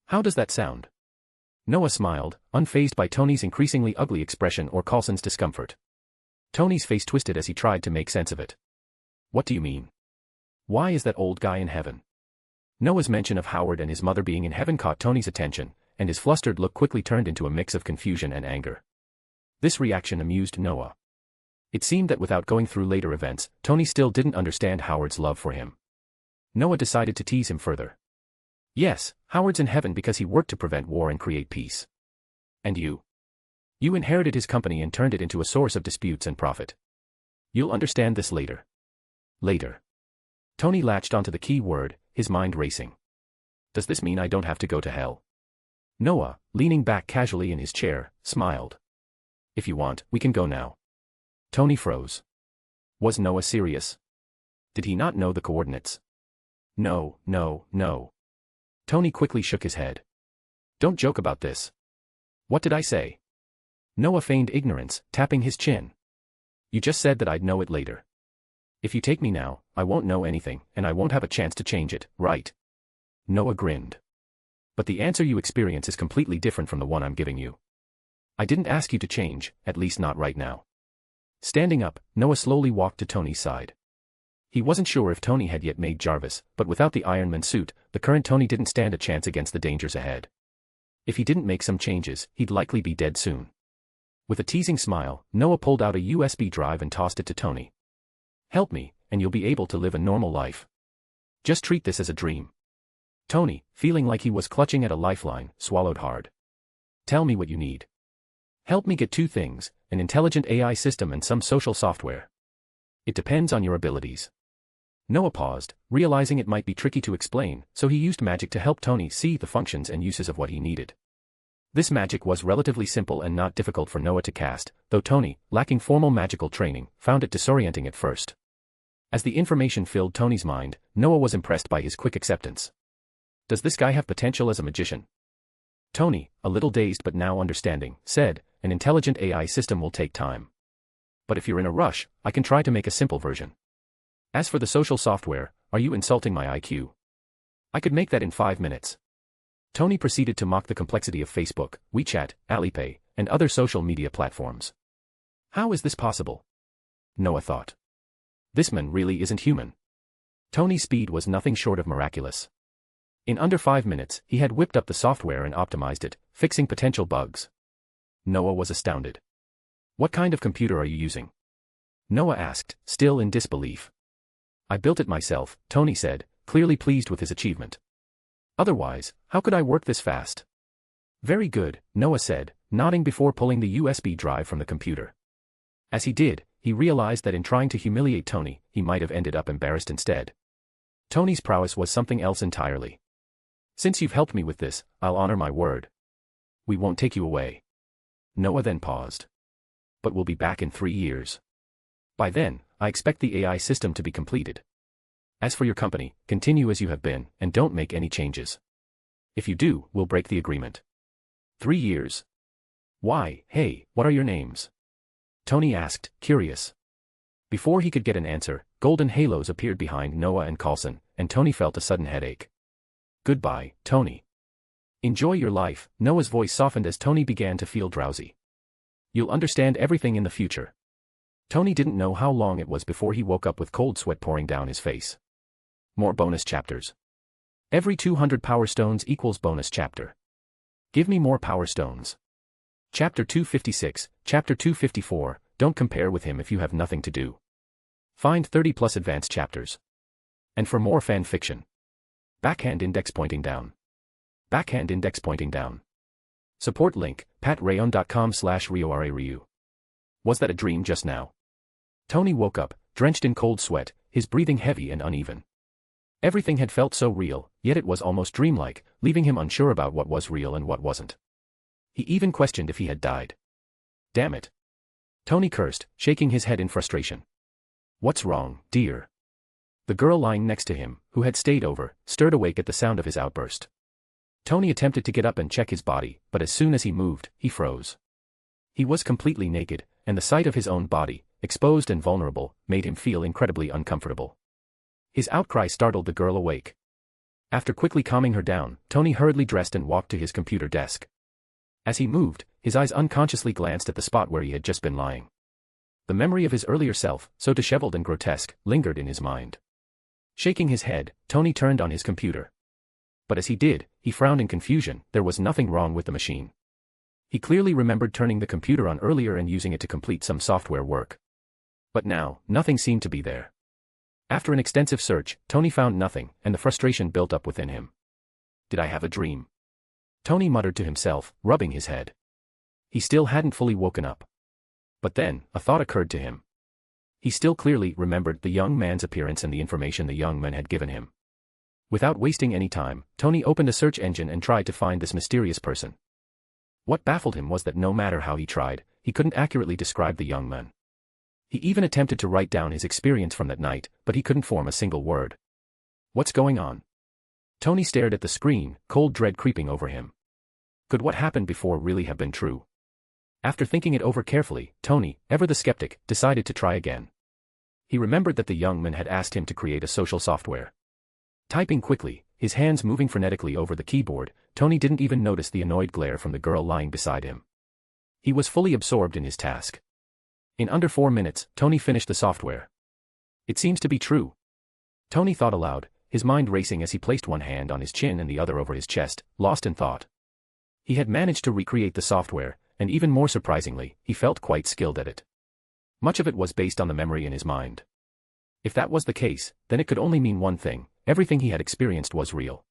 How does that sound? Noah smiled, unfazed by Tony's increasingly ugly expression or Coulson's discomfort. Tony's face twisted as he tried to make sense of it. What do you mean? Why is that old guy in heaven? Noah's mention of Howard and his mother being in heaven caught Tony's attention, and his flustered look quickly turned into a mix of confusion and anger. This reaction amused Noah. It seemed that without going through later events, Tony still didn't understand Howard's love for him. Noah decided to tease him further. Yes, Howard's in heaven because he worked to prevent war and create peace. And you? You inherited his company and turned it into a source of disputes and profit. You'll understand this later. Later. Tony latched onto the key word, his mind racing. Does this mean I don't have to go to hell? Noah, leaning back casually in his chair, smiled. If you want, we can go now. Tony froze. Was Noah serious? Did he not know the coordinates? No, no, no. Tony quickly shook his head. Don't joke about this. What did I say? Noah feigned ignorance, tapping his chin. You just said that I'd know it later. If you take me now, I won't know anything, and I won't have a chance to change it, right? Noah grinned. But the answer you experience is completely different from the one I'm giving you. I didn't ask you to change, at least not right now. Standing up, Noah slowly walked to Tony's side. He wasn't sure if Tony had yet made Jarvis, but without the Iron Man suit, the current Tony didn't stand a chance against the dangers ahead. If he didn't make some changes, he'd likely be dead soon. With a teasing smile, Noah pulled out a USB drive and tossed it to Tony. Help me, and you'll be able to live a normal life. Just treat this as a dream. Tony, feeling like he was clutching at a lifeline, swallowed hard. Tell me what you need. Help me get two things, an intelligent AI system and some social software. It depends on your abilities. Noah paused, realizing it might be tricky to explain, so he used magic to help Tony see the functions and uses of what he needed. This magic was relatively simple and not difficult for Noah to cast, though Tony, lacking formal magical training, found it disorienting at first. As the information filled Tony's mind, Noah was impressed by his quick acceptance. Does this guy have potential as a magician? Tony, a little dazed but now understanding, said, an intelligent AI system will take time. But if you're in a rush, I can try to make a simple version. As for the social software, are you insulting my IQ? I could make that in 5 minutes. Tony proceeded to mock the complexity of Facebook, WeChat, Alipay, and other social media platforms. How is this possible? Noah thought. This man really isn't human. Tony's speed was nothing short of miraculous. In under 5 minutes, he had whipped up the software and optimized it, fixing potential bugs. Noah was astounded. What kind of computer are you using? Noah asked, still in disbelief. I built it myself, Tony said, clearly pleased with his achievement. Otherwise, how could I work this fast? Very good, Noah said, nodding before pulling the USB drive from the computer. As he did, he realized that in trying to humiliate Tony, he might have ended up embarrassed instead. Tony's prowess was something else entirely. Since you've helped me with this, I'll honor my word. We won't take you away. Noah then paused. But we'll be back in 3 years. By then, I expect the AI system to be completed. As for your company, continue as you have been, and don't make any changes. If you do, we'll break the agreement. 3 years. Why, hey, what are your names? Tony asked, curious. Before he could get an answer, golden halos appeared behind Noah and Coulson, and Tony felt a sudden headache. Goodbye, Tony. Enjoy your life, Noah's voice softened as Tony began to feel drowsy. You'll understand everything in the future. Tony didn't know how long it was before he woke up with cold sweat pouring down his face. More bonus chapters. Every 200 power stones equals bonus chapter. Give me more power stones. Chapter 256, Chapter 254, don't compare with him if you have nothing to do. Find 30 plus advanced chapters. And for more fan fiction. Backhand index pointing down. Backhand index pointing down. Support link, patreon.com/RioRaRyu. Was that a dream just now? Tony woke up, drenched in cold sweat, his breathing heavy and uneven. Everything had felt so real, yet it was almost dreamlike, leaving him unsure about what was real and what wasn't. He even questioned if he had died. Damn it. Tony cursed, shaking his head in frustration. What's wrong, dear? The girl lying next to him, who had stayed over, stirred awake at the sound of his outburst. Tony attempted to get up and check his body, but as soon as he moved, he froze. He was completely naked, and the sight of his own body, exposed and vulnerable, made him feel incredibly uncomfortable. His outcry startled the girl awake. After quickly calming her down, Tony hurriedly dressed and walked to his computer desk. As he moved, his eyes unconsciously glanced at the spot where he had just been lying. The memory of his earlier self, so disheveled and grotesque, lingered in his mind. Shaking his head, Tony turned on his computer. But as he did, he frowned in confusion. There was nothing wrong with the machine. He clearly remembered turning the computer on earlier and using it to complete some software work. But now, nothing seemed to be there. After an extensive search, Tony found nothing, and the frustration built up within him. Did I have a dream? Tony muttered to himself, rubbing his head. He still hadn't fully woken up. But then, a thought occurred to him. He still clearly remembered the young man's appearance and the information the young man had given him. Without wasting any time, Tony opened a search engine and tried to find this mysterious person. What baffled him was that no matter how he tried, he couldn't accurately describe the young man. He even attempted to write down his experience from that night, but he couldn't form a single word. What's going on? Tony stared at the screen, cold dread creeping over him. Could what happened before really have been true? After thinking it over carefully, Tony, ever the skeptic, decided to try again. He remembered that the young man had asked him to create a social software. Typing quickly, his hands moving frenetically over the keyboard, Tony didn't even notice the annoyed glare from the girl lying beside him. He was fully absorbed in his task. In under 4 minutes, Tony finished the software. It seems to be true. Tony thought aloud, his mind racing as he placed one hand on his chin and the other over his chest, lost in thought. He had managed to recreate the software, and even more surprisingly, he felt quite skilled at it. Much of it was based on the memory in his mind. If that was the case, then it could only mean one thing: everything he had experienced was real.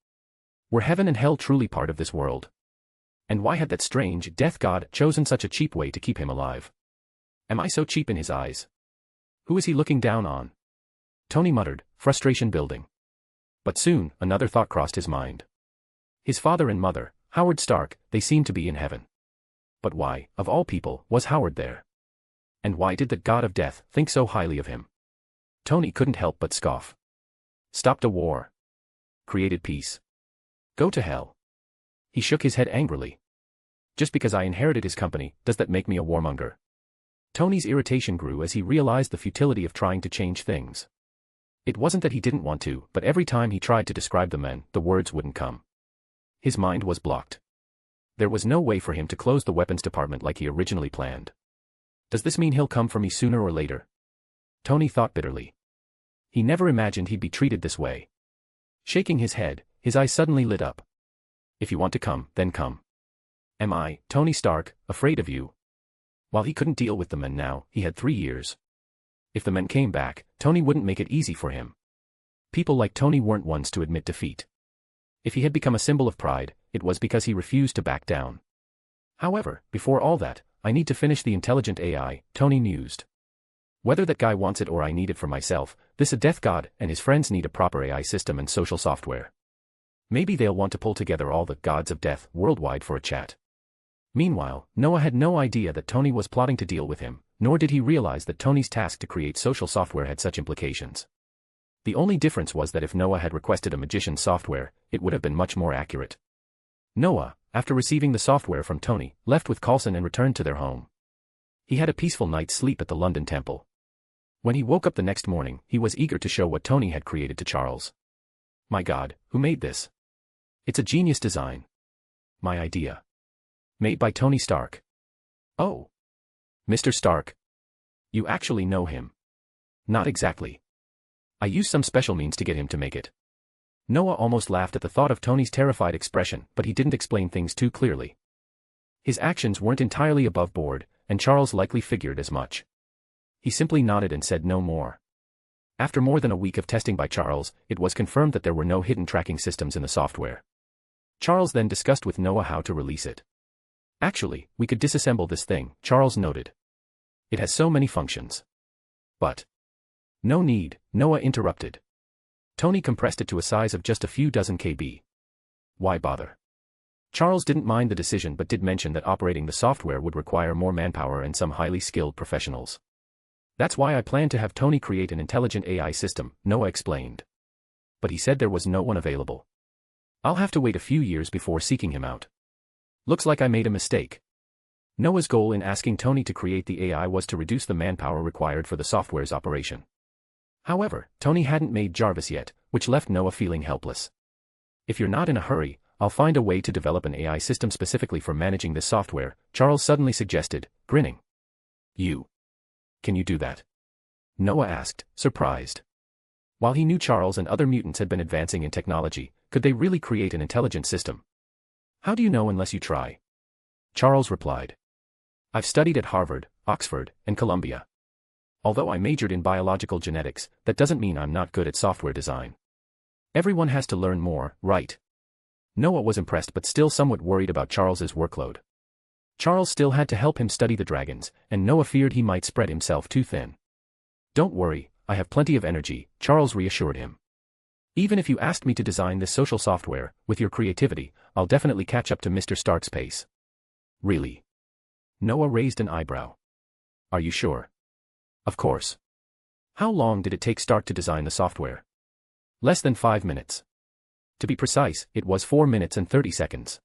Were heaven and hell truly part of this world? And why had that strange death god chosen such a cheap way to keep him alive? Am I so cheap in his eyes? Who is he looking down on? Tony muttered, frustration building. But soon, another thought crossed his mind. His father and mother, Howard Stark, they seemed to be in heaven. But why, of all people, was Howard there? And why did the god of death think so highly of him? Tony couldn't help but scoff. Stopped a war. Created peace. Go to hell. He shook his head angrily. Just because I inherited his company, does that make me a warmonger? Tony's irritation grew as he realized the futility of trying to change things. It wasn't that he didn't want to, but every time he tried to describe the men, the words wouldn't come. His mind was blocked. There was no way for him to close the weapons department like he originally planned. Does this mean he'll come for me sooner or later? Tony thought bitterly. He never imagined he'd be treated this way. Shaking his head, his eyes suddenly lit up. If you want to come, then come. Am I, Tony Stark, afraid of you? While he couldn't deal with the men now, he had 3 years. If the men came back, Tony wouldn't make it easy for him. People like Tony weren't ones to admit defeat. If he had become a symbol of pride, it was because he refused to back down. However, before all that, I need to finish the intelligent AI, Tony mused. Whether that guy wants it or I need it for myself, this a death god and his friends need a proper AI system and social software. Maybe they'll want to pull together all the gods of death worldwide for a chat. Meanwhile, Noah had no idea that Tony was plotting to deal with him, nor did he realize that Tony's task to create social software had such implications. The only difference was that if Noah had requested a magician's software, it would have been much more accurate. Noah, after receiving the software from Tony, left with Coulson and returned to their home. He had a peaceful night's sleep at the London Temple. When he woke up the next morning, he was eager to show what Tony had created to Charles. My God, who made this? It's a genius design. My idea. Made by Tony Stark. Oh. Mr. Stark. You actually know him. Not exactly. I used some special means to get him to make it. Noah almost laughed at the thought of Tony's terrified expression, but he didn't explain things too clearly. His actions weren't entirely above board, and Charles likely figured as much. He simply nodded and said no more. After more than a week of testing by Charles, it was confirmed that there were no hidden tracking systems in the software. Charles then discussed with Noah how to release it. Actually, we could disassemble this thing, Charles noted. It has so many functions. But. No need, Noah interrupted. Tony compressed it to a size of just a few dozen KB. Why bother? Charles didn't mind the decision but did mention that operating the software would require more manpower and some highly skilled professionals. That's why I plan to have Tony create an intelligent AI system, Noah explained. But he said there was no one available. I'll have to wait a few years before seeking him out. Looks like I made a mistake. Noah's goal in asking Tony to create the AI was to reduce the manpower required for the software's operation. However, Tony hadn't made Jarvis yet, which left Noah feeling helpless. If you're not in a hurry, I'll find a way to develop an AI system specifically for managing this software, Charles suddenly suggested, grinning. You. Can you do that? Noah asked, surprised. While he knew Charles and other mutants had been advancing in technology, could they really create an intelligent system? How do you know unless you try? Charles replied. I've studied at Harvard, Oxford, and Columbia. Although I majored in biological genetics, that doesn't mean I'm not good at software design. Everyone has to learn more, right? Noah was impressed but still somewhat worried about Charles's workload. Charles still had to help him study the dragons, and Noah feared he might spread himself too thin. Don't worry, I have plenty of energy, Charles reassured him. Even if you asked me to design this social software, with your creativity, I'll definitely catch up to Mr. Stark's pace. Really? Noah raised an eyebrow. Are you sure? Of course. How long did it take Stark to design the software? Less than 5 minutes. To be precise, it was 4 minutes and 30 seconds.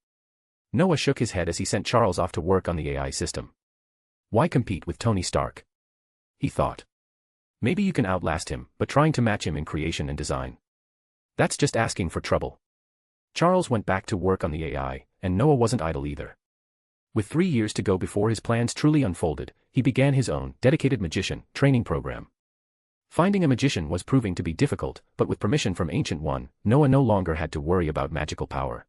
Noah shook his head as he sent Charles off to work on the AI system. Why compete with Tony Stark? He thought. Maybe you can outlast him, but trying to match him in creation and design. That's just asking for trouble. Charles went back to work on the AI, and Noah wasn't idle either. With 3 years to go before his plans truly unfolded, he began his own dedicated magician training program. Finding a magician was proving to be difficult, but with permission from Ancient One, Noah no longer had to worry about magical power.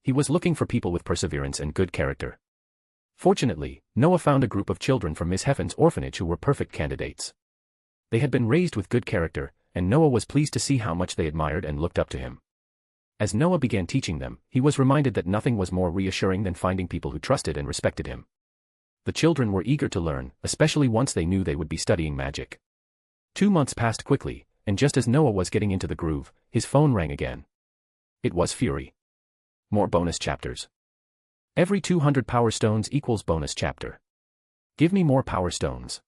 He was looking for people with perseverance and good character. Fortunately, Noah found a group of children from Miss Heffen's orphanage who were perfect candidates. They had been raised with good character, and Noah was pleased to see how much they admired and looked up to him. As Noah began teaching them, he was reminded that nothing was more reassuring than finding people who trusted and respected him. The children were eager to learn, especially once they knew they would be studying magic. 2 months passed quickly, and just as Noah was getting into the groove, his phone rang again. It was Fury. More bonus chapters. Every 200 power stones equals bonus chapter. Give me more power stones.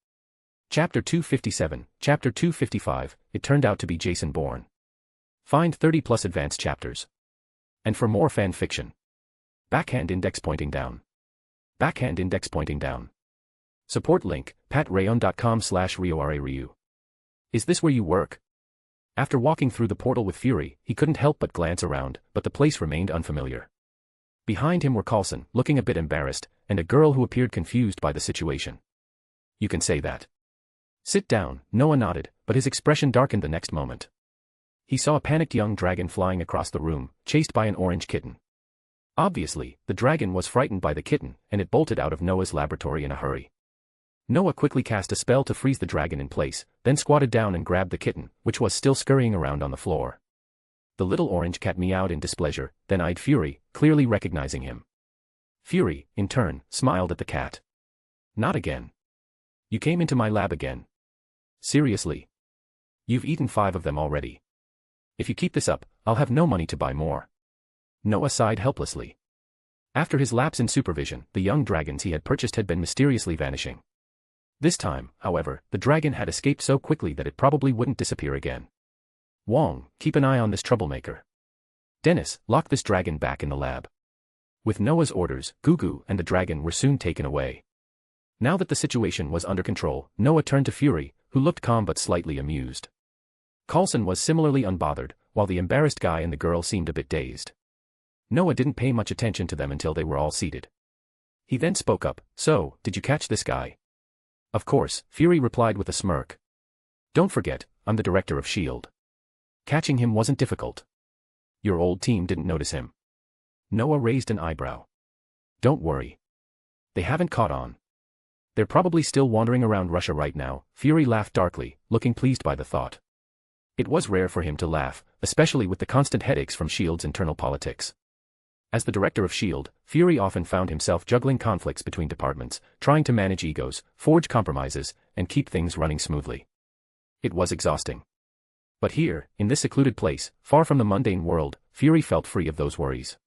Chapter 257, Chapter 255, it turned out to be Jason Bourne. Find 30 plus advanced chapters. And for more fan fiction. Backhand index pointing down. Backhand index pointing down. Support link, patreon.com/RioRaRyu. Is this where you work? After walking through the portal with Fury, he couldn't help but glance around, but the place remained unfamiliar. Behind him were Coulson, looking a bit embarrassed, and a girl who appeared confused by the situation. You can say that. Sit down, Noah nodded, but his expression darkened the next moment. He saw a panicked young dragon flying across the room, chased by an orange kitten. Obviously, the dragon was frightened by the kitten, and it bolted out of Noah's laboratory in a hurry. Noah quickly cast a spell to freeze the dragon in place, then squatted down and grabbed the kitten, which was still scurrying around on the floor. The little orange cat meowed in displeasure, then eyed Fury, clearly recognizing him. Fury, in turn, smiled at the cat. Not again. You came into my lab again. Seriously? You've eaten 5 of them already. If you keep this up, I'll have no money to buy more. Noah sighed helplessly. After his lapse in supervision, the young dragons he had purchased had been mysteriously vanishing. This time, however, the dragon had escaped so quickly that it probably wouldn't disappear again. Wong, keep an eye on this troublemaker. Dennis, lock this dragon back in the lab. With Noah's orders, Gugu and the dragon were soon taken away. Now that the situation was under control, Noah turned to Fury, who looked calm but slightly amused. Coulson was similarly unbothered, while the embarrassed guy and the girl seemed a bit dazed. Noah didn't pay much attention to them until they were all seated. He then spoke up, "So, did you catch this guy?" "Of course," Fury replied with a smirk. "Don't forget, I'm the director of S.H.I.E.L.D. Catching him wasn't difficult. Your old team didn't notice him." Noah raised an eyebrow. "Don't worry. They haven't caught on. They're probably still wandering around Russia right now." Fury laughed darkly, looking pleased by the thought. It was rare for him to laugh, especially with the constant headaches from S.H.I.E.L.D.'s internal politics. As the director of S.H.I.E.L.D., Fury often found himself juggling conflicts between departments, trying to manage egos, forge compromises, and keep things running smoothly. It was exhausting. But here, in this secluded place, far from the mundane world, Fury felt free of those worries.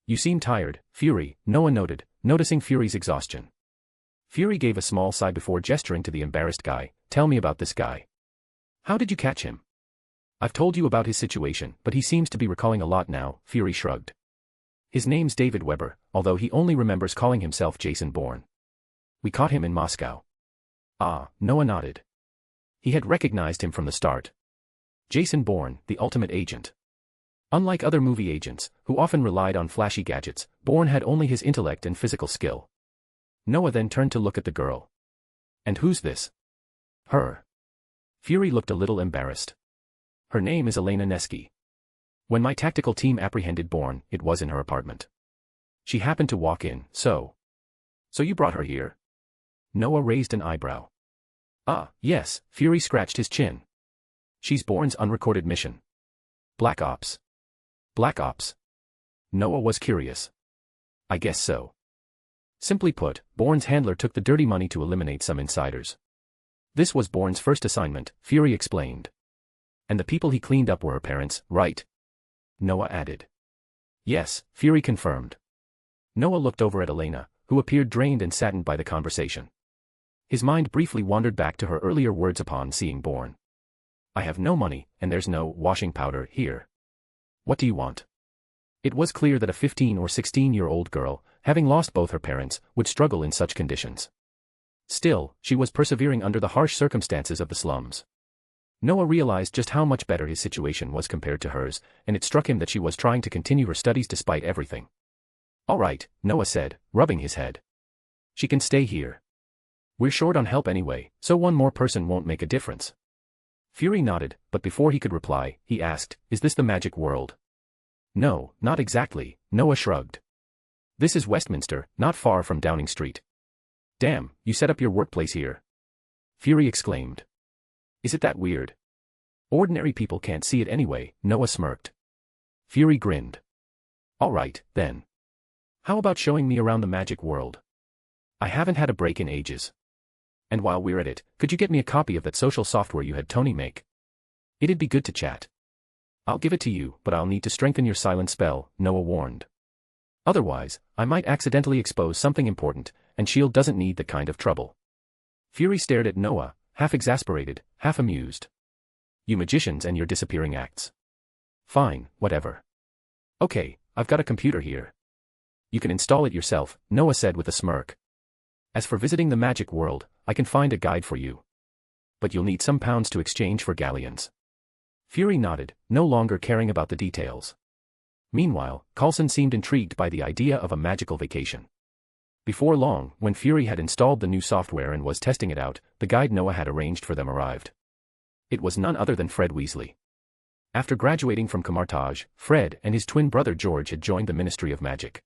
"You seem tired, Fury," Noah noted, noticing Fury's exhaustion. Fury gave a small sigh before gesturing to the embarrassed guy. "Tell me about this guy. How did you catch him?" "I've told you about his situation, but he seems to be recalling a lot now," Fury shrugged. "His name's David Weber, although he only remembers calling himself Jason Bourne. We caught him in Moscow." "Ah," Noah nodded. He had recognized him from the start. Jason Bourne, the ultimate agent. Unlike other movie agents, who often relied on flashy gadgets, Bourne had only his intellect and physical skill. Noah then turned to look at the girl. "And who's this?" "Her." Fury looked a little embarrassed. "Her name is Elena Neski. When my tactical team apprehended Bourne, it was in her apartment. She happened to walk in, so you brought her here?" Noah raised an eyebrow. "Ah, yes," Fury scratched his chin. "She's Bourne's unrecorded mission." "Black Ops." "Black Ops?" Noah was curious. "I guess so. Simply put, Bourne's handler took the dirty money to eliminate some insiders. This was Bourne's first assignment," Fury explained. "And the people he cleaned up were her parents, right?" Noah added. "Yes," Fury confirmed. Noah looked over at Elena, who appeared drained and saddened by the conversation. His mind briefly wandered back to her earlier words upon seeing Bourne. "I have no money, and there's no washing powder here. What do you want?" It was clear that a 15 or 16-year-old girl, having lost both her parents, would struggle in such conditions. Still, she was persevering under the harsh circumstances of the slums. Noah realized just how much better his situation was compared to hers, and it struck him that she was trying to continue her studies despite everything. "All right," Noah said, rubbing his head. "She can stay here. We're short on help anyway, so one more person won't make a difference." Fury nodded, but before he could reply, he asked, "Is this the magic world?" "No, not exactly," Noah shrugged. "This is Westminster, not far from Downing Street." "Damn, you set up your workplace here?" Fury exclaimed. "Is it that weird?" "Ordinary people can't see it anyway," Noah smirked. Fury grinned. "All right, then. How about showing me around the magic world? I haven't had a break in ages. And while we're at it, could you get me a copy of that social software you had Tony make? It'd be good to chat." "I'll give it to you, but I'll need to strengthen your silent spell," Noah warned. "Otherwise, I might accidentally expose something important, and S.H.I.E.L.D. doesn't need that kind of trouble." Fury stared at Noah, half exasperated, half amused. "You magicians and your disappearing acts. Fine, whatever. Okay, I've got a computer here. You can install it yourself," Noah said with a smirk. "As for visiting the magic world, I can find a guide for you. But you'll need some pounds to exchange for galleons." Fury nodded, no longer caring about the details. Meanwhile, Coulson seemed intrigued by the idea of a magical vacation. Before long, when Fury had installed the new software and was testing it out, the guide Noah had arranged for them arrived. It was none other than Fred Weasley. After graduating from Camartage, Fred and his twin brother George had joined the Ministry of Magic.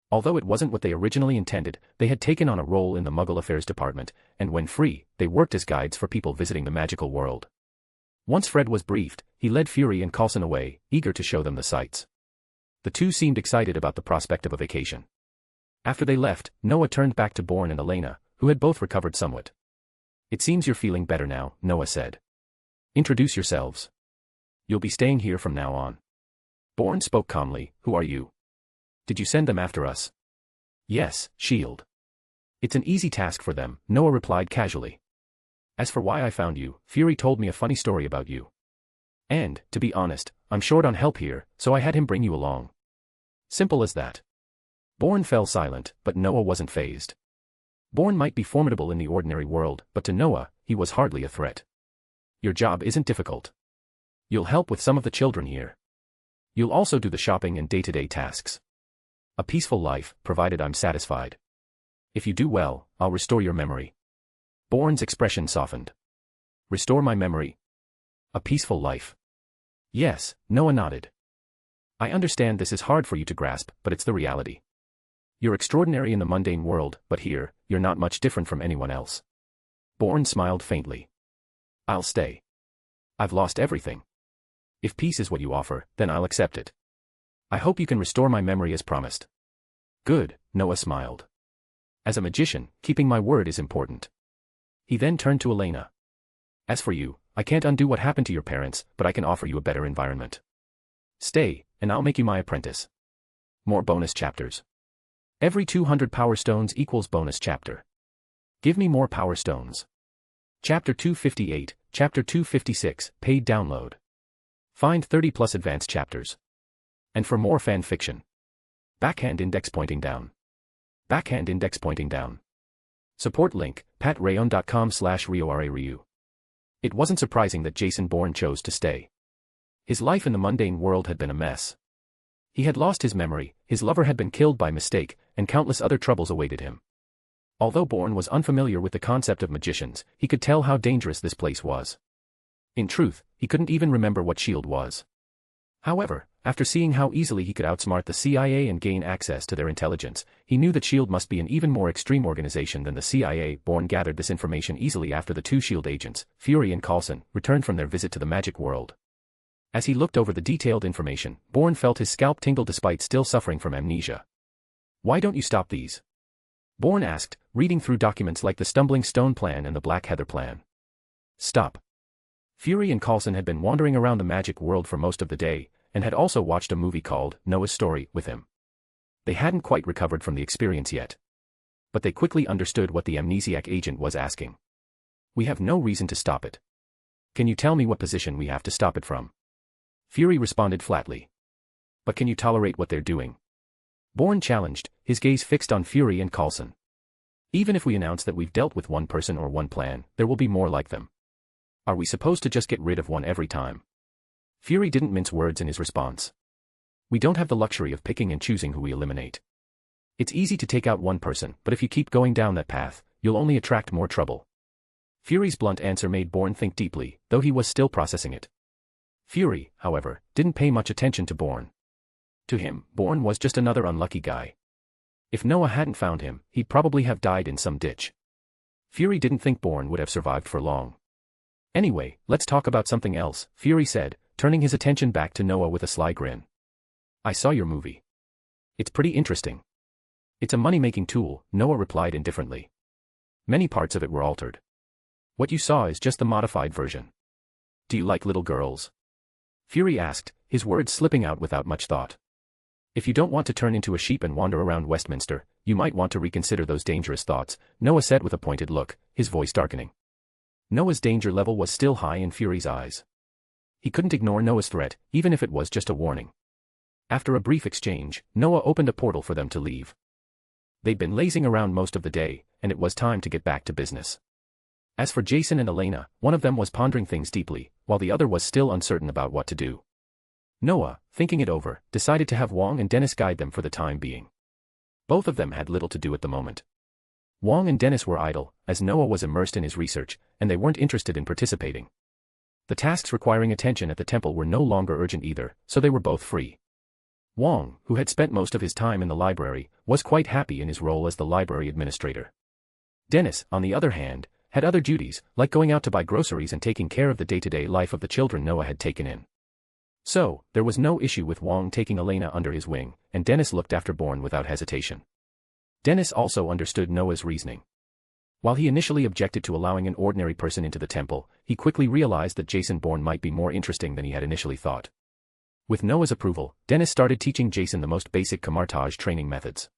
Although it wasn't what they originally intended, they had taken on a role in the Muggle Affairs Department, and when free, they worked as guides for people visiting the magical world. Once Fred was briefed, he led Fury and Coulson away, eager to show them the sights. The two seemed excited about the prospect of a vacation. After they left, Noah turned back to Bourne and Elena, who had both recovered somewhat. "It seems you're feeling better now," Noah said. "Introduce yourselves. You'll be staying here from now on." Bourne spoke calmly. "Who are you? Did you send them after us?" "Yes, S.H.I.E.L.D. It's an easy task for them," Noah replied casually. "As for why I found you, Fury told me a funny story about you. And, to be honest, I'm short on help here, so I had him bring you along. Simple as that." Bourne fell silent, but Noah wasn't fazed. Bourne might be formidable in the ordinary world, but to Noah, he was hardly a threat. "Your job isn't difficult. You'll help with some of the children here. You'll also do the shopping and day-to-day tasks. A peaceful life, provided I'm satisfied. If you do well, I'll restore your memory." Bourne's expression softened. "Restore my memory? A peaceful life?" "Yes," Noah nodded. "I understand this is hard for you to grasp, but it's the reality. You're extraordinary in the mundane world, but here, you're not much different from anyone else." Bourne smiled faintly. "I'll stay. I've lost everything. If peace is what you offer, then I'll accept it. I hope you can restore my memory as promised." "Good," Noah smiled. "As a magician, keeping my word is important." He then turned to Elena. "As for you, I can't undo what happened to your parents, but I can offer you a better environment. Stay, and I'll make you my apprentice." More bonus chapters. Every 200 Power Stones equals bonus chapter. Give me more Power Stones. Chapter 258, Chapter 256, paid download. Find 30 plus advanced chapters. And for more fan fiction. Backhand index pointing down. Backhand index pointing down. Support link, patreon.com/RioRaRyu. It wasn't surprising that Jason Bourne chose to stay. His life in the mundane world had been a mess. He had lost his memory, his lover had been killed by mistake, and countless other troubles awaited him. Although Bourne was unfamiliar with the concept of magicians, he could tell how dangerous this place was. In truth, he couldn't even remember what S.H.I.E.L.D. was. However, after seeing how easily he could outsmart the CIA and gain access to their intelligence, he knew that S.H.I.E.L.D. must be an even more extreme organization than the CIA. Bourne gathered this information easily after the two S.H.I.E.L.D. agents, Fury and Coulson, returned from their visit to the magic world. As he looked over the detailed information, Bourne felt his scalp tingle despite still suffering from amnesia. "Why don't you stop these?" Bourne asked, reading through documents like the Stumbling Stone Plan and the Black Heather Plan. "Stop." Fury and Coulson had been wandering around the magic world for most of the day, and had also watched a movie called Noah's Story with him. They hadn't quite recovered from the experience yet. But they quickly understood what the amnesiac agent was asking. "We have no reason to stop it. Can you tell me what position we have to stop it from?" Fury responded flatly. "But can you tolerate what they're doing?" Bourne challenged, his gaze fixed on Fury and Coulson. "Even if we announce that we've dealt with one person or one plan, there will be more like them. Are we supposed to just get rid of one every time? Fury didn't mince words in his response. We don't have the luxury of picking and choosing who we eliminate. It's easy to take out one person, but if you keep going down that path, you'll only attract more trouble. Fury's blunt answer made Bourne think deeply, though he was still processing it. Fury, however, didn't pay much attention to Bourne. To him, Bourne was just another unlucky guy. If Noah hadn't found him, he'd probably have died in some ditch. Fury didn't think Bourne would have survived for long. Anyway, let's talk about something else, Fury said, turning his attention back to Noah with a sly grin. I saw your movie. It's pretty interesting. It's a money-making tool, Noah replied indifferently. Many parts of it were altered. What you saw is just the modified version. Do you like little girls? Fury asked, his words slipping out without much thought. If you don't want to turn into a sheep and wander around Westminster, you might want to reconsider those dangerous thoughts, Noah said with a pointed look, his voice darkening. Noah's danger level was still high in Fury's eyes. He couldn't ignore Noah's threat, even if it was just a warning. After a brief exchange, Noah opened a portal for them to leave. They'd been lazing around most of the day, and it was time to get back to business. As for Jason and Elena, one of them was pondering things deeply, while the other was still uncertain about what to do. Noah, thinking it over, decided to have Wong and Dennis guide them for the time being. Both of them had little to do at the moment. Wong and Dennis were idle, as Noah was immersed in his research, and they weren't interested in participating. The tasks requiring attention at the temple were no longer urgent either, so they were both free. Wong, who had spent most of his time in the library, was quite happy in his role as the library administrator. Dennis, on the other hand, had other duties, like going out to buy groceries and taking care of the day-to-day life of the children Noah had taken in. So, there was no issue with Wong taking Elena under his wing, and Dennis looked after Bourne without hesitation. Dennis also understood Noah's reasoning. While he initially objected to allowing an ordinary person into the temple, he quickly realized that Jason Bourne might be more interesting than he had initially thought. With Noah's approval, Dennis started teaching Jason the most basic camouflage training methods.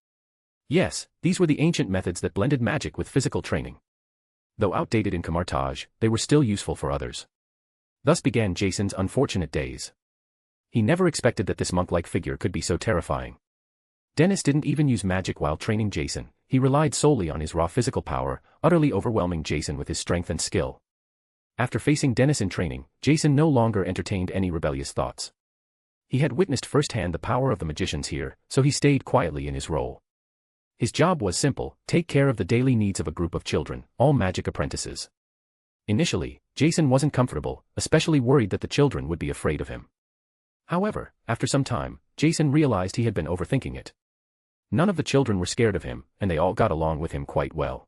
Yes, these were the ancient methods that blended magic with physical training. Though outdated in camouflage, they were still useful for others. Thus began Jason's unfortunate days. He never expected that this monk-like figure could be so terrifying. Dennis didn't even use magic while training Jason, he relied solely on his raw physical power, utterly overwhelming Jason with his strength and skill. After facing Dennis in training, Jason no longer entertained any rebellious thoughts. He had witnessed firsthand the power of the magicians here, so he stayed quietly in his role. His job was simple, take care of the daily needs of a group of children, all magic apprentices. Initially, Jason wasn't comfortable, especially worried that the children would be afraid of him. However, after some time, Jason realized he had been overthinking it. None of the children were scared of him, and they all got along with him quite well.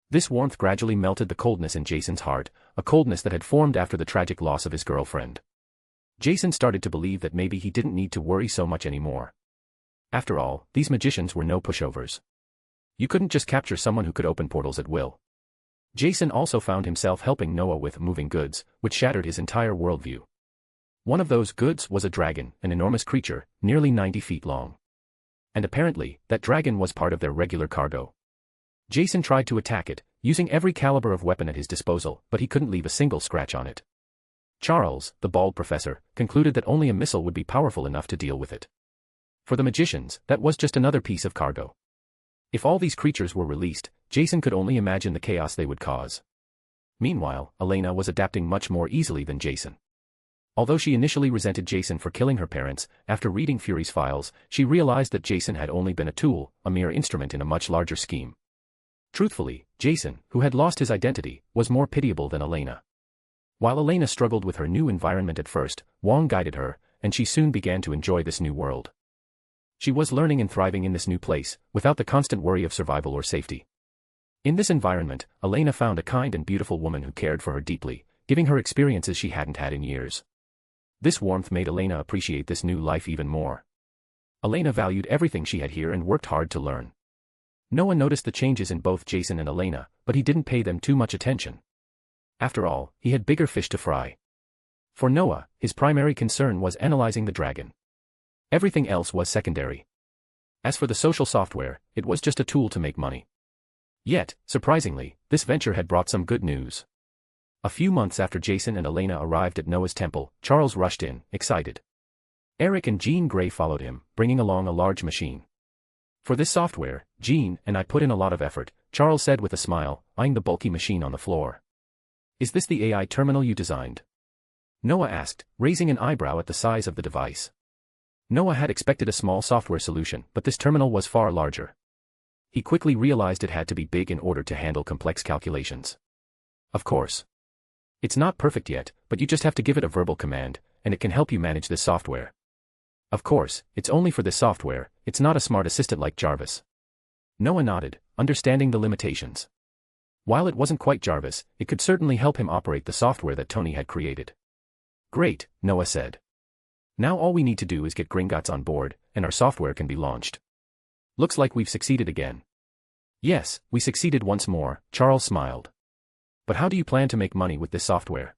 This warmth gradually melted the coldness in Jason's heart, a coldness that had formed after the tragic loss of his girlfriend. Jason started to believe that maybe he didn't need to worry so much anymore. After all, these magicians were no pushovers. You couldn't just capture someone who could open portals at will. Jason also found himself helping Noah with moving goods, which shattered his entire worldview. One of those goods was a dragon, an enormous creature, nearly 90 feet long. And apparently, that dragon was part of their regular cargo. Jason tried to attack it, using every caliber of weapon at his disposal, but he couldn't leave a single scratch on it. Charles, the bald professor, concluded that only a missile would be powerful enough to deal with it. For the magicians, that was just another piece of cargo. If all these creatures were released, Jason could only imagine the chaos they would cause. Meanwhile, Elena was adapting much more easily than Jason. Although she initially resented Jason for killing her parents, after reading Fury's files, she realized that Jason had only been a tool, a mere instrument in a much larger scheme. Truthfully, Jason, who had lost his identity, was more pitiable than Elena. While Elena struggled with her new environment at first, Wong guided her, and she soon began to enjoy this new world. She was learning and thriving in this new place, without the constant worry of survival or safety. In this environment, Elena found a kind and beautiful woman who cared for her deeply, giving her experiences she hadn't had in years. This warmth made Elena appreciate this new life even more. Elena valued everything she had here and worked hard to learn. Noah noticed the changes in both Jason and Elena, but he didn't pay them too much attention. After all, he had bigger fish to fry. For Noah, his primary concern was analyzing the dragon. Everything else was secondary. As for the social software, it was just a tool to make money. Yet, surprisingly, this venture had brought some good news. A few months after Jason and Elena arrived at Noah's temple, Charles rushed in, excited. Eric and Jean Grey followed him, bringing along a large machine. For this software, Jean and I put in a lot of effort, Charles said with a smile, eyeing the bulky machine on the floor. Is this the AI terminal you designed? Noah asked, raising an eyebrow at the size of the device. Noah had expected a small software solution, but this terminal was far larger. He quickly realized it had to be big in order to handle complex calculations. Of course. It's not perfect yet, but you just have to give it a verbal command, and it can help you manage this software. Of course, it's only for this software, it's not a smart assistant like Jarvis. Noah nodded, understanding the limitations. While it wasn't quite Jarvis, it could certainly help him operate the software that Tony had created. Great, Noah said. Now all we need to do is get Gringotts on board, and our software can be launched. Looks like we've succeeded again. Yes, we succeeded once more, Charles smiled. But how do you plan to make money with this software?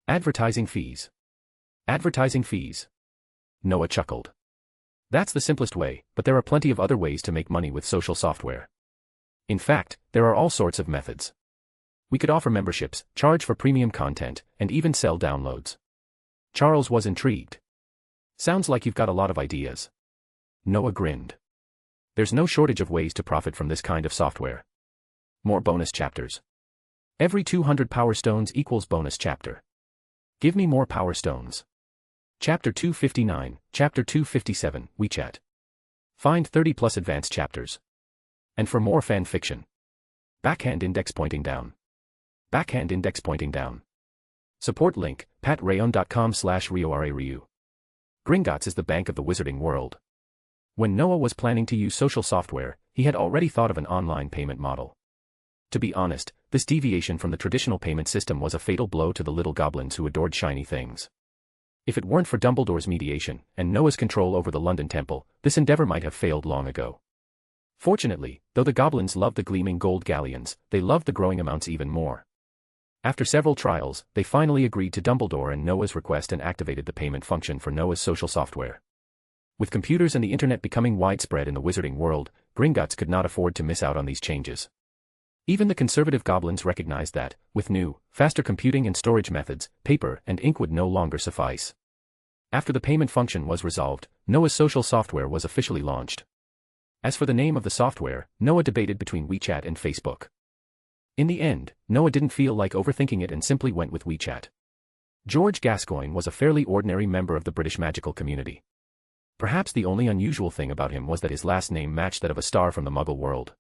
Advertising fees. Advertising fees. Noah chuckled. That's the simplest way, but there are plenty of other ways to make money with social software. In fact, there are all sorts of methods. We could offer memberships, charge for premium content, and even sell downloads. Charles was intrigued. Sounds like you've got a lot of ideas. Noah grinned. There's no shortage of ways to profit from this kind of software. More bonus chapters. Every 200 Power Stones equals bonus chapter. Give me more Power Stones. Chapter 259, Chapter 257, WeChat. Find 30 plus advanced chapters. And for more fan fiction. Backhand index pointing down. Backhand index pointing down. Support link, patreon.com/RioRaRyu. Gringotts is the bank of the wizarding world. When Noah was planning to use social software, he had already thought of an online payment model. To be honest, this deviation from the traditional payment system was a fatal blow to the little goblins who adored shiny things. If it weren't for Dumbledore's mediation, and Noah's control over the London Temple, this endeavor might have failed long ago. Fortunately, though the goblins loved the gleaming gold galleons, they loved the growing amounts even more. After several trials, they finally agreed to Dumbledore and Noah's request and activated the payment function for Noah's social software. With computers and the internet becoming widespread in the wizarding world, Gringotts could not afford to miss out on these changes. Even the conservative goblins recognized that, with new, faster computing and storage methods, paper and ink would no longer suffice. After the payment function was resolved, Noah's social software was officially launched. As for the name of the software, Noah debated between WeChat and Facebook. In the end, Noah didn't feel like overthinking it and simply went with WeChat. George Gascoigne was a fairly ordinary member of the British magical community. Perhaps the only unusual thing about him was that his last name matched that of a star from the Muggle world.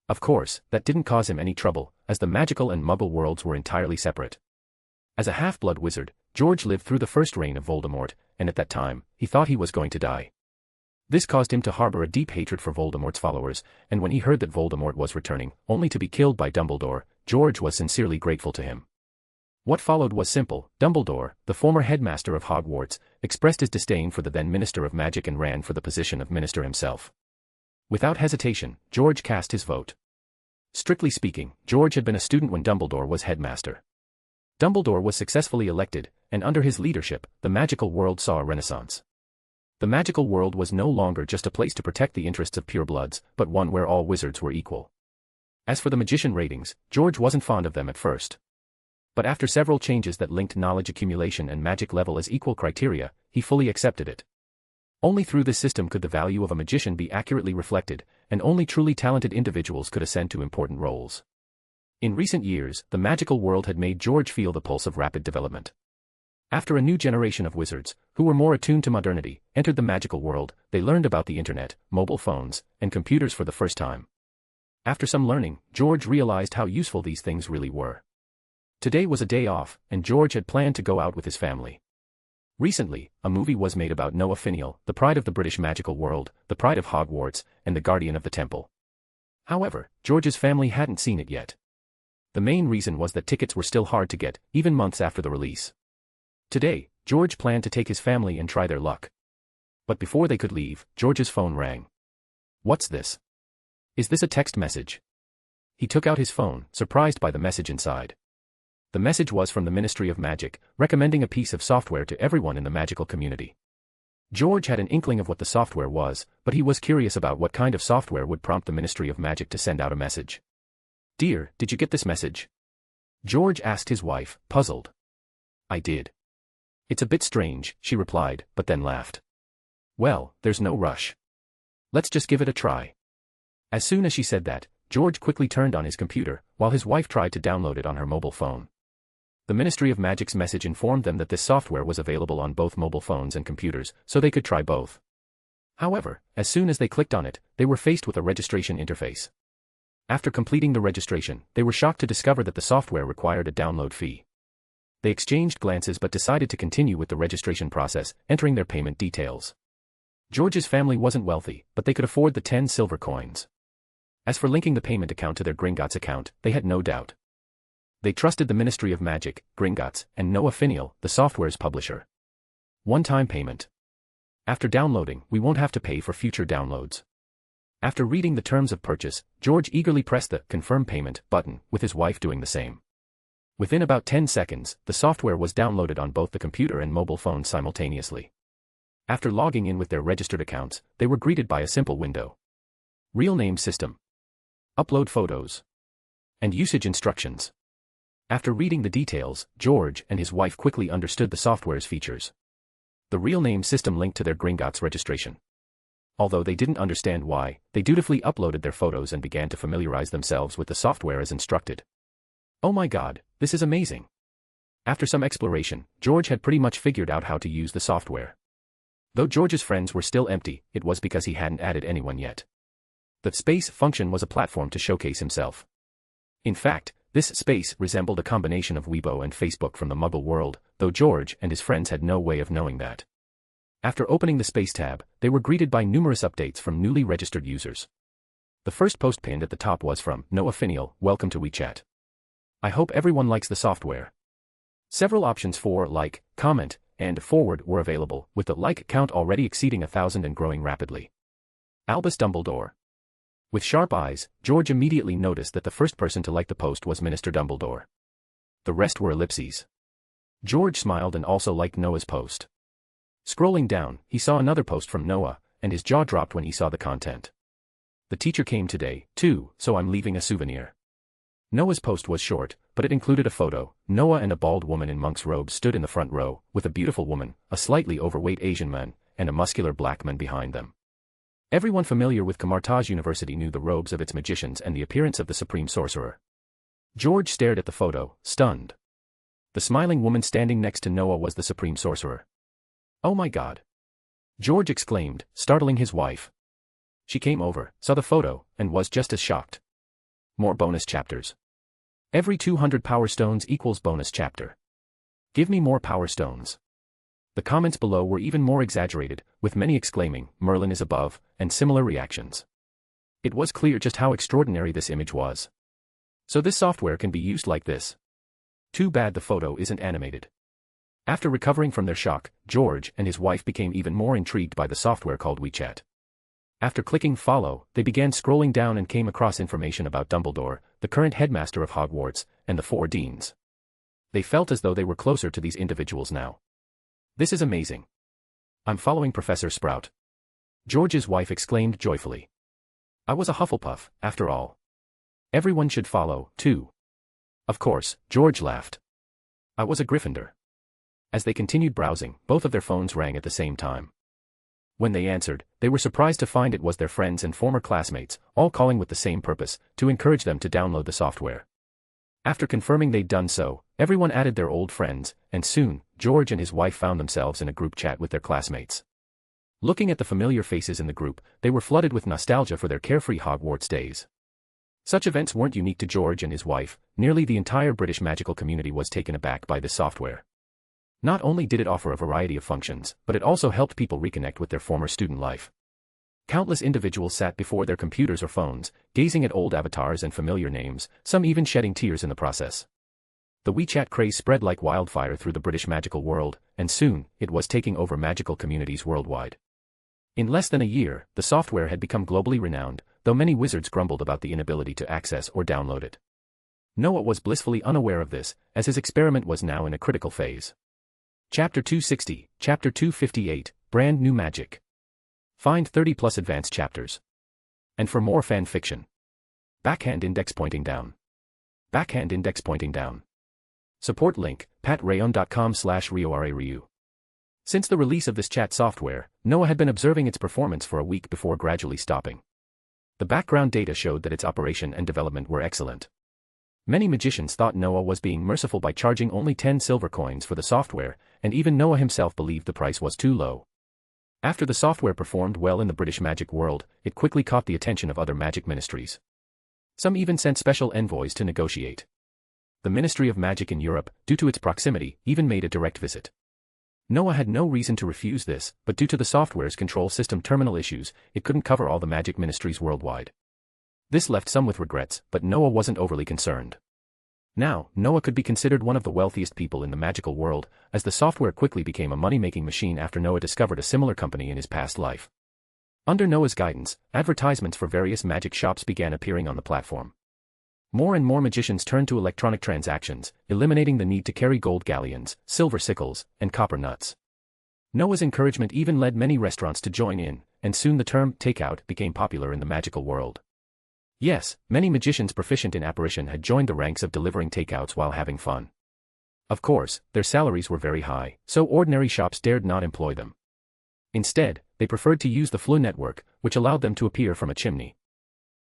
Of course, that didn't cause him any trouble, as the magical and Muggle worlds were entirely separate. As a half-blood wizard, George lived through the first reign of Voldemort, and at that time, he thought he was going to die. This caused him to harbor a deep hatred for Voldemort's followers, and when he heard that Voldemort was returning, only to be killed by Dumbledore, George was sincerely grateful to him. What followed was simple. Dumbledore, the former headmaster of Hogwarts, expressed his disdain for the then Minister of Magic and ran for the position of minister himself. Without hesitation, George cast his vote. Strictly speaking, George had been a student when Dumbledore was headmaster. Dumbledore was successfully elected, and under his leadership, the magical world saw a renaissance. The magical world was no longer just a place to protect the interests of purebloods, but one where all wizards were equal. As for the magician ratings, George wasn't fond of them at first. But after several changes that linked knowledge accumulation and magic level as equal criteria, he fully accepted it. Only through this system could the value of a magician be accurately reflected, and only truly talented individuals could ascend to important roles. In recent years, the magical world had made George feel the pulse of rapid development. After a new generation of wizards, who were more attuned to modernity, entered the magical world, they learned about the internet, mobile phones, and computers for the first time. After some learning, George realized how useful these things really were. Today was a day off, and George had planned to go out with his family. Recently, a movie was made about Noah Finial, the pride of the British magical world, the pride of Hogwarts, and the guardian of the temple. However, George's family hadn't seen it yet. The main reason was that tickets were still hard to get, even months after the release. Today, George planned to take his family and try their luck. But before they could leave, George's phone rang. What's this? Is this a text message? He took out his phone, surprised by the message inside. The message was from the Ministry of Magic, recommending a piece of software to everyone in the magical community. George had an inkling of what the software was, but he was curious about what kind of software would prompt the Ministry of Magic to send out a message. "Dear, did you get this message?" George asked his wife, puzzled. "I did. It's a bit strange," she replied, but then laughed. "Well, there's no rush. Let's just give it a try." As soon as she said that, George quickly turned on his computer, while his wife tried to download it on her mobile phone. The Ministry of Magic's message informed them that this software was available on both mobile phones and computers, so they could try both. However, as soon as they clicked on it, they were faced with a registration interface. After completing the registration, they were shocked to discover that the software required a download fee. They exchanged glances but decided to continue with the registration process, entering their payment details. George's family wasn't wealthy, but they could afford the 10 silver coins. As for linking the payment account to their Gringotts account, they had no doubt. They trusted the Ministry of Magic, Gringotts, and Noah Finial, the software's publisher. One-time payment. After downloading, we won't have to pay for future downloads. After reading the terms of purchase, George eagerly pressed the Confirm Payment button, with his wife doing the same. Within about 10 seconds, the software was downloaded on both the computer and mobile phone simultaneously. After logging in with their registered accounts, they were greeted by a simple window. Real name system. Upload photos. And usage instructions. After reading the details, George and his wife quickly understood the software's features. The real name system linked to their Gringotts registration. Although they didn't understand why, they dutifully uploaded their photos and began to familiarize themselves with the software as instructed. Oh my god, this is amazing. After some exploration, George had pretty much figured out how to use the software. Though George's friends were still empty, it was because he hadn't added anyone yet. The space function was a platform to showcase himself. In fact, this space resembled a combination of Weibo and Facebook from the Muggle world, though George and his friends had no way of knowing that. After opening the Space tab, they were greeted by numerous updates from newly registered users. The first post pinned at the top was from Noah Finial, "Welcome to WeChat. I hope everyone likes the software." Several options for like, comment, and forward were available, with the like count already exceeding 1,000 and growing rapidly. Albus Dumbledore. With sharp eyes, George immediately noticed that the first person to like the post was Minister Dumbledore. The rest were ellipses. George smiled and also liked Noah's post. Scrolling down, he saw another post from Noah, and his jaw dropped when he saw the content. The teacher came today, too, so I'm leaving a souvenir. Noah's post was short, but it included a photo. Noah and a bald woman in monk's robes stood in the front row, with a beautiful woman, a slightly overweight Asian man, and a muscular black man behind them. Everyone familiar with Camartage University knew the robes of its magicians and the appearance of the supreme sorcerer. George stared at the photo, stunned. The smiling woman standing next to Noah was the supreme sorcerer. Oh my god! George exclaimed, startling his wife. She came over, saw the photo, and was just as shocked. More bonus chapters. Every 200 power stones equals bonus chapter. Give me more power stones. The comments below were even more exaggerated, with many exclaiming, "Merlin is above," and similar reactions. It was clear just how extraordinary this image was. So this software can be used like this. Too bad the photo isn't animated. After recovering from their shock, George and his wife became even more intrigued by the software called WeChat. After clicking follow, they began scrolling down and came across information about Dumbledore, the current headmaster of Hogwarts, and the 4 deans. They felt as though they were closer to these individuals now. This is amazing. I'm following Professor Sprout. George's wife exclaimed joyfully. I was a Hufflepuff, after all. Everyone should follow, too. Of course, George laughed. I was a Gryffindor. As they continued browsing, both of their phones rang at the same time. When they answered, they were surprised to find it was their friends and former classmates, all calling with the same purpose, to encourage them to download the software. After confirming they'd done so, everyone added their old friends, and soon, George and his wife found themselves in a group chat with their classmates. Looking at the familiar faces in the group, they were flooded with nostalgia for their carefree Hogwarts days. Such events weren't unique to George and his wife, nearly the entire British magical community was taken aback by this software. Not only did it offer a variety of functions, but it also helped people reconnect with their former student life. Countless individuals sat before their computers or phones, gazing at old avatars and familiar names, some even shedding tears in the process. The WeChat craze spread like wildfire through the British magical world, and soon, it was taking over magical communities worldwide. In less than a year, the software had become globally renowned, though many wizards grumbled about the inability to access or download it. Noah was blissfully unaware of this, as his experiment was now in a critical phase. Chapter 260, Chapter 258, Brand New Magic. Find 30+ advanced chapters. And for more fan fiction. Backhand index pointing down. Backhand index pointing down. Support link, patreon.com/RioRaRyu. Since the release of this chat software, Noah had been observing its performance for a week before gradually stopping. The background data showed that its operation and development were excellent. Many magicians thought Noah was being merciful by charging only 10 silver coins for the software, and even Noah himself believed the price was too low. After the software performed well in the British magic world, it quickly caught the attention of other magic ministries. Some even sent special envoys to negotiate. The Ministry of Magic in Europe, due to its proximity, even made a direct visit. Noah had no reason to refuse this, but due to the software's control system terminal issues, it couldn't cover all the magic ministries worldwide. This left some with regrets, but Noah wasn't overly concerned. Now, Noah could be considered one of the wealthiest people in the magical world, as the software quickly became a money-making machine after Noah discovered a similar company in his past life. Under Noah's guidance, advertisements for various magic shops began appearing on the platform. More and more magicians turned to electronic transactions, eliminating the need to carry gold galleons, silver sickles, and copper nuts. Noah's encouragement even led many restaurants to join in, and soon the term takeout became popular in the magical world. Yes, many magicians proficient in apparition had joined the ranks of delivering takeouts while having fun. Of course, their salaries were very high, so ordinary shops dared not employ them. Instead, they preferred to use the flue network, which allowed them to appear from a chimney.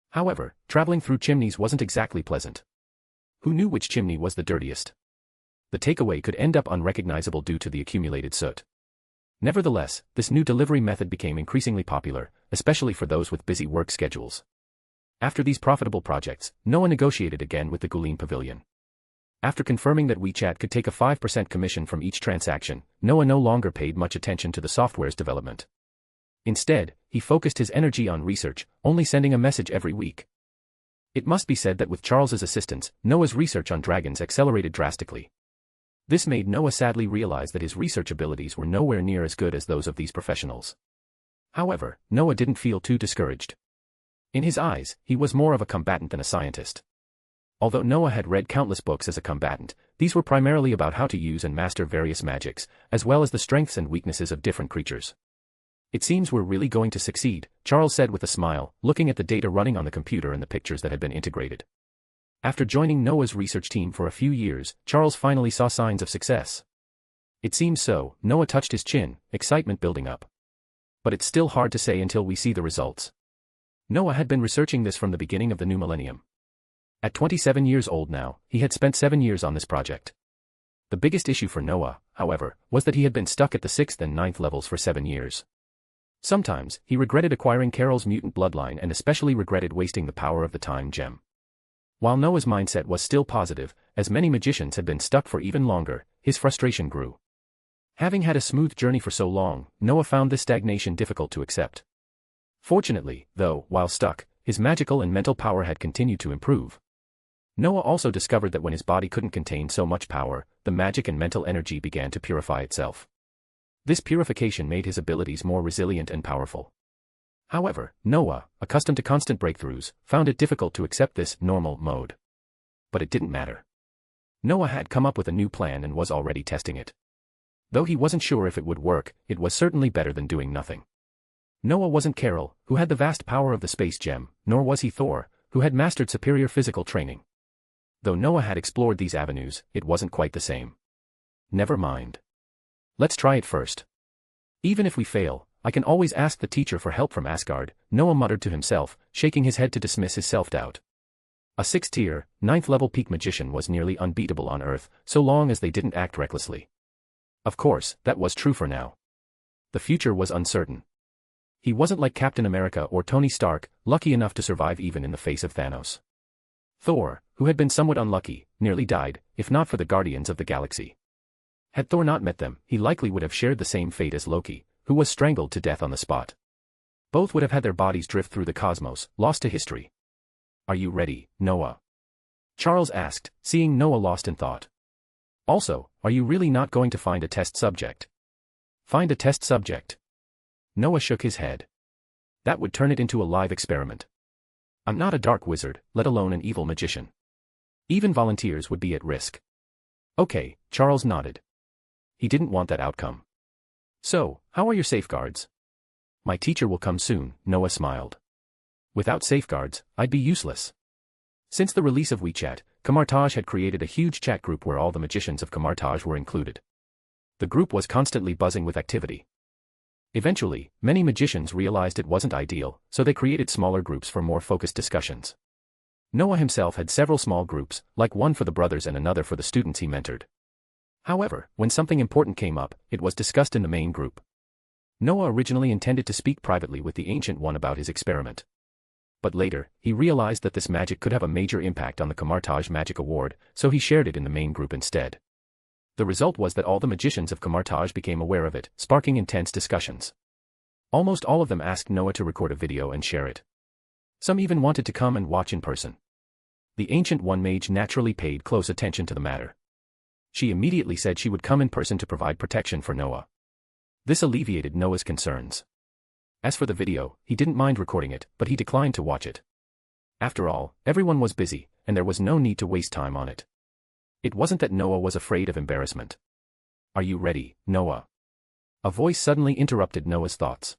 However, traveling through chimneys wasn't exactly pleasant. Who knew which chimney was the dirtiest? The takeaway could end up unrecognizable due to the accumulated soot. Nevertheless, this new delivery method became increasingly popular, especially for those with busy work schedules. After these profitable projects, Noah negotiated again with the Gulen Pavilion. After confirming that WeChat could take a 5% commission from each transaction, Noah no longer paid much attention to the software's development. Instead, he focused his energy on research, only sending a message every week. It must be said that with Charles's assistance, Noah's research on dragons accelerated drastically. This made Noah sadly realize that his research abilities were nowhere near as good as those of these professionals. However, Noah didn't feel too discouraged. In his eyes, he was more of a combatant than a scientist. Although Noah had read countless books as a combatant, these were primarily about how to use and master various magics, as well as the strengths and weaknesses of different creatures. It seems we're really going to succeed, Charles said with a smile, looking at the data running on the computer and the pictures that had been integrated. After joining Noah's research team for a few years, Charles finally saw signs of success. It seems so, Noah touched his chin, excitement building up. But it's still hard to say until we see the results. Noah had been researching this from the beginning of the new millennium. At 27 years old now, he had spent 7 years on this project. The biggest issue for Noah, however, was that he had been stuck at the 6th and 9th levels for 7 years. Sometimes, he regretted acquiring Carol's mutant bloodline and especially regretted wasting the power of the time gem. While Noah's mindset was still positive, as many magicians had been stuck for even longer, his frustration grew. Having had a smooth journey for so long, Noah found this stagnation difficult to accept. Fortunately, though, while stuck, his magical and mental power had continued to improve. Noah also discovered that when his body couldn't contain so much power, the magic and mental energy began to purify itself. This purification made his abilities more resilient and powerful. However, Noah, accustomed to constant breakthroughs, found it difficult to accept this normal mode. But it didn't matter. Noah had come up with a new plan and was already testing it. Though he wasn't sure if it would work, it was certainly better than doing nothing. Noah wasn't Carol, who had the vast power of the space gem, nor was he Thor, who had mastered superior physical training. Though Noah had explored these avenues, it wasn't quite the same. Never mind. Let's try it first. Even if we fail, I can always ask the teacher for help from Asgard, Noah muttered to himself, shaking his head to dismiss his self-doubt. A 6th-tier, 9th-level peak magician was nearly unbeatable on Earth, so long as they didn't act recklessly. Of course, that was true for now. The future was uncertain. He wasn't like Captain America or Tony Stark, lucky enough to survive even in the face of Thanos. Thor, who had been somewhat unlucky, nearly died, if not for the Guardians of the Galaxy. Had Thor not met them, he likely would have shared the same fate as Loki, who was strangled to death on the spot. Both would have had their bodies drift through the cosmos, lost to history. Are you ready, Noah? Charles asked, seeing Noah lost in thought. Also, are you really not going to find a test subject? Find a test subject? Noah shook his head. That would turn it into a live experiment. I'm not a dark wizard, let alone an evil magician. Even volunteers would be at risk. Okay, Charles nodded. He didn't want that outcome. So, how are your safeguards? My teacher will come soon, Noah smiled. Without safeguards, I'd be useless. Since the release of WeChat, Camartage had created a huge chat group where all the magicians of Camartage were included. The group was constantly buzzing with activity. Eventually, many magicians realized it wasn't ideal, so they created smaller groups for more focused discussions. Noah himself had several small groups, like one for the brothers and another for the students he mentored. However, when something important came up, it was discussed in the main group. Noah originally intended to speak privately with the Ancient One about his experiment. But later, he realized that this magic could have a major impact on the Camartage Magic Award, so he shared it in the main group instead. The result was that all the magicians of Camartage became aware of it, sparking intense discussions. Almost all of them asked Noah to record a video and share it. Some even wanted to come and watch in person. The Ancient One mage naturally paid close attention to the matter. She immediately said she would come in person to provide protection for Noah. This alleviated Noah's concerns. As for the video, he didn't mind recording it, but he declined to watch it. After all, everyone was busy, and there was no need to waste time on it. It wasn't that Noah was afraid of embarrassment. "Are you ready, Noah?" A voice suddenly interrupted Noah's thoughts.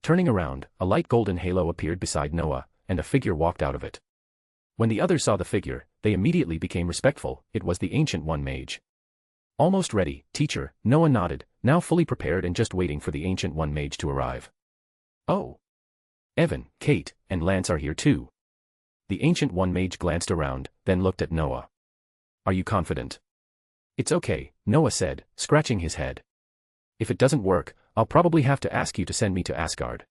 Turning around, a light golden halo appeared beside Noah, and a figure walked out of it. When the others saw the figure, they immediately became respectful. It was the Ancient One mage. "Almost ready, teacher," Noah nodded, now fully prepared and just waiting for the Ancient One mage to arrive. "Oh. Evan, Kate, and Lance are here too." The Ancient One mage glanced around, then looked at Noah. "Are you confident?" "It's okay," Noah said, scratching his head. "If it doesn't work, I'll probably have to ask you to send me to Asgard."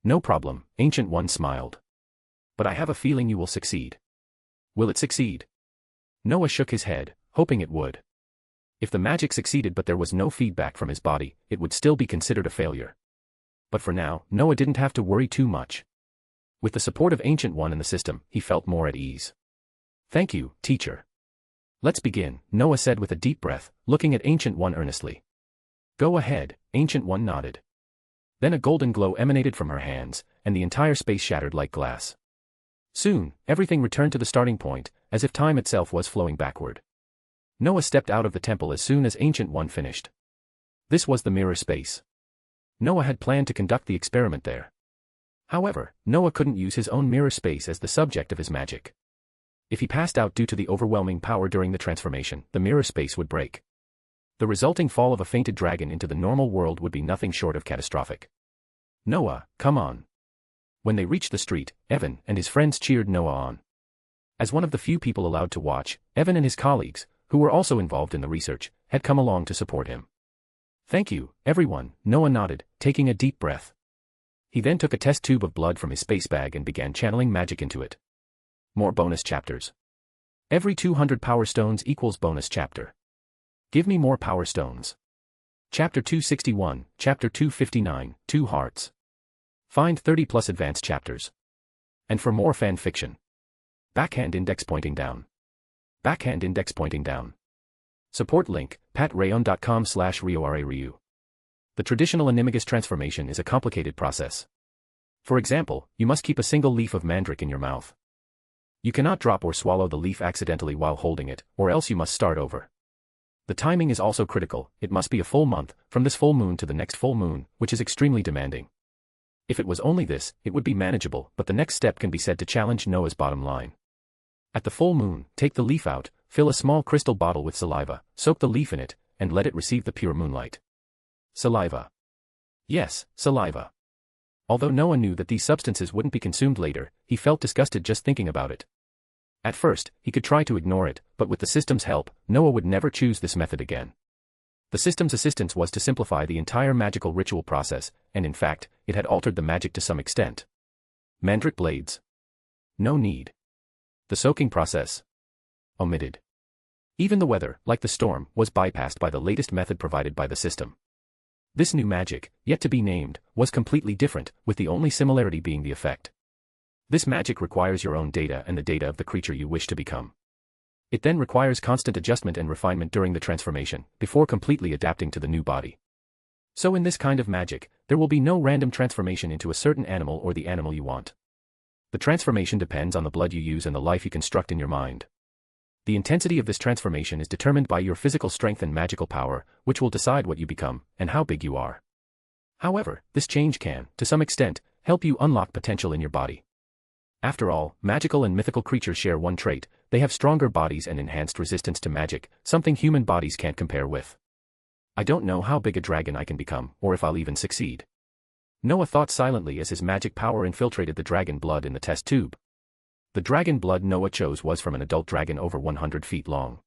"No problem," Ancient One smiled. "But I have a feeling you will succeed." "Will it succeed?" Noah shook his head, hoping it would. If the magic succeeded but there was no feedback from his body, it would still be considered a failure. But for now, Noah didn't have to worry too much. With the support of Ancient One in the system, he felt more at ease. "Thank you, teacher." "Let's begin," Noah said with a deep breath, looking at Ancient One earnestly. "Go ahead," Ancient One nodded. Then a golden glow emanated from her hands, and the entire space shattered like glass. Soon, everything returned to the starting point, as if time itself was flowing backward. Noah stepped out of the temple as soon as Ancient One finished. This was the mirror space. Noah had planned to conduct the experiment there. However, Noah couldn't use his own mirror space as the subject of his magic. If he passed out due to the overwhelming power during the transformation, the mirror space would break. The resulting fall of a fainted dragon into the normal world would be nothing short of catastrophic. "Noah, come on." When they reached the street, Evan and his friends cheered Noah on. As one of the few people allowed to watch, Evan and his colleagues, who were also involved in the research, had come along to support him. "Thank you, everyone," Noah nodded, taking a deep breath. He then took a test tube of blood from his space bag and began channeling magic into it. More bonus chapters. Every 200 power stones equals bonus chapter. Give me more power stones. Chapter 261, Chapter 259, 2 hearts. Find 30 plus advanced chapters. And for more fan fiction. Backhand index pointing down. Backhand index pointing down. Support link, patreon.com/RioRaRyu. The traditional animagus transformation is a complicated process. For example, you must keep a single leaf of mandrake in your mouth. You cannot drop or swallow the leaf accidentally while holding it, or else you must start over. The timing is also critical. It must be a full month, from this full moon to the next full moon, which is extremely demanding. If it was only this, it would be manageable, but the next step can be said to challenge Noah's bottom line. At the full moon, take the leaf out, fill a small crystal bottle with saliva, soak the leaf in it, and let it receive the pure moonlight. Saliva. Yes, saliva. Although Noah knew that these substances wouldn't be consumed later, he felt disgusted just thinking about it. At first, he could try to ignore it, but with the system's help, Noah would never choose this method again. The system's assistance was to simplify the entire magical ritual process, and in fact, it had altered the magic to some extent. Mandrake blades. No need. The soaking process. Omitted. Even the weather, like the storm, was bypassed by the latest method provided by the system. This new magic, yet to be named, was completely different, with the only similarity being the effect. This magic requires your own data and the data of the creature you wish to become. It then requires constant adjustment and refinement during the transformation, before completely adapting to the new body. So in this kind of magic, there will be no random transformation into a certain animal or the animal you want. The transformation depends on the blood you use and the life you construct in your mind. The intensity of this transformation is determined by your physical strength and magical power, which will decide what you become, and how big you are. However, this change can, to some extent, help you unlock potential in your body. After all, magical and mythical creatures share one trait: they have stronger bodies and enhanced resistance to magic, something human bodies can't compare with. I don't know how big a dragon I can become, or if I'll even succeed. Noah thought silently as his magic power infiltrated the dragon blood in the test tube. The dragon blood Noah chose was from an adult dragon over 100 feet long.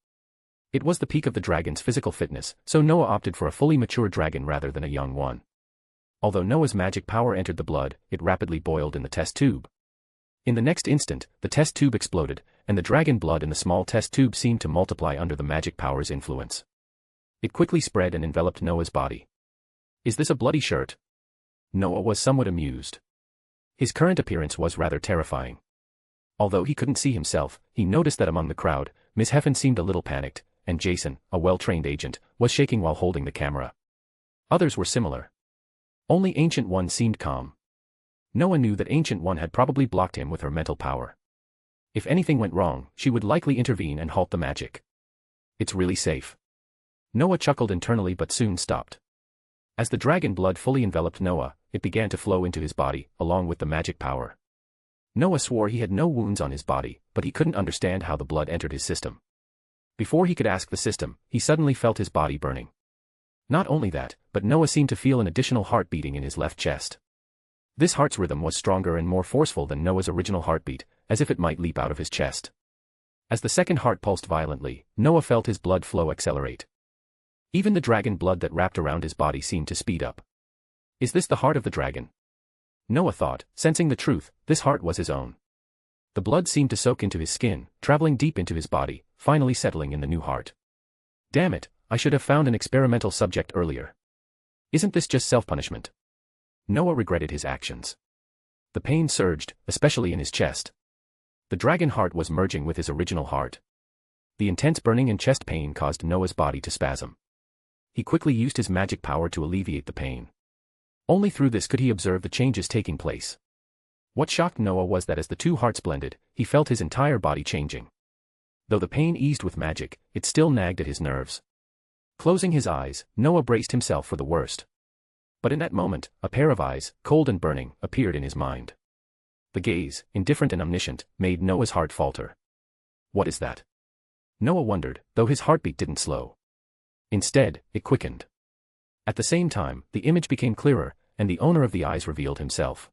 It was the peak of the dragon's physical fitness, so Noah opted for a fully mature dragon rather than a young one. Although Noah's magic power entered the blood, it rapidly boiled in the test tube. In the next instant, the test tube exploded, and the dragon blood in the small test tube seemed to multiply under the magic power's influence. It quickly spread and enveloped Noah's body. "Is this a bloody shirt?" Noah was somewhat amused. His current appearance was rather terrifying. Although he couldn't see himself, he noticed that among the crowd, Miss Heffen seemed a little panicked, and Jason, a well-trained agent, was shaking while holding the camera. Others were similar. Only Ancient One seemed calm. Noah knew that Ancient One had probably blocked him with her mental power. If anything went wrong, she would likely intervene and halt the magic. "It's really safe." Noah chuckled internally but soon stopped. As the dragon blood fully enveloped Noah, it began to flow into his body, along with the magic power. Noah swore he had no wounds on his body, but he couldn't understand how the blood entered his system. Before he could ask the system, he suddenly felt his body burning. Not only that, but Noah seemed to feel an additional heart beating in his left chest. This heart's rhythm was stronger and more forceful than Noah's original heartbeat, as if it might leap out of his chest. As the second heart pulsed violently, Noah felt his blood flow accelerate. Even the dragon blood that wrapped around his body seemed to speed up. "Is this the heart of the dragon?" Noah thought, sensing the truth, this heart was his own. The blood seemed to soak into his skin, traveling deep into his body, finally settling in the new heart. "Damn it, I should have found an experimental subject earlier. Isn't this just self-punishment?" Noah regretted his actions. The pain surged, especially in his chest. The dragon heart was merging with his original heart. The intense burning and chest pain caused Noah's body to spasm. He quickly used his magic power to alleviate the pain. Only through this could he observe the changes taking place. What shocked Noah was that as the two hearts blended, he felt his entire body changing. Though the pain eased with magic, it still nagged at his nerves. Closing his eyes, Noah braced himself for the worst. But in that moment, a pair of eyes, cold and burning, appeared in his mind. The gaze, indifferent and omniscient, made Noah's heart falter. "What is that?" Noah wondered, though his heartbeat didn't slow. Instead, it quickened. At the same time, the image became clearer, and the owner of the eyes revealed himself.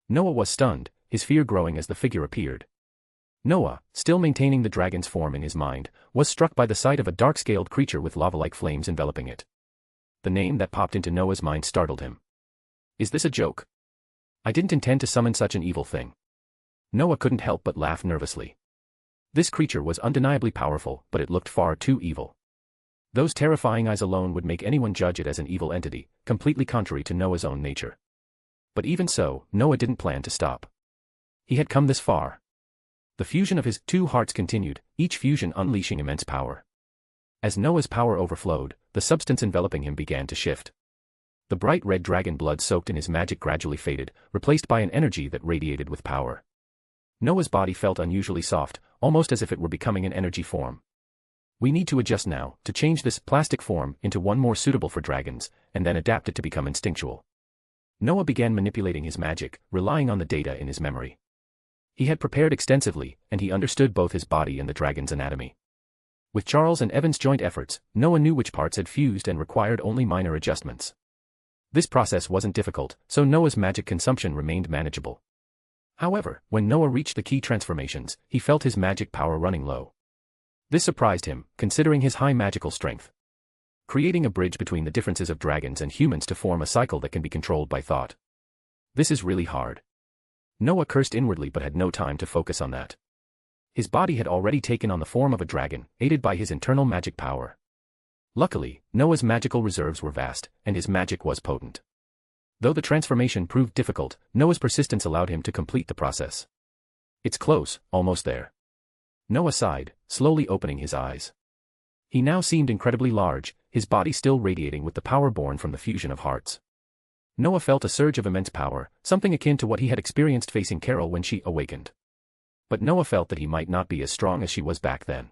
Noah was stunned, his fear growing as the figure appeared. Noah, still maintaining the dragon's form in his mind, was struck by the sight of a dark-scaled creature with lava-like flames enveloping it. The name that popped into Noah's mind startled him. "Is this a joke? I didn't intend to summon such an evil thing." Noah couldn't help but laugh nervously. This creature was undeniably powerful, but it looked far too evil. Those terrifying eyes alone would make anyone judge it as an evil entity, completely contrary to Noah's own nature. But even so, Noah didn't plan to stop. He had come this far. The fusion of his two hearts continued, each fusion unleashing immense power. As Noah's power overflowed, the substance enveloping him began to shift. The bright red dragon blood soaked in his magic gradually faded, replaced by an energy that radiated with power. Noah's body felt unusually soft, almost as if it were becoming an energy form. "We need to adjust now, to change this plastic form into one more suitable for dragons, and then adapt it to become instinctual." Noah began manipulating his magic, relying on the data in his memory. He had prepared extensively, and he understood both his body and the dragon's anatomy. With Charles and Evan's joint efforts, Noah knew which parts had fused and required only minor adjustments. This process wasn't difficult, so Noah's magic consumption remained manageable. However, when Noah reached the key transformations, he felt his magic power running low. This surprised him, considering his high magical strength. Creating a bridge between the differences of dragons and humans to form a cycle that can be controlled by thought. This is really hard. Noah cursed inwardly but had no time to focus on that. His body had already taken on the form of a dragon, aided by his internal magic power. Luckily, Noah's magical reserves were vast, and his magic was potent. Though the transformation proved difficult, Noah's persistence allowed him to complete the process. "It's close, almost there." Noah sighed, slowly opening his eyes. He now seemed incredibly large, his body still radiating with the power born from the fusion of hearts. Noah felt a surge of immense power, something akin to what he had experienced facing Carol when she awakened. But Noah felt that he might not be as strong as she was back then.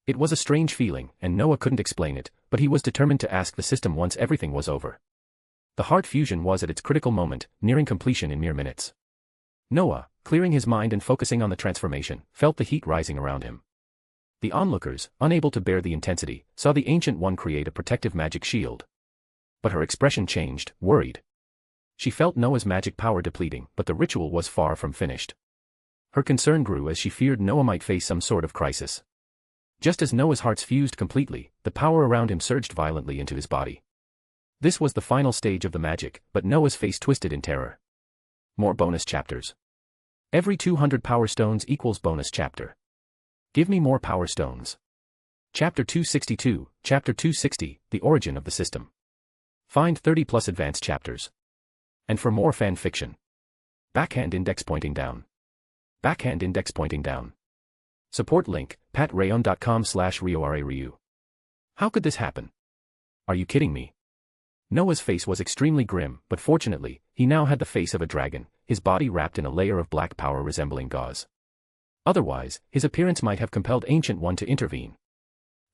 It was a strange feeling, and Noah couldn't explain it, but he was determined to ask the system once everything was over. The heart fusion was at its critical moment, nearing completion in mere minutes. Noah, clearing his mind and focusing on the transformation, felt the heat rising around him. The onlookers, unable to bear the intensity, saw the Ancient One create a protective magic shield. But her expression changed, worried. She felt Noah's magic power depleting, but the ritual was far from finished. Her concern grew as she feared Noah might face some sort of crisis. Just as Noah's hearts fused completely, the power around him surged violently into his body. This was the final stage of the magic, but Noah's face twisted in terror. More bonus chapters. Every 200 power stones equals bonus chapter. Give me more power stones. Chapter 262, Chapter 260, The Origin of the System. Find 30 plus advanced chapters. And for more fan fiction. Backhand index pointing down. Backhand index pointing down. Support link, patreon.com/RioRaRyu. How could this happen? Are you kidding me? Noah's face was extremely grim, but fortunately, he now had the face of a dragon, his body wrapped in a layer of black power resembling gauze. Otherwise, his appearance might have compelled Ancient One to intervene.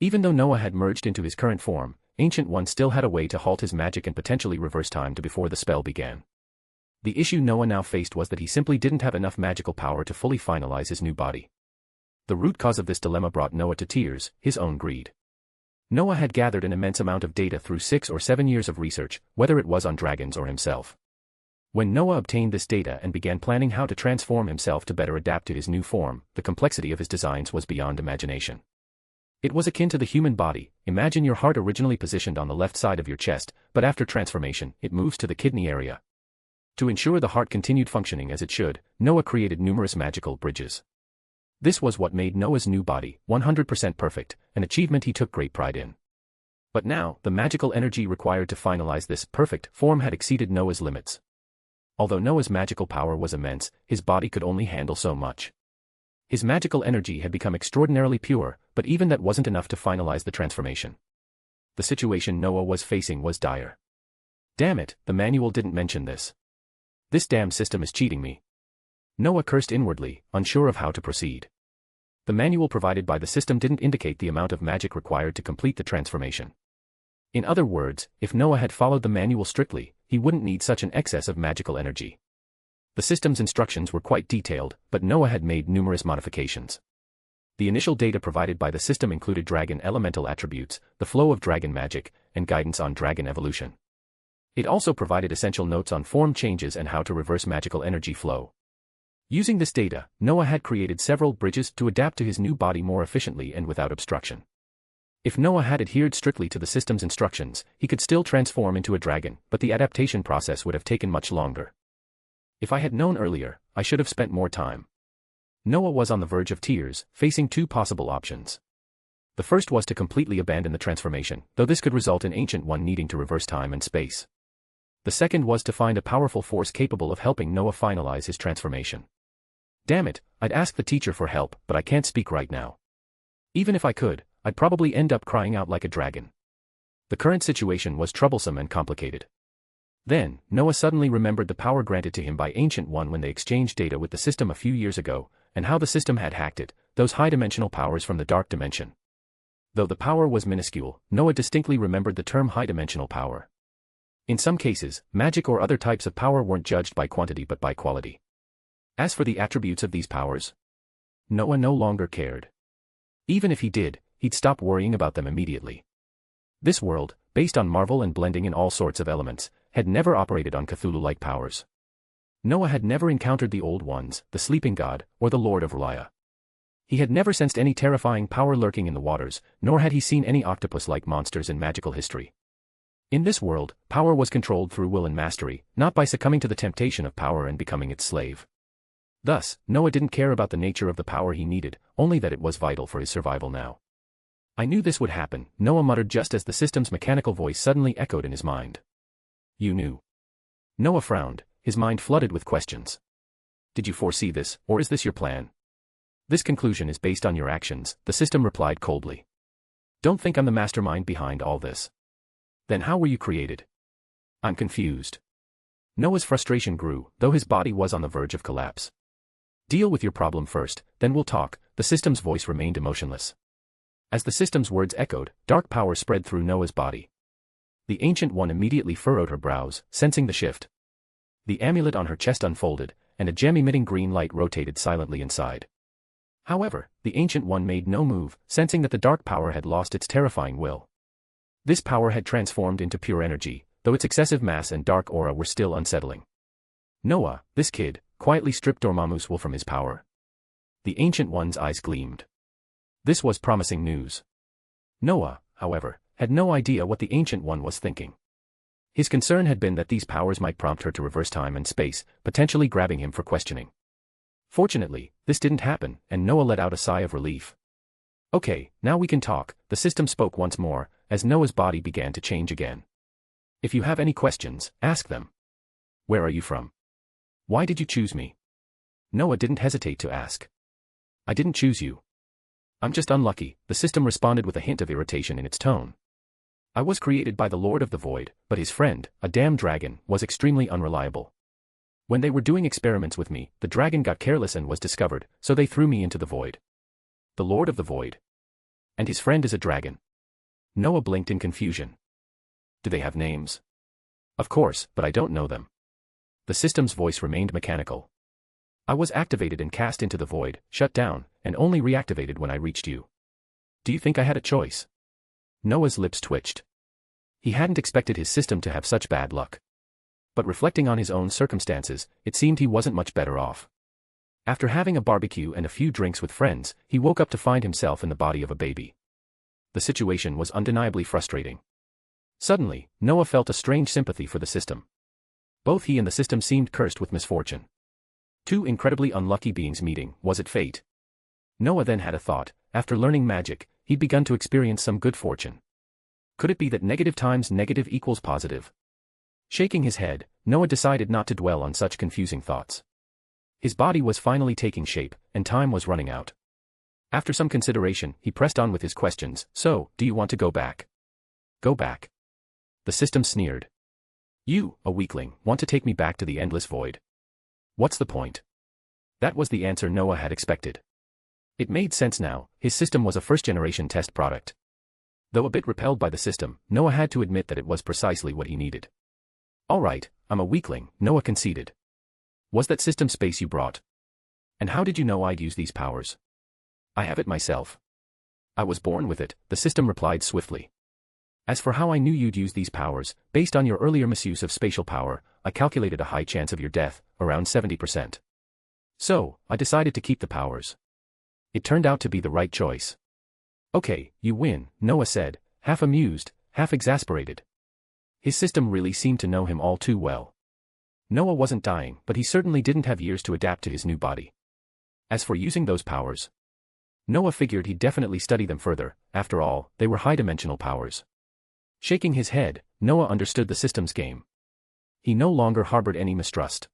Even though Noah had merged into his current form, Ancient One still had a way to halt his magic and potentially reverse time to before the spell began. The issue Noah now faced was that he simply didn't have enough magical power to fully finalize his new body. The root cause of this dilemma brought Noah to tears, his own greed. Noah had gathered an immense amount of data through 6 or 7 years of research, whether it was on dragons or himself. When Noah obtained this data and began planning how to transform himself to better adapt to his new form, the complexity of his designs was beyond imagination. It was akin to the human body. Imagine your heart originally positioned on the left side of your chest, but after transformation, it moves to the kidney area. To ensure the heart continued functioning as it should, Noah created numerous magical bridges. This was what made Noah's new body 100% perfect, an achievement he took great pride in. But now, the magical energy required to finalize this perfect form had exceeded Noah's limits. Although Noah's magical power was immense, his body could only handle so much. His magical energy had become extraordinarily pure, but even that wasn't enough to finalize the transformation. The situation Noah was facing was dire. Damn it, the manual didn't mention this. This damn system is cheating me. Noah cursed inwardly, unsure of how to proceed. The manual provided by the system didn't indicate the amount of magic required to complete the transformation. In other words, if Noah had followed the manual strictly, he wouldn't need such an excess of magical energy. The system's instructions were quite detailed, but Noah had made numerous modifications. The initial data provided by the system included dragon elemental attributes, the flow of dragon magic, and guidance on dragon evolution. It also provided essential notes on form changes and how to reverse magical energy flow. Using this data, Noah had created several bridges to adapt to his new body more efficiently and without obstruction. If Noah had adhered strictly to the system's instructions, he could still transform into a dragon, but the adaptation process would have taken much longer. If I had known earlier, I should have spent more time. Noah was on the verge of tears, facing two possible options. The first was to completely abandon the transformation, though this could result in Ancient One needing to reverse time and space. The second was to find a powerful force capable of helping Noah finalize his transformation. Damn it, I'd ask the teacher for help, but I can't speak right now. Even if I could, I'd probably end up crying out like a dragon. The current situation was troublesome and complicated. Then, Noah suddenly remembered the power granted to him by Ancient One when they exchanged data with the system a few years ago, and how the system had hacked it, those high-dimensional powers from the dark dimension. Though the power was minuscule, Noah distinctly remembered the term high-dimensional power. In some cases, magic or other types of power weren't judged by quantity but by quality. As for the attributes of these powers, Noah no longer cared. Even if he did, he'd stop worrying about them immediately. This world, based on Marvel and blending in all sorts of elements, had never operated on Cthulhu-like powers. Noah had never encountered the Old Ones, the Sleeping God, or the Lord of R'lyeh. He had never sensed any terrifying power lurking in the waters, nor had he seen any octopus-like monsters in magical history. In this world, power was controlled through will and mastery, not by succumbing to the temptation of power and becoming its slave. Thus, Noah didn't care about the nature of the power he needed, only that it was vital for his survival now. I knew this would happen, Noah muttered just as the system's mechanical voice suddenly echoed in his mind. You knew. Noah frowned, his mind flooded with questions. Did you foresee this, or is this your plan? This conclusion is based on your actions, the system replied coldly. Don't think I'm the mastermind behind all this. Then how were you created? I'm confused. Noah's frustration grew, though his body was on the verge of collapse. Deal with your problem first, then we'll talk, the system's voice remained emotionless. As the system's words echoed, dark power spread through Noah's body. The Ancient One immediately furrowed her brows, sensing the shift. The amulet on her chest unfolded, and a gem-emitting green light rotated silently inside. However, the Ancient One made no move, sensing that the dark power had lost its terrifying will. This power had transformed into pure energy, though its excessive mass and dark aura were still unsettling. Noah, this kid, quietly stripped Dormammu's will from his power. The Ancient One's eyes gleamed. This was promising news. Noah, however, had no idea what the Ancient One was thinking. His concern had been that these powers might prompt her to reverse time and space, potentially grabbing him for questioning. Fortunately, this didn't happen, and Noah let out a sigh of relief. Okay, now we can talk, the system spoke once more, as Noah's body began to change again. If you have any questions, ask them. Where are you from? Why did you choose me? Noah didn't hesitate to ask. I didn't choose you. I'm just unlucky, the system responded with a hint of irritation in its tone. I was created by the Lord of the Void, but his friend, a damn dragon, was extremely unreliable. When they were doing experiments with me, the dragon got careless and was discovered, so they threw me into the void. The Lord of the Void. And his friend is a dragon. Noah blinked in confusion. Do they have names? Of course, but I don't know them. The system's voice remained mechanical. I was activated and cast into the void, shut down, and only reactivated when I reached you. Do you think I had a choice? Noah's lips twitched. He hadn't expected his system to have such bad luck. But reflecting on his own circumstances, it seemed he wasn't much better off. After having a barbecue and a few drinks with friends, he woke up to find himself in the body of a baby. The situation was undeniably frustrating. Suddenly, Noah felt a strange sympathy for the system. Both he and the system seemed cursed with misfortune. Two incredibly unlucky beings meeting, was it fate? Noah then had a thought. After learning magic, he'd begun to experience some good fortune. Could it be that negative times negative equals positive? Shaking his head, Noah decided not to dwell on such confusing thoughts. His body was finally taking shape, and time was running out. After some consideration, he pressed on with his questions. So, do you want to go back? Go back? The system sneered. You, a weakling, want to take me back to the endless void. What's the point? That was the answer Noah had expected. It made sense now, his system was a first-generation test product. Though a bit repelled by the system, Noah had to admit that it was precisely what he needed. All right, I'm a weakling, Noah conceded. Was that system space you brought? And how did you know I'd use these powers? I have it myself. I was born with it, the system replied swiftly. As for how I knew you'd use these powers, based on your earlier misuse of spatial power, I calculated a high chance of your death, around 70%. So, I decided to keep the powers. It turned out to be the right choice. Okay, you win, Noah said, half amused, half exasperated. His system really seemed to know him all too well. Noah wasn't dying, but he certainly didn't have years to adapt to his new body. As for using those powers, Noah figured he'd definitely study them further. After all, they were high-dimensional powers. Shaking his head, Noah understood the system's game. He no longer harbored any mistrust.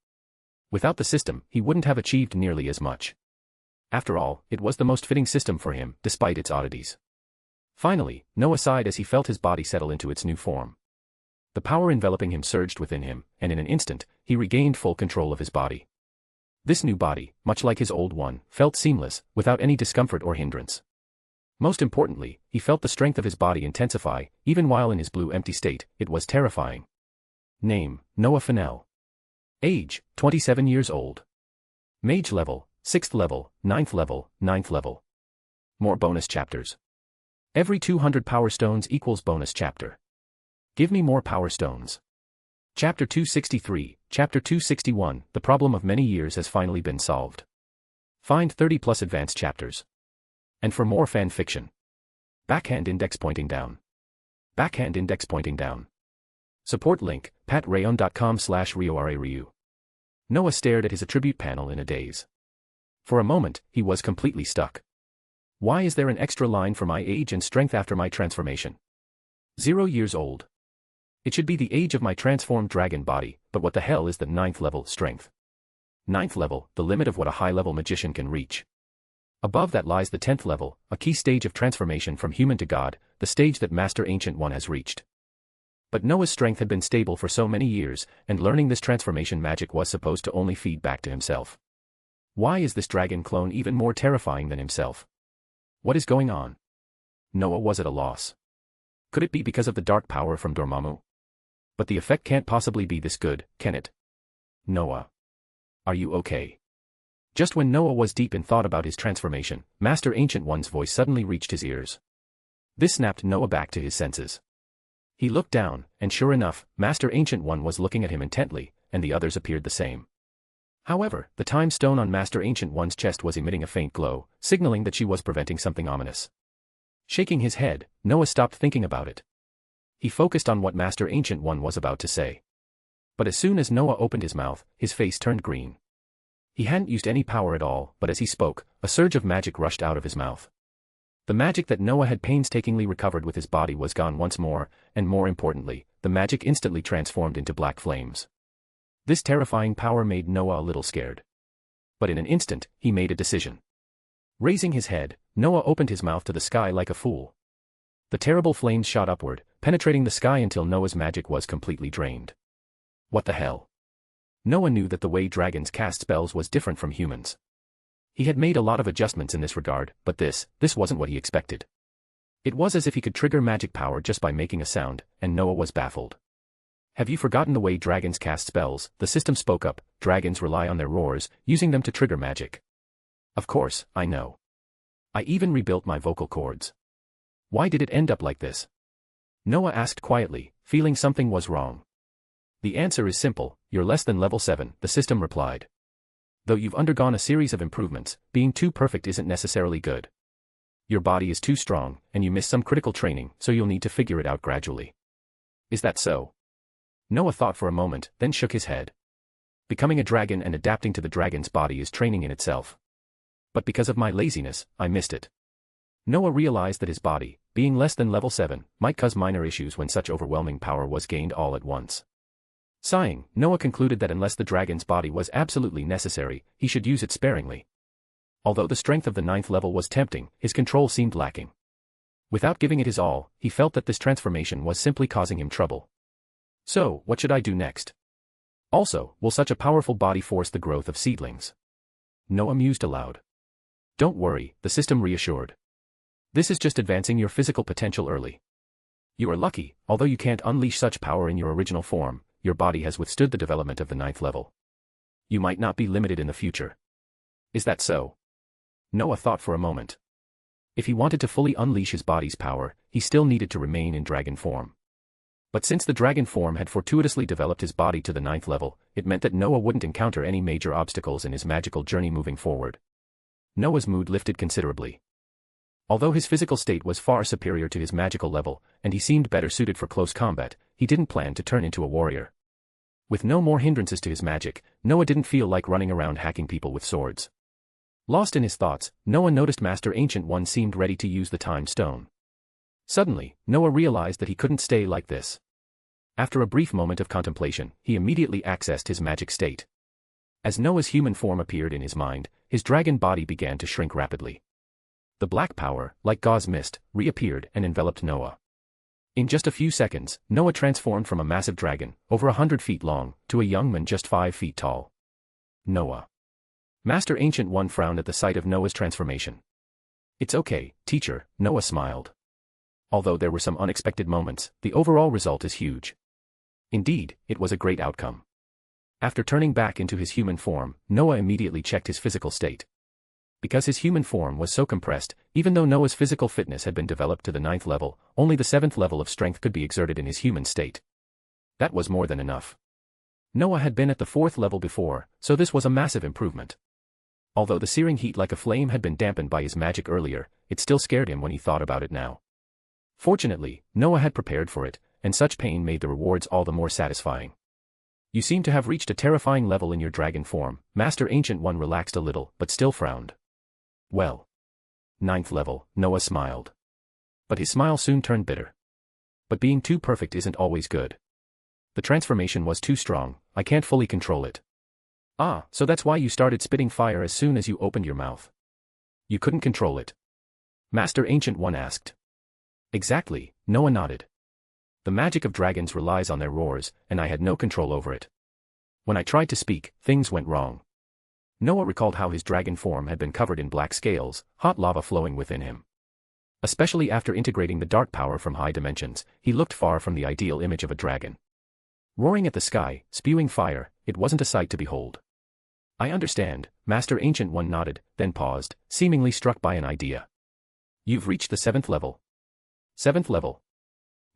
Without the system, he wouldn't have achieved nearly as much. After all, it was the most fitting system for him, despite its oddities. Finally, Noah sighed as he felt his body settle into its new form. The power enveloping him surged within him, and in an instant, he regained full control of his body. This new body, much like his old one, felt seamless, without any discomfort or hindrance. Most importantly, he felt the strength of his body intensify, even while in his blue empty state. It was terrifying. Name, Noah Fennell. Age, 27 years old. Mage level, 6th level, 9th level, 9th level. More bonus chapters. Every 200 power stones equals bonus chapter. Give me more power stones. Chapter 263, Chapter 261, the problem of many years has finally been solved. Find 30 plus advanced chapters. And for more fan fiction. Backhand index pointing down. Backhand index pointing down. Support link, patreon.com/RioRaRyu. Noah stared at his attribute panel in a daze. For a moment, he was completely stuck. Why is there an extra line for my age and strength after my transformation? 0 years old. It should be the age of my transformed dragon body, but what the hell is the 9th level strength? 9th level, the limit of what a high-level magician can reach. Above that lies the 10th level, a key stage of transformation from human to god, the stage that Master Ancient One has reached. But Noah's strength had been stable for so many years, and learning this transformation magic was supposed to only feed back to himself. Why is this dragon clone even more terrifying than himself? What is going on? Noah was at a loss. Could it be because of the dark power from Dormammu? But the effect can't possibly be this good, can it? Noah. Are you okay? Just when Noah was deep in thought about his transformation, Master Ancient One's voice suddenly reached his ears. This snapped Noah back to his senses. He looked down, and sure enough, Master Ancient One was looking at him intently, and the others appeared the same. However, the time stone on Master Ancient One's chest was emitting a faint glow, signaling that she was preventing something ominous. Shaking his head, Noah stopped thinking about it. He focused on what Master Ancient One was about to say. But as soon as Noah opened his mouth, his face turned green. He hadn't used any power at all, but as he spoke, a surge of magic rushed out of his mouth. The magic that Noah had painstakingly recovered with his body was gone once more, and more importantly, the magic instantly transformed into black flames. This terrifying power made Noah a little scared. But in an instant, he made a decision. Raising his head, Noah opened his mouth to the sky like a fool. The terrible flames shot upward, penetrating the sky until Noah's magic was completely drained. What the hell? Noah knew that the way dragons cast spells was different from humans. He had made a lot of adjustments in this regard, but this wasn't what he expected. It was as if he could trigger magic power just by making a sound, and Noah was baffled. Have you forgotten the way dragons cast spells? The system spoke up. Dragons rely on their roars, using them to trigger magic. Of course, I know. I even rebuilt my vocal cords. Why did it end up like this? Noah asked quietly, feeling something was wrong. The answer is simple, you're less than level 7, the system replied. Though you've undergone a series of improvements, being too perfect isn't necessarily good. Your body is too strong, and you missed some critical training, so you'll need to figure it out gradually. Is that so? Noah thought for a moment, then shook his head. Becoming a dragon and adapting to the dragon's body is training in itself. But because of my laziness, I missed it. Noah realized that his body, being less than level 7, might cause minor issues when such overwhelming power was gained all at once. Sighing, Noah concluded that unless the dragon's body was absolutely necessary, he should use it sparingly. Although the strength of the 9th level was tempting, his control seemed lacking. Without giving it his all, he felt that this transformation was simply causing him trouble. So, what should I do next? Also, will such a powerful body force the growth of seedlings? Noah mused aloud. Don't worry, the system reassured. This is just advancing your physical potential early. You are lucky, although you can't unleash such power in your original form, your body has withstood the development of the 9th level. You might not be limited in the future. Is that so? Noah thought for a moment. If he wanted to fully unleash his body's power, he still needed to remain in dragon form. But since the dragon form had fortuitously developed his body to the 9th level, it meant that Noah wouldn't encounter any major obstacles in his magical journey moving forward. Noah's mood lifted considerably. Although his physical state was far superior to his magical level, and he seemed better suited for close combat, he didn't plan to turn into a warrior. With no more hindrances to his magic, Noah didn't feel like running around hacking people with swords. Lost in his thoughts, Noah noticed Master Ancient One seemed ready to use the time stone. Suddenly, Noah realized that he couldn't stay like this. After a brief moment of contemplation, he immediately accessed his magic state. As Noah's human form appeared in his mind, his dragon body began to shrink rapidly. The black power, like gauze mist, reappeared and enveloped Noah. In just a few seconds, Noah transformed from a massive dragon, over 100 feet long, to a young man just 5 feet tall. Noah. Master Ancient One frowned at the sight of Noah's transformation. It's okay, teacher, Noah smiled. Although there were some unexpected moments, the overall result is huge. Indeed, it was a great outcome. After turning back into his human form, Noah immediately checked his physical state. Because his human form was so compressed, even though Noah's physical fitness had been developed to the 9th level, only the 7th level of strength could be exerted in his human state. That was more than enough. Noah had been at the 4th level before, so this was a massive improvement. Although the searing heat like a flame had been dampened by his magic earlier, it still scared him when he thought about it now. Fortunately, Noah had prepared for it, and such pain made the rewards all the more satisfying. You seem to have reached a terrifying level in your dragon form. Master Ancient One relaxed a little, but still frowned. Well. 9th level, Noah smiled. But his smile soon turned bitter. But being too perfect isn't always good. The transformation was too strong, I can't fully control it. Ah, so that's why you started spitting fire as soon as you opened your mouth. You couldn't control it? Master Ancient One asked. Exactly, Noah nodded. The magic of dragons relies on their roars, and I had no control over it. When I tried to speak, things went wrong. Noah recalled how his dragon form had been covered in black scales, hot lava flowing within him. Especially after integrating the dark power from high dimensions, he looked far from the ideal image of a dragon. Roaring at the sky, spewing fire, it wasn't a sight to behold. I understand, Master Ancient One nodded, then paused, seemingly struck by an idea. You've reached the 7th level. 7th level.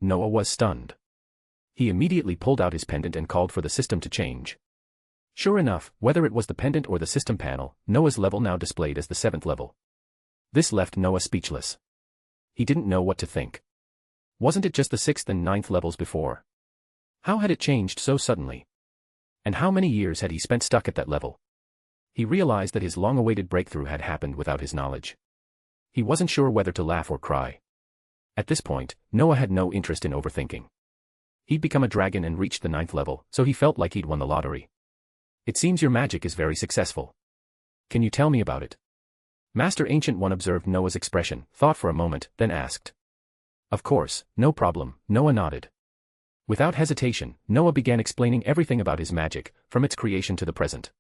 Noah was stunned. He immediately pulled out his pendant and called for the system to change. Sure enough, whether it was the pendant or the system panel, Noah's level now displayed as the 7th level. This left Noah speechless. He didn't know what to think. Wasn't it just the 6th and 9th levels before? How had it changed so suddenly? And how many years had he spent stuck at that level? He realized that his long-awaited breakthrough had happened without his knowledge. He wasn't sure whether to laugh or cry. At this point, Noah had no interest in overthinking. He'd become a dragon and reached the 9th level, so he felt like he'd won the lottery. It seems your magic is very successful. Can you tell me about it? Master Ancient One observed Noah's expression, thought for a moment, then asked. Of course, no problem, Noah nodded. Without hesitation, Noah began explaining everything about his magic, from its creation to the present.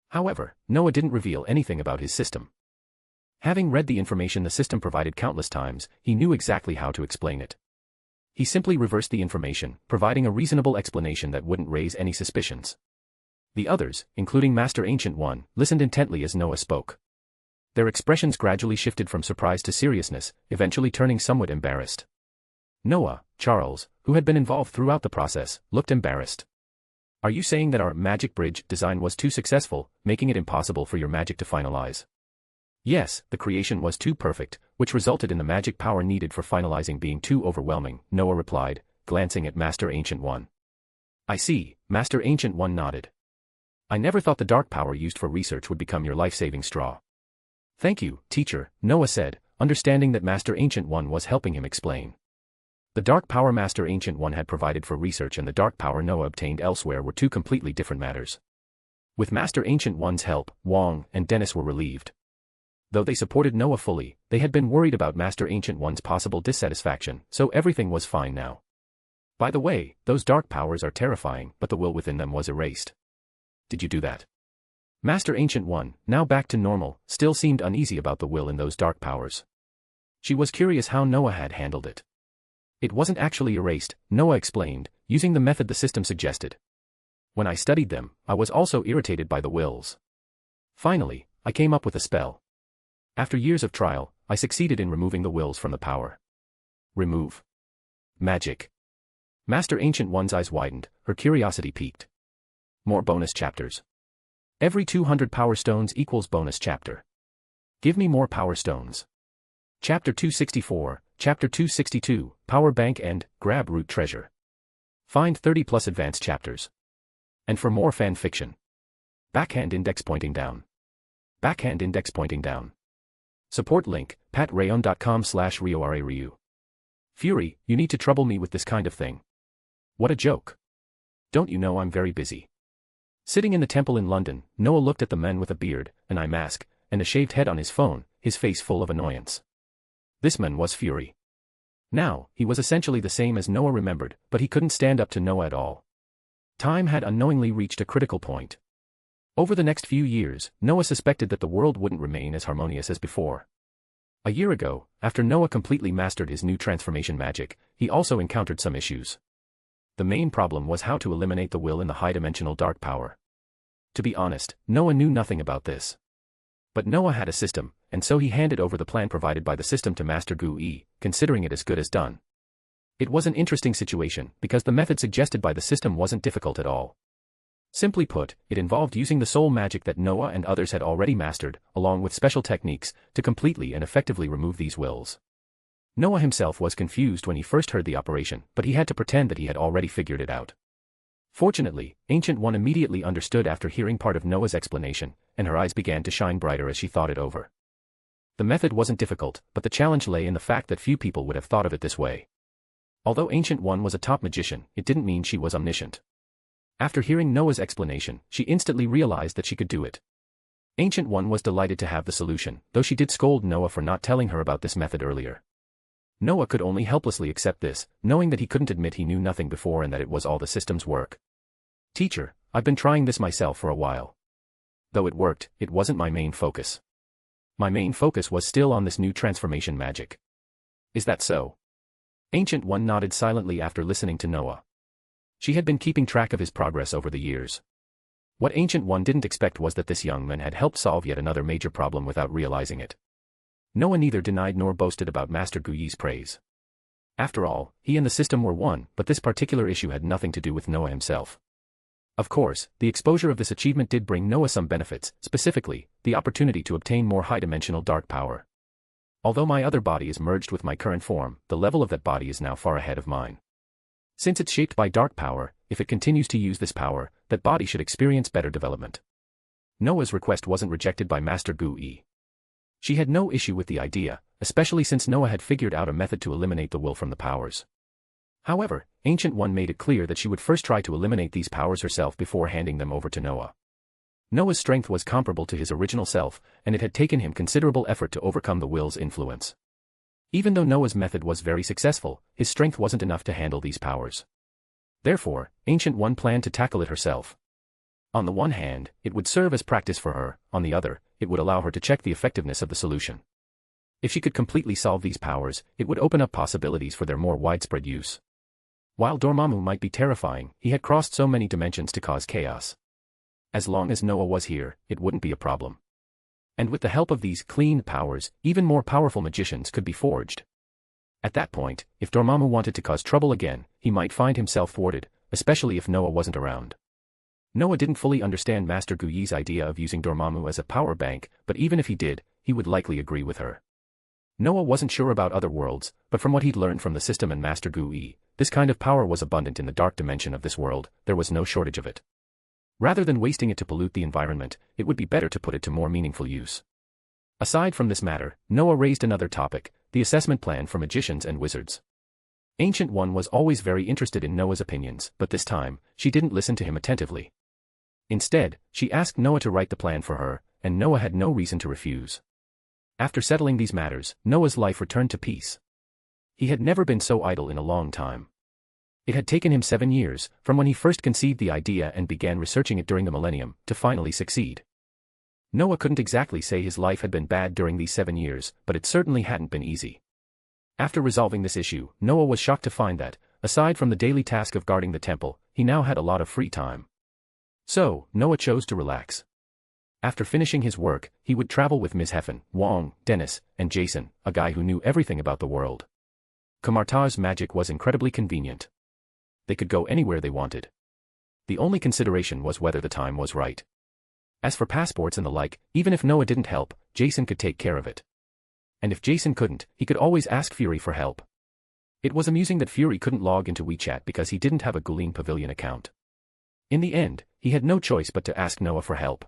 However, Noah didn't reveal anything about his system. Having read the information the system provided countless times, he knew exactly how to explain it. He simply reversed the information, providing a reasonable explanation that wouldn't raise any suspicions. The others, including Master Ancient One, listened intently as Noah spoke. Their expressions gradually shifted from surprise to seriousness, eventually turning somewhat embarrassed. Noah, Charles, who had been involved throughout the process, looked embarrassed. Are you saying that our magic bridge design was too successful, making it impossible for your magic to finalize? Yes, the creation was too perfect, which resulted in the magic power needed for finalizing being too overwhelming, Noah replied, glancing at Master Ancient One. I see, Master Ancient One nodded. I never thought the dark power used for research would become your life-saving straw. Thank you, teacher, Noah said, understanding that Master Ancient One was helping him explain. The dark power Master Ancient One had provided for research and the dark power Noah obtained elsewhere were two completely different matters. With Master Ancient One's help, Wong and Dennis were relieved. Though they supported Noah fully, they had been worried about Master Ancient One's possible dissatisfaction, so everything was fine now. By the way, those dark powers are terrifying, but the will within them was erased. Did you do that? Master Ancient One, now back to normal, still seemed uneasy about the will in those dark powers. She was curious how Noah had handled it. It wasn't actually erased, Noah explained, using the method the system suggested. When I studied them, I was also irritated by the wills. Finally, I came up with a spell. After years of trial, I succeeded in removing the wills from the power. Remove. Magic. Master Ancient One's eyes widened, her curiosity piqued. More bonus chapters. Every 200 power stones equals bonus chapter. Give me more power stones. Chapter 264, Chapter 262, Power Bank and Grab Root Treasure. Find 30 plus advanced chapters. And for more fan fiction. Backhand index pointing down. Backhand index pointing down. Support link, patreon.com/RioRaRyu. Fury, you need to trouble me with this kind of thing. What a joke. Don't you know I'm very busy? Sitting in the temple in London, Noah looked at the man with a beard, an eye mask, and a shaved head on his phone, his face full of annoyance. This man was Fury. Now, he was essentially the same as Noah remembered, but he couldn't stand up to Noah at all. Time had unknowingly reached a critical point. Over the next few years, Noah suspected that the world wouldn't remain as harmonious as before. A year ago, after Noah completely mastered his new transformation magic, he also encountered some issues. The main problem was how to eliminate the will in the high-dimensional dark power. To be honest, Noah knew nothing about this. But Noah had a system, and so he handed over the plan provided by the system to Master Gu-Yi, considering it as good as done. It was an interesting situation, because the method suggested by the system wasn't difficult at all. Simply put, it involved using the soul magic that Noah and others had already mastered, along with special techniques, to completely and effectively remove these wills. Noah himself was confused when he first heard the operation, but he had to pretend that he had already figured it out. Fortunately, Ancient One immediately understood after hearing part of Noah's explanation, and her eyes began to shine brighter as she thought it over. The method wasn't difficult, but the challenge lay in the fact that few people would have thought of it this way. Although Ancient One was a top magician, it didn't mean she was omniscient. After hearing Noah's explanation, she instantly realized that she could do it. Ancient One was delighted to have the solution, though she did scold Noah for not telling her about this method earlier. Noah could only helplessly accept this, knowing that he couldn't admit he knew nothing before and that it was all the system's work. Teacher, I've been trying this myself for a while. Though it worked, it wasn't my main focus. My main focus was still on this new transformation magic. Is that so? Ancient One nodded silently after listening to Noah. She had been keeping track of his progress over the years. What Ancient One didn't expect was that this young man had helped solve yet another major problem without realizing it. Noah neither denied nor boasted about Master Gu-Yi's praise. After all, he and the system were one, but this particular issue had nothing to do with Noah himself. Of course, the exposure of this achievement did bring Noah some benefits, specifically, the opportunity to obtain more high-dimensional dark power. Although my other body is merged with my current form, the level of that body is now far ahead of mine. Since it's shaped by dark power, if it continues to use this power, that body should experience better development. Noah's request wasn't rejected by Master Gu-E. She had no issue with the idea, especially since Noah had figured out a method to eliminate the will from the powers. However, Ancient One made it clear that she would first try to eliminate these powers herself before handing them over to Noah. Noah's strength was comparable to his original self, and it had taken him considerable effort to overcome the will's influence. Even though Noah's method was very successful, his strength wasn't enough to handle these powers. Therefore, Ancient One planned to tackle it herself. On the one hand, it would serve as practice for her, on the other, it would allow her to check the effectiveness of the solution. If she could completely solve these powers, it would open up possibilities for their more widespread use. While Dormammu might be terrifying, he had crossed so many dimensions to cause chaos. As long as Noah was here, it wouldn't be a problem. And with the help of these clean powers, even more powerful magicians could be forged. At that point, if Dormammu wanted to cause trouble again, he might find himself thwarted, especially if Noah wasn't around. Noah didn't fully understand Master Gu-Yi's idea of using Dormammu as a power bank, but even if he did, he would likely agree with her. Noah wasn't sure about other worlds, but from what he'd learned from the system and Master Gu-Yi, this kind of power was abundant in the dark dimension of this world, there was no shortage of it. Rather than wasting it to pollute the environment, it would be better to put it to more meaningful use. Aside from this matter, Noah raised another topic, the assessment plan for magicians and wizards. Ancient One was always very interested in Noah's opinions, but this time, she didn't listen to him attentively. Instead, she asked Noah to write the plan for her, and Noah had no reason to refuse. After settling these matters, Noah's life returned to peace. He had never been so idle in a long time. It had taken him 7 years, from when he first conceived the idea and began researching it during the millennium, to finally succeed. Noah couldn't exactly say his life had been bad during these 7 years, but it certainly hadn't been easy. After resolving this issue, Noah was shocked to find that, aside from the daily task of guarding the temple, he now had a lot of free time. So, Noah chose to relax. After finishing his work, he would travel with Ms. Heffen, Wong, Dennis, and Jason, a guy who knew everything about the world. Kamarta's magic was incredibly convenient. They could go anywhere they wanted. The only consideration was whether the time was right. As for passports and the like, even if Noah didn't help, Jason could take care of it. And if Jason couldn't, he could always ask Fury for help. It was amusing that Fury couldn't log into WeChat because he didn't have a Guline Pavilion account. In the end, he had no choice but to ask Noah for help.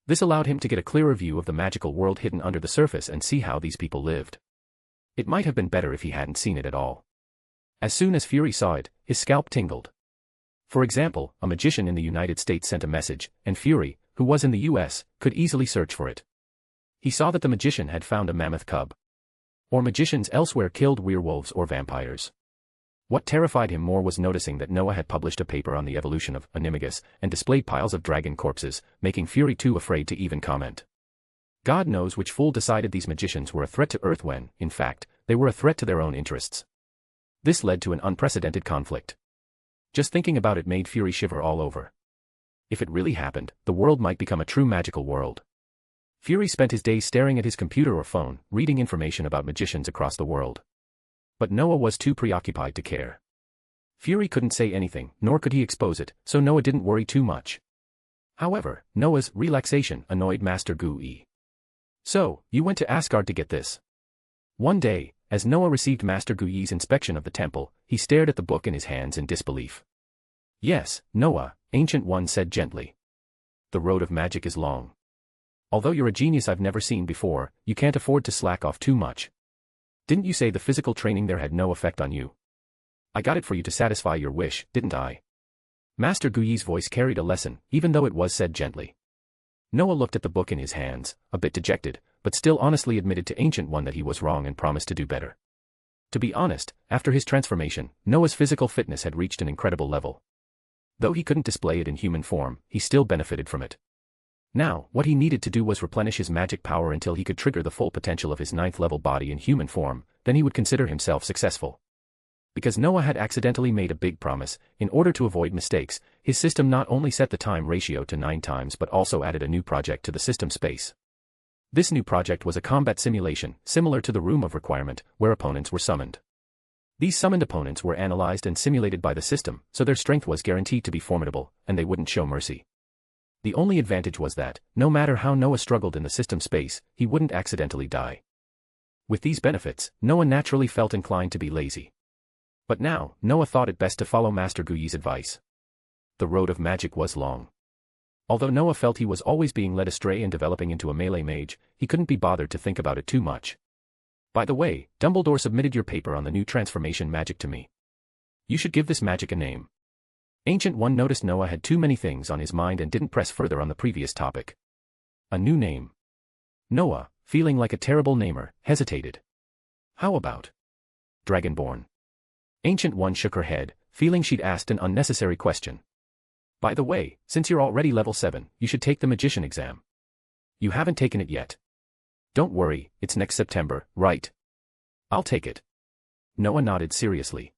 This allowed him to get a clearer view of the magical world hidden under the surface and see how these people lived. It might have been better if he hadn't seen it at all. As soon as Fury saw it, his scalp tingled. For example, a magician in the United States sent a message, and Fury, who was in the US, could easily search for it. He saw that the magician had found a mammoth cub. Or magicians elsewhere killed werewolves or vampires. What terrified him more was noticing that Noah had published a paper on the evolution of Animagus and displayed piles of dragon corpses, making Fury too afraid to even comment. God knows which fool decided these magicians were a threat to Earth when, in fact, they were a threat to their own interests. This led to an unprecedented conflict. Just thinking about it made Fury shiver all over. If it really happened, the world might become a true magical world. Fury spent his days staring at his computer or phone, reading information about magicians across the world. But Noah was too preoccupied to care. Fury couldn't say anything, nor could he expose it, so Noah didn't worry too much. However, Noah's relaxation annoyed Master Gu-E. So, you went to Asgard to get this. One day, as Noah received Master Gu-Yi's inspection of the temple, he stared at the book in his hands in disbelief. Yes, Noah, Ancient One said gently. The road of magic is long. Although you're a genius I've never seen before, you can't afford to slack off too much. Didn't you say the physical training there had no effect on you? I got it for you to satisfy your wish, didn't I? Master Gu-Yi's voice carried a lesson, even though it was said gently. Noah looked at the book in his hands, a bit dejected, but still honestly admitted to Ancient One that he was wrong and promised to do better. To be honest, after his transformation, Noah's physical fitness had reached an incredible level. Though he couldn't display it in human form, he still benefited from it. Now, what he needed to do was replenish his magic power until he could trigger the full potential of his 9th-level body in human form, then he would consider himself successful. Because Noah had accidentally made a big promise, in order to avoid mistakes, his system not only set the time ratio to 9 times but also added a new project to the system space. This new project was a combat simulation, similar to the Room of Requirement, where opponents were summoned. These summoned opponents were analyzed and simulated by the system, so their strength was guaranteed to be formidable, and they wouldn't show mercy. The only advantage was that, no matter how Noah struggled in the system space, he wouldn't accidentally die. With these benefits, Noah naturally felt inclined to be lazy. But now, Noah thought it best to follow Master Guyi's advice. The road of magic was long. Although Noah felt he was always being led astray and developing into a melee mage, he couldn't be bothered to think about it too much. By the way, Dumbledore submitted your paper on the new transformation magic to me. You should give this magic a name. Ancient One noticed Noah had too many things on his mind and didn't press further on the previous topic. A new name. Noah, feeling like a terrible namer, hesitated. How about Dragonborn? Ancient One shook her head, feeling she'd asked an unnecessary question. By the way, since you're already level 7, you should take the magician exam. You haven't taken it yet. Don't worry, it's next September, right? I'll take it. Noah nodded seriously.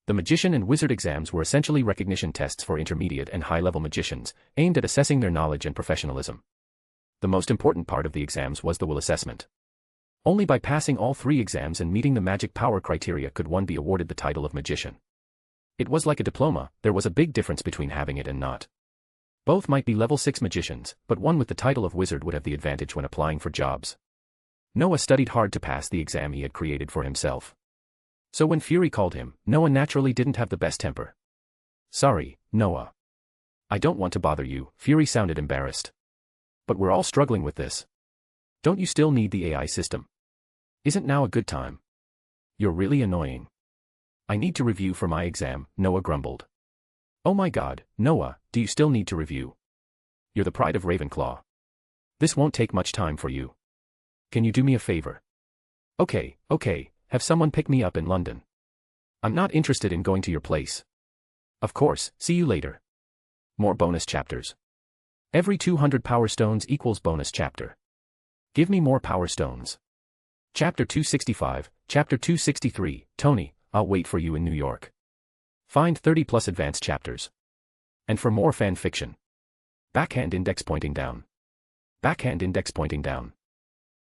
The magician and wizard exams were essentially recognition tests for intermediate and high-level magicians, aimed at assessing their knowledge and professionalism. The most important part of the exams was the will assessment. Only by passing all 3 exams and meeting the magic power criteria could one be awarded the title of magician. It was like a diploma, there was a big difference between having it and not. Both might be level 6 magicians, but one with the title of wizard would have the advantage when applying for jobs. Noah studied hard to pass the exam he had created for himself. So when Fury called him, Noah naturally didn't have the best temper. Sorry, Noah. I don't want to bother you, Fury sounded embarrassed. But we're all struggling with this. Don't you still need the AI system? Isn't now a good time? You're really annoying. I need to review for my exam, Noah grumbled. Oh my god, Noah, do you still need to review? You're the pride of Ravenclaw. This won't take much time for you. Can you do me a favor? Okay, have someone pick me up in London. I'm not interested in going to your place. Of course, see you later. More bonus chapters. Every 200 power stones equals bonus chapter. Give me more power stones. Chapter 265, Chapter 263, Tony, I'll wait for you in New York. Find 30 plus advanced chapters. And for more fan fiction. Backhand index pointing down. Backhand index pointing down.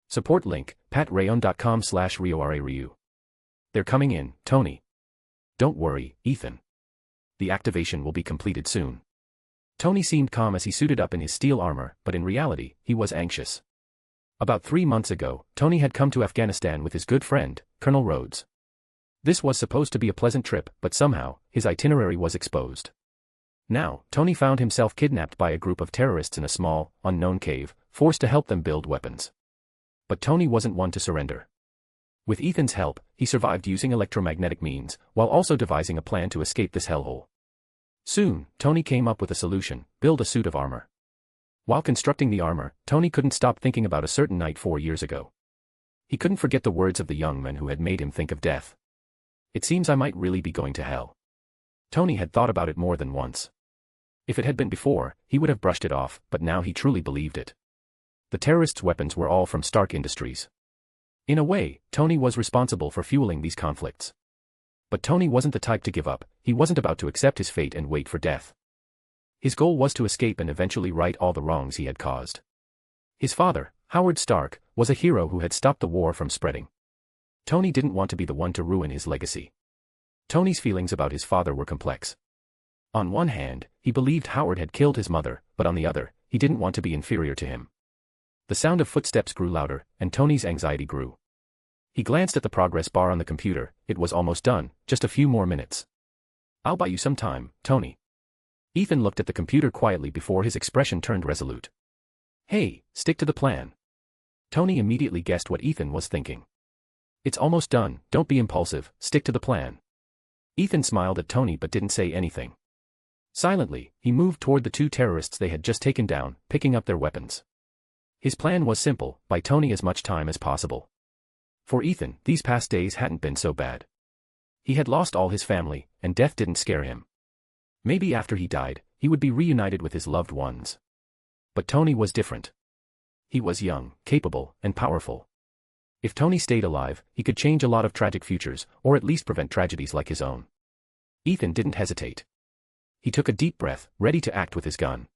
Support link, patreon.com/RioRaRyu. They're coming in, Tony. Don't worry, Ethan. The activation will be completed soon. Tony seemed calm as he suited up in his steel armor, but in reality, he was anxious. About 3 months ago, Tony had come to Afghanistan with his good friend, Colonel Rhodes. This was supposed to be a pleasant trip, but somehow, his itinerary was exposed. Now, Tony found himself kidnapped by a group of terrorists in a small, unknown cave, forced to help them build weapons. But Tony wasn't one to surrender. With Ethan's help, he survived using electromagnetic means, while also devising a plan to escape this hellhole. Soon, Tony came up with a solution: build a suit of armor. While constructing the armor, Tony couldn't stop thinking about a certain night 4 years ago. He couldn't forget the words of the young man who had made him think of death. It seems I might really be going to hell. Tony had thought about it more than once. If it had been before, he would have brushed it off, but now he truly believed it. The terrorists' weapons were all from Stark Industries. In a way, Tony was responsible for fueling these conflicts. But Tony wasn't the type to give up, he wasn't about to accept his fate and wait for death. His goal was to escape and eventually right all the wrongs he had caused. His father, Howard Stark, was a hero who had stopped the war from spreading. Tony didn't want to be the one to ruin his legacy. Tony's feelings about his father were complex. On one hand, he believed Howard had killed his mother, but on the other, he didn't want to be inferior to him. The sound of footsteps grew louder, and Tony's anxiety grew. He glanced at the progress bar on the computer. It was almost done, just a few more minutes. I'll buy you some time, Tony. Ethan looked at the computer quietly before his expression turned resolute. Hey, stick to the plan. Tony immediately guessed what Ethan was thinking. It's almost done, don't be impulsive, stick to the plan. Ethan smiled at Tony but didn't say anything. Silently, he moved toward the 2 terrorists they had just taken down, picking up their weapons. His plan was simple: buy Tony as much time as possible. For Ethan, these past days hadn't been so bad. He had lost all his family, and death didn't scare him. Maybe after he died, he would be reunited with his loved ones. But Tony was different. He was young, capable, and powerful. If Tony stayed alive, he could change a lot of tragic futures, or at least prevent tragedies like his own. Ethan didn't hesitate. He took a deep breath, ready to act with his gun.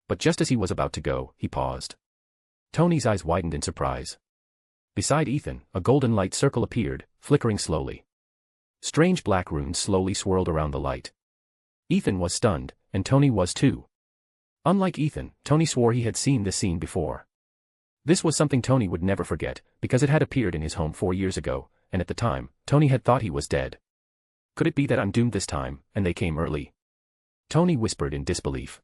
But just as he was about to go, he paused. Tony's eyes widened in surprise. Beside Ethan, a golden light circle appeared, flickering slowly. Strange black runes slowly swirled around the light. Ethan was stunned, and Tony was too. Unlike Ethan, Tony swore he had seen this scene before. This was something Tony would never forget, because it had appeared in his home 4 years ago, and at the time, Tony had thought he was dead. Could it be that I'm doomed this time, and they came early? Tony whispered in disbelief.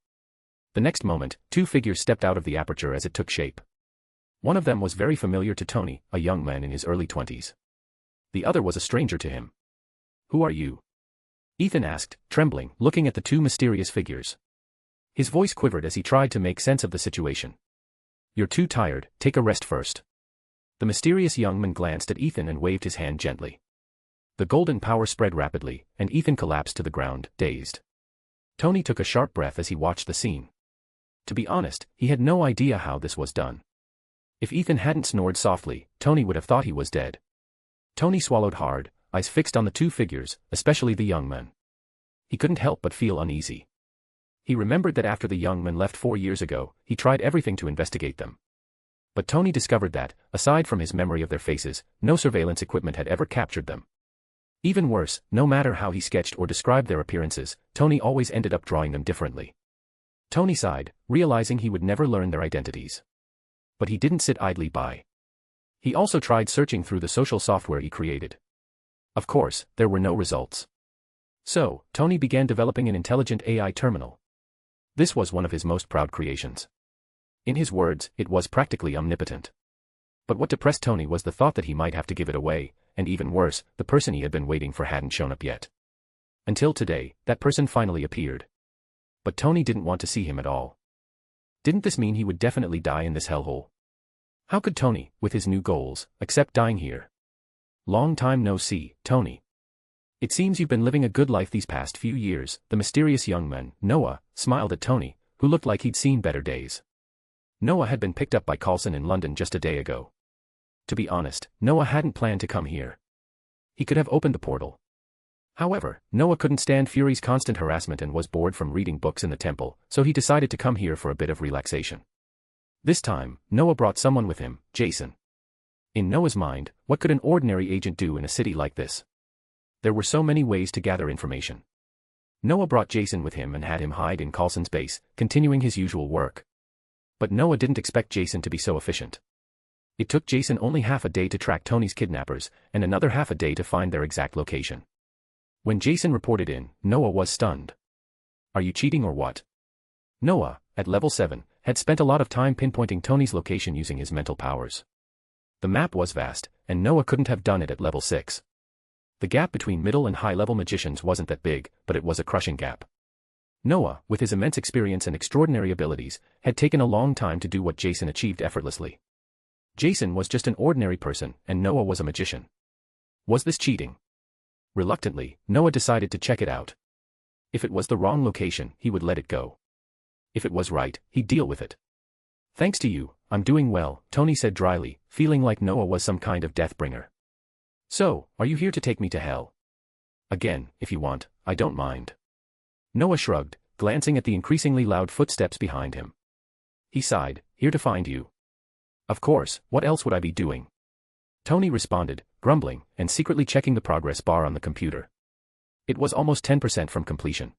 The next moment, 2 figures stepped out of the aperture as it took shape. One of them was very familiar to Tony, a young man in his early 20s. The other was a stranger to him. Who are you? Ethan asked, trembling, looking at the 2 mysterious figures. His voice quivered as he tried to make sense of the situation. You're too tired, take a rest first. The mysterious young man glanced at Ethan and waved his hand gently. The golden power spread rapidly, and Ethan collapsed to the ground, dazed. Tony took a sharp breath as he watched the scene. To be honest, he had no idea how this was done. If Ethan hadn't snored softly, Tony would have thought he was dead. Tony swallowed hard, eyes fixed on the 2 figures, especially the young man. He couldn't help but feel uneasy. He remembered that after the young man left 4 years ago, he tried everything to investigate them. But Tony discovered that, aside from his memory of their faces, no surveillance equipment had ever captured them. Even worse, no matter how he sketched or described their appearances, Tony always ended up drawing them differently. Tony sighed, realizing he would never learn their identities. But he didn't sit idly by. He also tried searching through the social software he created. Of course, there were no results. So, Tony began developing an intelligent AI terminal. This was one of his most proud creations. In his words, it was practically omnipotent. But what depressed Tony was the thought that he might have to give it away, and even worse, the person he had been waiting for hadn't shown up yet. Until today, that person finally appeared. But Tony didn't want to see him at all. Didn't this mean he would definitely die in this hellhole? How could Tony, with his new goals, accept dying here? Long time no see, Tony. It seems you've been living a good life these past few years, the mysterious young man, Noah, smiled at Tony, who looked like he'd seen better days. Noah had been picked up by Coulson in London just a day ago. To be honest, Noah hadn't planned to come here. He could have opened the portal. However, Noah couldn't stand Fury's constant harassment and was bored from reading books in the temple, so he decided to come here for a bit of relaxation. This time, Noah brought someone with him, Jason. In Noah's mind, what could an ordinary agent do in a city like this? There were so many ways to gather information. Noah brought Jason with him and had him hide in Coulson's base, continuing his usual work. But Noah didn't expect Jason to be so efficient. It took Jason only half a day to track Tony's kidnappers, and another half a day to find their exact location. When Jason reported in, Noah was stunned. Are you cheating or what? Noah, at level 7, had spent a lot of time pinpointing Tony's location using his mental powers. The map was vast, and Noah couldn't have done it at level 6. The gap between middle and high-level magicians wasn't that big, but it was a crushing gap. Noah, with his immense experience and extraordinary abilities, had taken a long time to do what Jason achieved effortlessly. Jason was just an ordinary person, and Noah was a magician. Was this cheating? Reluctantly, Noah decided to check it out. If it was the wrong location, he would let it go. If it was right, he'd deal with it. Thanks to you, I'm doing well, Tony said dryly, feeling like Noah was some kind of deathbringer. So, are you here to take me to hell? Again, if you want, I don't mind. Noah shrugged, glancing at the increasingly loud footsteps behind him. He sighed, here to find you. Of course, what else would I be doing? Tony responded, grumbling, and secretly checking the progress bar on the computer. It was almost 10% from completion.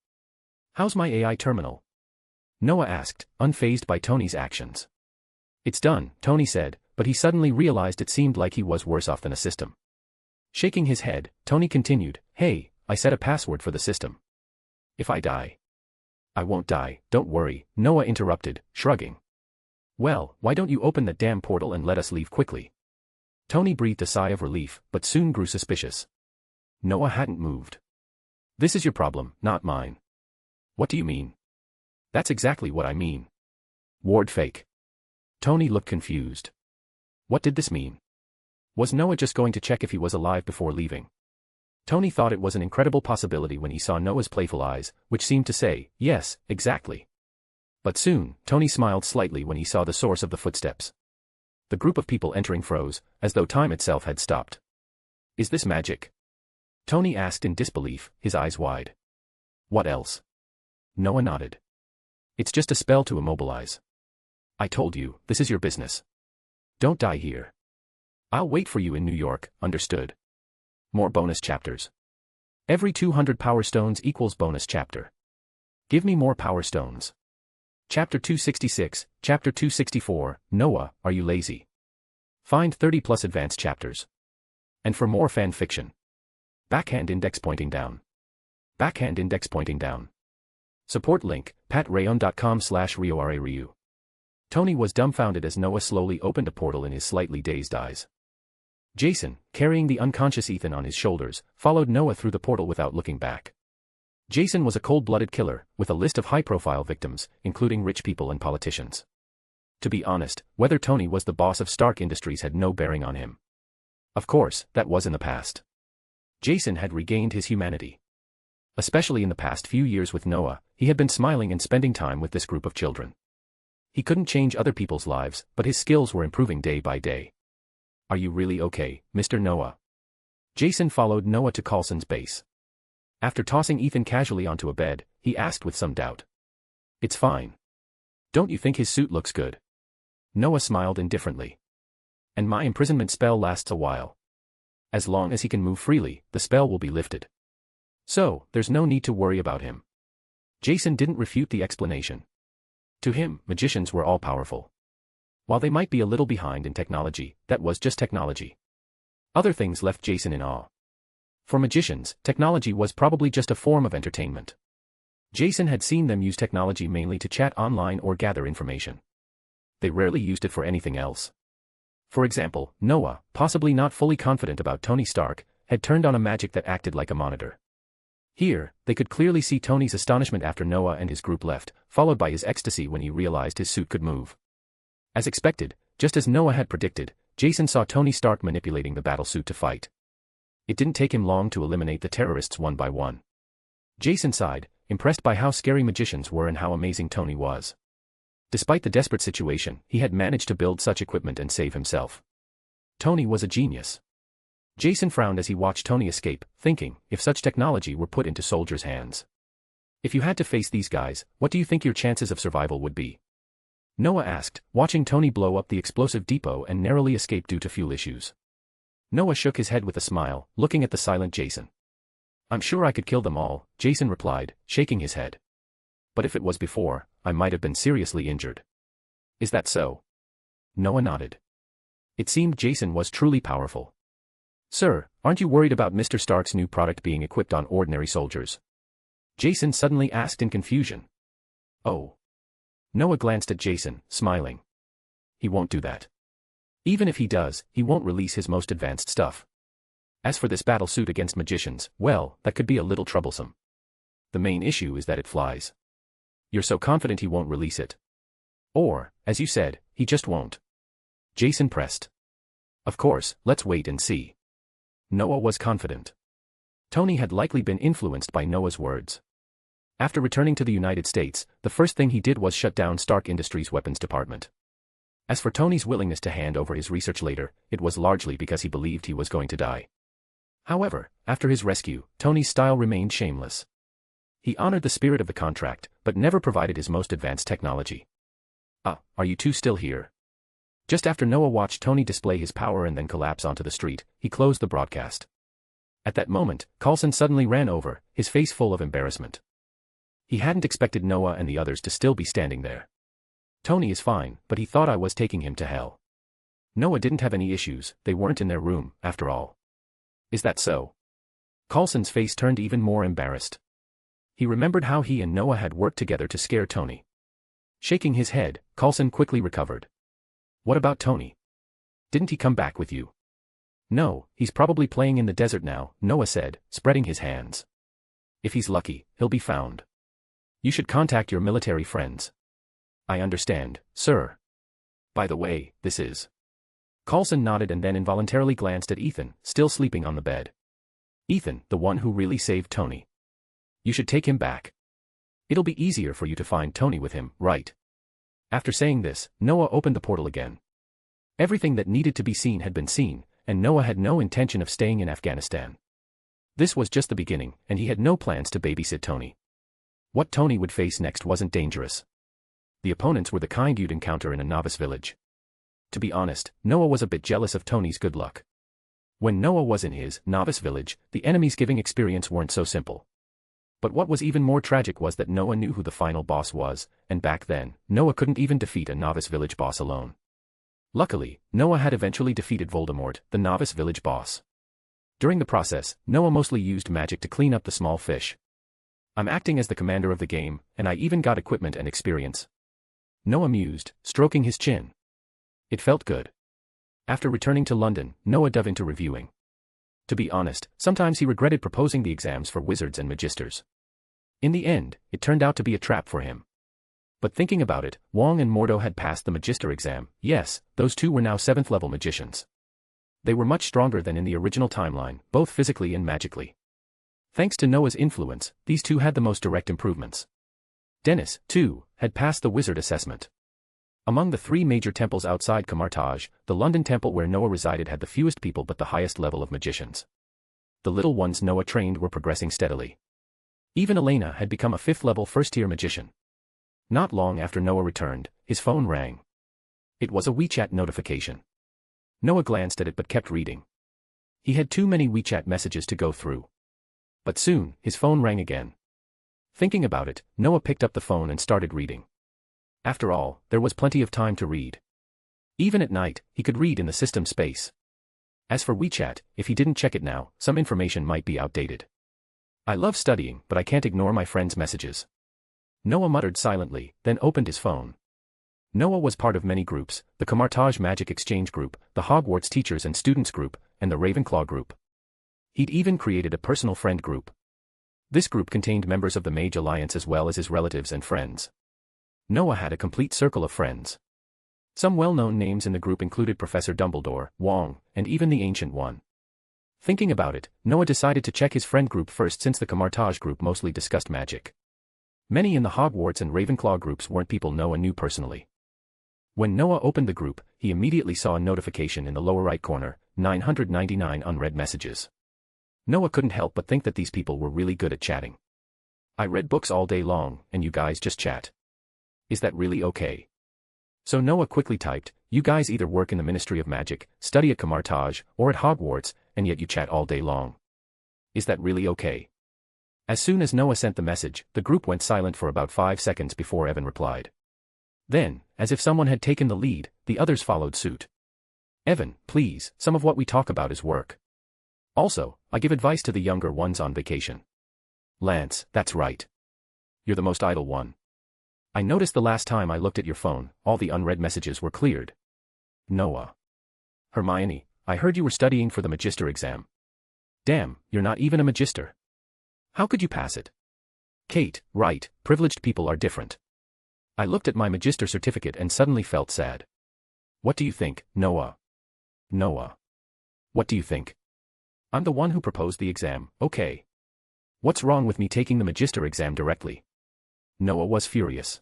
How's my AI terminal? Noah asked, unfazed by Tony's actions. It's done, Tony said, but he suddenly realized it seemed like he was worse off than a system. Shaking his head, Tony continued, hey, I set a password for the system. If I die. I won't die, don't worry, Noah interrupted, shrugging. Well, why don't you open that damn portal and let us leave quickly? Tony breathed a sigh of relief, but soon grew suspicious. Noah hadn't moved. This is your problem, not mine. What do you mean? That's exactly what I mean. Ward fake. Tony looked confused. What did this mean? Was Noah just going to check if he was alive before leaving? Tony thought it was an incredible possibility when he saw Noah's playful eyes, which seemed to say, yes, exactly. But soon, Tony smiled slightly when he saw the source of the footsteps. The group of people entering froze, as though time itself had stopped. Is this magic? Tony asked in disbelief, his eyes wide. What else? Noah nodded. It's just a spell to immobilize. I told you, this is your business. Don't die here. I'll wait for you in New York, understood? More bonus chapters. Every 200 power stones equals bonus chapter. Give me more power stones. Chapter 266, Chapter 264, Noah, are you lazy? Find 30 plus advanced chapters. And for more fan fiction. Backhand index pointing down. Backhand index pointing down. Support link, patreon.com/RioRaRyu. Tony was dumbfounded as Noah slowly opened a portal in his slightly dazed eyes. Jason, carrying the unconscious Ethan on his shoulders, followed Noah through the portal without looking back. Jason was a cold-blooded killer, with a list of high-profile victims, including rich people and politicians. To be honest, whether Tony was the boss of Stark Industries had no bearing on him. Of course, that was in the past. Jason had regained his humanity. Especially in the past few years with Noah, he had been smiling and spending time with this group of children. He couldn't change other people's lives, but his skills were improving day by day. Are you really okay, Mr. Noah? Jason followed Noah to Coulson's base. After tossing Ethan casually onto a bed, he asked with some doubt. It's fine. Don't you think his suit looks good? Noah smiled indifferently. And my imprisonment spell lasts a while. As long as he can move freely, the spell will be lifted. So, there's no need to worry about him. Jason didn't refute the explanation. To him, magicians were all-powerful. While they might be a little behind in technology, that was just technology. Other things left Jason in awe. For magicians, technology was probably just a form of entertainment. Jason had seen them use technology mainly to chat online or gather information. They rarely used it for anything else. For example, Noah, possibly not fully confident about Tony Stark, had turned on a magic that acted like a monitor. Here, they could clearly see Tony's astonishment after Noah and his group left, followed by his ecstasy when he realized his suit could move. As expected, just as Noah had predicted, Jason saw Tony Stark manipulating the battlesuit to fight. It didn't take him long to eliminate the terrorists one by one. Jason sighed, impressed by how scary magicians were and how amazing Tony was. Despite the desperate situation, he had managed to build such equipment and save himself. Tony was a genius. Jason frowned as he watched Tony escape, thinking, if such technology were put into soldiers' hands. If you had to face these guys, what do you think your chances of survival would be? Noah asked, watching Tony blow up the explosive depot and narrowly escape due to fuel issues. Noah shook his head with a smile, looking at the silent Jason. I'm sure I could kill them all, Jason replied, shaking his head. But if it was before, I might have been seriously injured. Is that so? Noah nodded. It seemed Jason was truly powerful. Sir, aren't you worried about Mr. Stark's new product being equipped on ordinary soldiers? Jason suddenly asked in confusion. Oh. Noah glanced at Jason, smiling. He won't do that. Even if he does, he won't release his most advanced stuff. As for this battle suit against magicians, well, that could be a little troublesome. The main issue is that it flies. You're so confident he won't release it. Or, as you said, he just won't. Jason pressed. Of course, let's wait and see. Noah was confident. Tony had likely been influenced by Noah's words. After returning to the United States, the first thing he did was shut down Stark Industries' weapons department. As for Tony's willingness to hand over his research later, it was largely because he believed he was going to die. However, after his rescue, Tony's style remained shameless. He honored the spirit of the contract, but never provided his most advanced technology. Are you two still here? Just after Noah watched Tony display his power and then collapse onto the street, he closed the broadcast. At that moment, Coulson suddenly ran over, his face full of embarrassment. He hadn't expected Noah and the others to still be standing there. Tony is fine, but he thought I was taking him to hell. Noah didn't have any issues, they weren't in their room, after all. Is that so? Coulson's face turned even more embarrassed. He remembered how he and Noah had worked together to scare Tony. Shaking his head, Coulson quickly recovered. What about Tony? Didn't he come back with you? No, he's probably playing in the desert now, Noah said, spreading his hands. If he's lucky, he'll be found. You should contact your military friends. I understand, sir. By the way, this is... Coulson nodded and then involuntarily glanced at Ethan, still sleeping on the bed. Ethan, the one who really saved Tony. You should take him back. It'll be easier for you to find Tony with him, right? After saying this, Noah opened the portal again. Everything that needed to be seen had been seen, and Noah had no intention of staying in Afghanistan. This was just the beginning, and he had no plans to babysit Tony. What Tony would face next wasn't dangerous. The opponents were the kind you'd encounter in a novice village. To be honest, Noah was a bit jealous of Tony's good luck. When Noah was in his novice village, the enemies giving experience weren't so simple. But what was even more tragic was that Noah knew who the final boss was, and back then, Noah couldn't even defeat a novice village boss alone. Luckily, Noah had eventually defeated Voldemort, the novice village boss. During the process, Noah mostly used magic to clean up the small fish. I'm acting as the commander of the game, and I even got equipment and experience. Noah mused, stroking his chin. It felt good. After returning to London, Noah dove into reviewing. To be honest, sometimes he regretted proposing the exams for wizards and magisters. In the end, it turned out to be a trap for him. But thinking about it, Wong and Mordo had passed the magister exam. Yes, those two were now 7th-level magicians. They were much stronger than in the original timeline, both physically and magically. Thanks to Noah's influence, these two had the most direct improvements. Dennis, too, had passed the wizard assessment. Among the 3 major temples outside Camartage, the London temple where Noah resided had the fewest people but the highest level of magicians. The little ones Noah trained were progressing steadily. Even Elena had become a 5th-level first-tier magician. Not long after Noah returned, his phone rang. It was a WeChat notification. Noah glanced at it but kept reading. He had too many WeChat messages to go through. But soon, his phone rang again. Thinking about it, Noah picked up the phone and started reading. After all, there was plenty of time to read. Even at night, he could read in the system space. As for WeChat, if he didn't check it now, some information might be outdated. I love studying, but I can't ignore my friends' messages. Noah muttered silently, then opened his phone. Noah was part of many groups, the Camartage Magic Exchange Group, the Hogwarts Teachers and Students Group, and the Ravenclaw Group. He'd even created a personal friend group. This group contained members of the Mage Alliance as well as his relatives and friends. Noah had a complete circle of friends. Some well-known names in the group included Professor Dumbledore, Wong, and even the Ancient One. Thinking about it, Noah decided to check his friend group first since the Camartage group mostly discussed magic. Many in the Hogwarts and Ravenclaw groups weren't people Noah knew personally. When Noah opened the group, he immediately saw a notification in the lower right corner, 999 unread messages. Noah couldn't help but think that these people were really good at chatting. I read books all day long, and you guys just chat. Is that really okay? So Noah quickly typed, you guys either work in the Ministry of Magic, study at Camartage, or at Hogwarts, and yet you chat all day long. Is that really okay? As soon as Noah sent the message, the group went silent for about 5 seconds before Evan replied. Then, as if someone had taken the lead, the others followed suit. Evan, please, some of what we talk about is work. Also, I give advice to the younger ones on vacation. Lance, that's right. You're the most idle one. I noticed the last time I looked at your phone, all the unread messages were cleared. Noah. Hermione, I heard you were studying for the Magister exam. Damn, you're not even a Magister. How could you pass it? Kate, right, privileged people are different. I looked at my Magister certificate and suddenly felt sad. What do you think, Noah? Noah. What do you think? I'm the one who proposed the exam, okay. What's wrong with me taking the Magister exam directly? Noah was furious.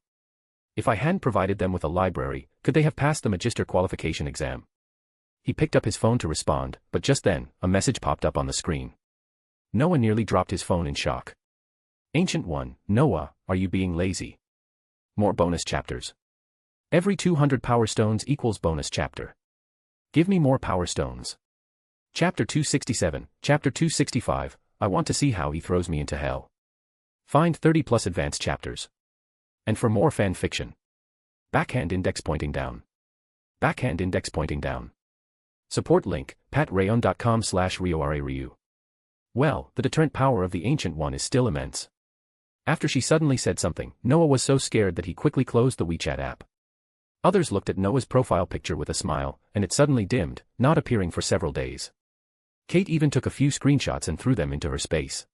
If I hadn't provided them with a library, could they have passed the Magister qualification exam? He picked up his phone to respond, but just then, a message popped up on the screen. Noah nearly dropped his phone in shock. Ancient One, Noah, are you being lazy? More bonus chapters. Every 200 power stones equals bonus chapter. Give me more power stones. Chapter 267, Chapter 265, I want to see how he throws me into hell. Find 30 plus advanced chapters. And for more fan fiction. Backhand index pointing down. Backhand index pointing down. Support link, patreon.com/RioRaRyu. Well, the deterrent power of the Ancient One is still immense. After she suddenly said something, Noah was so scared that he quickly closed the WeChat app. Others looked at Noah's profile picture with a smile, and it suddenly dimmed, not appearing for several days. Kate even took a few screenshots and threw them into her space.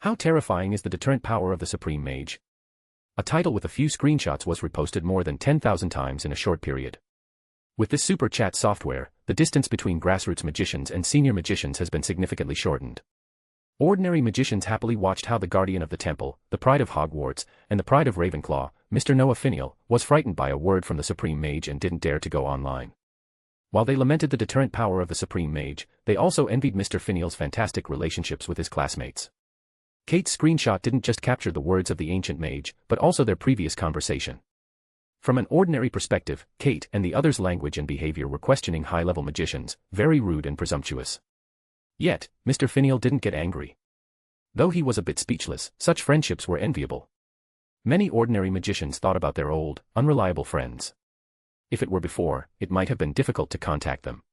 How terrifying is the deterrent power of the Supreme Mage? A title with a few screenshots was reposted more than 10,000 times in a short period. With this super chat software, the distance between grassroots magicians and senior magicians has been significantly shortened. Ordinary magicians happily watched how the guardian of the temple, the pride of Hogwarts, and the pride of Ravenclaw, Mr. Noah Finial, was frightened by a word from the Supreme Mage and didn't dare to go online. While they lamented the deterrent power of the Supreme Mage, they also envied Mr. Finial's fantastic relationships with his classmates. Kate's screenshot didn't just capture the words of the ancient mage, but also their previous conversation. From an ordinary perspective, Kate and the others' language and behavior were questioning high-level magicians, very rude and presumptuous. Yet, Mr. Finial didn't get angry. Though he was a bit speechless, such friendships were enviable. Many ordinary magicians thought about their old, unreliable friends. If it were before, it might have been difficult to contact them.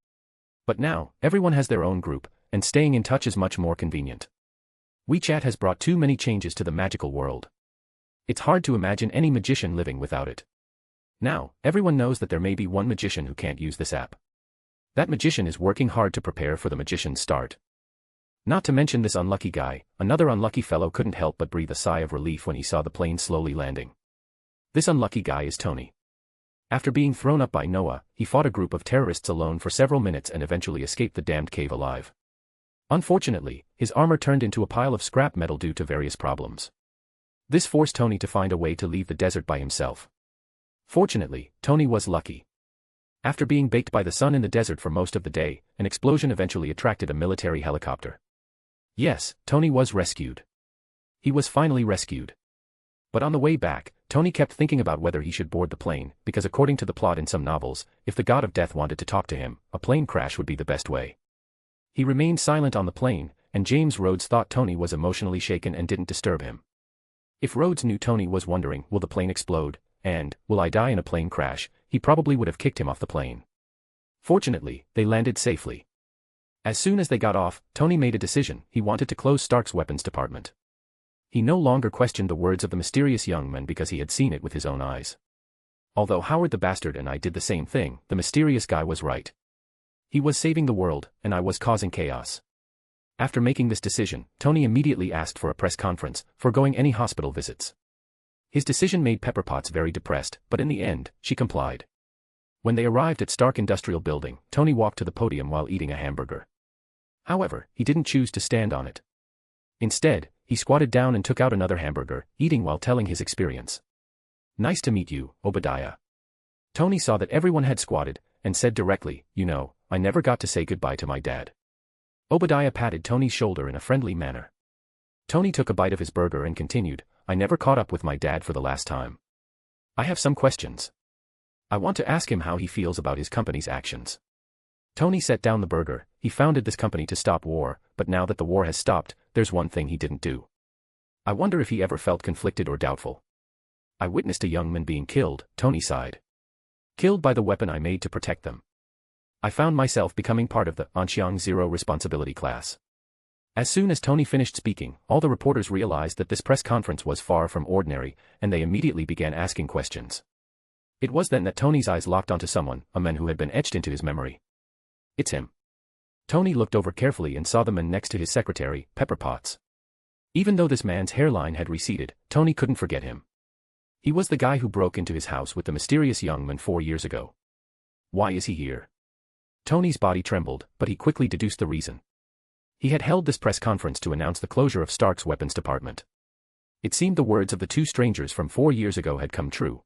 But now, everyone has their own group, and staying in touch is much more convenient. WeChat has brought too many changes to the magical world. It's hard to imagine any magician living without it. Now, everyone knows that there may be one magician who can't use this app. That magician is working hard to prepare for the magician's start. Not to mention this unlucky guy, another unlucky fellow couldn't help but breathe a sigh of relief when he saw the plane slowly landing. This unlucky guy is Tony. After being thrown up by Noah, he fought a group of terrorists alone for several minutes and eventually escaped the damned cave alive. Unfortunately, his armor turned into a pile of scrap metal due to various problems. This forced Tony to find a way to leave the desert by himself. Fortunately, Tony was lucky. After being baked by the sun in the desert for most of the day, an explosion eventually attracted a military helicopter. Yes, Tony was rescued. He was finally rescued. But on the way back, Tony kept thinking about whether he should board the plane, because according to the plot in some novels, if the god of death wanted to talk to him, a plane crash would be the best way. He remained silent on the plane, and James Rhodes thought Tony was emotionally shaken and didn't disturb him. If Rhodes knew Tony was wondering, will the plane explode, and, will I die in a plane crash, he probably would have kicked him off the plane. Fortunately, they landed safely. As soon as they got off, Tony made a decision: he wanted to close Stark's weapons department. He no longer questioned the words of the mysterious young man because he had seen it with his own eyes. Although Howard the Bastard and I did the same thing, the mysterious guy was right. He was saving the world, and I was causing chaos. After making this decision, Tony immediately asked for a press conference, foregoing any hospital visits. His decision made Pepper Potts very depressed, but in the end, she complied. When they arrived at Stark Industrial Building, Tony walked to the podium while eating a hamburger. However, he didn't choose to stand on it. Instead, he squatted down and took out another hamburger, eating while telling his experience. "Nice to meet you, Obadiah." Tony saw that everyone had squatted, and said directly, "You know, I never got to say goodbye to my dad." Obadiah patted Tony's shoulder in a friendly manner. Tony took a bite of his burger and continued, "I never caught up with my dad for the last time. I have some questions. I want to ask him how he feels about his company's actions." Tony set down the burger. He founded this company to stop war, but now that the war has stopped, there's one thing he didn't do. I wonder if he ever felt conflicted or doubtful. "I witnessed a young man being killed," Tony sighed. "Killed by the weapon I made to protect them. I found myself becoming part of the Anxiang Zero responsibility class." As soon as Tony finished speaking, all the reporters realized that this press conference was far from ordinary, and they immediately began asking questions. It was then that Tony's eyes locked onto someone, a man who had been etched into his memory. "It's him." Tony looked over carefully and saw the man next to his secretary, Pepper Potts. Even though this man's hairline had receded, Tony couldn't forget him. He was the guy who broke into his house with the mysterious young man 4 years ago. Why is he here? Tony's body trembled, but he quickly deduced the reason. He had held this press conference to announce the closure of Stark's weapons department. It seemed the words of the two strangers from 4 years ago had come true.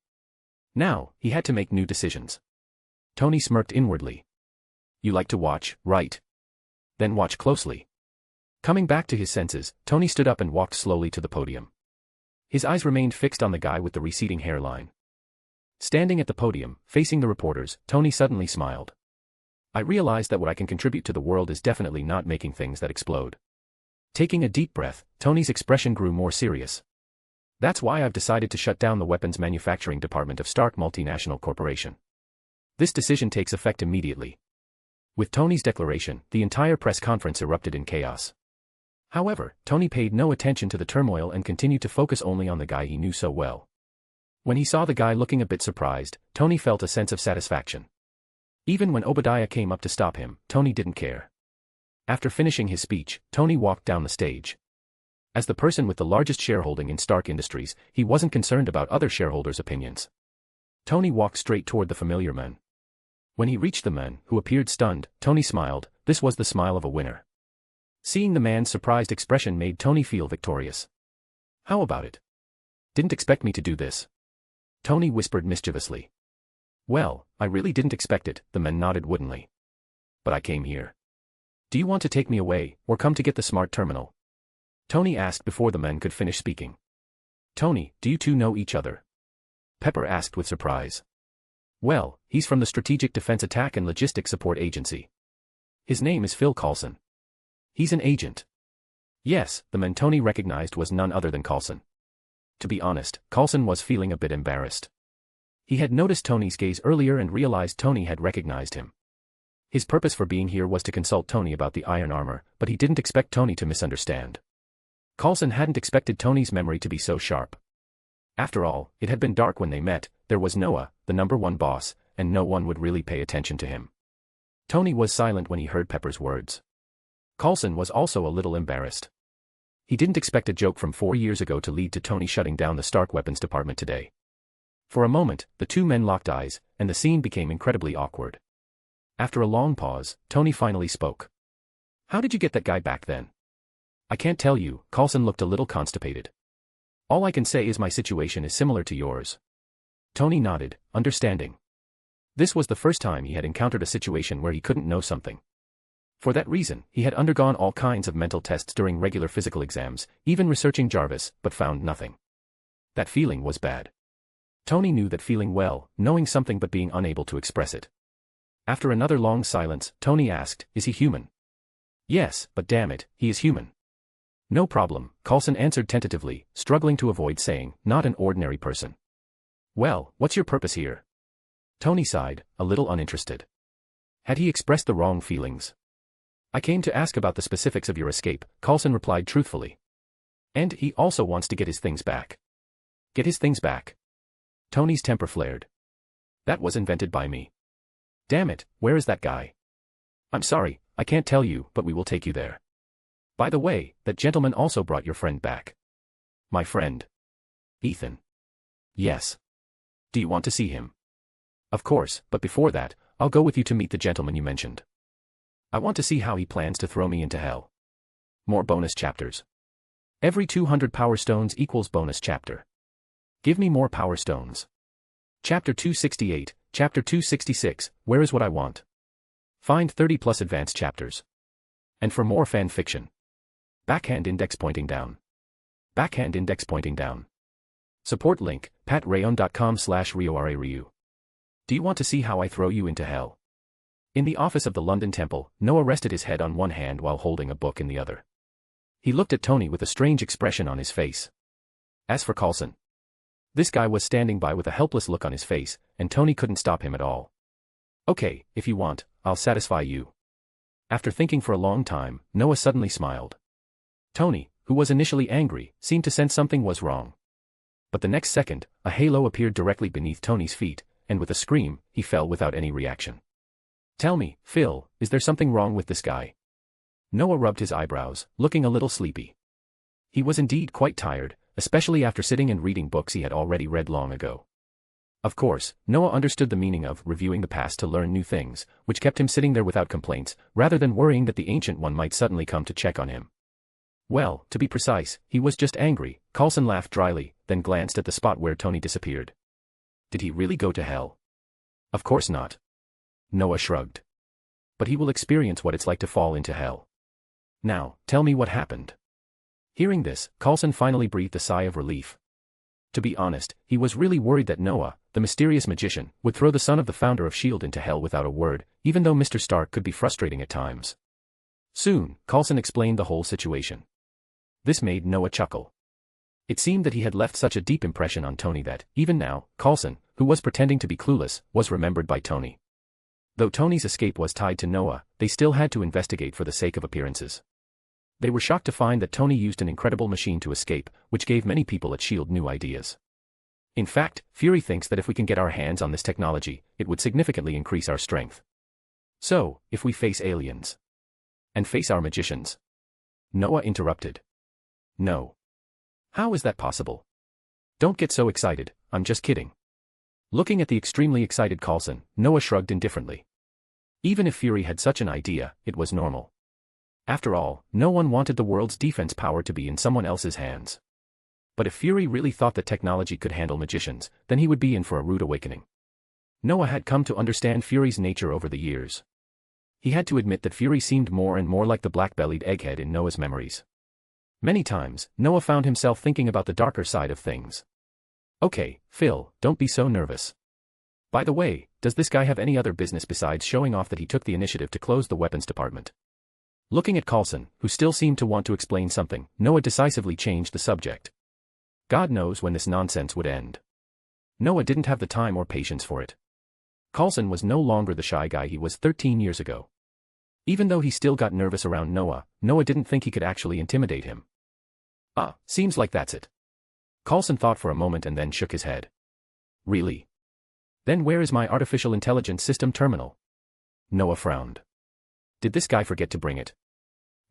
Now, he had to make new decisions. Tony smirked inwardly. "You like to watch, right? Then watch closely." Coming back to his senses, Tony stood up and walked slowly to the podium. His eyes remained fixed on the guy with the receding hairline. Standing at the podium, facing the reporters, Tony suddenly smiled. "I realize that what I can contribute to the world is definitely not making things that explode." Taking a deep breath, Tony's expression grew more serious. "That's why I've decided to shut down the weapons manufacturing department of Stark Multinational Corporation. This decision takes effect immediately." With Tony's declaration, the entire press conference erupted in chaos. However, Tony paid no attention to the turmoil and continued to focus only on the guy he knew so well. When he saw the guy looking a bit surprised, Tony felt a sense of satisfaction. Even when Obadiah came up to stop him, Tony didn't care. After finishing his speech, Tony walked down the stage. As the person with the largest shareholding in Stark Industries, he wasn't concerned about other shareholders' opinions. Tony walked straight toward the familiar man. When he reached the man, who appeared stunned, Tony smiled. This was the smile of a winner. Seeing the man's surprised expression made Tony feel victorious. "How about it? Didn't expect me to do this?" Tony whispered mischievously. "Well, I really didn't expect it," the man nodded woodenly. "But I came here. Do you want to take me away, or come to get the smart terminal?" Tony asked before the man could finish speaking. "Tony, do you two know each other?" Pepper asked with surprise. "Well, he's from the Strategic Defense Attack and Logistics Support Agency. His name is Phil Coulson." He's an agent. Yes, the man Tony recognized was none other than Coulson. To be honest, Coulson was feeling a bit embarrassed. He had noticed Tony's gaze earlier and realized Tony had recognized him. His purpose for being here was to consult Tony about the iron armor, but he didn't expect Tony to misunderstand. Coulson hadn't expected Tony's memory to be so sharp. After all, it had been dark when they met, there was Noah, the #1 boss, and no one would really pay attention to him. Tony was silent when he heard Pepper's words. Coulson was also a little embarrassed. He didn't expect a joke from 4 years ago to lead to Tony shutting down the Stark weapons department today. For a moment, the two men locked eyes, and the scene became incredibly awkward. After a long pause, Tony finally spoke. "How did you get that guy back then?" "I can't tell you," Coulson looked a little constipated. "All I can say is my situation is similar to yours." Tony nodded, understanding. This was the first time he had encountered a situation where he couldn't know something. For that reason, he had undergone all kinds of mental tests during regular physical exams, even researching Jarvis, but found nothing. That feeling was bad. Tony knew that feeling well, knowing something but being unable to express it. After another long silence, Tony asked, "Is he human?" "Yes, but damn it, he is human." "No problem," Coulson answered tentatively, struggling to avoid saying, "Not an ordinary person." "Well, what's your purpose here?" Tony sighed, a little uninterested. Had he expressed the wrong feelings? "I came to ask about the specifics of your escape," Coulson replied truthfully. "And he also wants to get his things back." "Get his things back?" Tony's temper flared. "That was invented by me." "Damn it, where is that guy?" "I'm sorry, I can't tell you, but we will take you there." "By the way, that gentleman also brought your friend back." "My friend? Ethan?" "Yes. Do you want to see him?" "Of course, but before that, I'll go with you to meet the gentleman you mentioned. I want to see how he plans to throw me into hell." More bonus chapters. Every 200 power stones equals bonus chapter. Give me more power stones. Chapter 268, Chapter 266, Where is what I want? Find 30 plus advanced chapters. And for more fan fiction. Backhand index pointing down. Backhand index pointing down. Support link, patreon.com/RioRaRyu. Do you want to see how I throw you into hell? In the office of the London Temple, Noah rested his head on one hand while holding a book in the other. He looked at Tony with a strange expression on his face. As for Coulson, this guy was standing by with a helpless look on his face, and Tony couldn't stop him at all. "Okay, if you want, I'll satisfy you." After thinking for a long time, Noah suddenly smiled. Tony, who was initially angry, seemed to sense something was wrong. But the next second, a halo appeared directly beneath Tony's feet, and with a scream, he fell without any reaction. "Tell me, Phil, is there something wrong with this guy?" Noah rubbed his eyebrows, looking a little sleepy. He was indeed quite tired, especially after sitting and reading books he had already read long ago. Of course, Noah understood the meaning of reviewing the past to learn new things, which kept him sitting there without complaints, rather than worrying that the Ancient One might suddenly come to check on him. Well, to be precise, he was just angry. Coulson laughed dryly, then glanced at the spot where Tony disappeared. Did he really go to hell? Of course not. Noah shrugged. But he will experience what it's like to fall into hell. Now, tell me what happened. Hearing this, Coulson finally breathed a sigh of relief. To be honest, he was really worried that Noah, the mysterious magician, would throw the son of the founder of S.H.I.E.L.D. into hell without a word, even though Mr. Stark could be frustrating at times. Soon, Coulson explained the whole situation. This made Noah chuckle. It seemed that he had left such a deep impression on Tony that, even now, Coulson, who was pretending to be clueless, was remembered by Tony. Though Tony's escape was tied to Noah, they still had to investigate for the sake of appearances. They were shocked to find that Tony used an incredible machine to escape, which gave many people at S.H.I.E.L.D. new ideas. In fact, Fury thinks that if we can get our hands on this technology, it would significantly increase our strength. So, if we face aliens and face our magicians? Noah interrupted. No. How is that possible? Don't get so excited, I'm just kidding. Looking at the extremely excited Coulson, Noah shrugged indifferently. Even if Fury had such an idea, it was normal. After all, no one wanted the world's defense power to be in someone else's hands. But if Fury really thought that technology could handle magicians, then he would be in for a rude awakening. Noah had come to understand Fury's nature over the years. He had to admit that Fury seemed more and more like the black-bellied egghead in Noah's memories. Many times, Noah found himself thinking about the darker side of things. Okay, Phil, don't be so nervous. By the way, does this guy have any other business besides showing off that he took the initiative to close the weapons department? Looking at Coulson, who still seemed to want to explain something, Noah decisively changed the subject. God knows when this nonsense would end. Noah didn't have the time or patience for it. Coulson was no longer the shy guy he was 13 years ago. Even though he still got nervous around Noah, Noah didn't think he could actually intimidate him. Seems like that's it. Coulson thought for a moment and then shook his head. Really? Then where is my artificial intelligence system terminal? Noah frowned. Did this guy forget to bring it?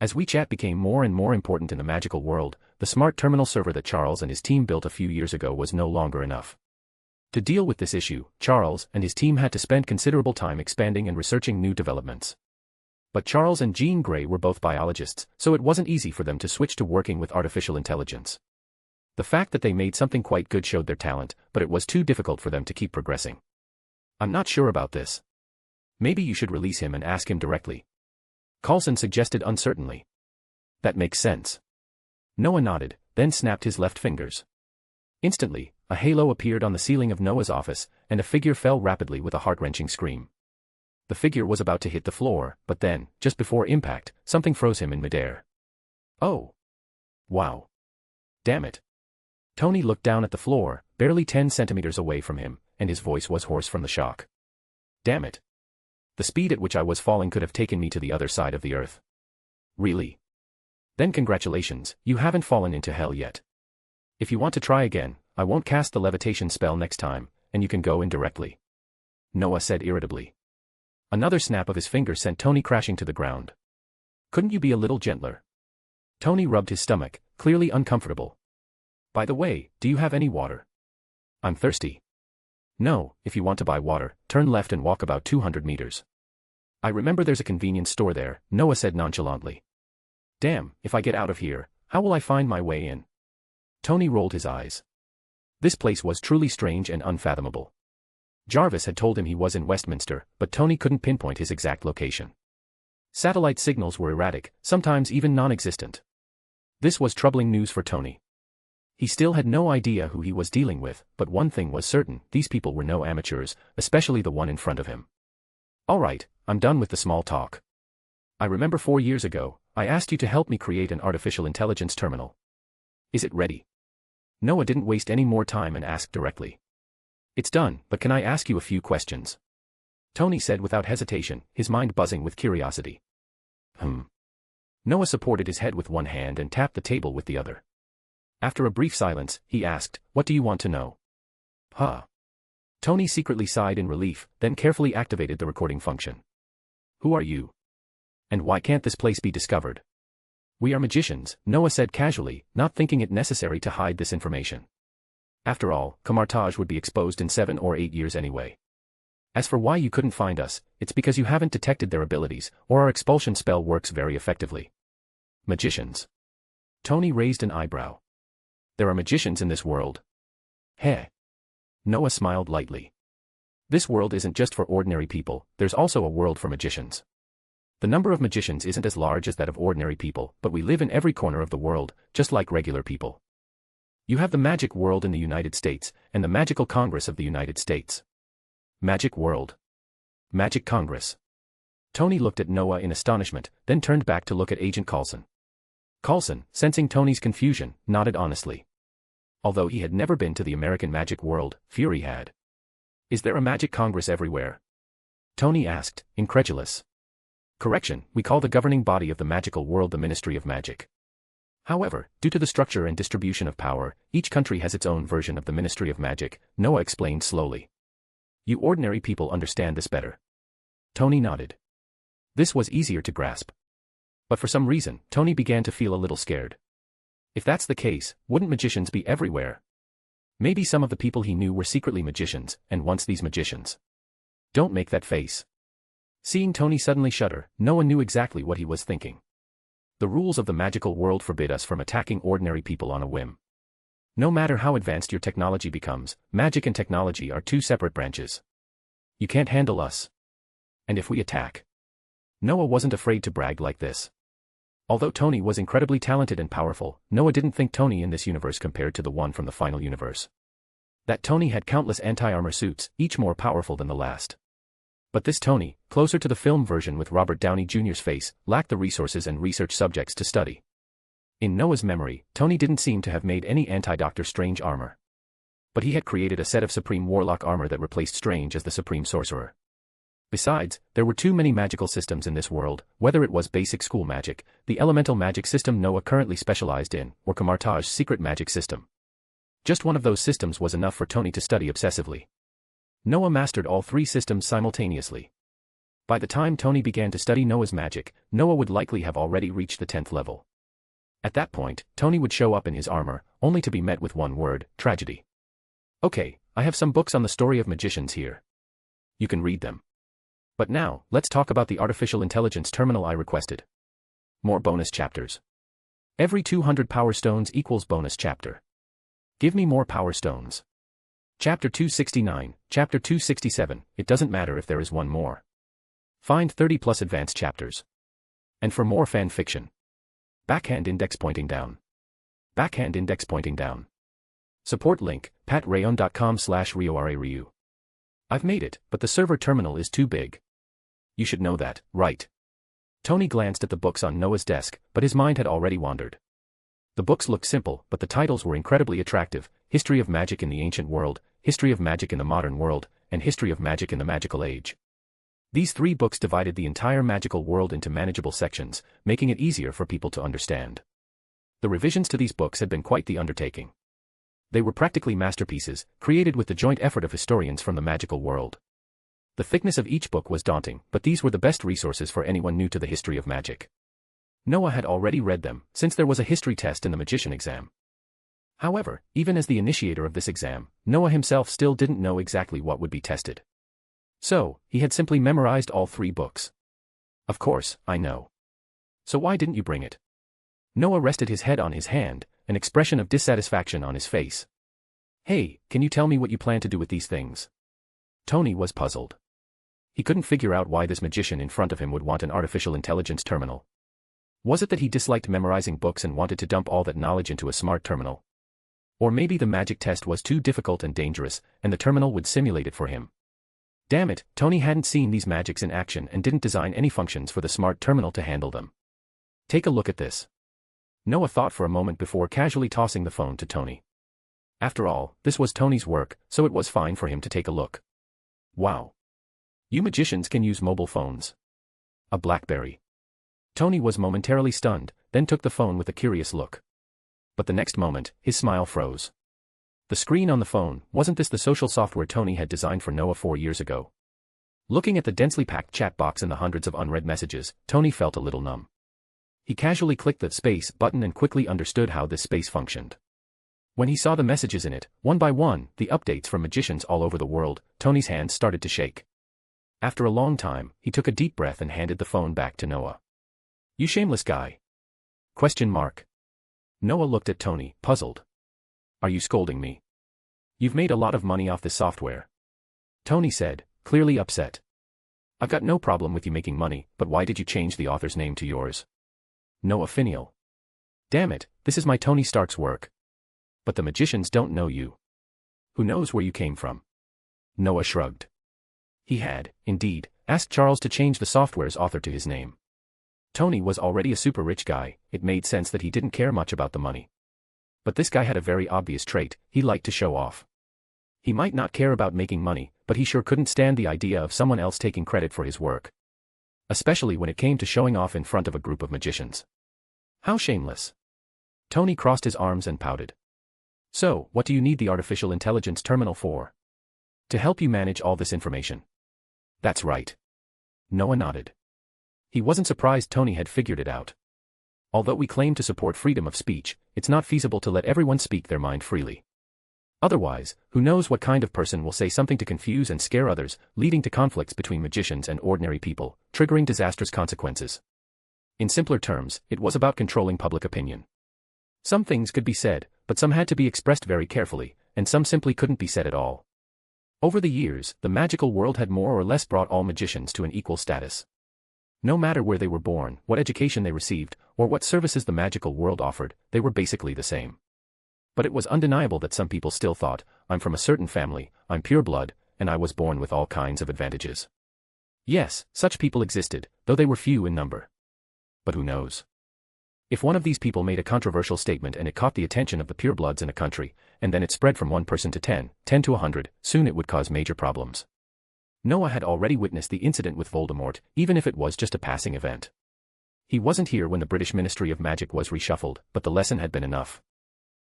As WeChat became more and more important in the magical world, the smart terminal server that Charles and his team built a few years ago was no longer enough. To deal with this issue, Charles and his team had to spend considerable time expanding and researching new developments. But Charles and Jean Grey were both biologists, so it wasn't easy for them to switch to working with artificial intelligence. The fact that they made something quite good showed their talent, but it was too difficult for them to keep progressing. I'm not sure about this. Maybe you should release him and ask him directly. Coulson suggested uncertainly. That makes sense. Noah nodded, then snapped his left fingers. Instantly, a halo appeared on the ceiling of Noah's office, and a figure fell rapidly with a heart-wrenching scream. The figure was about to hit the floor, but then, just before impact, something froze him in midair. Oh. Wow. Damn it. Tony looked down at the floor, barely 10 centimeters away from him, and his voice was hoarse from the shock. Damn it. The speed at which I was falling could have taken me to the other side of the earth. Really? Then congratulations, you haven't fallen into hell yet. If you want to try again, I won't cast the levitation spell next time, and you can go in directly. Noah said irritably. Another snap of his finger sent Tony crashing to the ground. Couldn't you be a little gentler? Tony rubbed his stomach, clearly uncomfortable. By the way, do you have any water? I'm thirsty. No, if you want to buy water, turn left and walk about 200 meters. I remember there's a convenience store there, Noah said nonchalantly. Damn, if I get out of here, how will I find my way in? Tony rolled his eyes. This place was truly strange and unfathomable. Jarvis had told him he was in Westminster, but Tony couldn't pinpoint his exact location. Satellite signals were erratic, sometimes even non-existent. This was troubling news for Tony. He still had no idea who he was dealing with, but one thing was certain, these people were no amateurs, especially the one in front of him. All right, I'm done with the small talk. I remember 4 years ago, I asked you to help me create an artificial intelligence terminal. Is it ready? Noah didn't waste any more time and asked directly. It's done, but can I ask you a few questions? Tony said without hesitation, his mind buzzing with curiosity. Noah supported his head with one hand and tapped the table with the other. After a brief silence, he asked, What do you want to know? Tony secretly sighed in relief, then carefully activated the recording function. Who are you? And why can't this place be discovered? We are magicians, Noah said casually, not thinking it necessary to hide this information. After all, Camartage would be exposed in 7 or 8 years anyway. As for why you couldn't find us, it's because you haven't detected their abilities, or our expulsion spell works very effectively. Magicians. Tony raised an eyebrow. There are magicians in this world. Heh. Noah smiled lightly. This world isn't just for ordinary people, there's also a world for magicians. The number of magicians isn't as large as that of ordinary people, but we live in every corner of the world, just like regular people. You have the magic world in the United States, and the Magical Congress of the United States. Magic world. Magic Congress. Tony looked at Noah in astonishment, then turned back to look at Agent Coulson. Coulson, sensing Tony's confusion, nodded honestly. Although he had never been to the American magic world, Fury had. Is there a magic congress everywhere? Tony asked, incredulous. Correction, we call the governing body of the magical world the Ministry of Magic. However, due to the structure and distribution of power, each country has its own version of the Ministry of Magic, Noah explained slowly. You ordinary people understand this better. Tony nodded. This was easier to grasp. But for some reason, Tony began to feel a little scared. If that's the case, wouldn't magicians be everywhere? Maybe some of the people he knew were secretly magicians, and once these magicians. Don't make that face. Seeing Tony suddenly shudder, Noah knew exactly what he was thinking. The rules of the magical world forbid us from attacking ordinary people on a whim. No matter how advanced your technology becomes, magic and technology are two separate branches. You can't handle us. And if we attack? Noah wasn't afraid to brag like this. Although Tony was incredibly talented and powerful, Noah didn't think Tony in this universe compared to the one from the final universe. That Tony had countless anti-armor suits, each more powerful than the last. But this Tony, closer to the film version with Robert Downey Jr.'s face, lacked the resources and research subjects to study. In Noah's memory, Tony didn't seem to have made any anti-Doctor Strange armor. But he had created a set of Supreme Warlock armor that replaced Strange as the Supreme Sorcerer. Besides, there were too many magical systems in this world, whether it was basic school magic, the elemental magic system Noah currently specialized in, or Kamartaj's secret magic system. Just one of those systems was enough for Tony to study obsessively. Noah mastered all three systems simultaneously. By the time Tony began to study Noah's magic, Noah would likely have already reached the 10th level. At that point, Tony would show up in his armor, only to be met with one word: tragedy. Okay, I have some books on the story of magicians here. You can read them. But now, let's talk about the artificial intelligence terminal I requested. More bonus chapters. Every 200 power stones equals bonus chapter. Give me more power stones. Chapter 269, Chapter 267, it doesn't matter if there is one more. Find 30 plus advanced chapters. And for more fan fiction. Backhand index pointing down. Backhand index pointing down. Support link, patreon.com/RioRaRyu. I've made it, but the server terminal is too big. You should know that, right? Tony glanced at the books on Noah's desk, but his mind had already wandered. The books looked simple, but the titles were incredibly attractive: History of Magic in the Ancient World, History of Magic in the Modern World, and History of Magic in the Magical Age. These three books divided the entire magical world into manageable sections, making it easier for people to understand. The revisions to these books had been quite the undertaking. They were practically masterpieces, created with the joint effort of historians from the magical world. The thickness of each book was daunting, but these were the best resources for anyone new to the history of magic. Noah had already read them, since there was a history test in the magician exam. However, even as the initiator of this exam, Noah himself still didn't know exactly what would be tested. So, he had simply memorized all three books. Of course, I know. So why didn't you bring it? Noah rested his head on his hand, an expression of dissatisfaction on his face. Hey, can you tell me what you plan to do with these things? Tony was puzzled. He couldn't figure out why this magician in front of him would want an artificial intelligence terminal. Was it that he disliked memorizing books and wanted to dump all that knowledge into a smart terminal? Or maybe the magic test was too difficult and dangerous, and the terminal would simulate it for him. Damn it, Tony hadn't seen these magics in action and didn't design any functions for the smart terminal to handle them. Take a look at this. Noah thought for a moment before casually tossing the phone to Tony. After all, this was Tony's work, so it was fine for him to take a look. Wow. You magicians can use mobile phones. A BlackBerry. Tony was momentarily stunned, then took the phone with a curious look. But the next moment, his smile froze. The screen on the phone, wasn't this the social software Tony had designed for Noah 4 years ago? Looking at the densely packed chat box and the hundreds of unread messages, Tony felt a little numb. He casually clicked the space button and quickly understood how this space functioned. When he saw the messages in it, one by one, the updates from magicians all over the world, Tony's hands started to shake. After a long time, he took a deep breath and handed the phone back to Noah. You shameless guy. ? Noah looked at Tony, puzzled. Are you scolding me? You've made a lot of money off this software. Tony said, clearly upset. I've got no problem with you making money, but why did you change the author's name to yours? Noah Finial. Damn it, this is my Tony Stark's work. But the magicians don't know you. Who knows where you came from? Noah shrugged. He had, indeed, asked Charles to change the software's author to his name. Tony was already a super rich guy, it made sense that he didn't care much about the money. But this guy had a very obvious trait: he liked to show off. He might not care about making money, but he sure couldn't stand the idea of someone else taking credit for his work. Especially when it came to showing off in front of a group of magicians. How shameless. Tony crossed his arms and pouted. So, what do you need the artificial intelligence terminal for? To help you manage all this information. That's right. Noah nodded. He wasn't surprised Tony had figured it out. Although we claim to support freedom of speech, it's not feasible to let everyone speak their mind freely. Otherwise, who knows what kind of person will say something to confuse and scare others, leading to conflicts between magicians and ordinary people, triggering disastrous consequences. In simpler terms, it was about controlling public opinion. Some things could be said, but some had to be expressed very carefully, and some simply couldn't be said at all. Over the years, the magical world had more or less brought all magicians to an equal status. No matter where they were born, what education they received, or what services the magical world offered, they were basically the same. But it was undeniable that some people still thought, I'm from a certain family, I'm pure blood, and I was born with all kinds of advantages. Yes, such people existed, though they were few in number. But who knows? If one of these people made a controversial statement and it caught the attention of the purebloods in a country, and then it spread from one person to 10 to 100, soon it would cause major problems. Noah had already witnessed the incident with Voldemort, even if it was just a passing event. He wasn't here when the British Ministry of Magic was reshuffled, but the lesson had been enough.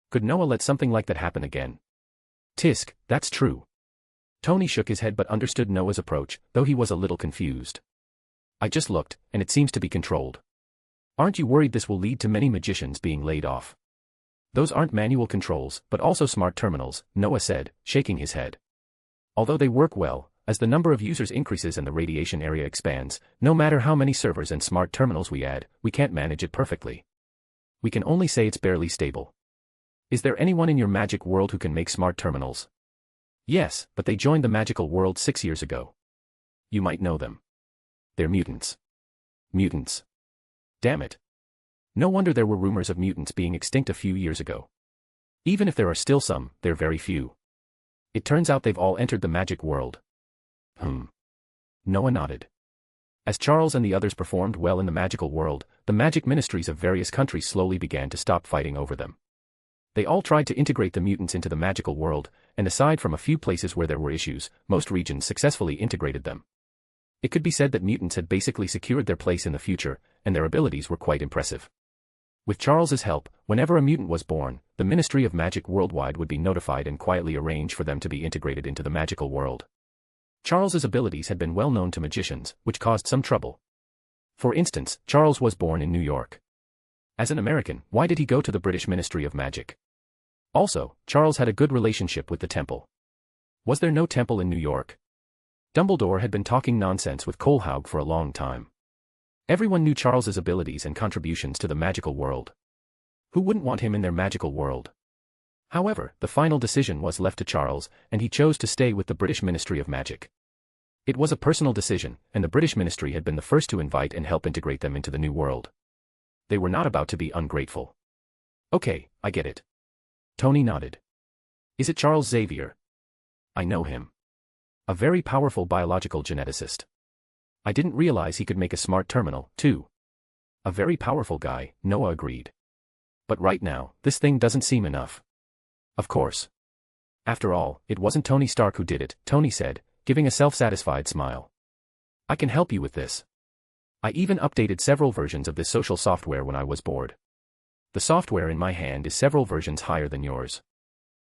Could Noah let something like that happen again? Tisk, that's true. Tony shook his head but understood Noah's approach, though he was a little confused. I just looked, and it seems to be controlled. Aren't you worried this will lead to many magicians being laid off? Those aren't manual controls, but also smart terminals, Noah said, shaking his head. Although they work well, as the number of users increases and the radiation area expands, no matter how many servers and smart terminals we add, we can't manage it perfectly. We can only say it's barely stable. Is there anyone in your magic world who can make smart terminals? Yes, but they joined the magical world 6 years ago. You might know them. They're mutants. Mutants. Damn it. No wonder there were rumors of mutants being extinct a few years ago. Even if there are still some, they're very few. It turns out they've all entered the magic world. Noah nodded. As Charles and the others performed well in the magical world, the magic ministries of various countries slowly began to stop fighting over them. They all tried to integrate the mutants into the magical world, and aside from a few places where there were issues, most regions successfully integrated them. It could be said that mutants had basically secured their place in the future, and their abilities were quite impressive. With Charles's help, whenever a mutant was born, the Ministry of Magic worldwide would be notified and quietly arrange for them to be integrated into the magical world. Charles's abilities had been well known to magicians, which caused some trouble. For instance, Charles was born in New York. As an American, why did he go to the British Ministry of Magic? Also, Charles had a good relationship with the temple. Was there no temple in New York? Dumbledore had been talking nonsense with Kohlhaug for a long time. Everyone knew Charles's abilities and contributions to the magical world. Who wouldn't want him in their magical world? However, the final decision was left to Charles, and he chose to stay with the British Ministry of Magic. It was a personal decision, and the British Ministry had been the first to invite and help integrate them into the new world. They were not about to be ungrateful. Okay, I get it. Tony nodded. Is it Charles Xavier? I know him. A very powerful biological geneticist. I didn't realize he could make a smart terminal, too. A very powerful guy, Noah agreed. But right now, this thing doesn't seem enough. Of course. After all, it wasn't Tony Stark who did it, Tony said, giving a self-satisfied smile. I can help you with this. I even updated several versions of this social software when I was bored. The software in my hand is several versions higher than yours.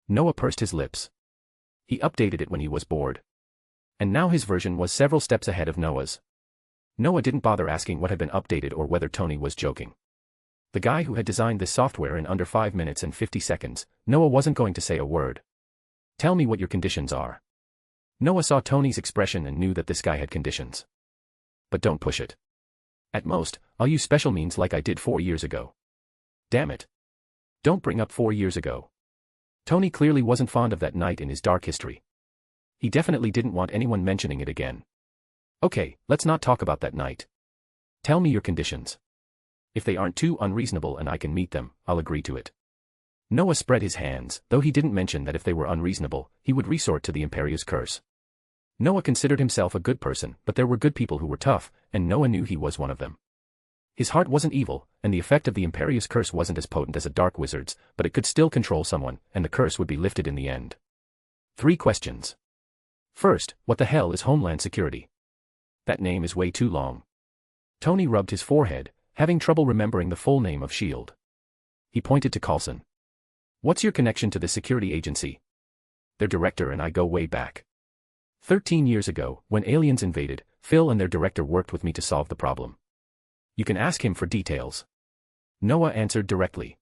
Noah pursed his lips. He updated it when he was bored. And now his version was several steps ahead of Noah's. Noah didn't bother asking what had been updated or whether Tony was joking. The guy who had designed this software in under 5 minutes and 50 seconds, Noah wasn't going to say a word. Tell me what your conditions are. Noah saw Tony's expression and knew that this guy had conditions. But don't push it. At most, I'll use special means like I did 4 years ago. Damn it. Don't bring up 4 years ago. Tony clearly wasn't fond of that night in his dark history. He definitely didn't want anyone mentioning it again. Okay, let's not talk about that night. Tell me your conditions. If they aren't too unreasonable and I can meet them, I'll agree to it. Noah spread his hands, though he didn't mention that if they were unreasonable, he would resort to the Imperius curse. Noah considered himself a good person, but there were good people who were tough, and Noah knew he was one of them. His heart wasn't evil, and the effect of the Imperius curse wasn't as potent as a dark wizard's, but it could still control someone, and the curse would be lifted in the end. 3 questions. First, what the hell is Homeland Security? That name is way too long. Tony rubbed his forehead, having trouble remembering the full name of S.H.I.E.L.D. He pointed to Coulson. What's your connection to the security agency? Their director and I go way back. 13 years ago, when aliens invaded, Phil and their director worked with me to solve the problem. You can ask him for details. Noah answered directly.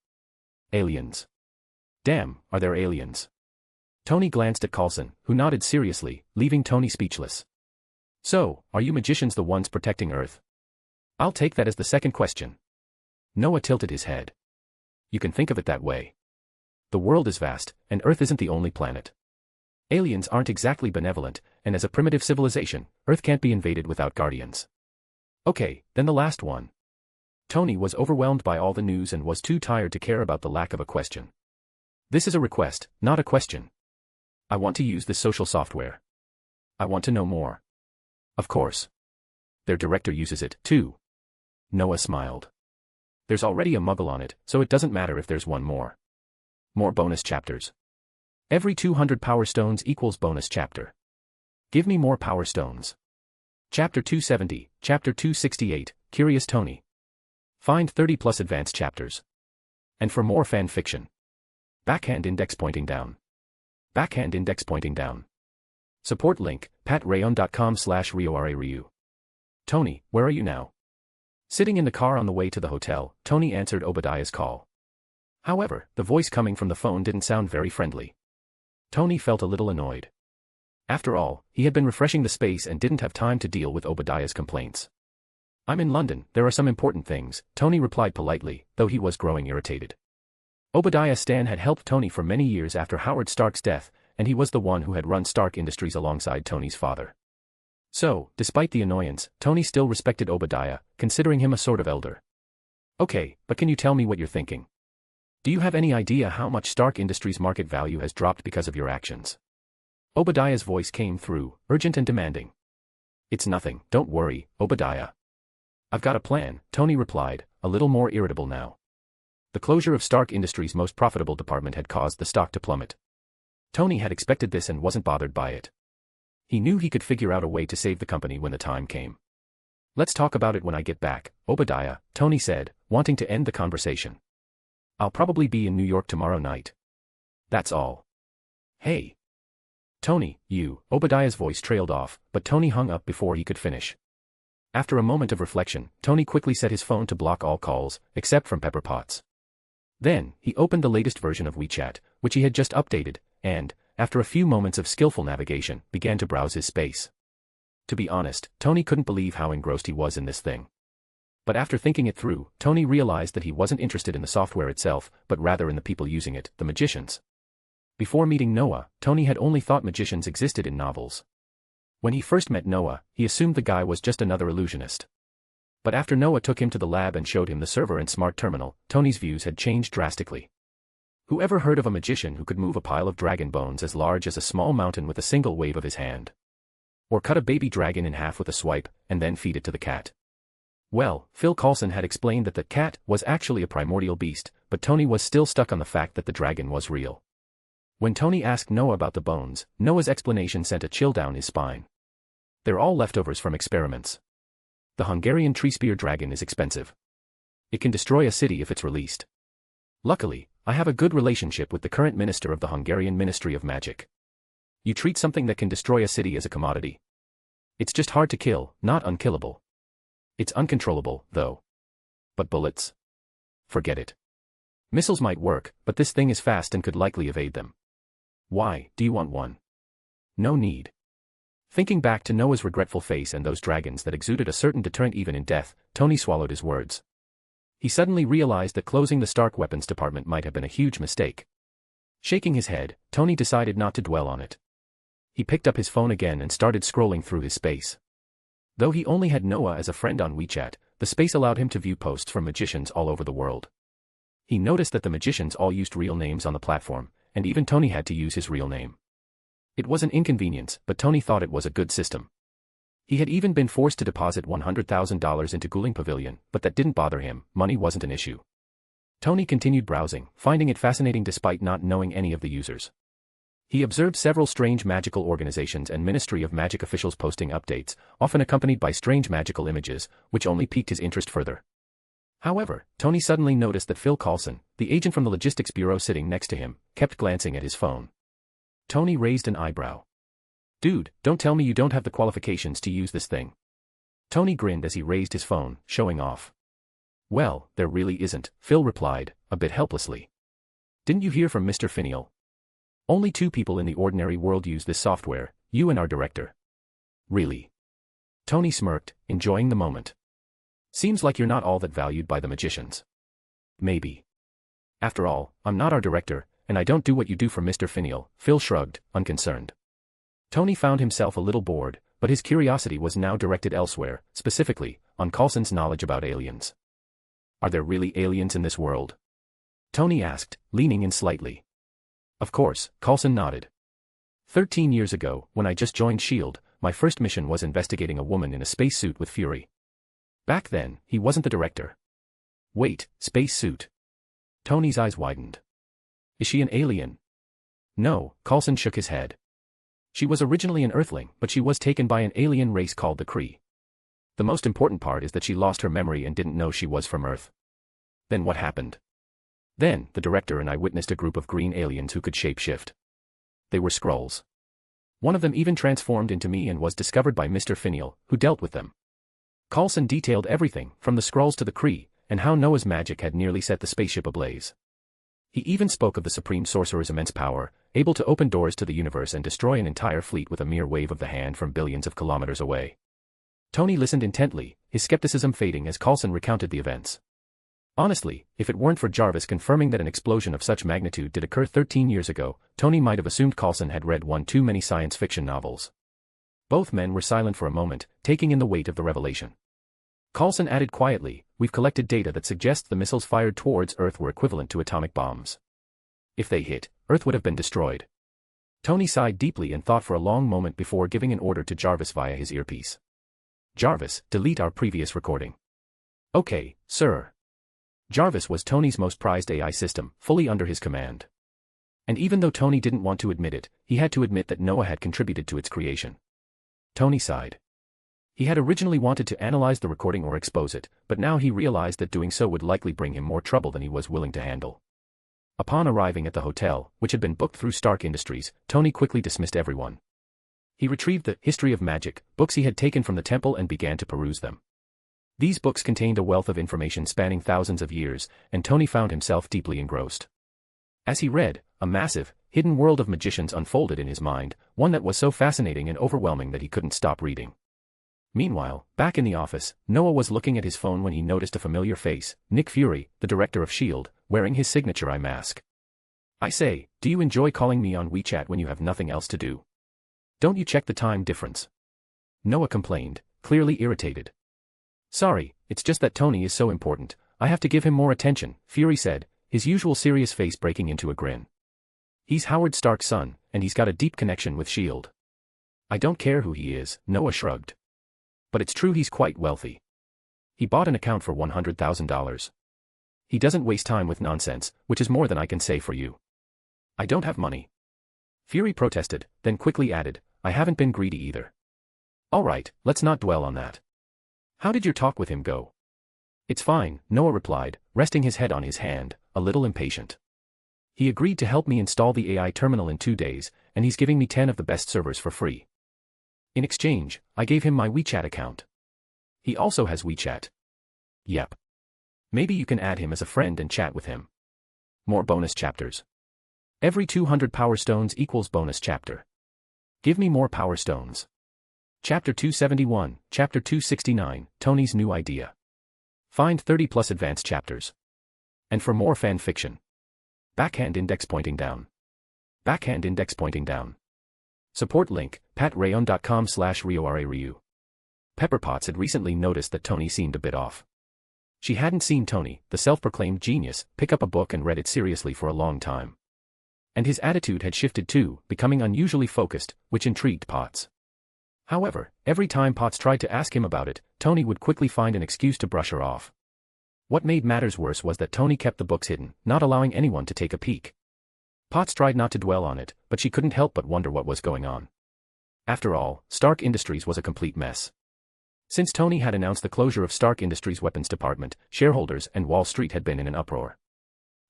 Aliens. Damn, are there aliens? Tony glanced at Coulson, who nodded seriously, leaving Tony speechless. So, are you magicians the ones protecting Earth? I'll take that as the second question. Noah tilted his head. You can think of it that way. The world is vast, and Earth isn't the only planet. Aliens aren't exactly benevolent, and as a primitive civilization, Earth can't be invaded without guardians. Okay, then the last one. Tony was overwhelmed by all the news and was too tired to care about the lack of a question. This is a request, not a question. I want to use this social software. I want to know more. Of course. Their director uses it, too. Noah smiled. There's already a Muggle on it, so it doesn't matter if there's one more. More bonus chapters. Every 200 Power Stones equals bonus chapter. Give me more Power Stones. Chapter 270, Chapter 268, Curious Tony. Find 30 plus advanced chapters. And for more fan fiction. Backhand index pointing down. Backhand index pointing down. Support link, patrayon.com/RioRaRyu. Tony, where are you now? Sitting in the car on the way to the hotel, Tony answered Obadiah's call. However, the voice coming from the phone didn't sound very friendly. Tony felt a little annoyed. After all, he had been refreshing the space and didn't have time to deal with Obadiah's complaints. I'm in London, there are some important things, Tony replied politely, though he was growing irritated. Obadiah Stan had helped Tony for many years after Howard Stark's death, and he was the one who had run Stark Industries alongside Tony's father. So, despite the annoyance, Tony still respected Obadiah, considering him a sort of elder. Okay, but can you tell me what you're thinking? Do you have any idea how much Stark Industries' market value has dropped because of your actions? Obadiah's voice came through, urgent and demanding. It's nothing, don't worry, Obadiah. I've got a plan, Tony replied, a little more irritable now. The closure of Stark Industries' most profitable department had caused the stock to plummet. Tony had expected this and wasn't bothered by it. He knew he could figure out a way to save the company when the time came. Let's talk about it when I get back, Obadiah, Tony said, wanting to end the conversation. I'll probably be in New York tomorrow night. That's all. Hey. Tony, Obadiah's voice trailed off, but Tony hung up before he could finish. After a moment of reflection, Tony quickly set his phone to block all calls, except from Pepper Potts. Then, he opened the latest version of WeChat, which he had just updated, and, after a few moments of skillful navigation, began to browse his space. To be honest, Tony couldn't believe how engrossed he was in this thing. But after thinking it through, Tony realized that he wasn't interested in the software itself, but rather in the people using it, the magicians. Before meeting Noah, Tony had only thought magicians existed in novels. When he first met Noah, he assumed the guy was just another illusionist. But after Noah took him to the lab and showed him the server and smart terminal, Tony's views had changed drastically. Whoever heard of a magician who could move a pile of dragon bones as large as a small mountain with a single wave of his hand? Or cut a baby dragon in half with a swipe, and then feed it to the cat? Well, Phil Coulson had explained that the cat was actually a primordial beast, but Tony was still stuck on the fact that the dragon was real. When Tony asked Noah about the bones, Noah's explanation sent a chill down his spine. They're all leftovers from experiments. The Hungarian tree spear dragon is expensive. It can destroy a city if it's released. Luckily, I have a good relationship with the current minister of the Hungarian Ministry of Magic. You treat something that can destroy a city as a commodity. It's just hard to kill, not unkillable. It's uncontrollable, though. But bullets? Forget it. Missiles might work, but this thing is fast and could likely evade them. Why, do you want one? No need. Thinking back to Noah's regretful face and those dragons that exuded a certain deterrent even in death, Tony swallowed his words. He suddenly realized that closing the Stark weapons department might have been a huge mistake. Shaking his head, Tony decided not to dwell on it. He picked up his phone again and started scrolling through his space. Though he only had Noah as a friend on WeChat, the space allowed him to view posts from magicians all over the world. He noticed that the magicians all used real names on the platform, and even Tony had to use his real name. It was an inconvenience, but Tony thought it was a good system. He had even been forced to deposit $100,000 into Ghouling Pavilion, but that didn't bother him, money wasn't an issue. Tony continued browsing, finding it fascinating despite not knowing any of the users. He observed several strange magical organizations and Ministry of Magic officials posting updates, often accompanied by strange magical images, which only piqued his interest further. However, Tony suddenly noticed that Phil Coulson, the agent from the logistics bureau sitting next to him, kept glancing at his phone. Tony raised an eyebrow. Dude, don't tell me you don't have the qualifications to use this thing. Tony grinned as he raised his phone, showing off. Well, there really isn't, Phil replied, a bit helplessly. Didn't you hear from Mr. Finial? Only 2 people in the ordinary world use this software, you and our director. Really? Tony smirked, enjoying the moment. Seems like you're not all that valued by the magicians. Maybe. After all, I'm not our director, and I don't do what you do for Mr. Finial, Phil shrugged, unconcerned. Tony found himself a little bored, but his curiosity was now directed elsewhere, specifically, on Coulson's knowledge about aliens. Are there really aliens in this world? Tony asked, leaning in slightly. Of course, Coulson nodded. 13 years ago, when I just joined S.H.I.E.L.D., my first mission was investigating a woman in a spacesuit with Fury. Back then, he wasn't the director. Wait, spacesuit? Tony's eyes widened. Is she an alien? No, Coulson shook his head. She was originally an Earthling, but she was taken by an alien race called the Kree. The most important part is that she lost her memory and didn't know she was from Earth. Then what happened? Then, the director and I witnessed a group of green aliens who could shapeshift. They were Skrulls. One of them even transformed into me and was discovered by Mr. Finial, who dealt with them. Coulson detailed everything, from the Skrulls to the Kree, and how Noah's magic had nearly set the spaceship ablaze. He even spoke of the Supreme Sorcerer's immense power, able to open doors to the universe and destroy an entire fleet with a mere wave of the hand from billions of kilometers away. Tony listened intently, his skepticism fading as Coulson recounted the events. Honestly, if it weren't for Jarvis confirming that an explosion of such magnitude did occur 13 years ago, Tony might have assumed Coulson had read one too many science fiction novels. Both men were silent for a moment, taking in the weight of the revelation. Coulson added quietly, "We've collected data that suggests the missiles fired towards Earth were equivalent to atomic bombs. If they hit, Earth would have been destroyed." Tony sighed deeply and thought for a long moment before giving an order to Jarvis via his earpiece. "Jarvis, delete our previous recording." "Okay, sir." Jarvis was Tony's most prized AI system, fully under his command. And even though Tony didn't want to admit it, he had to admit that Noah had contributed to its creation. Tony sighed. He had originally wanted to analyze the recording or expose it, but now he realized that doing so would likely bring him more trouble than he was willing to handle. Upon arriving at the hotel, which had been booked through Stark Industries, Tony quickly dismissed everyone. He retrieved the History of Magic books he had taken from the temple and began to peruse them. These books contained a wealth of information spanning thousands of years, and Tony found himself deeply engrossed. As he read, a massive, hidden world of magicians unfolded in his mind, one that was so fascinating and overwhelming that he couldn't stop reading. Meanwhile, back in the office, Noah was looking at his phone when he noticed a familiar face, Nick Fury, the director of S.H.I.E.L.D., wearing his signature eye mask. "I say, do you enjoy calling me on WeChat when you have nothing else to do? Don't you check the time difference?" Noah complained, clearly irritated. "Sorry, it's just that Tony is so important, I have to give him more attention," Fury said, his usual serious face breaking into a grin. "He's Howard Stark's son, and he's got a deep connection with S.H.I.E.L.D. "I don't care who he is," Noah shrugged. "But it's true he's quite wealthy. He bought an account for $100,000. He doesn't waste time with nonsense, which is more than I can say for you." "I don't have money." Fury protested, then quickly added, "I haven't been greedy either." "All right, let's not dwell on that. How did your talk with him go?" "It's fine," Noah replied, resting his head on his hand, a little impatient. "He agreed to help me install the AI terminal in 2 days, and he's giving me 10 of the best servers for free. In exchange, I gave him my WeChat account. He also has WeChat." "Yep. Maybe you can add him as a friend and chat with him. More bonus chapters. Every 200 power stones equals bonus chapter. Give me more power stones." Chapter 271, Chapter 269, Tony's New Idea. Find 30 plus advanced chapters. And for more fan fiction. Backhand index pointing down. Backhand index pointing down. Support link, patrayon.com/RioRaRyu. Pepper Potts had recently noticed that Tony seemed a bit off. She hadn't seen Tony, the self-proclaimed genius, pick up a book and read it seriously for a long time. And his attitude had shifted too, becoming unusually focused, which intrigued Potts. However, every time Potts tried to ask him about it, Tony would quickly find an excuse to brush her off. What made matters worse was that Tony kept the books hidden, not allowing anyone to take a peek. Potts tried not to dwell on it, but she couldn't help but wonder what was going on. After all, Stark Industries was a complete mess. Since Tony had announced the closure of Stark Industries' weapons department, shareholders and Wall Street had been in an uproar.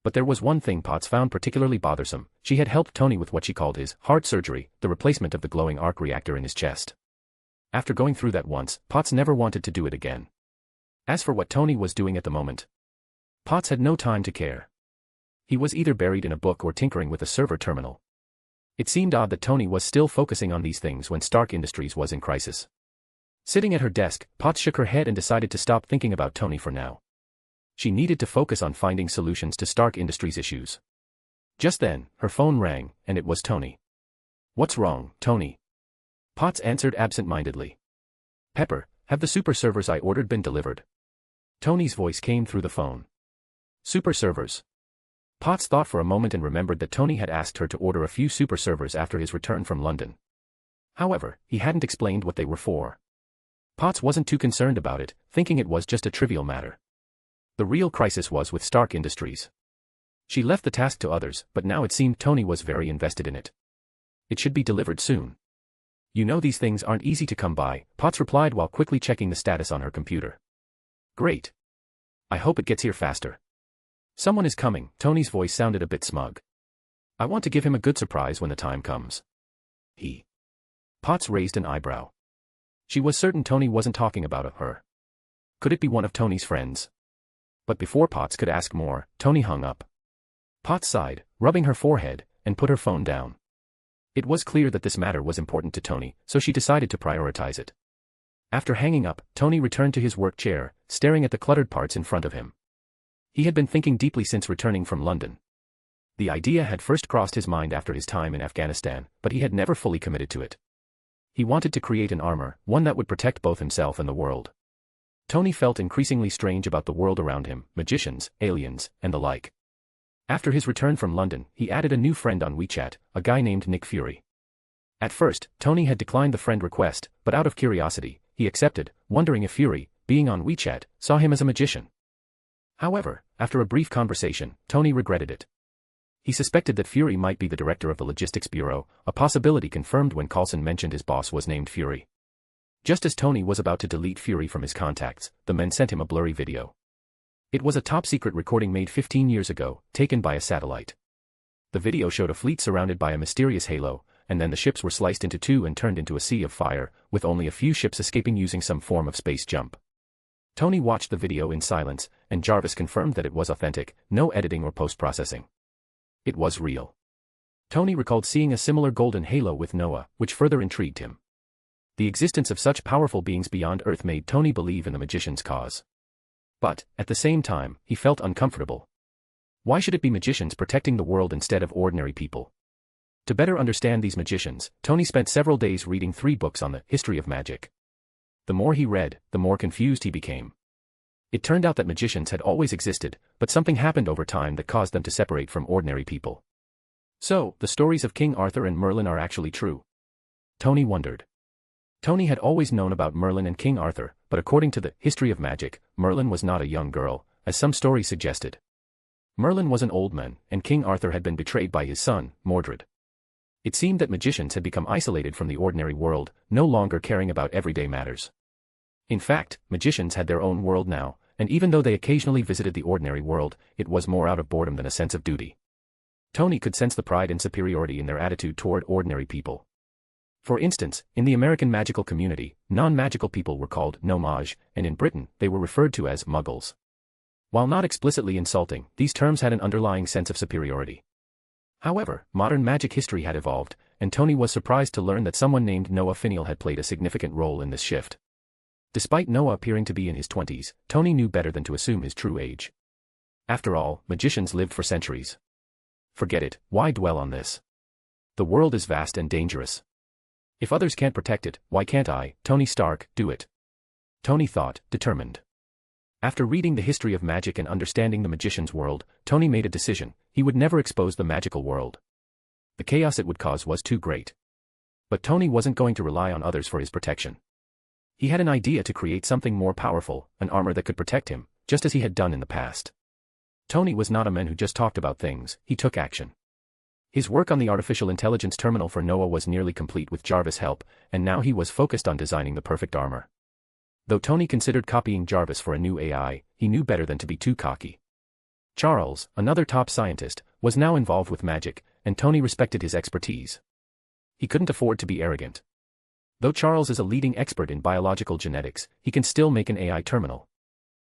But there was one thing Potts found particularly bothersome: she had helped Tony with what she called his heart surgery, the replacement of the glowing arc reactor in his chest. After going through that once, Potts never wanted to do it again. As for what Tony was doing at the moment, Potts had no time to care. He was either buried in a book or tinkering with a server terminal. It seemed odd that Tony was still focusing on these things when Stark Industries was in crisis. Sitting at her desk, Potts shook her head and decided to stop thinking about Tony for now. She needed to focus on finding solutions to Stark Industries' issues. Just then, her phone rang, and it was Tony. "What's wrong, Tony?" Potts answered absent-mindedly. "Pepper, have the super servers I ordered been delivered?" Tony's voice came through the phone. "Super servers?" Potts thought for a moment and remembered that Tony had asked her to order a few super servers after his return from London. However, he hadn't explained what they were for. Potts wasn't too concerned about it, thinking it was just a trivial matter. The real crisis was with Stark Industries. She left the task to others, but now it seemed Tony was very invested in it. It should be delivered soon. You know these things aren't easy to come by, Potts replied while quickly checking the status on her computer. Great. I hope it gets here faster. Someone is coming, Tony's voice sounded a bit smug. I want to give him a good surprise when the time comes. He. Potts raised an eyebrow. She was certain Tony wasn't talking about her. Could it be one of Tony's friends? But before Potts could ask more, Tony hung up. Potts sighed, rubbing her forehead, and put her phone down. It was clear that this matter was important to Tony, so she decided to prioritize it. After hanging up, Tony returned to his work chair, staring at the cluttered parts in front of him. He had been thinking deeply since returning from London. The idea had first crossed his mind after his time in Afghanistan, but he had never fully committed to it. He wanted to create an armor, one that would protect both himself and the world. Tony felt increasingly strange about the world around him, magicians, aliens, and the like. After his return from London, he added a new friend on WeChat, a guy named Nick Fury. At first, Tony had declined the friend request, but out of curiosity, he accepted, wondering if Fury, being on WeChat, saw him as a magician. However, after a brief conversation, Tony regretted it. He suspected that Fury might be the director of the Logistics Bureau, a possibility confirmed when Coulson mentioned his boss was named Fury. Just as Tony was about to delete Fury from his contacts, the men sent him a blurry video. It was a top-secret recording made 15 years ago, taken by a satellite. The video showed a fleet surrounded by a mysterious halo, and then the ships were sliced into two and turned into a sea of fire, with only a few ships escaping using some form of space jump. Tony watched the video in silence, and Jarvis confirmed that it was authentic, no editing or post-processing. It was real. Tony recalled seeing a similar golden halo with Noah, which further intrigued him. The existence of such powerful beings beyond Earth made Tony believe in the magician's cause. But, at the same time, he felt uncomfortable. Why should it be magicians protecting the world instead of ordinary people? To better understand these magicians, Tony spent several days reading 3 books on the history of magic. The more he read, the more confused he became. It turned out that magicians had always existed, but something happened over time that caused them to separate from ordinary people. So, the stories of King Arthur and Merlin are actually true? Tony wondered. Tony had always known about Merlin and King Arthur, but according to the history of magic, Merlin was not a young girl, as some stories suggested. Merlin was an old man, and King Arthur had been betrayed by his son, Mordred. It seemed that magicians had become isolated from the ordinary world, no longer caring about everyday matters. In fact, magicians had their own world now, and even though they occasionally visited the ordinary world, it was more out of boredom than a sense of duty. Tony could sense the pride and superiority in their attitude toward ordinary people. For instance, in the American magical community, non-magical people were called no-mage, and in Britain, they were referred to as muggles. While not explicitly insulting, these terms had an underlying sense of superiority. However, modern magic history had evolved, and Tony was surprised to learn that someone named Noah Finial had played a significant role in this shift. Despite Noah appearing to be in his 20s, Tony knew better than to assume his true age. After all, magicians lived for centuries. Forget it, why dwell on this? The world is vast and dangerous. If others can't protect it, why can't I, Tony Stark, do it? Tony thought, determined. After reading the history of magic and understanding the magician's world, Tony made a decision: he would never expose the magical world. The chaos it would cause was too great. But Tony wasn't going to rely on others for his protection. He had an idea to create something more powerful, an armor that could protect him, just as he had done in the past. Tony was not a man who just talked about things, he took action. His work on the artificial intelligence terminal for Noah was nearly complete with Jarvis' help, and now he was focused on designing the perfect armor. Though Tony considered copying Jarvis for a new AI, he knew better than to be too cocky. Charles, another top scientist, was now involved with magic, and Tony respected his expertise. He couldn't afford to be arrogant. Though Charles is a leading expert in biological genetics, he can still make an AI terminal.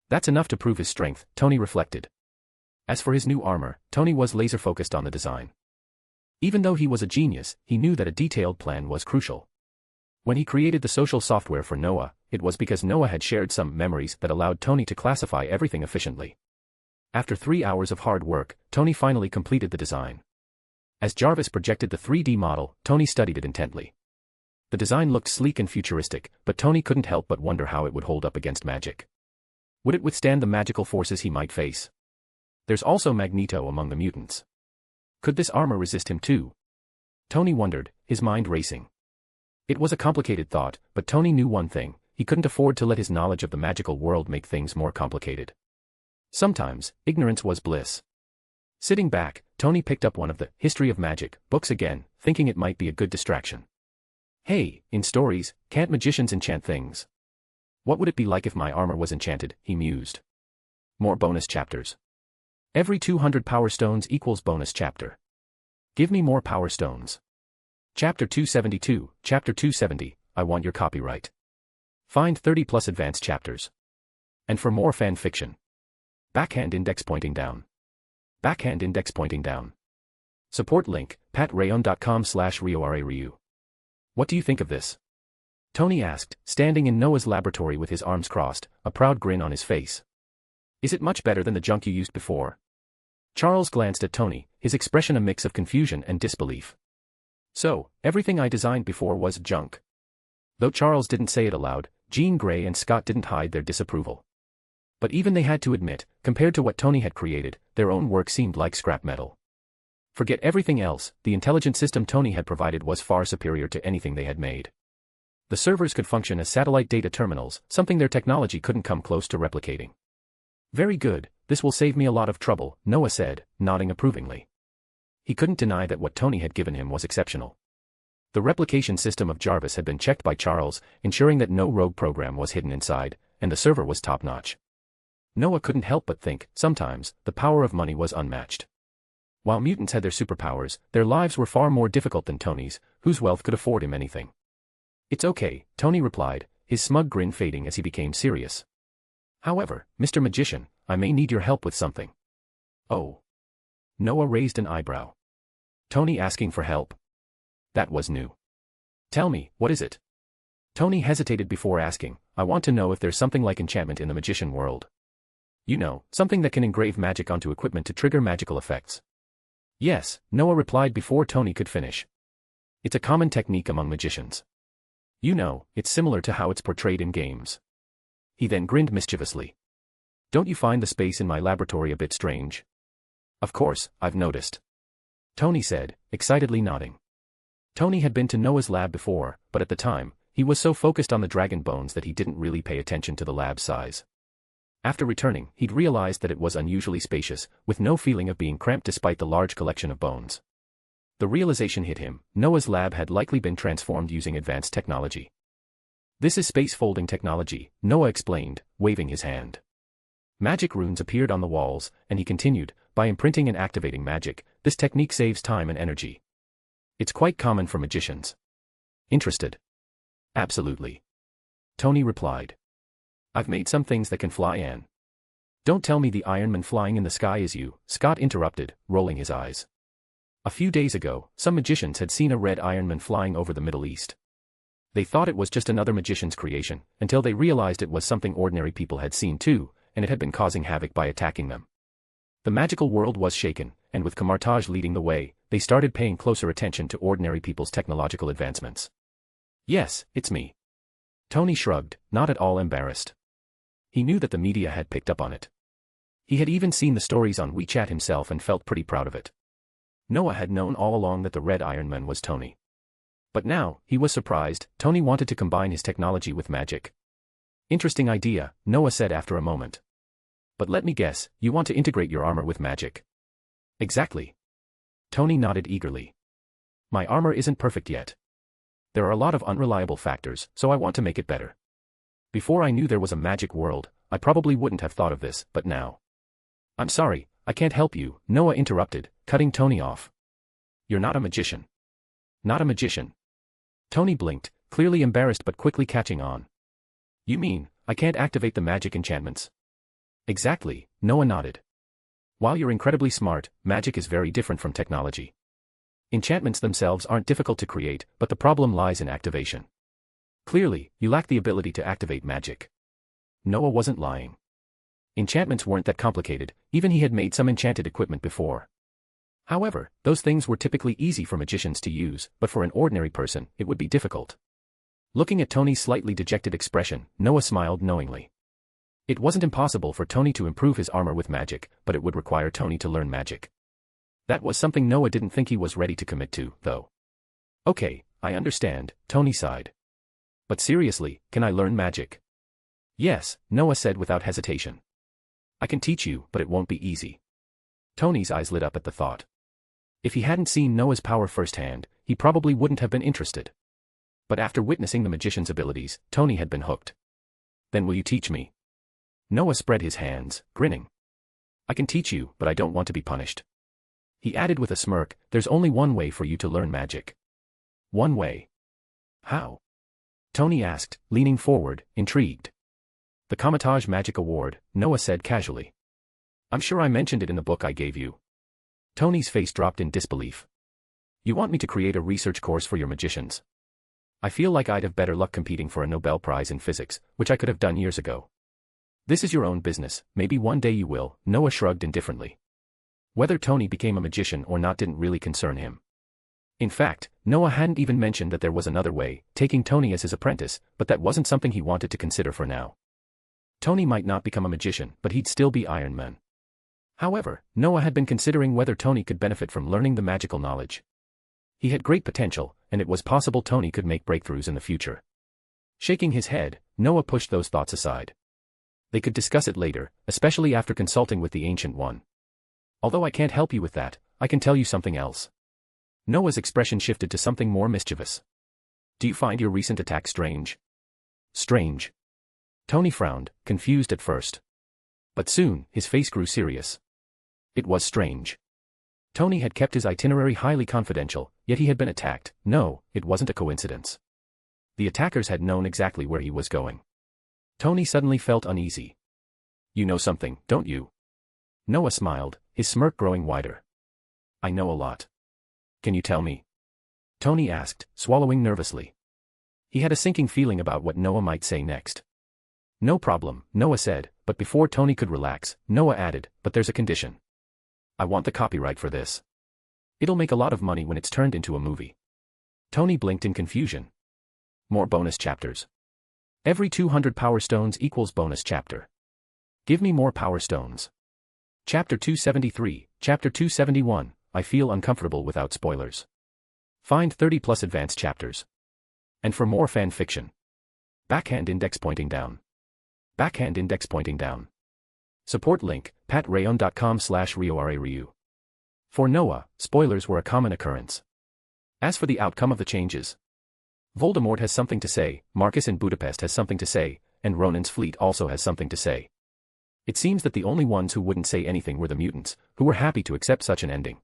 That's enough to prove his strength, Tony reflected. As for his new armor, Tony was laser-focused on the design. Even though he was a genius, he knew that a detailed plan was crucial. When he created the social software for Noah, it was because Noah had shared some memories that allowed Tony to classify everything efficiently. After 3 hours of hard work, Tony finally completed the design. As Jarvis projected the 3D model, Tony studied it intently. The design looked sleek and futuristic, but Tony couldn't help but wonder how it would hold up against magic. Would it withstand the magical forces he might face? There's also Magneto among the mutants. Could this armor resist him too? Tony wondered, his mind racing. It was a complicated thought, but Tony knew one thing: he couldn't afford to let his knowledge of the magical world make things more complicated. Sometimes, ignorance was bliss. Sitting back, Tony picked up one of the History of Magic books again, thinking it might be a good distraction. Hey, in stories, can't magicians enchant things? What would it be like if my armor was enchanted, he mused. More bonus chapters. Every 200 power stones equals bonus chapter. Give me more power stones. Chapter 272, Chapter 270, I want your copyright. Find 30 plus advanced chapters. And for more fan fiction. Backhand index pointing down. Backhand index pointing down. Support link, patreon.com/RioRaRyu. What do you think of this? Tony asked, standing in Noah's laboratory with his arms crossed, a proud grin on his face. Is it much better than the junk you used before? Charles glanced at Tony, his expression a mix of confusion and disbelief. So, everything I designed before was junk. Though Charles didn't say it aloud, Jean Grey and Scott didn't hide their disapproval. But even they had to admit, compared to what Tony had created, their own work seemed like scrap metal. Forget everything else, the intelligent system Tony had provided was far superior to anything they had made. The servers could function as satellite data terminals, something their technology couldn't come close to replicating. Very good, this will save me a lot of trouble, Noah said, nodding approvingly. He couldn't deny that what Tony had given him was exceptional. The replication system of Jarvis had been checked by Charles, ensuring that no rogue program was hidden inside, and the server was top-notch. Noah couldn't help but think, sometimes, the power of money was unmatched. While mutants had their superpowers, their lives were far more difficult than Tony's, whose wealth could afford him anything. It's okay, Tony replied, his smug grin fading as he became serious. However, Mr. Magician, I may need your help with something. Oh. Noah raised an eyebrow. Tony asking for help? That was new. Tell me, what is it? Tony hesitated before asking, I want to know if there's something like enchantment in the magician world. You know, something that can engrave magic onto equipment to trigger magical effects. Yes, Noah replied before Tony could finish. It's a common technique among magicians. You know, it's similar to how it's portrayed in games. He then grinned mischievously. Don't you find the space in my laboratory a bit strange? Of course, I've noticed. Tony said, excitedly nodding. Tony had been to Noah's lab before, but at the time, he was so focused on the dragon bones that he didn't really pay attention to the lab's size. After returning, he'd realized that it was unusually spacious, with no feeling of being cramped despite the large collection of bones. The realization hit him, Noah's lab had likely been transformed using advanced technology. This is space-folding technology, Noah explained, waving his hand. Magic runes appeared on the walls, and he continued, by imprinting and activating magic, this technique saves time and energy. It's quite common for magicians. Interested? Absolutely. Tony replied. I've made some things that can fly and... Don't tell me the Iron Man flying in the sky is you, Scott interrupted, rolling his eyes. A few days ago, some magicians had seen a red Iron Man flying over the Middle East. They thought it was just another magician's creation, until they realized it was something ordinary people had seen too, and it had been causing havoc by attacking them. The magical world was shaken, and with Camartage leading the way, they started paying closer attention to ordinary people's technological advancements. Yes, it's me. Tony shrugged, not at all embarrassed. He knew that the media had picked up on it. He had even seen the stories on WeChat himself and felt pretty proud of it. Noah had known all along that the Red Iron Man was Tony. But now, he was surprised, Tony wanted to combine his technology with magic. Interesting idea, Noah said after a moment. But let me guess, you want to integrate your armor with magic? Exactly. Tony nodded eagerly. My armor isn't perfect yet. There are a lot of unreliable factors, so I want to make it better. Before I knew there was a magic world, I probably wouldn't have thought of this, but now. I'm sorry, I can't help you, Noah interrupted, cutting Tony off. You're not a magician. Not a magician. Tony blinked, clearly embarrassed but quickly catching on. You mean, I can't activate the magic enchantments? Exactly, Noah nodded. While you're incredibly smart, magic is very different from technology. Enchantments themselves aren't difficult to create, but the problem lies in activation. Clearly, you lack the ability to activate magic. Noah wasn't lying. Enchantments weren't that complicated, even he had made some enchanted equipment before. However, those things were typically easy for magicians to use, but for an ordinary person, it would be difficult. Looking at Tony's slightly dejected expression, Noah smiled knowingly. It wasn't impossible for Tony to improve his armor with magic, but it would require Tony to learn magic. That was something Noah didn't think he was ready to commit to, though. Okay, I understand, Tony sighed. But seriously, can I learn magic? Yes, Noah said without hesitation. I can teach you, but it won't be easy. Tony's eyes lit up at the thought. If he hadn't seen Noah's power firsthand, he probably wouldn't have been interested. But after witnessing the magician's abilities, Tony had been hooked. Then will you teach me? Noah spread his hands, grinning. I can teach you, but I don't want to be punished. He added with a smirk, there's only one way for you to learn magic. One way. How? Tony asked, leaning forward, intrigued. The Comitage Magic Award, Noah said casually. I'm sure I mentioned it in the book I gave you. Tony's face dropped in disbelief. You want me to create a research course for your magicians? I feel like I'd have better luck competing for a Nobel Prize in physics, which I could have done years ago. This is your own business, maybe one day you will, Noah shrugged indifferently. Whether Tony became a magician or not didn't really concern him. In fact, Noah hadn't even mentioned that there was another way, taking Tony as his apprentice, but that wasn't something he wanted to consider for now. Tony might not become a magician, but he'd still be Iron Man. However, Noah had been considering whether Tony could benefit from learning the magical knowledge. He had great potential, and it was possible Tony could make breakthroughs in the future. Shaking his head, Noah pushed those thoughts aside. They could discuss it later, especially after consulting with the Ancient One. Although I can't help you with that, I can tell you something else. Noah's expression shifted to something more mischievous. Do you find your recent attack strange? Strange. Tony frowned, confused at first. But soon, his face grew serious. It was strange. Tony had kept his itinerary highly confidential, yet he had been attacked. No, it wasn't a coincidence. The attackers had known exactly where he was going. Tony suddenly felt uneasy. You know something, don't you? Noah smiled, his smirk growing wider. I know a lot. Can you tell me? Tony asked, swallowing nervously. He had a sinking feeling about what Noah might say next. No problem, Noah said, but before Tony could relax, Noah added, but there's a condition. I want the copyright for this. It'll make a lot of money when it's turned into a movie. Tony blinked in confusion. More bonus chapters. Every 200 power stones equals bonus chapter. Give me more power stones. Chapter 273, Chapter 271, I feel uncomfortable without spoilers. Find 30 plus advanced chapters. And for more fan fiction. Backhand index pointing down. Backhand index pointing down. Support link, patreon.com/RioRaRyu. For Noah, spoilers were a common occurrence. As for the outcome of the changes, Voldemort has something to say, Marcus in Budapest has something to say, and Ronan's fleet also has something to say. It seems that the only ones who wouldn't say anything were the mutants, who were happy to accept such an ending.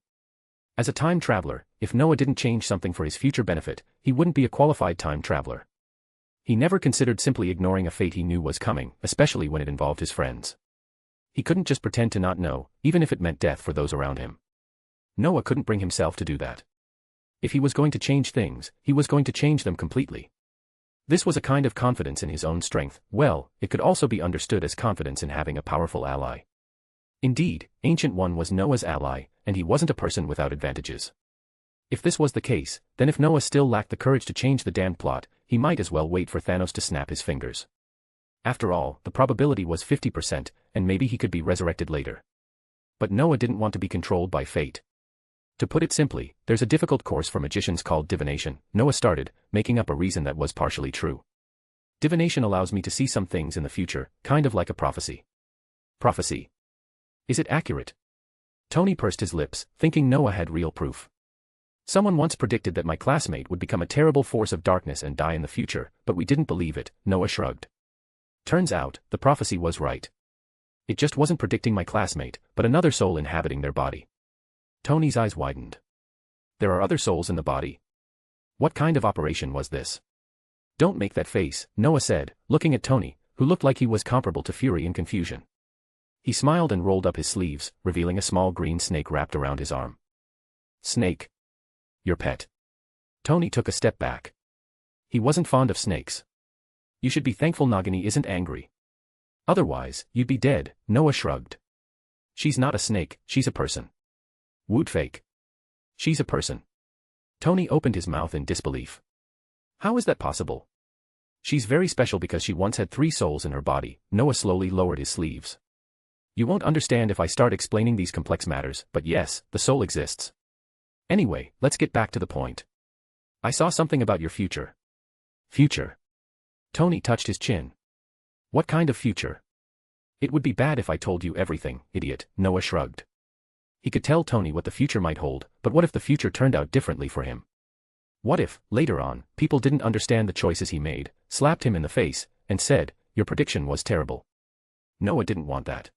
As a time traveler, if Noah didn't change something for his future benefit, he wouldn't be a qualified time traveler. He never considered simply ignoring a fate he knew was coming, especially when it involved his friends. He couldn't just pretend to not know, even if it meant death for those around him. Noah couldn't bring himself to do that. If he was going to change things, he was going to change them completely. This was a kind of confidence in his own strength. Well, it could also be understood as confidence in having a powerful ally. Indeed, Ancient One was Noah's ally, and he wasn't a person without advantages. If this was the case, then if Noah still lacked the courage to change the damned plot, he might as well wait for Thanos to snap his fingers. After all, the probability was 50%, and maybe he could be resurrected later. But Noah didn't want to be controlled by fate. To put it simply, there's a difficult course for magicians called divination, Noah started, making up a reason that was partially true. Divination allows me to see some things in the future, kind of like a prophecy. Prophecy. Is it accurate? Tony pursed his lips, thinking Noah had real proof. Someone once predicted that my classmate would become a terrible force of darkness and die in the future, but we didn't believe it, Noah shrugged. Turns out, the prophecy was right. It just wasn't predicting my classmate, but another soul inhabiting their body. Tony's eyes widened. There are other souls in the body. What kind of operation was this? Don't make that face, Noah said, looking at Tony, who looked like he was comparable to fury in confusion. He smiled and rolled up his sleeves, revealing a small green snake wrapped around his arm. Snake. Your pet. Tony took a step back. He wasn't fond of snakes. You should be thankful Nagini isn't angry. Otherwise, you'd be dead, Noah shrugged. She's not a snake, she's a person. Woot fake. She's a person. Tony opened his mouth in disbelief. How is that possible? She's very special because she once had 3 souls in her body, Noah slowly lowered his sleeves. You won't understand if I start explaining these complex matters, but yes, the soul exists. Anyway, let's get back to the point. I saw something about your future. Future. Tony touched his chin. What kind of future? It would be bad if I told you everything, idiot, Noah shrugged. He could tell Tony what the future might hold, but what if the future turned out differently for him? What if, later on, people didn't understand the choices he made, slapped him in the face, and said, your prediction was terrible? Noah didn't want that.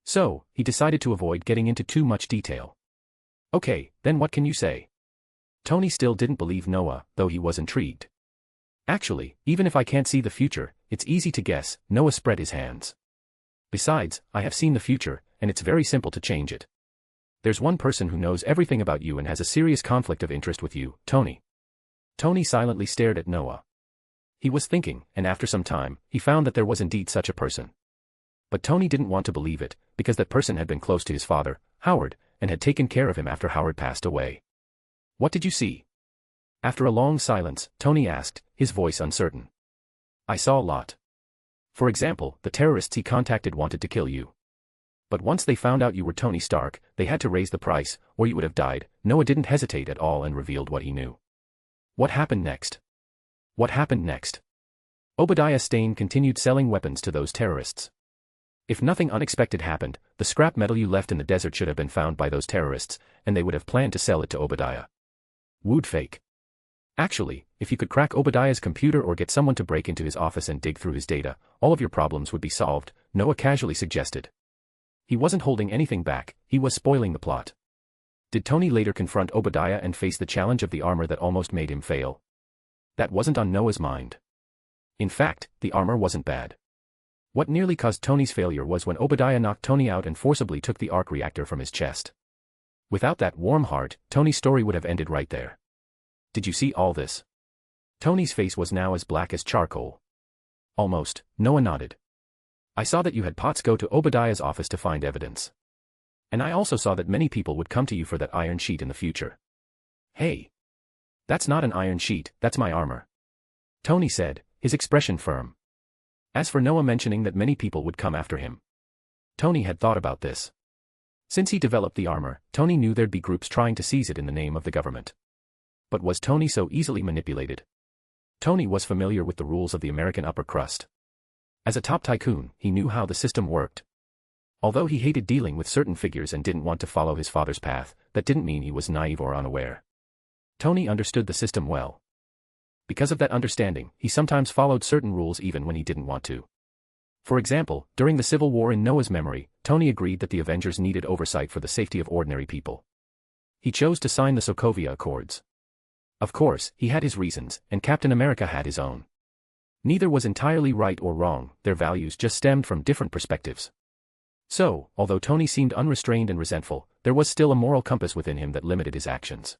So, he decided to avoid getting into too much detail. Okay, then what can you say? Tony still didn't believe Noah, though he was intrigued. Actually, even if I can't see the future, it's easy to guess, Noah spread his hands. Besides, I have seen the future, and it's very simple to change it. There's one person who knows everything about you and has a serious conflict of interest with you, Tony. Tony silently stared at Noah. He was thinking, and after some time, he found that there was indeed such a person. But Tony didn't want to believe it, because that person had been close to his father, Howard, and had taken care of him after Howard passed away. What did you see? After a long silence, Tony asked, his voice uncertain. I saw a lot. For example, the terrorists he contacted wanted to kill you. But once they found out you were Tony Stark, they had to raise the price, or you would have died. Noah didn't hesitate at all and revealed what he knew. What happened next? What happened next? Obadiah Stane continued selling weapons to those terrorists. If nothing unexpected happened, the scrap metal you left in the desert should have been found by those terrorists, and they would have planned to sell it to Obadiah. Would fake. Actually, if you could crack Obadiah's computer or get someone to break into his office and dig through his data, all of your problems would be solved, Noah casually suggested. He wasn't holding anything back, he was spoiling the plot. Did Tony later confront Obadiah and face the challenge of the armor that almost made him fail? That wasn't on Noah's mind. In fact, the armor wasn't bad. What nearly caused Tony's failure was when Obadiah knocked Tony out and forcibly took the arc reactor from his chest. Without that warm heart, Tony's story would have ended right there. Did you see all this? Tony's face was now as black as charcoal. Almost, Noah nodded. I saw that you had Potts go to Obadiah's office to find evidence. And I also saw that many people would come to you for that iron sheet in the future. Hey. That's not an iron sheet, that's my armor. Tony said, his expression firm. As for Noah mentioning that many people would come after him. Tony had thought about this. Since he developed the armor, Tony knew there'd be groups trying to seize it in the name of the government. But was Tony so easily manipulated? Tony was familiar with the rules of the American upper crust. As a top tycoon, he knew how the system worked. Although he hated dealing with certain figures and didn't want to follow his father's path, that didn't mean he was naive or unaware. Tony understood the system well. Because of that understanding, he sometimes followed certain rules even when he didn't want to. For example, during the Civil War in Noah's memory, Tony agreed that the Avengers needed oversight for the safety of ordinary people. He chose to sign the Sokovia Accords. Of course, he had his reasons, and Captain America had his own. Neither was entirely right or wrong, their values just stemmed from different perspectives. So, although Tony seemed unrestrained and resentful, there was still a moral compass within him that limited his actions.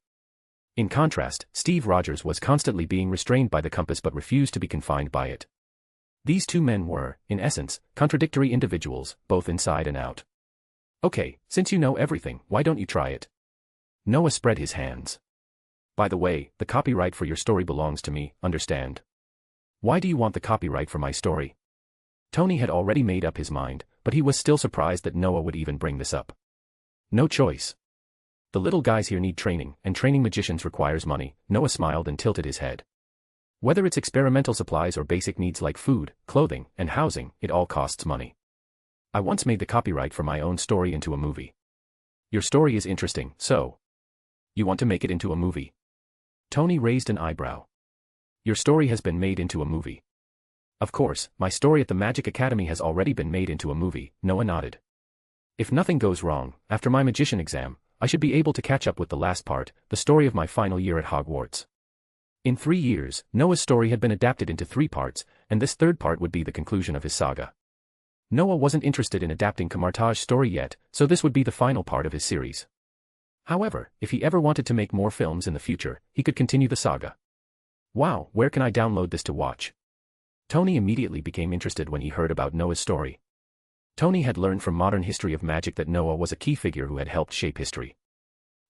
In contrast, Steve Rogers was constantly being restrained by the compass but refused to be confined by it. These two men were, in essence, contradictory individuals, both inside and out. Okay, since you know everything, why don't you try it? Noah spread his hands. By the way, the copyright for your story belongs to me, understand? Why do you want the copyright for my story? Tony had already made up his mind, but he was still surprised that Noah would even bring this up. No choice. The little guys here need training, and training magicians requires money. Noah smiled and tilted his head. Whether it's experimental supplies or basic needs like food, clothing, and housing, it all costs money. I once made the copyright for my own story into a movie. Your story is interesting, so you want to make it into a movie? Tony raised an eyebrow. Your story has been made into a movie. Of course, my story at the Magic Academy has already been made into a movie, Noah nodded. If nothing goes wrong, after my magician exam, I should be able to catch up with the last part, the story of my final year at Hogwarts. In 3 years, Noah's story had been adapted into 3 parts, and this third part would be the conclusion of his saga. Noah wasn't interested in adapting Kamartaj's story yet, so this would be the final part of his series. However, if he ever wanted to make more films in the future, he could continue the saga. Wow, where can I download this to watch? Tony immediately became interested when he heard about Noah's story. Tony had learned from modern history of magic that Noah was a key figure who had helped shape history.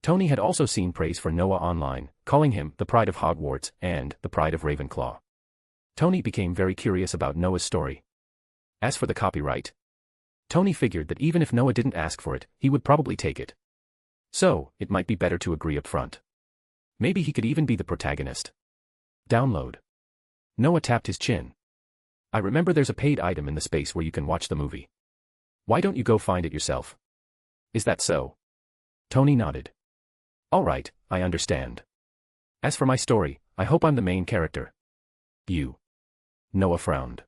Tony had also seen praise for Noah online, calling him the pride of Hogwarts and the pride of Ravenclaw. Tony became very curious about Noah's story. As for the copyright, Tony figured that even if Noah didn't ask for it, he would probably take it. So, it might be better to agree up front. Maybe he could even be the protagonist. Download. Noah tapped his chin. I remember there's a paid item in the space where you can watch the movie. Why don't you go find it yourself? Is that so? Tony nodded. All right, I understand. As for my story, I hope I'm the main character. You. Noah frowned.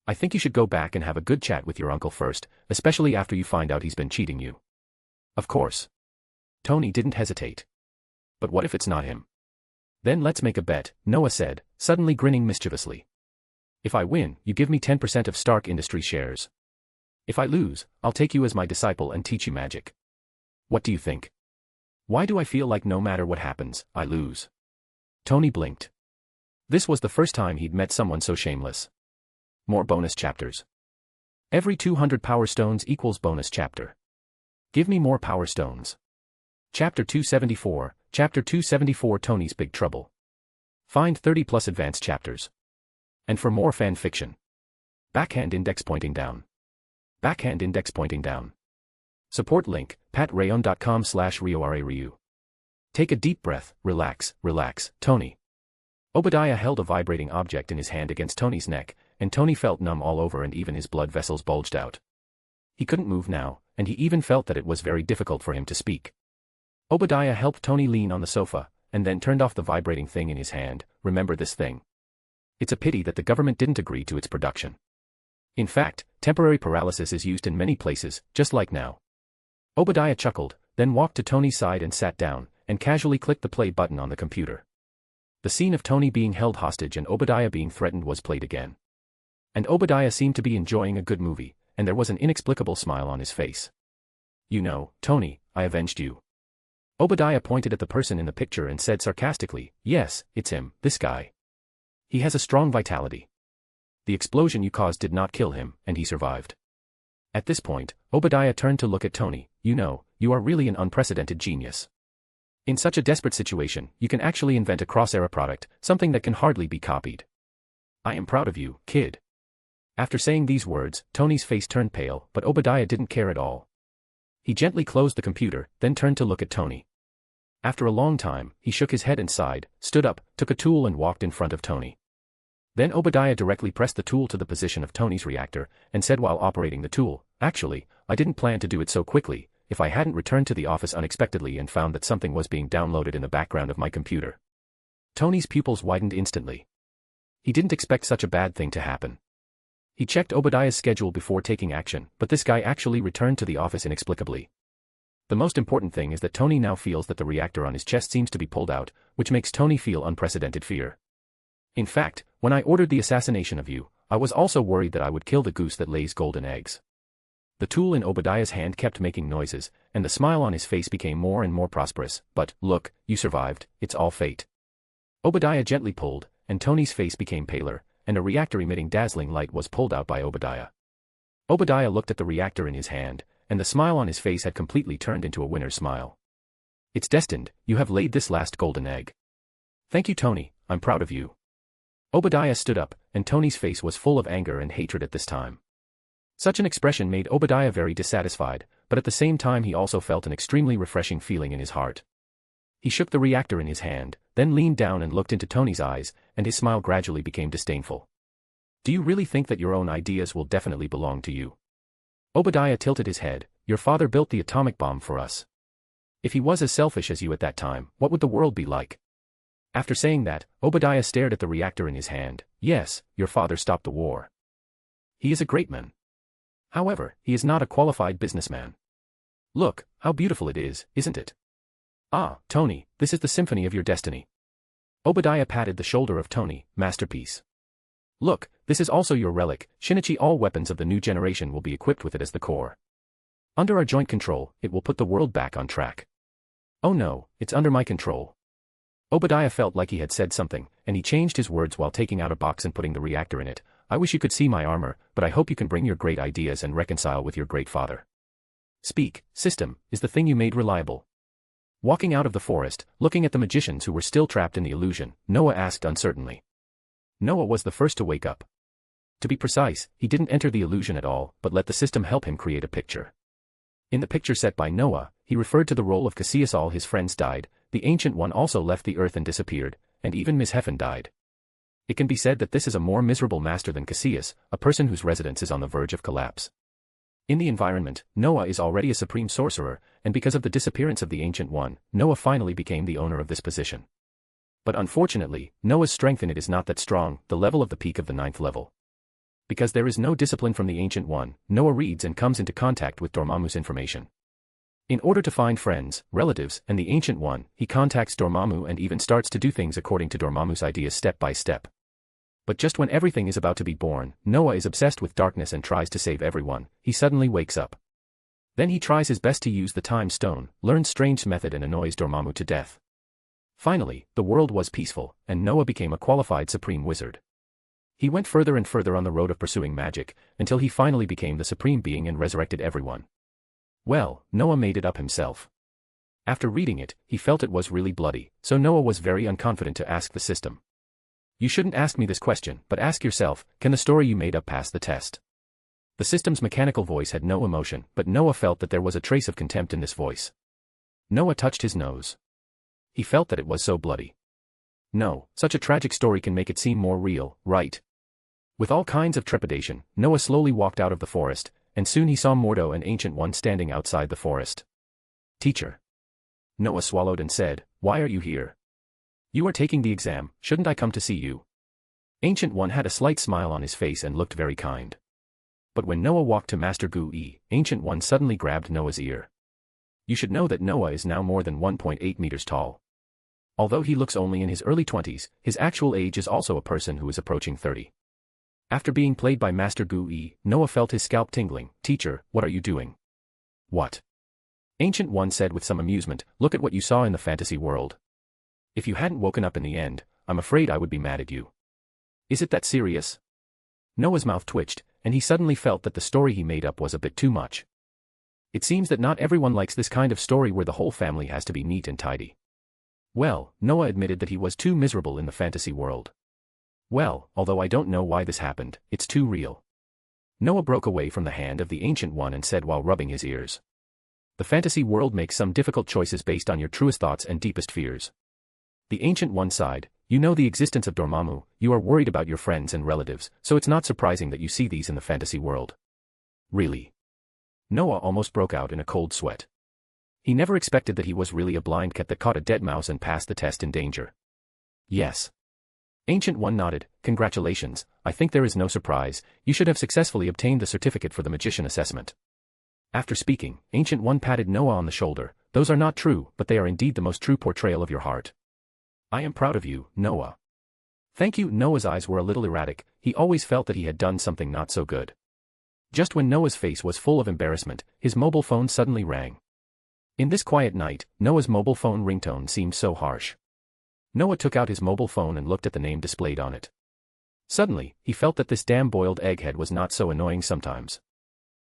I think you should go back and have a good chat with your uncle first, especially after you find out he's been cheating you. Of course. Tony didn't hesitate. But what if it's not him? Then let's make a bet, Noah said, suddenly grinning mischievously. If I win, you give me 10% of Stark Industries shares. If I lose, I'll take you as my disciple and teach you magic. What do you think? Why do I feel like no matter what happens, I lose? Tony blinked. This was the first time he'd met someone so shameless. More bonus chapters. Every 200 power stones equals bonus chapter. Give me more power stones. Chapter 274, Chapter 274 Tony's Big Trouble. Find 30 plus advanced chapters. And for more fan fiction. Backhand index pointing down. Backhand index pointing down. Support link, patreon.com/RioRaRyu. Take a deep breath, relax, Tony. Obadiah held a vibrating object in his hand against Tony's neck, and Tony felt numb all over and even his blood vessels bulged out. He couldn't move now, and he even felt that it was very difficult for him to speak. Obadiah helped Tony lean on the sofa, and then turned off the vibrating thing in his hand. Remember this thing. It's a pity that the government didn't agree to its production. In fact, temporary paralysis is used in many places, just like now. Obadiah chuckled, then walked to Tony's side and sat down, and casually clicked the play button on the computer. The scene of Tony being held hostage and Obadiah being threatened was played again. And Obadiah seemed to be enjoying a good movie, and there was an inexplicable smile on his face. You know, Tony, I avenged you. Obadiah pointed at the person in the picture and said sarcastically, yes, it's him, this guy. He has a strong vitality. The explosion you caused did not kill him, and he survived. At this point, Obadiah turned to look at Tony. You know, you are really an unprecedented genius. In such a desperate situation, you can actually invent a cross-era product, something that can hardly be copied. I am proud of you, kid. After saying these words, Tony's face turned pale, but Obadiah didn't care at all. He gently closed the computer, then turned to look at Tony. After a long time, he shook his head and sighed, stood up, took a tool and walked in front of Tony. Then Obadiah directly pressed the tool to the position of Tony's reactor, and said while operating the tool, actually, I didn't plan to do it so quickly, if I hadn't returned to the office unexpectedly and found that something was being downloaded in the background of my computer. Tony's pupils widened instantly. He didn't expect such a bad thing to happen. He checked Obadiah's schedule before taking action, but this guy actually returned to the office inexplicably. The most important thing is that Tony now feels that the reactor on his chest seems to be pulled out, which makes Tony feel unprecedented fear. In fact, when I ordered the assassination of you, I was also worried that I would kill the goose that lays golden eggs. The tool in Obadiah's hand kept making noises, and the smile on his face became more and more prosperous. But, look, you survived, it's all fate. Obadiah gently pulled, and Tony's face became paler, and a reactor emitting dazzling light was pulled out by Obadiah. Obadiah looked at the reactor in his hand, and the smile on his face had completely turned into a winner's smile. It's destined, you have laid this last golden egg. Thank you, Tony, I'm proud of you. Obadiah stood up, and Tony's face was full of anger and hatred at this time. Such an expression made Obadiah very dissatisfied, but at the same time he also felt an extremely refreshing feeling in his heart. He shook the reactor in his hand, then leaned down and looked into Tony's eyes, and his smile gradually became disdainful. Do you really think that your own ideas will definitely belong to you? Obadiah tilted his head. Your father built the atomic bomb for us. If he was as selfish as you at that time, what would the world be like? After saying that, Obadiah stared at the reactor in his hand. Yes, your father stopped the war. He is a great man. However, he is not a qualified businessman. Look, how beautiful it is, isn't it? Ah, Tony, this is the symphony of your destiny. Obadiah patted the shoulder of Tony. Masterpiece. Look, this is also your relic, Shinichi. All weapons of the new generation will be equipped with it as the core. Under our joint control, it will put the world back on track. Oh no, it's under my control. Obadiah felt like he had said something, and he changed his words while taking out a box and putting the reactor in it. I wish you could see my armor, but I hope you can bring your great ideas and reconcile with your great father. Speak, system, is the thing you made reliable. Walking out of the forest, looking at the magicians who were still trapped in the illusion, Noah asked uncertainly. Noah was the first to wake up. To be precise, he didn't enter the illusion at all, but let the system help him create a picture. In the picture set by Noah, he referred to the role of Cassius. All his friends died, the Ancient One also left the Earth and disappeared, and even Miss Heffen died. It can be said that this is a more miserable master than Cassius, a person whose residence is on the verge of collapse. In the environment, Noah is already a supreme sorcerer, and because of the disappearance of the Ancient One, Noah finally became the owner of this position. But unfortunately, Noah's strength in it is not that strong, the level of the peak of the 9th level. Because there is no discipline from the Ancient One, Noah reads and comes into contact with Dormammu's information. In order to find friends, relatives, and the Ancient One, he contacts Dormammu and even starts to do things according to Dormammu's ideas step by step. But just when everything is about to be born, Noah is obsessed with darkness and tries to save everyone. He suddenly wakes up. Then he tries his best to use the Time Stone, learns Strange's method and annoys Dormammu to death. Finally, the world was peaceful, and Noah became a qualified supreme wizard. He went further and further on the road of pursuing magic, until he finally became the supreme being and resurrected everyone. Well, Noah made it up himself. After reading it, he felt it was really bloody, so Noah was very unconfident to ask the system. You shouldn't ask me this question, but ask yourself, can the story you made up pass the test? The system's mechanical voice had no emotion, but Noah felt that there was a trace of contempt in this voice. Noah touched his nose. He felt that it was so bloody. No, such a tragic story can make it seem more real, right? With all kinds of trepidation, Noah slowly walked out of the forest, and soon he saw Mordo and Ancient One standing outside the forest. Teacher. Noah swallowed and said, why are you here? You are taking the exam, shouldn't I come to see you? Ancient One had a slight smile on his face and looked very kind. But when Noah walked to Master Gu-E, Ancient One suddenly grabbed Noah's ear. You should know that Noah is now more than 1.8 meters tall. Although he looks only in his early 20s, his actual age is also a person who is approaching 30. After being played by Master Gu-E, Noah felt his scalp tingling. Teacher, what are you doing? What? Ancient One said with some amusement, look at what you saw in the fantasy world. If you hadn't woken up in the end, I'm afraid I would be mad at you. Is it that serious? Noah's mouth twitched, and he suddenly felt that the story he made up was a bit too much. It seems that not everyone likes this kind of story where the whole family has to be neat and tidy. Well, Noah admitted that he was too miserable in the fantasy world. Well, although I don't know why this happened, it's too real. Noah broke away from the hand of the Ancient One and said while rubbing his ears. The fantasy world makes some difficult choices based on your truest thoughts and deepest fears. The Ancient One sighed, you know the existence of Dormammu, you are worried about your friends and relatives, so it's not surprising that you see these in the fantasy world. Really? Noah almost broke out in a cold sweat. He never expected that he was really a blind cat that caught a dead mouse and passed the test in danger. Yes. Ancient One nodded, congratulations, I think there is no surprise, you should have successfully obtained the certificate for the magician assessment. After speaking, Ancient One patted Noah on the shoulder, those are not true, but they are indeed the most true portrayal of your heart. I am proud of you, Noah. Thank you. Noah's eyes were a little erratic, he always felt that he had done something not so good. Just when Noah's face was full of embarrassment, his mobile phone suddenly rang. In this quiet night, Noah's mobile phone ringtone seemed so harsh. Noah took out his mobile phone and looked at the name displayed on it. Suddenly, he felt that this damn boiled egghead was not so annoying sometimes.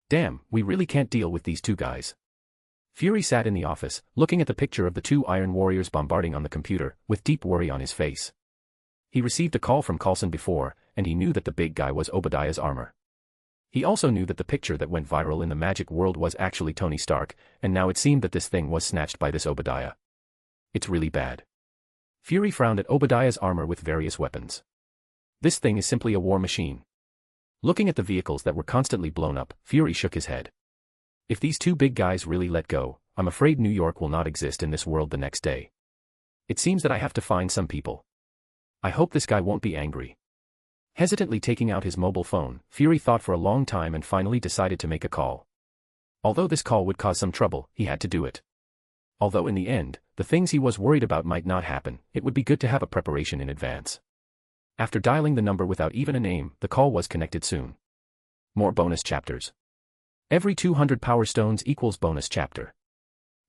Damn, we really can't deal with these two guys. Fury sat in the office, looking at the picture of the two Iron Warriors bombarding on the computer, with deep worry on his face. He received a call from Coulson before, and he knew that the big guy was Obadiah's armor. He also knew that the picture that went viral in the magic world was actually Tony Stark, and now it seemed that this thing was snatched by this Obadiah. It's really bad. Fury frowned at Obadiah's armor with various weapons. This thing is simply a war machine. Looking at the vehicles that were constantly blown up, Fury shook his head. If these two big guys really let go, I'm afraid New York will not exist in this world the next day. It seems that I have to find some people. I hope this guy won't be angry. Hesitantly taking out his mobile phone, Fury thought for a long time and finally decided to make a call. Although this call would cause some trouble, he had to do it. Although in the end, the things he was worried about might not happen, it would be good to have a preparation in advance. After dialing the number without even a name, the call was connected soon. More bonus chapters. Every 200 power stones equals bonus chapter.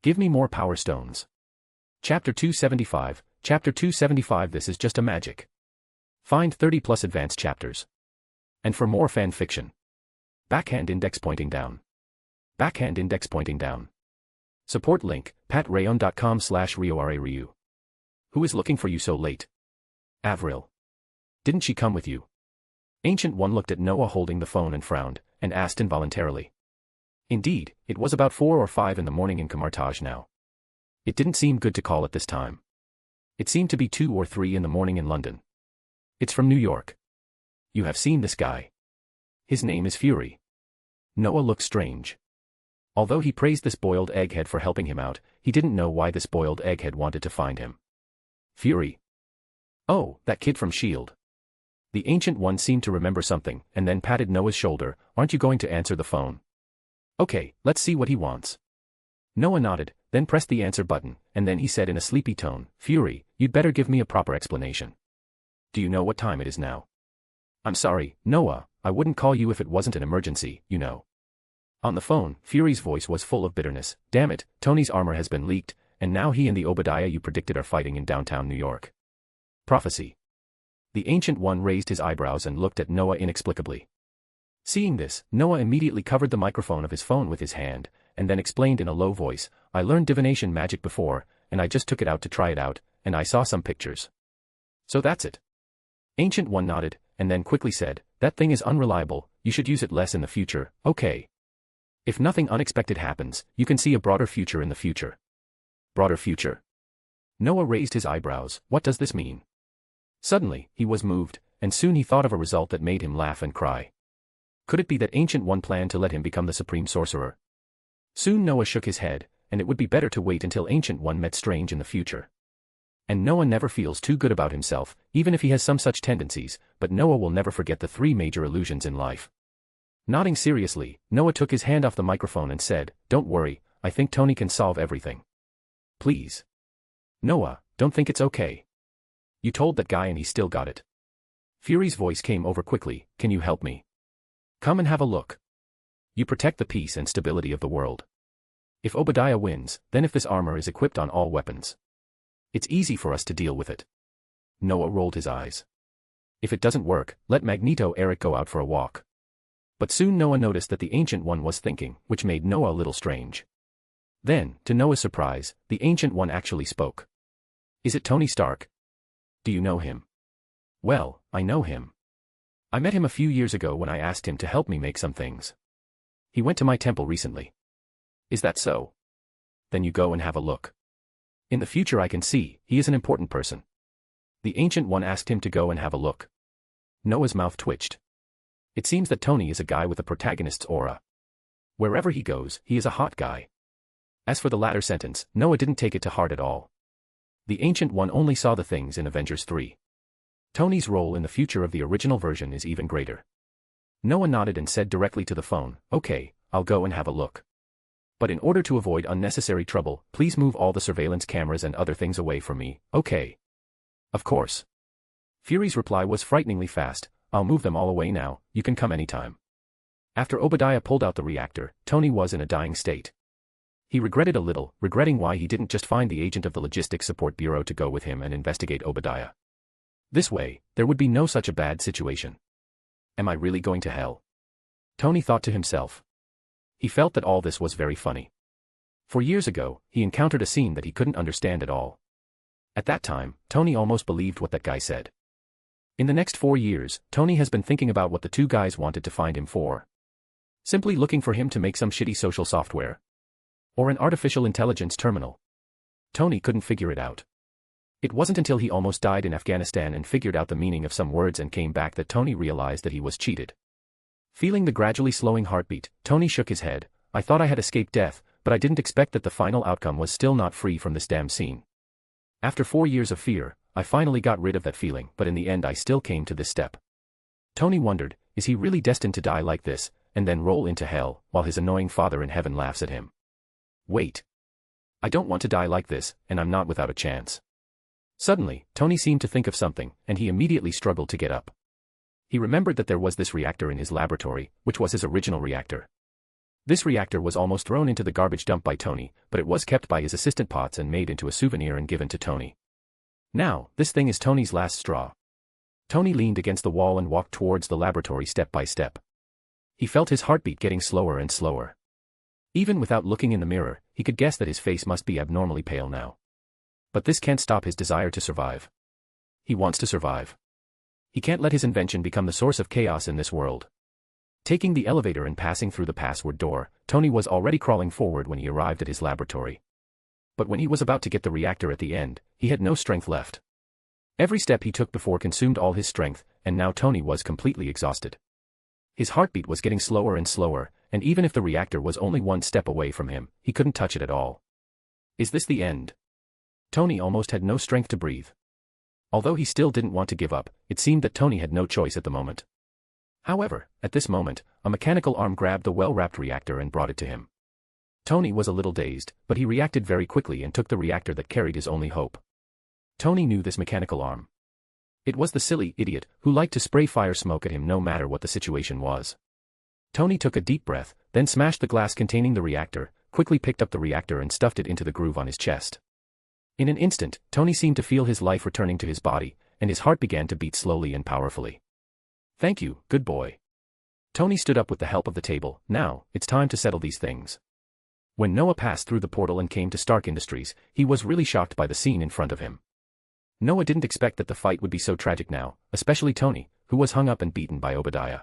Give me more power stones. Chapter 275, Chapter 275. This is just a magic. Find 30 plus advanced chapters. And for more fan fiction. Backhand index pointing down. Backhand index pointing down. Support link, patrayon.com/RioRaRyu. Who is looking for you so late? Avril. Didn't she come with you? Ancient One looked at Noah holding the phone and frowned, and asked involuntarily. Indeed, it was about 4 or 5 in the morning in Camartage now. It didn't seem good to call at this time. It seemed to be 2 or 3 in the morning in London. It's from New York. You have seen this guy. His name is Fury. Noah looked strange. Although he praised this boiled egghead for helping him out, he didn't know why this boiled egghead wanted to find him. Fury. Oh, that kid from S.H.I.E.L.D. The Ancient One seemed to remember something, and then patted Noah's shoulder. Aren't you going to answer the phone? Okay, let's see what he wants. Noah nodded, then pressed the answer button, and then he said in a sleepy tone, Fury, you'd better give me a proper explanation. Do you know what time it is now? I'm sorry, Noah, I wouldn't call you if it wasn't an emergency, you know. On the phone, Fury's voice was full of bitterness. Damn it, Tony's armor has been leaked, and now he and the Obadiah you predicted are fighting in downtown New York. Prophecy. The Ancient One raised his eyebrows and looked at Noah inexplicably. Seeing this, Noah immediately covered the microphone of his phone with his hand, and then explained in a low voice, I learned divination magic before, and I just took it out to try it out, and I saw some pictures. So that's it. Ancient One nodded, and then quickly said, that thing is unreliable, you should use it less in the future, okay. If nothing unexpected happens, you can see a broader future in the future. Broader future? Noah raised his eyebrows, what does this mean? Suddenly, he was moved, and soon he thought of a result that made him laugh and cry. Could it be that Ancient One planned to let him become the Supreme Sorcerer? Soon Noah shook his head, and it would be better to wait until Ancient One met Strange in the future. And Noah never feels too good about himself, even if he has some such tendencies, but Noah will never forget the 3 major illusions in life. Nodding seriously, Noah took his hand off the microphone and said, don't worry, I think Tony can solve everything. Please. Noah, don't think it's okay. You told that guy and he still got it. Fury's voice came over quickly, can you help me? Come and have a look. You protect the peace and stability of the world. If Obadiah wins, then if this armor is equipped on all weapons, it's easy for us to deal with it. Noah rolled his eyes. If it doesn't work, let Magneto Eric go out for a walk. But soon Noah noticed that the Ancient One was thinking, which made Noah a little strange. Then, to Noah's surprise, the Ancient One actually spoke. Is it Tony Stark? Do you know him? Well, I know him. I met him a few years ago when I asked him to help me make some things. He went to my temple recently. Is that so? Then you go and have a look. In the future I can see, he is an important person. The Ancient One asked him to go and have a look. Noah's mouth twitched. It seems that Tony is a guy with a protagonist's aura. Wherever he goes, he is a hot guy. As for the latter sentence, Noah didn't take it to heart at all. The Ancient One only saw the things in Avengers 3. Tony's role in the future of the original version is even greater. Noah nodded and said directly to the phone, okay, I'll go and have a look. But in order to avoid unnecessary trouble, please move all the surveillance cameras and other things away from me, okay? Of course. Fury's reply was frighteningly fast, I'll move them all away now, you can come anytime. After Obadiah pulled out the reactor, Tony was in a dying state. He regretted a little, regretting why he didn't just find the agent of the Logistics Support Bureau to go with him and investigate Obadiah. This way, there would be no such a bad situation. Am I really going to hell? Tony thought to himself. He felt that all this was very funny. For years ago, he encountered a scene that he couldn't understand at all. At that time, Tony almost believed what that guy said. In the next 4 years, Tony has been thinking about what the 2 guys wanted to find him for. Simply looking for him to make some shitty social software. Or an artificial intelligence terminal. Tony couldn't figure it out. It wasn't until he almost died in Afghanistan and figured out the meaning of some words and came back that Tony realized that he was cheated. Feeling the gradually slowing heartbeat, Tony shook his head. I thought I had escaped death, but I didn't expect that the final outcome was still not free from this damn scene. After 4 years of fear, I finally got rid of that feeling, but in the end I still came to this step. Tony wondered, is he really destined to die like this, and then roll into hell, while his annoying father in heaven laughs at him? Wait. I don't want to die like this, and I'm not without a chance. Suddenly, Tony seemed to think of something, and he immediately struggled to get up. He remembered that there was this reactor in his laboratory, which was his original reactor. This reactor was almost thrown into the garbage dump by Tony, but it was kept by his assistant Potts and made into a souvenir and given to Tony. Now, this thing is Tony's last straw. Tony leaned against the wall and walked towards the laboratory step by step. He felt his heartbeat getting slower and slower. Even without looking in the mirror, he could guess that his face must be abnormally pale now. But this can't stop his desire to survive. He wants to survive. He can't let his invention become the source of chaos in this world. Taking the elevator and passing through the password door, Tony was already crawling forward when he arrived at his laboratory. But when he was about to get the reactor at the end, he had no strength left. Every step he took before consumed all his strength, and now Tony was completely exhausted. His heartbeat was getting slower and slower, and even if the reactor was only one step away from him, he couldn't touch it at all. Is this the end? Tony almost had no strength to breathe. Although he still didn't want to give up, it seemed that Tony had no choice at the moment. However, at this moment, a mechanical arm grabbed the well-wrapped reactor and brought it to him. Tony was a little dazed, but he reacted very quickly and took the reactor that carried his only hope. Tony knew this mechanical arm. It was the silly idiot who liked to spray fire smoke at him no matter what the situation was. Tony took a deep breath, then smashed the glass containing the reactor, quickly picked up the reactor and stuffed it into the groove on his chest. In an instant, Tony seemed to feel his life returning to his body, and his heart began to beat slowly and powerfully. Thank you, good boy. Tony stood up with the help of the table. Now, it's time to settle these things. When Noah passed through the portal and came to Stark Industries, he was really shocked by the scene in front of him. Noah didn't expect that the fight would be so tragic now, especially Tony, who was hung up and beaten by Obadiah.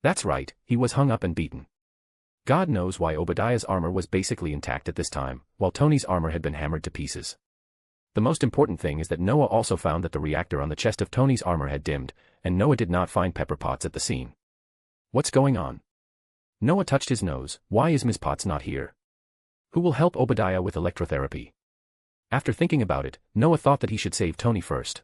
That's right, he was hung up and beaten. God knows why Obadiah's armor was basically intact at this time, while Tony's armor had been hammered to pieces. The most important thing is that Noah also found that the reactor on the chest of Tony's armor had dimmed, and Noah did not find Pepper Potts at the scene. What's going on? Noah touched his nose. Why is Ms. Potts not here? Who will help Obadiah with electrotherapy? After thinking about it, Noah thought that he should save Tony first.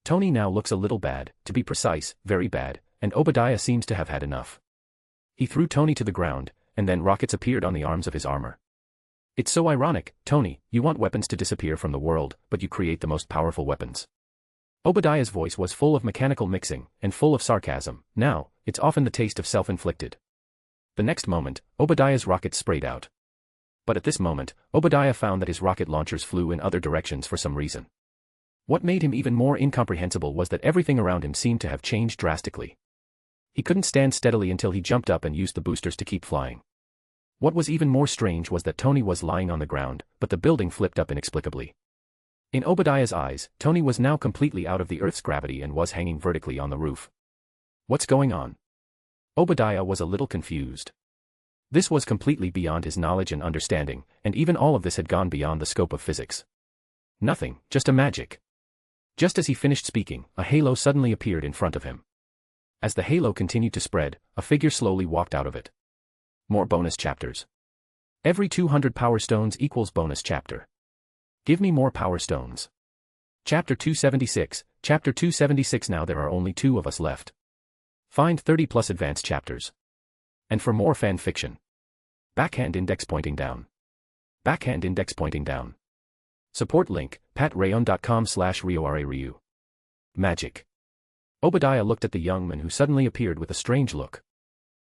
Tony now looks a little bad, to be precise, very bad, and Obadiah seems to have had enough. He threw Tony to the ground, and then rockets appeared on the arms of his armor. It's so ironic, Tony, you want weapons to disappear from the world, but you create the most powerful weapons. Obadiah's voice was full of mechanical mixing, and full of sarcasm. Now, it's often the taste of self-inflicted. The next moment, Obadiah's rockets sprayed out. But at this moment, Obadiah found that his rocket launchers flew in other directions for some reason. What made him even more incomprehensible was that everything around him seemed to have changed drastically. He couldn't stand steadily until he jumped up and used the boosters to keep flying. What was even more strange was that Tony was lying on the ground, but the building flipped up inexplicably. In Obadiah's eyes, Tony was now completely out of the Earth's gravity and was hanging vertically on the roof. What's going on? Obadiah was a little confused. This was completely beyond his knowledge and understanding, and even all of this had gone beyond the scope of physics. Nothing, just a magic. Just as he finished speaking, a halo suddenly appeared in front of him. As the halo continued to spread, a figure slowly walked out of it. More bonus chapters. Every 200 power stones equals bonus chapter. Give me more power stones. Chapter 276, Chapter 276. Now there are only 2 of us left. Find 30 plus advanced chapters. And for more fan fiction. Backhand index pointing down. Backhand index pointing down. Support link, patreon.com/RioRaRyu. Magic. Obadiah looked at the young man who suddenly appeared with a strange look.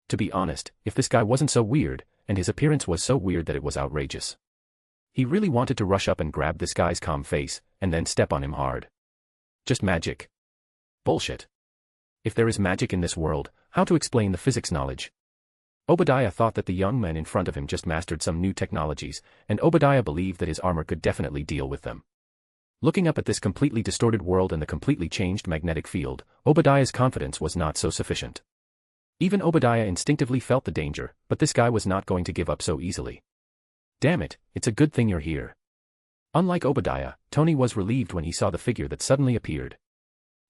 To be honest, if this guy wasn't so weird, and his appearance was so weird that it was outrageous. He really wanted to rush up and grab this guy's calm face, and then step on him hard. Just magic. Bullshit. If there is magic in this world, how to explain the physics knowledge? Obadiah thought that the young man in front of him just mastered some new technologies, and Obadiah believed that his armor could definitely deal with them. Looking up at this completely distorted world and the completely changed magnetic field, Obadiah's confidence was not so sufficient. Even Obadiah instinctively felt the danger, but this guy was not going to give up so easily. Damn it, it's a good thing you're here. Unlike Obadiah, Tony was relieved when he saw the figure that suddenly appeared.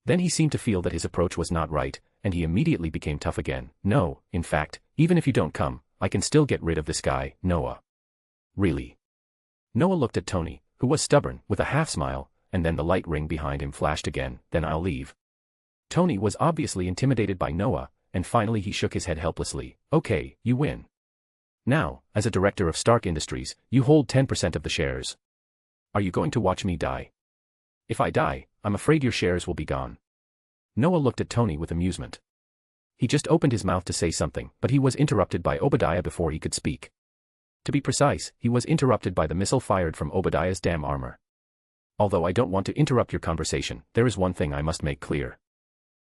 Then he seemed to feel that his approach was not right, and he immediately became tough again. No, in fact, even if you don't come, I can still get rid of this guy, Noah. Really? Noah looked at Tony, who was stubborn, with a half-smile, and then the light ring behind him flashed again. Then I'll leave. Tony was obviously intimidated by Noah, and finally he shook his head helplessly. Okay, you win. Now, as a director of Stark Industries, you hold 10% of the shares. Are you going to watch me die? If I die, I'm afraid your shares will be gone. Noah looked at Tony with amusement. He just opened his mouth to say something, but he was interrupted by Obadiah before he could speak. To be precise, he was interrupted by the missile fired from Obadiah's damn armor. Although I don't want to interrupt your conversation, there is one thing I must make clear.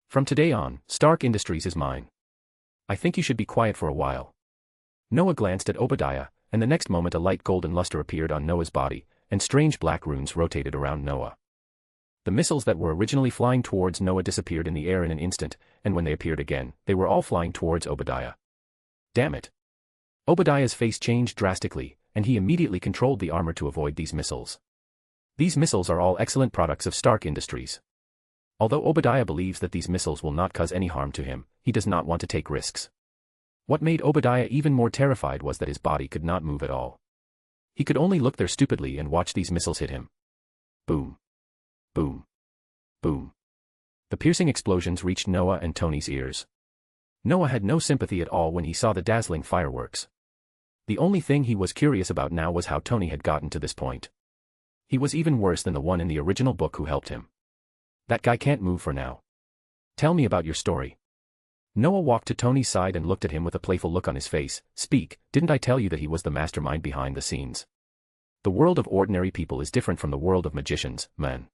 From today on, Stark Industries is mine. I think you should be quiet for a while. Noah glanced at Obadiah, and the next moment a light golden luster appeared on Noah's body, and strange black runes rotated around Noah. The missiles that were originally flying towards Noah disappeared in the air in an instant, and when they appeared again, they were all flying towards Obadiah. Damn it. Obadiah's face changed drastically, and he immediately controlled the armor to avoid these missiles. These missiles are all excellent products of Stark Industries. Although Obadiah believes that these missiles will not cause any harm to him, he does not want to take risks. What made Obadiah even more terrified was that his body could not move at all. He could only look there stupidly and watch these missiles hit him. Boom. Boom. Boom. The piercing explosions reached Noah and Tony's ears. Noah had no sympathy at all when he saw the dazzling fireworks. The only thing he was curious about now was how Tony had gotten to this point. He was even worse than the one in the original book who helped him. That guy can't move for now. Tell me about your story. Noah walked to Tony's side and looked at him with a playful look on his face. Speak, didn't I tell you that he was the mastermind behind the scenes? The world of ordinary people is different from the world of magicians, man.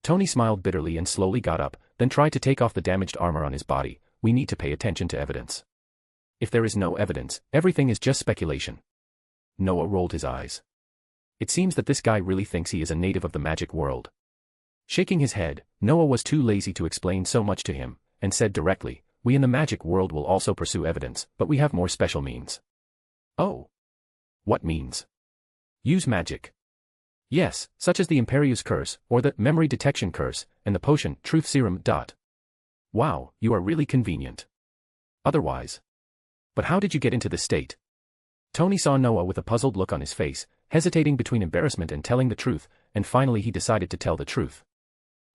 Tony smiled bitterly and slowly got up, then tried to take off the damaged armor on his body. We need to pay attention to evidence. If there is no evidence, everything is just speculation. Noah rolled his eyes. It seems that this guy really thinks he is a native of the magic world. Shaking his head, Noah was too lazy to explain so much to him, and said directly, we in the magic world will also pursue evidence, but we have more special means. Oh. What means? Use magic. Yes, such as the Imperius Curse, or the Memory Detection Curse, and the Potion, Truth Serum. Wow, you are really convenient. Otherwise. But how did you get into this state? Tony saw Noah with a puzzled look on his face, hesitating between embarrassment and telling the truth, and finally he decided to tell the truth.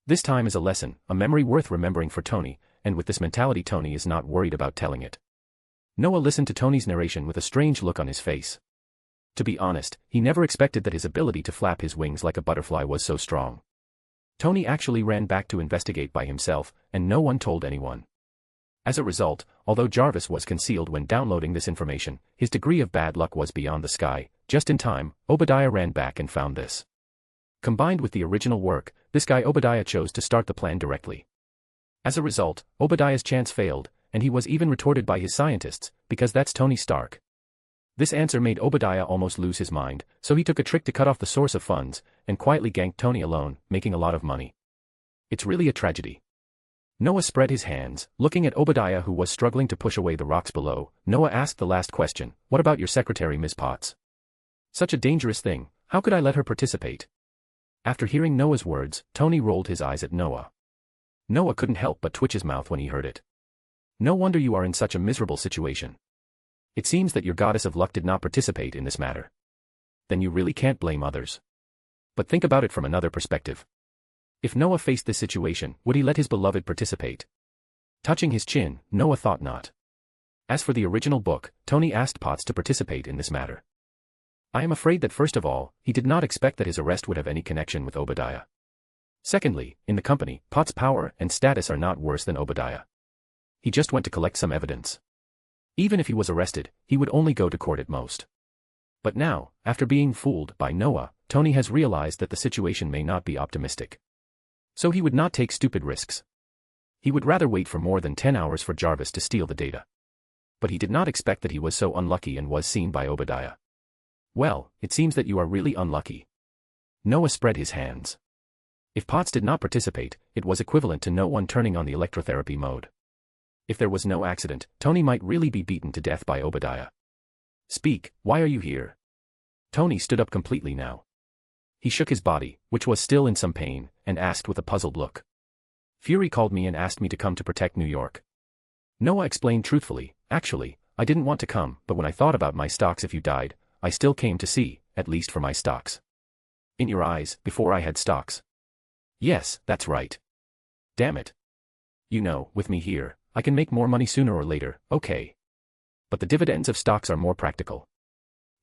This time is a lesson, a memory worth remembering for Tony, and with this mentality Tony is not worried about telling it. Noah listened to Tony's narration with a strange look on his face. To be honest, he never expected that his ability to flap his wings like a butterfly was so strong. Tony actually ran back to investigate by himself, and no one told anyone. As a result, although Jarvis was concealed when downloading this information, his degree of bad luck was beyond the sky. Just in time, Obadiah ran back and found this. Combined with the original work, this guy Obadiah chose to start the plan directly. As a result, Obadiah's chance failed, and he was even retorted by his scientists, because that's Tony Stark. This answer made Obadiah almost lose his mind, so he took a trick to cut off the source of funds, and quietly ganked Tony alone, making a lot of money. It's really a tragedy. Noah spread his hands, looking at Obadiah who was struggling to push away the rocks below. Noah asked the last question, what about your secretary Ms. Potts? Such a dangerous thing, how could I let her participate? After hearing Noah's words, Tony rolled his eyes at Noah. Noah couldn't help but twitch his mouth when he heard it. No wonder you are in such a miserable situation. It seems that your goddess of luck did not participate in this matter. Then you really can't blame others. But think about it from another perspective. If Noah faced this situation, would he let his beloved participate? Touching his chin, Noah thought not. As for the original book, Tony asked Potts to participate in this matter. I am afraid that first of all, he did not expect that his arrest would have any connection with Obadiah. Secondly, in the company, Potts' power and status are not worse than Obadiah. He just went to collect some evidence. Even if he was arrested, he would only go to court at most. But now, after being fooled by Noah, Tony has realized that the situation may not be optimistic. So he would not take stupid risks. He would rather wait for more than 10 hours for Jarvis to steal the data. But he did not expect that he was so unlucky and was seen by Obadiah. Well, it seems that you are really unlucky. Noah spread his hands. If Potts did not participate, it was equivalent to no one turning on the electrotherapy mode. If there was no accident, Tony might really be beaten to death by Obadiah. Speak, why are you here? Tony stood up completely now. He shook his body, which was still in some pain, and asked with a puzzled look. Fury called me and asked me to come to protect New York. Noah explained truthfully, actually, I didn't want to come, but when I thought about my stocks if you died, I still came to see, at least for my stocks. In your eyes, before I had stocks. Yes, that's right. Damn it. You know, with me here, I can make more money sooner or later, okay. But the dividends of stocks are more practical.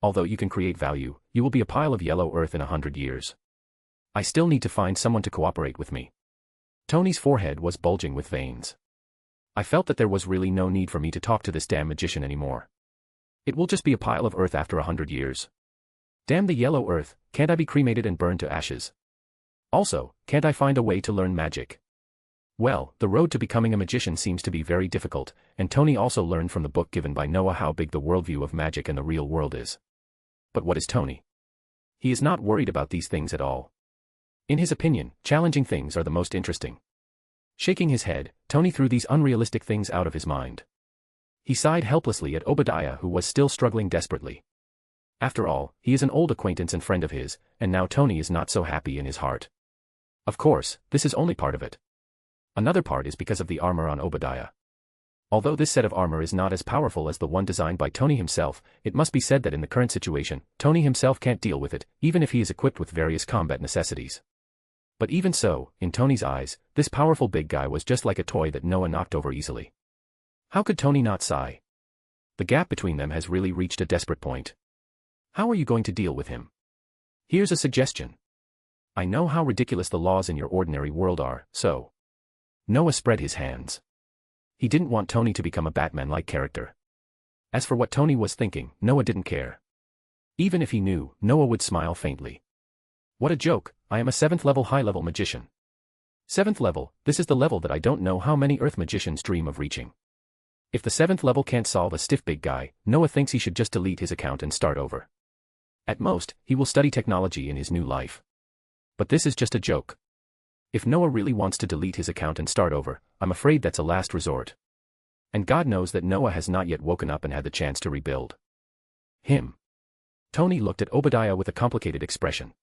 Although you can create value, you will be a pile of yellow earth in 100 years. I still need to find someone to cooperate with me. Tony's forehead was bulging with veins. I felt that there was really no need for me to talk to this damn magician anymore. It will just be a pile of earth after 100 years. Damn the yellow earth, can't I be cremated and burned to ashes? Also, can't I find a way to learn magic? Well, the road to becoming a magician seems to be very difficult, and Tony also learned from the book given by Noah how big the worldview of magic and the real world is. But what is Tony? He is not worried about these things at all. In his opinion, challenging things are the most interesting. Shaking his head, Tony threw these unrealistic things out of his mind. He sighed helplessly at Obadiah who was still struggling desperately. After all, he is an old acquaintance and friend of his, and now Tony is not so happy in his heart. Of course, this is only part of it. Another part is because of the armor on Obadiah. Although this set of armor is not as powerful as the one designed by Tony himself, it must be said that in the current situation, Tony himself can't deal with it, even if he is equipped with various combat necessities. But even so, in Tony's eyes, this powerful big guy was just like a toy that Noah knocked over easily. How could Tony not sigh? The gap between them has really reached a desperate point. How are you going to deal with him? Here's a suggestion. I know how ridiculous the laws in your ordinary world are, so. Noah spread his hands. He didn't want Tony to become a Batman-like character. As for what Tony was thinking, Noah didn't care. Even if he knew, Noah would smile faintly. What a joke, I am a 7th level high-level magician. 7th level, this is the level that I don't know how many Earth magicians dream of reaching. If the 7th level can't solve a stiff big guy, Noah thinks he should just delete his account and start over. At most, he will study technology in his new life. But this is just a joke. If Noah really wants to delete his account and start over, I'm afraid that's a last resort. And God knows that Noah has not yet woken up and had the chance to rebuild. Him. Tony looked at Obadiah with a complicated expression.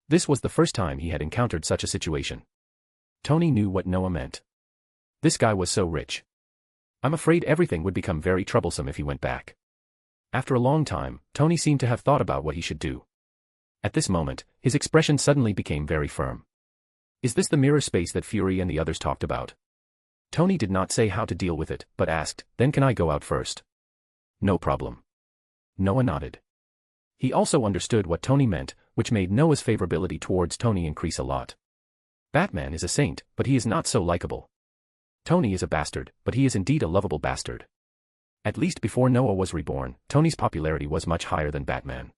This was the first time he had encountered such a situation. Tony knew what Noah meant. This guy was so rich. I'm afraid everything would become very troublesome if he went back. After a long time, Tony seemed to have thought about what he should do. At this moment, his expression suddenly became very firm. Is this the mirror space that Fury and the others talked about? Tony did not say how to deal with it, but asked, then can I go out first? No problem. Noah nodded. He also understood what Tony meant, which made Noah's favorability towards Tony increase a lot. Batman is a saint, but he is not so likable. Tony is a bastard, but he is indeed a lovable bastard. At least before Noah was reborn, Tony's popularity was much higher than Batman.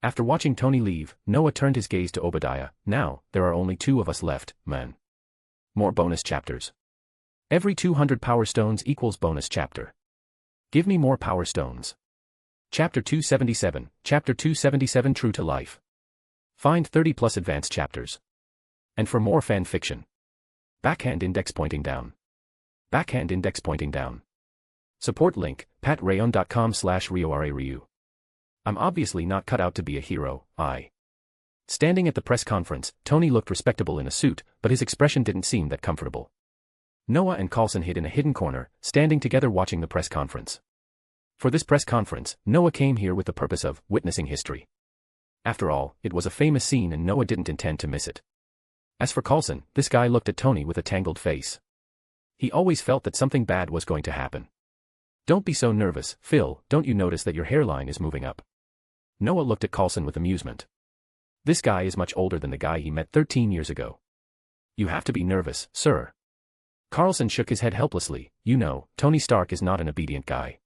After watching Tony leave, Noah turned his gaze to Obadiah. Now, there are only 2 of us left, man. More bonus chapters. Every 200 power stones equals bonus chapter. Give me more power stones. Chapter 277, Chapter 277 True to Life. Find 30 plus advanced chapters. And for more fan fiction. Backhand index pointing down. Backhand index pointing down. Support link, patreon.com/RioRaRyu. I'm obviously not cut out to be a hero, Standing at the press conference, Tony looked respectable in a suit, but his expression didn't seem that comfortable. Noah and Coulson hid in a hidden corner, standing together watching the press conference. For this press conference, Noah came here with the purpose of witnessing history. After all, it was a famous scene and Noah didn't intend to miss it. As for Coulson, this guy looked at Tony with a tangled face. He always felt that something bad was going to happen. Don't be so nervous, Phil, don't you notice that your hairline is moving up? Noah looked at Coulson with amusement. This guy is much older than the guy he met 13 years ago. You have to be nervous, sir. Carlson shook his head helplessly. You know, Tony Stark is not an obedient guy.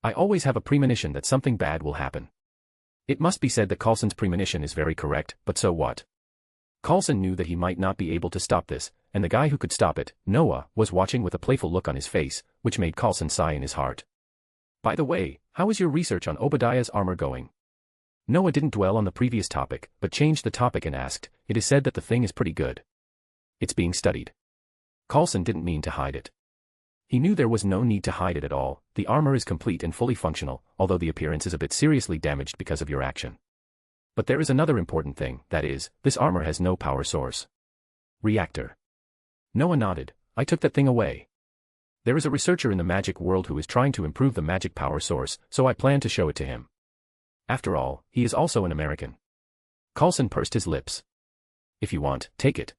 I always have a premonition that something bad will happen. It must be said that Coulson's premonition is very correct, but so what? Coulson knew that he might not be able to stop this, and the guy who could stop it, Noah, was watching with a playful look on his face, which made Coulson sigh in his heart. By the way, how is your research on Obadiah's armor going? Noah didn't dwell on the previous topic, but changed the topic and asked, it is said that the thing is pretty good. It's being studied. Coulson didn't mean to hide it. He knew there was no need to hide it at all. The armor is complete and fully functional, although the appearance is a bit seriously damaged because of your action. But there is another important thing, that is, this armor has no power source. Reactor. Noah nodded. I took that thing away. There is a researcher in the magic world who is trying to improve the magic power source, so I plan to show it to him. After all, he is also an American. Coulson pursed his lips. If you want, take it.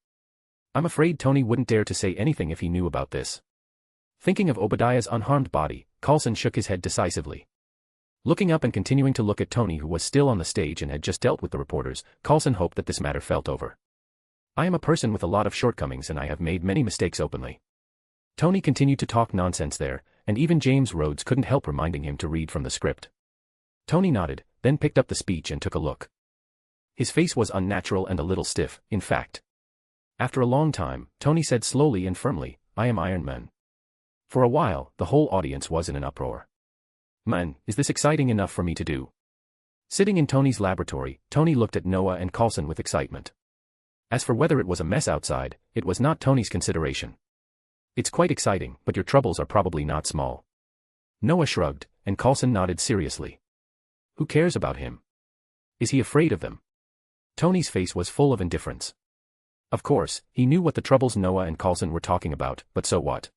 I'm afraid Tony wouldn't dare to say anything if he knew about this. Thinking of Obadiah's unharmed body, Coulson shook his head decisively. Looking up and continuing to look at Tony, who was still on the stage and had just dealt with the reporters, Coulson hoped that this matter felt over. I am a person with a lot of shortcomings and I have made many mistakes openly. Tony continued to talk nonsense there, and even James Rhodes couldn't help reminding him to read from the script. Tony nodded, then picked up the speech and took a look. His face was unnatural and a little stiff, in fact. After a long time, Tony said slowly and firmly, I am Iron Man. For a while, the whole audience was in an uproar. Man, is this exciting enough for me to do? Sitting in Tony's laboratory, Tony looked at Noah and Coulson with excitement. As for whether it was a mess outside, it was not Tony's consideration. It's quite exciting, but your troubles are probably not small. Noah shrugged, and Coulson nodded seriously. Who cares about him? Is he afraid of them? Tony's face was full of indifference. Of course, he knew what the troubles Noah and Coulson were talking about, but so what?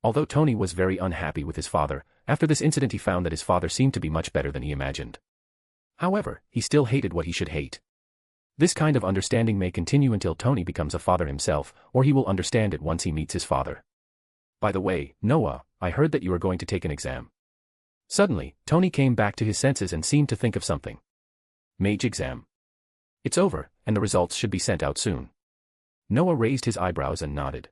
Although Tony was very unhappy with his father, after this incident he found that his father seemed to be much better than he imagined. However, he still hated what he should hate. This kind of understanding may continue until Tony becomes a father himself, or he will understand it once he meets his father. By the way, Noah, I heard that you are going to take an exam. Suddenly, Tony came back to his senses and seemed to think of something. Mage exam. It's over, and the results should be sent out soon. Noah raised his eyebrows and nodded.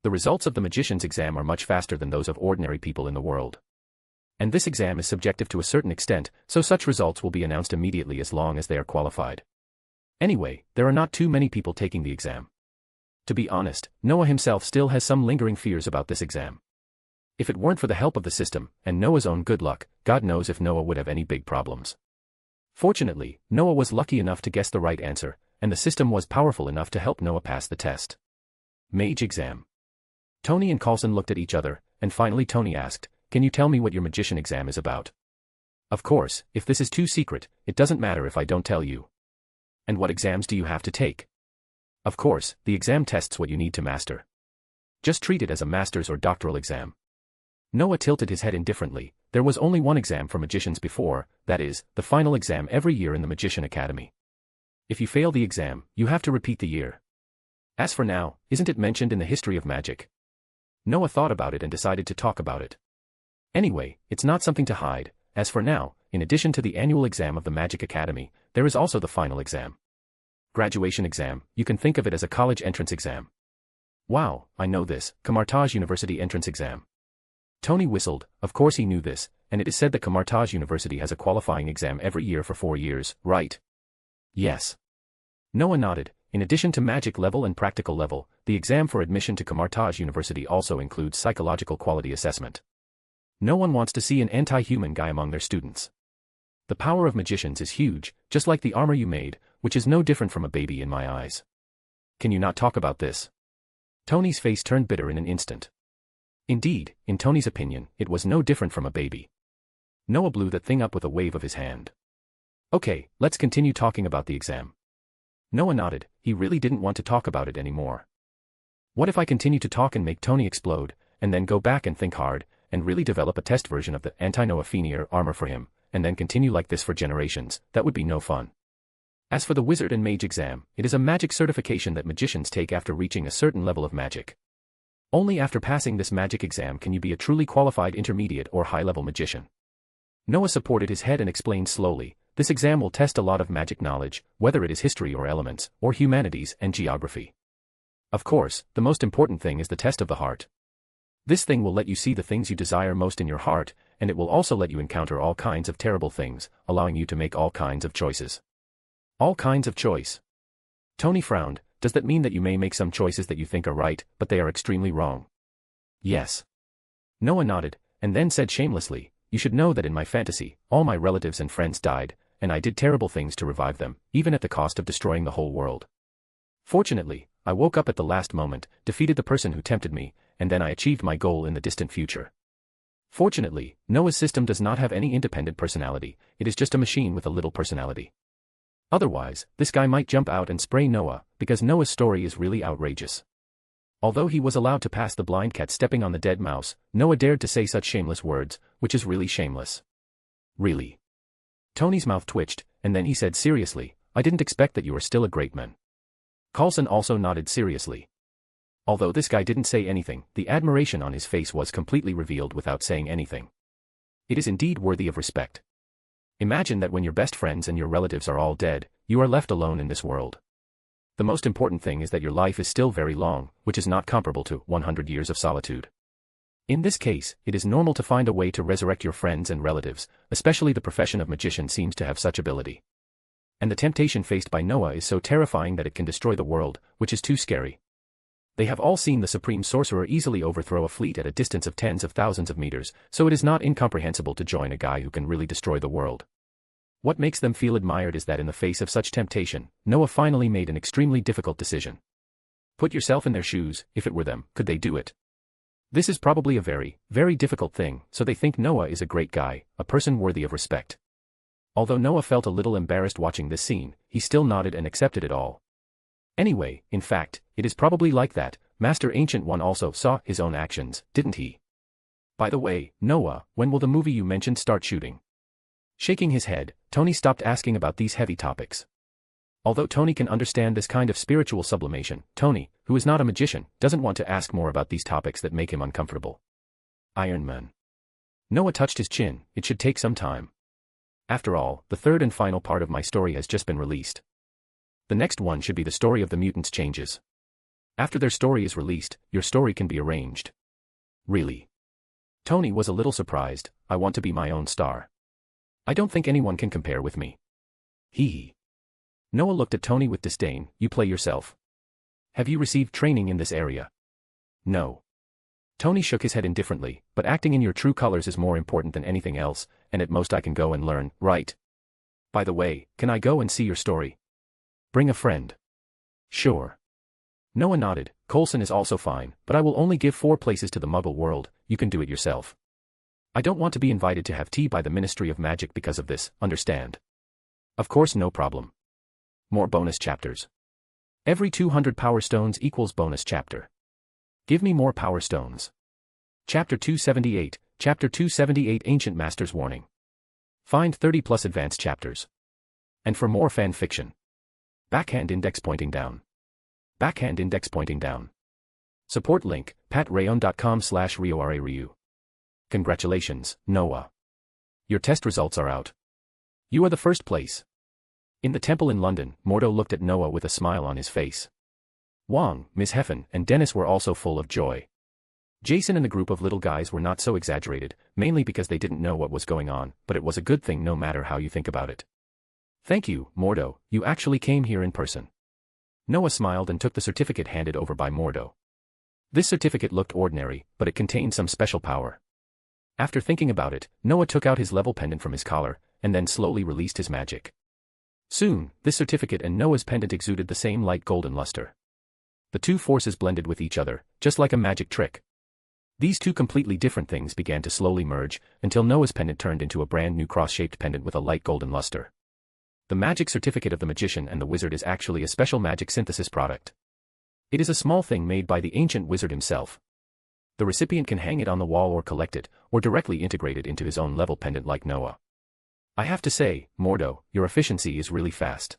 The results of the magician's exam are much faster than those of ordinary people in the world. And this exam is subjective to a certain extent, so such results will be announced immediately as long as they are qualified. Anyway, there are not too many people taking the exam. To be honest, Noah himself still has some lingering fears about this exam. If it weren't for the help of the system, and Noah's own good luck, God knows if Noah would have any big problems. Fortunately, Noah was lucky enough to guess the right answer, and the system was powerful enough to help Noah pass the test. Mage exam. Tony and Coulson looked at each other, and finally Tony asked, "Can you tell me what your magician exam is about?" "Of course, if this is too secret, it doesn't matter if I don't tell you." "And what exams do you have to take?" "Of course, the exam tests what you need to master. Just treat it as a master's or doctoral exam." Noah tilted his head indifferently. There was only one exam for magicians before, that is, the final exam every year in the Magician Academy. If you fail the exam, you have to repeat the year. As for now, isn't it mentioned in the history of magic? Noah thought about it and decided to talk about it. Anyway, it's not something to hide. As for now, in addition to the annual exam of the Magic Academy, there is also the final exam. Graduation exam, you can think of it as a college entrance exam. Wow, I know this, Camartage University entrance exam. Tony whistled. Of course he knew this, and it is said that Camartage University has a qualifying exam every year for 4 years, right? Yes. Noah nodded. In addition to magic level and practical level, the exam for admission to Camartage University also includes psychological quality assessment. No one wants to see an anti-human guy among their students. The power of magicians is huge, just like the armor you made, which is no different from a baby in my eyes. Can you not talk about this? Tony's face turned bitter in an instant. Indeed, in Tony's opinion, it was no different from a baby. Noah blew that thing up with a wave of his hand. Okay, let's continue talking about the exam. Noah nodded. He really didn't want to talk about it anymore. What if I continue to talk and make Tony explode, and then go back and think hard, and really develop a test version of the anti-Noah Fenier armor for him, and then continue like this for generations? That would be no fun. As for the wizard and mage exam, it is a magic certification that magicians take after reaching a certain level of magic. Only after passing this magic exam can you be a truly qualified intermediate or high-level magician. Noah supported his head and explained slowly, this exam will test a lot of magic knowledge, whether it is history or elements, or humanities and geography. Of course, the most important thing is the test of the heart. This thing will let you see the things you desire most in your heart, and it will also let you encounter all kinds of terrible things, allowing you to make all kinds of choices. All kinds of choice. Tony frowned. Does that mean that you may make some choices that you think are right, but they are extremely wrong? Yes. Noah nodded, and then said shamelessly, you should know that in my fantasy, all my relatives and friends died, and I did terrible things to revive them, even at the cost of destroying the whole world. Fortunately, I woke up at the last moment, defeated the person who tempted me, and then I achieved my goal in the distant future. Fortunately, Noah's system does not have any independent personality, it is just a machine with a little personality. Otherwise, this guy might jump out and spray Noah, because Noah's story is really outrageous. Although he was allowed to pass the blind cat stepping on the dead mouse, Noah dared to say such shameless words, which is really shameless. Really? Tony's mouth twitched, and then he said seriously, I didn't expect that you were still a great man. Coulson also nodded seriously. Although this guy didn't say anything, the admiration on his face was completely revealed without saying anything. It is indeed worthy of respect. Imagine that when your best friends and your relatives are all dead, you are left alone in this world. The most important thing is that your life is still very long, which is not comparable to 100 years of solitude. In this case, it is normal to find a way to resurrect your friends and relatives, especially the profession of magician seems to have such ability. And the temptation faced by Noah is so terrifying that it can destroy the world, which is too scary. They have all seen the supreme sorcerer easily overthrow a fleet at a distance of tens of thousands of meters, so it is not incomprehensible to join a guy who can really destroy the world. What makes them feel admired is that in the face of such temptation, Noah finally made an extremely difficult decision. Put yourself in their shoes, if it were them, could they do it? This is probably a very, very difficult thing, so they think Noah is a great guy, a person worthy of respect. Although Noah felt a little embarrassed watching this scene, he still nodded and accepted it all. Anyway, in fact, it is probably like that. Master Ancient One also saw his own actions, didn't he? By the way, Noah, when will the movie you mentioned start shooting? Shaking his head, Tony stopped asking about these heavy topics. Although Tony can understand this kind of spiritual sublimation, Tony, who is not a magician, doesn't want to ask more about these topics that make him uncomfortable. Iron Man. Noah touched his chin. It should take some time. After all, the third and final part of my story has just been released. The next one should be the story of the mutants' changes. After their story is released, your story can be arranged. Really? Tony was a little surprised. I want to be my own star. I don't think anyone can compare with me. Hee hee. Noah looked at Tony with disdain. You play yourself. Have you received training in this area? No. Tony shook his head indifferently, but acting in your true colors is more important than anything else, and at most I can go and learn, right? By the way, can I go and see your story? Bring a friend. Sure. Noah nodded. Coulson is also fine, but I will only give 4 places to the Muggle world. You can do it yourself. I don't want to be invited to have tea by the Ministry of Magic because of this, understand? Of course, no problem. More bonus chapters. Every 200 power stones equals bonus chapter. Give me more power stones. Chapter 278, Chapter 278 Ancient Master's Warning. Find 30 plus advanced chapters. And for more fan fiction. Backhand index pointing down. Backhand index pointing down. Support link, patreon.com/RioRaRyu. Congratulations, Noah. Your test results are out. You are the first place. In the temple in London, Mordo looked at Noah with a smile on his face. Wong, Miss Heffen, and Dennis were also full of joy. Jason and the group of little guys were not so exaggerated, mainly because they didn't know what was going on, but it was a good thing no matter how you think about it. Thank you, Mordo, you actually came here in person. Noah smiled and took the certificate handed over by Mordo. This certificate looked ordinary, but it contained some special power. After thinking about it, Noah took out his level pendant from his collar, and then slowly released his magic. Soon, this certificate and Noah's pendant exuded the same light golden luster. The two forces blended with each other, just like a magic trick. These two completely different things began to slowly merge, until Noah's pendant turned into a brand new cross-shaped pendant with a light golden luster. The magic certificate of the magician and the wizard is actually a special magic synthesis product. It is a small thing made by the ancient wizard himself. The recipient can hang it on the wall or collect it, or directly integrate it into his own level pendant like Noah. I have to say, Mordo, your efficiency is really fast.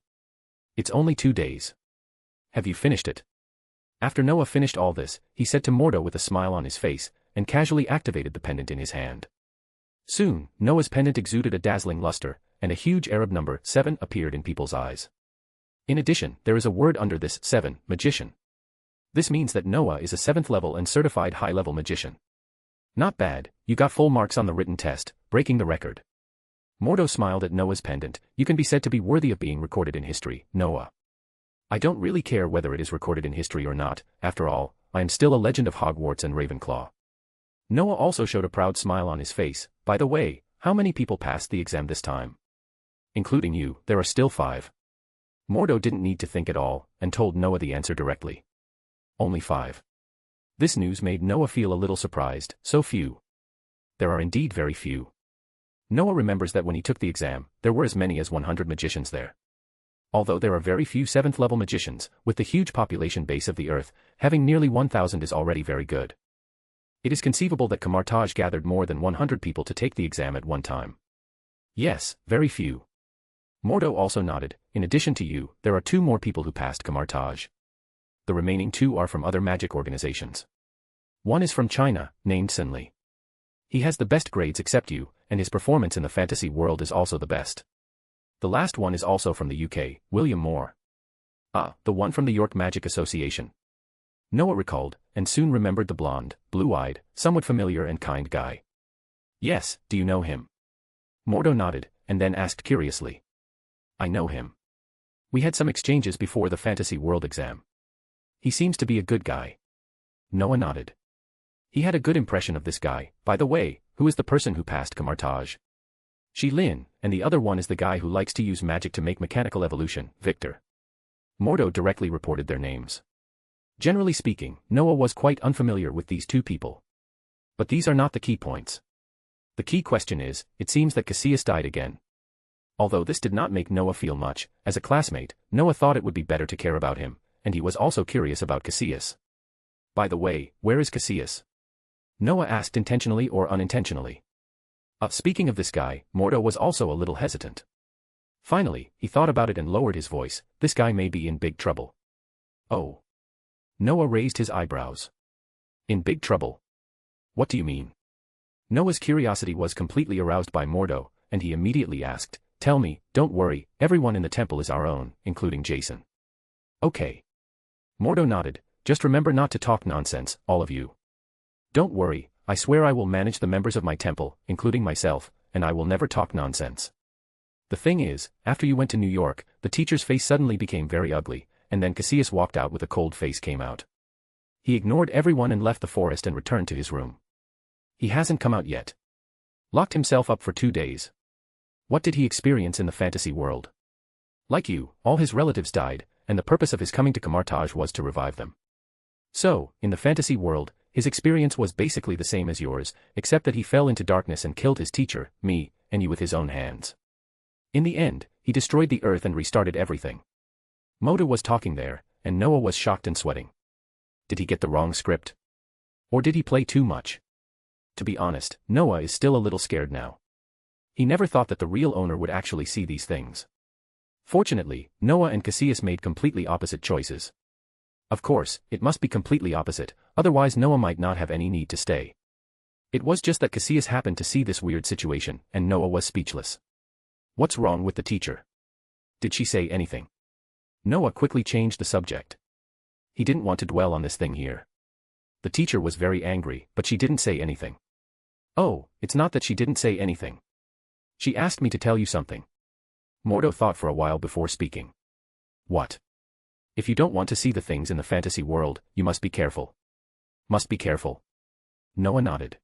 It's only 2 days. Have you finished it? After Noah finished all this, he said to Mordo with a smile on his face, and casually activated the pendant in his hand. Soon, Noah's pendant exuded a dazzling luster, and a huge Arab number 7 appeared in people's eyes. In addition, there is a word under this 7, magician. This means that Noah is a 7th level and certified high-level magician. Not bad, you got full marks on the written test, breaking the record. Mordo smiled at Noah's pendant. You can be said to be worthy of being recorded in history, Noah. I don't really care whether it is recorded in history or not, after all, I am still a legend of Hogwarts and Ravenclaw. Noah also showed a proud smile on his face. By the way, how many people passed the exam this time? Including you, there are still 5. Mordo didn't need to think at all, and told Noah the answer directly. Only 5. This news made Noah feel a little surprised. So few. There are indeed very few. Noah remembers that when he took the exam, there were as many as 100 magicians there. Although there are very few 7th-level magicians, with the huge population base of the Earth, having nearly 1,000 is already very good. It is conceivable that Camartage gathered more than 100 people to take the exam at one time. Yes, very few. Mordo also nodded. In addition to you, there are 2 more people who passed Camartage. The remaining 2 are from other magic organizations. One is from China, named Sinli. He has the best grades except you, and his performance in the fantasy world is also the best. The last one is also from the UK, William Moore. Ah, the one from the York Magic Association. Noah recalled, and soon remembered the blonde, blue-eyed, somewhat familiar and kind guy. Yes, do you know him? Mordo nodded, and then asked curiously. I know him. We had some exchanges before the fantasy world exam. He seems to be a good guy. Noah nodded. He had a good impression of this guy. By the way, who is the person who passed Camartage? Shi Lin, and the other one is the guy who likes to use magic to make mechanical evolution, Victor. Mordo directly reported their names. Generally speaking, Noah was quite unfamiliar with these 2 people. But these are not the key points. The key question is, it seems that Cassius died again. Although this did not make Noah feel much, as a classmate, Noah thought it would be better to care about him, and he was also curious about Cassius. By the way, where is Cassius? Noah asked intentionally or unintentionally. Speaking of this guy, Mordo was also a little hesitant. Finally, he thought about it and lowered his voice. This guy may be in big trouble. Oh. Noah raised his eyebrows. In big trouble? What do you mean? Noah's curiosity was completely aroused by Mordo, and he immediately asked, "Tell me, don't worry, everyone in the temple is our own, including Jason." Okay. Mordo nodded. Just remember not to talk nonsense, all of you. Don't worry, I swear I will manage the members of my temple, including myself, and I will never talk nonsense. The thing is, after you went to New York, the teacher's face suddenly became very ugly, and then Cassius walked out with a cold face came out. He ignored everyone and left the forest and returned to his room. He hasn't come out yet. Locked himself up for 2 days. What did he experience in the fantasy world? Like you, all his relatives died, and the purpose of his coming to Camartage was to revive them. So, in the fantasy world, his experience was basically the same as yours, except that he fell into darkness and killed his teacher, me, and you with his own hands. In the end, he destroyed the earth and restarted everything. Mordo was talking there, and Noah was shocked and sweating. Did he get the wrong script? Or did he play too much? To be honest, Noah is still a little scared now. He never thought that the real owner would actually see these things. Fortunately, Noah and Cassius made completely opposite choices. Of course, it must be completely opposite, otherwise Noah might not have any need to stay. It was just that Cassius happened to see this weird situation, and Noah was speechless. What's wrong with the teacher? Did she say anything? Noah quickly changed the subject. He didn't want to dwell on this thing here. The teacher was very angry, but she didn't say anything. Oh, it's not that she didn't say anything. She asked me to tell you something. Mordo thought for a while before speaking. What? If you don't want to see the things in the fantasy world, you must be careful. Must be careful. Noah nodded.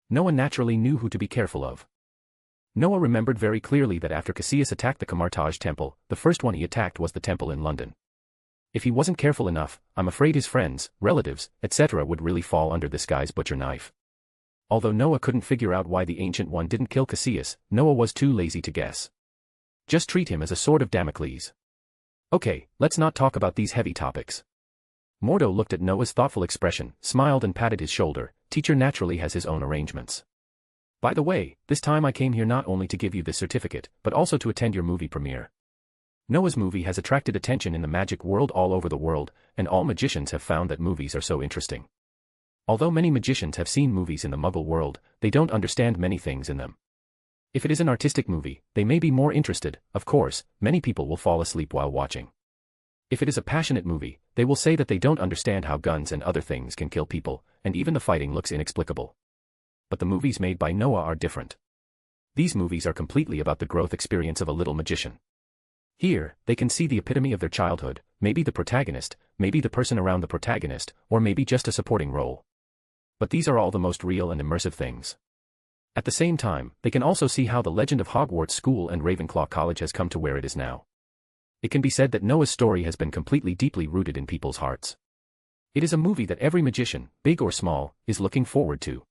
Noah naturally knew who to be careful of. Noah remembered very clearly that after Cassius attacked the Camartage temple, the first one he attacked was the temple in London. If he wasn't careful enough, I'm afraid his friends, relatives, etc. would really fall under this guy's butcher knife. Although Noah couldn't figure out why the Ancient One didn't kill Cassius, Noah was too lazy to guess. Just treat him as a sword of Damocles. Okay, let's not talk about these heavy topics. Mordo looked at Noah's thoughtful expression, smiled and patted his shoulder. Teacher naturally has his own arrangements. By the way, this time I came here not only to give you this certificate, but also to attend your movie premiere. Noah's movie has attracted attention in the magic world all over the world, and all magicians have found that movies are so interesting. Although many magicians have seen movies in the Muggle world, they don't understand many things in them. If it is an artistic movie, they may be more interested. Of course, many people will fall asleep while watching. If it is a passionate movie, they will say that they don't understand how guns and other things can kill people, and even the fighting looks inexplicable. But the movies made by Noah are different. These movies are completely about the growth experience of a little magician. Here, they can see the epitome of their childhood, maybe the protagonist, maybe the person around the protagonist, or maybe just a supporting role. But these are all the most real and immersive things. At the same time, they can also see how the legend of Hogwarts School and Ravenclaw College has come to where it is now. It can be said that Noah's story has been completely deeply rooted in people's hearts. It is a movie that every magician, big or small, is looking forward to.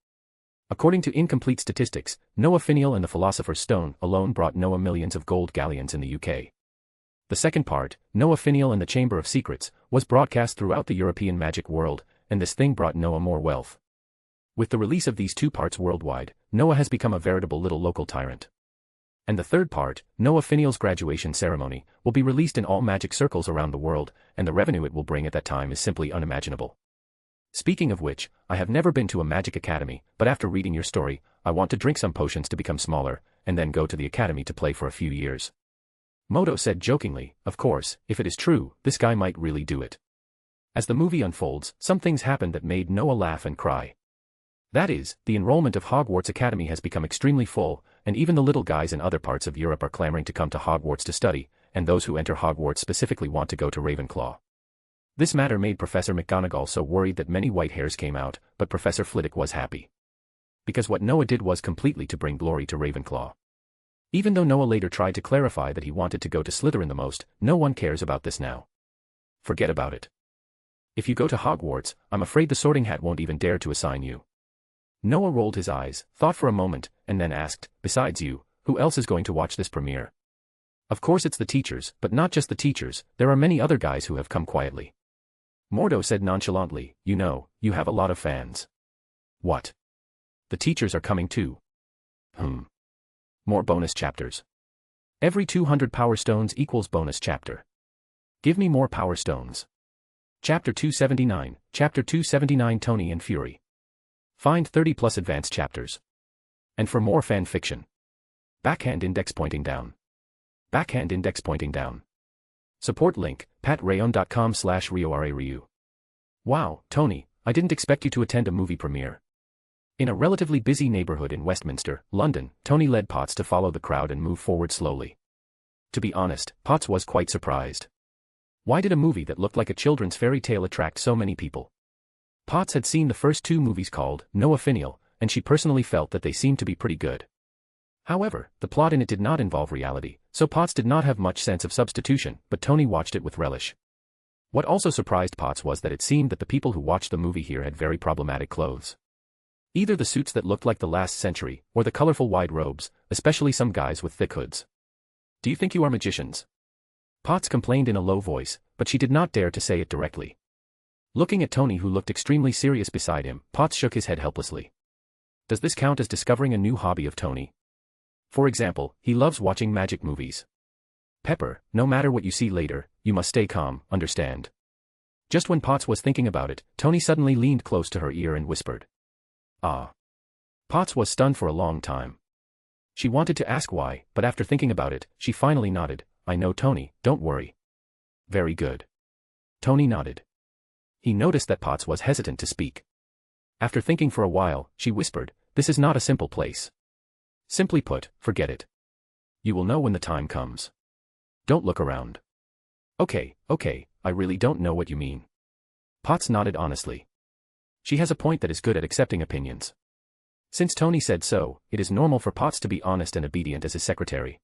According to incomplete statistics, Noah Finial and the Philosopher's Stone alone brought Noah millions of gold galleons in the UK. The second part, Noah Finial and the Chamber of Secrets, was broadcast throughout the European magic world, and this thing brought Noah more wealth. With the release of these two parts worldwide, Noah has become a veritable little local tyrant. And the third part, Noah Finial's graduation ceremony, will be released in all magic circles around the world, and the revenue it will bring at that time is simply unimaginable. Speaking of which, I have never been to a magic academy, but after reading your story, I want to drink some potions to become smaller, and then go to the academy to play for a few years. Mordo said jokingly, of course, if it is true, this guy might really do it. As the movie unfolds, some things happen that made Noah laugh and cry. That is, the enrollment of Hogwarts Academy has become extremely full, and even the little guys in other parts of Europe are clamoring to come to Hogwarts to study, and those who enter Hogwarts specifically want to go to Ravenclaw. This matter made Professor McGonagall so worried that many white hairs came out, but Professor Flitwick was happy. Because what Noah did was completely to bring glory to Ravenclaw. Even though Noah later tried to clarify that he wanted to go to Slytherin the most, no one cares about this now. Forget about it. If you go to Hogwarts, I'm afraid the Sorting Hat won't even dare to assign you. Noah rolled his eyes, thought for a moment, and then asked, besides you, who else is going to watch this premiere? Of course it's the teachers, but not just the teachers, there are many other guys who have come quietly. Mordo said nonchalantly, you know, you have a lot of fans. What? The teachers are coming too. More bonus chapters. Every 200 power stones equals bonus chapter. Give me more power stones. Chapter 279, Chapter 279 Tony and Fury. Find 30 plus advanced chapters. And for more fan fiction. Backhand index pointing down. Backhand index pointing down. Support link, patreon.com/RioRaRyu. Wow, Tony, I didn't expect you to attend a movie premiere. In a relatively busy neighborhood in Westminster, London, Tony led Potts to follow the crowd and move forward slowly. To be honest, Potts was quite surprised. Why did a movie that looked like a children's fairy tale attract so many people? Potts had seen the first two movies called Noah Finial, and she personally felt that they seemed to be pretty good. However, the plot in it did not involve reality, so Potts did not have much sense of substitution, but Tony watched it with relish. What also surprised Potts was that it seemed that the people who watched the movie here had very problematic clothes. Either the suits that looked like the last century, or the colorful wide robes, especially some guys with thick hoods. Do you think you are magicians? Potts complained in a low voice, but she did not dare to say it directly. Looking at Tony, who looked extremely serious beside him, Potts shook his head helplessly. Does this count as discovering a new hobby of Tony? For example, he loves watching magic movies. Pepper, no matter what you see later, you must stay calm, understand? Just when Potts was thinking about it, Tony suddenly leaned close to her ear and whispered. Ah. Potts was stunned for a long time. She wanted to ask why, but after thinking about it, she finally nodded. I know, Tony, don't worry. Very good. Tony nodded. He noticed that Potts was hesitant to speak. After thinking for a while, she whispered, this is not a simple place. Simply put, forget it. You will know when the time comes. Don't look around. Okay, I really don't know what you mean. Potts nodded honestly. She has a point that is good at accepting opinions. Since Tony said so, it is normal for Potts to be honest and obedient as his secretary.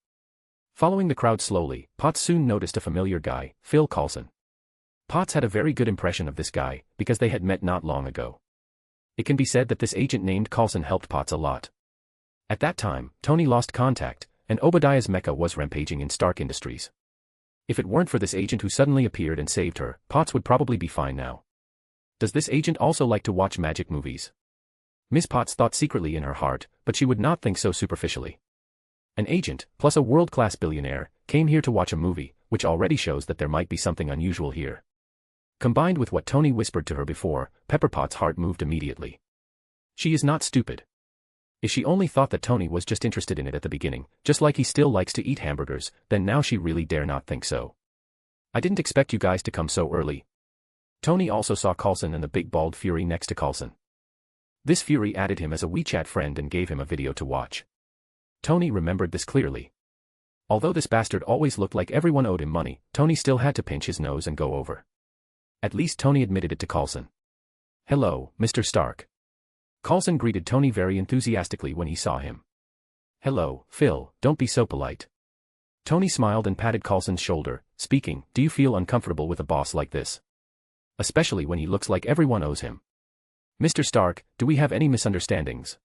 Following the crowd slowly, Potts soon noticed a familiar guy, Phil Coulson. Potts had a very good impression of this guy, because they had met not long ago. It can be said that this agent named Coulson helped Potts a lot. At that time, Tony lost contact, and Obadiah's mecha was rampaging in Stark Industries. If it weren't for this agent who suddenly appeared and saved her, Potts would probably be fine now. Does this agent also like to watch magic movies? Miss Potts thought secretly in her heart, but she would not think so superficially. An agent, plus a world-class billionaire, came here to watch a movie, which already shows that there might be something unusual here. Combined with what Tony whispered to her before, Pepper Potts' heart moved immediately. She is not stupid. If she only thought that Tony was just interested in it at the beginning, just like he still likes to eat hamburgers, then now she really dare not think so. I didn't expect you guys to come so early. Tony also saw Coulson and the big bald Fury next to Coulson. This Fury added him as a WeChat friend and gave him a video to watch. Tony remembered this clearly. Although this bastard always looked like everyone owed him money, Tony still had to pinch his nose and go over. At least Tony admitted it to Coulson. Hello, Mr. Stark. Coulson greeted Tony very enthusiastically when he saw him. Hello, Phil, don't be so polite. Tony smiled and patted Coulson's shoulder, speaking, do you feel uncomfortable with a boss like this? Especially when he looks like everyone owes him. Mr. Stark, do we have any misunderstandings?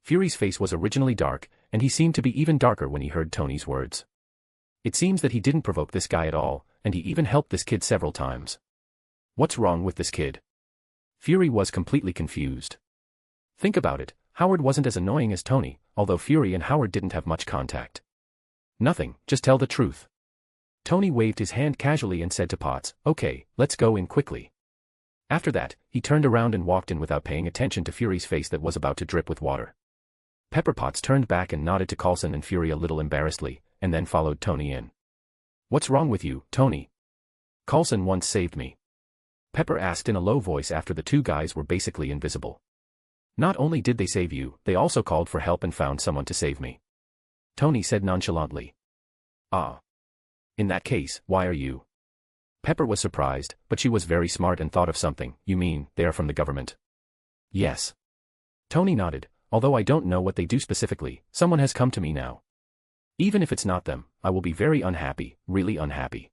Fury's face was originally dark, and he seemed to be even darker when he heard Tony's words. It seems that he didn't provoke this guy at all, and he even helped this kid several times. What's wrong with this kid? Fury was completely confused. Think about it, Howard wasn't as annoying as Tony, although Fury and Howard didn't have much contact. Nothing, just tell the truth. Tony waved his hand casually and said to Potts, okay, let's go in quickly. After that, he turned around and walked in without paying attention to Fury's face that was about to drip with water. Pepper Potts turned back and nodded to Coulson and Fury a little embarrassedly, and then followed Tony in. What's wrong with you, Tony? Coulson once saved me. Pepper asked in a low voice after the two guys were basically invisible. Not only did they save you, they also called for help and found someone to save me. Tony said nonchalantly. Ah. In that case, why are you? Pepper was surprised, but she was very smart and thought of something. You mean, they are from the government? Yes. Tony nodded, although I don't know what they do specifically, someone has come to me now. Even if it's not them, I will be very unhappy, really unhappy.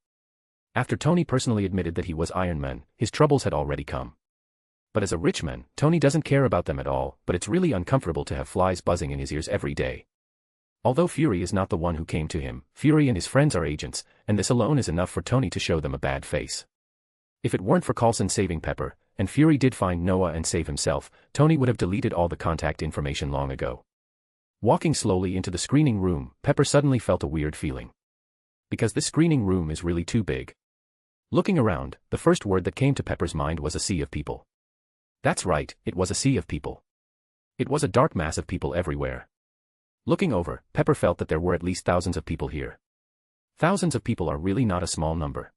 After Tony personally admitted that he was Iron Man, his troubles had already come. But as a rich man, Tony doesn't care about them at all, but it's really uncomfortable to have flies buzzing in his ears every day. Although Fury is not the one who came to him, Fury and his friends are agents, and this alone is enough for Tony to show them a bad face. If it weren't for Coulson saving Pepper, and Fury did find Noah and save himself, Tony would have deleted all the contact information long ago. Walking slowly into the screening room, Pepper suddenly felt a weird feeling. Because this screening room is really too big. Looking around, the first word that came to Pepper's mind was a sea of people. That's right, it was a sea of people. It was a dark mass of people everywhere. Looking over, Pepper felt that there were at least thousands of people here. Thousands of people are really not a small number.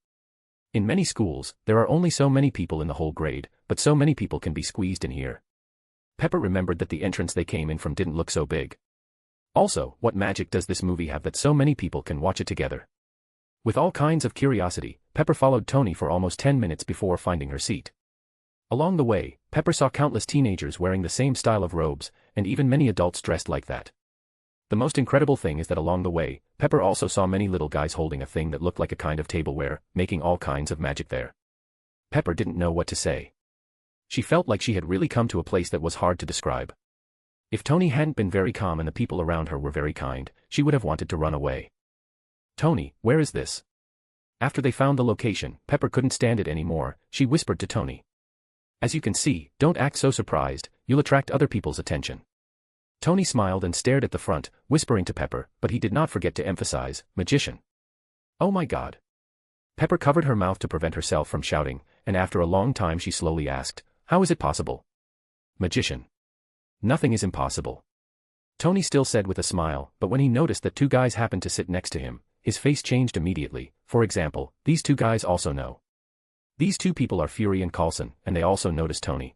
In many schools, there are only so many people in the whole grade, but so many people can be squeezed in here. Pepper remembered that the entrance they came in from didn't look so big. Also, what magic does this movie have that so many people can watch it together? With all kinds of curiosity, Pepper followed Tony for almost 10 minutes before finding her seat. Along the way, Pepper saw countless teenagers wearing the same style of robes, and even many adults dressed like that. The most incredible thing is that along the way, Pepper also saw many little guys holding a thing that looked like a kind of tableware, making all kinds of magic there. Pepper didn't know what to say. She felt like she had really come to a place that was hard to describe. If Tony hadn't been very calm and the people around her were very kind, she would have wanted to run away. Tony, where is this? After they found the location, Pepper couldn't stand it anymore. She whispered to Tony. As you can see, don't act so surprised, you'll attract other people's attention. Tony smiled and stared at the front, whispering to Pepper, but he did not forget to emphasize, magician. Oh my God. Pepper covered her mouth to prevent herself from shouting, and after a long time she slowly asked, how is it possible? Magician. Nothing is impossible. Tony still said with a smile, but when he noticed that two guys happened to sit next to him, his face changed immediately. For example, these two guys also know. These two people are Fury and Coulson, and they also noticed Tony.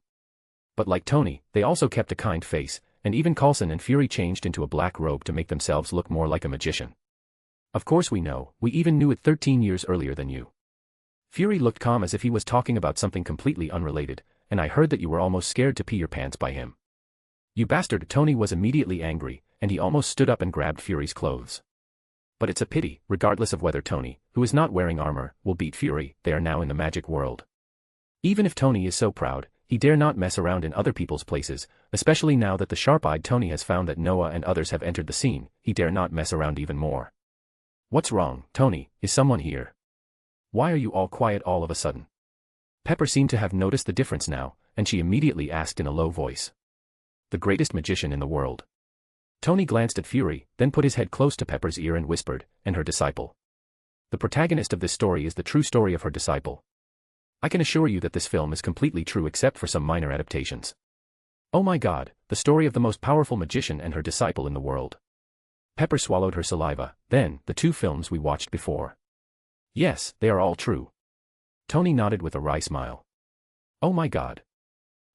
But like Tony, they also kept a kind face, and even Coulson and Fury changed into a black robe to make themselves look more like a magician. Of course we know, we even knew it 13 years earlier than you. Fury looked calm as if he was talking about something completely unrelated, and I heard that you were almost scared to pee your pants by him. You bastard! Tony was immediately angry, and he almost stood up and grabbed Fury's clothes. But it's a pity, regardless of whether Tony, who is not wearing armor, will beat Fury, they are now in the magic world. Even if Tony is so proud, he dare not mess around in other people's places, especially now that the sharp-eyed Tony has found that Noah and others have entered the scene, he dare not mess around even more. What's wrong, Tony? Is someone here? Why are you all quiet all of a sudden? Pepper seemed to have noticed the difference now, and she immediately asked in a low voice. The greatest magician in the world. Tony glanced at Fury, then put his head close to Pepper's ear and whispered, and her disciple. The protagonist of this story is the true story of her disciple. I can assure you that this film is completely true except for some minor adaptations. Oh my God, the story of the most powerful magician and her disciple in the world. Pepper swallowed her saliva, then, the two films we watched before. Yes, they are all true. Tony nodded with a wry smile. Oh my God.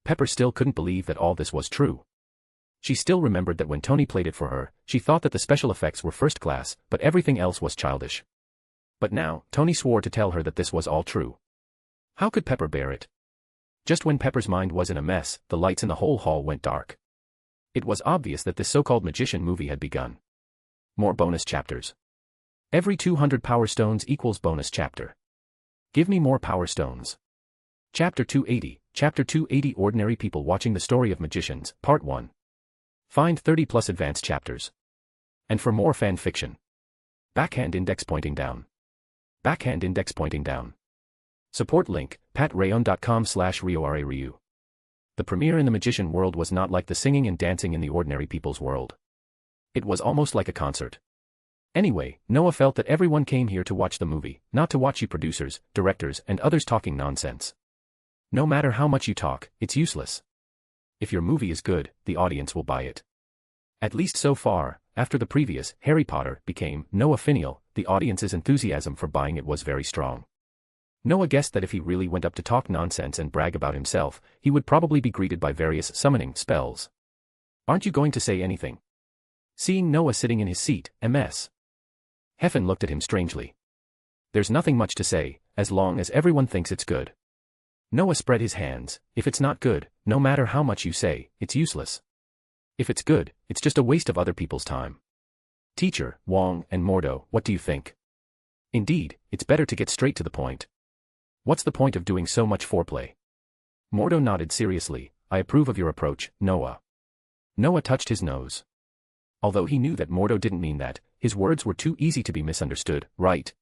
Pepper still couldn't believe that all this was true. She still remembered that when Tony played it for her, she thought that the special effects were first class, but everything else was childish. But now, Tony swore to tell her that this was all true. How could Pepper bear it? Just when Pepper's mind was in a mess, the lights in the whole hall went dark. It was obvious that this so-called magician movie had begun. More bonus chapters. Every 200 power stones equals bonus chapter. Give me more power stones. Chapter 280, Chapter 280 Ordinary People Watching the Story of Magicians, Part 1. Find 30 plus advanced chapters. And for more fan fiction. Backhand index pointing down. Backhand index pointing down. Support link, patreon.com/RioRaRyu. The premiere in the magician world was not like the singing and dancing in the ordinary people's world. It was almost like a concert. Anyway, Noah felt that everyone came here to watch the movie, not to watch you producers, directors, and others talking nonsense. No matter how much you talk, it's useless. If your movie is good, the audience will buy it. At least so far, after the previous Harry Potter became Noah Finial, the audience's enthusiasm for buying it was very strong. Noah guessed that if he really went up to talk nonsense and brag about himself, he would probably be greeted by various summoning spells. Aren't you going to say anything? Seeing Noah sitting in his seat, Ms. Heffen looked at him strangely. There's nothing much to say, as long as everyone thinks it's good. Noah spread his hands. If it's not good, no matter how much you say, it's useless. If it's good, it's just a waste of other people's time. Teacher, Wong, and Mordo, what do you think? Indeed, it's better to get straight to the point. What's the point of doing so much foreplay? Mordo nodded seriously. I approve of your approach, Noah. Noah touched his nose. Although he knew that Mordo didn't mean that, his words were too easy to be misunderstood, right?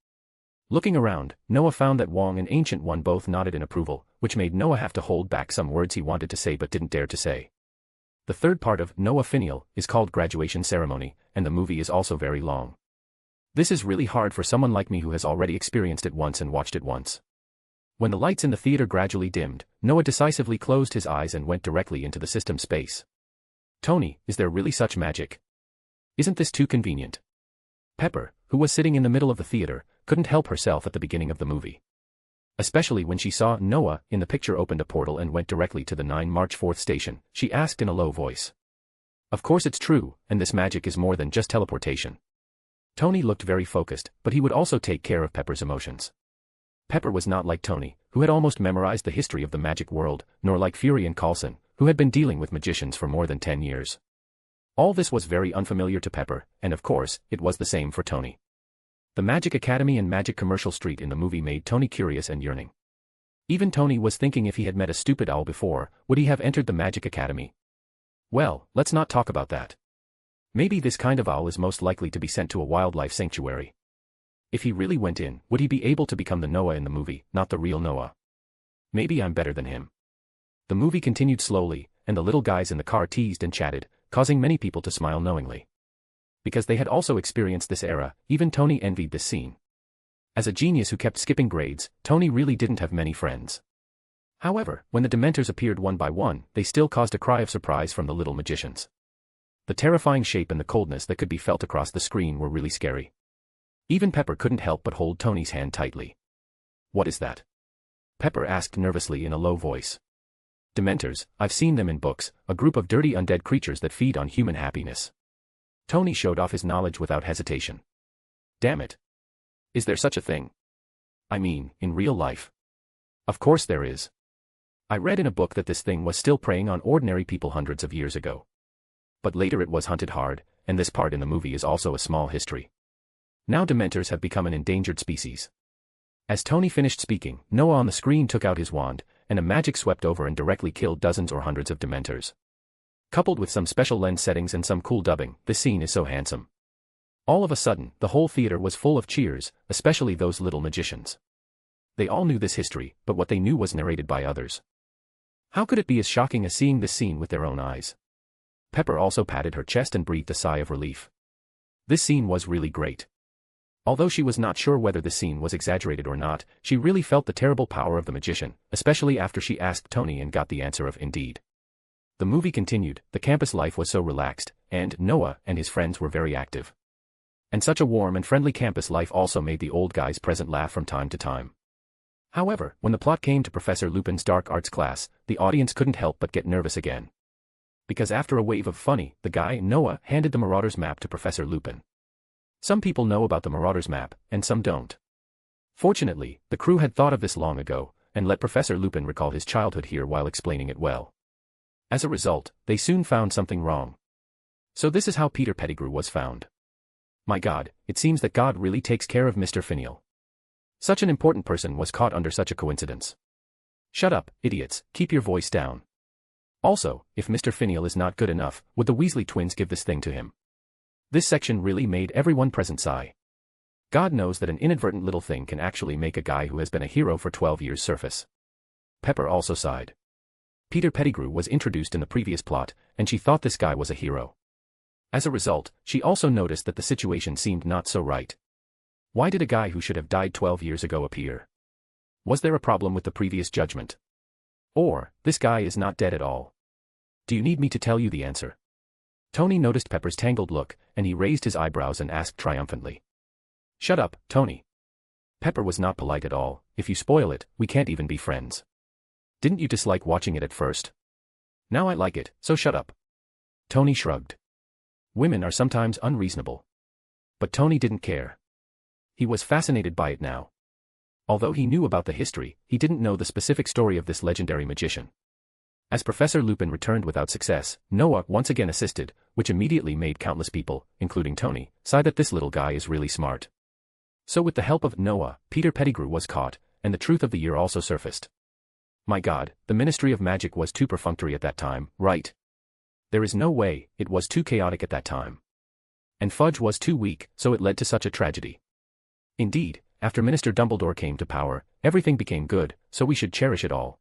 Looking around, Noah found that Wong and Ancient One both nodded in approval, which made Noah have to hold back some words he wanted to say but didn't dare to say. The third part of Noah Finial is called Graduation Ceremony, and the movie is also very long. This is really hard for someone like me who has already experienced it once and watched it once. When the lights in the theater gradually dimmed, Noah decisively closed his eyes and went directly into the system space. Tony, is there really such magic? Isn't this too convenient? Pepper, who was sitting in the middle of the theater, couldn't help herself at the beginning of the movie. Especially when she saw Noah in the picture opened a portal and went directly to the 9 March 4th station, she asked in a low voice. Of course it's true, and this magic is more than just teleportation. Tony looked very focused, but he would also take care of Pepper's emotions. Pepper was not like Tony, who had almost memorized the history of the magic world, nor like Fury and Coulson, who had been dealing with magicians for more than 10 years. All this was very unfamiliar to Pepper, and of course, it was the same for Tony. The Magic Academy and Magic Commercial Street in the movie made Tony curious and yearning. Even Tony was thinking if he had met a stupid owl before, would he have entered the Magic Academy? Well, let's not talk about that. Maybe this kind of owl is most likely to be sent to a wildlife sanctuary. If he really went in, would he be able to become the Noah in the movie, not the real Noah? Maybe I'm better than him. The movie continued slowly, and the little guys in the car teased and chatted, causing many people to smile knowingly. Because they had also experienced this era, even Tony envied this scene. As a genius who kept skipping grades, Tony really didn't have many friends. However, when the Dementors appeared one by one, they still caused a cry of surprise from the little magicians. The terrifying shape and the coldness that could be felt across the screen were really scary. Even Pepper couldn't help but hold Tony's hand tightly. What is that? Pepper asked nervously in a low voice. Dementors, I've seen them in books, a group of dirty undead creatures that feed on human happiness. Tony showed off his knowledge without hesitation. Damn it. Is there such a thing? I mean, in real life. Of course there is. I read in a book that this thing was still preying on ordinary people hundreds of years ago. But later it was hunted hard, and this part in the movie is also a small history. Now Dementors have become an endangered species. As Tony finished speaking, Noah on the screen took out his wand, and a magic swept over and directly killed dozens or hundreds of Dementors. Coupled with some special lens settings and some cool dubbing, this scene is so handsome. All of a sudden, the whole theater was full of cheers, especially those little magicians. They all knew this history, but what they knew was narrated by others. How could it be as shocking as seeing this scene with their own eyes? Pepper also patted her chest and breathed a sigh of relief. This scene was really great. Although she was not sure whether the scene was exaggerated or not, she really felt the terrible power of the magician, especially after she asked Tony and got the answer of indeed. The movie continued, the campus life was so relaxed, and Noah and his friends were very active. And such a warm and friendly campus life also made the old guys present laugh from time to time. However, when the plot came to Professor Lupin's dark arts class, the audience couldn't help but get nervous again. Because after a wave of funny, the guy, Noah, handed the Marauders map to Professor Lupin. Some people know about the Marauders map, and some don't. Fortunately, the crew had thought of this long ago, and let Professor Lupin recall his childhood here while explaining it well. As a result, they soon found something wrong. So this is how Peter Pettigrew was found. My God, it seems that God really takes care of Mr. Finial. Such an important person was caught under such a coincidence. Shut up, idiots, keep your voice down. Also, if Mr. Finial is not good enough, would the Weasley twins give this thing to him? This section really made everyone present sigh. God knows that an inadvertent little thing can actually make a guy who has been a hero for 12 years surface. Pepper also sighed. Peter Pettigrew was introduced in the previous plot, and she thought this guy was a hero. As a result, she also noticed that the situation seemed not so right. Why did a guy who should have died 12 years ago appear? Was there a problem with the previous judgment? Or, this guy is not dead at all? Do you need me to tell you the answer? Tony noticed Pepper's tangled look, and he raised his eyebrows and asked triumphantly. Shut up, Tony. Pepper was not polite at all. If you spoil it, we can't even be friends. Didn't you dislike watching it at first? Now I like it, so shut up. Tony shrugged. Women are sometimes unreasonable. But Tony didn't care. He was fascinated by it now. Although he knew about the history, he didn't know the specific story of this legendary magician. As Professor Lupin returned without success, Noah once again assisted, which immediately made countless people, including Tony, sigh that this little guy is really smart. So with the help of Noah, Peter Pettigrew was caught, and the truth of the year also surfaced. My God, the Ministry of Magic was too perfunctory at that time, right? There is no way, it was too chaotic at that time. And Fudge was too weak, so it led to such a tragedy. Indeed, after Minister Dumbledore came to power, everything became good, so we should cherish it all.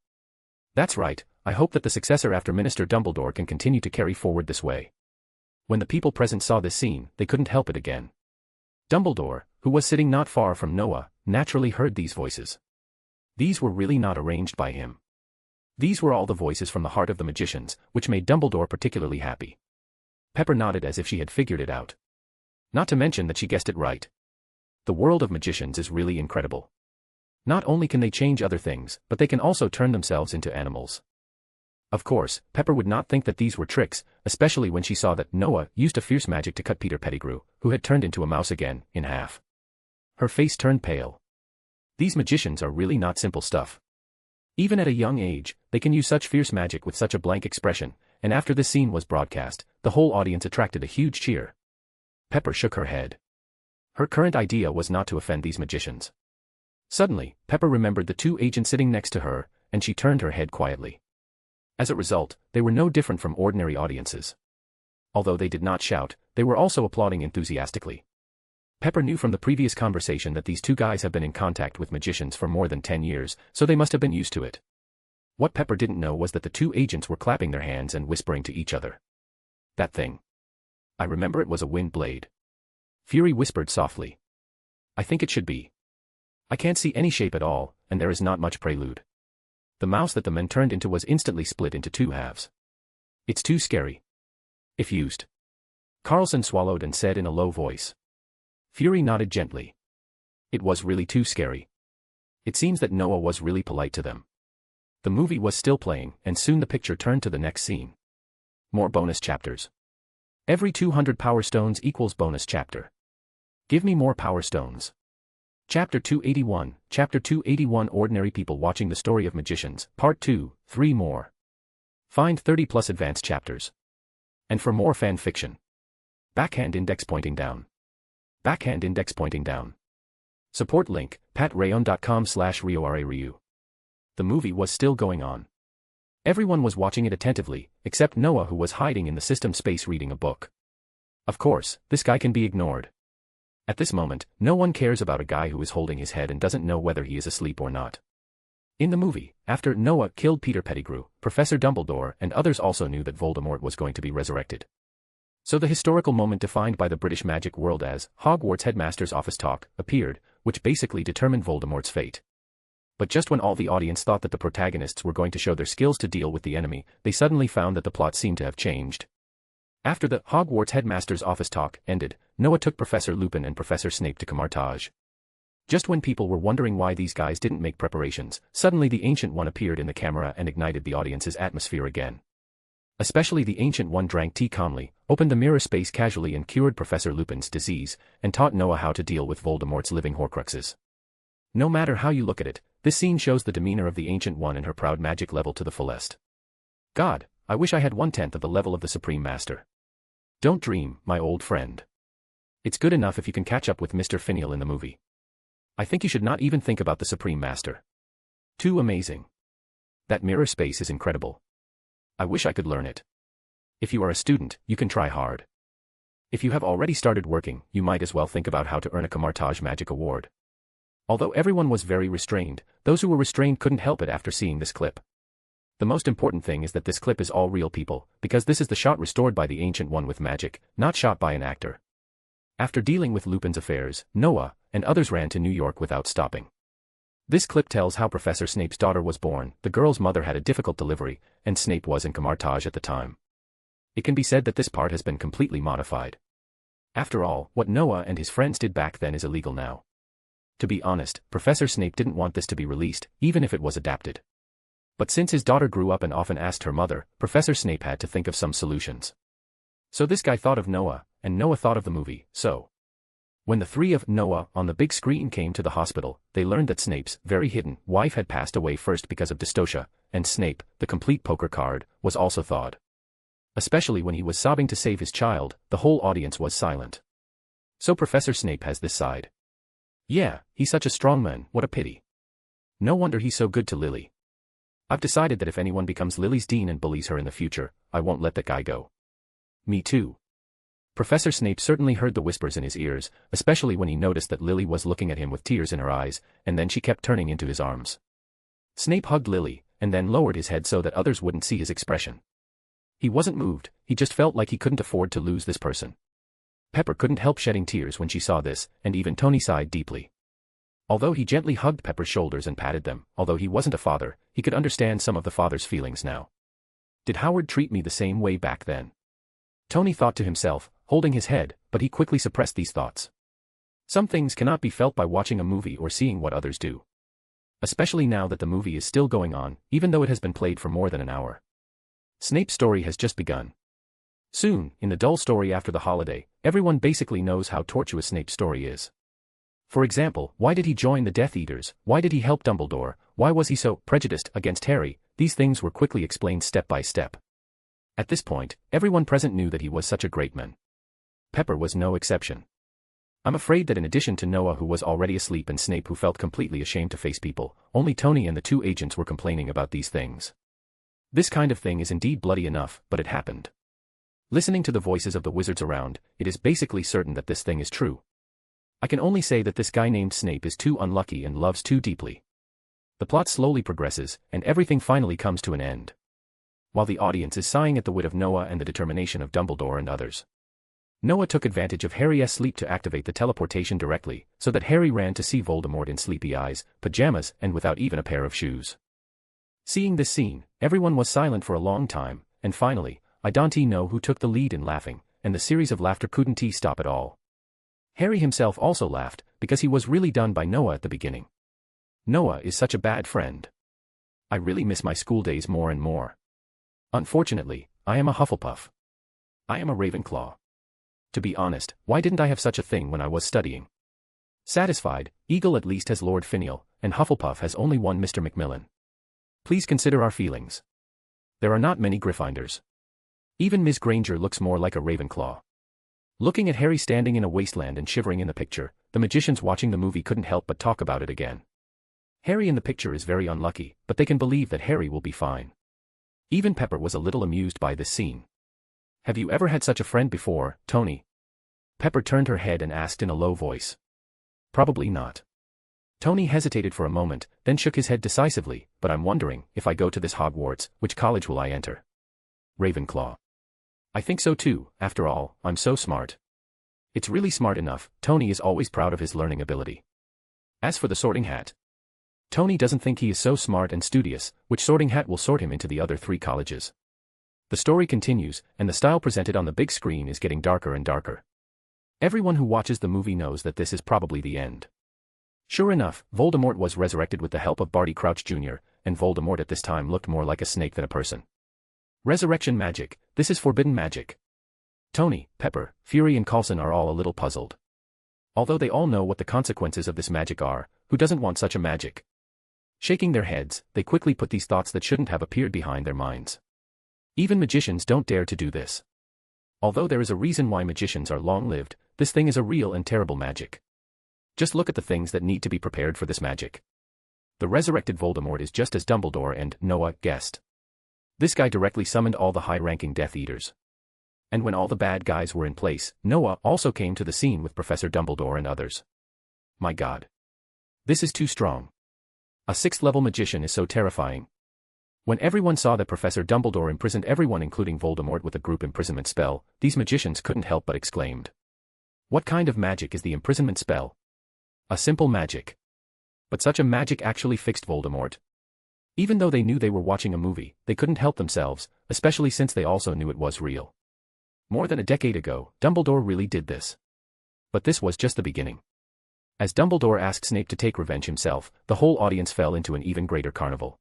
That's right, I hope that the successor after Minister Dumbledore can continue to carry forward this way. When the people present saw this scene, they couldn't help it again. Dumbledore, who was sitting not far from Noah, naturally heard these voices. These were really not arranged by him. These were all the voices from the heart of the magicians, which made Dumbledore particularly happy. Pepper nodded as if she had figured it out. Not to mention that she guessed it right. The world of magicians is really incredible. Not only can they change other things, but they can also turn themselves into animals. Of course, Pepper would not think that these were tricks, especially when she saw that Noah used a fierce magic to cut Peter Pettigrew, who had turned into a mouse again, in half. Her face turned pale. These magicians are really not simple stuff. Even at a young age, they can use such fierce magic with such a blank expression, and after this scene was broadcast, the whole audience attracted a huge cheer. Pepper shook her head. Her current idea was not to offend these magicians. Suddenly, Pepper remembered the two agents sitting next to her, and she turned her head quietly. As a result, they were no different from ordinary audiences. Although they did not shout, they were also applauding enthusiastically. Pepper knew from the previous conversation that these two guys have been in contact with magicians for more than 10 years, so they must have been used to it. What Pepper didn't know was that the two agents were clapping their hands and whispering to each other. That thing. I remember it was a wind blade. Fury whispered softly. I think it should be. I can't see any shape at all, and there is not much prelude. The mouse that the men turned into was instantly split into two halves. It's too scary. If used. Carlson swallowed and said in a low voice. Fury nodded gently. It was really too scary. It seems that Noah was really polite to them. The movie was still playing, and soon the picture turned to the next scene. More bonus chapters. Every 200 power stones equals bonus chapter. Give me more power stones. Chapter 281, Chapter 281 Ordinary People Watching the Story of Magicians, Part 2, 3 more. Find 30 plus advanced chapters. And for more fan fiction. Backhand index pointing down. Backhand index pointing down. Support link, patreon.com/RioRaRyu. The movie was still going on. Everyone was watching it attentively, except Noah, who was hiding in the system space reading a book. Of course, this guy can be ignored. At this moment, no one cares about a guy who is holding his head and doesn't know whether he is asleep or not. In the movie, after Noah killed Peter Pettigrew, Professor Dumbledore and others also knew that Voldemort was going to be resurrected. So the historical moment defined by the British magic world as Hogwarts Headmaster's Office Talk appeared, which basically determined Voldemort's fate. But just when all the audience thought that the protagonists were going to show their skills to deal with the enemy, they suddenly found that the plot seemed to have changed. After the Hogwarts Headmaster's Office Talk ended, Noah took Professor Lupin and Professor Snape to Camartage. Just when people were wondering why these guys didn't make preparations, suddenly the Ancient One appeared in the camera and ignited the audience's atmosphere again. Especially the Ancient One drank tea calmly, opened the mirror space casually and cured Professor Lupin's disease, and taught Noah how to deal with Voldemort's living Horcruxes. No matter how you look at it, this scene shows the demeanor of the Ancient One and her proud magic level to the fullest. God, I wish I had 1/10 of the level of the Supreme Master. Don't dream, my old friend. It's good enough if you can catch up with Mr. Finial in the movie. I think you should not even think about the Supreme Master. Too amazing. That mirror space is incredible. I wish I could learn it. If you are a student, you can try hard. If you have already started working, you might as well think about how to earn a Camartage Magic Award. Although everyone was very restrained, those who were restrained couldn't help it after seeing this clip. The most important thing is that this clip is all real people, because this is the shot restored by the Ancient One with magic, not shot by an actor. After dealing with Lupin's affairs, Noah and others ran to New York without stopping. This clip tells how Professor Snape's daughter was born. The girl's mother had a difficult delivery, and Snape was in Camartage at the time. It can be said that this part has been completely modified. After all, what Noah and his friends did back then is illegal now. To be honest, Professor Snape didn't want this to be released, even if it was adapted. But since his daughter grew up and often asked her mother, Professor Snape had to think of some solutions. So this guy thought of Noah, and Noah thought of the movie, so. When the three of Noah on the big screen came to the hospital, they learned that Snape's very hidden wife had passed away first because of dystocia, and Snape, the complete poker card, was also thawed. Especially when he was sobbing to save his child, the whole audience was silent. So Professor Snape has this side. Yeah, he's such a strong man, what a pity. No wonder he's so good to Lily. I've decided that if anyone becomes Lily's dean and bullies her in the future, I won't let that guy go. Me too. Professor Snape certainly heard the whispers in his ears, especially when he noticed that Lily was looking at him with tears in her eyes, and then she kept turning into his arms. Snape hugged Lily, and then lowered his head so that others wouldn't see his expression. He wasn't moved, he just felt like he couldn't afford to lose this person. Pepper couldn't help shedding tears when she saw this, and even Tony sighed deeply. Although he gently hugged Pepper's shoulders and patted them, although he wasn't a father, he could understand some of the father's feelings now. Did Howard treat me the same way back then? Tony thought to himself, holding his head, but he quickly suppressed these thoughts. Some things cannot be felt by watching a movie or seeing what others do. Especially now that the movie is still going on, even though it has been played for more than an hour. Snape's story has just begun. Soon, in the dull story after the holiday, everyone basically knows how tortuous Snape's story is. For example, why did he join the Death Eaters? Why did he help Dumbledore? Why was he so prejudiced against Harry? These things were quickly explained step by step. At this point, everyone present knew that he was such a great man. Pepper was no exception. I'm afraid that in addition to Noah, who was already asleep, and Snape, who felt completely ashamed to face people, only Tony and the two agents were complaining about these things. This kind of thing is indeed bloody enough, but it happened. Listening to the voices of the wizards around, it is basically certain that this thing is true. I can only say that this guy named Snape is too unlucky and loves too deeply. The plot slowly progresses, and everything finally comes to an end. While the audience is sighing at the wit of Noah and the determination of Dumbledore and others. Noah took advantage of Harry's sleep to activate the teleportation directly, so that Harry ran to see Voldemort in sleepy eyes, pajamas, and without even a pair of shoes. Seeing this scene, everyone was silent for a long time, and finally, I don't know who took the lead in laughing, and the series of laughter couldn't stop at all. Harry himself also laughed, because he was really done by Noah at the beginning. Noah is such a bad friend. I really miss my school days more and more. Unfortunately, I am a Hufflepuff. I am a Ravenclaw. To be honest, why didn't I have such a thing when I was studying? Satisfied, Eagle at least has Lord Finial, and Hufflepuff has only one Mr. Macmillan. Please consider our feelings. There are not many Gryffindors. Even Ms. Granger looks more like a Ravenclaw. Looking at Harry standing in a wasteland and shivering in the picture, the magicians watching the movie couldn't help but talk about it again. Harry in the picture is very unlucky, but they can believe that Harry will be fine. Even Pepper was a little amused by this scene. Have you ever had such a friend before, Tony? Pepper turned her head and asked in a low voice. Probably not. Tony hesitated for a moment, then shook his head decisively, but I'm wondering, if I go to this Hogwarts, which college will I enter? Ravenclaw. I think so too, after all, I'm so smart. It's really smart enough, Tony is always proud of his learning ability. As for the Sorting Hat, Tony doesn't think he is so smart and studious, which Sorting Hat will sort him into the other three colleges. The story continues, and the style presented on the big screen is getting darker and darker. Everyone who watches the movie knows that this is probably the end. Sure enough, Voldemort was resurrected with the help of Barty Crouch Jr., and Voldemort at this time looked more like a snake than a person. Resurrection magic, this is forbidden magic. Tony, Pepper, Fury and Coulson are all a little puzzled. Although they all know what the consequences of this magic are, who doesn't want such a magic? Shaking their heads, they quickly put these thoughts that shouldn't have appeared behind their minds. Even magicians don't dare to do this. Although there is a reason why magicians are long-lived, this thing is a real and terrible magic. Just look at the things that need to be prepared for this magic. The resurrected Voldemort is just as Dumbledore and Noah guessed. This guy directly summoned all the high-ranking Death Eaters. And when all the bad guys were in place, Noah also came to the scene with Professor Dumbledore and others. My God. This is too strong. A 6th-level magician is so terrifying. When everyone saw that Professor Dumbledore imprisoned everyone including Voldemort with a group imprisonment spell, these magicians couldn't help but exclaimed. What kind of magic is the imprisonment spell? A simple magic. But such a magic actually fixed Voldemort. Even though they knew they were watching a movie, they couldn't help themselves, especially since they also knew it was real. More than a decade ago, Dumbledore really did this. But this was just the beginning. As Dumbledore asked Snape to take revenge himself, the whole audience fell into an even greater carnival.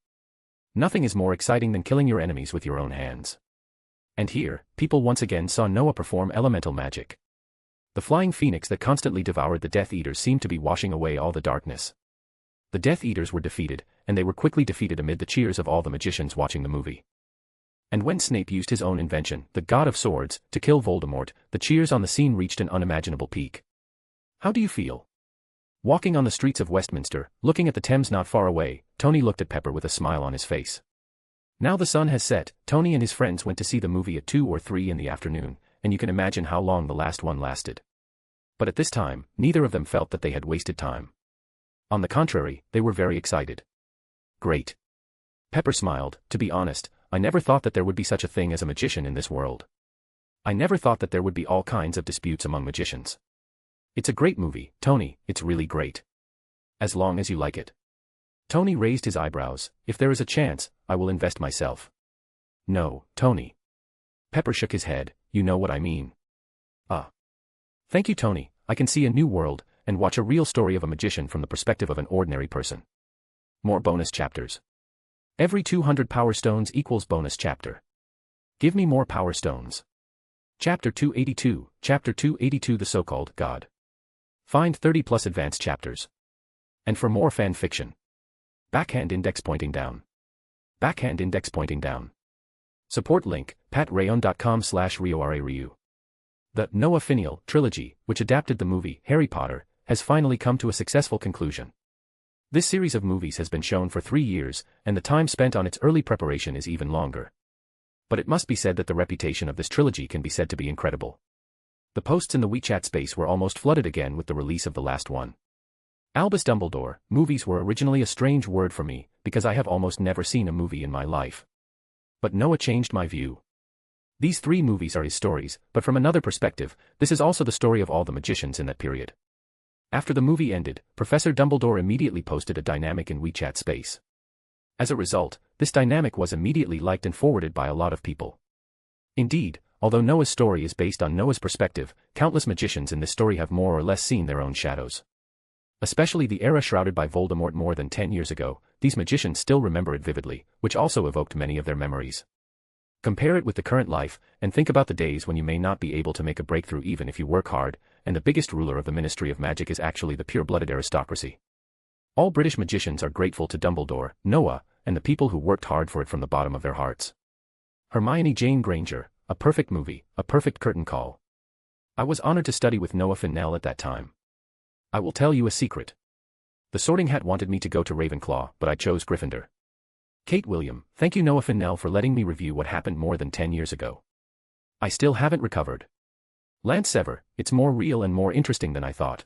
Nothing is more exciting than killing your enemies with your own hands. And here, people once again saw Noah perform elemental magic. The flying phoenix that constantly devoured the Death Eaters seemed to be washing away all the darkness. The Death Eaters were defeated, and they were quickly defeated amid the cheers of all the magicians watching the movie. And when Snape used his own invention, the God of Swords, to kill Voldemort, the cheers on the scene reached an unimaginable peak. How do you feel? Walking on the streets of Westminster, looking at the Thames not far away, Tony looked at Pepper with a smile on his face. Now the sun has set, Tony and his friends went to see the movie at 2 or 3 in the afternoon, and you can imagine how long the last one lasted. But at this time, neither of them felt that they had wasted time. On the contrary, they were very excited. Great. Pepper smiled. To be honest, I never thought that there would be such a thing as a magician in this world. I never thought that there would be all kinds of disputes among magicians. It's a great movie, Tony, it's really great. As long as you like it. Tony raised his eyebrows. If there is a chance, I will invest myself. No, Tony. Pepper shook his head. You know what I mean. Thank you, Tony. I can see a new world, and watch a real story of a magician from the perspective of an ordinary person. More bonus chapters. Every 200 power stones equals bonus chapter. Give me more power stones. Chapter 282, Chapter 282 The So-Called God. Find 30 plus advanced chapters. And for more fan fiction. Backhand index pointing down. Backhand index pointing down. Support link, patreon.com/RioRaRyu. The Noah Finial trilogy, which adapted the movie Harry Potter, has finally come to a successful conclusion. This series of movies has been shown for 3 years, and the time spent on its early preparation is even longer. But it must be said that the reputation of this trilogy can be said to be incredible. The posts in the WeChat space were almost flooded again with the release of the last one. Albus Dumbledore, movies were originally a strange word for me, because I have almost never seen a movie in my life. But Noah changed my view. These 3 movies are his stories, but from another perspective, this is also the story of all the magicians in that period. After the movie ended, Professor Dumbledore immediately posted a dynamic in WeChat space. As a result, this dynamic was immediately liked and forwarded by a lot of people. Indeed, although Noah's story is based on Noah's perspective, countless magicians in this story have more or less seen their own shadows. Especially the era shrouded by Voldemort more than 10 years ago, these magicians still remember it vividly, which also evoked many of their memories. Compare it with the current life, and think about the days when you may not be able to make a breakthrough even if you work hard, and the biggest ruler of the Ministry of Magic is actually the pure-blooded aristocracy. All British magicians are grateful to Dumbledore, Noah, and the people who worked hard for it from the bottom of their hearts. Hermione Jane Granger, a perfect movie, a perfect curtain call. I was honored to study with Noah Finial at that time. I will tell you a secret. The Sorting Hat wanted me to go to Ravenclaw, but I chose Gryffindor. Kate William, thank you Noah Finial for letting me review what happened more than 10 years ago. I still haven't recovered. Lance Sever, it's more real and more interesting than I thought.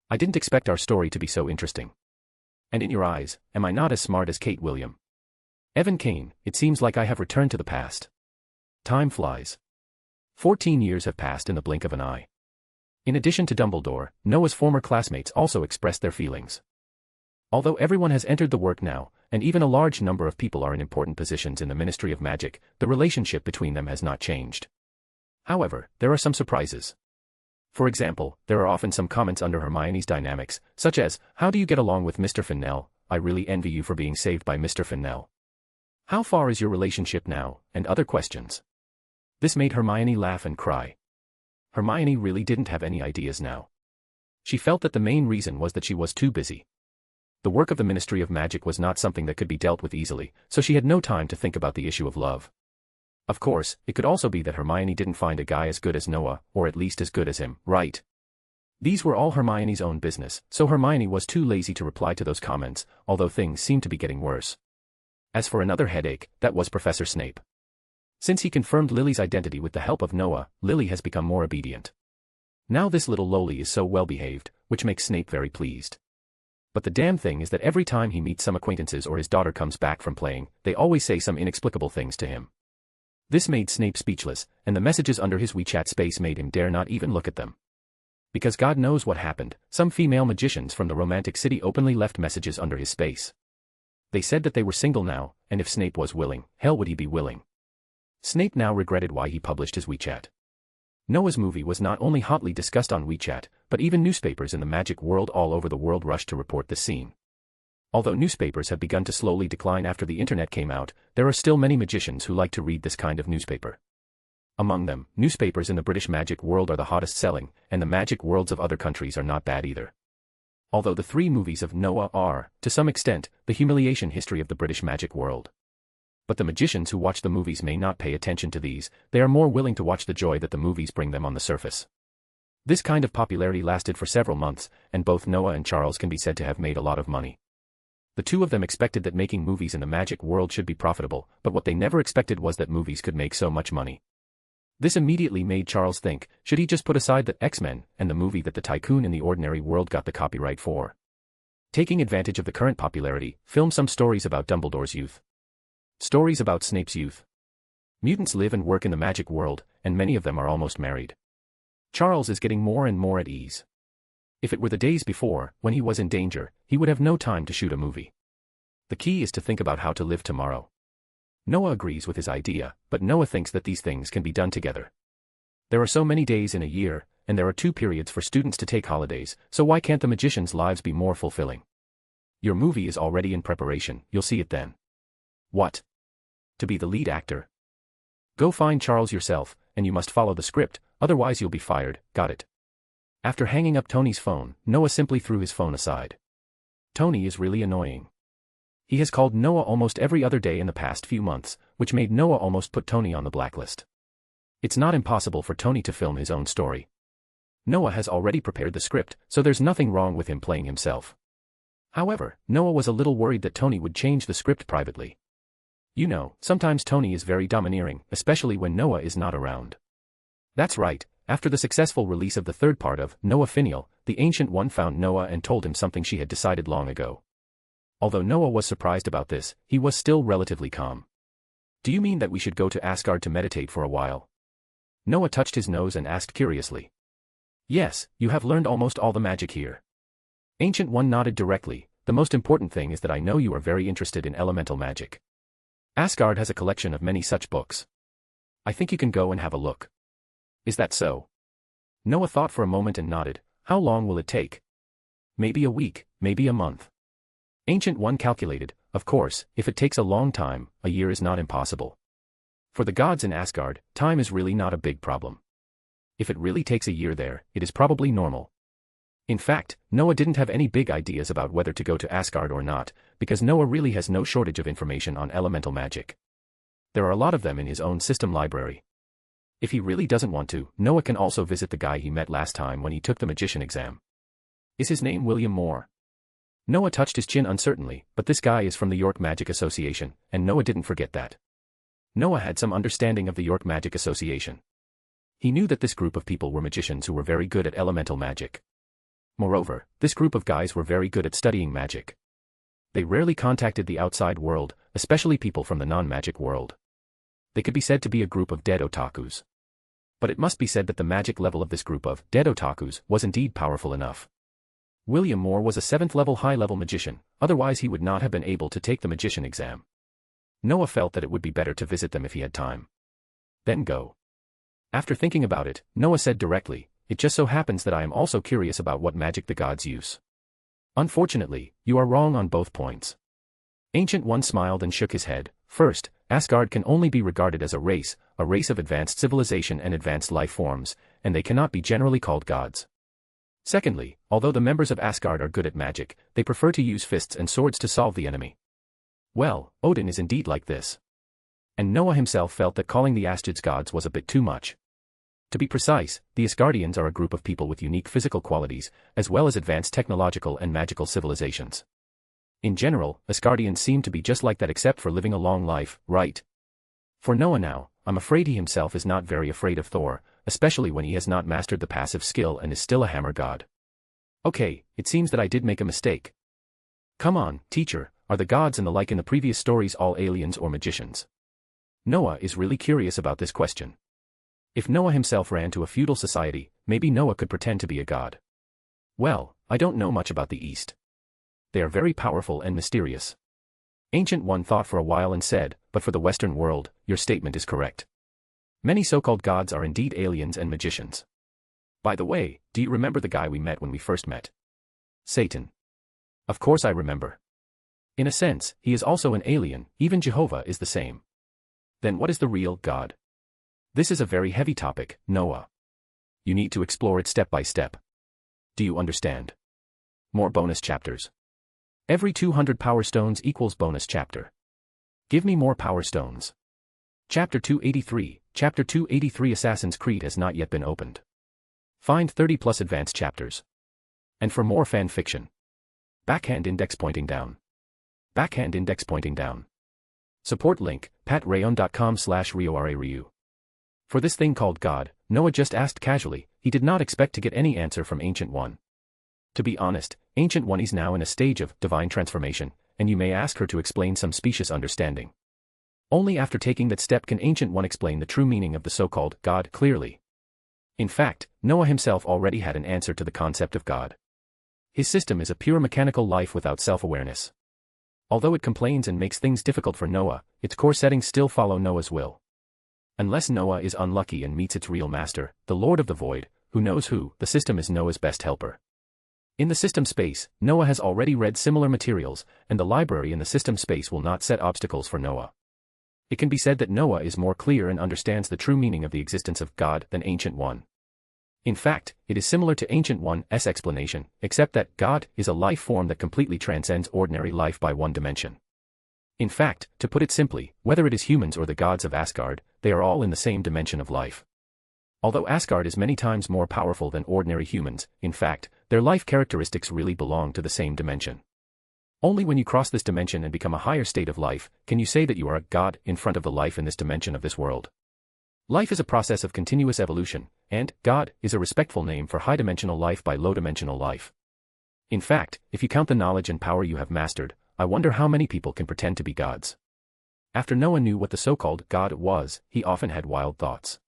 I didn't expect our story to be so interesting. And in your eyes, am I not as smart as Kate William? Evan Kane, it seems like I have returned to the past. Time flies. 14 years have passed in the blink of an eye. In addition to Dumbledore, Noah's former classmates also expressed their feelings. Although everyone has entered the work now, and even a large number of people are in important positions in the Ministry of Magic, the relationship between them has not changed. However, there are some surprises. For example, there are often some comments under Hermione's dynamics, such as, "How do you get along with Mr. Finial? I really envy you for being saved by Mr. Finial. How far is your relationship now?" and other questions. This made Hermione laugh and cry. Hermione really didn't have any ideas now. She felt that the main reason was that she was too busy. The work of the Ministry of Magic was not something that could be dealt with easily, so she had no time to think about the issue of love. Of course, it could also be that Hermione didn't find a guy as good as Noah, or at least as good as him, right? These were all Hermione's own business, so Hermione was too lazy to reply to those comments, although things seemed to be getting worse. As for another headache, that was Professor Snape. Since he confirmed Lily's identity with the help of Noah, Lily has become more obedient. Now this little loli is so well behaved, which makes Snape very pleased. But the damn thing is that every time he meets some acquaintances or his daughter comes back from playing, they always say some inexplicable things to him. This made Snape speechless, and the messages under his WeChat space made him dare not even look at them. Because God knows what happened, some female magicians from the Romantic City openly left messages under his space. They said that they were single now, and if Snape was willing, hell would he be willing. Snape now regretted why he published his WeChat. Noah's movie was not only hotly discussed on WeChat, but even newspapers in the magic world all over the world rushed to report this scene. Although newspapers have begun to slowly decline after the internet came out, there are still many magicians who like to read this kind of newspaper. Among them, newspapers in the British magic world are the hottest selling, and the magic worlds of other countries are not bad either. Although the 3 movies of Noah are, to some extent, the humiliation history of the British magic world. But the magicians who watch the movies may not pay attention to these, they are more willing to watch the joy that the movies bring them on the surface. This kind of popularity lasted for several months, and both Noah and Charles can be said to have made a lot of money. The two of them expected that making movies in the magic world should be profitable, but what they never expected was that movies could make so much money. This immediately made Charles think, should he just put aside the X-Men and the movie that the tycoon in the ordinary world got the copyright for? Taking advantage of the current popularity, film some stories about Dumbledore's youth. Stories about Snape's youth. Mutants live and work in the magic world, and many of them are almost married. Charles is getting more and more at ease. If it were the days before, when he was in danger, he would have no time to shoot a movie. The key is to think about how to live tomorrow. Noah agrees with his idea, but Noah thinks that these things can be done together. There are so many days in a year, and there are 2 periods for students to take holidays, so why can't the magicians' lives be more fulfilling? Your movie is already in preparation, you'll see it then. What? To be the lead actor? Go find Charles yourself, and you must follow the script, otherwise you'll be fired, got it? After hanging up Tony's phone, Noah simply threw his phone aside. Tony is really annoying. He has called Noah almost every other day in the past few months, which made Noah almost put Tony on the blacklist. It's not impossible for Tony to film his own story. Noah has already prepared the script, so there's nothing wrong with him playing himself. However, Noah was a little worried that Tony would change the script privately. You know, sometimes Tony is very domineering, especially when Noah is not around. That's right, after the successful release of the 3rd part of Noah Finial, the Ancient One found Noah and told him something she had decided long ago. Although Noah was surprised about this, he was still relatively calm. Do you mean that we should go to Asgard to meditate for a while? Noah touched his nose and asked curiously. Yes, you have learned almost all the magic here. Ancient One nodded directly. The most important thing is that I know you are very interested in elemental magic. Asgard has a collection of many such books. I think you can go and have a look. Is that so? Noah thought for a moment and nodded. How long will it take? Maybe a week, maybe a month. Ancient One calculated, of course, if it takes a long time, a year is not impossible. For the gods in Asgard, time is really not a big problem. If it really takes a year there, it is probably normal. In fact, Noah didn't have any big ideas about whether to go to Asgard or not, because Noah really has no shortage of information on elemental magic. There are a lot of them in his own system library. If he really doesn't want to, Noah can also visit the guy he met last time when he took the magician exam. Is his name William Moore? Noah touched his chin uncertainly, but this guy is from the York Magic Association, and Noah didn't forget that. Noah had some understanding of the York Magic Association. He knew that this group of people were magicians who were very good at elemental magic. Moreover, this group of guys were very good at studying magic. They rarely contacted the outside world, especially people from the non-magic world. They could be said to be a group of dead otakus. But it must be said that the magic level of this group of dead otakus was indeed powerful enough. William Moore was a 7th-level high-level magician, otherwise he would not have been able to take the magician exam. Noah felt that it would be better to visit them if he had time. Then go. After thinking about it, Noah said directly, it just so happens that I am also curious about what magic the gods use. Unfortunately, you are wrong on both points. Ancient One smiled and shook his head. First, Asgard can only be regarded as a race of advanced civilization and advanced life forms, and they cannot be generally called gods. Secondly, although the members of Asgard are good at magic, they prefer to use fists and swords to solve the enemy. Well, Odin is indeed like this. And Noah himself felt that calling the Asgard's gods was a bit too much. To be precise, the Asgardians are a group of people with unique physical qualities, as well as advanced technological and magical civilizations. In general, Asgardians seem to be just like that except for living a long life, right? For Noah now, I'm afraid he himself is not very afraid of Thor, especially when he has not mastered the passive skill and is still a hammer god. Okay, it seems that I did make a mistake. Come on, teacher, are the gods and the like in the previous stories all aliens or magicians? Noah is really curious about this question. If Noah himself ran to a feudal society, maybe Noah could pretend to be a god. Well, I don't know much about the East. They are very powerful and mysterious. Ancient One thought for a while and said, but for the Western world, your statement is correct. Many so-called gods are indeed aliens and magicians. By the way, do you remember the guy we met when we first met? Satan. Of course I remember. In a sense, he is also an alien, even Jehovah is the same. Then what is the real God? This is a very heavy topic, Noah. You need to explore it step by step. Do you understand? More bonus chapters. Every 200 power stones equals bonus chapter. Give me more power stones. Chapter 283, Chapter 283 Assassin's Creed has not yet been opened. Find 30 plus advanced chapters. And for more fan fiction. Backhand index pointing down. Backhand index pointing down. Support link, patrayon.com/RioRaRyu. For this thing called God, Noah just asked casually. He did not expect to get any answer from Ancient One. To be honest, Ancient One is now in a stage of divine transformation, and you may ask her to explain some specious understanding. Only after taking that step can Ancient One explain the true meaning of the so-called God clearly. In fact, Noah himself already had an answer to the concept of God. His system is a pure mechanical life without self-awareness. Although it complains and makes things difficult for Noah, its core settings still follow Noah's will. Unless Noah is unlucky and meets its real master, the Lord of the Void, who knows who, the system is Noah's best helper. In the system space, Noah has already read similar materials, and the library in the system space will not set obstacles for Noah. It can be said that Noah is more clear and understands the true meaning of the existence of God than Ancient One. In fact, it is similar to Ancient One's explanation, except that God is a life form that completely transcends ordinary life by one dimension. In fact, to put it simply, whether it is humans or the gods of Asgard, they are all in the same dimension of life. Although Asgard is many times more powerful than ordinary humans, in fact, their life characteristics really belong to the same dimension. Only when you cross this dimension and become a higher state of life, can you say that you are a god in front of the life in this dimension of this world. Life is a process of continuous evolution, and God is a respectful name for high-dimensional life by low-dimensional life. In fact, if you count the knowledge and power you have mastered, I wonder how many people can pretend to be gods. After Noah knew what the so-called God was, he often had wild thoughts.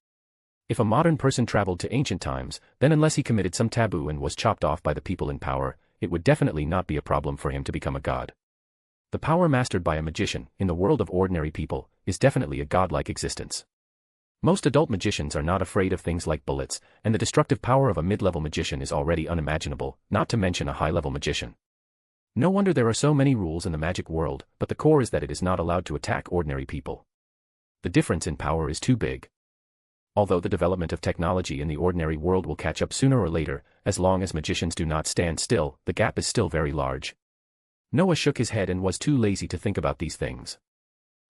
If a modern person traveled to ancient times, then unless he committed some taboo and was chopped off by the people in power, it would definitely not be a problem for him to become a god. The power mastered by a magician, in the world of ordinary people, is definitely a godlike existence. Most adult magicians are not afraid of things like bullets, and the destructive power of a mid-level magician is already unimaginable, not to mention a high-level magician. No wonder there are so many rules in the magic world, but the core is that it is not allowed to attack ordinary people. The difference in power is too big. Although the development of technology in the ordinary world will catch up sooner or later, as long as magicians do not stand still, the gap is still very large. Noah shook his head and was too lazy to think about these things.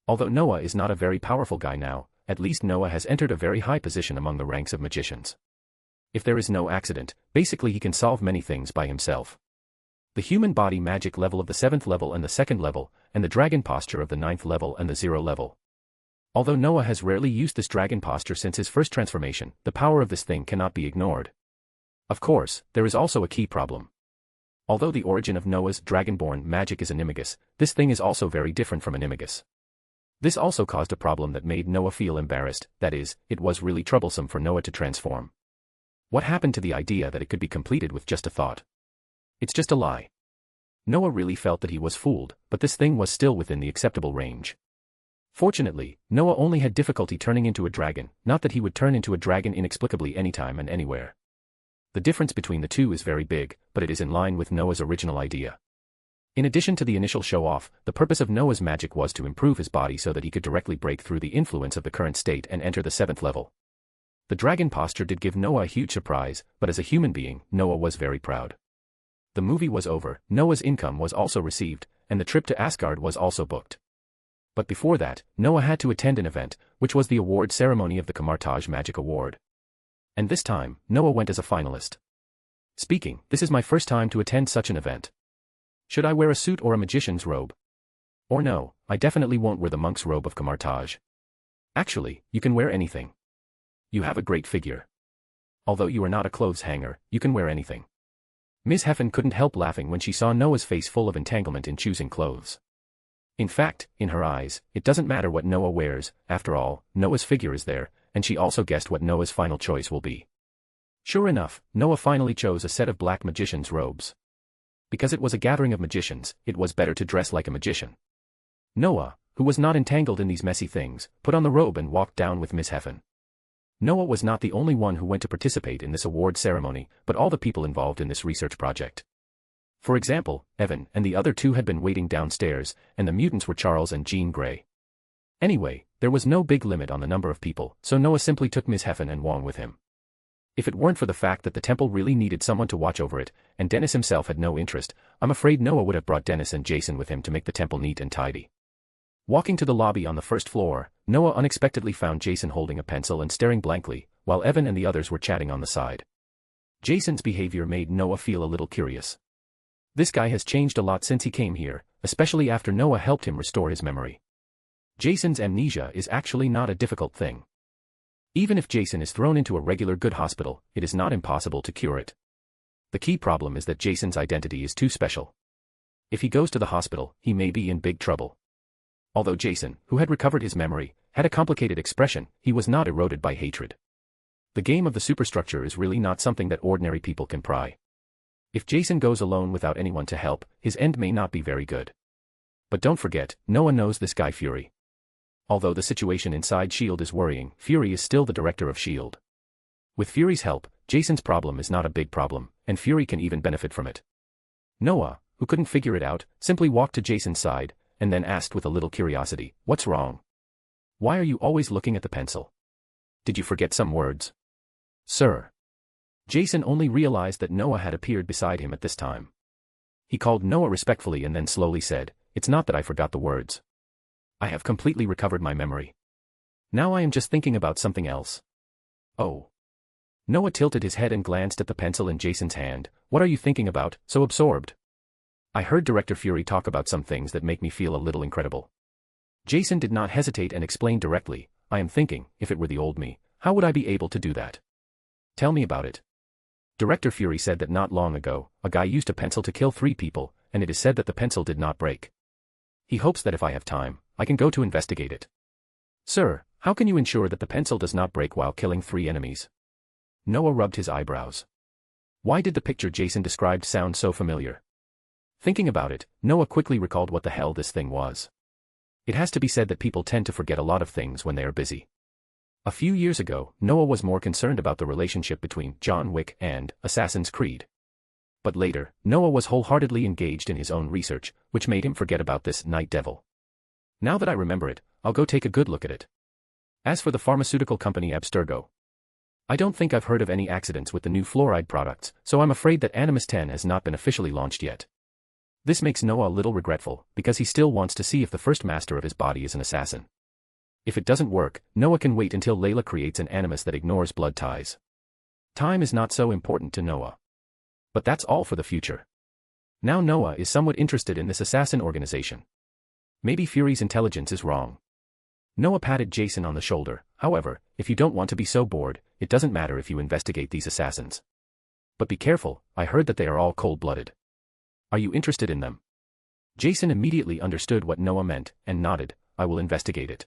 Although Noah is not a very powerful guy now, at least Noah has entered a very high position among the ranks of magicians. If there is no accident, basically he can solve many things by himself. The human body magic level of the 7th level and the 2nd level, and the dragon posture of the 9th level and the 0 level. Although Noah has rarely used this dragon posture since his first transformation, the power of this thing cannot be ignored. Of course, there is also a key problem. Although the origin of Noah's dragonborn magic is animagus, this thing is also very different from animagus. This also caused a problem that made Noah feel embarrassed, that is, it was really troublesome for Noah to transform. What happened to the idea that it could be completed with just a thought? It's just a lie. Noah really felt that he was fooled, but this thing was still within the acceptable range. Fortunately, Noah only had difficulty turning into a dragon, not that he would turn into a dragon inexplicably anytime and anywhere. The difference between the two is very big, but it is in line with Noah's original idea. In addition to the initial show-off, the purpose of Noah's magic was to improve his body so that he could directly break through the influence of the current state and enter the 7th level. The dragon posture did give Noah a huge surprise, but as a human being, Noah was very proud. The movie was over, Noah's income was also received, and the trip to Asgard was also booked. But before that, Noah had to attend an event, which was the award ceremony of the Camartage Magic Award. And this time, Noah went as a finalist. Speaking, this is my first time to attend such an event. Should I wear a suit or a magician's robe? Or no, I definitely won't wear the monk's robe of Camartage. Actually, you can wear anything. You have a great figure. Although you are not a clothes hanger, you can wear anything. Ms. Heffen couldn't help laughing when she saw Noah's face full of entanglement in choosing clothes. In fact, in her eyes, it doesn't matter what Noah wears, after all, Noah's figure is there, and she also guessed what Noah's final choice will be. Sure enough, Noah finally chose a set of black magician's robes. Because it was a gathering of magicians, it was better to dress like a magician. Noah, who was not entangled in these messy things, put on the robe and walked down with Miss Heffen. Noah was not the only one who went to participate in this award ceremony, but all the people involved in this research project. For example, Evan and the other two had been waiting downstairs, and the mutants were Charles and Jean Grey. Anyway, there was no big limit on the number of people, so Noah simply took Miss Heffen and Wong with him. If it weren't for the fact that the temple really needed someone to watch over it, and Dennis himself had no interest, I'm afraid Noah would have brought Dennis and Jason with him to make the temple neat and tidy. Walking to the lobby on the first floor, Noah unexpectedly found Jason holding a pencil and staring blankly, while Evan and the others were chatting on the side. Jason's behavior made Noah feel a little curious. This guy has changed a lot since he came here, especially after Noah helped him restore his memory. Jason's amnesia is actually not a difficult thing. Even if Jason is thrown into a regular good hospital, it is not impossible to cure it. The key problem is that Jason's identity is too special. If he goes to the hospital, he may be in big trouble. Although Jason, who had recovered his memory, had a complicated expression, he was not eroded by hatred. The game of the superstructure is really not something that ordinary people can pry. If Jason goes alone without anyone to help, his end may not be very good. But don't forget, no one knows this guy Fury. Although the situation inside S.H.I.E.L.D. is worrying, Fury is still the director of S.H.I.E.L.D. With Fury's help, Jason's problem is not a big problem, and Fury can even benefit from it. Noah, who couldn't figure it out, simply walked to Jason's side, and then asked with a little curiosity, "What's wrong? Why are you always looking at the pencil? Did you forget some words?" "Sir." Jason only realized that Noah had appeared beside him at this time. He called Noah respectfully and then slowly said, "It's not that I forgot the words. I have completely recovered my memory. Now I am just thinking about something else." "Oh." Noah tilted his head and glanced at the pencil in Jason's hand. "What are you thinking about, so absorbed?" "I heard Director Fury talk about some things that make me feel a little incredible." Jason did not hesitate and explained directly, "I am thinking, if it were the old me, how would I be able to do that? Tell me about it." Director Fury said that not long ago, a guy used a pencil to kill 3 people, and it is said that the pencil did not break. He hopes that if I have time, I can go to investigate it. "Sir, how can you ensure that the pencil does not break while killing 3 enemies?" Noah rubbed his eyebrows. Why did the picture Jason described sound so familiar? Thinking about it, Noah quickly recalled what the hell this thing was. It has to be said that people tend to forget a lot of things when they are busy. A few years ago, Noah was more concerned about the relationship between John Wick and Assassin's Creed. But later, Noah was wholeheartedly engaged in his own research, which made him forget about this Night Devil. Now that I remember it, I'll go take a good look at it. As for the pharmaceutical company Abstergo, I don't think I've heard of any accidents with the new fluoride products, so I'm afraid that Animus 10 has not been officially launched yet. This makes Noah a little regretful, because he still wants to see if the first master of his body is an assassin. If it doesn't work, Noah can wait until Layla creates an animus that ignores blood ties. Time is not so important to Noah. But that's all for the future. Now Noah is somewhat interested in this assassin organization. Maybe Fury's intelligence is wrong. Noah patted Jason on the shoulder. "However, if you don't want to be so bored, it doesn't matter if you investigate these assassins. But be careful, I heard that they are all cold-blooded. Are you interested in them?" Jason immediately understood what Noah meant, and nodded. "I will investigate it.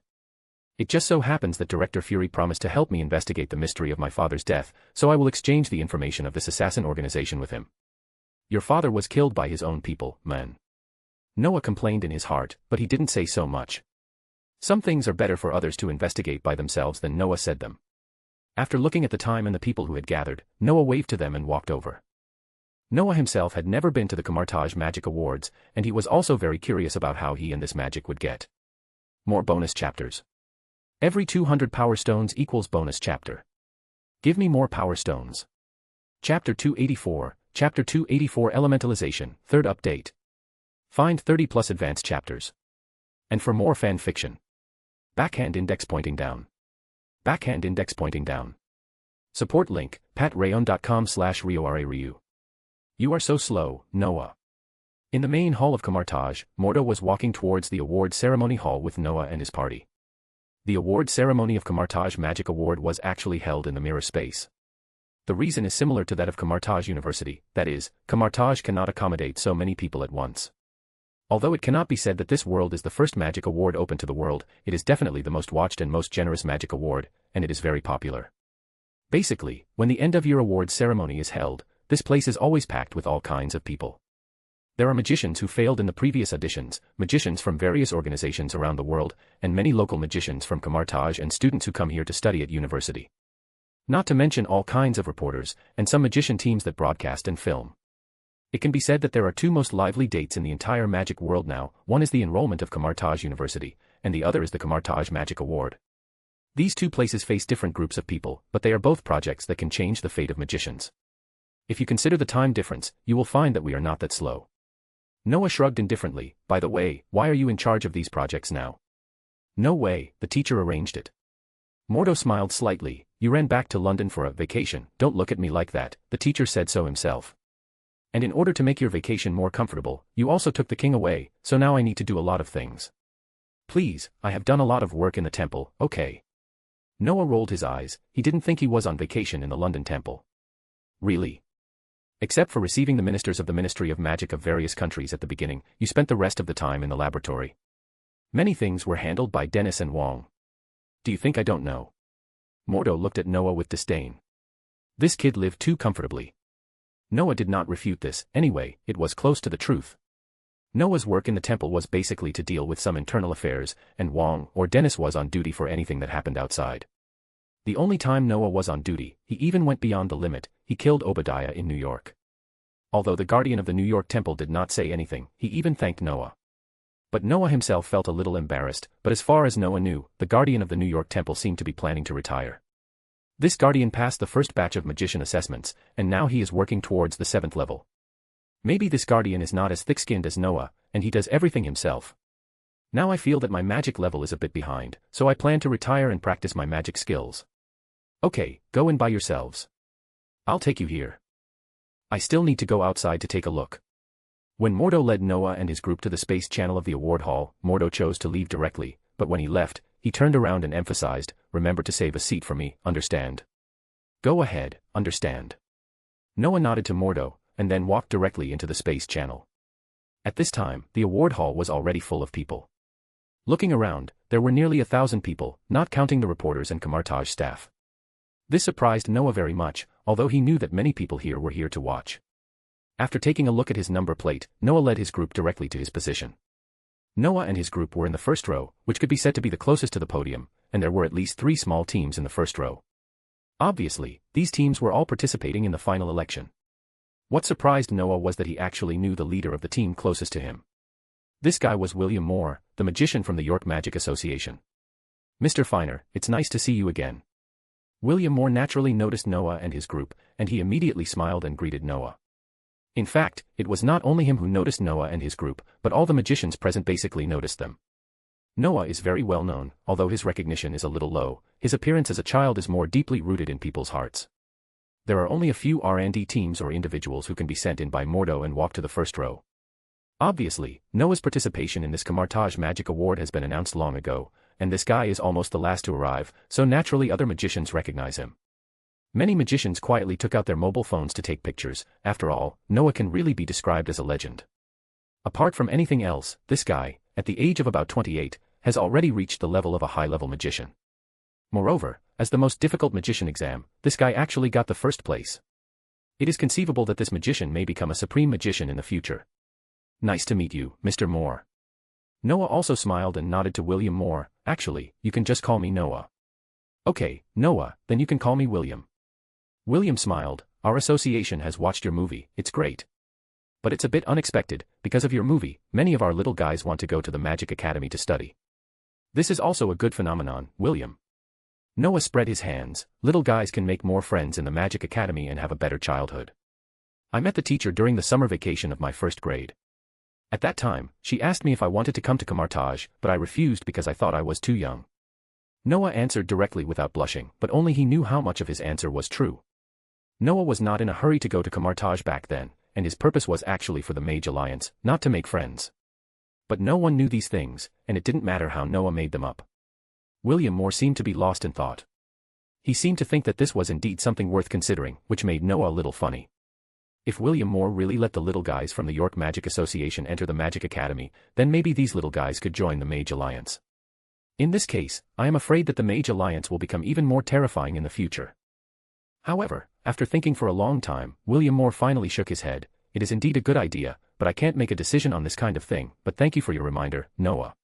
It just so happens that Director Fury promised to help me investigate the mystery of my father's death, so I will exchange the information of this assassin organization with him." "Your father was killed by his own people, man." Noah complained in his heart, but he didn't say so much. Some things are better for others to investigate by themselves than Noah said them. After looking at the time and the people who had gathered, Noah waved to them and walked over. Noah himself had never been to the Camartage Magic Awards, and he was also very curious about how he and this magic would get. More bonus chapters. Every 200 Power Stones equals bonus chapter. Give me more Power Stones. Chapter 284, Chapter 284 Elementalization, 3rd update. Find 30 plus advanced chapters. And for more fan fiction. Backhand index pointing down. Backhand index pointing down. Support link, patreon.com/RioRaRyu. You are so slow, Noah. In the main hall of Camartage, Mordo was walking towards the award ceremony hall with Noah and his party. The award ceremony of Camartage Magic Award was actually held in the mirror space. The reason is similar to that of Camartage University, that is, Camartage cannot accommodate so many people at once. Although it cannot be said that this world is the first magic award open to the world, it is definitely the most watched and most generous magic award, and it is very popular. Basically, when the end-of-year award ceremony is held, this place is always packed with all kinds of people. There are magicians who failed in the previous auditions, magicians from various organizations around the world, and many local magicians from Camartage and students who come here to study at university. Not to mention all kinds of reporters, and some magician teams that broadcast and film. It can be said that there are 2 most lively dates in the entire magic world now. One is the enrollment of Camartage University, and the other is the Camartage Magic Award. These 2 places face different groups of people, but they are both projects that can change the fate of magicians. If you consider the time difference, you will find that we are not that slow. Noah shrugged indifferently. "By the way, why are you in charge of these projects now?" "No way, the teacher arranged it." Mordo smiled slightly. "You ran back to London for a vacation. Don't look at me like that, the teacher said so himself. And in order to make your vacation more comfortable, you also took the king away, so now I need to do a lot of things. Please, I have done a lot of work in the temple, okay? Noah rolled his eyes. He didn't think he was on vacation in the London temple. Really? Except for receiving the ministers of the Ministry of Magic of various countries at the beginning, you spent the rest of the time in the laboratory. Many things were handled by Dennis and Wong. Do you think I don't know? Mordo looked at Noah with disdain. This kid lived too comfortably. Noah did not refute this. Anyway, it was close to the truth. Noah's work in the temple was basically to deal with some internal affairs, and Wong or Dennis was on duty for anything that happened outside. The only time Noah was on duty, he even went beyond the limit. He killed Obadiah in New York. Although the guardian of the New York temple did not say anything, he even thanked Noah. But Noah himself felt a little embarrassed, but as far as Noah knew, the guardian of the New York temple seemed to be planning to retire. This guardian passed the first batch of magician assessments, and now he is working towards the 7th level. Maybe this guardian is not as thick-skinned as Noah, and he does everything himself. Now I feel that my magic level is a bit behind, so I plan to retire and practice my magic skills. Okay, go in by yourselves. I'll take you here. I still need to go outside to take a look. When Mordo led Noah and his group to the space channel of the award hall, Mordo chose to leave directly, but when he left, he turned around and emphasized, "Remember to save a seat for me, understand?" "Go ahead, understand." Noah nodded to Mordo, and then walked directly into the space channel. At this time, the award hall was already full of people. Looking around, there were nearly 1,000 people, not counting the reporters and Camartage staff. This surprised Noah very much, although he knew that many people here were here to watch. After taking a look at his number plate, Noah led his group directly to his position. Noah and his group were in the first row, which could be said to be the closest to the podium, and there were at least 3 small teams in the first row. Obviously, these teams were all participating in the final election. What surprised Noah was that he actually knew the leader of the team closest to him. This guy was William Moore, the magician from the York Magic Association. "Mr. Finer, it's nice to see you again." William Moore naturally noticed Noah and his group, and he immediately smiled and greeted Noah. In fact, it was not only him who noticed Noah and his group, but all the magicians present basically noticed them. Noah is very well known, although his recognition is a little low. His appearance as a child is more deeply rooted in people's hearts. There are only a few R&D teams or individuals who can be sent in by Mordo and walk to the first row. Obviously, Noah's participation in this Camartage Magic Award has been announced long ago, and this guy is almost the last to arrive, so naturally other magicians recognize him. Many magicians quietly took out their mobile phones to take pictures. After all, Noah can really be described as a legend. Apart from anything else, this guy, at the age of about 28, has already reached the level of a high-level magician. Moreover, as the most difficult magician exam, this guy actually got the first place. It is conceivable that this magician may become a supreme magician in the future. "Nice to meet you, Mr. Moore." Noah also smiled and nodded to William Moore. "Actually, you can just call me Noah." "Okay, Noah, then you can call me William." William smiled. "Our association has watched your movie, it's great. But it's a bit unexpected, because of your movie, many of our little guys want to go to the Magic Academy to study. This is also a good phenomenon, William." Noah spread his hands. "Little guys can make more friends in the Magic Academy and have a better childhood. I met the teacher during the summer vacation of my first grade. At that time, she asked me if I wanted to come to Camartage, but I refused because I thought I was too young." Noah answered directly without blushing, but only he knew how much of his answer was true. Noah was not in a hurry to go to Camartage back then, and his purpose was actually for the Mage Alliance, not to make friends. But no one knew these things, and it didn't matter how Noah made them up. William Moore seemed to be lost in thought. He seemed to think that this was indeed something worth considering, which made Noah a little funny. If William Moore really let the little guys from the York Magic Association enter the Magic Academy, then maybe these little guys could join the Mage Alliance. In this case, I am afraid that the Mage Alliance will become even more terrifying in the future. However, after thinking for a long time, William Moore finally shook his head. "It is indeed a good idea, but I can't make a decision on this kind of thing, but thank you for your reminder, Noah.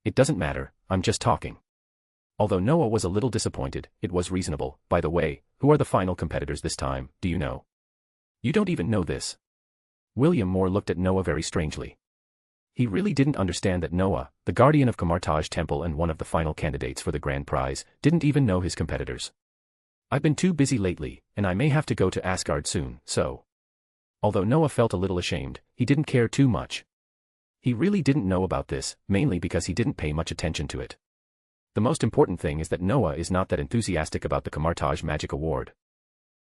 It doesn't matter, I'm just talking." Although Noah was a little disappointed, it was reasonable. "By the way, who are the final competitors this time, do you know?" "You don't even know this." William Moore looked at Noah very strangely. He really didn't understand that Noah, the guardian of Camartage Temple and one of the final candidates for the grand prize, didn't even know his competitors. "I've been too busy lately, and I may have to go to Asgard soon, so." Although Noah felt a little ashamed, he didn't care too much. He really didn't know about this, mainly because he didn't pay much attention to it. The most important thing is that Noah is not that enthusiastic about the Camartage Magic Award.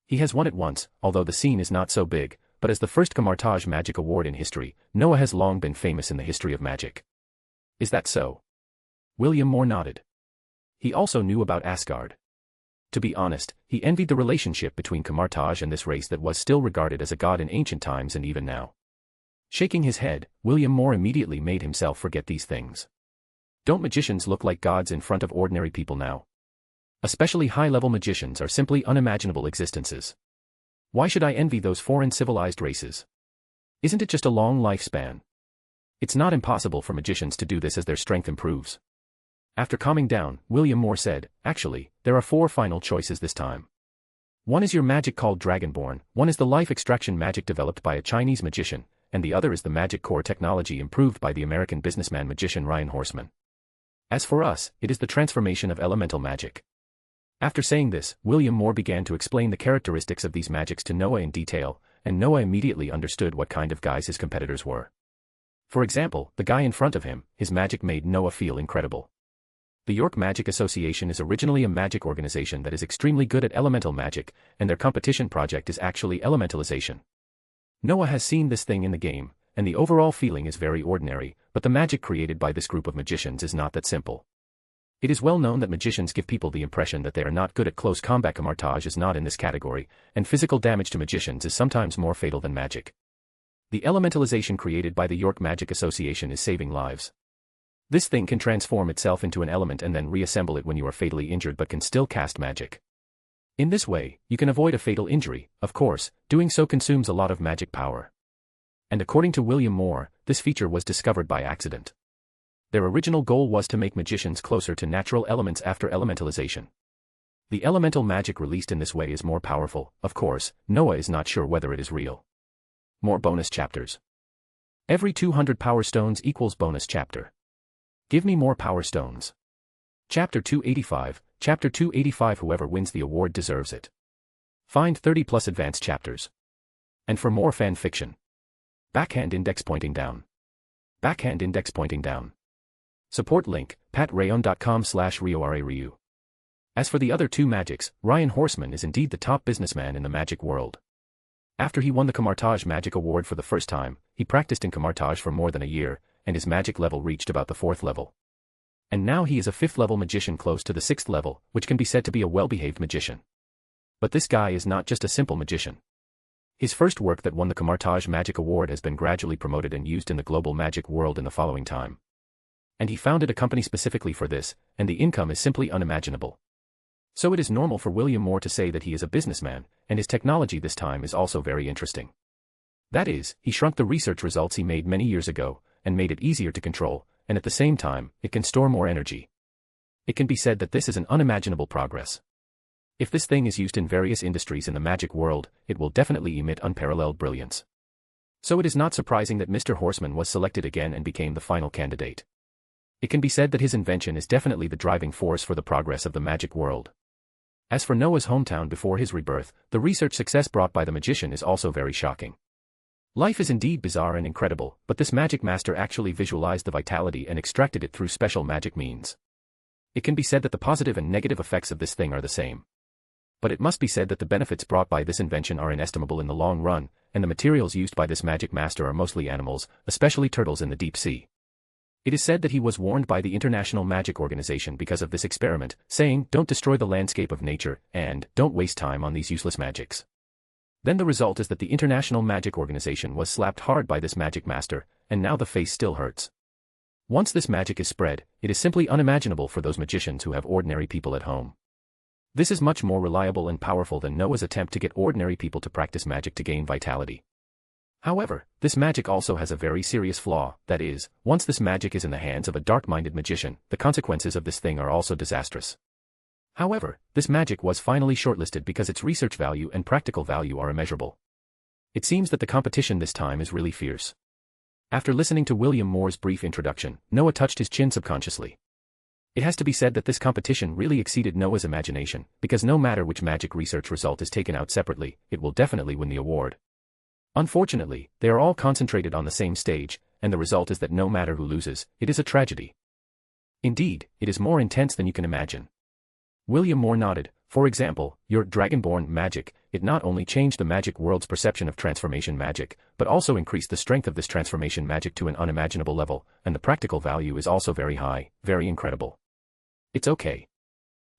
He has won it once, although the scene is not so big, but as the first Camartage Magic Award in history, Noah has long been famous in the history of magic. "Is that so?" William Moore nodded. He also knew about Asgard. To be honest, he envied the relationship between Camartage and this race that was still regarded as a god in ancient times and even now. Shaking his head, William Moore immediately made himself forget these things. Don't magicians look like gods in front of ordinary people now? Especially high-level magicians are simply unimaginable existences. Why should I envy those foreign civilized races? Isn't it just a long lifespan? It's not impossible for magicians to do this as their strength improves. After calming down, William Moore said, actually, there are 4 final choices this time. One is your magic called Dragonborn, one is the life extraction magic developed by a Chinese magician, and the other is the magic core technology improved by the American businessman magician Ryan Horseman. As for us, it is the transformation of elemental magic. After saying this, William Moore began to explain the characteristics of these magics to Noah in detail, and Noah immediately understood what kind of guys his competitors were. For example, the guy in front of him, his magic made Noah feel incredible. The York Magic Association is originally a magic organization that is extremely good at elemental magic, and their competition project is actually elementalization. Noah has seen this thing in the game, and the overall feeling is very ordinary, but the magic created by this group of magicians is not that simple. It is well known that magicians give people the impression that they are not good at close combat. Camartage is not in this category, and physical damage to magicians is sometimes more fatal than magic. The elementalization created by the York Magic Association is saving lives. This thing can transform itself into an element and then reassemble it when you are fatally injured but can still cast magic. In this way, you can avoid a fatal injury. Of course, doing so consumes a lot of magic power. And according to William Moore, this feature was discovered by accident. Their original goal was to make magicians closer to natural elements after elementalization. The elemental magic released in this way is more powerful. Of course, Noah is not sure whether it is real. More bonus chapters. Every 200 power stones equals bonus chapter. Give me more power stones. Chapter 285, Chapter 285. Whoever wins the award deserves it. Find 30 plus advanced chapters. And for more fan fiction. Backhand index pointing down. Backhand index pointing down. Support link, patreon.com/RioRaRyu. As for the other 2 magics, Ryan Horseman is indeed the top businessman in the magic world. After he won the Camartage Magic Award for the first time, he practiced in Camartage for more than a year, and his magic level reached about the 4th level. And now he is a 5th level magician close to the 6th level, which can be said to be a well-behaved magician. But this guy is not just a simple magician. His first work that won the Camartage Magic Award has been gradually promoted and used in the global magic world in the following time. And he founded a company specifically for this, and the income is simply unimaginable. So it is normal for William Moore to say that he is a businessman, and his technology this time is also very interesting. That is, he shrunk the research results he made many years ago, and made it easier to control, and at the same time, it can store more energy. It can be said that this is an unimaginable progress. If this thing is used in various industries in the magic world, it will definitely emit unparalleled brilliance. So it is not surprising that Mr. Horseman was selected again and became the final candidate. It can be said that his invention is definitely the driving force for the progress of the magic world. As for Noah's hometown before his rebirth, the research success brought by the magician is also very shocking. Life is indeed bizarre and incredible, but this magic master actually visualized the vitality and extracted it through special magic means. It can be said that the positive and negative effects of this thing are the same. But it must be said that the benefits brought by this invention are inestimable in the long run, and the materials used by this magic master are mostly animals, especially turtles in the deep sea. It is said that he was warned by the International Magic Organization because of this experiment, saying, "Don't destroy the landscape of nature, and don't waste time on these useless magics." Then the result is that the International Magic Organization was slapped hard by this magic master, and now the face still hurts. Once this magic is spread, it is simply unimaginable for those magicians who have ordinary people at home. This is much more reliable and powerful than Noah's attempt to get ordinary people to practice magic to gain vitality. However, this magic also has a very serious flaw, that is, once this magic is in the hands of a dark-minded magician, the consequences of this thing are also disastrous. However, this magic was finally shortlisted because its research value and practical value are immeasurable. It seems that the competition this time is really fierce. After listening to William Moore's brief introduction, Noah touched his chin subconsciously. It has to be said that this competition really exceeded Noah's imagination, because no matter which magic research result is taken out separately, it will definitely win the award. Unfortunately, they are all concentrated on the same stage, and the result is that no matter who loses, it is a tragedy. Indeed, it is more intense than you can imagine. William Moore nodded. For example, your Dragonborn magic, it not only changed the magic world's perception of transformation magic, but also increased the strength of this transformation magic to an unimaginable level, and the practical value is also very high, very incredible. It's okay.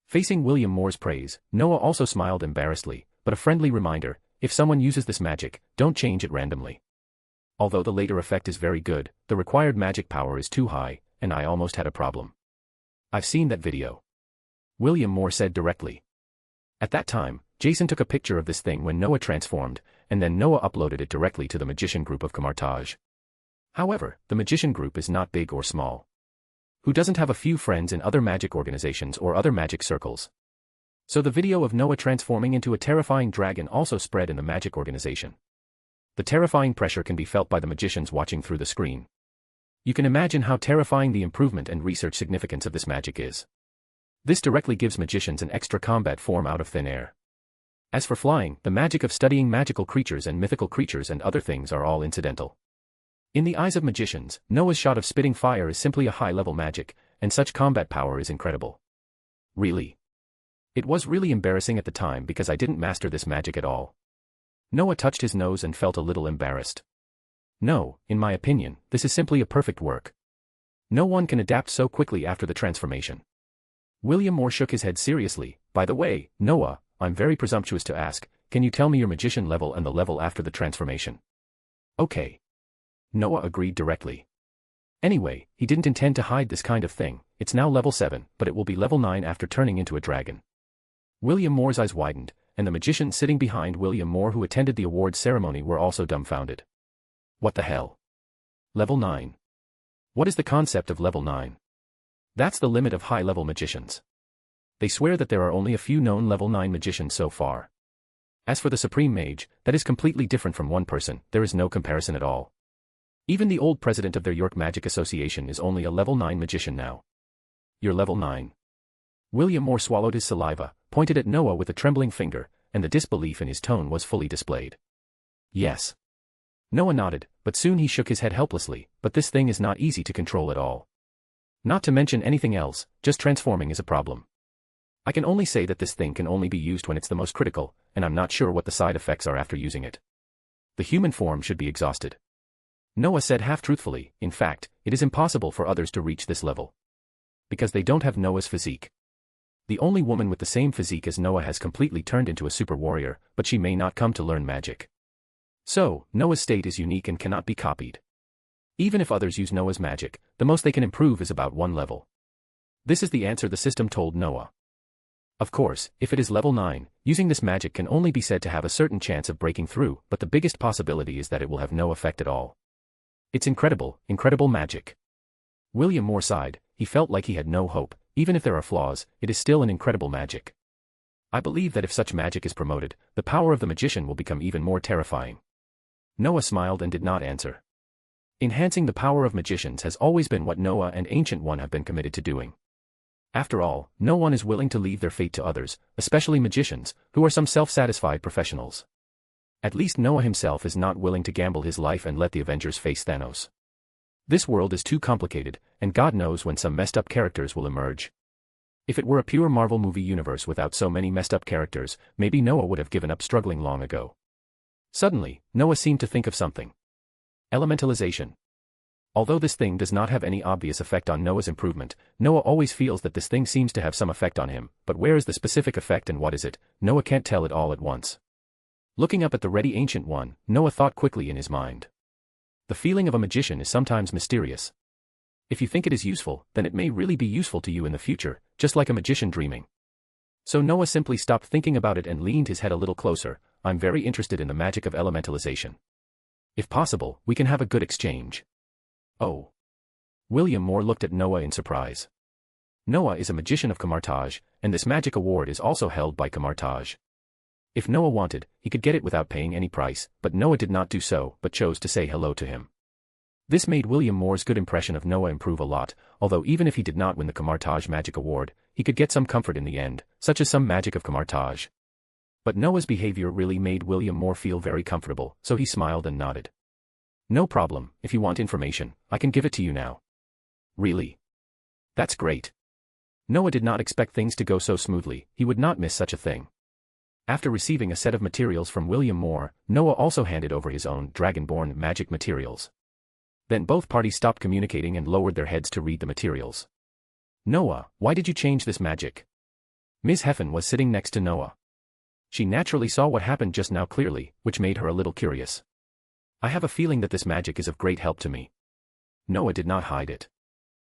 Facing William Moore's praise, Noah also smiled embarrassedly, but a friendly reminder, if someone uses this magic, don't change it randomly. Although the later effect is very good, the required magic power is too high, and I almost had a problem. I've seen that video. William Moore said directly. At that time, Jason took a picture of this thing when Noah transformed, and then Noah uploaded it directly to the magician group of Camartage. However, the magician group is not big or small. Who doesn't have a few friends in other magic organizations or other magic circles? So the video of Noah transforming into a terrifying dragon also spread in the magic organization. The terrifying pressure can be felt by the magicians watching through the screen. You can imagine how terrifying the improvement and research significance of this magic is. This directly gives magicians an extra combat form out of thin air. As for flying, the magic of studying magical creatures and mythical creatures and other things are all incidental. In the eyes of magicians, Noah's shot of spitting fire is simply a high-level magic, and such combat power is incredible. Really? It was really embarrassing at the time because I didn't master this magic at all. Noah touched his nose and felt a little embarrassed. No, in my opinion, this is simply a perfect work. No one can adapt so quickly after the transformation. William Moore shook his head seriously. By the way, Noah, I'm very presumptuous to ask, can you tell me your magician level and the level after the transformation? Okay. Noah agreed directly. Anyway, he didn't intend to hide this kind of thing. It's now level 7, but it will be level 9 after turning into a dragon. William Moore's eyes widened, and the magicians sitting behind William Moore who attended the awards ceremony were also dumbfounded. What the hell? Level 9. What is the concept of level 9? That's the limit of high-level magicians. They swear that there are only a few known level 9 magicians so far. As for the Supreme Mage, that is completely different from one person, there is no comparison at all. Even the old president of their York Magic Association is only a level 9 magician now. You're level 9. William Moore swallowed his saliva, pointed at Noah with a trembling finger, and the disbelief in his tone was fully displayed. Yes. Noah nodded, but soon he shook his head helplessly, but this thing is not easy to control at all. Not to mention anything else, just transforming is a problem. I can only say that this thing can only be used when it's the most critical, and I'm not sure what the side effects are after using it. The human form should be exhausted. Noah said half-truthfully, in fact, it is impossible for others to reach this level. Because they don't have Noah's physique. The only woman with the same physique as Noah has completely turned into a super warrior, but she may not come to learn magic. So, Noah's state is unique and cannot be copied. Even if others use Noah's magic, the most they can improve is about 1 level. This is the answer the system told Noah. Of course, if it is level 9, using this magic can only be said to have a certain chance of breaking through, but the biggest possibility is that it will have no effect at all. It's incredible, incredible magic. William Moore sighed. He felt like he had no hope. Even if there are flaws, it is still an incredible magic. I believe that if such magic is promoted, the power of the magician will become even more terrifying. Noah smiled and did not answer. Enhancing the power of magicians has always been what Noah and Ancient One have been committed to doing. After all, no one is willing to leave their fate to others, especially magicians, who are some self-satisfied professionals. At least Noah himself is not willing to gamble his life and let the Avengers face Thanos. This world is too complicated, and God knows when some messed up characters will emerge. If it were a pure Marvel movie universe without so many messed up characters, maybe Noah would have given up struggling long ago. Suddenly, Noah seemed to think of something. Elementalization. Although this thing does not have any obvious effect on Noah's improvement, Noah always feels that this thing seems to have some effect on him, but where is the specific effect and what is it? Noah can't tell it all at once. Looking up at the ready Ancient One, Noah thought quickly in his mind. The feeling of a magician is sometimes mysterious. If you think it is useful, then it may really be useful to you in the future, just like a magician dreaming. So Noah simply stopped thinking about it and leaned his head a little closer. I'm very interested in the magic of elementalization. If possible, we can have a good exchange. Oh. William Moore looked at Noah in surprise. Noah is a magician of Camartage, and this magic award is also held by Camartage. If Noah wanted, he could get it without paying any price, but Noah did not do so, but chose to say hello to him. This made William Moore's good impression of Noah improve a lot, although even if he did not win the Camartage Magic Award, he could get some comfort in the end, such as some magic of Camartage. But Noah's behavior really made William Moore feel very comfortable, so he smiled and nodded. No problem, if you want information, I can give it to you now. Really? That's great. Noah did not expect things to go so smoothly, he would not miss such a thing. After receiving a set of materials from William Moore, Noah also handed over his own Dragonborn magic materials. Then both parties stopped communicating and lowered their heads to read the materials. Noah, why did you change this magic? Ms. Heffen was sitting next to Noah. She naturally saw what happened just now clearly, which made her a little curious. I have a feeling that this magic is of great help to me. Noah did not hide it.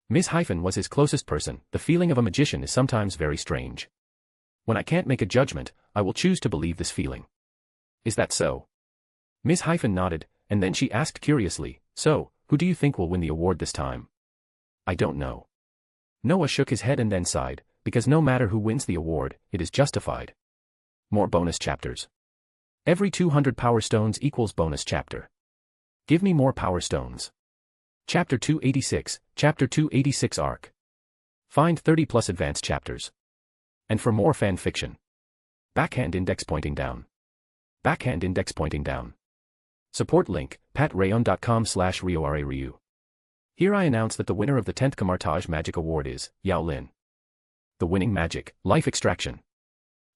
Ms. Heffen was his closest person. The feeling of a magician is sometimes very strange. When I can't make a judgment, I will choose to believe this feeling. Is that so? Ms. Heffen nodded, and then she asked curiously, so, who do you think will win the award this time? I don't know. Noah shook his head and then sighed, because no matter who wins the award, it is justified. More bonus chapters. Every 200 power stones equals bonus chapter. Give me more power stones. Chapter 286, Chapter 286 Arc. Find 30 plus advanced chapters. And for more fan fiction. Backhand index pointing down. Backhand index pointing down. Support link, patrayon.com/RioRaRyu. Here I announce that the winner of the 10th Camartage Magic Award is, Yao Lin. The winning magic, Life Extraction.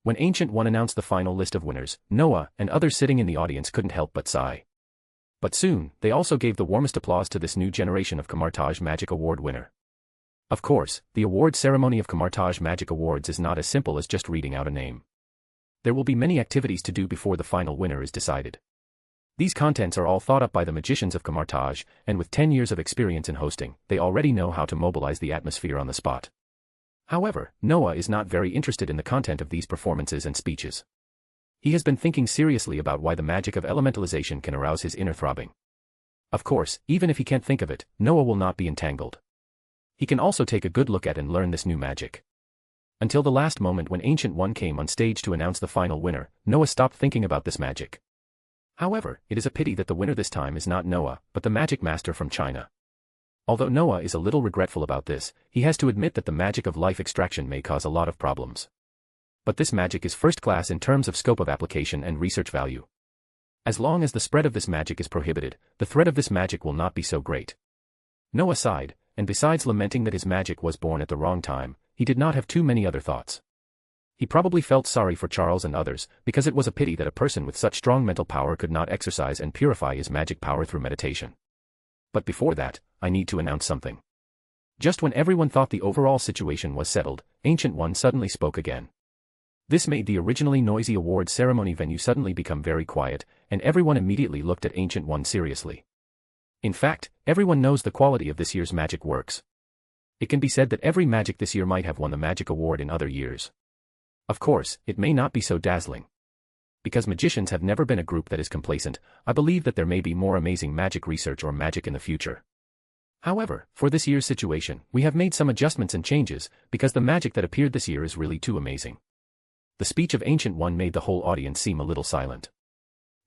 When Ancient One announced the final list of winners, Noah and others sitting in the audience couldn't help but sigh. But soon, they also gave the warmest applause to this new generation of Camartage Magic Award winner. Of course, the award ceremony of Camartage Magic Awards is not as simple as just reading out a name. There will be many activities to do before the final winner is decided. These contents are all thought up by the magicians of Camartage, and with 10 years of experience in hosting, they already know how to mobilize the atmosphere on the spot. However, Noah is not very interested in the content of these performances and speeches. He has been thinking seriously about why the magic of elementalization can arouse his inner throbbing. Of course, even if he can't think of it, Noah will not be entangled. He can also take a good look at and learn this new magic. Until the last moment when Ancient One came on stage to announce the final winner, Noah stopped thinking about this magic. However, it is a pity that the winner this time is not Noah, but the magic master from China. Although Noah is a little regretful about this, he has to admit that the magic of life extraction may cause a lot of problems. But this magic is first class in terms of scope of application and research value. As long as the spread of this magic is prohibited, the threat of this magic will not be so great. Noah sighed, and besides lamenting that his magic was born at the wrong time, he did not have too many other thoughts. He probably felt sorry for Charles and others, because it was a pity that a person with such strong mental power could not exercise and purify his magic power through meditation. But before that, I need to announce something. Just when everyone thought the overall situation was settled, Ancient One suddenly spoke again. This made the originally noisy award ceremony venue suddenly become very quiet, and everyone immediately looked at Ancient One seriously. In fact, everyone knows the quality of this year's magic works. It can be said that every magic this year might have won the magic award in other years. Of course, it may not be so dazzling. Because magicians have never been a group that is complacent, I believe that there may be more amazing magic research or magic in the future. However, for this year's situation, we have made some adjustments and changes, because the magic that appeared this year is really too amazing. The speech of Ancient One made the whole audience seem a little silent.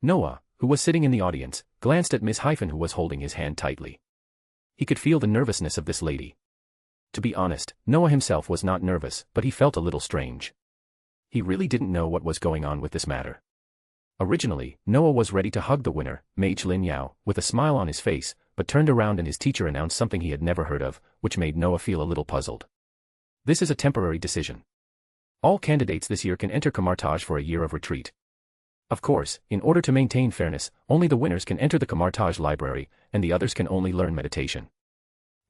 Noah, who was sitting in the audience, glanced at Ms. Heffen, who was holding his hand tightly. He could feel the nervousness of this lady. To be honest, Noah himself was not nervous, but he felt a little strange. He really didn't know what was going on with this matter. Originally, Noah was ready to hug the winner, Mage Lin Yao, with a smile on his face, but turned around and his teacher announced something he had never heard of, which made Noah feel a little puzzled. This is a temporary decision. All candidates this year can enter Camartage for a year of retreat. Of course, in order to maintain fairness, only the winners can enter the Camartage library, and the others can only learn meditation.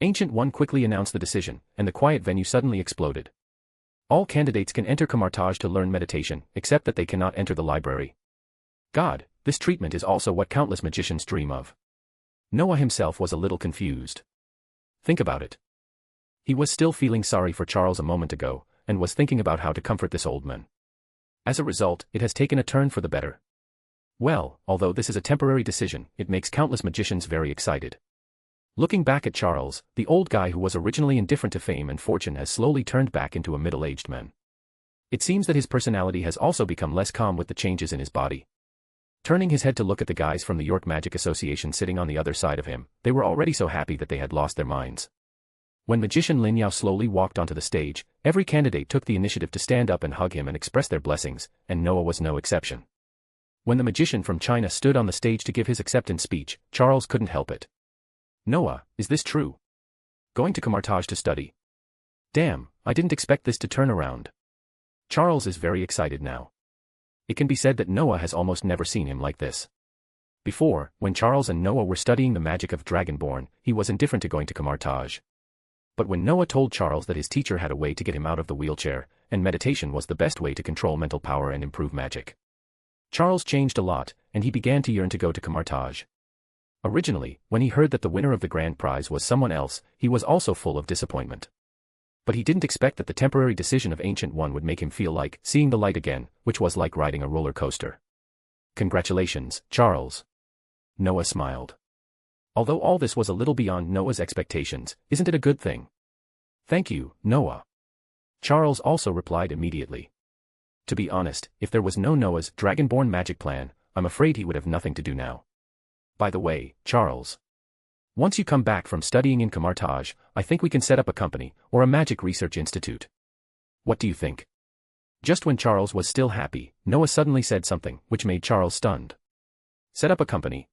Ancient One quickly announced the decision, and the quiet venue suddenly exploded. All candidates can enter Camartage to learn meditation, except that they cannot enter the library. God, this treatment is also what countless magicians dream of. Noah himself was a little confused. Think about it. He was still feeling sorry for Charles a moment ago, and was thinking about how to comfort this old man. As a result, it has taken a turn for the better. Well, although this is a temporary decision, it makes countless magicians very excited. Looking back at Charles, the old guy who was originally indifferent to fame and fortune has slowly turned back into a middle-aged man. It seems that his personality has also become less calm with the changes in his body. Turning his head to look at the guys from the York Magic Association sitting on the other side of him, they were already so happy that they had lost their minds. When Magician Lin Yao slowly walked onto the stage, every candidate took the initiative to stand up and hug him and express their blessings, and Noah was no exception. When the magician from China stood on the stage to give his acceptance speech, Charles couldn't help it. Noah, is this true? Going to Camartage to study? Damn, I didn't expect this to turn around. Charles is very excited now. It can be said that Noah has almost never seen him like this. Before, when Charles and Noah were studying the magic of Dragonborn, he was indifferent to going to Camartage. But when Noah told Charles that his teacher had a way to get him out of the wheelchair, and meditation was the best way to control mental power and improve magic, Charles changed a lot, and he began to yearn to go to Camartage. Originally, when he heard that the winner of the grand prize was someone else, he was also full of disappointment. But he didn't expect that the temporary decision of Ancient One would make him feel like seeing the light again, which was like riding a roller coaster. Congratulations, Charles. Noah smiled. Although all this was a little beyond Noah's expectations, isn't it a good thing? Thank you, Noah. Charles also replied immediately. To be honest, if there was no Noah's Dragonborn magic plan, I'm afraid he would have nothing to do now. By the way, Charles. Once you come back from studying in Camartage, I think we can set up a company, or a magic research institute. What do you think? Just when Charles was still happy, Noah suddenly said something, which made Charles stunned. Set up a company.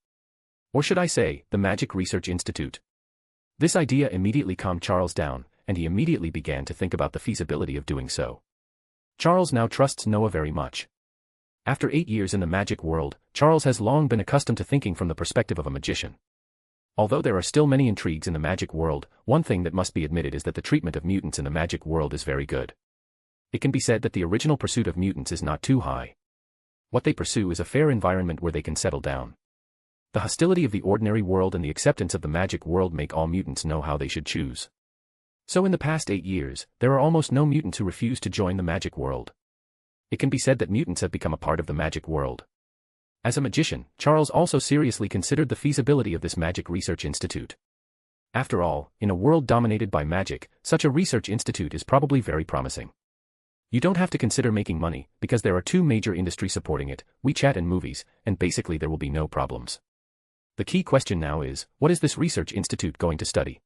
Or should I say, the Magic Research Institute? This idea immediately calmed Charles down, and he immediately began to think about the feasibility of doing so. Charles now trusts Noah very much. After 8 years in the magic world, Charles has long been accustomed to thinking from the perspective of a magician. Although there are still many intrigues in the magic world, one thing that must be admitted is that the treatment of mutants in the magic world is very good. It can be said that the original pursuit of mutants is not too high. What they pursue is a fair environment where they can settle down. The hostility of the ordinary world and the acceptance of the magic world make all mutants know how they should choose. So in the past 8 years, there are almost no mutants who refuse to join the magic world. It can be said that mutants have become a part of the magic world. As a magician, Charles also seriously considered the feasibility of this Magic Research Institute. After all, in a world dominated by magic, such a research institute is probably very promising. You don't have to consider making money, because there are 2 major industries supporting it, WeChat and movies, and basically there will be no problems. The key question now is, what is this research institute going to study?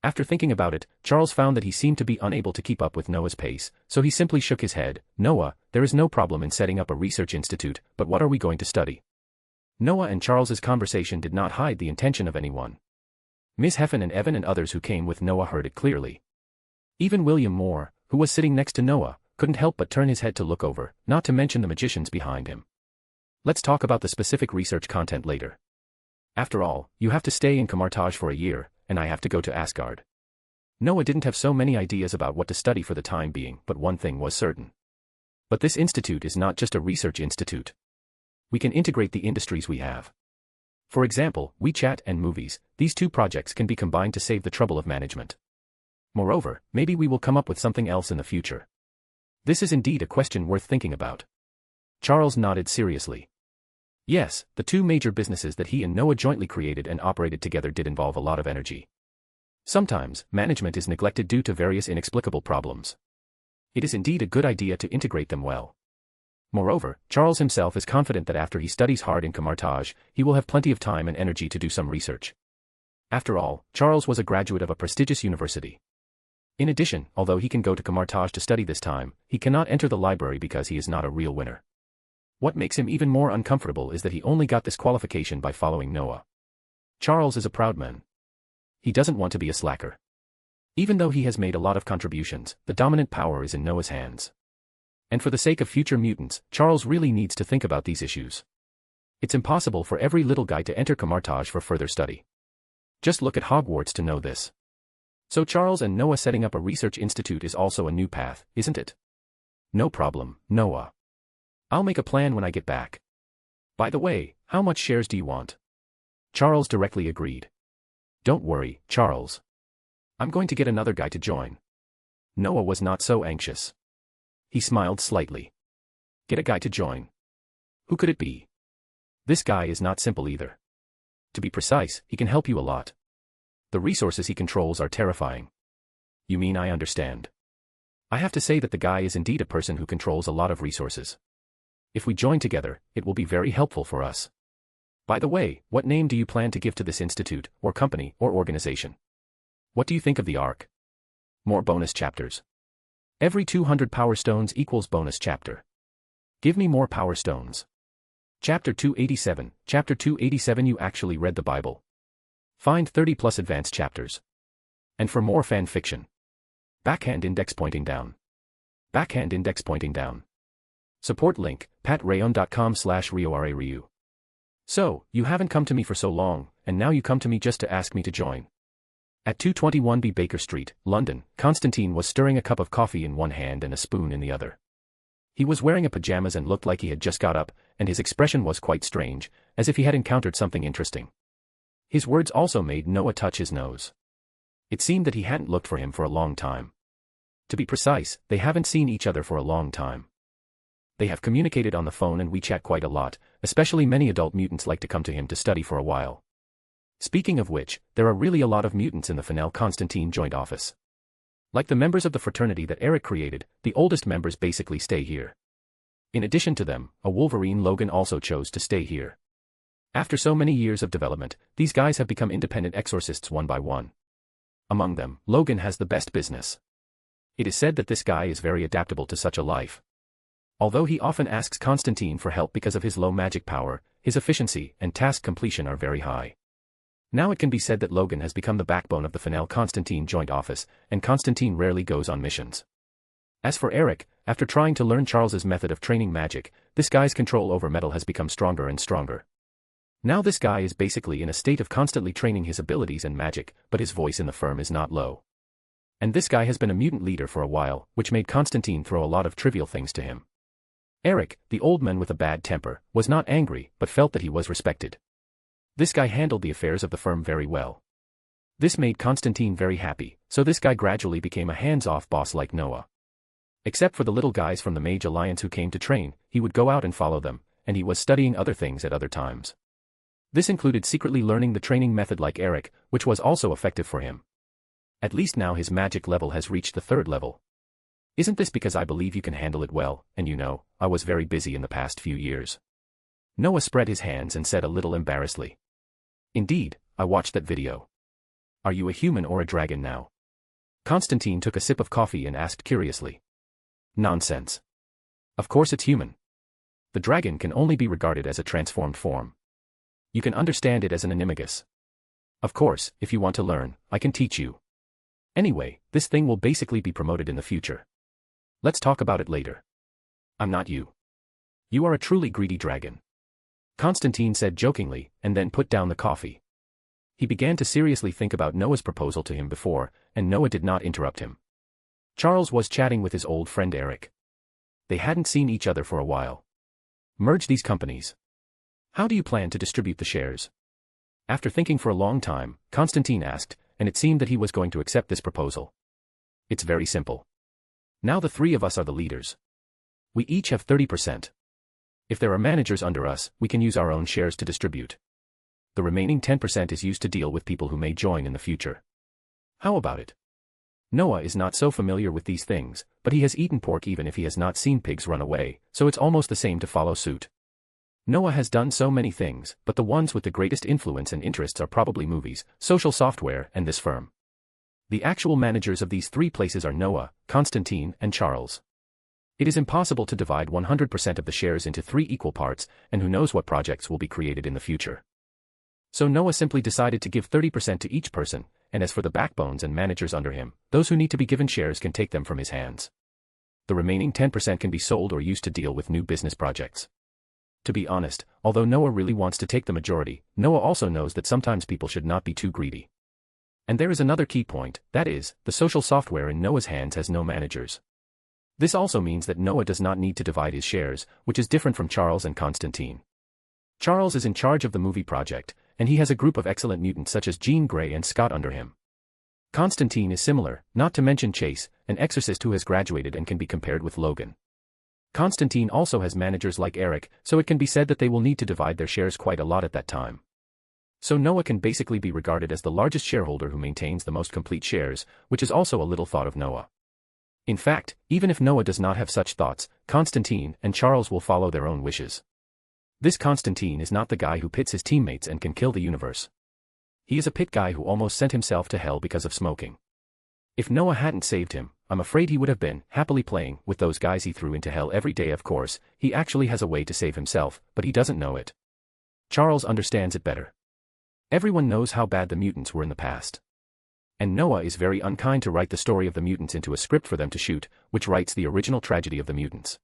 After thinking about it, Charles found that he seemed to be unable to keep up with Noah's pace, so he simply shook his head. Noah, there is no problem in setting up a research institute, but what are we going to study? Noah and Charles's conversation did not hide the intention of anyone. Miss Heffen and Evan and others who came with Noah heard it clearly. Even William Moore, who was sitting next to Noah, couldn't help but turn his head to look over, not to mention the magicians behind him. Let's talk about the specific research content later. After all, you have to stay in Camartage for a year, and I have to go to Asgard. Noah didn't have so many ideas about what to study for the time being, but one thing was certain. But this institute is not just a research institute. We can integrate the industries we have. For example, WeChat and movies, these 2 projects can be combined to save the trouble of management. Moreover, maybe we will come up with something else in the future. This is indeed a question worth thinking about. Charles nodded seriously. Yes, the 2 major businesses that he and Noah jointly created and operated together did involve a lot of energy. Sometimes, management is neglected due to various inexplicable problems. It is indeed a good idea to integrate them well. Moreover, Charles himself is confident that after he studies hard in Camartage, he will have plenty of time and energy to do some research. After all, Charles was a graduate of a prestigious university. In addition, although he can go to Camartage to study this time, he cannot enter the library because he is not a real winner. What makes him even more uncomfortable is that he only got this qualification by following Noah. Charles is a proud man. He doesn't want to be a slacker. Even though he has made a lot of contributions, the dominant power is in Noah's hands. And for the sake of future mutants, Charles really needs to think about these issues. It's impossible for every little guy to enter Camartage for further study. Just look at Hogwarts to know this. So Charles and Noah setting up a research institute is also a new path, isn't it? No problem, Noah. I'll make a plan when I get back. By the way, how much shares do you want? Charles directly agreed. Don't worry, Charles. I'm going to get another guy to join. Noah was not so anxious. He smiled slightly. Get a guy to join. Who could it be? This guy is not simple either. To be precise, he can help you a lot. The resources he controls are terrifying. You mean I understand? I have to say that the guy is indeed a person who controls a lot of resources. If we join together, it will be very helpful for us. By the way, what name do you plan to give to this institute, or company, or organization? What do you think of the arc? More bonus chapters. Every 200 power stones equals bonus chapter. Give me more power stones. Chapter 287. Chapter 287. You actually read the Bible. Find 30 plus advanced chapters. And for more fan fiction. Backhand index pointing down. Backhand index pointing down. Support link, patrayon.com/RioRaRyu. So, you haven't come to me for so long, and now you come to me just to ask me to join. At 221B Baker Street, London, Constantine was stirring a cup of coffee in one hand and a spoon in the other. He was wearing a pajamas and looked like he had just got up, and his expression was quite strange, as if he had encountered something interesting. His words also made Noah touch his nose. It seemed that he hadn't looked for him for a long time. To be precise, they haven't seen each other for a long time. They have communicated on the phone and WeChat quite a lot, especially many adult mutants like to come to him to study for a while. Speaking of which, there are really a lot of mutants in the Constantine joint office. Like the members of the fraternity that Eric created, the oldest members basically stay here. In addition to them, a Wolverine Logan also chose to stay here. After so many years of development, these guys have become independent exorcists one by one. Among them, Logan has the best business. It is said that this guy is very adaptable to such a life. Although he often asks Constantine for help because of his low magic power, his efficiency and task completion are very high. Now it can be said that Logan has become the backbone of the Constantine joint office, and Constantine rarely goes on missions. As for Eric, after trying to learn Charles's method of training magic, this guy's control over metal has become stronger and stronger. Now this guy is basically in a state of constantly training his abilities and magic, but his voice in the firm is not low. And this guy has been a mutant leader for a while, which made Constantine throw a lot of trivial things to him. Eric, the old man with a bad temper, was not angry, but felt that he was respected. This guy handled the affairs of the firm very well. This made Constantine very happy, so this guy gradually became a hands-off boss like Noah. Except for the little guys from the Mage Alliance who came to train, he would go out and follow them, and he was studying other things at other times. This included secretly learning the training method like Eric, which was also effective for him. At least now his magic level has reached the 3rd level. Isn't this because I believe you can handle it well, and you know, I was very busy in the past few years. Noah spread his hands and said a little embarrassedly. Indeed, I watched that video. Are you a human or a dragon now? Constantine took a sip of coffee and asked curiously. Nonsense. Of course it's human. The dragon can only be regarded as a transformed form. You can understand it as an animagus. Of course, if you want to learn, I can teach you. Anyway, this thing will basically be promoted in the future. Let's talk about it later. I'm not you. You are a truly greedy dragon. Constantine said jokingly, and then put down the coffee. He began to seriously think about Noah's proposal to him before, and Noah did not interrupt him. Charles was chatting with his old friend Eric. They hadn't seen each other for a while. Merge these companies. How do you plan to distribute the shares? After thinking for a long time, Constantine asked, and it seemed that he was going to accept this proposal. It's very simple. Now the 3 of us are the leaders. We each have 30%. If there are managers under us, we can use our own shares to distribute. The remaining 10% is used to deal with people who may join in the future. How about it? Noah is not so familiar with these things, but he has eaten pork even if he has not seen pigs run away, so it's almost the same to follow suit. Noah has done so many things, but the ones with the greatest influence and interests are probably movies, social software, and this firm. The actual managers of these 3 places are Noah, Constantine, and Charles. It is impossible to divide 100% of the shares into 3 equal parts, and who knows what projects will be created in the future. So Noah simply decided to give 30% to each person, and as for the backbones and managers under him, those who need to be given shares can take them from his hands. The remaining 10% can be sold or used to deal with new business projects. To be honest, although Noah really wants to take the majority, Noah also knows that sometimes people should not be too greedy. And there is another key point, that is, the social software in Noah's hands has no managers. This also means that Noah does not need to divide his shares, which is different from Charles and Constantine. Charles is in charge of the movie project, and he has a group of excellent mutants such as Jean Grey and Scott under him. Constantine is similar, not to mention Chase, an exorcist who has graduated and can be compared with Logan. Constantine also has managers like Eric, so it can be said that they will need to divide their shares quite a lot at that time. So Noah can basically be regarded as the largest shareholder who maintains the most complete shares, which is also a little thought of Noah. In fact, even if Noah does not have such thoughts, Constantine and Charles will follow their own wishes. This Constantine is not the guy who pits his teammates and can kill the universe. He is a pit guy who almost sent himself to hell because of smoking. If Noah hadn't saved him, I'm afraid he would have been happily playing with those guys he threw into hell every day. Of course, he actually has a way to save himself, but he doesn't know it. Charles understands it better. Everyone knows how bad the mutants were in the past. And Noah is very unkind to write the story of the mutants into a script for them to shoot, which writes the original tragedy of the mutants.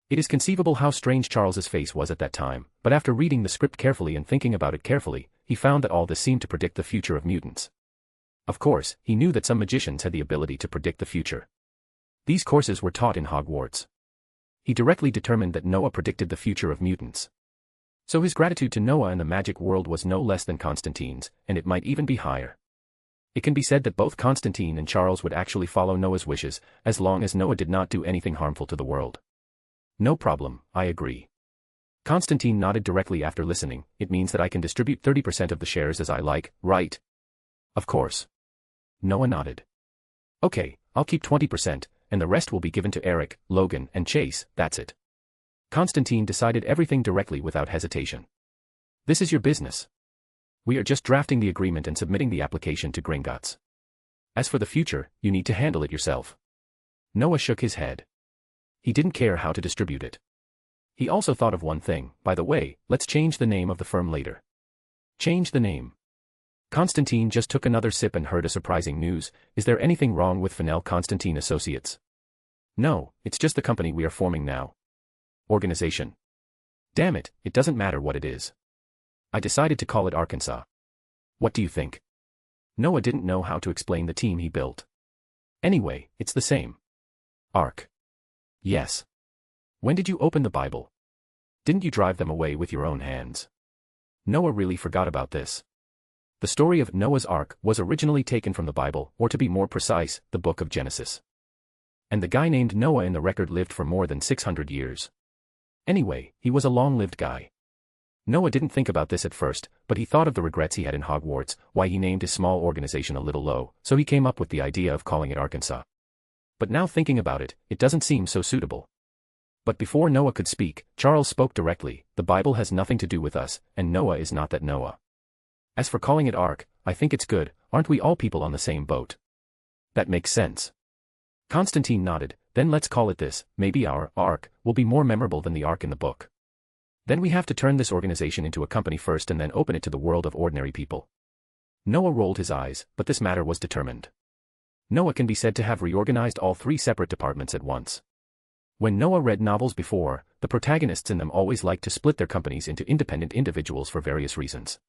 It is conceivable how strange Charles's face was at that time, but after reading the script carefully and thinking about it carefully, he found that all this seemed to predict the future of mutants. Of course, he knew that some magicians had the ability to predict the future. These courses were taught in Hogwarts. He directly determined that Noah predicted the future of mutants. So his gratitude to Noah and the magic world was no less than Constantine's, and it might even be higher. It can be said that both Constantine and Charles would actually follow Noah's wishes, as long as Noah did not do anything harmful to the world. No problem, I agree. Constantine nodded directly after listening. It means that I can distribute 30% of the shares as I like, right? Of course. Noah nodded. Okay, I'll keep 20%, and the rest will be given to Eric, Logan, and Chase, that's it. Constantine decided everything directly without hesitation. This is your business. We are just drafting the agreement and submitting the application to Gringotts. As for the future, you need to handle it yourself. Noah shook his head. He didn't care how to distribute it. He also thought of one thing. By the way, let's change the name of the firm later. Change the name. Constantine just took another sip and heard a surprising news. Is there anything wrong with Constantine Associates? No, it's just the company we are forming now. Organization. Damn it, it doesn't matter what it is. I decided to call it Arkansas. What do you think? Noah didn't know how to explain the team he built. Anyway, it's the same. Ark. Yes. When did you open the Bible? Didn't you drive them away with your own hands? Noah really forgot about this. The story of Noah's Ark was originally taken from the Bible, or to be more precise, the book of Genesis. And the guy named Noah in the record lived for more than 600 years. Anyway, he was a long-lived guy. Noah didn't think about this at first, but he thought of the regrets he had in Hogwarts, why he named his small organization a little low, so he came up with the idea of calling it Arkansas. But now thinking about it, it doesn't seem so suitable. But before Noah could speak, Charles spoke directly. The Bible has nothing to do with us, and Noah is not that Noah. As for calling it Ark, I think it's good. Aren't we all people on the same boat? That makes sense. Constantine nodded. Then let's call it this. Maybe our Ark will be more memorable than the Ark in the book. Then we have to turn this organization into a company first and then open it to the world of ordinary people. Noah rolled his eyes, but this matter was determined. Noah can be said to have reorganized all three separate departments at once. When Noah read novels before, the protagonists in them always liked to split their companies into independent individuals for various reasons.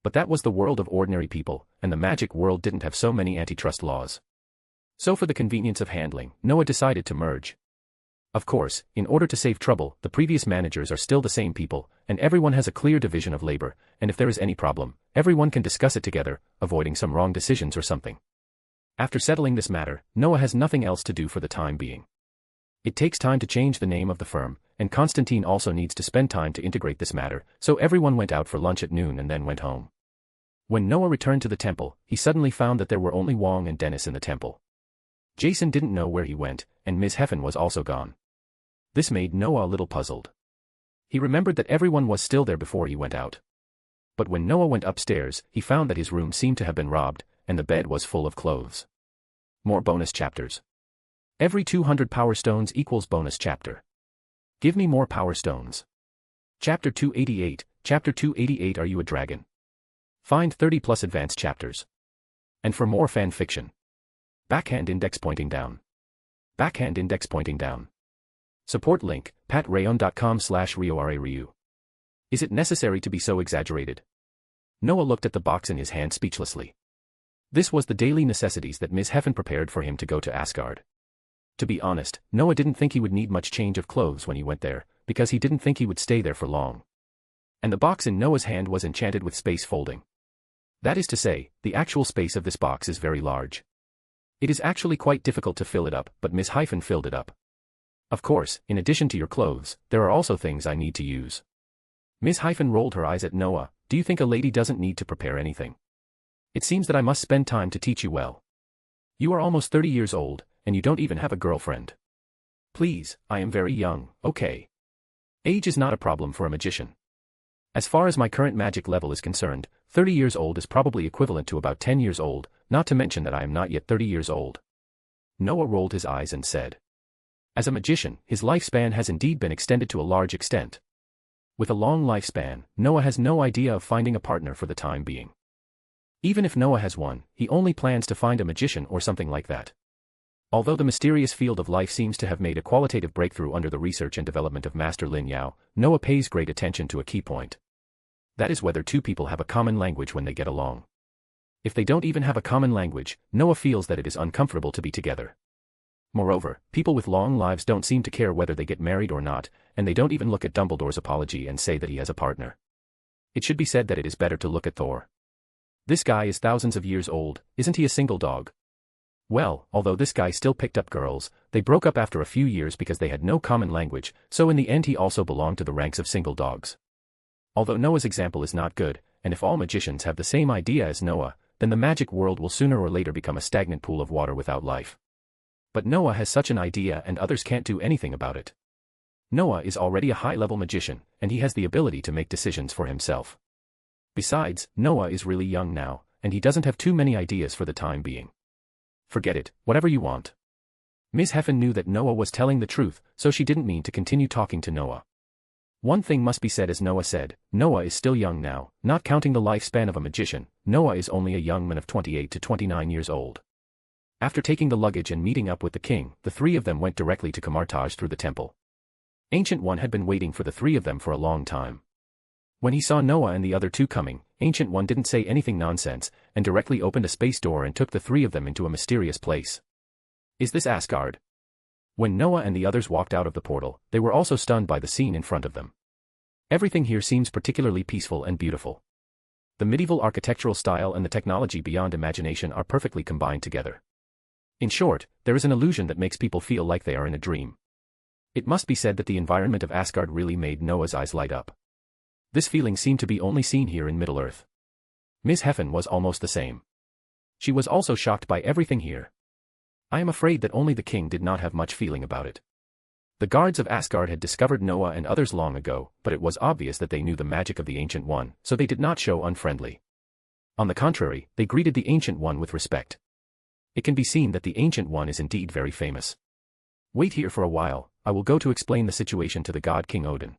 But that was the world of ordinary people, and the magic world didn't have so many antitrust laws. So for the convenience of handling, Noah decided to merge. Of course, in order to save trouble, the previous managers are still the same people, and everyone has a clear division of labor, and if there is any problem, everyone can discuss it together, avoiding some wrong decisions or something. After settling this matter, Noah has nothing else to do for the time being. It takes time to change the name of the firm, and Constantine also needs to spend time to integrate this matter, so everyone went out for lunch at noon and then went home. When Noah returned to the temple, he suddenly found that there were only Wong and Dennis in the temple. Jason didn't know where he went, and Ms. Heffen was also gone. This made Noah a little puzzled. He remembered that everyone was still there before he went out. But when Noah went upstairs, he found that his room seemed to have been robbed, and the bed was full of clothes. More bonus chapters. Every 200 power stones equals bonus chapter. Give me more power stones. Chapter 288, Chapter 288. Are you a dragon? Find 30 plus advanced chapters. And for more fan fiction. Backhand index pointing down. Backhand index pointing down. Support link, patreon.com/RioRaRyu. Is it necessary to be so exaggerated? Noah looked at the box in his hand speechlessly. This was the daily necessities that Ms. Heffen prepared for him to go to Asgard. To be honest, Noah didn't think he would need much change of clothes when he went there, because he didn't think he would stay there for long. And the box in Noah's hand was enchanted with space folding. That is to say, the actual space of this box is very large. It is actually quite difficult to fill it up, but Ms. Hyphen filled it up. Of course, in addition to your clothes, there are also things I need to use. Ms. Hyphen rolled her eyes at Noah. Do you think a lady doesn't need to prepare anything? It seems that I must spend time to teach you well. You are almost 30 years old, and you don't even have a girlfriend. Please, I am very young, okay? Age is not a problem for a magician. As far as my current magic level is concerned, 30 years old is probably equivalent to about 10 years old, not to mention that I am not yet 30 years old. Noah rolled his eyes and said. As a magician, his lifespan has indeed been extended to a large extent. With a long lifespan, Noah has no idea of finding a partner for the time being. Even if Noah has one, he only plans to find a magician or something like that. Although the mysterious field of life seems to have made a qualitative breakthrough under the research and development of Master Lin Yao, Noah pays great attention to a key point. That is whether two people have a common language when they get along. If they don't even have a common language, Noah feels that it is uncomfortable to be together. Moreover, people with long lives don't seem to care whether they get married or not, and they don't even look at Dumbledore's apology and say that he has a partner. It should be said that it is better to look at Thor. This guy is thousands of years old, isn't he a single dog? Well, although this guy still picked up girls, they broke up after a few years because they had no common language, so in the end he also belonged to the ranks of single dogs. Although Noah's example is not good, and if all magicians have the same idea as Noah, then the magic world will sooner or later become a stagnant pool of water without life. But Noah has such an idea and others can't do anything about it. Noah is already a high-level magician, and he has the ability to make decisions for himself. Besides, Noah is really young now, and he doesn't have too many ideas for the time being. Forget it, whatever you want. Ms. Heffen knew that Noah was telling the truth, so she didn't mean to continue talking to Noah. One thing must be said as Noah said, Noah is still young now, not counting the lifespan of a magician, Noah is only a young man of 28 to 29 years old. After taking the luggage and meeting up with the king, the three of them went directly to Camartage through the temple. Ancient One had been waiting for the three of them for a long time. When he saw Noah and the other two coming, Ancient One didn't say anything nonsense, and directly opened a space door and took the three of them into a mysterious place. Is this Asgard? When Noah and the others walked out of the portal, they were also stunned by the scene in front of them. Everything here seems particularly peaceful and beautiful. The medieval architectural style and the technology beyond imagination are perfectly combined together. In short, there is an illusion that makes people feel like they are in a dream. It must be said that the environment of Asgard really made Noah's eyes light up. This feeling seemed to be only seen here in Middle-earth. Ms. Heffen was almost the same. She was also shocked by everything here. I am afraid that only the king did not have much feeling about it. The guards of Asgard had discovered Noah and others long ago, but it was obvious that they knew the magic of the Ancient One, so they did not show unfriendly. On the contrary, they greeted the Ancient One with respect. It can be seen that the Ancient One is indeed very famous. Wait here for a while, I will go to explain the situation to the god King Odin.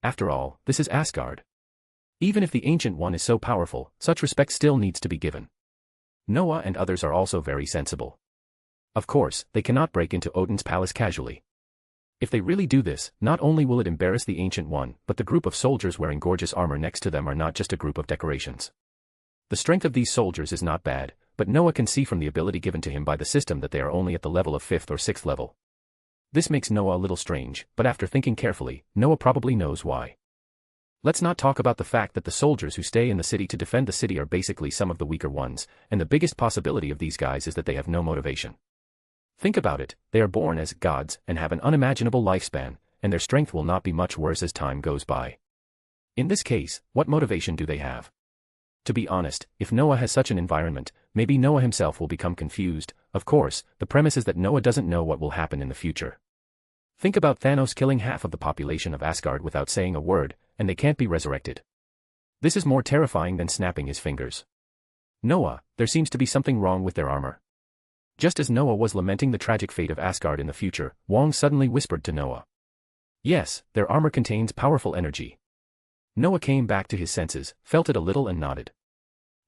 After all, this is Asgard. Even if the Ancient One is so powerful, such respect still needs to be given. Noah and others are also very sensible. Of course, they cannot break into Odin's palace casually. If they really do this, not only will it embarrass the Ancient One, but the group of soldiers wearing gorgeous armor next to them are not just a group of decorations. The strength of these soldiers is not bad, but Noah can see from the ability given to him by the system that they are only at the level of 5th or 6th level. This makes Noah a little strange, but after thinking carefully, Noah probably knows why. Let's not talk about the fact that the soldiers who stay in the city to defend the city are basically some of the weaker ones, and the biggest possibility of these guys is that they have no motivation. Think about it, they are born as gods and have an unimaginable lifespan, and their strength will not be much worse as time goes by. In this case, what motivation do they have? To be honest, if Noah has such an environment, maybe Noah himself will become confused. Of course, the premise is that Noah doesn't know what will happen in the future. Think about Thanos killing half of the population of Asgard without saying a word, and they can't be resurrected. This is more terrifying than snapping his fingers. Noah, there seems to be something wrong with their armor. Just as Noah was lamenting the tragic fate of Asgard in the future, Wong suddenly whispered to Noah. Yes, their armor contains powerful energy. Noah came back to his senses, felt it a little and nodded.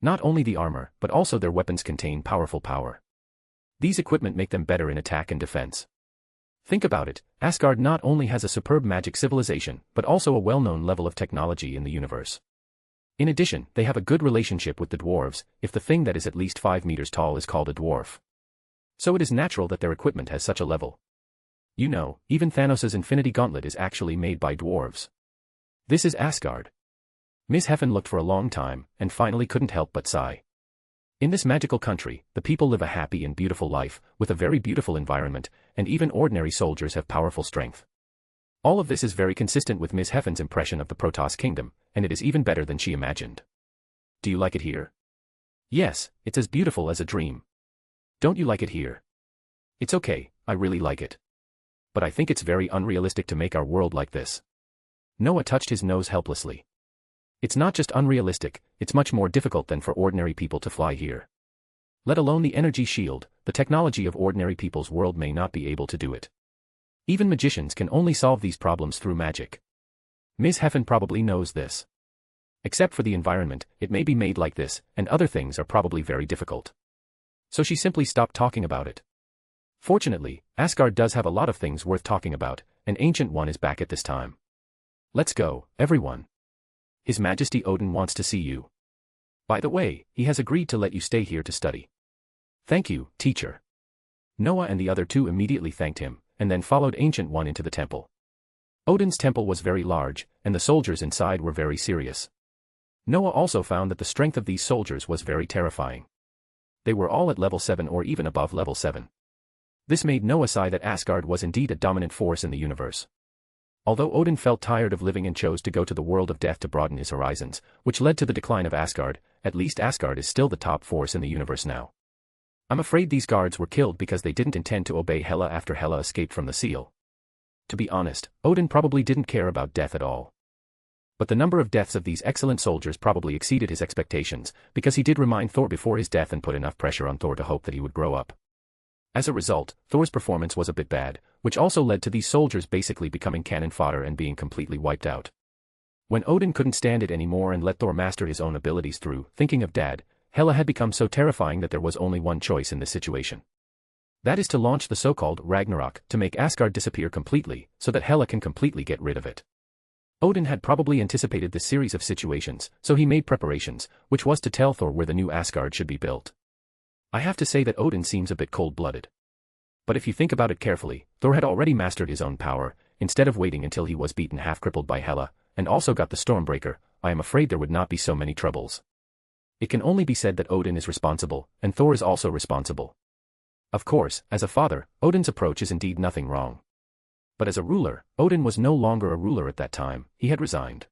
Not only the armor, but also their weapons contain powerful power. These equipment make them better in attack and defense. Think about it, Asgard not only has a superb magic civilization, but also a well-known level of technology in the universe. In addition, they have a good relationship with the dwarves, if the thing that is at least 5 meters tall is called a dwarf. So it is natural that their equipment has such a level. You know, even Thanos' Infinity Gauntlet is actually made by dwarves. This is Asgard. Ms. Heffen looked for a long time, and finally couldn't help but sigh. In this magical country, the people live a happy and beautiful life, with a very beautiful environment, and even ordinary soldiers have powerful strength. All of this is very consistent with Ms. Heffen's impression of the Protoss Kingdom, and it is even better than she imagined. Do you like it here? Yes, it's as beautiful as a dream. Don't you like it here? It's okay, I really like it. But I think it's very unrealistic to make our world like this. Noah touched his nose helplessly. It's not just unrealistic, it's much more difficult than for ordinary people to fly here. Let alone the energy shield, the technology of ordinary people's world may not be able to do it. Even magicians can only solve these problems through magic. Ms. Heffen probably knows this. Except for the environment, it may be made like this, and other things are probably very difficult. So she simply stopped talking about it. Fortunately, Asgard does have a lot of things worth talking about, and Ancient One is back at this time. Let's go, everyone. His Majesty Odin wants to see you. By the way, he has agreed to let you stay here to study. Thank you, teacher. Noah and the other two immediately thanked him, and then followed Ancient One into the temple. Odin's temple was very large, and the soldiers inside were very serious. Noah also found that the strength of these soldiers was very terrifying. They were all at level 7 or even above level 7. This made Noah sigh that Asgard was indeed a dominant force in the universe. Although Odin felt tired of living and chose to go to the world of death to broaden his horizons, which led to the decline of Asgard, at least Asgard is still the top force in the universe now. I'm afraid these guards were killed because they didn't intend to obey Hela after Hela escaped from the seal. To be honest, Odin probably didn't care about death at all. But the number of deaths of these excellent soldiers probably exceeded his expectations, because he did remind Thor before his death and put enough pressure on Thor to hope that he would grow up. As a result, Thor's performance was a bit bad, which also led to these soldiers basically becoming cannon fodder and being completely wiped out. When Odin couldn't stand it anymore and let Thor master his own abilities through thinking of Dad, Hela had become so terrifying that there was only one choice in this situation. That is to launch the so-called Ragnarok to make Asgard disappear completely, so that Hela can completely get rid of it. Odin had probably anticipated this series of situations, so he made preparations, which was to tell Thor where the new Asgard should be built. I have to say that Odin seems a bit cold-blooded. But if you think about it carefully, Thor had already mastered his own power, instead of waiting until he was beaten half-crippled by Hela, and also got the Stormbreaker. I am afraid there would not be so many troubles. It can only be said that Odin is responsible, and Thor is also responsible. Of course, as a father, Odin's approach is indeed nothing wrong. But as a ruler, Odin was no longer a ruler at that time, he had resigned.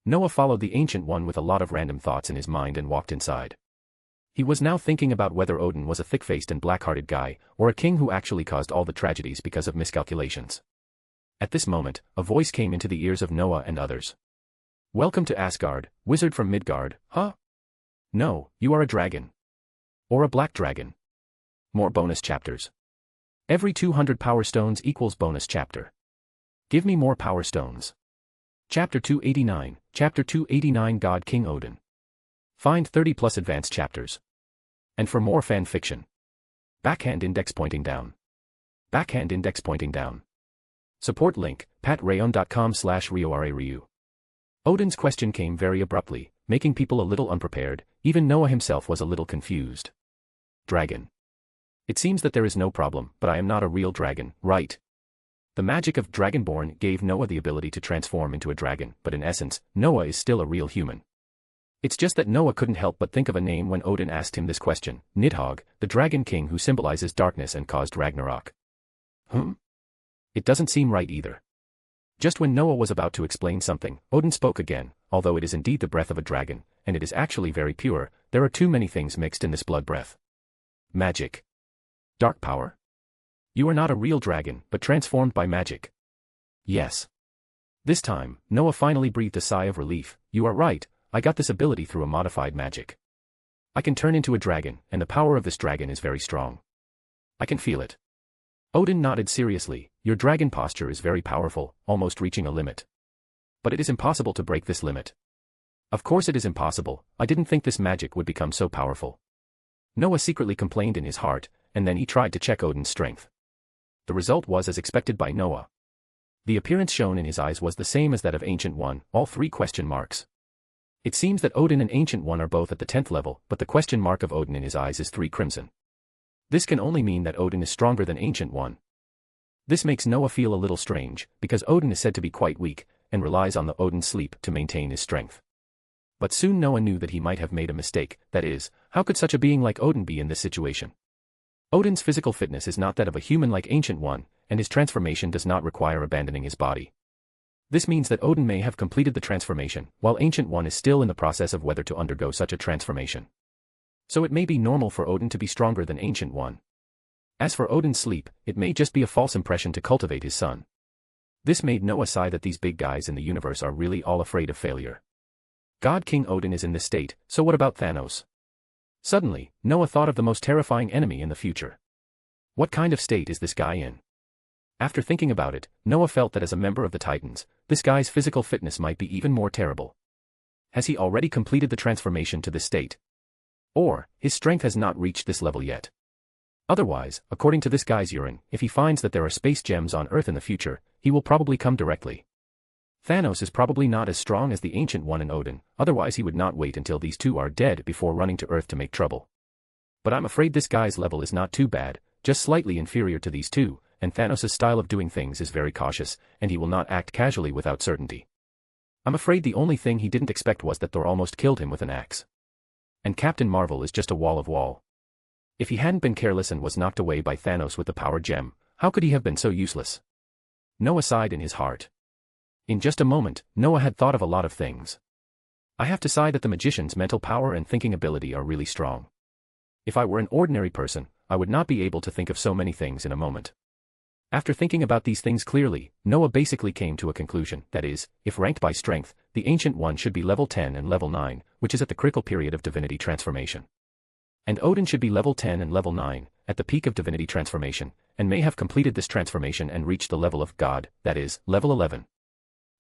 Noah followed the Ancient One with a lot of random thoughts in his mind and walked inside. He was now thinking about whether Odin was a thick-faced and black-hearted guy, or a king who actually caused all the tragedies because of miscalculations. At this moment, a voice came into the ears of Noah and others. Welcome to Asgard, wizard from Midgard, huh? No, you are a dragon. Or a black dragon. More bonus chapters. Every 200 power stones equals bonus chapter. Give me more power stones. Chapter 289, Chapter 289 God King Odin. Find 30 plus advanced chapters. And for more fan fiction. Backhand index pointing down. Backhand index pointing down. Support link, patreon.com/RioRaRyu. Odin's question came very abruptly, making people a little unprepared, even Noah himself was a little confused. Dragon. It seems that there is no problem, but I am not a real dragon, right? The magic of Dragonborn gave Noah the ability to transform into a dragon, but in essence, Noah is still a real human. It's just that Noah couldn't help but think of a name when Odin asked him this question, Nidhogg, the dragon king who symbolizes darkness and caused Ragnarok. It doesn't seem right either. Just when Noah was about to explain something, Odin spoke again. Although it is indeed the breath of a dragon, and it is actually very pure, there are too many things mixed in this blood breath. Magic. Dark power. You are not a real dragon, but transformed by magic. Yes. This time, Noah finally breathed a sigh of relief. You are right, I got this ability through a modified magic. I can turn into a dragon, and the power of this dragon is very strong. I can feel it. Odin nodded seriously. Your dragon posture is very powerful, almost reaching a limit. But it is impossible to break this limit. Of course it is impossible, I didn't think this magic would become so powerful. Noah secretly complained in his heart, and then he tried to check Odin's strength. The result was as expected by Noah. The appearance shown in his eyes was the same as that of Ancient One, all 3 question marks. It seems that Odin and Ancient One are both at the 10th level, but the question mark of Odin in his eyes is 3 crimson. This can only mean that Odin is stronger than Ancient One. This makes Noah feel a little strange, because Odin is said to be quite weak, and relies on the Odin sleep to maintain his strength. But soon Noah knew that he might have made a mistake, that is, how could such a being like Odin be in this situation? Odin's physical fitness is not that of a human like Ancient One, and his transformation does not require abandoning his body. This means that Odin may have completed the transformation, while Ancient One is still in the process of whether to undergo such a transformation. So it may be normal for Odin to be stronger than Ancient One. As for Odin's sleep, it may just be a false impression to cultivate his son. This made Noah sigh that these big guys in the universe are really all afraid of failure. God King Odin is in this state, so what about Thanos? Suddenly, Noah thought of the most terrifying enemy in the future. What kind of state is this guy in? After thinking about it, Noah felt that as a member of the Titans, this guy's physical fitness might be even more terrible. Has he already completed the transformation to this state? Or, his strength has not reached this level yet. Otherwise, according to this guy's urine, if he finds that there are space gems on Earth in the future, he will probably come directly. Thanos is probably not as strong as the Ancient One and Odin, otherwise he would not wait until these two are dead before running to Earth to make trouble. But I'm afraid this guy's level is not too bad, just slightly inferior to these two, and Thanos' style of doing things is very cautious, and he will not act casually without certainty. I'm afraid the only thing he didn't expect was that Thor almost killed him with an axe. And Captain Marvel is just a wall of wall. If he hadn't been careless and was knocked away by Thanos with the power gem, how could he have been so useless? Noah sighed in his heart. In just a moment, Noah had thought of a lot of things. I have to sigh that the magician's mental power and thinking ability are really strong. If I were an ordinary person, I would not be able to think of so many things in a moment. After thinking about these things clearly, Noah basically came to a conclusion, that is, if ranked by strength, the Ancient One should be level 10 and level 9, which is at the critical period of divinity transformation. And Odin should be level 10 and level 9, at the peak of divinity transformation, and may have completed this transformation and reached the level of God, that is, level 11.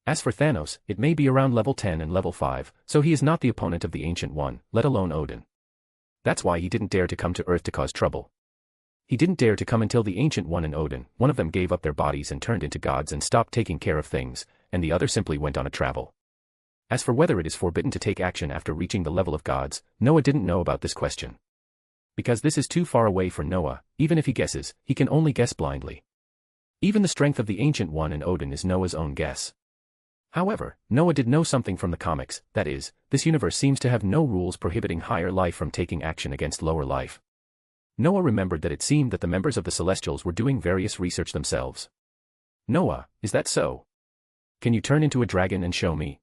As for Thanos, it may be around level 10 and level 5, so he is not the opponent of the Ancient One, let alone Odin. That's why he didn't dare to come to Earth to cause trouble. He didn't dare to come until the Ancient One and Odin, one of them gave up their bodies and turned into gods and stopped taking care of things, and the other simply went on a travel. As for whether it is forbidden to take action after reaching the level of gods, Noah didn't know about this question. Because this is too far away for Noah, even if he guesses, he can only guess blindly. Even the strength of the Ancient One and Odin is Noah's own guess. However, Noah did know something from the comics, that is, this universe seems to have no rules prohibiting higher life from taking action against lower life. Noah remembered that it seemed that the members of the Celestials were doing various research themselves. Noah, is that so? Can you turn into a dragon and show me?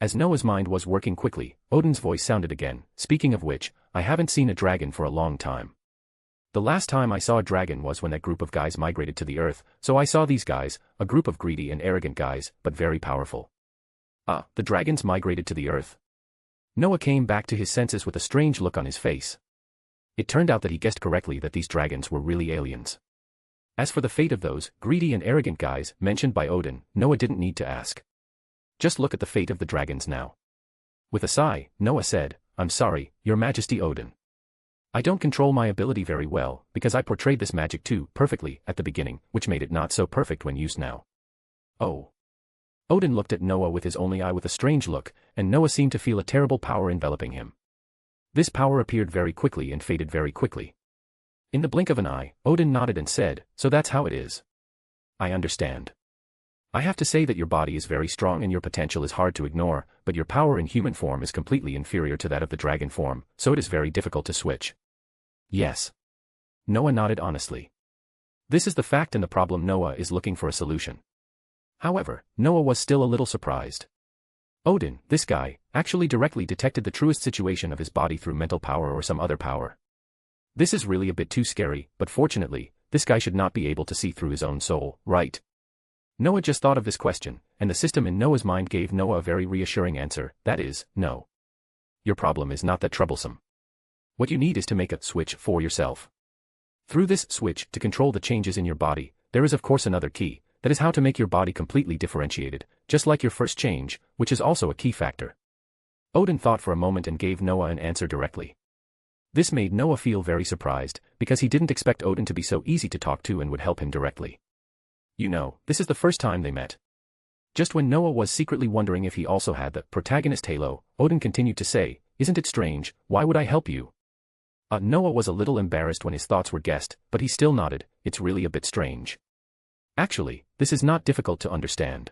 As Noah's mind was working quickly, Odin's voice sounded again, speaking of which, I haven't seen a dragon for a long time. The last time I saw a dragon was when that group of guys migrated to the Earth, so I saw these guys, a group of greedy and arrogant guys, but very powerful. Ah, the dragons migrated to the Earth. Noah came back to his senses with a strange look on his face. It turned out that he guessed correctly that these dragons were really aliens. As for the fate of those greedy and arrogant guys mentioned by Odin, Noah didn't need to ask. Just look at the fate of the dragons now. With a sigh, Noah said, I'm sorry, Your Majesty Odin. I don't control my ability very well, because I portrayed this magic too perfectly at the beginning, which made it not so perfect when used now. Oh. Odin looked at Noah with his only eye with a strange look, and Noah seemed to feel a terrible power enveloping him. This power appeared very quickly and faded very quickly. In the blink of an eye, Odin nodded and said, so that's how it is. I understand. I have to say that your body is very strong and your potential is hard to ignore, but your power in human form is completely inferior to that of the dragon form, so it is very difficult to switch. Yes. Noah nodded honestly. This is the fact and the problem. Noah is looking for a solution. However, Noah was still a little surprised. Odin, this guy, actually directly detected the truest situation of his body through mental power or some other power. This is really a bit too scary, but fortunately, this guy should not be able to see through his own soul, right? Noah just thought of this question, and the system in Noah's mind gave Noah a very reassuring answer, that is, no. Your problem is not that troublesome. What you need is to make a switch for yourself. Through this switch to control the changes in your body, there is of course another key, that is how to make your body completely differentiated, just like your first change, which is also a key factor. Odin thought for a moment and gave Noah an answer directly. This made Noah feel very surprised, because he didn't expect Odin to be so easy to talk to and would help him directly. You know, this is the first time they met. Just when Noah was secretly wondering if he also had the protagonist halo, Odin continued to say, isn't it strange, why would I help you? Noah was a little embarrassed when his thoughts were guessed, but he still nodded, it's really a bit strange. Actually, this is not difficult to understand.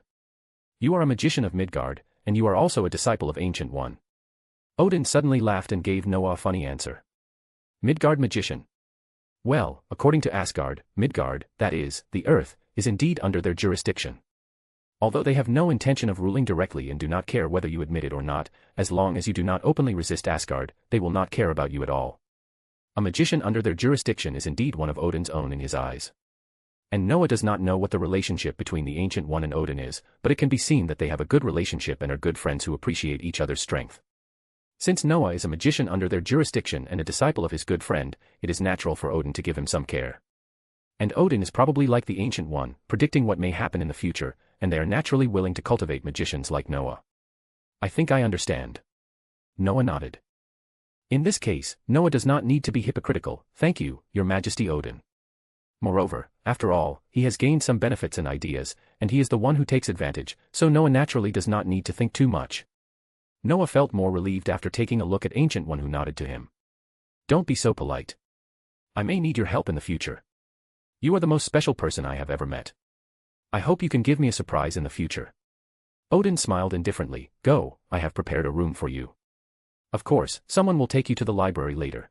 You are a magician of Midgard, and you are also a disciple of Ancient One. Odin suddenly laughed and gave Noah a funny answer. Midgard magician. Well, according to Asgard, Midgard, that is, the Earth, is indeed under their jurisdiction. Although they have no intention of ruling directly and do not care whether you admit it or not, as long as you do not openly resist Asgard, they will not care about you at all. A magician under their jurisdiction is indeed one of Odin's own in his eyes. And Noah does not know what the relationship between the Ancient One and Odin is, but it can be seen that they have a good relationship and are good friends who appreciate each other's strength. Since Noah is a magician under their jurisdiction and a disciple of his good friend, it is natural for Odin to give him some care. And Odin is probably like the Ancient One, predicting what may happen in the future, and they are naturally willing to cultivate magicians like Noah. I think I understand. Noah nodded. In this case, Noah does not need to be hypocritical, thank you, Your Majesty Odin. Moreover, after all, he has gained some benefits and ideas, and he is the one who takes advantage, so Noah naturally does not need to think too much. Noah felt more relieved after taking a look at Ancient One, who nodded to him. Don't be so polite. I may need your help in the future. You are the most special person I have ever met. I hope you can give me a surprise in the future. Odin smiled indifferently. Go, I have prepared a room for you. Of course, someone will take you to the library later.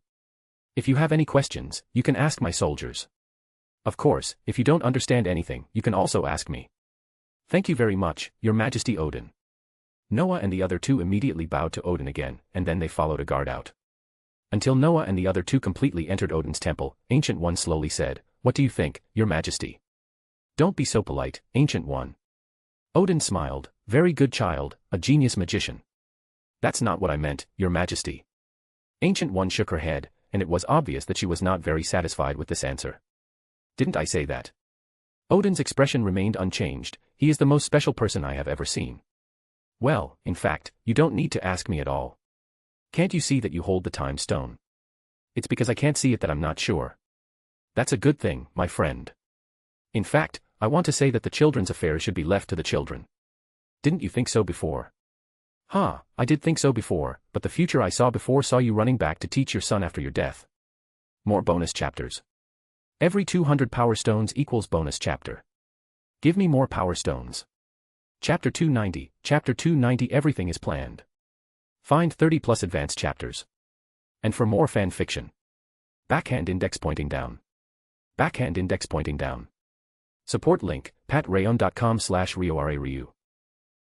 If you have any questions, you can ask my soldiers. Of course, if you don't understand anything, you can also ask me. Thank you very much, Your Majesty Odin. Noah and the other two immediately bowed to Odin again, and then they followed a guard out. Until Noah and the other two completely entered Odin's temple, Ancient One slowly said, What do you think, Your Majesty? Don't be so polite, Ancient One. Odin smiled, Very good child, a genius magician. That's not what I meant, Your Majesty. Ancient One shook her head, and it was obvious that she was not very satisfied with this answer. Didn't I say that? Odin's expression remained unchanged. He is the most special person I have ever seen. Well, in fact, you don't need to ask me at all. Can't you see that you hold the time stone? It's because I can't see it that I'm not sure. That's a good thing, my friend. In fact, I want to say that the children's affairs should be left to the children. Didn't you think so before? I did think so before, but the future I saw before saw you running back to teach your son after your death. More bonus chapters. Every 200 power stones equals bonus chapter. Give me more power stones. Chapter 290, Chapter 290 Everything is planned. Find 30 plus advanced chapters. And for more fan fiction. Backhand index pointing down. Backhand index pointing down. Support link, patrayon.com/RioRaRyu.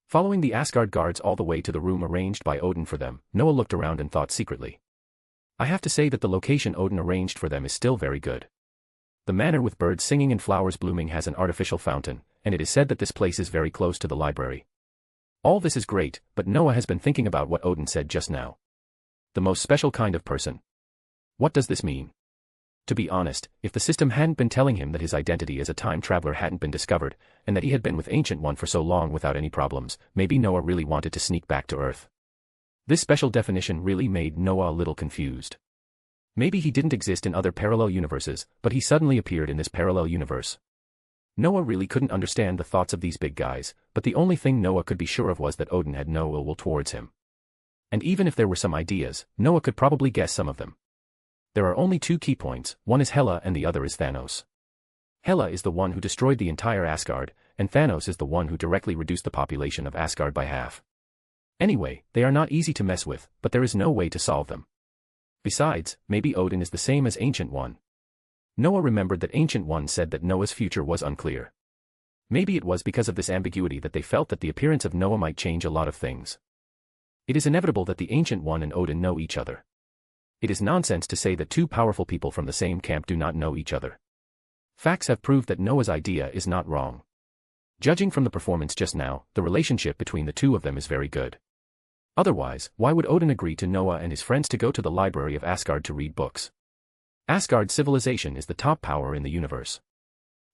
Following the Asgard guards all the way to the room arranged by Odin for them, Noah looked around and thought secretly. I have to say that the location Odin arranged for them is still very good. The manor with birds singing and flowers blooming has an artificial fountain, and it is said that this place is very close to the library. All this is great, but Noah has been thinking about what Odin said just now. The most special kind of person. What does this mean? To be honest, if the system hadn't been telling him that his identity as a time traveler hadn't been discovered, and that he had been with Ancient One for so long without any problems, maybe Noah really wanted to sneak back to Earth. This special definition really made Noah a little confused. Maybe he didn't exist in other parallel universes, but he suddenly appeared in this parallel universe. Noah really couldn't understand the thoughts of these big guys, but the only thing Noah could be sure of was that Odin had no ill will towards him. And even if there were some ideas, Noah could probably guess some of them. There are only two key points, one is Hela and the other is Thanos. Hela is the one who destroyed the entire Asgard, and Thanos is the one who directly reduced the population of Asgard by half. Anyway, they are not easy to mess with, but there is no way to solve them. Besides, maybe Odin is the same as Ancient One. Noah remembered that Ancient One said that Noah's future was unclear. Maybe it was because of this ambiguity that they felt that the appearance of Noah might change a lot of things. It is inevitable that the Ancient One and Odin know each other. It is nonsense to say that two powerful people from the same camp do not know each other. Facts have proved that Noah's idea is not wrong. Judging from the performance just now, the relationship between the two of them is very good. Otherwise, why would Odin agree to Noah and his friends to go to the library of Asgard to read books? Asgard's civilization is the top power in the universe.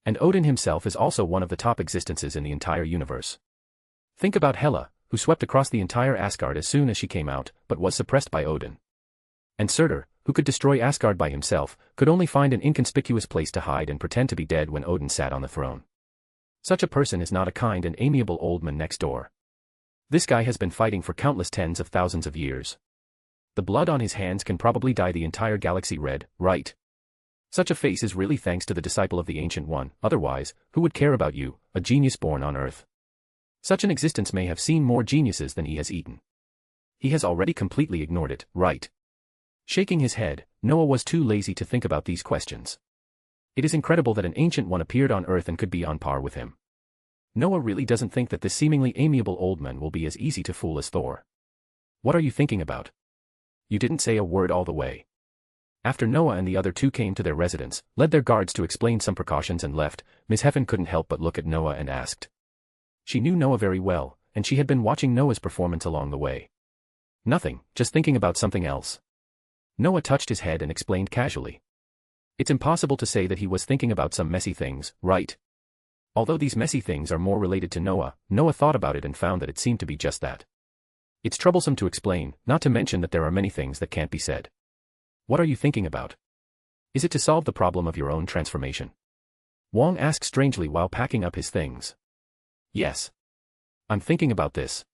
And Odin himself is also one of the top existences in the entire universe. Think about Hela, who swept across the entire Asgard as soon as she came out, but was suppressed by Odin. And Surtur, who could destroy Asgard by himself, could only find an inconspicuous place to hide and pretend to be dead when Odin sat on the throne. Such a person is not a kind and amiable old man next door. This guy has been fighting for countless tens of thousands of years. The blood on his hands can probably dye the entire galaxy red, right? Such a face is really thanks to the disciple of the Ancient One, otherwise, who would care about you, a genius born on Earth? Such an existence may have seen more geniuses than he has eaten. He has already completely ignored it, right? Shaking his head, Noah was too lazy to think about these questions. It is incredible that an Ancient One appeared on Earth and could be on par with him. Noah really doesn't think that this seemingly amiable old man will be as easy to fool as Thor. What are you thinking about? You didn't say a word all the way. After Noah and the other two came to their residence, led their guards to explain some precautions and left, Miss Heaven couldn't help but look at Noah and asked. She knew Noah very well, and she had been watching Noah's performance along the way. Nothing, just thinking about something else. Noah touched his head and explained casually. It's impossible to say that he was thinking about some messy things, right? Although these messy things are more related to Noah, Noah thought about it and found that it seemed to be just that. It's troublesome to explain, not to mention that there are many things that can't be said. What are you thinking about? Is it to solve the problem of your own transformation? Wong asked strangely while packing up his things. Yes. I'm thinking about this.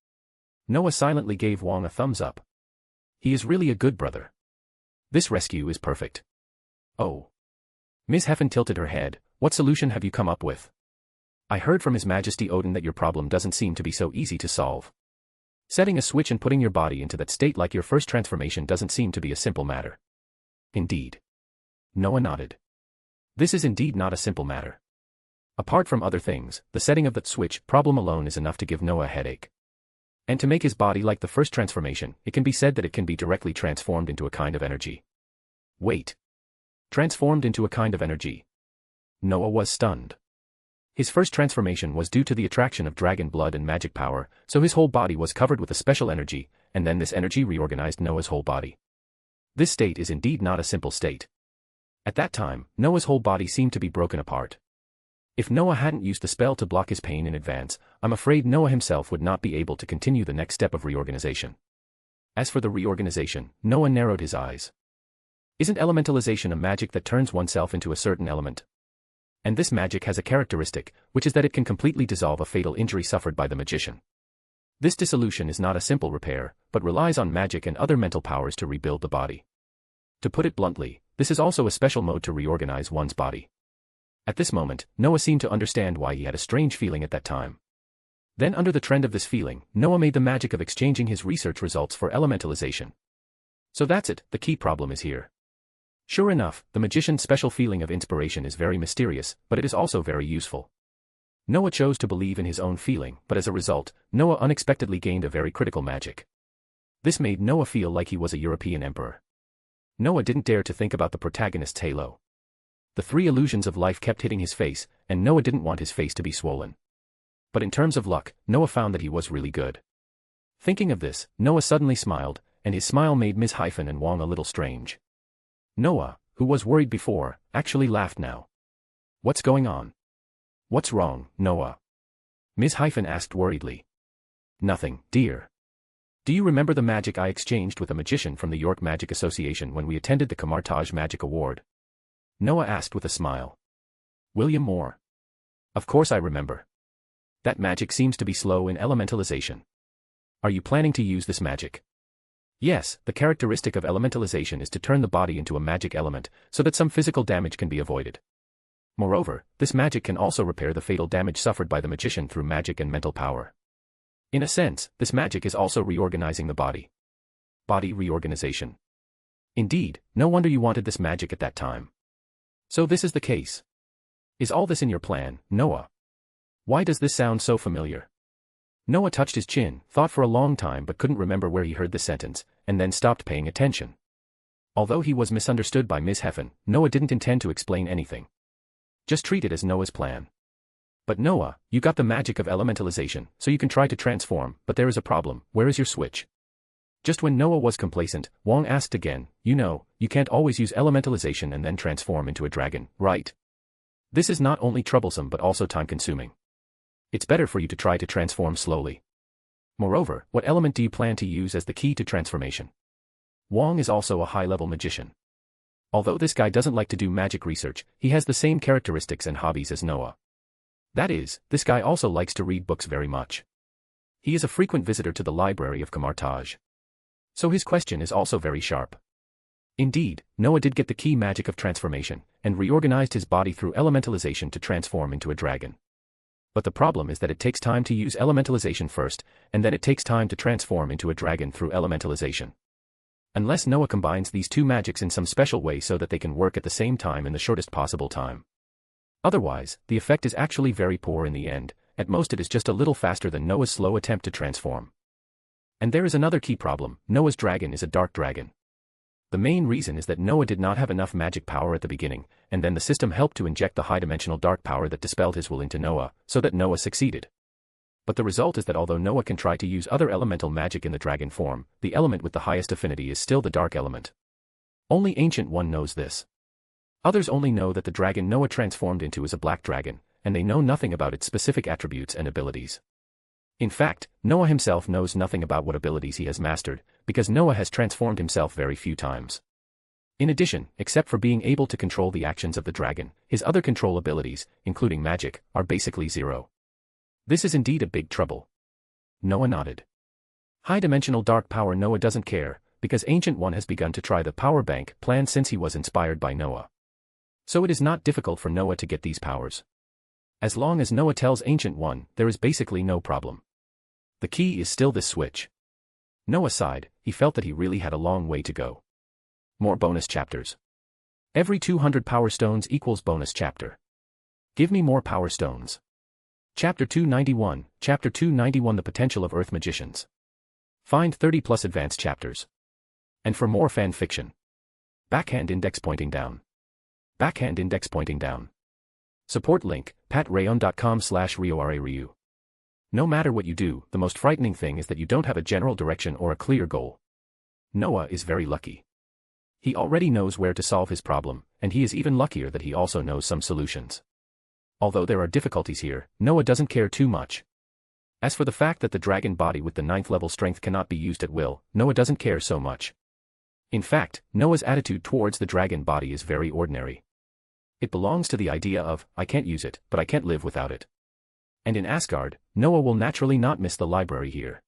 Noah silently gave Wong a thumbs up. He is really a good brother. This rescue is perfect. Oh. Ms. Heffen tilted her head. What solution have you come up with? I heard from His Majesty Odin that your problem doesn't seem to be so easy to solve. Setting a switch and putting your body into that state like your first transformation doesn't seem to be a simple matter. Indeed. Noah nodded. This is indeed not a simple matter. Apart from other things, the setting of that switch problem alone is enough to give Noah a headache. And to make his body like the first transformation, it can be said that it can be directly transformed into a kind of energy. Wait. Transformed into a kind of energy. Noah was stunned. His first transformation was due to the attraction of dragon blood and magic power, so his whole body was covered with a special energy, and then this energy reorganized Noah's whole body. This state is indeed not a simple state. At that time, Noah's whole body seemed to be broken apart. If Noah hadn't used the spell to block his pain in advance, I'm afraid Noah himself would not be able to continue the next step of reorganization. As for the reorganization, Noah narrowed his eyes. Isn't elementalization a magic that turns oneself into a certain element? And this magic has a characteristic, which is that it can completely dissolve a fatal injury suffered by the magician. This dissolution is not a simple repair, but relies on magic and other mental powers to rebuild the body. To put it bluntly, this is also a special mode to reorganize one's body. At this moment, Noah seemed to understand why he had a strange feeling at that time. Then under the trend of this feeling, Noah made the magic of exchanging his research results for elementalization. So that's it, the key problem is here. Sure enough, the magician's special feeling of inspiration is very mysterious, but it is also very useful. Noah chose to believe in his own feeling, but as a result, Noah unexpectedly gained a very critical magic. This made Noah feel like he was a European emperor. Noah didn't dare to think about the protagonist's halo. The three illusions of life kept hitting his face, and Noah didn't want his face to be swollen. But in terms of luck, Noah found that he was really good. Thinking of this, Noah suddenly smiled, and his smile made Ms. Hyphen and Wong a little strange. Noah, who was worried before, actually laughed now. What's going on? What's wrong, Noah? Ms. Hyphen asked worriedly. Nothing, dear. Do you remember the magic I exchanged with a magician from the York Magic Association when we attended the Camartage Magic Award? Noah asked with a smile. William Moore. Of course I remember. That magic seems to be slow in elementalization. Are you planning to use this magic? Yes, the characteristic of elementalization is to turn the body into a magic element, so that some physical damage can be avoided. Moreover, this magic can also repair the fatal damage suffered by the magician through magic and mental power. In a sense, this magic is also reorganizing the body. Body reorganization. Indeed, no wonder you wanted this magic at that time. So this is the case. Is all this in your plan, Noah? Why does this sound so familiar? Noah touched his chin, thought for a long time but couldn't remember where he heard the sentence, and then stopped paying attention. Although he was misunderstood by Ms. Heffen, Noah didn't intend to explain anything. Just treat it as Noah's plan. But Noah, you got the magic of elementalization, so you can try to transform, but there is a problem. Where is your switch? Just when Noah was complacent, Wong asked again, you can't always use elementalization and then transform into a dragon, right? This is not only troublesome but also time-consuming. It's better for you to try to transform slowly. Moreover, what element do you plan to use as the key to transformation? Wong is also a high-level magician. Although this guy doesn't like to do magic research, he has the same characteristics and hobbies as Noah. That is, this guy also likes to read books very much. He is a frequent visitor to the library of Camartage. So his question is also very sharp. Indeed, Noah did get the key magic of transformation, and reorganized his body through elementalization to transform into a dragon. But the problem is that it takes time to use elementalization first, and then it takes time to transform into a dragon through elementalization. Unless Noah combines these two magics in some special way so that they can work at the same time in the shortest possible time. Otherwise, the effect is actually very poor in the end. At most it is just a little faster than Noah's slow attempt to transform. And there is another key problem. Noah's dragon is a dark dragon. The main reason is that Noah did not have enough magic power at the beginning, and then the system helped to inject the high-dimensional dark power that dispelled his will into Noah, so that Noah succeeded. But the result is that although Noah can try to use other elemental magic in the dragon form, the element with the highest affinity is still the dark element. Only Ancient One knows this. Others only know that the dragon Noah transformed into is a black dragon, and they know nothing about its specific attributes and abilities. In fact, Noah himself knows nothing about what abilities he has mastered, because Noah has transformed himself very few times. In addition, except for being able to control the actions of the dragon, his other control abilities, including magic, are basically zero. This is indeed a big trouble. Noah nodded. High-dimensional dark power. Noah doesn't care, because Ancient One has begun to try the power bank plan since he was inspired by Noah. So it is not difficult for Noah to get these powers. As long as Noah tells Ancient One, there is basically no problem. The key is still this switch. Noah sighed, he felt that he really had a long way to go. More bonus chapters. Every 200 power stones equals bonus chapter. Give me more power stones. Chapter 291, Chapter 291 The Potential of Earth Magicians. Find 30 plus advanced chapters. And for more fan fiction. Backhand index pointing down. Backhand index pointing down. Support link, patrayon.com/RioRaRyu. No matter what you do, the most frightening thing is that you don't have a general direction or a clear goal. Noah is very lucky. He already knows where to solve his problem, and he is even luckier that he also knows some solutions. Although there are difficulties here, Noah doesn't care too much. As for the fact that the dragon body with the 9th level strength cannot be used at will, Noah doesn't care so much. In fact, Noah's attitude towards the dragon body is very ordinary. It belongs to the idea of, I can't use it, but I can't live without it. And in Asgard, Noah will naturally not miss the library here.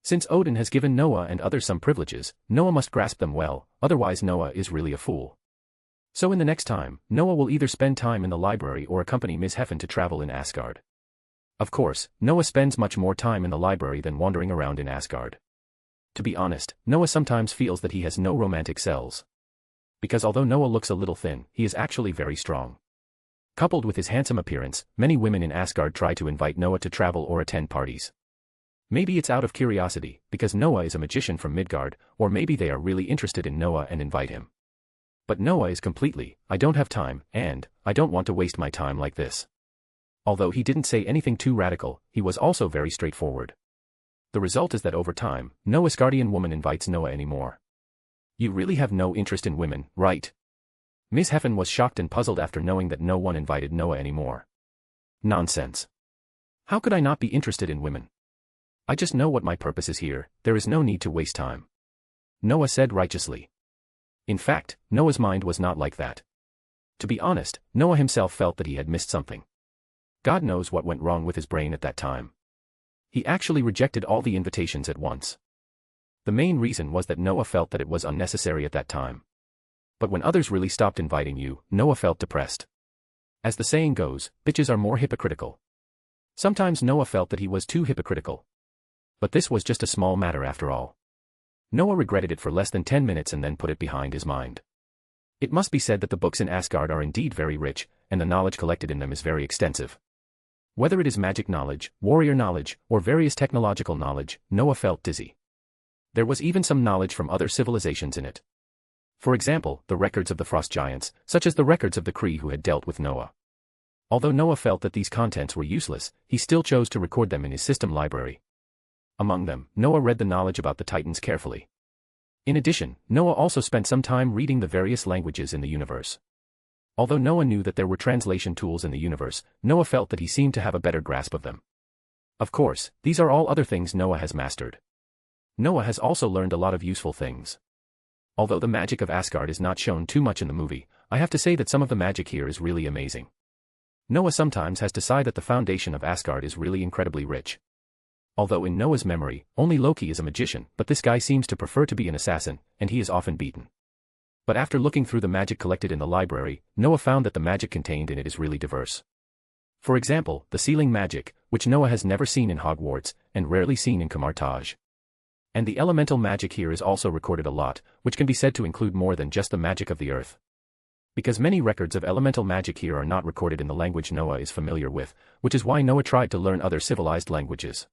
Since Odin has given Noah and others some privileges, Noah must grasp them well, otherwise Noah is really a fool. So in the next time, Noah will either spend time in the library or accompany Ms. Heffen to travel in Asgard. Of course, Noah spends much more time in the library than wandering around in Asgard. To be honest, Noah sometimes feels that he has no romantic cells. Because although Noah looks a little thin, he is actually very strong. Coupled with his handsome appearance, many women in Asgard try to invite Noah to travel or attend parties. Maybe it's out of curiosity, because Noah is a magician from Midgard, or maybe they are really interested in Noah and invite him. But Noah is completely, I don't have time, and, I don't want to waste my time like this. Although he didn't say anything too radical, he was also very straightforward. The result is that over time, no Asgardian woman invites Noah anymore. You really have no interest in women, right? Ms. Heffen was shocked and puzzled after knowing that no one invited Noah anymore. Nonsense. How could I not be interested in women? I just know what my purpose is here, there is no need to waste time. Noah said righteously. In fact, Noah's mind was not like that. To be honest, Noah himself felt that he had missed something. God knows what went wrong with his brain at that time. He actually rejected all the invitations at once. The main reason was that Noah felt that it was unnecessary at that time. But when others really stopped inviting you, Noah felt depressed. As the saying goes, bitches are more hypocritical. Sometimes Noah felt that he was too hypocritical. But this was just a small matter after all. Noah regretted it for less than 10 minutes and then put it behind his mind. It must be said that the books in Asgard are indeed very rich, and the knowledge collected in them is very extensive. Whether it is magic knowledge, warrior knowledge, or various technological knowledge, Noah felt dizzy. There was even some knowledge from other civilizations in it. For example, the records of the frost giants, such as the records of the Kree who had dealt with Noah. Although Noah felt that these contents were useless, he still chose to record them in his system library. Among them, Noah read the knowledge about the Titans carefully. In addition, Noah also spent some time reading the various languages in the universe. Although Noah knew that there were translation tools in the universe, Noah felt that he seemed to have a better grasp of them. Of course, these are all other things Noah has mastered. Noah has also learned a lot of useful things. Although the magic of Asgard is not shown too much in the movie, I have to say that some of the magic here is really amazing. Noah sometimes has to sigh that the foundation of Asgard is really incredibly rich. Although in Noah's memory, only Loki is a magician, but this guy seems to prefer to be an assassin, and he is often beaten. But after looking through the magic collected in the library, Noah found that the magic contained in it is really diverse. For example, the sealing magic, which Noah has never seen in Hogwarts, and rarely seen in Camartage. And the elemental magic here is also recorded a lot, which can be said to include more than just the magic of the earth. Because many records of elemental magic here are not recorded in the language Noah is familiar with, which is why Noah tried to learn other civilized languages.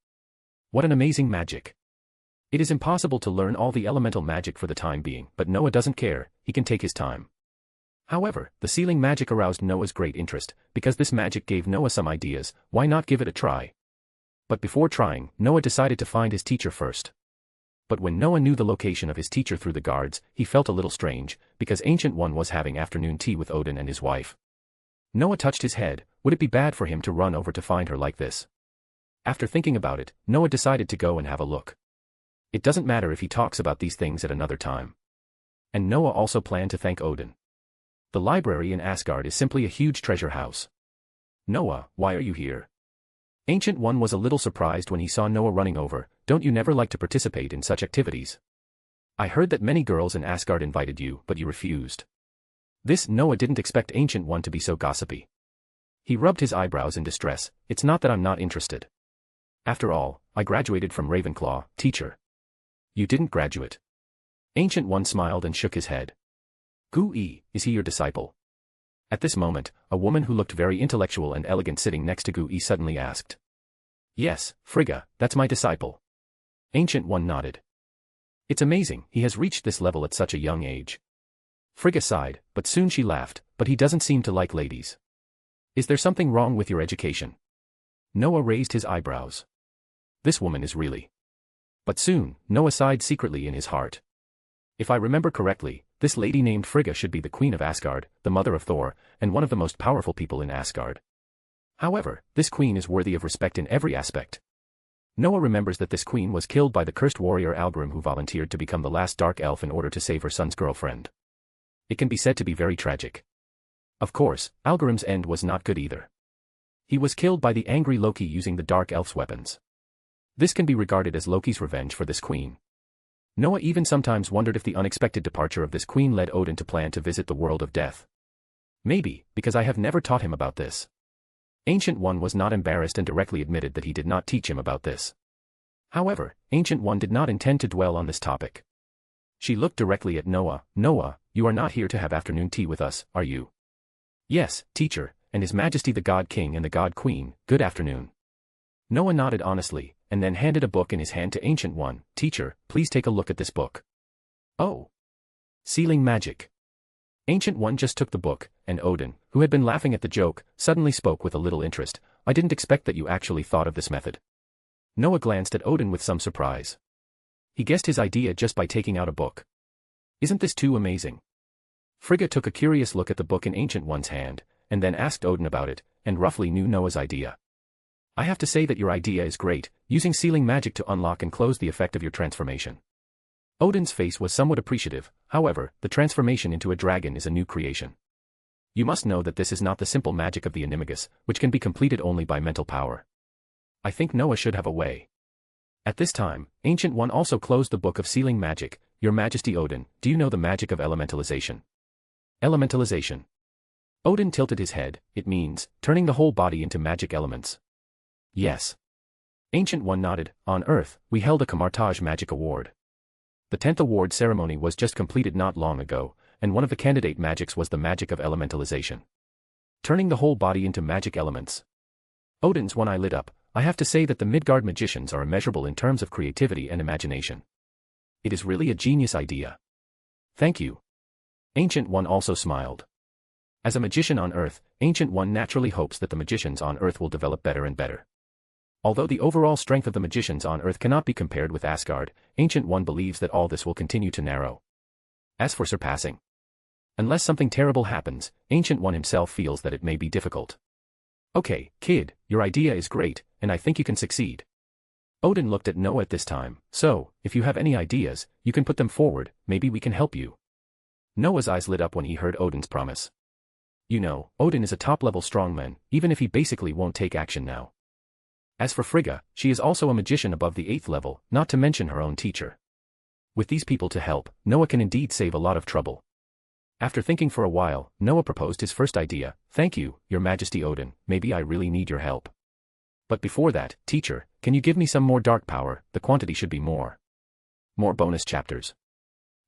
What an amazing magic! It is impossible to learn all the elemental magic for the time being, but Noah doesn't care, he can take his time. However, the sealing magic aroused Noah's great interest, because this magic gave Noah some ideas, why not give it a try? But before trying, Noah decided to find his teacher first. But when Noah knew the location of his teacher through the guards, he felt a little strange, because Ancient One was having afternoon tea with Odin and his wife. Noah touched his head, would it be bad for him to run over to find her like this? After thinking about it, Noah decided to go and have a look. It doesn't matter if he talks about these things at another time. And Noah also planned to thank Odin. The library in Asgard is simply a huge treasure house. Noah, why are you here? Ancient One was a little surprised when he saw Noah running over. Don't you never like to participate in such activities? I heard that many girls in Asgard invited you, but you refused. This Noah didn't expect Ancient One to be so gossipy. He rubbed his eyebrows in distress. It's not that I'm not interested. After all, I graduated from Ravenclaw, teacher. You didn't graduate. Ancient One smiled and shook his head. Gu-ee, is he your disciple? At this moment, a woman who looked very intellectual and elegant sitting next to Gu-ee suddenly asked. Yes, Frigga, that's my disciple. Ancient One nodded. It's amazing, he has reached this level at such a young age. Frigga sighed, but soon she laughed, but he doesn't seem to like ladies. Is there something wrong with your education? Noah raised his eyebrows. This woman is really. But soon, Noah sighed secretly in his heart. If I remember correctly, this lady named Frigga should be the queen of Asgard, the mother of Thor, and one of the most powerful people in Asgard. However, this queen is worthy of respect in every aspect. Noah remembers that this queen was killed by the cursed warrior Algrim who volunteered to become the last dark elf in order to save her son's girlfriend. It can be said to be very tragic. Of course, Algrim's end was not good either. He was killed by the angry Loki using the dark elf's weapons. This can be regarded as Loki's revenge for this queen. Noah even sometimes wondered if the unexpected departure of this queen led Odin to plan to visit the world of death. Maybe, because I have never taught him about this. Ancient One was not embarrassed and directly admitted that he did not teach him about this. However, Ancient One did not intend to dwell on this topic. She looked directly at Noah. Noah, you are not here to have afternoon tea with us, are you? Yes, teacher, and His Majesty the God King and the God Queen, good afternoon. Noah nodded honestly, and then handed a book in his hand to Ancient One. Teacher, please take a look at this book. Oh. Sealing magic. Ancient One just took the book, and Odin, who had been laughing at the joke, suddenly spoke with a little interest. I didn't expect that you actually thought of this method. Noah glanced at Odin with some surprise. He guessed his idea just by taking out a book. Isn't this too amazing? Frigga took a curious look at the book in Ancient One's hand, and then asked Odin about it, and roughly knew Noah's idea. I have to say that your idea is great, using sealing magic to unlock and close the effect of your transformation. Odin's face was somewhat appreciative. However, the transformation into a dragon is a new creation. You must know that this is not the simple magic of the Animagus, which can be completed only by mental power. I think Noah should have a way. At this time, Ancient One also closed the book of sealing magic. Your Majesty Odin, do you know the magic of elementalization? Elementalization. Odin tilted his head. It means turning the whole body into magic elements. Yes. Ancient One nodded. On Earth, we held a Camartage Magic Award. The 10th award ceremony was just completed not long ago, and one of the candidate magics was the magic of elementalization. Turning the whole body into magic elements. Odin's one eye lit up. I have to say that the Midgard magicians are immeasurable in terms of creativity and imagination. It is really a genius idea. Thank you. Ancient One also smiled. As a magician on Earth, Ancient One naturally hopes that the magicians on Earth will develop better and better. Although the overall strength of the magicians on Earth cannot be compared with Asgard, Ancient One believes that all this will continue to narrow. As for surpassing, unless something terrible happens, Ancient One himself feels that it may be difficult. Okay, kid, your idea is great, and I think you can succeed. Odin looked at Noah at this time. So, if you have any ideas, you can put them forward, maybe we can help you. Noah's eyes lit up when he heard Odin's promise. You know, Odin is a top-level strongman, even if he basically won't take action now. As for Frigga, she is also a magician above the 8th level, not to mention her own teacher. With these people to help, Noah can indeed save a lot of trouble. After thinking for a while, Noah proposed his first idea. Thank you, Your Majesty Odin, maybe I really need your help. But before that, teacher, can you give me some more dark power? The quantity should be more. More bonus chapters.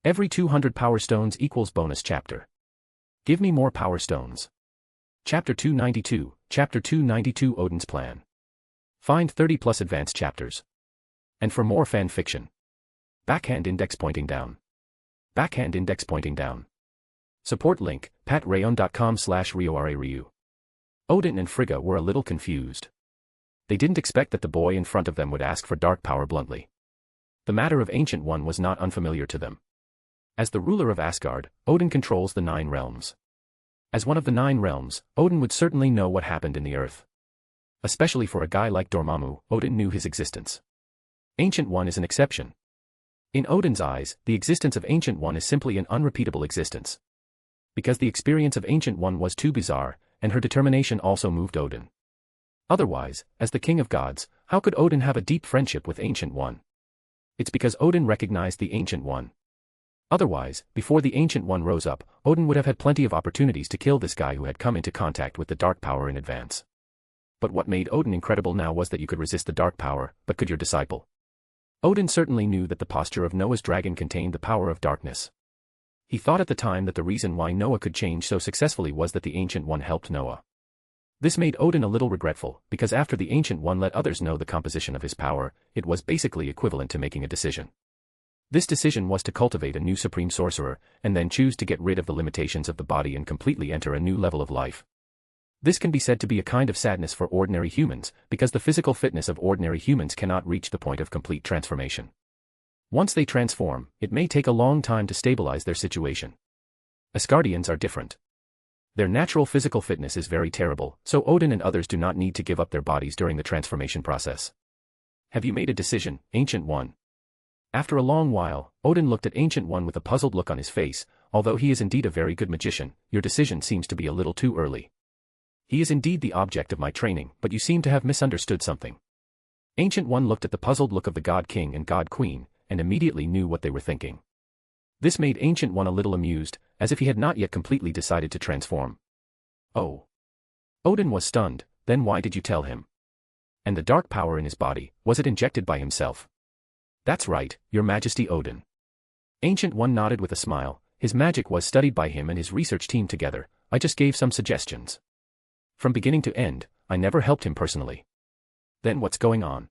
Every 200 power stones equals bonus chapter. Give me more power stones. Chapter 292, Chapter 292 Odin's Plan. Find 30 plus advanced chapters. And for more fan fiction. Backhand index pointing down. Backhand index pointing down. Support link, patreon.com/RioRaRyu. Odin and Frigga were a little confused. They didn't expect that the boy in front of them would ask for dark power bluntly. The matter of Ancient One was not unfamiliar to them. As the ruler of Asgard, Odin controls the 9 realms. As one of the 9 realms, Odin would certainly know what happened in the earth. Especially for a guy like Dormammu, Odin knew his existence. Ancient One is an exception. In Odin's eyes, the existence of Ancient One is simply an unrepeatable existence. Because the experience of Ancient One was too bizarre, and her determination also moved Odin. Otherwise, as the king of gods, how could Odin have a deep friendship with Ancient One? It's because Odin recognized the Ancient One. Otherwise, before the Ancient One rose up, Odin would have had plenty of opportunities to kill this guy who had come into contact with the dark power in advance. But what made Odin incredible now was that you could resist the dark power, but could your disciple? Odin certainly knew that the posture of Noah's dragon contained the power of darkness. He thought at the time that the reason why Noah could change so successfully was that the Ancient One helped Noah. This made Odin a little regretful, because after the Ancient One let others know the composition of his power, it was basically equivalent to making a decision. This decision was to cultivate a new supreme sorcerer, and then choose to get rid of the limitations of the body and completely enter a new level of life. This can be said to be a kind of sadness for ordinary humans, because the physical fitness of ordinary humans cannot reach the point of complete transformation. Once they transform, it may take a long time to stabilize their situation. Asgardians are different. Their natural physical fitness is very terrible, so Odin and others do not need to give up their bodies during the transformation process. Have you made a decision, Ancient One? After a long while, Odin looked at Ancient One with a puzzled look on his face. Although he is indeed a very good magician, your decision seems to be a little too early. He is indeed the object of my training, but you seem to have misunderstood something. Ancient One looked at the puzzled look of the God King and God Queen, and immediately knew what they were thinking. This made Ancient One a little amused, as if he had not yet completely decided to transform. Oh. Odin was stunned. Then why did you tell him? And the dark power in his body, was it injected by himself? That's right, Your Majesty Odin. Ancient One nodded with a smile. His magic was studied by him and his research team together. I just gave some suggestions. From beginning to end, I never helped him personally. Then what's going on?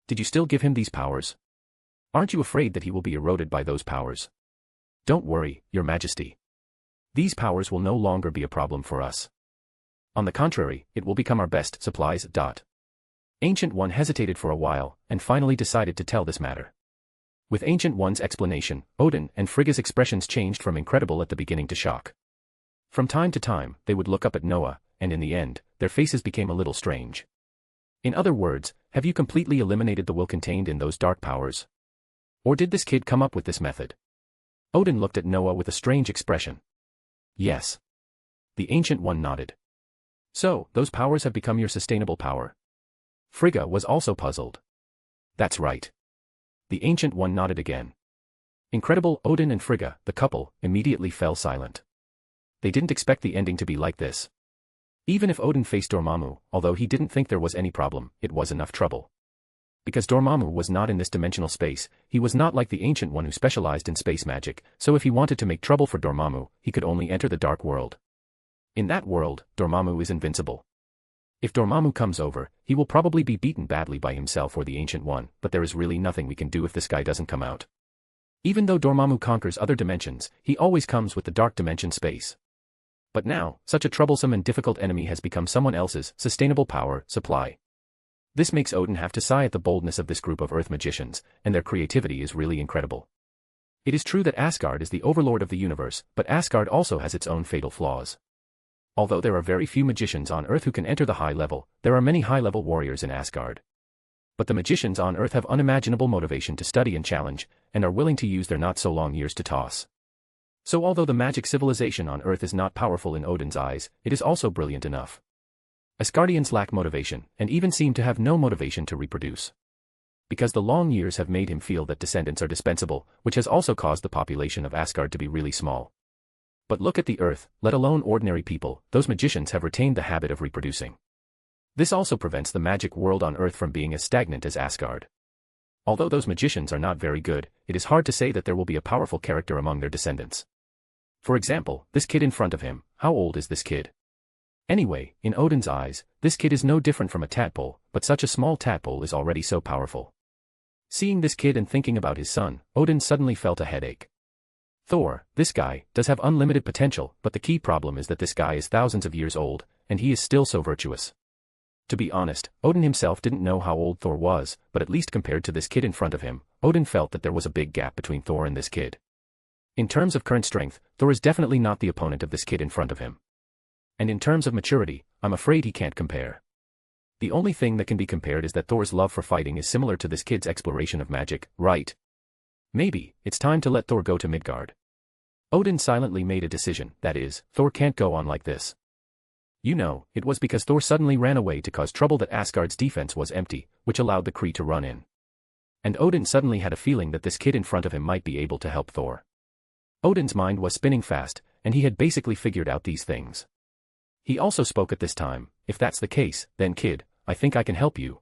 Did you still give him these powers? Aren't you afraid that he will be eroded by those powers? Don't worry, Your Majesty. These powers will no longer be a problem for us. On the contrary, it will become our best supplies. Ancient One hesitated for a while, and finally decided to tell this matter. With Ancient One's explanation, Odin and Frigga's expressions changed from incredible at the beginning to shock. From time to time, they would look up at Noah, and in the end, their faces became a little strange. In other words, have you completely eliminated the will contained in those dark powers? Or did this kid come up with this method? Odin looked at Noah with a strange expression. Yes. The Ancient One nodded. So, those powers have become your sustainable power. Frigga was also puzzled. That's right. The Ancient One nodded again. Incredible. Odin and Frigga, the couple, immediately fell silent. They didn't expect the ending to be like this. Even if Odin faced Dormammu, although he didn't think there was any problem, it was enough trouble. Because Dormammu was not in this dimensional space, he was not like the Ancient One who specialized in space magic, so if he wanted to make trouble for Dormammu, he could only enter the Dark World. In that world, Dormammu is invincible. If Dormammu comes over, he will probably be beaten badly by himself or the Ancient One, but there is really nothing we can do if this guy doesn't come out. Even though Dormammu conquers other dimensions, he always comes with the dark dimension space. But now, such a troublesome and difficult enemy has become someone else's sustainable power supply. This makes Odin have to sigh at the boldness of this group of Earth magicians, and their creativity is really incredible. It is true that Asgard is the overlord of the universe, but Asgard also has its own fatal flaws. Although there are very few magicians on Earth who can enter the high level, there are many high-level warriors in Asgard. But the magicians on Earth have unimaginable motivation to study and challenge, and are willing to use their not-so-long years to toss. So although the magic civilization on Earth is not powerful in Odin's eyes, it is also brilliant enough. Asgardians lack motivation, and even seem to have no motivation to reproduce. Because the long years have made him feel that descendants are dispensable, which has also caused the population of Asgard to be really small. But look at the Earth, let alone ordinary people, those magicians have retained the habit of reproducing. This also prevents the magic world on Earth from being as stagnant as Asgard. Although those magicians are not very good, it is hard to say that there will be a powerful character among their descendants. For example, this kid in front of him, how old is this kid? Anyway, in Odin's eyes, this kid is no different from a tadpole, but such a small tadpole is already so powerful. Seeing this kid and thinking about his son, Odin suddenly felt a headache. Thor, this guy, does have unlimited potential, but the key problem is that this guy is thousands of years old, and he is still so virtuous. To be honest, Odin himself didn't know how old Thor was, but at least compared to this kid in front of him, Odin felt that there was a big gap between Thor and this kid. In terms of current strength, Thor is definitely not the opponent of this kid in front of him. And in terms of maturity, I'm afraid he can't compare. The only thing that can be compared is that Thor's love for fighting is similar to this kid's exploration of magic, right? Maybe, it's time to let Thor go to Midgard. Odin silently made a decision, that is, Thor can't go on like this. You know, it was because Thor suddenly ran away to cause trouble that Asgard's defense was empty, which allowed the Kree to run in. And Odin suddenly had a feeling that this kid in front of him might be able to help Thor. Odin's mind was spinning fast, and he had basically figured out these things. He also spoke at this time, if that's the case, then kid, I think I can help you.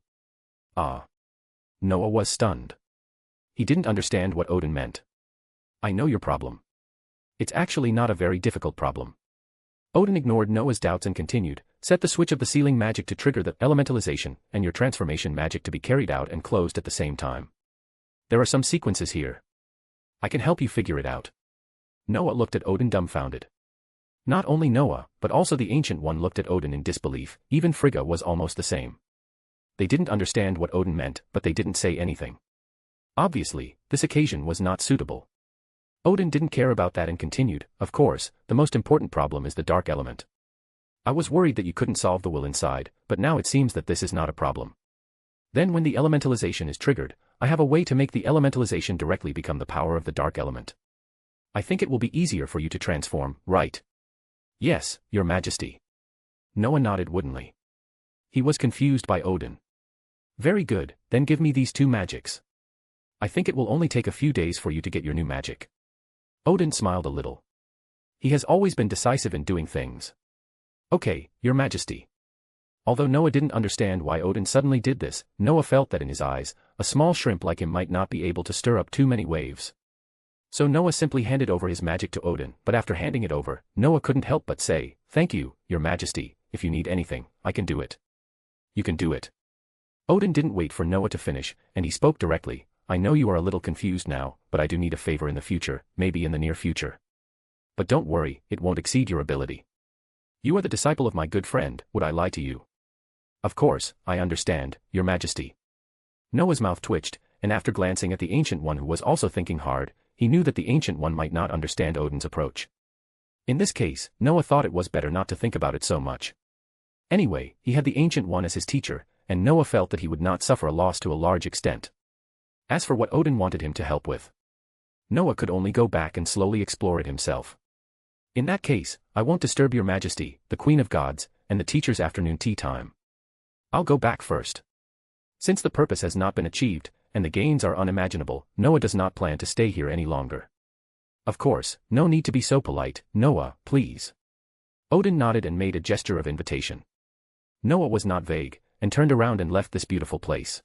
Ah. Noah was stunned. He didn't understand what Odin meant. I know your problem. It's actually not a very difficult problem. Odin ignored Noah's doubts and continued, set the switch of the sealing magic to trigger the elementalization and your transformation magic to be carried out and closed at the same time. There are some sequences here. I can help you figure it out. Noah looked at Odin dumbfounded. Not only Noah, but also the Ancient One looked at Odin in disbelief, even Frigga was almost the same. They didn't understand what Odin meant, but they didn't say anything. Obviously, this occasion was not suitable. Odin didn't care about that and continued, of course, the most important problem is the dark element. I was worried that you couldn't solve the will inside, but now it seems that this is not a problem. Then when the elementalization is triggered, I have a way to make the elementalization directly become the power of the dark element. I think it will be easier for you to transform, right? Yes, Your Majesty. Noah nodded woodenly. He was confused by Odin. Very good, then give me these two magics. I think it will only take a few days for you to get your new magic. Odin smiled a little. He has always been decisive in doing things. Okay, Your Majesty. Although Noah didn't understand why Odin suddenly did this, Noah felt that in his eyes, a small shrimp like him might not be able to stir up too many waves. So Noah simply handed over his magic to Odin, but after handing it over, Noah couldn't help but say, "Thank you, Your Majesty, if you need anything, I can do it." You can do it. Odin didn't wait for Noah to finish, and he spoke directly. I know you are a little confused now, but I do need a favor in the future, maybe in the near future. But don't worry, it won't exceed your ability. You are the disciple of my good friend, would I lie to you? Of course, I understand, Your Majesty. Noah's mouth twitched, and after glancing at the Ancient One who was also thinking hard, he knew that the Ancient One might not understand Odin's approach. In this case, Noah thought it was better not to think about it so much. Anyway, he had the Ancient One as his teacher, and Noah felt that he would not suffer a loss to a large extent. As for what Odin wanted him to help with, Noah could only go back and slowly explore it himself. In that case, I won't disturb Your Majesty, the Queen of Gods, and the teacher's afternoon tea time. I'll go back first. Since the purpose has not been achieved, and the gains are unimaginable, Noah does not plan to stay here any longer. Of course, no need to be so polite, Noah, please. Odin nodded and made a gesture of invitation. Noah was not vague, and turned around and left this beautiful place.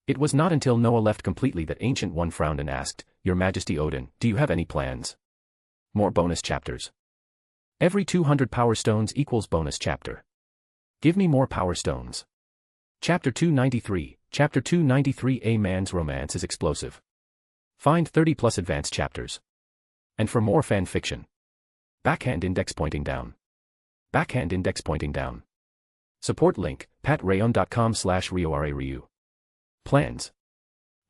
It was not until Noah left completely that Ancient One frowned and asked, Your Majesty Odin, do you have any plans? More bonus chapters. Every 200 power stones equals bonus chapter. Give me more power stones. Chapter 293, Chapter 293. A man's romance is explosive. Find 30 plus advanced chapters. And for more fan fiction. Backhand index pointing down. Backhand index pointing down. Support link, patreon.com/RioRaRyu. Plans.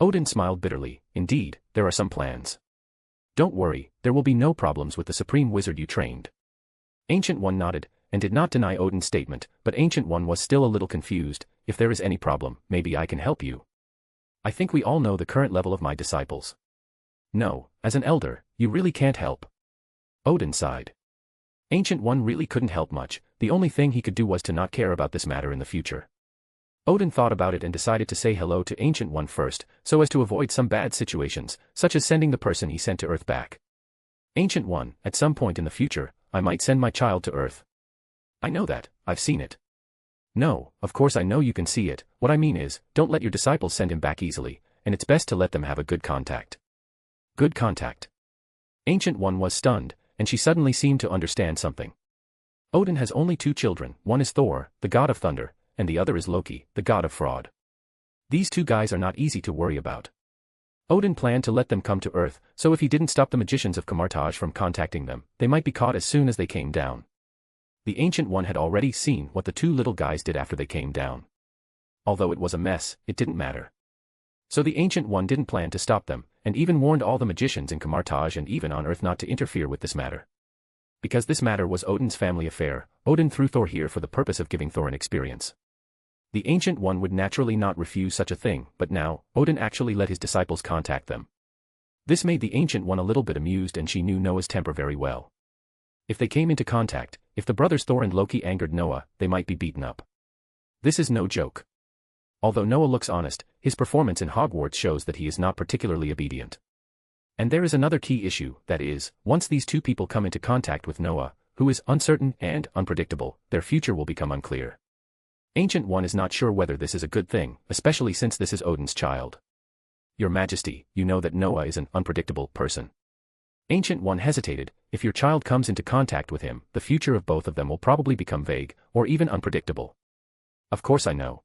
Odin smiled bitterly, indeed, there are some plans. Don't worry, there will be no problems with the supreme wizard you trained. Ancient One nodded, and did not deny Odin's statement, but Ancient One was still a little confused. If there is any problem, maybe I can help you. I think we all know the current level of my disciples. No, as an elder, you really can't help. Odin sighed. Ancient One really couldn't help much, the only thing he could do was to not care about this matter in the future. Odin thought about it and decided to say hello to Ancient One first, so as to avoid some bad situations, such as sending the person he sent to Earth back. Ancient One, at some point in the future, I might send my child to Earth. I know that, I've seen it. No, of course I know you can see it, what I mean is, don't let your disciples send him back easily, and it's best to let them have a good contact. Good contact. Ancient One was stunned, and she suddenly seemed to understand something. Odin has only two children, one is Thor, the god of thunder, and the other is Loki, the god of fraud. These two guys are not easy to worry about. Odin planned to let them come to Earth, so if he didn't stop the magicians of Camartage from contacting them, they might be caught as soon as they came down. The Ancient One had already seen what the two little guys did after they came down. Although it was a mess, it didn't matter. So the Ancient One didn't plan to stop them, and even warned all the magicians in Camartage and even on Earth not to interfere with this matter. Because this matter was Odin's family affair, Odin threw Thor here for the purpose of giving Thor an experience. The Ancient One would naturally not refuse such a thing, but now, Odin actually let his disciples contact them. This made the Ancient One a little bit amused, and she knew Noah's temper very well. If they came into contact, if the brothers Thor and Loki angered Noah, they might be beaten up. This is no joke. Although Noah looks honest, his performance in Hogwarts shows that he is not particularly obedient. And there is another key issue, that is, once these two people come into contact with Noah, who is uncertain and unpredictable, their future will become unclear. Ancient One is not sure whether this is a good thing, especially since this is Odin's child. Your Majesty, you know that Noah is an unpredictable person. Ancient One hesitated. If your child comes into contact with him, the future of both of them will probably become vague, or even unpredictable. Of course I know.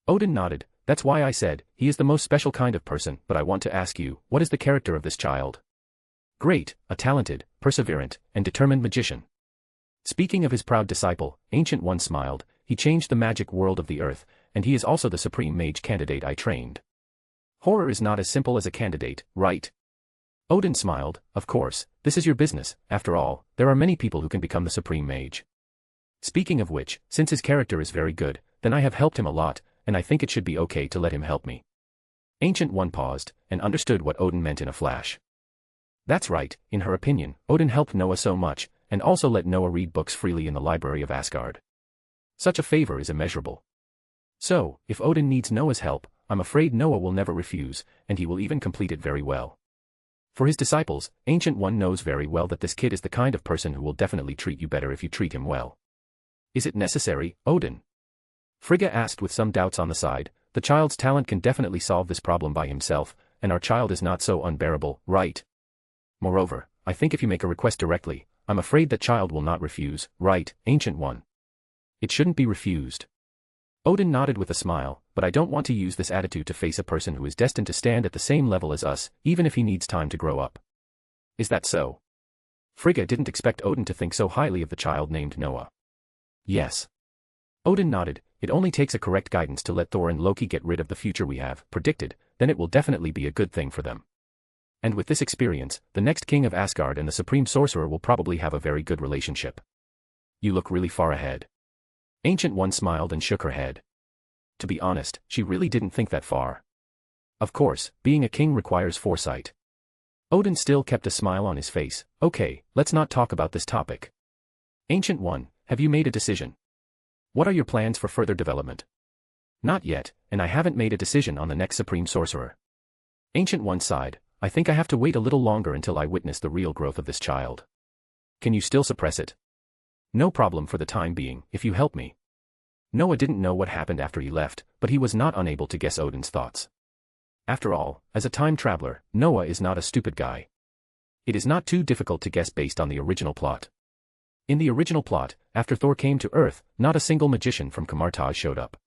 Odin nodded. That's why I said, he is the most special kind of person, but I want to ask you, what is the character of this child? Great, a talented, perseverant, and determined magician. Speaking of his proud disciple, Ancient One smiled. He changed the magic world of the earth, and he is also the supreme mage candidate I trained. Horror is not as simple as a candidate, right? Odin smiled. Of course, this is your business. After all, there are many people who can become the supreme mage. Speaking of which, since his character is very good, then I have helped him a lot, and I think it should be okay to let him help me. Ancient One paused, and understood what Odin meant in a flash. That's right, in her opinion, Odin helped Noah so much, and also let Noah read books freely in the library of Asgard. Such a favor is immeasurable. So, if Odin needs Noah's help, I'm afraid Noah will never refuse, and he will even complete it very well. For his disciples, Ancient One knows very well that this kid is the kind of person who will definitely treat you better if you treat him well. Is it necessary, Odin? Frigga asked with some doubts on the side. The child's talent can definitely solve this problem by himself, and our child is not so unbearable, right? Moreover, I think if you make a request directly, I'm afraid that child will not refuse, right, Ancient One? It shouldn't be refused. Odin nodded with a smile, but I don't want to use this attitude to face a person who is destined to stand at the same level as us, even if he needs time to grow up. Is that so? Frigga didn't expect Odin to think so highly of the child named Noah. Yes. Odin nodded. It only takes a correct guidance to let Thor and Loki get rid of the future we have predicted, then it will definitely be a good thing for them. And with this experience, the next king of Asgard and the Supreme Sorcerer will probably have a very good relationship. You look really far ahead. Ancient One smiled and shook her head. To be honest, she really didn't think that far. Of course, being a king requires foresight. Odin still kept a smile on his face. Okay, let's not talk about this topic. Ancient One, have you made a decision? What are your plans for further development? Not yet, and I haven't made a decision on the next Supreme Sorcerer. Ancient One sighed. I think I have to wait a little longer until I witness the real growth of this child. Can you still suppress it? No problem for the time being, if you help me. Noah didn't know what happened after he left, but he was not unable to guess Odin's thoughts. After all, as a time traveler, Noah is not a stupid guy. It is not too difficult to guess based on the original plot. In the original plot, after Thor came to Earth, not a single magician from Kamartaj showed up.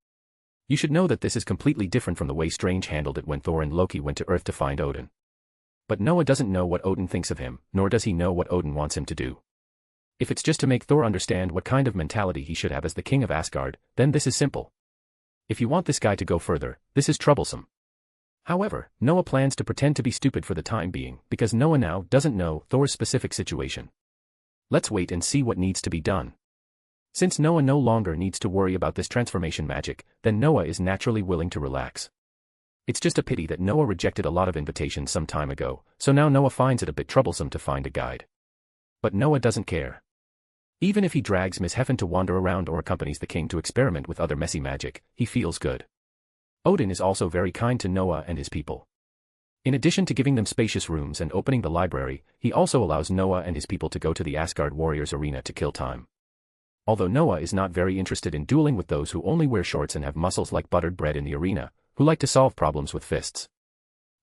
You should know that this is completely different from the way Strange handled it when Thor and Loki went to Earth to find Odin. But Noah doesn't know what Odin thinks of him, nor does he know what Odin wants him to do. If it's just to make Thor understand what kind of mentality he should have as the king of Asgard, then this is simple. If you want this guy to go further, this is troublesome. However, Noah plans to pretend to be stupid for the time being, because Noah now doesn't know Thor's specific situation. Let's wait and see what needs to be done. Since Noah no longer needs to worry about this transformation magic, then Noah is naturally willing to relax. It's just a pity that Noah rejected a lot of invitations some time ago, so now Noah finds it a bit troublesome to find a guide. But Noah doesn't care. Even if he drags Miss Heaven to wander around or accompanies the king to experiment with other messy magic, he feels good. Odin is also very kind to Noah and his people. In addition to giving them spacious rooms and opening the library, he also allows Noah and his people to go to the Asgard Warriors arena to kill time. Although Noah is not very interested in dueling with those who only wear shorts and have muscles like buttered bread in the arena, who like to solve problems with fists.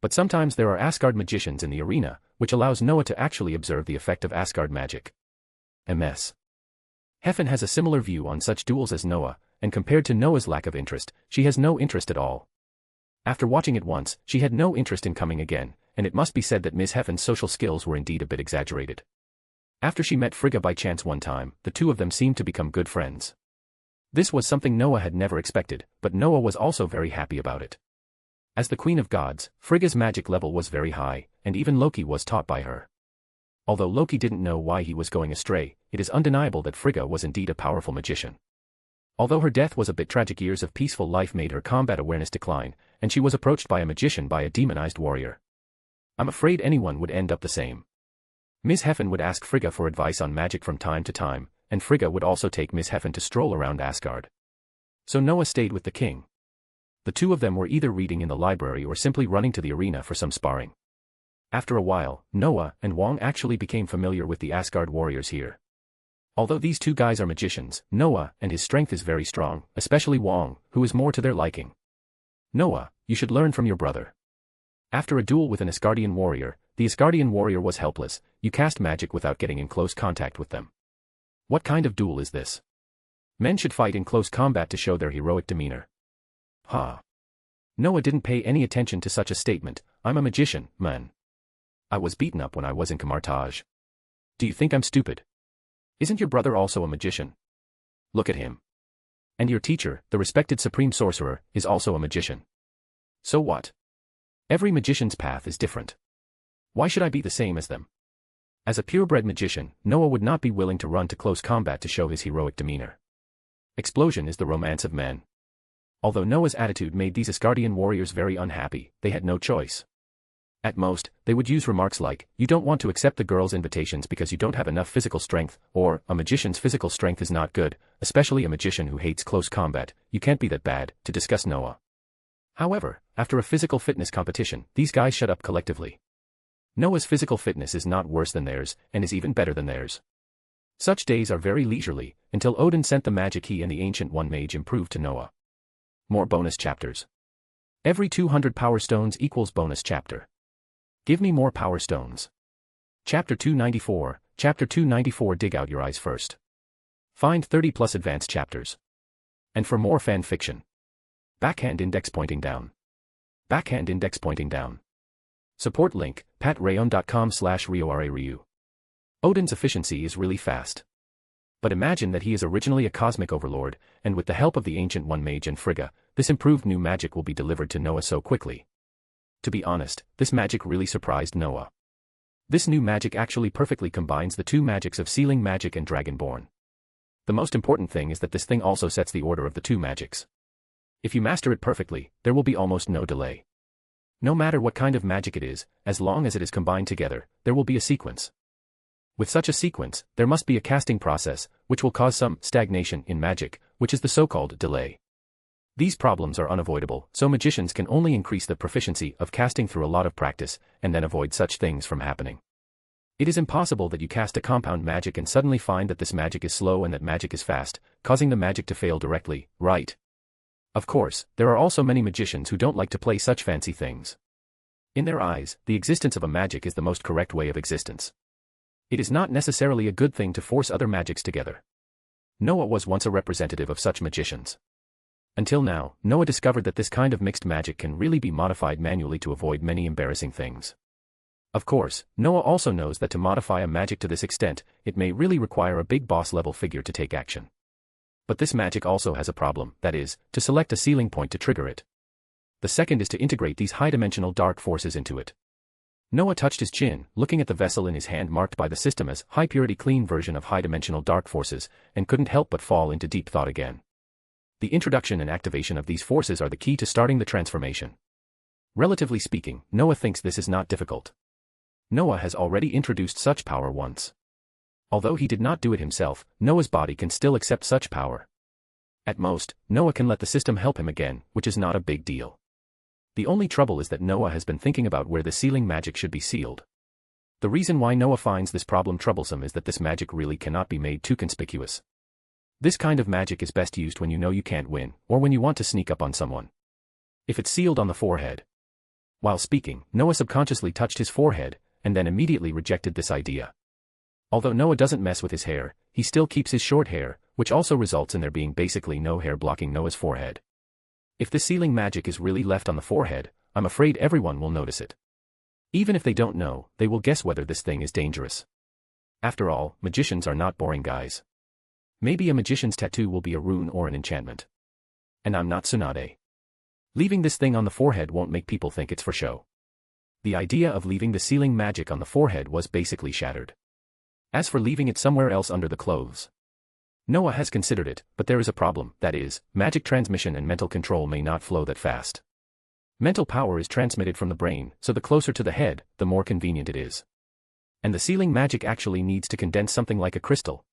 But sometimes there are Asgard magicians in the arena, which allows Noah to actually observe the effect of Asgard magic. MS. Heffen has a similar view on such duels as Noah, and compared to Noah's lack of interest, she has no interest at all. After watching it once, she had no interest in coming again, and it must be said that Miss Heffen's social skills were indeed a bit exaggerated. After she met Frigga by chance one time, the two of them seemed to become good friends. This was something Noah had never expected, but Noah was also very happy about it. As the Queen of Gods, Frigga's magic level was very high, and even Loki was taught by her. Although Loki didn't know why he was going astray, it is undeniable that Frigga was indeed a powerful magician. Although her death was a bit tragic, years of peaceful life made her combat awareness decline, and she was approached by a magician by a demonized warrior. I'm afraid anyone would end up the same. Ms. Heffen would ask Frigga for advice on magic from time to time, and Frigga would also take Ms. Heffen to stroll around Asgard. So Noah stayed with the king. The two of them were either reading in the library or simply running to the arena for some sparring. After a while, Noah and Wong actually became familiar with the Asgard warriors here. Although these two guys are magicians, Noah and his strength is very strong, especially Wong, who is more to their liking. Noah, you should learn from your brother. After a duel with an Asgardian warrior, the Asgardian warrior was helpless. You cast magic without getting in close contact with them. What kind of duel is this? Men should fight in close combat to show their heroic demeanor. Ha! Noah didn't pay any attention to such a statement. I'm a magician, man. I was beaten up when I was in Camartage. Do you think I'm stupid? Isn't your brother also a magician? Look at him. And your teacher, the respected supreme sorcerer, is also a magician. So what? Every magician's path is different. Why should I be the same as them? As a purebred magician, Noah would not be willing to run to close combat to show his heroic demeanor. Explosion is the romance of men. Although Noah's attitude made these Asgardian warriors very unhappy, they had no choice. At most, they would use remarks like, you don't want to accept the girl's invitations because you don't have enough physical strength, or, a magician's physical strength is not good, especially a magician who hates close combat, you can't be that bad, to discuss Noah. However, after a physical fitness competition, these guys shut up collectively. Noah's physical fitness is not worse than theirs, and is even better than theirs. Such days are very leisurely, until Odin sent the magic he and the Ancient One mage improved to Noah. More bonus chapters. Every 200 power stones equals bonus chapter. Give me more power stones. Chapter 294, Chapter 294. Dig out your eyes first. Find 30 plus advanced chapters. And for more fan fiction. Backhand index pointing down. Backhand index pointing down. Support link, patreon.com/RioRaRyu. Odin's efficiency is really fast. But imagine that he is originally a cosmic overlord, and with the help of the Ancient One Mage and Frigga, this improved new magic will be delivered to Noah so quickly. To be honest, this magic really surprised Noah. This new magic actually perfectly combines the two magics of sealing magic and dragonborn. The most important thing is that this thing also sets the order of the two magics. If you master it perfectly, there will be almost no delay. No matter what kind of magic it is, as long as it is combined together, there will be a sequence. With such a sequence, there must be a casting process, which will cause some stagnation in magic, which is the so-called delay. These problems are unavoidable, so magicians can only increase the proficiency of casting through a lot of practice, and then avoid such things from happening. It is impossible that you cast a compound magic and suddenly find that this magic is slow and that magic is fast, causing the magic to fail directly, right? Of course, there are also many magicians who don't like to play such fancy things. In their eyes, the existence of a magic is the most correct way of existence. It is not necessarily a good thing to force other magics together. Noah was once a representative of such magicians. Until now, Noah discovered that this kind of mixed magic can really be modified manually to avoid many embarrassing things. Of course, Noah also knows that to modify a magic to this extent, it may really require a big boss-level figure to take action. But this magic also has a problem, that is, to select a sealing point to trigger it. The second is to integrate these high-dimensional dark forces into it. Noah touched his chin, looking at the vessel in his hand marked by the system as high-purity clean version of high-dimensional dark forces, and couldn't help but fall into deep thought again. The introduction and activation of these forces are the key to starting the transformation. Relatively speaking, Noah thinks this is not difficult. Noah has already introduced such power once. Although he did not do it himself, Noah's body can still accept such power. At most, Noah can let the system help him again, which is not a big deal. The only trouble is that Noah has been thinking about where the sealing magic should be sealed. The reason why Noah finds this problem troublesome is that this magic really cannot be made too conspicuous. This kind of magic is best used when you know you can't win, or when you want to sneak up on someone. If it's sealed on the forehead. While speaking, Noah subconsciously touched his forehead, and then immediately rejected this idea. Although Noah doesn't mess with his hair, he still keeps his short hair, which also results in there being basically no hair blocking Noah's forehead. If the sealing magic is really left on the forehead, I'm afraid everyone will notice it. Even if they don't know, they will guess whether this thing is dangerous. After all, magicians are not boring guys. Maybe a magician's tattoo will be a rune or an enchantment. And I'm not Tsunade. Leaving this thing on the forehead won't make people think it's for show. The idea of leaving the sealing magic on the forehead was basically shattered. As for leaving it somewhere else under the clothes, Noah has considered it, but there is a problem, that is, magic transmission and mental control may not flow that fast. Mental power is transmitted from the brain, so the closer to the head, the more convenient it is. And the sealing magic actually needs to condense something like a crystal.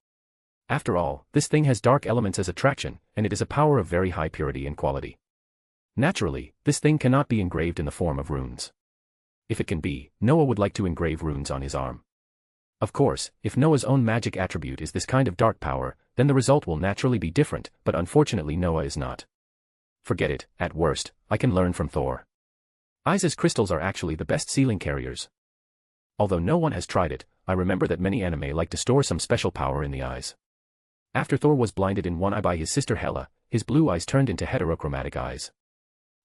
After all, this thing has dark elements as attraction, and it is a power of very high purity and quality. Naturally, this thing cannot be engraved in the form of runes. If it can be, Noah would like to engrave runes on his arm. Of course, if Noah's own magic attribute is this kind of dark power, then the result will naturally be different, but unfortunately Noah is not. Forget it, at worst, I can learn from Thor. Eyes crystals are actually the best sealing carriers. Although no one has tried it, I remember that many anime like to store some special power in the eyes. After Thor was blinded in one eye by his sister Hela, his blue eyes turned into heterochromatic eyes.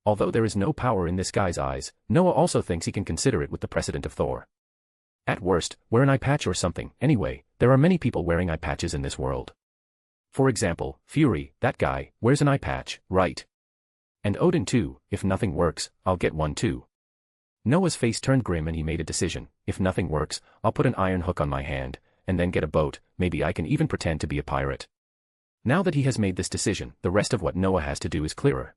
Although there is no power in this guy's eyes, Noah also thinks he can consider it with the precedent of Thor. At worst, wear an eye patch or something. Anyway, there are many people wearing eye patches in this world. For example, Fury, that guy, wears an eye patch, right? And Odin too. If nothing works, I'll get one too. Noah's face turned grim and he made a decision. If nothing works, I'll put an iron hook on my hand, and then get a boat. Maybe I can even pretend to be a pirate. Now that he has made this decision, the rest of what Noah has to do is clearer.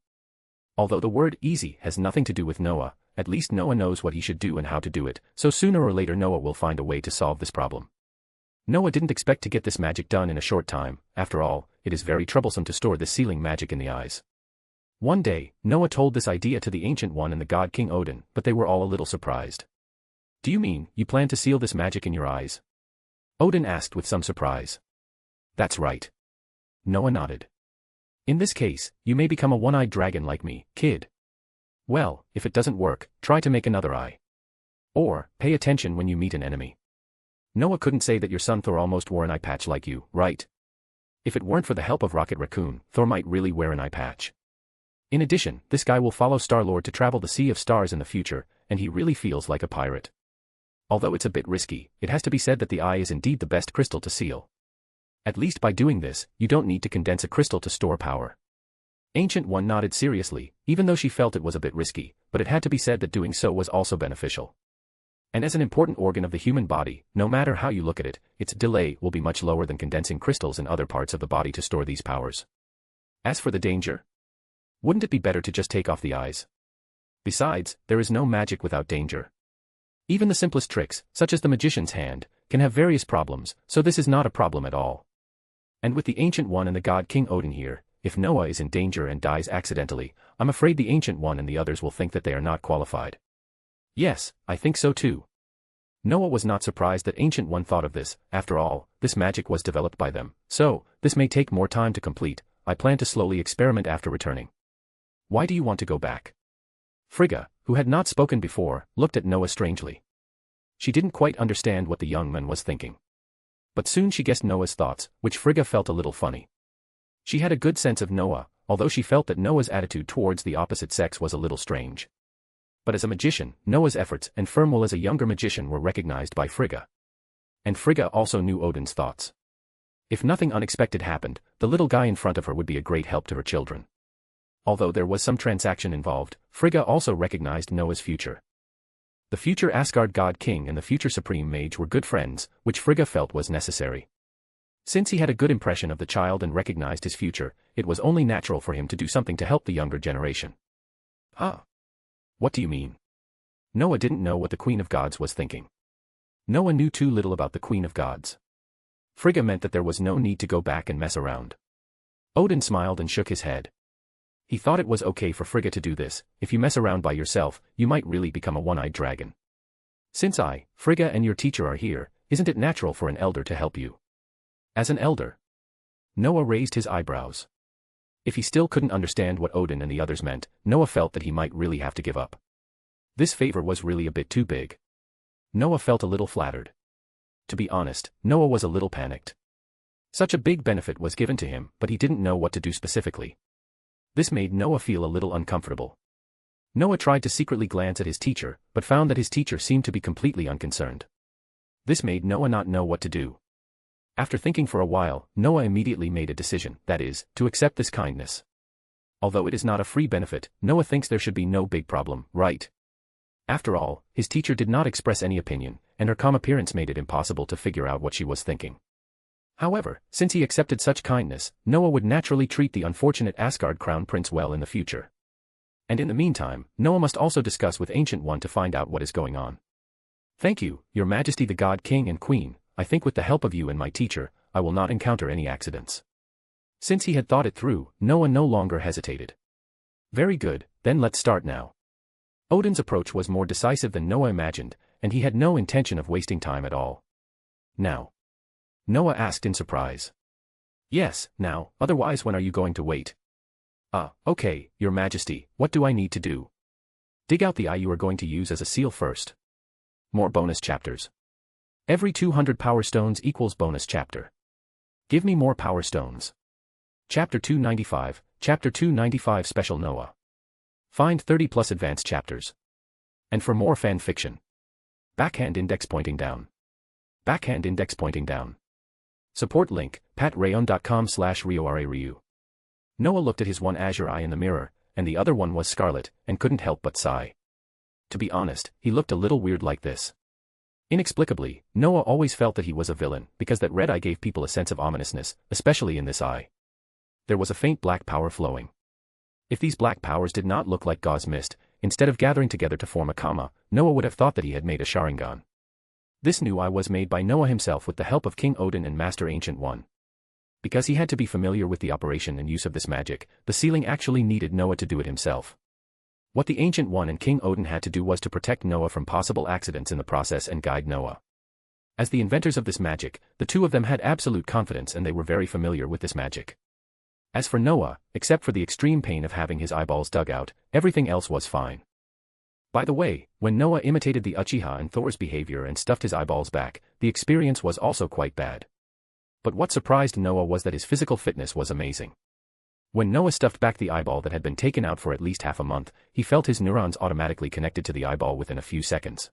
Although the word easy has nothing to do with Noah, at least Noah knows what he should do and how to do it, so sooner or later Noah will find a way to solve this problem. Noah didn't expect to get this magic done in a short time. After all, it is very troublesome to store this sealing magic in the eyes. One day, Noah told this idea to the Ancient One and the god King Odin, but they were all a little surprised. Do you mean, you plan to seal this magic in your eyes? Odin asked with some surprise. That's right. Noah nodded. In this case, you may become a one-eyed dragon like me, kid. Well, if it doesn't work, try to make another eye. Or, pay attention when you meet an enemy. Noah couldn't say that your son Thor almost wore an eye patch like you, right? If it weren't for the help of Rocket Raccoon, Thor might really wear an eye patch. In addition, this guy will follow Star-Lord to travel the Sea of Stars in the future, and he really feels like a pirate. Although it's a bit risky, it has to be said that the eye is indeed the best crystal to seal. At least by doing this, you don't need to condense a crystal to store power. Ancient One nodded seriously, even though she felt it was a bit risky, but it had to be said that doing so was also beneficial. And as an important organ of the human body, no matter how you look at it, its delay will be much lower than condensing crystals in other parts of the body to store these powers. As for the danger, wouldn't it be better to just take off the eyes? Besides, there is no magic without danger. Even the simplest tricks, such as the magician's hand, can have various problems, so this is not a problem at all. And with the Ancient One and the god King Odin here, if Noah is in danger and dies accidentally, I'm afraid the Ancient One and the others will think that they are not qualified. Yes, I think so too. Noah was not surprised that Ancient One thought of this. After all, this magic was developed by them, so, this may take more time to complete. I plan to slowly experiment after returning. Why do you want to go back? Frigga, who had not spoken before, looked at Noah strangely. She didn't quite understand what the young man was thinking. But soon she guessed Noah's thoughts, which Frigga felt a little funny. She had a good sense of Noah, although she felt that Noah's attitude towards the opposite sex was a little strange. But as a magician, Noah's efforts and firm will as a younger magician were recognized by Frigga. And Frigga also knew Odin's thoughts. If nothing unexpected happened, the little guy in front of her would be a great help to her children. Although there was some transaction involved, Frigga also recognized Noah's future. The future Asgard god king and the future supreme mage were good friends, which Frigga felt was necessary. Since he had a good impression of the child and recognized his future, it was only natural for him to do something to help the younger generation. Ah. What do you mean? Noah didn't know what the Queen of Gods was thinking. Noah knew too little about the Queen of Gods. Frigga meant that there was no need to go back and mess around. Odin smiled and shook his head. He thought it was okay for Frigga to do this. If you mess around by yourself, you might really become a one-eyed dragon. Since I, Frigga and your teacher are here, isn't it natural for an elder to help you? As an elder? Noah raised his eyebrows. If he still couldn't understand what Odin and the others meant, Noah felt that he might really have to give up. This favor was really a bit too big. Noah felt a little flattered. To be honest, Noah was a little panicked. Such a big benefit was given to him, but he didn't know what to do specifically. This made Noah feel a little uncomfortable. Noah tried to secretly glance at his teacher, but found that his teacher seemed to be completely unconcerned. This made Noah not know what to do. After thinking for a while, Noah immediately made a decision, that is, to accept this kindness. Although it is not a free benefit, Noah thinks there should be no big problem, right? After all, his teacher did not express any opinion, and her calm appearance made it impossible to figure out what she was thinking. However, since he accepted such kindness, Noah would naturally treat the unfortunate Asgard crown prince well in the future. And in the meantime, Noah must also discuss with Ancient One to find out what is going on. Thank you, Your Majesty the God King and Queen. I think with the help of you and my teacher, I will not encounter any accidents. Since he had thought it through, Noah no longer hesitated. Very good, then let's start now. Odin's approach was more decisive than Noah imagined, and he had no intention of wasting time at all. Now? Noah asked in surprise. Yes, now, otherwise when are you going to wait? Okay, Your Majesty, what do I need to do? Dig out the eye you are going to use as a seal first. More bonus chapters. Every 200 power stones equals bonus chapter. Give me more power stones. Chapter 295, Chapter 295 Special Noah. Find 30 plus advanced chapters. And for more fan fiction. Backhand index pointing down. Backhand index pointing down. Support link, patreon.com/RioRaRyu. Noah looked at his one azure eye in the mirror, and the other one was scarlet, and couldn't help but sigh. To be honest, he looked a little weird like this. Inexplicably, Noah always felt that he was a villain, because that red eye gave people a sense of ominousness, especially in this eye. There was a faint black power flowing. If these black powers did not look like gauze mist, instead of gathering together to form a comma, Noah would have thought that he had made a Sharingan. This new eye was made by Noah himself with the help of King Odin and Master Ancient One. Because he had to be familiar with the operation and use of this magic, the sealing actually needed Noah to do it himself. What the Ancient One and King Odin had to do was to protect Noah from possible accidents in the process and guide Noah. As the inventors of this magic, the two of them had absolute confidence and they were very familiar with this magic. As for Noah, except for the extreme pain of having his eyeballs dug out, everything else was fine. By the way, when Noah imitated the Uchiha and Thor's behavior and stuffed his eyeballs back, the experience was also quite bad. But what surprised Noah was that his physical fitness was amazing. When Noah stuffed back the eyeball that had been taken out for at least half a month, he felt his neurons automatically connected to the eyeball within a few seconds.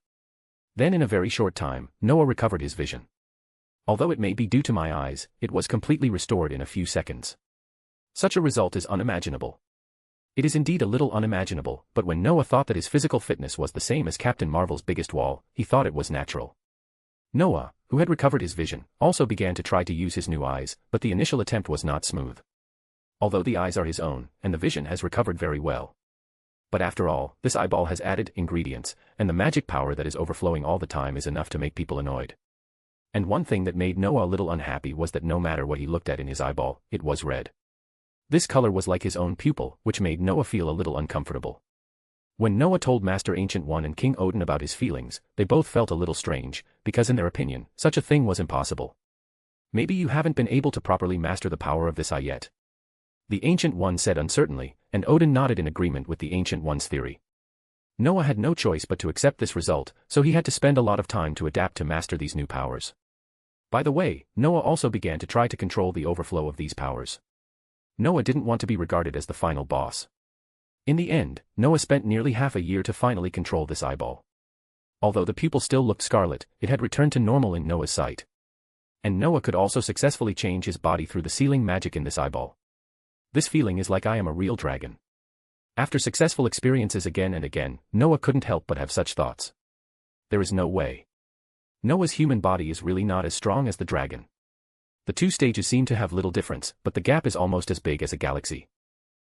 Then in a very short time, Noah recovered his vision. Although it may be due to my eyes, it was completely restored in a few seconds. Such a result is unimaginable. It is indeed a little unimaginable, but when Noah thought that his physical fitness was the same as Captain Marvel's biggest wall, he thought it was natural. Noah, who had recovered his vision, also began to try to use his new eyes, but the initial attempt was not smooth. Although the eyes are his own, and the vision has recovered very well. But after all, this eyeball has added ingredients, and the magic power that is overflowing all the time is enough to make people annoyed. And one thing that made Noah a little unhappy was that no matter what he looked at in his eyeball, it was red. This color was like his own pupil, which made Noah feel a little uncomfortable. When Noah told Master Ancient One and King Odin about his feelings, they both felt a little strange, because in their opinion, such a thing was impossible. Maybe you haven't been able to properly master the power of this eye yet. The Ancient One said uncertainly, and Odin nodded in agreement with the Ancient One's theory. Noah had no choice but to accept this result, so he had to spend a lot of time to adapt to master these new powers. By the way, Noah also began to try to control the overflow of these powers. Noah didn't want to be regarded as the final boss. In the end, Noah spent nearly half a year to finally control this eyeball. Although the pupil still looked scarlet, it had returned to normal in Noah's sight. And Noah could also successfully change his body through the sealing magic in this eyeball. This feeling is like I am a real dragon. After successful experiences again and again, Noah couldn't help but have such thoughts. There is no way. Noah's human body is really not as strong as the dragon. The two stages seem to have little difference, but the gap is almost as big as a galaxy.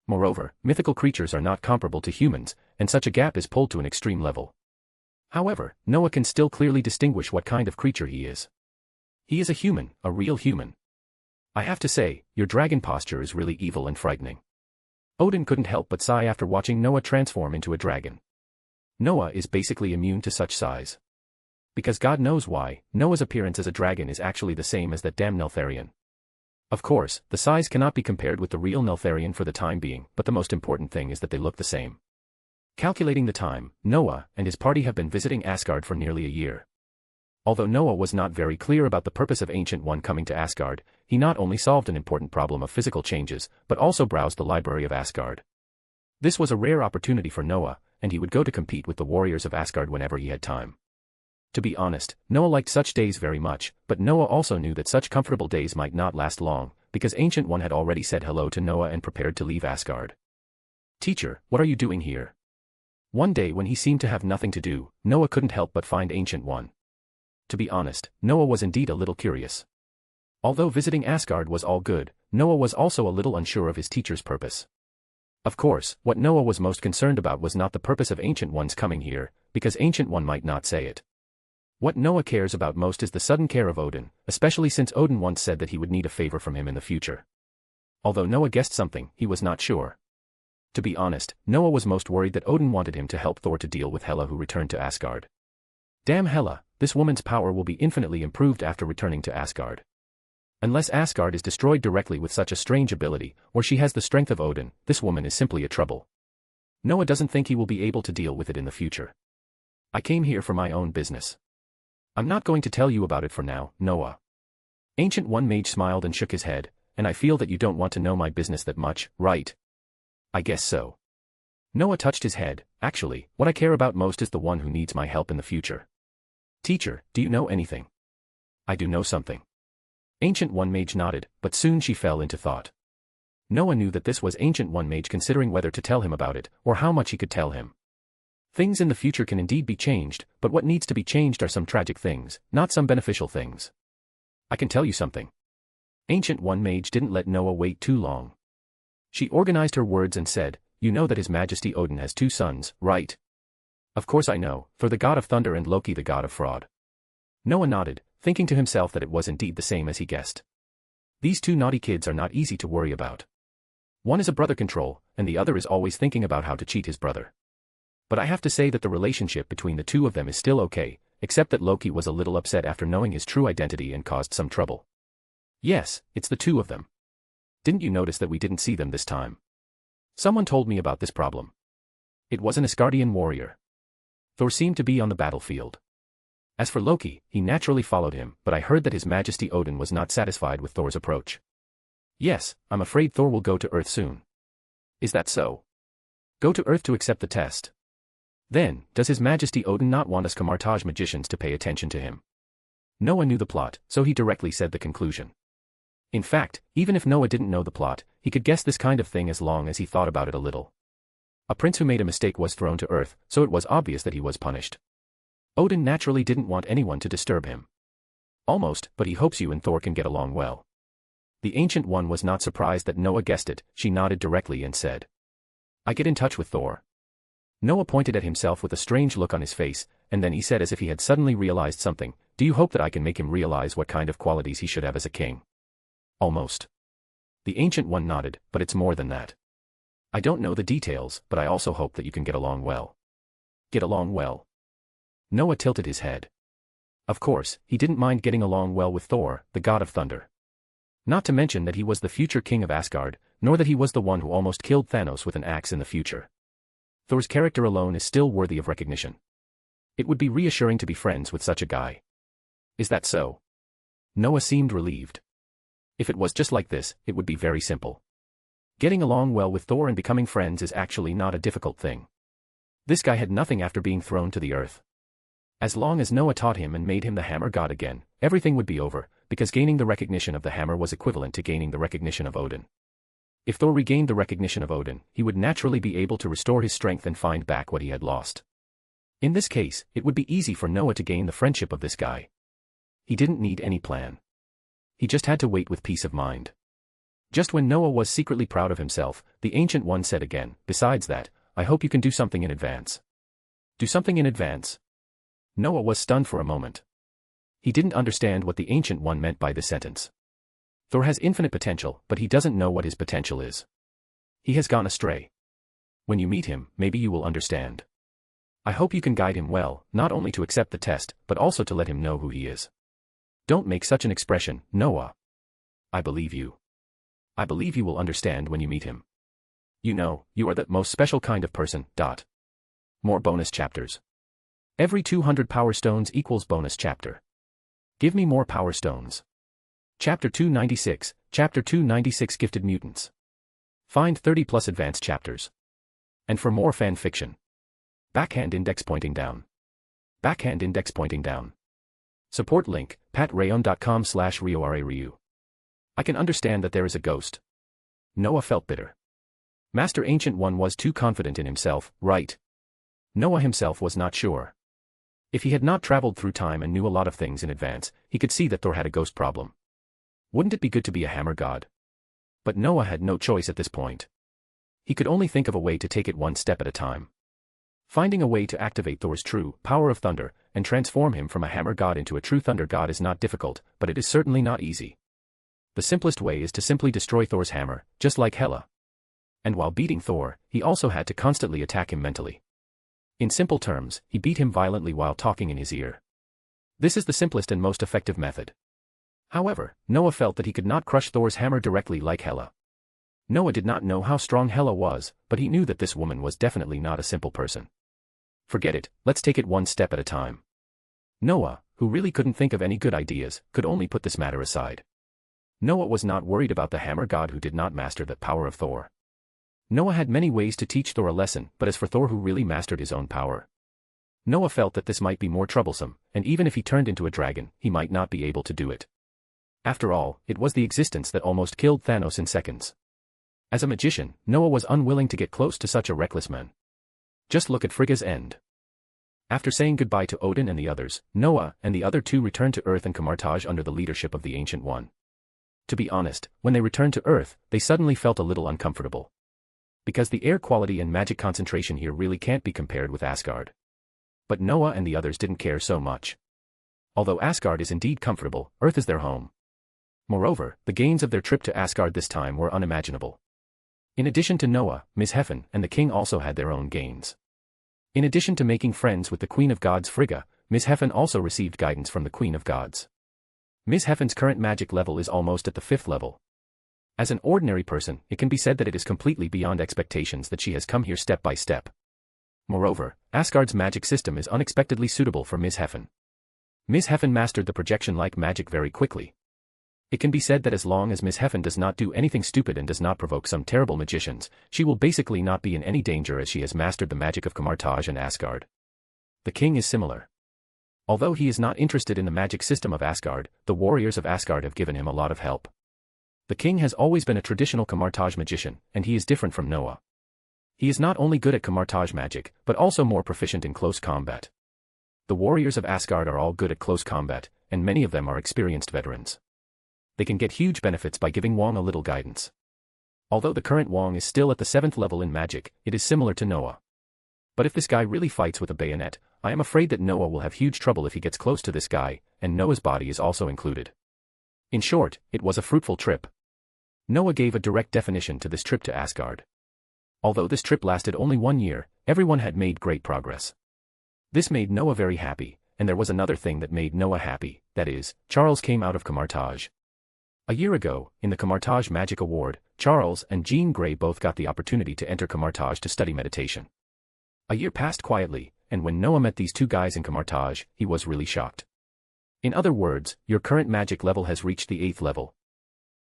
Moreover, mythical creatures are not comparable to humans, and such a gap is pulled to an extreme level. However, Noah can still clearly distinguish what kind of creature he is. He is a human, a real human. I have to say, your dragon posture is really evil and frightening. Odin couldn't help but sigh after watching Noah transform into a dragon. Noah is basically immune to such size. Because God knows why, Noah's appearance as a dragon is actually the same as that damn Neltharion. Of course, the size cannot be compared with the real Neltharion for the time being, but the most important thing is that they look the same. Calculating the time, Noah and his party have been visiting Asgard for nearly a year. Although Noah was not very clear about the purpose of Ancient One coming to Asgard, he not only solved an important problem of physical changes, but also browsed the library of Asgard. This was a rare opportunity for Noah, and he would go to compete with the warriors of Asgard whenever he had time. To be honest, Noah liked such days very much, but Noah also knew that such comfortable days might not last long, because Ancient One had already said hello to Noah and prepared to leave Asgard. "Teacher, what are you doing here?" One day when he seemed to have nothing to do, Noah couldn't help but find Ancient One. To be honest, Noah was indeed a little curious. Although visiting Asgard was all good, Noah was also a little unsure of his teacher's purpose. Of course, what Noah was most concerned about was not the purpose of Ancient One's coming here, because Ancient One might not say it. What Noah cares about most is the sudden care of Odin, especially since Odin once said that he would need a favor from him in the future. Although Noah guessed something, he was not sure. To be honest, Noah was most worried that Odin wanted him to help Thor to deal with Hela, who returned to Asgard. Damn Hela, this woman's power will be infinitely improved after returning to Asgard. Unless Asgard is destroyed directly with such a strange ability, or she has the strength of Odin, this woman is simply a trouble. Noah doesn't think he will be able to deal with it in the future. I came here for my own business. I'm not going to tell you about it for now, Noah. Ancient One Mage smiled and shook his head, and I feel that you don't want to know my business that much, right? I guess so. Noah touched his head. Actually, what I care about most is the one who needs my help in the future. Teacher, do you know anything? I do know something. Ancient One Mage nodded, but soon she fell into thought. Noah knew that this was Ancient One Mage considering whether to tell him about it, or how much he could tell him. Things in the future can indeed be changed, but what needs to be changed are some tragic things, not some beneficial things. I can tell you something. Ancient One Mage didn't let Noah wait too long. She organized her words and said, "You know that His Majesty Odin has 2 sons, right?" "Of course I know, Thor the god of thunder and Loki the god of fraud." Noah nodded, thinking to himself that it was indeed the same as he guessed. These 2 naughty kids are not easy to worry about. One is a brother control, and the other is always thinking about how to cheat his brother. But I have to say that the relationship between the 2 of them is still okay, except that Loki was a little upset after knowing his true identity and caused some trouble. Yes, it's the 2 of them. Didn't you notice that we didn't see them this time? Someone told me about this problem. It was an Asgardian warrior. Thor seemed to be on the battlefield. As for Loki, he naturally followed him, but I heard that His Majesty Odin was not satisfied with Thor's approach. Yes, I'm afraid Thor will go to Earth soon. Is that so? Go to Earth to accept the test. Then, does His Majesty Odin not want us Camartage magicians to pay attention to him? Noah knew the plot, so he directly said the conclusion. In fact, even if Noah didn't know the plot, he could guess this kind of thing as long as he thought about it a little. A prince who made a mistake was thrown to Earth, so it was obvious that he was punished. Odin naturally didn't want anyone to disturb him. Almost, but he hopes you and Thor can get along well. The Ancient One was not surprised that Noah guessed it. She nodded directly and said, "I get in touch with Thor." Noah pointed at himself with a strange look on his face, and then he said as if he had suddenly realized something, "Do you hope that I can make him realize what kind of qualities he should have as a king?" Almost. The Ancient One nodded, but it's more than that. I don't know the details, but I also hope that you can get along well. Get along well. Noah tilted his head. Of course, he didn't mind getting along well with Thor, the god of thunder. Not to mention that he was the future king of Asgard, nor that he was the one who almost killed Thanos with an axe in the future. Thor's character alone is still worthy of recognition. It would be reassuring to be friends with such a guy. Is that so? Noah seemed relieved. If it was just like this, it would be very simple. Getting along well with Thor and becoming friends is actually not a difficult thing. This guy had nothing after being thrown to the earth. As long as Noah taught him and made him the hammer god again, everything would be over, because gaining the recognition of the hammer was equivalent to gaining the recognition of Odin. If Thor regained the recognition of Odin, he would naturally be able to restore his strength and find back what he had lost. In this case, it would be easy for Noah to gain the friendship of this guy. He didn't need any plan. He just had to wait with peace of mind. Just when Noah was secretly proud of himself, the Ancient One said again, "Besides that, I hope you can do something in advance." Do something in advance? Noah was stunned for a moment. He didn't understand what the Ancient One meant by this sentence. Thor has infinite potential, but he doesn't know what his potential is. He has gone astray. When you meet him, maybe you will understand. I hope you can guide him well, not only to accept the test, but also to let him know who he is. Don't make such an expression, Noah. I believe you. I believe you will understand when you meet him. You know, you are the most special kind of person. More bonus chapters. Every 200 power stones equals bonus chapter. Give me more power stones. Chapter 296, Chapter 296 Gifted Mutants. Find 30 plus advanced chapters. And for more fan fiction. Backhand index pointing down. Backhand index pointing down. Support link, patrayon.com/RioRaRyu. I can understand that there is a ghost. Noah felt bitter. Master Ancient One was too confident in himself, right? Noah himself was not sure. If he had not traveled through time and knew a lot of things in advance, he could see that Thor had a ghost problem. Wouldn't it be good to be a hammer god? But Noah had no choice at this point. He could only think of a way to take it one step at a time. Finding a way to activate Thor's true power of thunder and transform him from a hammer god into a true thunder god is not difficult, but it is certainly not easy. The simplest way is to simply destroy Thor's hammer, just like Hela. And while beating Thor, he also had to constantly attack him mentally. In simple terms, he beat him violently while talking in his ear. This is the simplest and most effective method. However, Noah felt that he could not crush Thor's hammer directly like Hela. Noah did not know how strong Hela was, but he knew that this woman was definitely not a simple person. Forget it, let's take it one step at a time. Noah, who really couldn't think of any good ideas, could only put this matter aside. Noah was not worried about the hammer god who did not master the power of Thor. Noah had many ways to teach Thor a lesson, but as for Thor who really mastered his own power, Noah felt that this might be more troublesome, and even if he turned into a dragon, he might not be able to do it. After all, it was the existence that almost killed Thanos in seconds. As a magician, Noah was unwilling to get close to such a reckless man. Just look at Frigga's end. After saying goodbye to Odin and the others, Noah and the other two returned to Earth and Camartage under the leadership of the Ancient One. To be honest, when they returned to Earth, they suddenly felt a little uncomfortable. Because the air quality and magic concentration here really can't be compared with Asgard. But Noah and the others didn't care so much. Although Asgard is indeed comfortable, Earth is their home. Moreover, the gains of their trip to Asgard this time were unimaginable. In addition to Noah, Ms. Heffen and the king also had their own gains. In addition to making friends with the Queen of Gods Frigga, Ms. Heffen also received guidance from the Queen of Gods. Ms. Heffen's current magic level is almost at the 5th level. As an ordinary person, it can be said that it is completely beyond expectations that she has come here step by step. Moreover, Asgard's magic system is unexpectedly suitable for Ms. Heffen. Ms. Heffen mastered the projection-like magic very quickly. It can be said that as long as Ms. Heffen does not do anything stupid and does not provoke some terrible magicians, she will basically not be in any danger as she has mastered the magic of Camartage and Asgard. The king is similar. Although he is not interested in the magic system of Asgard, the warriors of Asgard have given him a lot of help. The king has always been a traditional Camartage magician, and he is different from Noah. He is not only good at Camartage magic, but also more proficient in close combat. The warriors of Asgard are all good at close combat, and many of them are experienced veterans. They can get huge benefits by giving Wong a little guidance. Although the current Wong is still at the 7th level in magic, it is similar to Noah. But if this guy really fights with a bayonet, I am afraid that Noah will have huge trouble if he gets close to this guy, and Noah's body is also included. In short, it was a fruitful trip. Noah gave a direct definition to this trip to Asgard. Although this trip lasted only 1 year, everyone had made great progress. This made Noah very happy, and there was another thing that made Noah happy, that is, Charles came out of Camartage. A year ago, in the Camartage Magic Award, Charles and Jean Grey both got the opportunity to enter Camartage to study meditation. A year passed quietly, and when Noah met these two guys in Camartage, he was really shocked. In other words, your current magic level has reached the 8th level.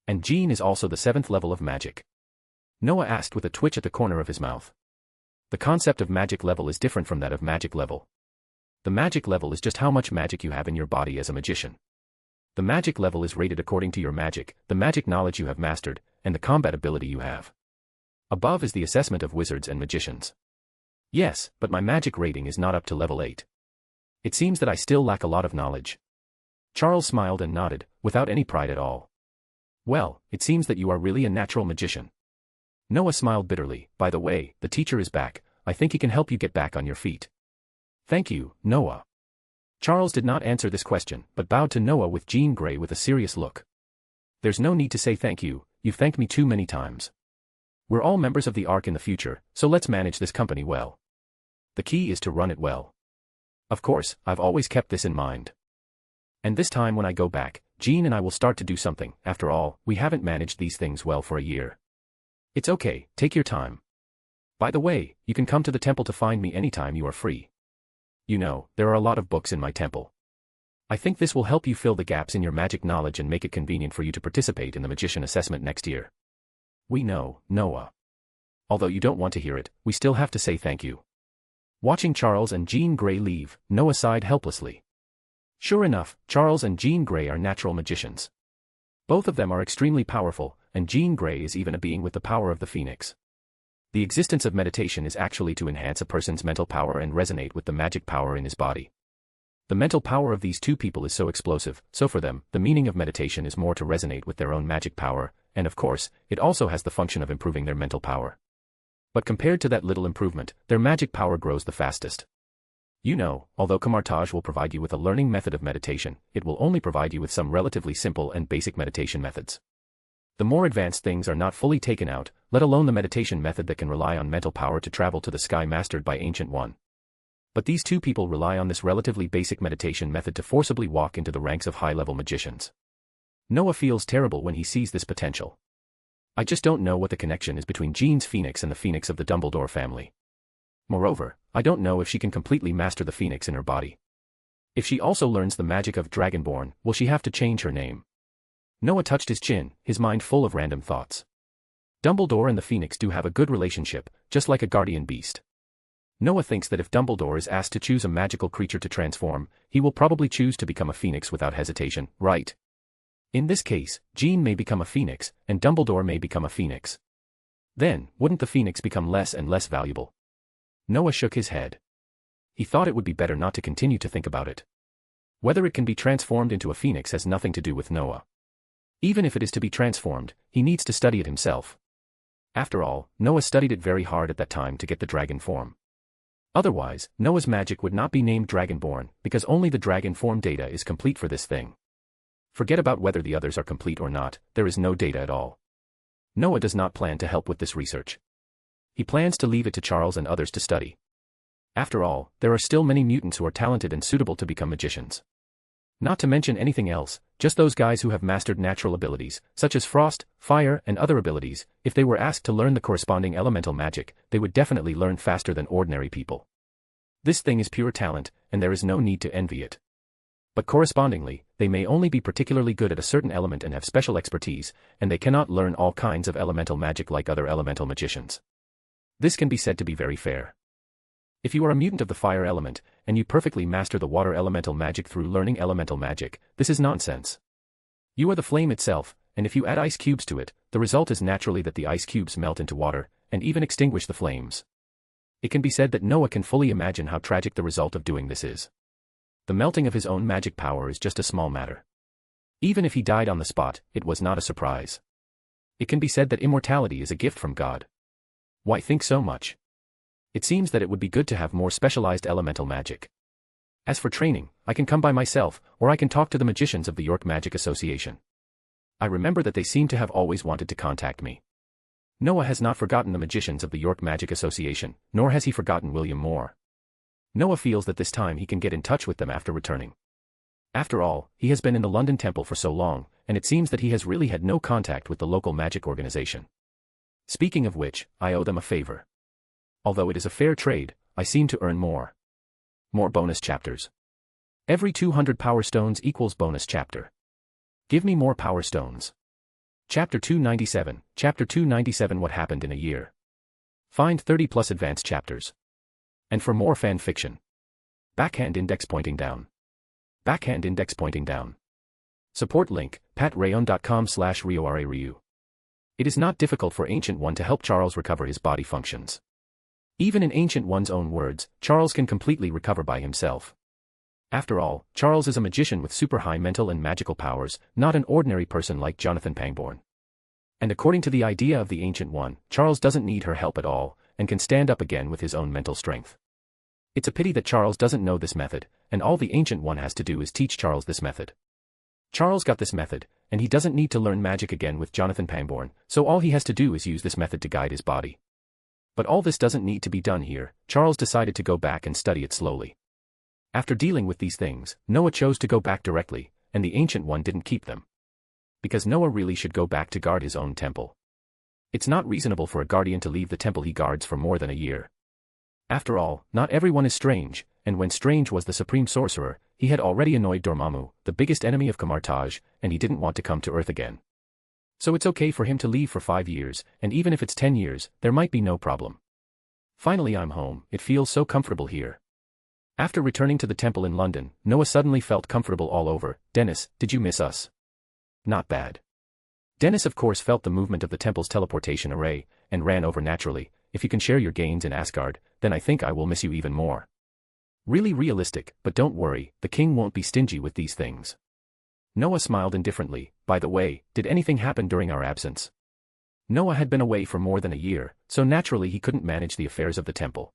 And Jean is also the 7th level of magic. Noah asked with a twitch at the corner of his mouth. The concept of magic level is different from that of magic level. The magic level is just how much magic you have in your body as a magician. The magic level is rated according to your magic, the magic knowledge you have mastered, and the combat ability you have. Above is the assessment of wizards and magicians. Yes, but my magic rating is not up to level 8. It seems that I still lack a lot of knowledge. Charles smiled and nodded, without any pride at all. Well, it seems that you are really a natural magician. Noah smiled bitterly. By the way, the teacher is back, I think he can help you get back on your feet. Thank you, Noah. Charles did not answer this question, but bowed to Noah with Jean Grey with a serious look. There's no need to say thank you, you've thanked me too many times. We're all members of the Ark in the future, so let's manage this company well. The key is to run it well. Of course, I've always kept this in mind. And this time when I go back, Jean and I will start to do something. After all, we haven't managed these things well for a year. It's okay, take your time. By the way, you can come to the temple to find me anytime you are free. You know, there are a lot of books in my temple. I think this will help you fill the gaps in your magic knowledge and make it convenient for you to participate in the magician assessment next year. We know, Noah. Although you don't want to hear it, we still have to say thank you. Watching Charles and Jean Grey leave, Noah sighed helplessly. Sure enough, Charles and Jean Grey are natural magicians. Both of them are extremely powerful, and Jean Grey is even a being with the power of the phoenix. The existence of meditation is actually to enhance a person's mental power and resonate with the magic power in his body. The mental power of these two people is so explosive, so for them, the meaning of meditation is more to resonate with their own magic power, and of course, it also has the function of improving their mental power. But compared to that little improvement, their magic power grows the fastest. You know, although Camartage will provide you with a learning method of meditation, it will only provide you with some relatively simple and basic meditation methods. The more advanced things are not fully taken out, let alone the meditation method that can rely on mental power to travel to the sky mastered by Ancient One. But these two people rely on this relatively basic meditation method to forcibly walk into the ranks of high-level magicians. Noah feels terrible when he sees this potential. I just don't know what the connection is between Jean's Phoenix and the Phoenix of the Dumbledore family. Moreover, I don't know if she can completely master the Phoenix in her body. If she also learns the magic of Dragonborn, will she have to change her name? Noah touched his chin, his mind full of random thoughts. Dumbledore and the Phoenix do have a good relationship, just like a guardian beast. Noah thinks that if Dumbledore is asked to choose a magical creature to transform, he will probably choose to become a Phoenix without hesitation, right? In this case, Jean may become a Phoenix, and Dumbledore may become a Phoenix. Then, wouldn't the Phoenix become less and less valuable? Noah shook his head. He thought it would be better not to continue to think about it. Whether it can be transformed into a Phoenix has nothing to do with Noah. Even if it is to be transformed, he needs to study it himself. After all, Noah studied it very hard at that time to get the dragon form. Otherwise, Noah's magic would not be named Dragonborn, because only the dragon form data is complete for this thing. Forget about whether the others are complete or not, there is no data at all. Noah does not plan to help with this research. He plans to leave it to Charles and others to study. After all, there are still many mutants who are talented and suitable to become magicians. Not to mention anything else, just those guys who have mastered natural abilities, such as frost, fire, and other abilities. If they were asked to learn the corresponding elemental magic, they would definitely learn faster than ordinary people. This thing is pure talent, and there is no need to envy it. But correspondingly, they may only be particularly good at a certain element and have special expertise, and they cannot learn all kinds of elemental magic like other elemental magicians. This can be said to be very fair. If you are a mutant of the fire element, and you perfectly master the water elemental magic through learning elemental magic, this is nonsense. You are the flame itself, and if you add ice cubes to it, the result is naturally that the ice cubes melt into water, and even extinguish the flames. It can be said that Noah can fully imagine how tragic the result of doing this is. The melting of his own magic power is just a small matter. Even if he died on the spot, it was not a surprise. It can be said that immortality is a gift from God. Why think so much? It seems that it would be good to have more specialized elemental magic. As for training, I can come by myself, or I can talk to the magicians of the York Magic Association. I remember that they seem to have always wanted to contact me. Noah has not forgotten the magicians of the York Magic Association, nor has he forgotten William Moore. Noah feels that this time he can get in touch with them after returning. After all, he has been in the London Temple for so long, and it seems that he has really had no contact with the local magic organization. Speaking of which, I owe them a favor. Although it is a fair trade, I seem to earn more. More bonus chapters. Every 200 power stones equals bonus chapter. Give me more power stones. Chapter 297, Chapter 297 What Happened in a Year. Find 30 plus advanced chapters. And for more fan fiction. Backhand index pointing down. Backhand index pointing down. Support link, patreon.com/RioRaRyu. It is not difficult for Ancient One to help Charles recover his body functions. Even in Ancient One's own words, Charles can completely recover by himself. After all, Charles is a magician with super high mental and magical powers, not an ordinary person like Jonathan Pangborn. And according to the idea of the Ancient One, Charles doesn't need her help at all, and can stand up again with his own mental strength. It's a pity that Charles doesn't know this method, and all the Ancient One has to do is teach Charles this method. Charles got this method, and he doesn't need to learn magic again with Jonathan Pangborn, so all he has to do is use this method to guide his body. But all this doesn't need to be done here. Charles decided to go back and study it slowly. After dealing with these things, Noah chose to go back directly, and the Ancient One didn't keep them. Because Noah really should go back to guard his own temple. It's not reasonable for a guardian to leave the temple he guards for more than a year. After all, not everyone is Strange, and when Strange was the supreme sorcerer, he had already annoyed Dormammu, the biggest enemy of Camartage, and he didn't want to come to Earth again. So it's okay for him to leave for 5 years, and even if it's 10 years, there might be no problem. Finally I'm home, it feels so comfortable here. After returning to the temple in London, Noah suddenly felt comfortable all over. Dennis, did you miss us? Not bad. Dennis of course felt the movement of the temple's teleportation array, and ran over naturally. If you can share your gains in Asgard, then I think I will miss you even more. Really realistic, but don't worry, the king won't be stingy with these things. Noah smiled indifferently. By the way, did anything happen during our absence? Noah had been away for more than a year, so naturally he couldn't manage the affairs of the temple.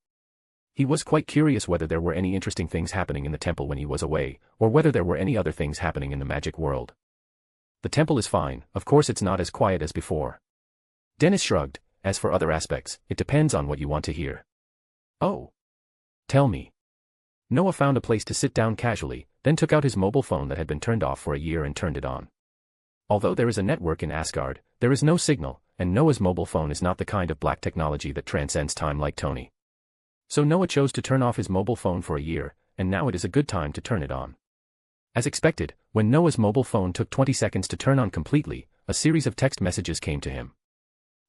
He was quite curious whether there were any interesting things happening in the temple when he was away, or whether there were any other things happening in the magic world. The temple is fine, of course it's not as quiet as before. Dennis shrugged. As for other aspects, it depends on what you want to hear. Oh. Tell me. Noah found a place to sit down casually, then took out his mobile phone that had been turned off for a year and turned it on. Although there is a network in Asgard, there is no signal, and Noah's mobile phone is not the kind of black technology that transcends time like Tony. So Noah chose to turn off his mobile phone for a year, and now it is a good time to turn it on. As expected, when Noah's mobile phone took 20 seconds to turn on completely, a series of text messages came to him.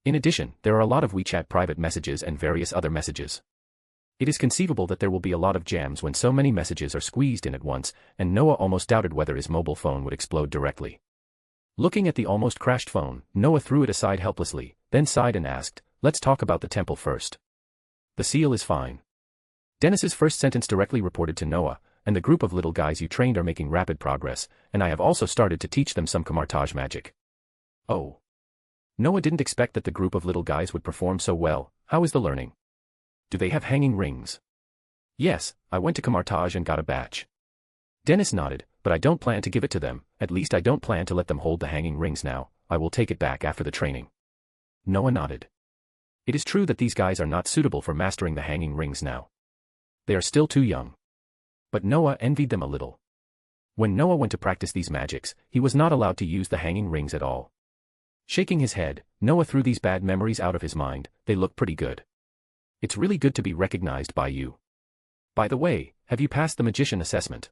In addition, there are a lot of WeChat private messages and various other messages. It is conceivable that there will be a lot of jams when so many messages are squeezed in at once, and Noah almost doubted whether his mobile phone would explode directly. Looking at the almost crashed phone, Noah threw it aside helplessly, then sighed and asked, "Let's talk about the temple first." The seal is fine. Dennis's first sentence directly reported to Noah, "And the group of little guys you trained are making rapid progress, and I have also started to teach them some camouflage magic." Oh. Noah didn't expect that the group of little guys would perform so well. How is the learning? Do they have hanging rings? Yes, I went to camouflage and got a batch. Dennis nodded, but I don't plan to give it to them, at least I don't plan to let them hold the hanging rings now, I will take it back after the training. Noah nodded. It is true that these guys are not suitable for mastering the hanging rings now. They are still too young. But Noah envied them a little. When Noah went to practice these magics, he was not allowed to use the hanging rings at all. Shaking his head, Noah threw these bad memories out of his mind. They look pretty good. It's really good to be recognized by you. By the way, have you passed the magician assessment?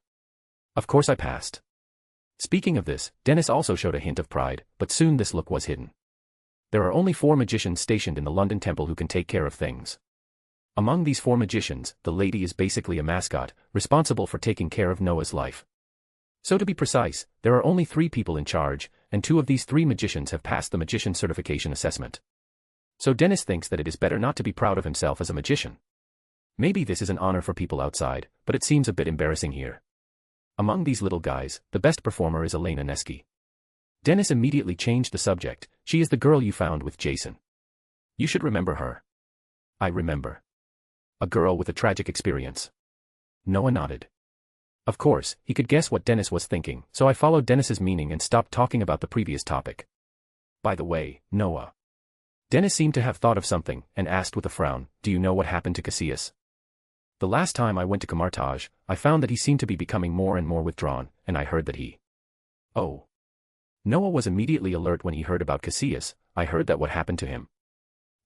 Of course I passed. Speaking of this, Dennis also showed a hint of pride, but soon this look was hidden. There are only 4 magicians stationed in the London temple who can take care of things. Among these 4 magicians, the lady is basically a mascot, responsible for taking care of Noah's life. So to be precise, there are only 3 people in charge, and 2 of these 3 magicians have passed the magician certification assessment. So Dennis thinks that it is better not to be proud of himself as a magician. Maybe this is an honor for people outside, but it seems a bit embarrassing here. Among these little guys, the best performer is Elena Neski. Dennis immediately changed the subject. She is the girl you found with Jason. You should remember her. I remember. A girl with a tragic experience. Noah nodded. Of course, he could guess what Dennis was thinking, so I followed Dennis's meaning and stopped talking about the previous topic. By the way, Noah. Dennis seemed to have thought of something, and asked with a frown, "Do you know what happened to Cassius?" The last time I went to camouflage, I found that he seemed to be becoming more and more withdrawn, and I heard that he... Oh. Noah was immediately alert when he heard about Cassius. I heard that what happened to him.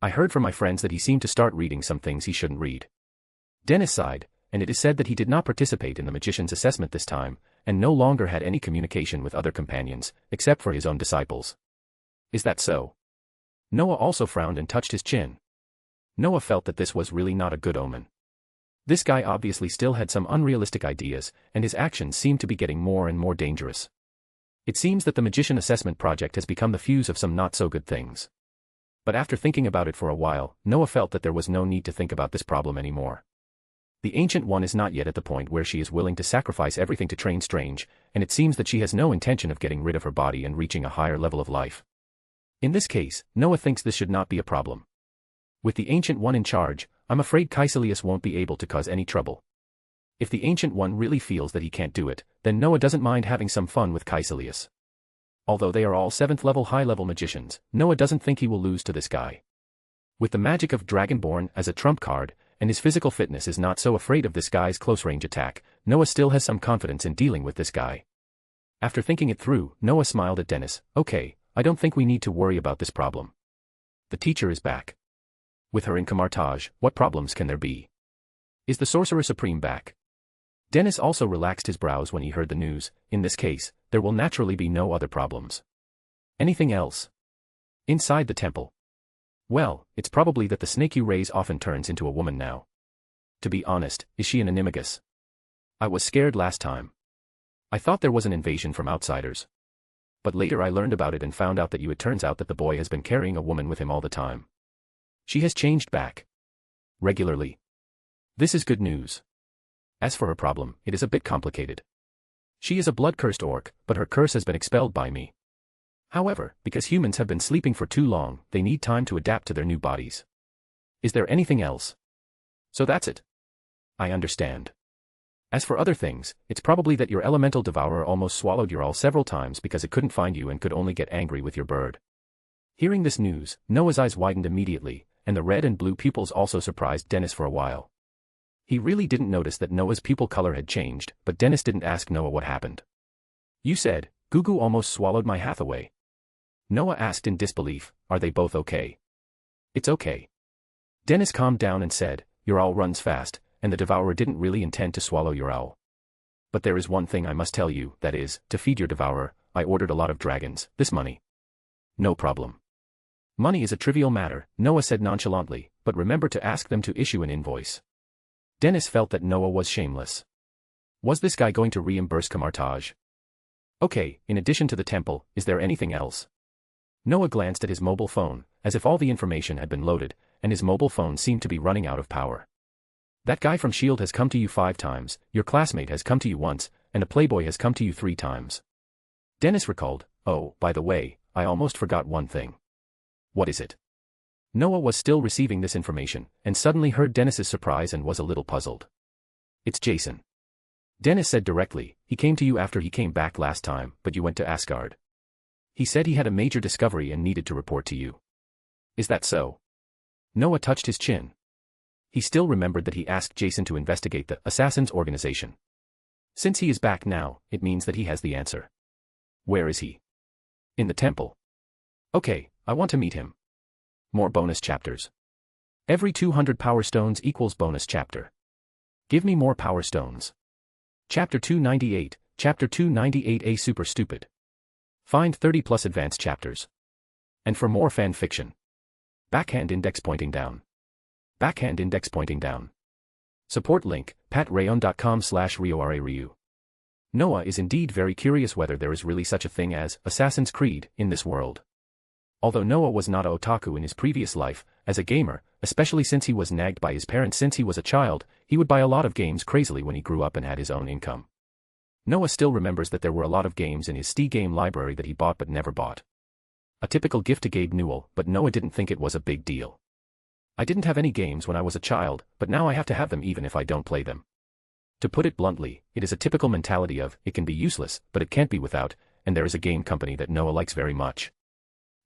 I heard from my friends that he seemed to start reading some things he shouldn't read. Dennis sighed, and it is said that he did not participate in the magician's assessment this time, and no longer had any communication with other companions, except for his own disciples. Is that so? Noah also frowned and touched his chin. Noah felt that this was really not a good omen. This guy obviously still had some unrealistic ideas, and his actions seemed to be getting more and more dangerous. It seems that the magician assessment project has become the fuse of some not-so-good things. But after thinking about it for a while, Noah felt that there was no need to think about this problem anymore. The Ancient One is not yet at the point where she is willing to sacrifice everything to train Strange, and it seems that she has no intention of getting rid of her body and reaching a higher level of life. In this case, Noah thinks this should not be a problem. With the Ancient One in charge, I'm afraid Caecilius won't be able to cause any trouble. If the Ancient One really feels that he can't do it, then Noah doesn't mind having some fun with Caecilius. Although they are all 7th-level high-level magicians, Noah doesn't think he will lose to this guy. With the magic of Dragonborn as a trump card, and his physical fitness is not so afraid of this guy's close-range attack, Noah still has some confidence in dealing with this guy. After thinking it through, Noah smiled at Dennis. Okay, I don't think we need to worry about this problem. The teacher is back. With her in camouflage, what problems can there be? Is the Sorcerer Supreme back? Dennis also relaxed his brows when he heard the news. In this case, there will naturally be no other problems. Anything else? Inside the temple. Well, it's probably that the snake you raise often turns into a woman now. To be honest, is she an animagus? I was scared last time. I thought there was an invasion from outsiders. But later I learned about it and found out that it turns out that the boy has been carrying a woman with him all the time. She has changed back. Regularly. This is good news. As for her problem, it is a bit complicated. She is a blood-cursed orc, but her curse has been expelled by me. However, because humans have been sleeping for too long, they need time to adapt to their new bodies. Is there anything else? So that's it. I understand. As for other things, it's probably that your elemental devourer almost swallowed your all several times because it couldn't find you and could only get angry with your bird. Hearing this news, Noah's eyes widened immediately, and the red and blue pupils also surprised Dennis for a while. He really didn't notice that Noah's pupil color had changed, but Dennis didn't ask Noah what happened. You said, Gugu almost swallowed my Hathaway. Noah asked in disbelief, are they both okay? It's okay. Dennis calmed down and said, your owl runs fast, and the devourer didn't really intend to swallow your owl. But there is one thing I must tell you, that is, to feed your devourer, I ordered a lot of dragons, this money. No problem. Money is a trivial matter, Noah said nonchalantly, but remember to ask them to issue an invoice. Dennis felt that Noah was shameless. Was this guy going to reimburse Camartage? Okay, in addition to the temple, is there anything else? Noah glanced at his mobile phone, as if all the information had been loaded, and his mobile phone seemed to be running out of power. That guy from S.H.I.E.L.D. has come to you 5 times, your classmate has come to you once, and a playboy has come to you 3 times. Dennis recalled, oh, by the way, I almost forgot one thing. What is it? Noah was still receiving this information, and suddenly heard Dennis's surprise and was a little puzzled. It's Jason. Dennis said directly, he came to you after he came back last time, but you went to Asgard. He said he had a major discovery and needed to report to you. Is that so? Noah touched his chin. He still remembered that he asked Jason to investigate the Assassins organization. Since he is back now, it means that he has the answer. Where is he? In the temple. Okay, I want to meet him. More bonus chapters. Every 200 power stones equals bonus chapter. Give me more power stones. Chapter 298, Chapter 298A Super Stupid. Find 30 plus advanced chapters. And for more fan fiction. Backhand index pointing down. Backhand index pointing down. Support link, patreon.com/RioRaRyu. Noah is indeed very curious whether there is really such a thing as Assassin's Creed in this world. Although Noah was not a otaku in his previous life, as a gamer, especially since he was nagged by his parents since he was a child, he would buy a lot of games crazily when he grew up and had his own income. Noah still remembers that there were a lot of games in his Steam game library that he bought but never bought. A typical gift to Gabe Newell, but Noah didn't think it was a big deal. I didn't have any games when I was a child, but now I have to have them even if I don't play them. To put it bluntly, it is a typical mentality of, it can be useless, but it can't be without, and there is a game company that Noah likes very much.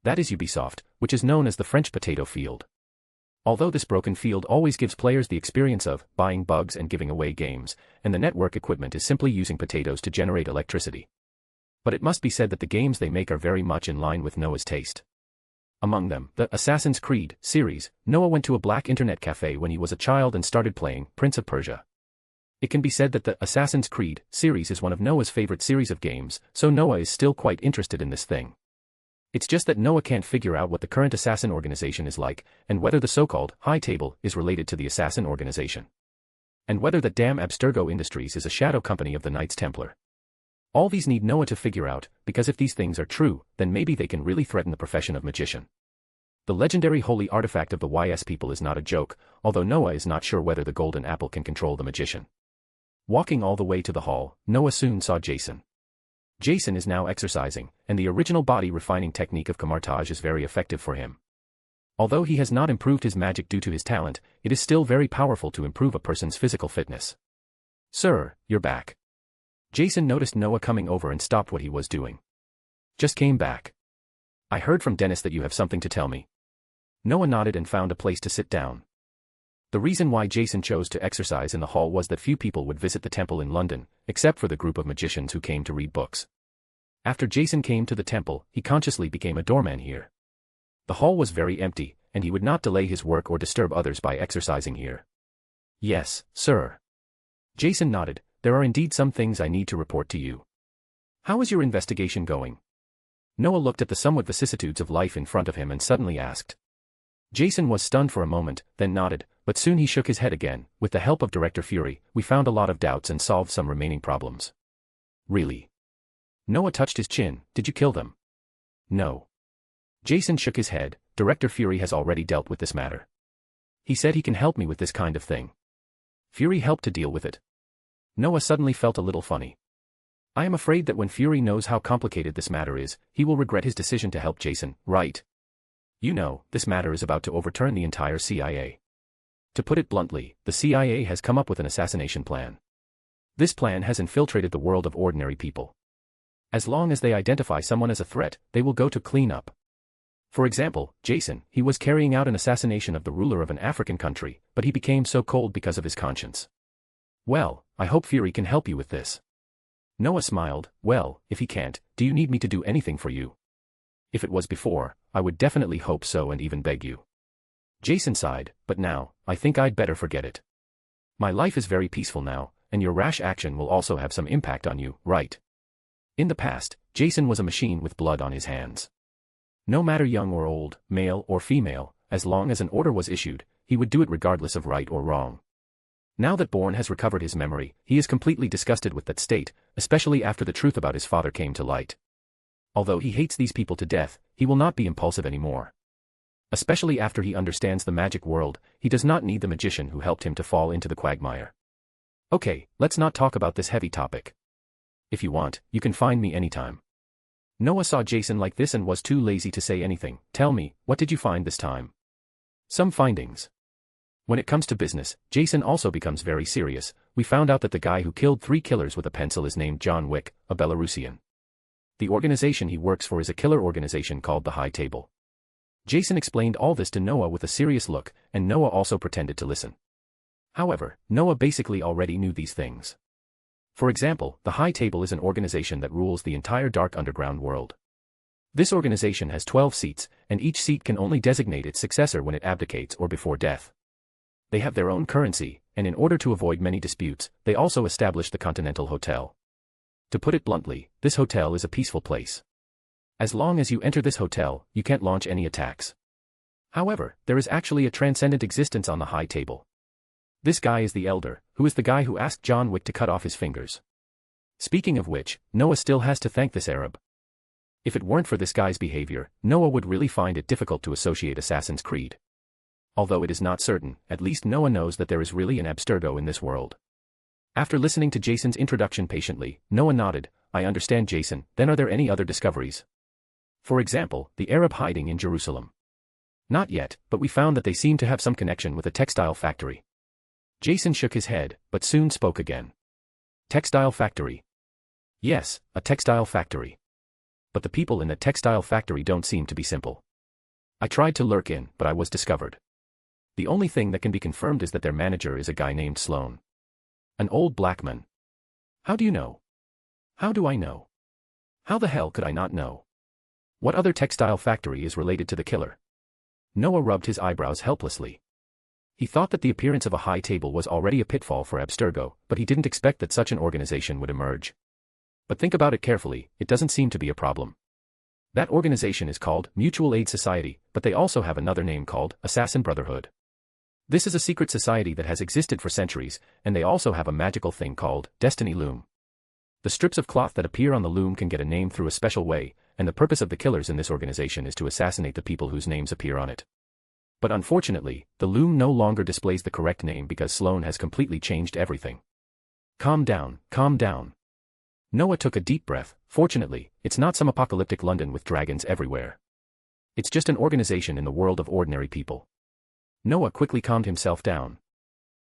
That is Ubisoft, which is known as the French potato field. Although this broken field always gives players the experience of buying bugs and giving away games, and the network equipment is simply using potatoes to generate electricity. But it must be said that the games they make are very much in line with Noah's taste. Among them, the Assassin's Creed series. Noah went to a black internet cafe when he was a child and started playing Prince of Persia. It can be said that the Assassin's Creed series is one of Noah's favorite series of games, so Noah is still quite interested in this thing. It's just that Noah can't figure out what the current assassin organization is like, and whether the so-called High Table is related to the assassin organization. And whether that damn Abstergo Industries is a shadow company of the Knights Templar. All these need Noah to figure out, because if these things are true, then maybe they can really threaten the profession of magician. The legendary holy artifact of the YS people is not a joke, although Noah is not sure whether the golden apple can control the magician. Walking all the way to the hall, Noah soon saw Jason. Jason is now exercising, and the original body refining technique of Camartage is very effective for him. Although he has not improved his magic due to his talent, it is still very powerful to improve a person's physical fitness. Sir, you're back. Jason noticed Noah coming over and stopped what he was doing. Just came back. I heard from Dennis that you have something to tell me. Noah nodded and found a place to sit down. The reason why Jason chose to exercise in the hall was that few people would visit the temple in London, except for the group of magicians who came to read books. After Jason came to the temple, he consciously became a doorman here. The hall was very empty, and he would not delay his work or disturb others by exercising here. Yes, sir. Jason nodded. There are indeed some things I need to report to you. How is your investigation going? Noah looked at the somewhat vicissitudes of life in front of him and suddenly asked. Jason was stunned for a moment, then nodded, but soon he shook his head again. With the help of Director Fury, we found a lot of doubts and solved some remaining problems. Really? Noah touched his chin. Did you kill them? No. Jason shook his head. Director Fury has already dealt with this matter. He said he can help me with this kind of thing. Fury helped to deal with it. Noah suddenly felt a little funny. I am afraid that when Fury knows how complicated this matter is, he will regret his decision to help Jason, right? You know, this matter is about to overturn the entire CIA. To put it bluntly, the CIA has come up with an assassination plan. This plan has infiltrated the world of ordinary people. As long as they identify someone as a threat, they will go to clean up. For example, Jason, he was carrying out an assassination of the ruler of an African country, but he became so cold because of his conscience. Well, I hope Fury can help you with this. Noah smiled. Well, if he can't, do you need me to do anything for you? If it was before, I would definitely hope so and even beg you. Jason sighed, but now, I think I'd better forget it. My life is very peaceful now, and your rash action will also have some impact on you, right? In the past, Jason was a machine with blood on his hands. No matter young or old, male or female, as long as an order was issued, he would do it regardless of right or wrong. Now that Bourne has recovered his memory, he is completely disgusted with that state, especially after the truth about his father came to light. Although he hates these people to death, he will not be impulsive anymore. Especially after he understands the magic world, he does not need the magician who helped him to fall into the quagmire. Okay, let's not talk about this heavy topic. If you want, you can find me anytime. Noah saw Jason like this and was too lazy to say anything. Tell me, what did you find this time? Some findings. When it comes to business, Jason also becomes very serious. We found out that the guy who killed 3 killers with a pencil is named John Wick, a Belarusian. The organization he works for is a killer organization called the High Table. Jason explained all this to Noah with a serious look, and Noah also pretended to listen. However, Noah basically already knew these things. For example, the High Table is an organization that rules the entire dark underground world. This organization has 12 seats, and each seat can only designate its successor when it abdicates or before death. They have their own currency, and in order to avoid many disputes, they also established the Continental Hotel. To put it bluntly, this hotel is a peaceful place. As long as you enter this hotel, you can't launch any attacks. However, there is actually a transcendent existence on the High Table. This guy is the Elder, who is the guy who asked John Wick to cut off his fingers. Speaking of which, Noah still has to thank this Arab. If it weren't for this guy's behavior, Noah would really find it difficult to associate Assassin's Creed. Although it is not certain, at least Noah knows that there is really an Abstergo in this world. After listening to Jason's introduction patiently, Noah nodded. I understand, Jason. Then are there any other discoveries? For example, the Arab hiding in Jerusalem. Not yet, but we found that they seem to have some connection with a textile factory. Jason shook his head, but soon spoke again. Textile factory. Yes, a textile factory. But the people in the textile factory don't seem to be simple. I tried to lurk in, but I was discovered. The only thing that can be confirmed is that their manager is a guy named Sloan. An old black man. How do you know? How do I know? How the hell could I not know? What other textile factory is related to the killer? Noah rubbed his eyebrows helplessly. He thought that the appearance of a High Table was already a pitfall for Abstergo, but he didn't expect that such an organization would emerge. But think about it carefully, it doesn't seem to be a problem. That organization is called Mutual Aid Society, but they also have another name called Assassin Brotherhood. This is a secret society that has existed for centuries, and they also have a magical thing called Destiny Loom. The strips of cloth that appear on the loom can get a name through a special way, and the purpose of the killers in this organization is to assassinate the people whose names appear on it. But unfortunately, the loom no longer displays the correct name because Sloan has completely changed everything. Calm down, calm down. Noah took a deep breath. Fortunately, it's not some apocalyptic London with dragons everywhere. It's just an organization in the world of ordinary people. Noah quickly calmed himself down.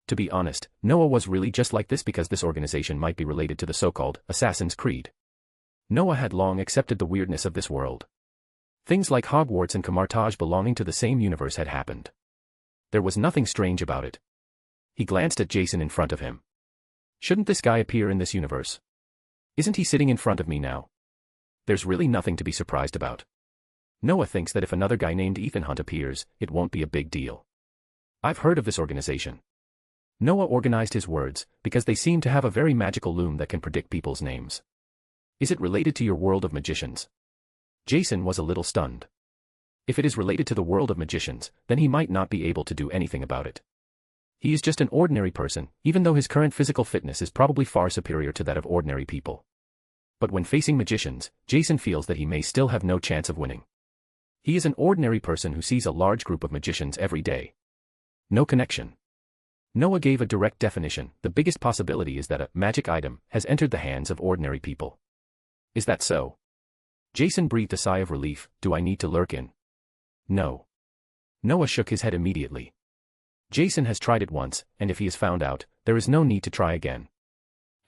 To be honest, Noah was really just like this because this organization might be related to the so-called Assassin's Creed. Noah had long accepted the weirdness of this world. Things like Hogwarts and Camartage belonging to the same universe had happened. There was nothing strange about it. He glanced at Jason in front of him. Shouldn't this guy appear in this universe? Isn't he sitting in front of me now? There's really nothing to be surprised about. Noah thinks that if another guy named Ethan Hunt appears, it won't be a big deal. I've heard of this organization. Noah organized his words, because they seem to have a very magical loom that can predict people's names. Is it related to your world of magicians? Jason was a little stunned. If it is related to the world of magicians, then he might not be able to do anything about it. He is just an ordinary person, even though his current physical fitness is probably far superior to that of ordinary people. But when facing magicians, Jason feels that he may still have no chance of winning. He is an ordinary person who sees a large group of magicians every day. No connection. Noah gave a direct definition. The biggest possibility is that a magic item has entered the hands of ordinary people. Is that so? Jason breathed a sigh of relief. Do I need to lurk in? No. Noah shook his head immediately. Jason has tried it once, and if he is found out, there is no need to try again.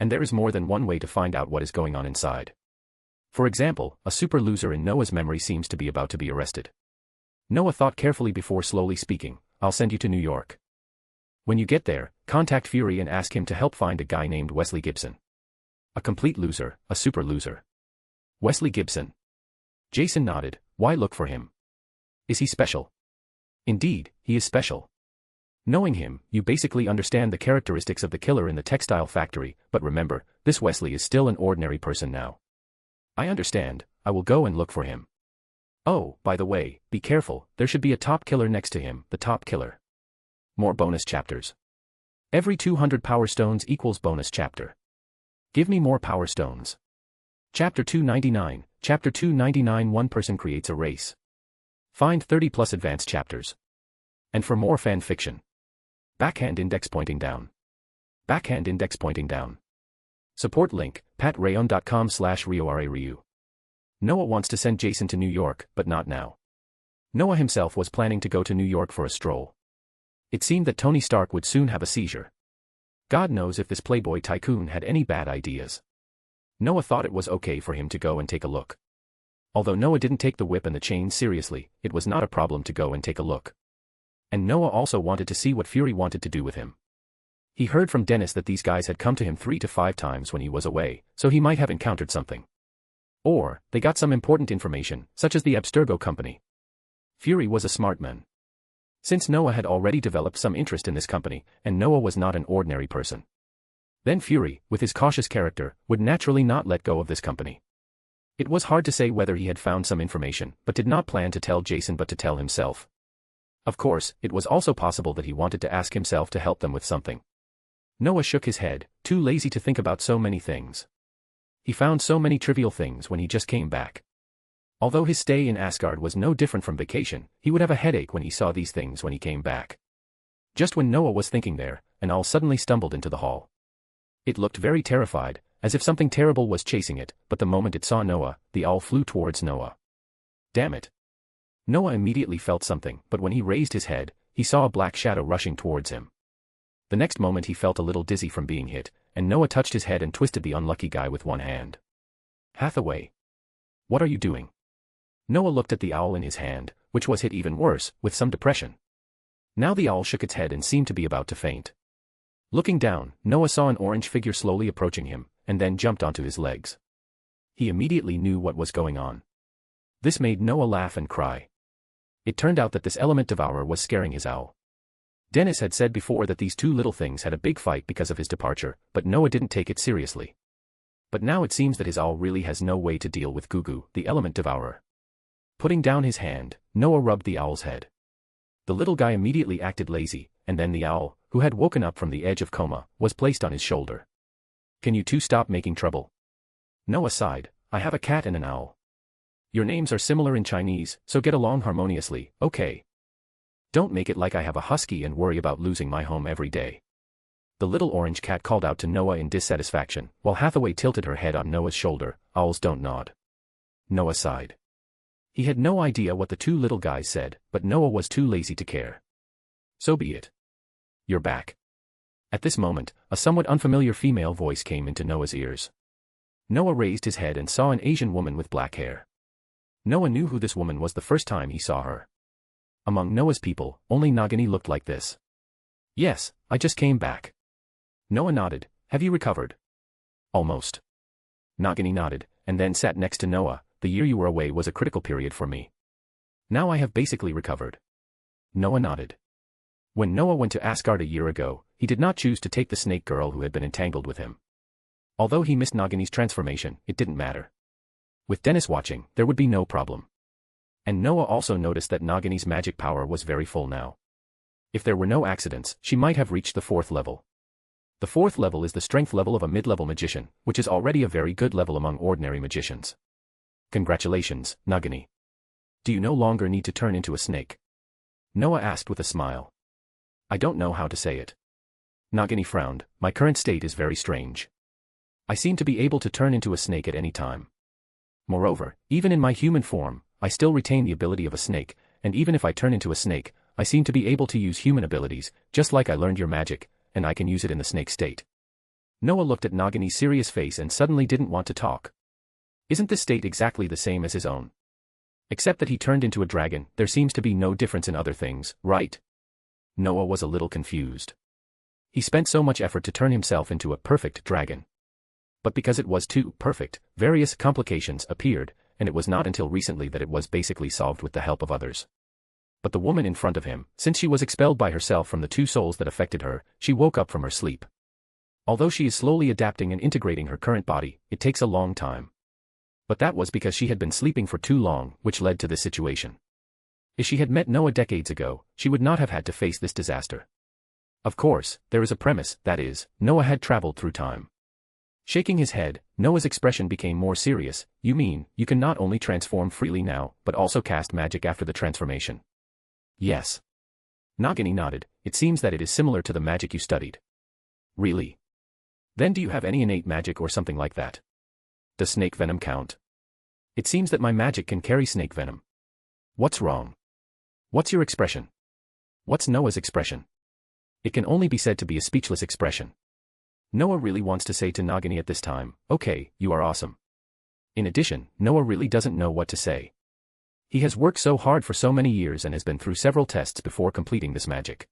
And there is more than one way to find out what is going on inside. For example, a super loser in Noah's memory seems to be about to be arrested. Noah thought carefully before slowly speaking. I'll send you to New York. When you get there, contact Fury and ask him to help find a guy named Wesley Gibson. A complete loser, a super loser. Wesley Gibson. Jason nodded. Why look for him? Is he special? Indeed, he is special. Knowing him, you basically understand the characteristics of the killer in the textile factory, but remember, this Wesley is still an ordinary person now. I understand, I will go and look for him. Oh, by the way, be careful, there should be a top killer next to him, the top killer. More bonus chapters. Every 200 power stones equals bonus chapter. Give me more power stones. Chapter 299, Chapter 299. One person creates a race. Find 30 plus advanced chapters. And for more fan fiction. Backhand index pointing down. Backhand index pointing down. Support link, patreon.com/RioRaRyu. Noah wants to send Jason to New York, but not now. Noah himself was planning to go to New York for a stroll. It seemed that Tony Stark would soon have a seizure. God knows if this playboy tycoon had any bad ideas. Noah thought it was okay for him to go and take a look. Although Noah didn't take the whip and the chains seriously, it was not a problem to go and take a look. And Noah also wanted to see what Fury wanted to do with him. He heard from Dennis that these guys had come to him 3 to 5 times when he was away, so he might have encountered something. Or, they got some important information, such as the Abstergo company. Fury was a smart man. Since Noah had already developed some interest in this company, and Noah was not an ordinary person. Then Fury, with his cautious character, would naturally not let go of this company. It was hard to say whether he had found some information, but did not plan to tell Jason but to tell himself. Of course, it was also possible that he wanted to ask himself to help them with something. Noah shook his head, too lazy to think about so many things. He found so many trivial things when he just came back. Although his stay in Asgard was no different from vacation, he would have a headache when he saw these things when he came back. Just when Noah was thinking there, an owl suddenly stumbled into the hall. It looked very terrified, as if something terrible was chasing it, but the moment it saw Noah, the owl flew towards Noah. Damn it! Noah immediately felt something, but when he raised his head, he saw a black shadow rushing towards him. The next moment he felt a little dizzy from being hit, and Noah touched his head and twisted the unlucky guy with one hand. Hathaway. What are you doing? Noah looked at the owl in his hand, which was hit even worse, with some depression. Now the owl shook its head and seemed to be about to faint. Looking down, Noah saw an orange figure slowly approaching him, and then jumped onto his legs. He immediately knew what was going on. This made Noah laugh and cry. It turned out that this element devourer was scaring his owl. Dennis had said before that these two little things had a big fight because of his departure, but Noah didn't take it seriously. But now it seems that his owl really has no way to deal with Gugu, the element devourer. Putting down his hand, Noah rubbed the owl's head. The little guy immediately acted lazy, and then the owl, who had woken up from the edge of coma, was placed on his shoulder. Can you two stop making trouble? Noah sighed. I have a cat and an owl. Your names are similar in Chinese, so get along harmoniously, okay? Don't make it like I have a husky and worry about losing my home every day. The little orange cat called out to Noah in dissatisfaction, while Hathaway tilted her head on Noah's shoulder. Owls don't nod. Noah sighed. He had no idea what the two little guys said, but Noah was too lazy to care. So be it. You're back. At this moment, a somewhat unfamiliar female voice came into Noah's ears. Noah raised his head and saw an Asian woman with black hair. Noah knew who this woman was the first time he saw her. Among Noah's people, only Nagini looked like this. Yes, I just came back. Noah nodded. Have you recovered? Almost. Nagini nodded, and then sat next to Noah. The year you were away was a critical period for me. Now I have basically recovered. Noah nodded. When Noah went to Asgard a year ago, he did not choose to take the snake girl who had been entangled with him. Although he missed Nagini's transformation, it didn't matter. With Dennis watching, there would be no problem. And Noah also noticed that Nagini's magic power was very full now. If there were no accidents, she might have reached the 4th level. The 4th level is the strength level of a mid-level magician, which is already a very good level among ordinary magicians. Congratulations, Nagini. Do you no longer need to turn into a snake? Noah asked with a smile. I don't know how to say it. Nagini frowned. My current state is very strange. I seem to be able to turn into a snake at any time. Moreover, even in my human form, I still retain the ability of a snake, and even if I turn into a snake, I seem to be able to use human abilities, just like I learned your magic, and I can use it in the snake state. Noah looked at Nagini's serious face and suddenly didn't want to talk. Isn't this state exactly the same as his own? Except that he turned into a dragon, there seems to be no difference in other things, right? Noah was a little confused. He spent so much effort to turn himself into a perfect dragon. But because it was too perfect, various complications appeared, and it was not until recently that it was basically solved with the help of others. But the woman in front of him, since she was expelled by herself from the two souls that affected her, she woke up from her sleep. Although she is slowly adapting and integrating her current body, it takes a long time. But that was because she had been sleeping for too long, which led to this situation. If she had met Noah decades ago, she would not have had to face this disaster. Of course, there is a premise, that is, Noah had traveled through time. Shaking his head, Noah's expression became more serious. You mean, you can not only transform freely now, but also cast magic after the transformation? Yes. Nagini nodded. It seems that it is similar to the magic you studied. Really? Then do you have any innate magic or something like that? Does snake venom count? It seems that my magic can carry snake venom. What's wrong? What's your expression? What's Noah's expression? It can only be said to be a speechless expression. Noah really wants to say to Nagini at this time, okay, you are awesome. In addition, Noah really doesn't know what to say. He has worked so hard for so many years and has been through several tests before completing this magic.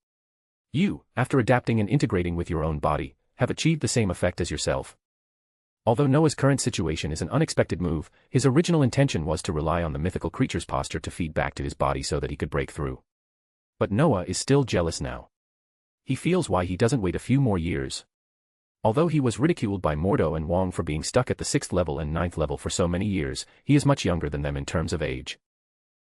You, after adapting and integrating with your own body, have achieved the same effect as yourself. Although Noah's current situation is an unexpected move, his original intention was to rely on the mythical creature's posture to feed back to his body so that he could break through. But Noah is still jealous now. He feels why he doesn't wait a few more years. Although he was ridiculed by Mordo and Wong for being stuck at the 6th level and 9th level for so many years, he is much younger than them in terms of age.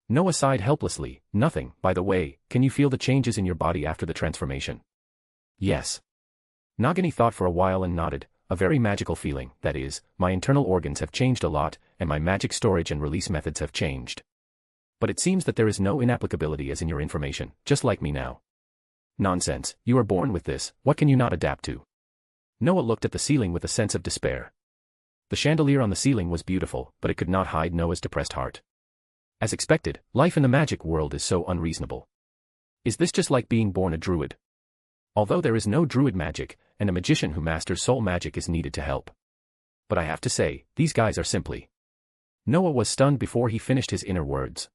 Noah sighed helplessly. Nothing, by the way, can you feel the changes in your body after the transformation? Yes. Nagini thought for a while and nodded. A very magical feeling, that is, my internal organs have changed a lot, and my magic storage and release methods have changed. But it seems that there is no inapplicability as in your information, just like me now. Nonsense, you are born with this, what can you not adapt to? Noah looked at the ceiling with a sense of despair. The chandelier on the ceiling was beautiful, but it could not hide Noah's depressed heart. As expected, life in the magic world is so unreasonable. Is this just like being born a druid? Although there is no druid magic, and a magician who masters soul magic is needed to help. But I have to say, these guys are simply. Noah was stunned before he finished his inner words.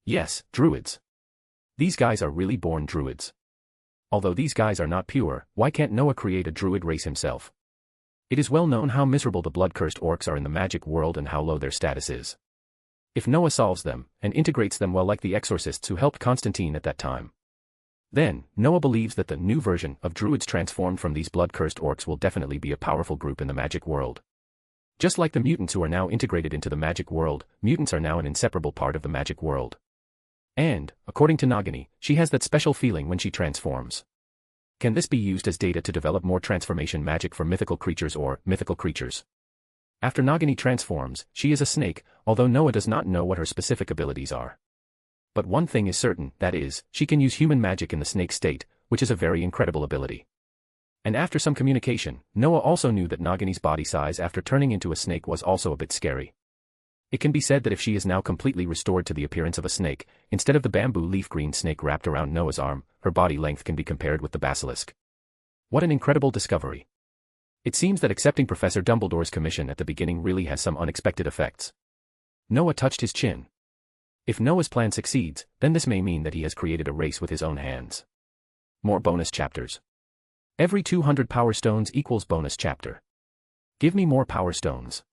Yes, druids. These guys are really born druids. Although these guys are not pure, why can't Noah create a druid race himself? It is well known how miserable the blood-cursed orcs are in the magic world and how low their status is. If Noah solves them, and integrates them well like the exorcists who helped Constantine at that time, then, Noah believes that the new version of druids transformed from these blood-cursed orcs will definitely be a powerful group in the magic world. Just like the mutants who are now integrated into the magic world, mutants are now an inseparable part of the magic world. And, according to Nagini, she has that special feeling when she transforms. Can this be used as data to develop more transformation magic for mythical creatures or mythical creatures? After Nagini transforms, she is a snake, although Noah does not know what her specific abilities are. But one thing is certain, that is, she can use human magic in the snake state, which is a very incredible ability. And after some communication, Noah also knew that Nagini's body size after turning into a snake was also a bit scary. It can be said that if she is now completely restored to the appearance of a snake, instead of the bamboo leaf green snake wrapped around Noah's arm, her body length can be compared with the basilisk. What an incredible discovery. It seems that accepting Professor Dumbledore's commission at the beginning really has some unexpected effects. Noah touched his chin. If Noah's plan succeeds, then this may mean that he has created a race with his own hands. More bonus chapters. Every 200 power stones equals bonus chapter. Give me more power stones.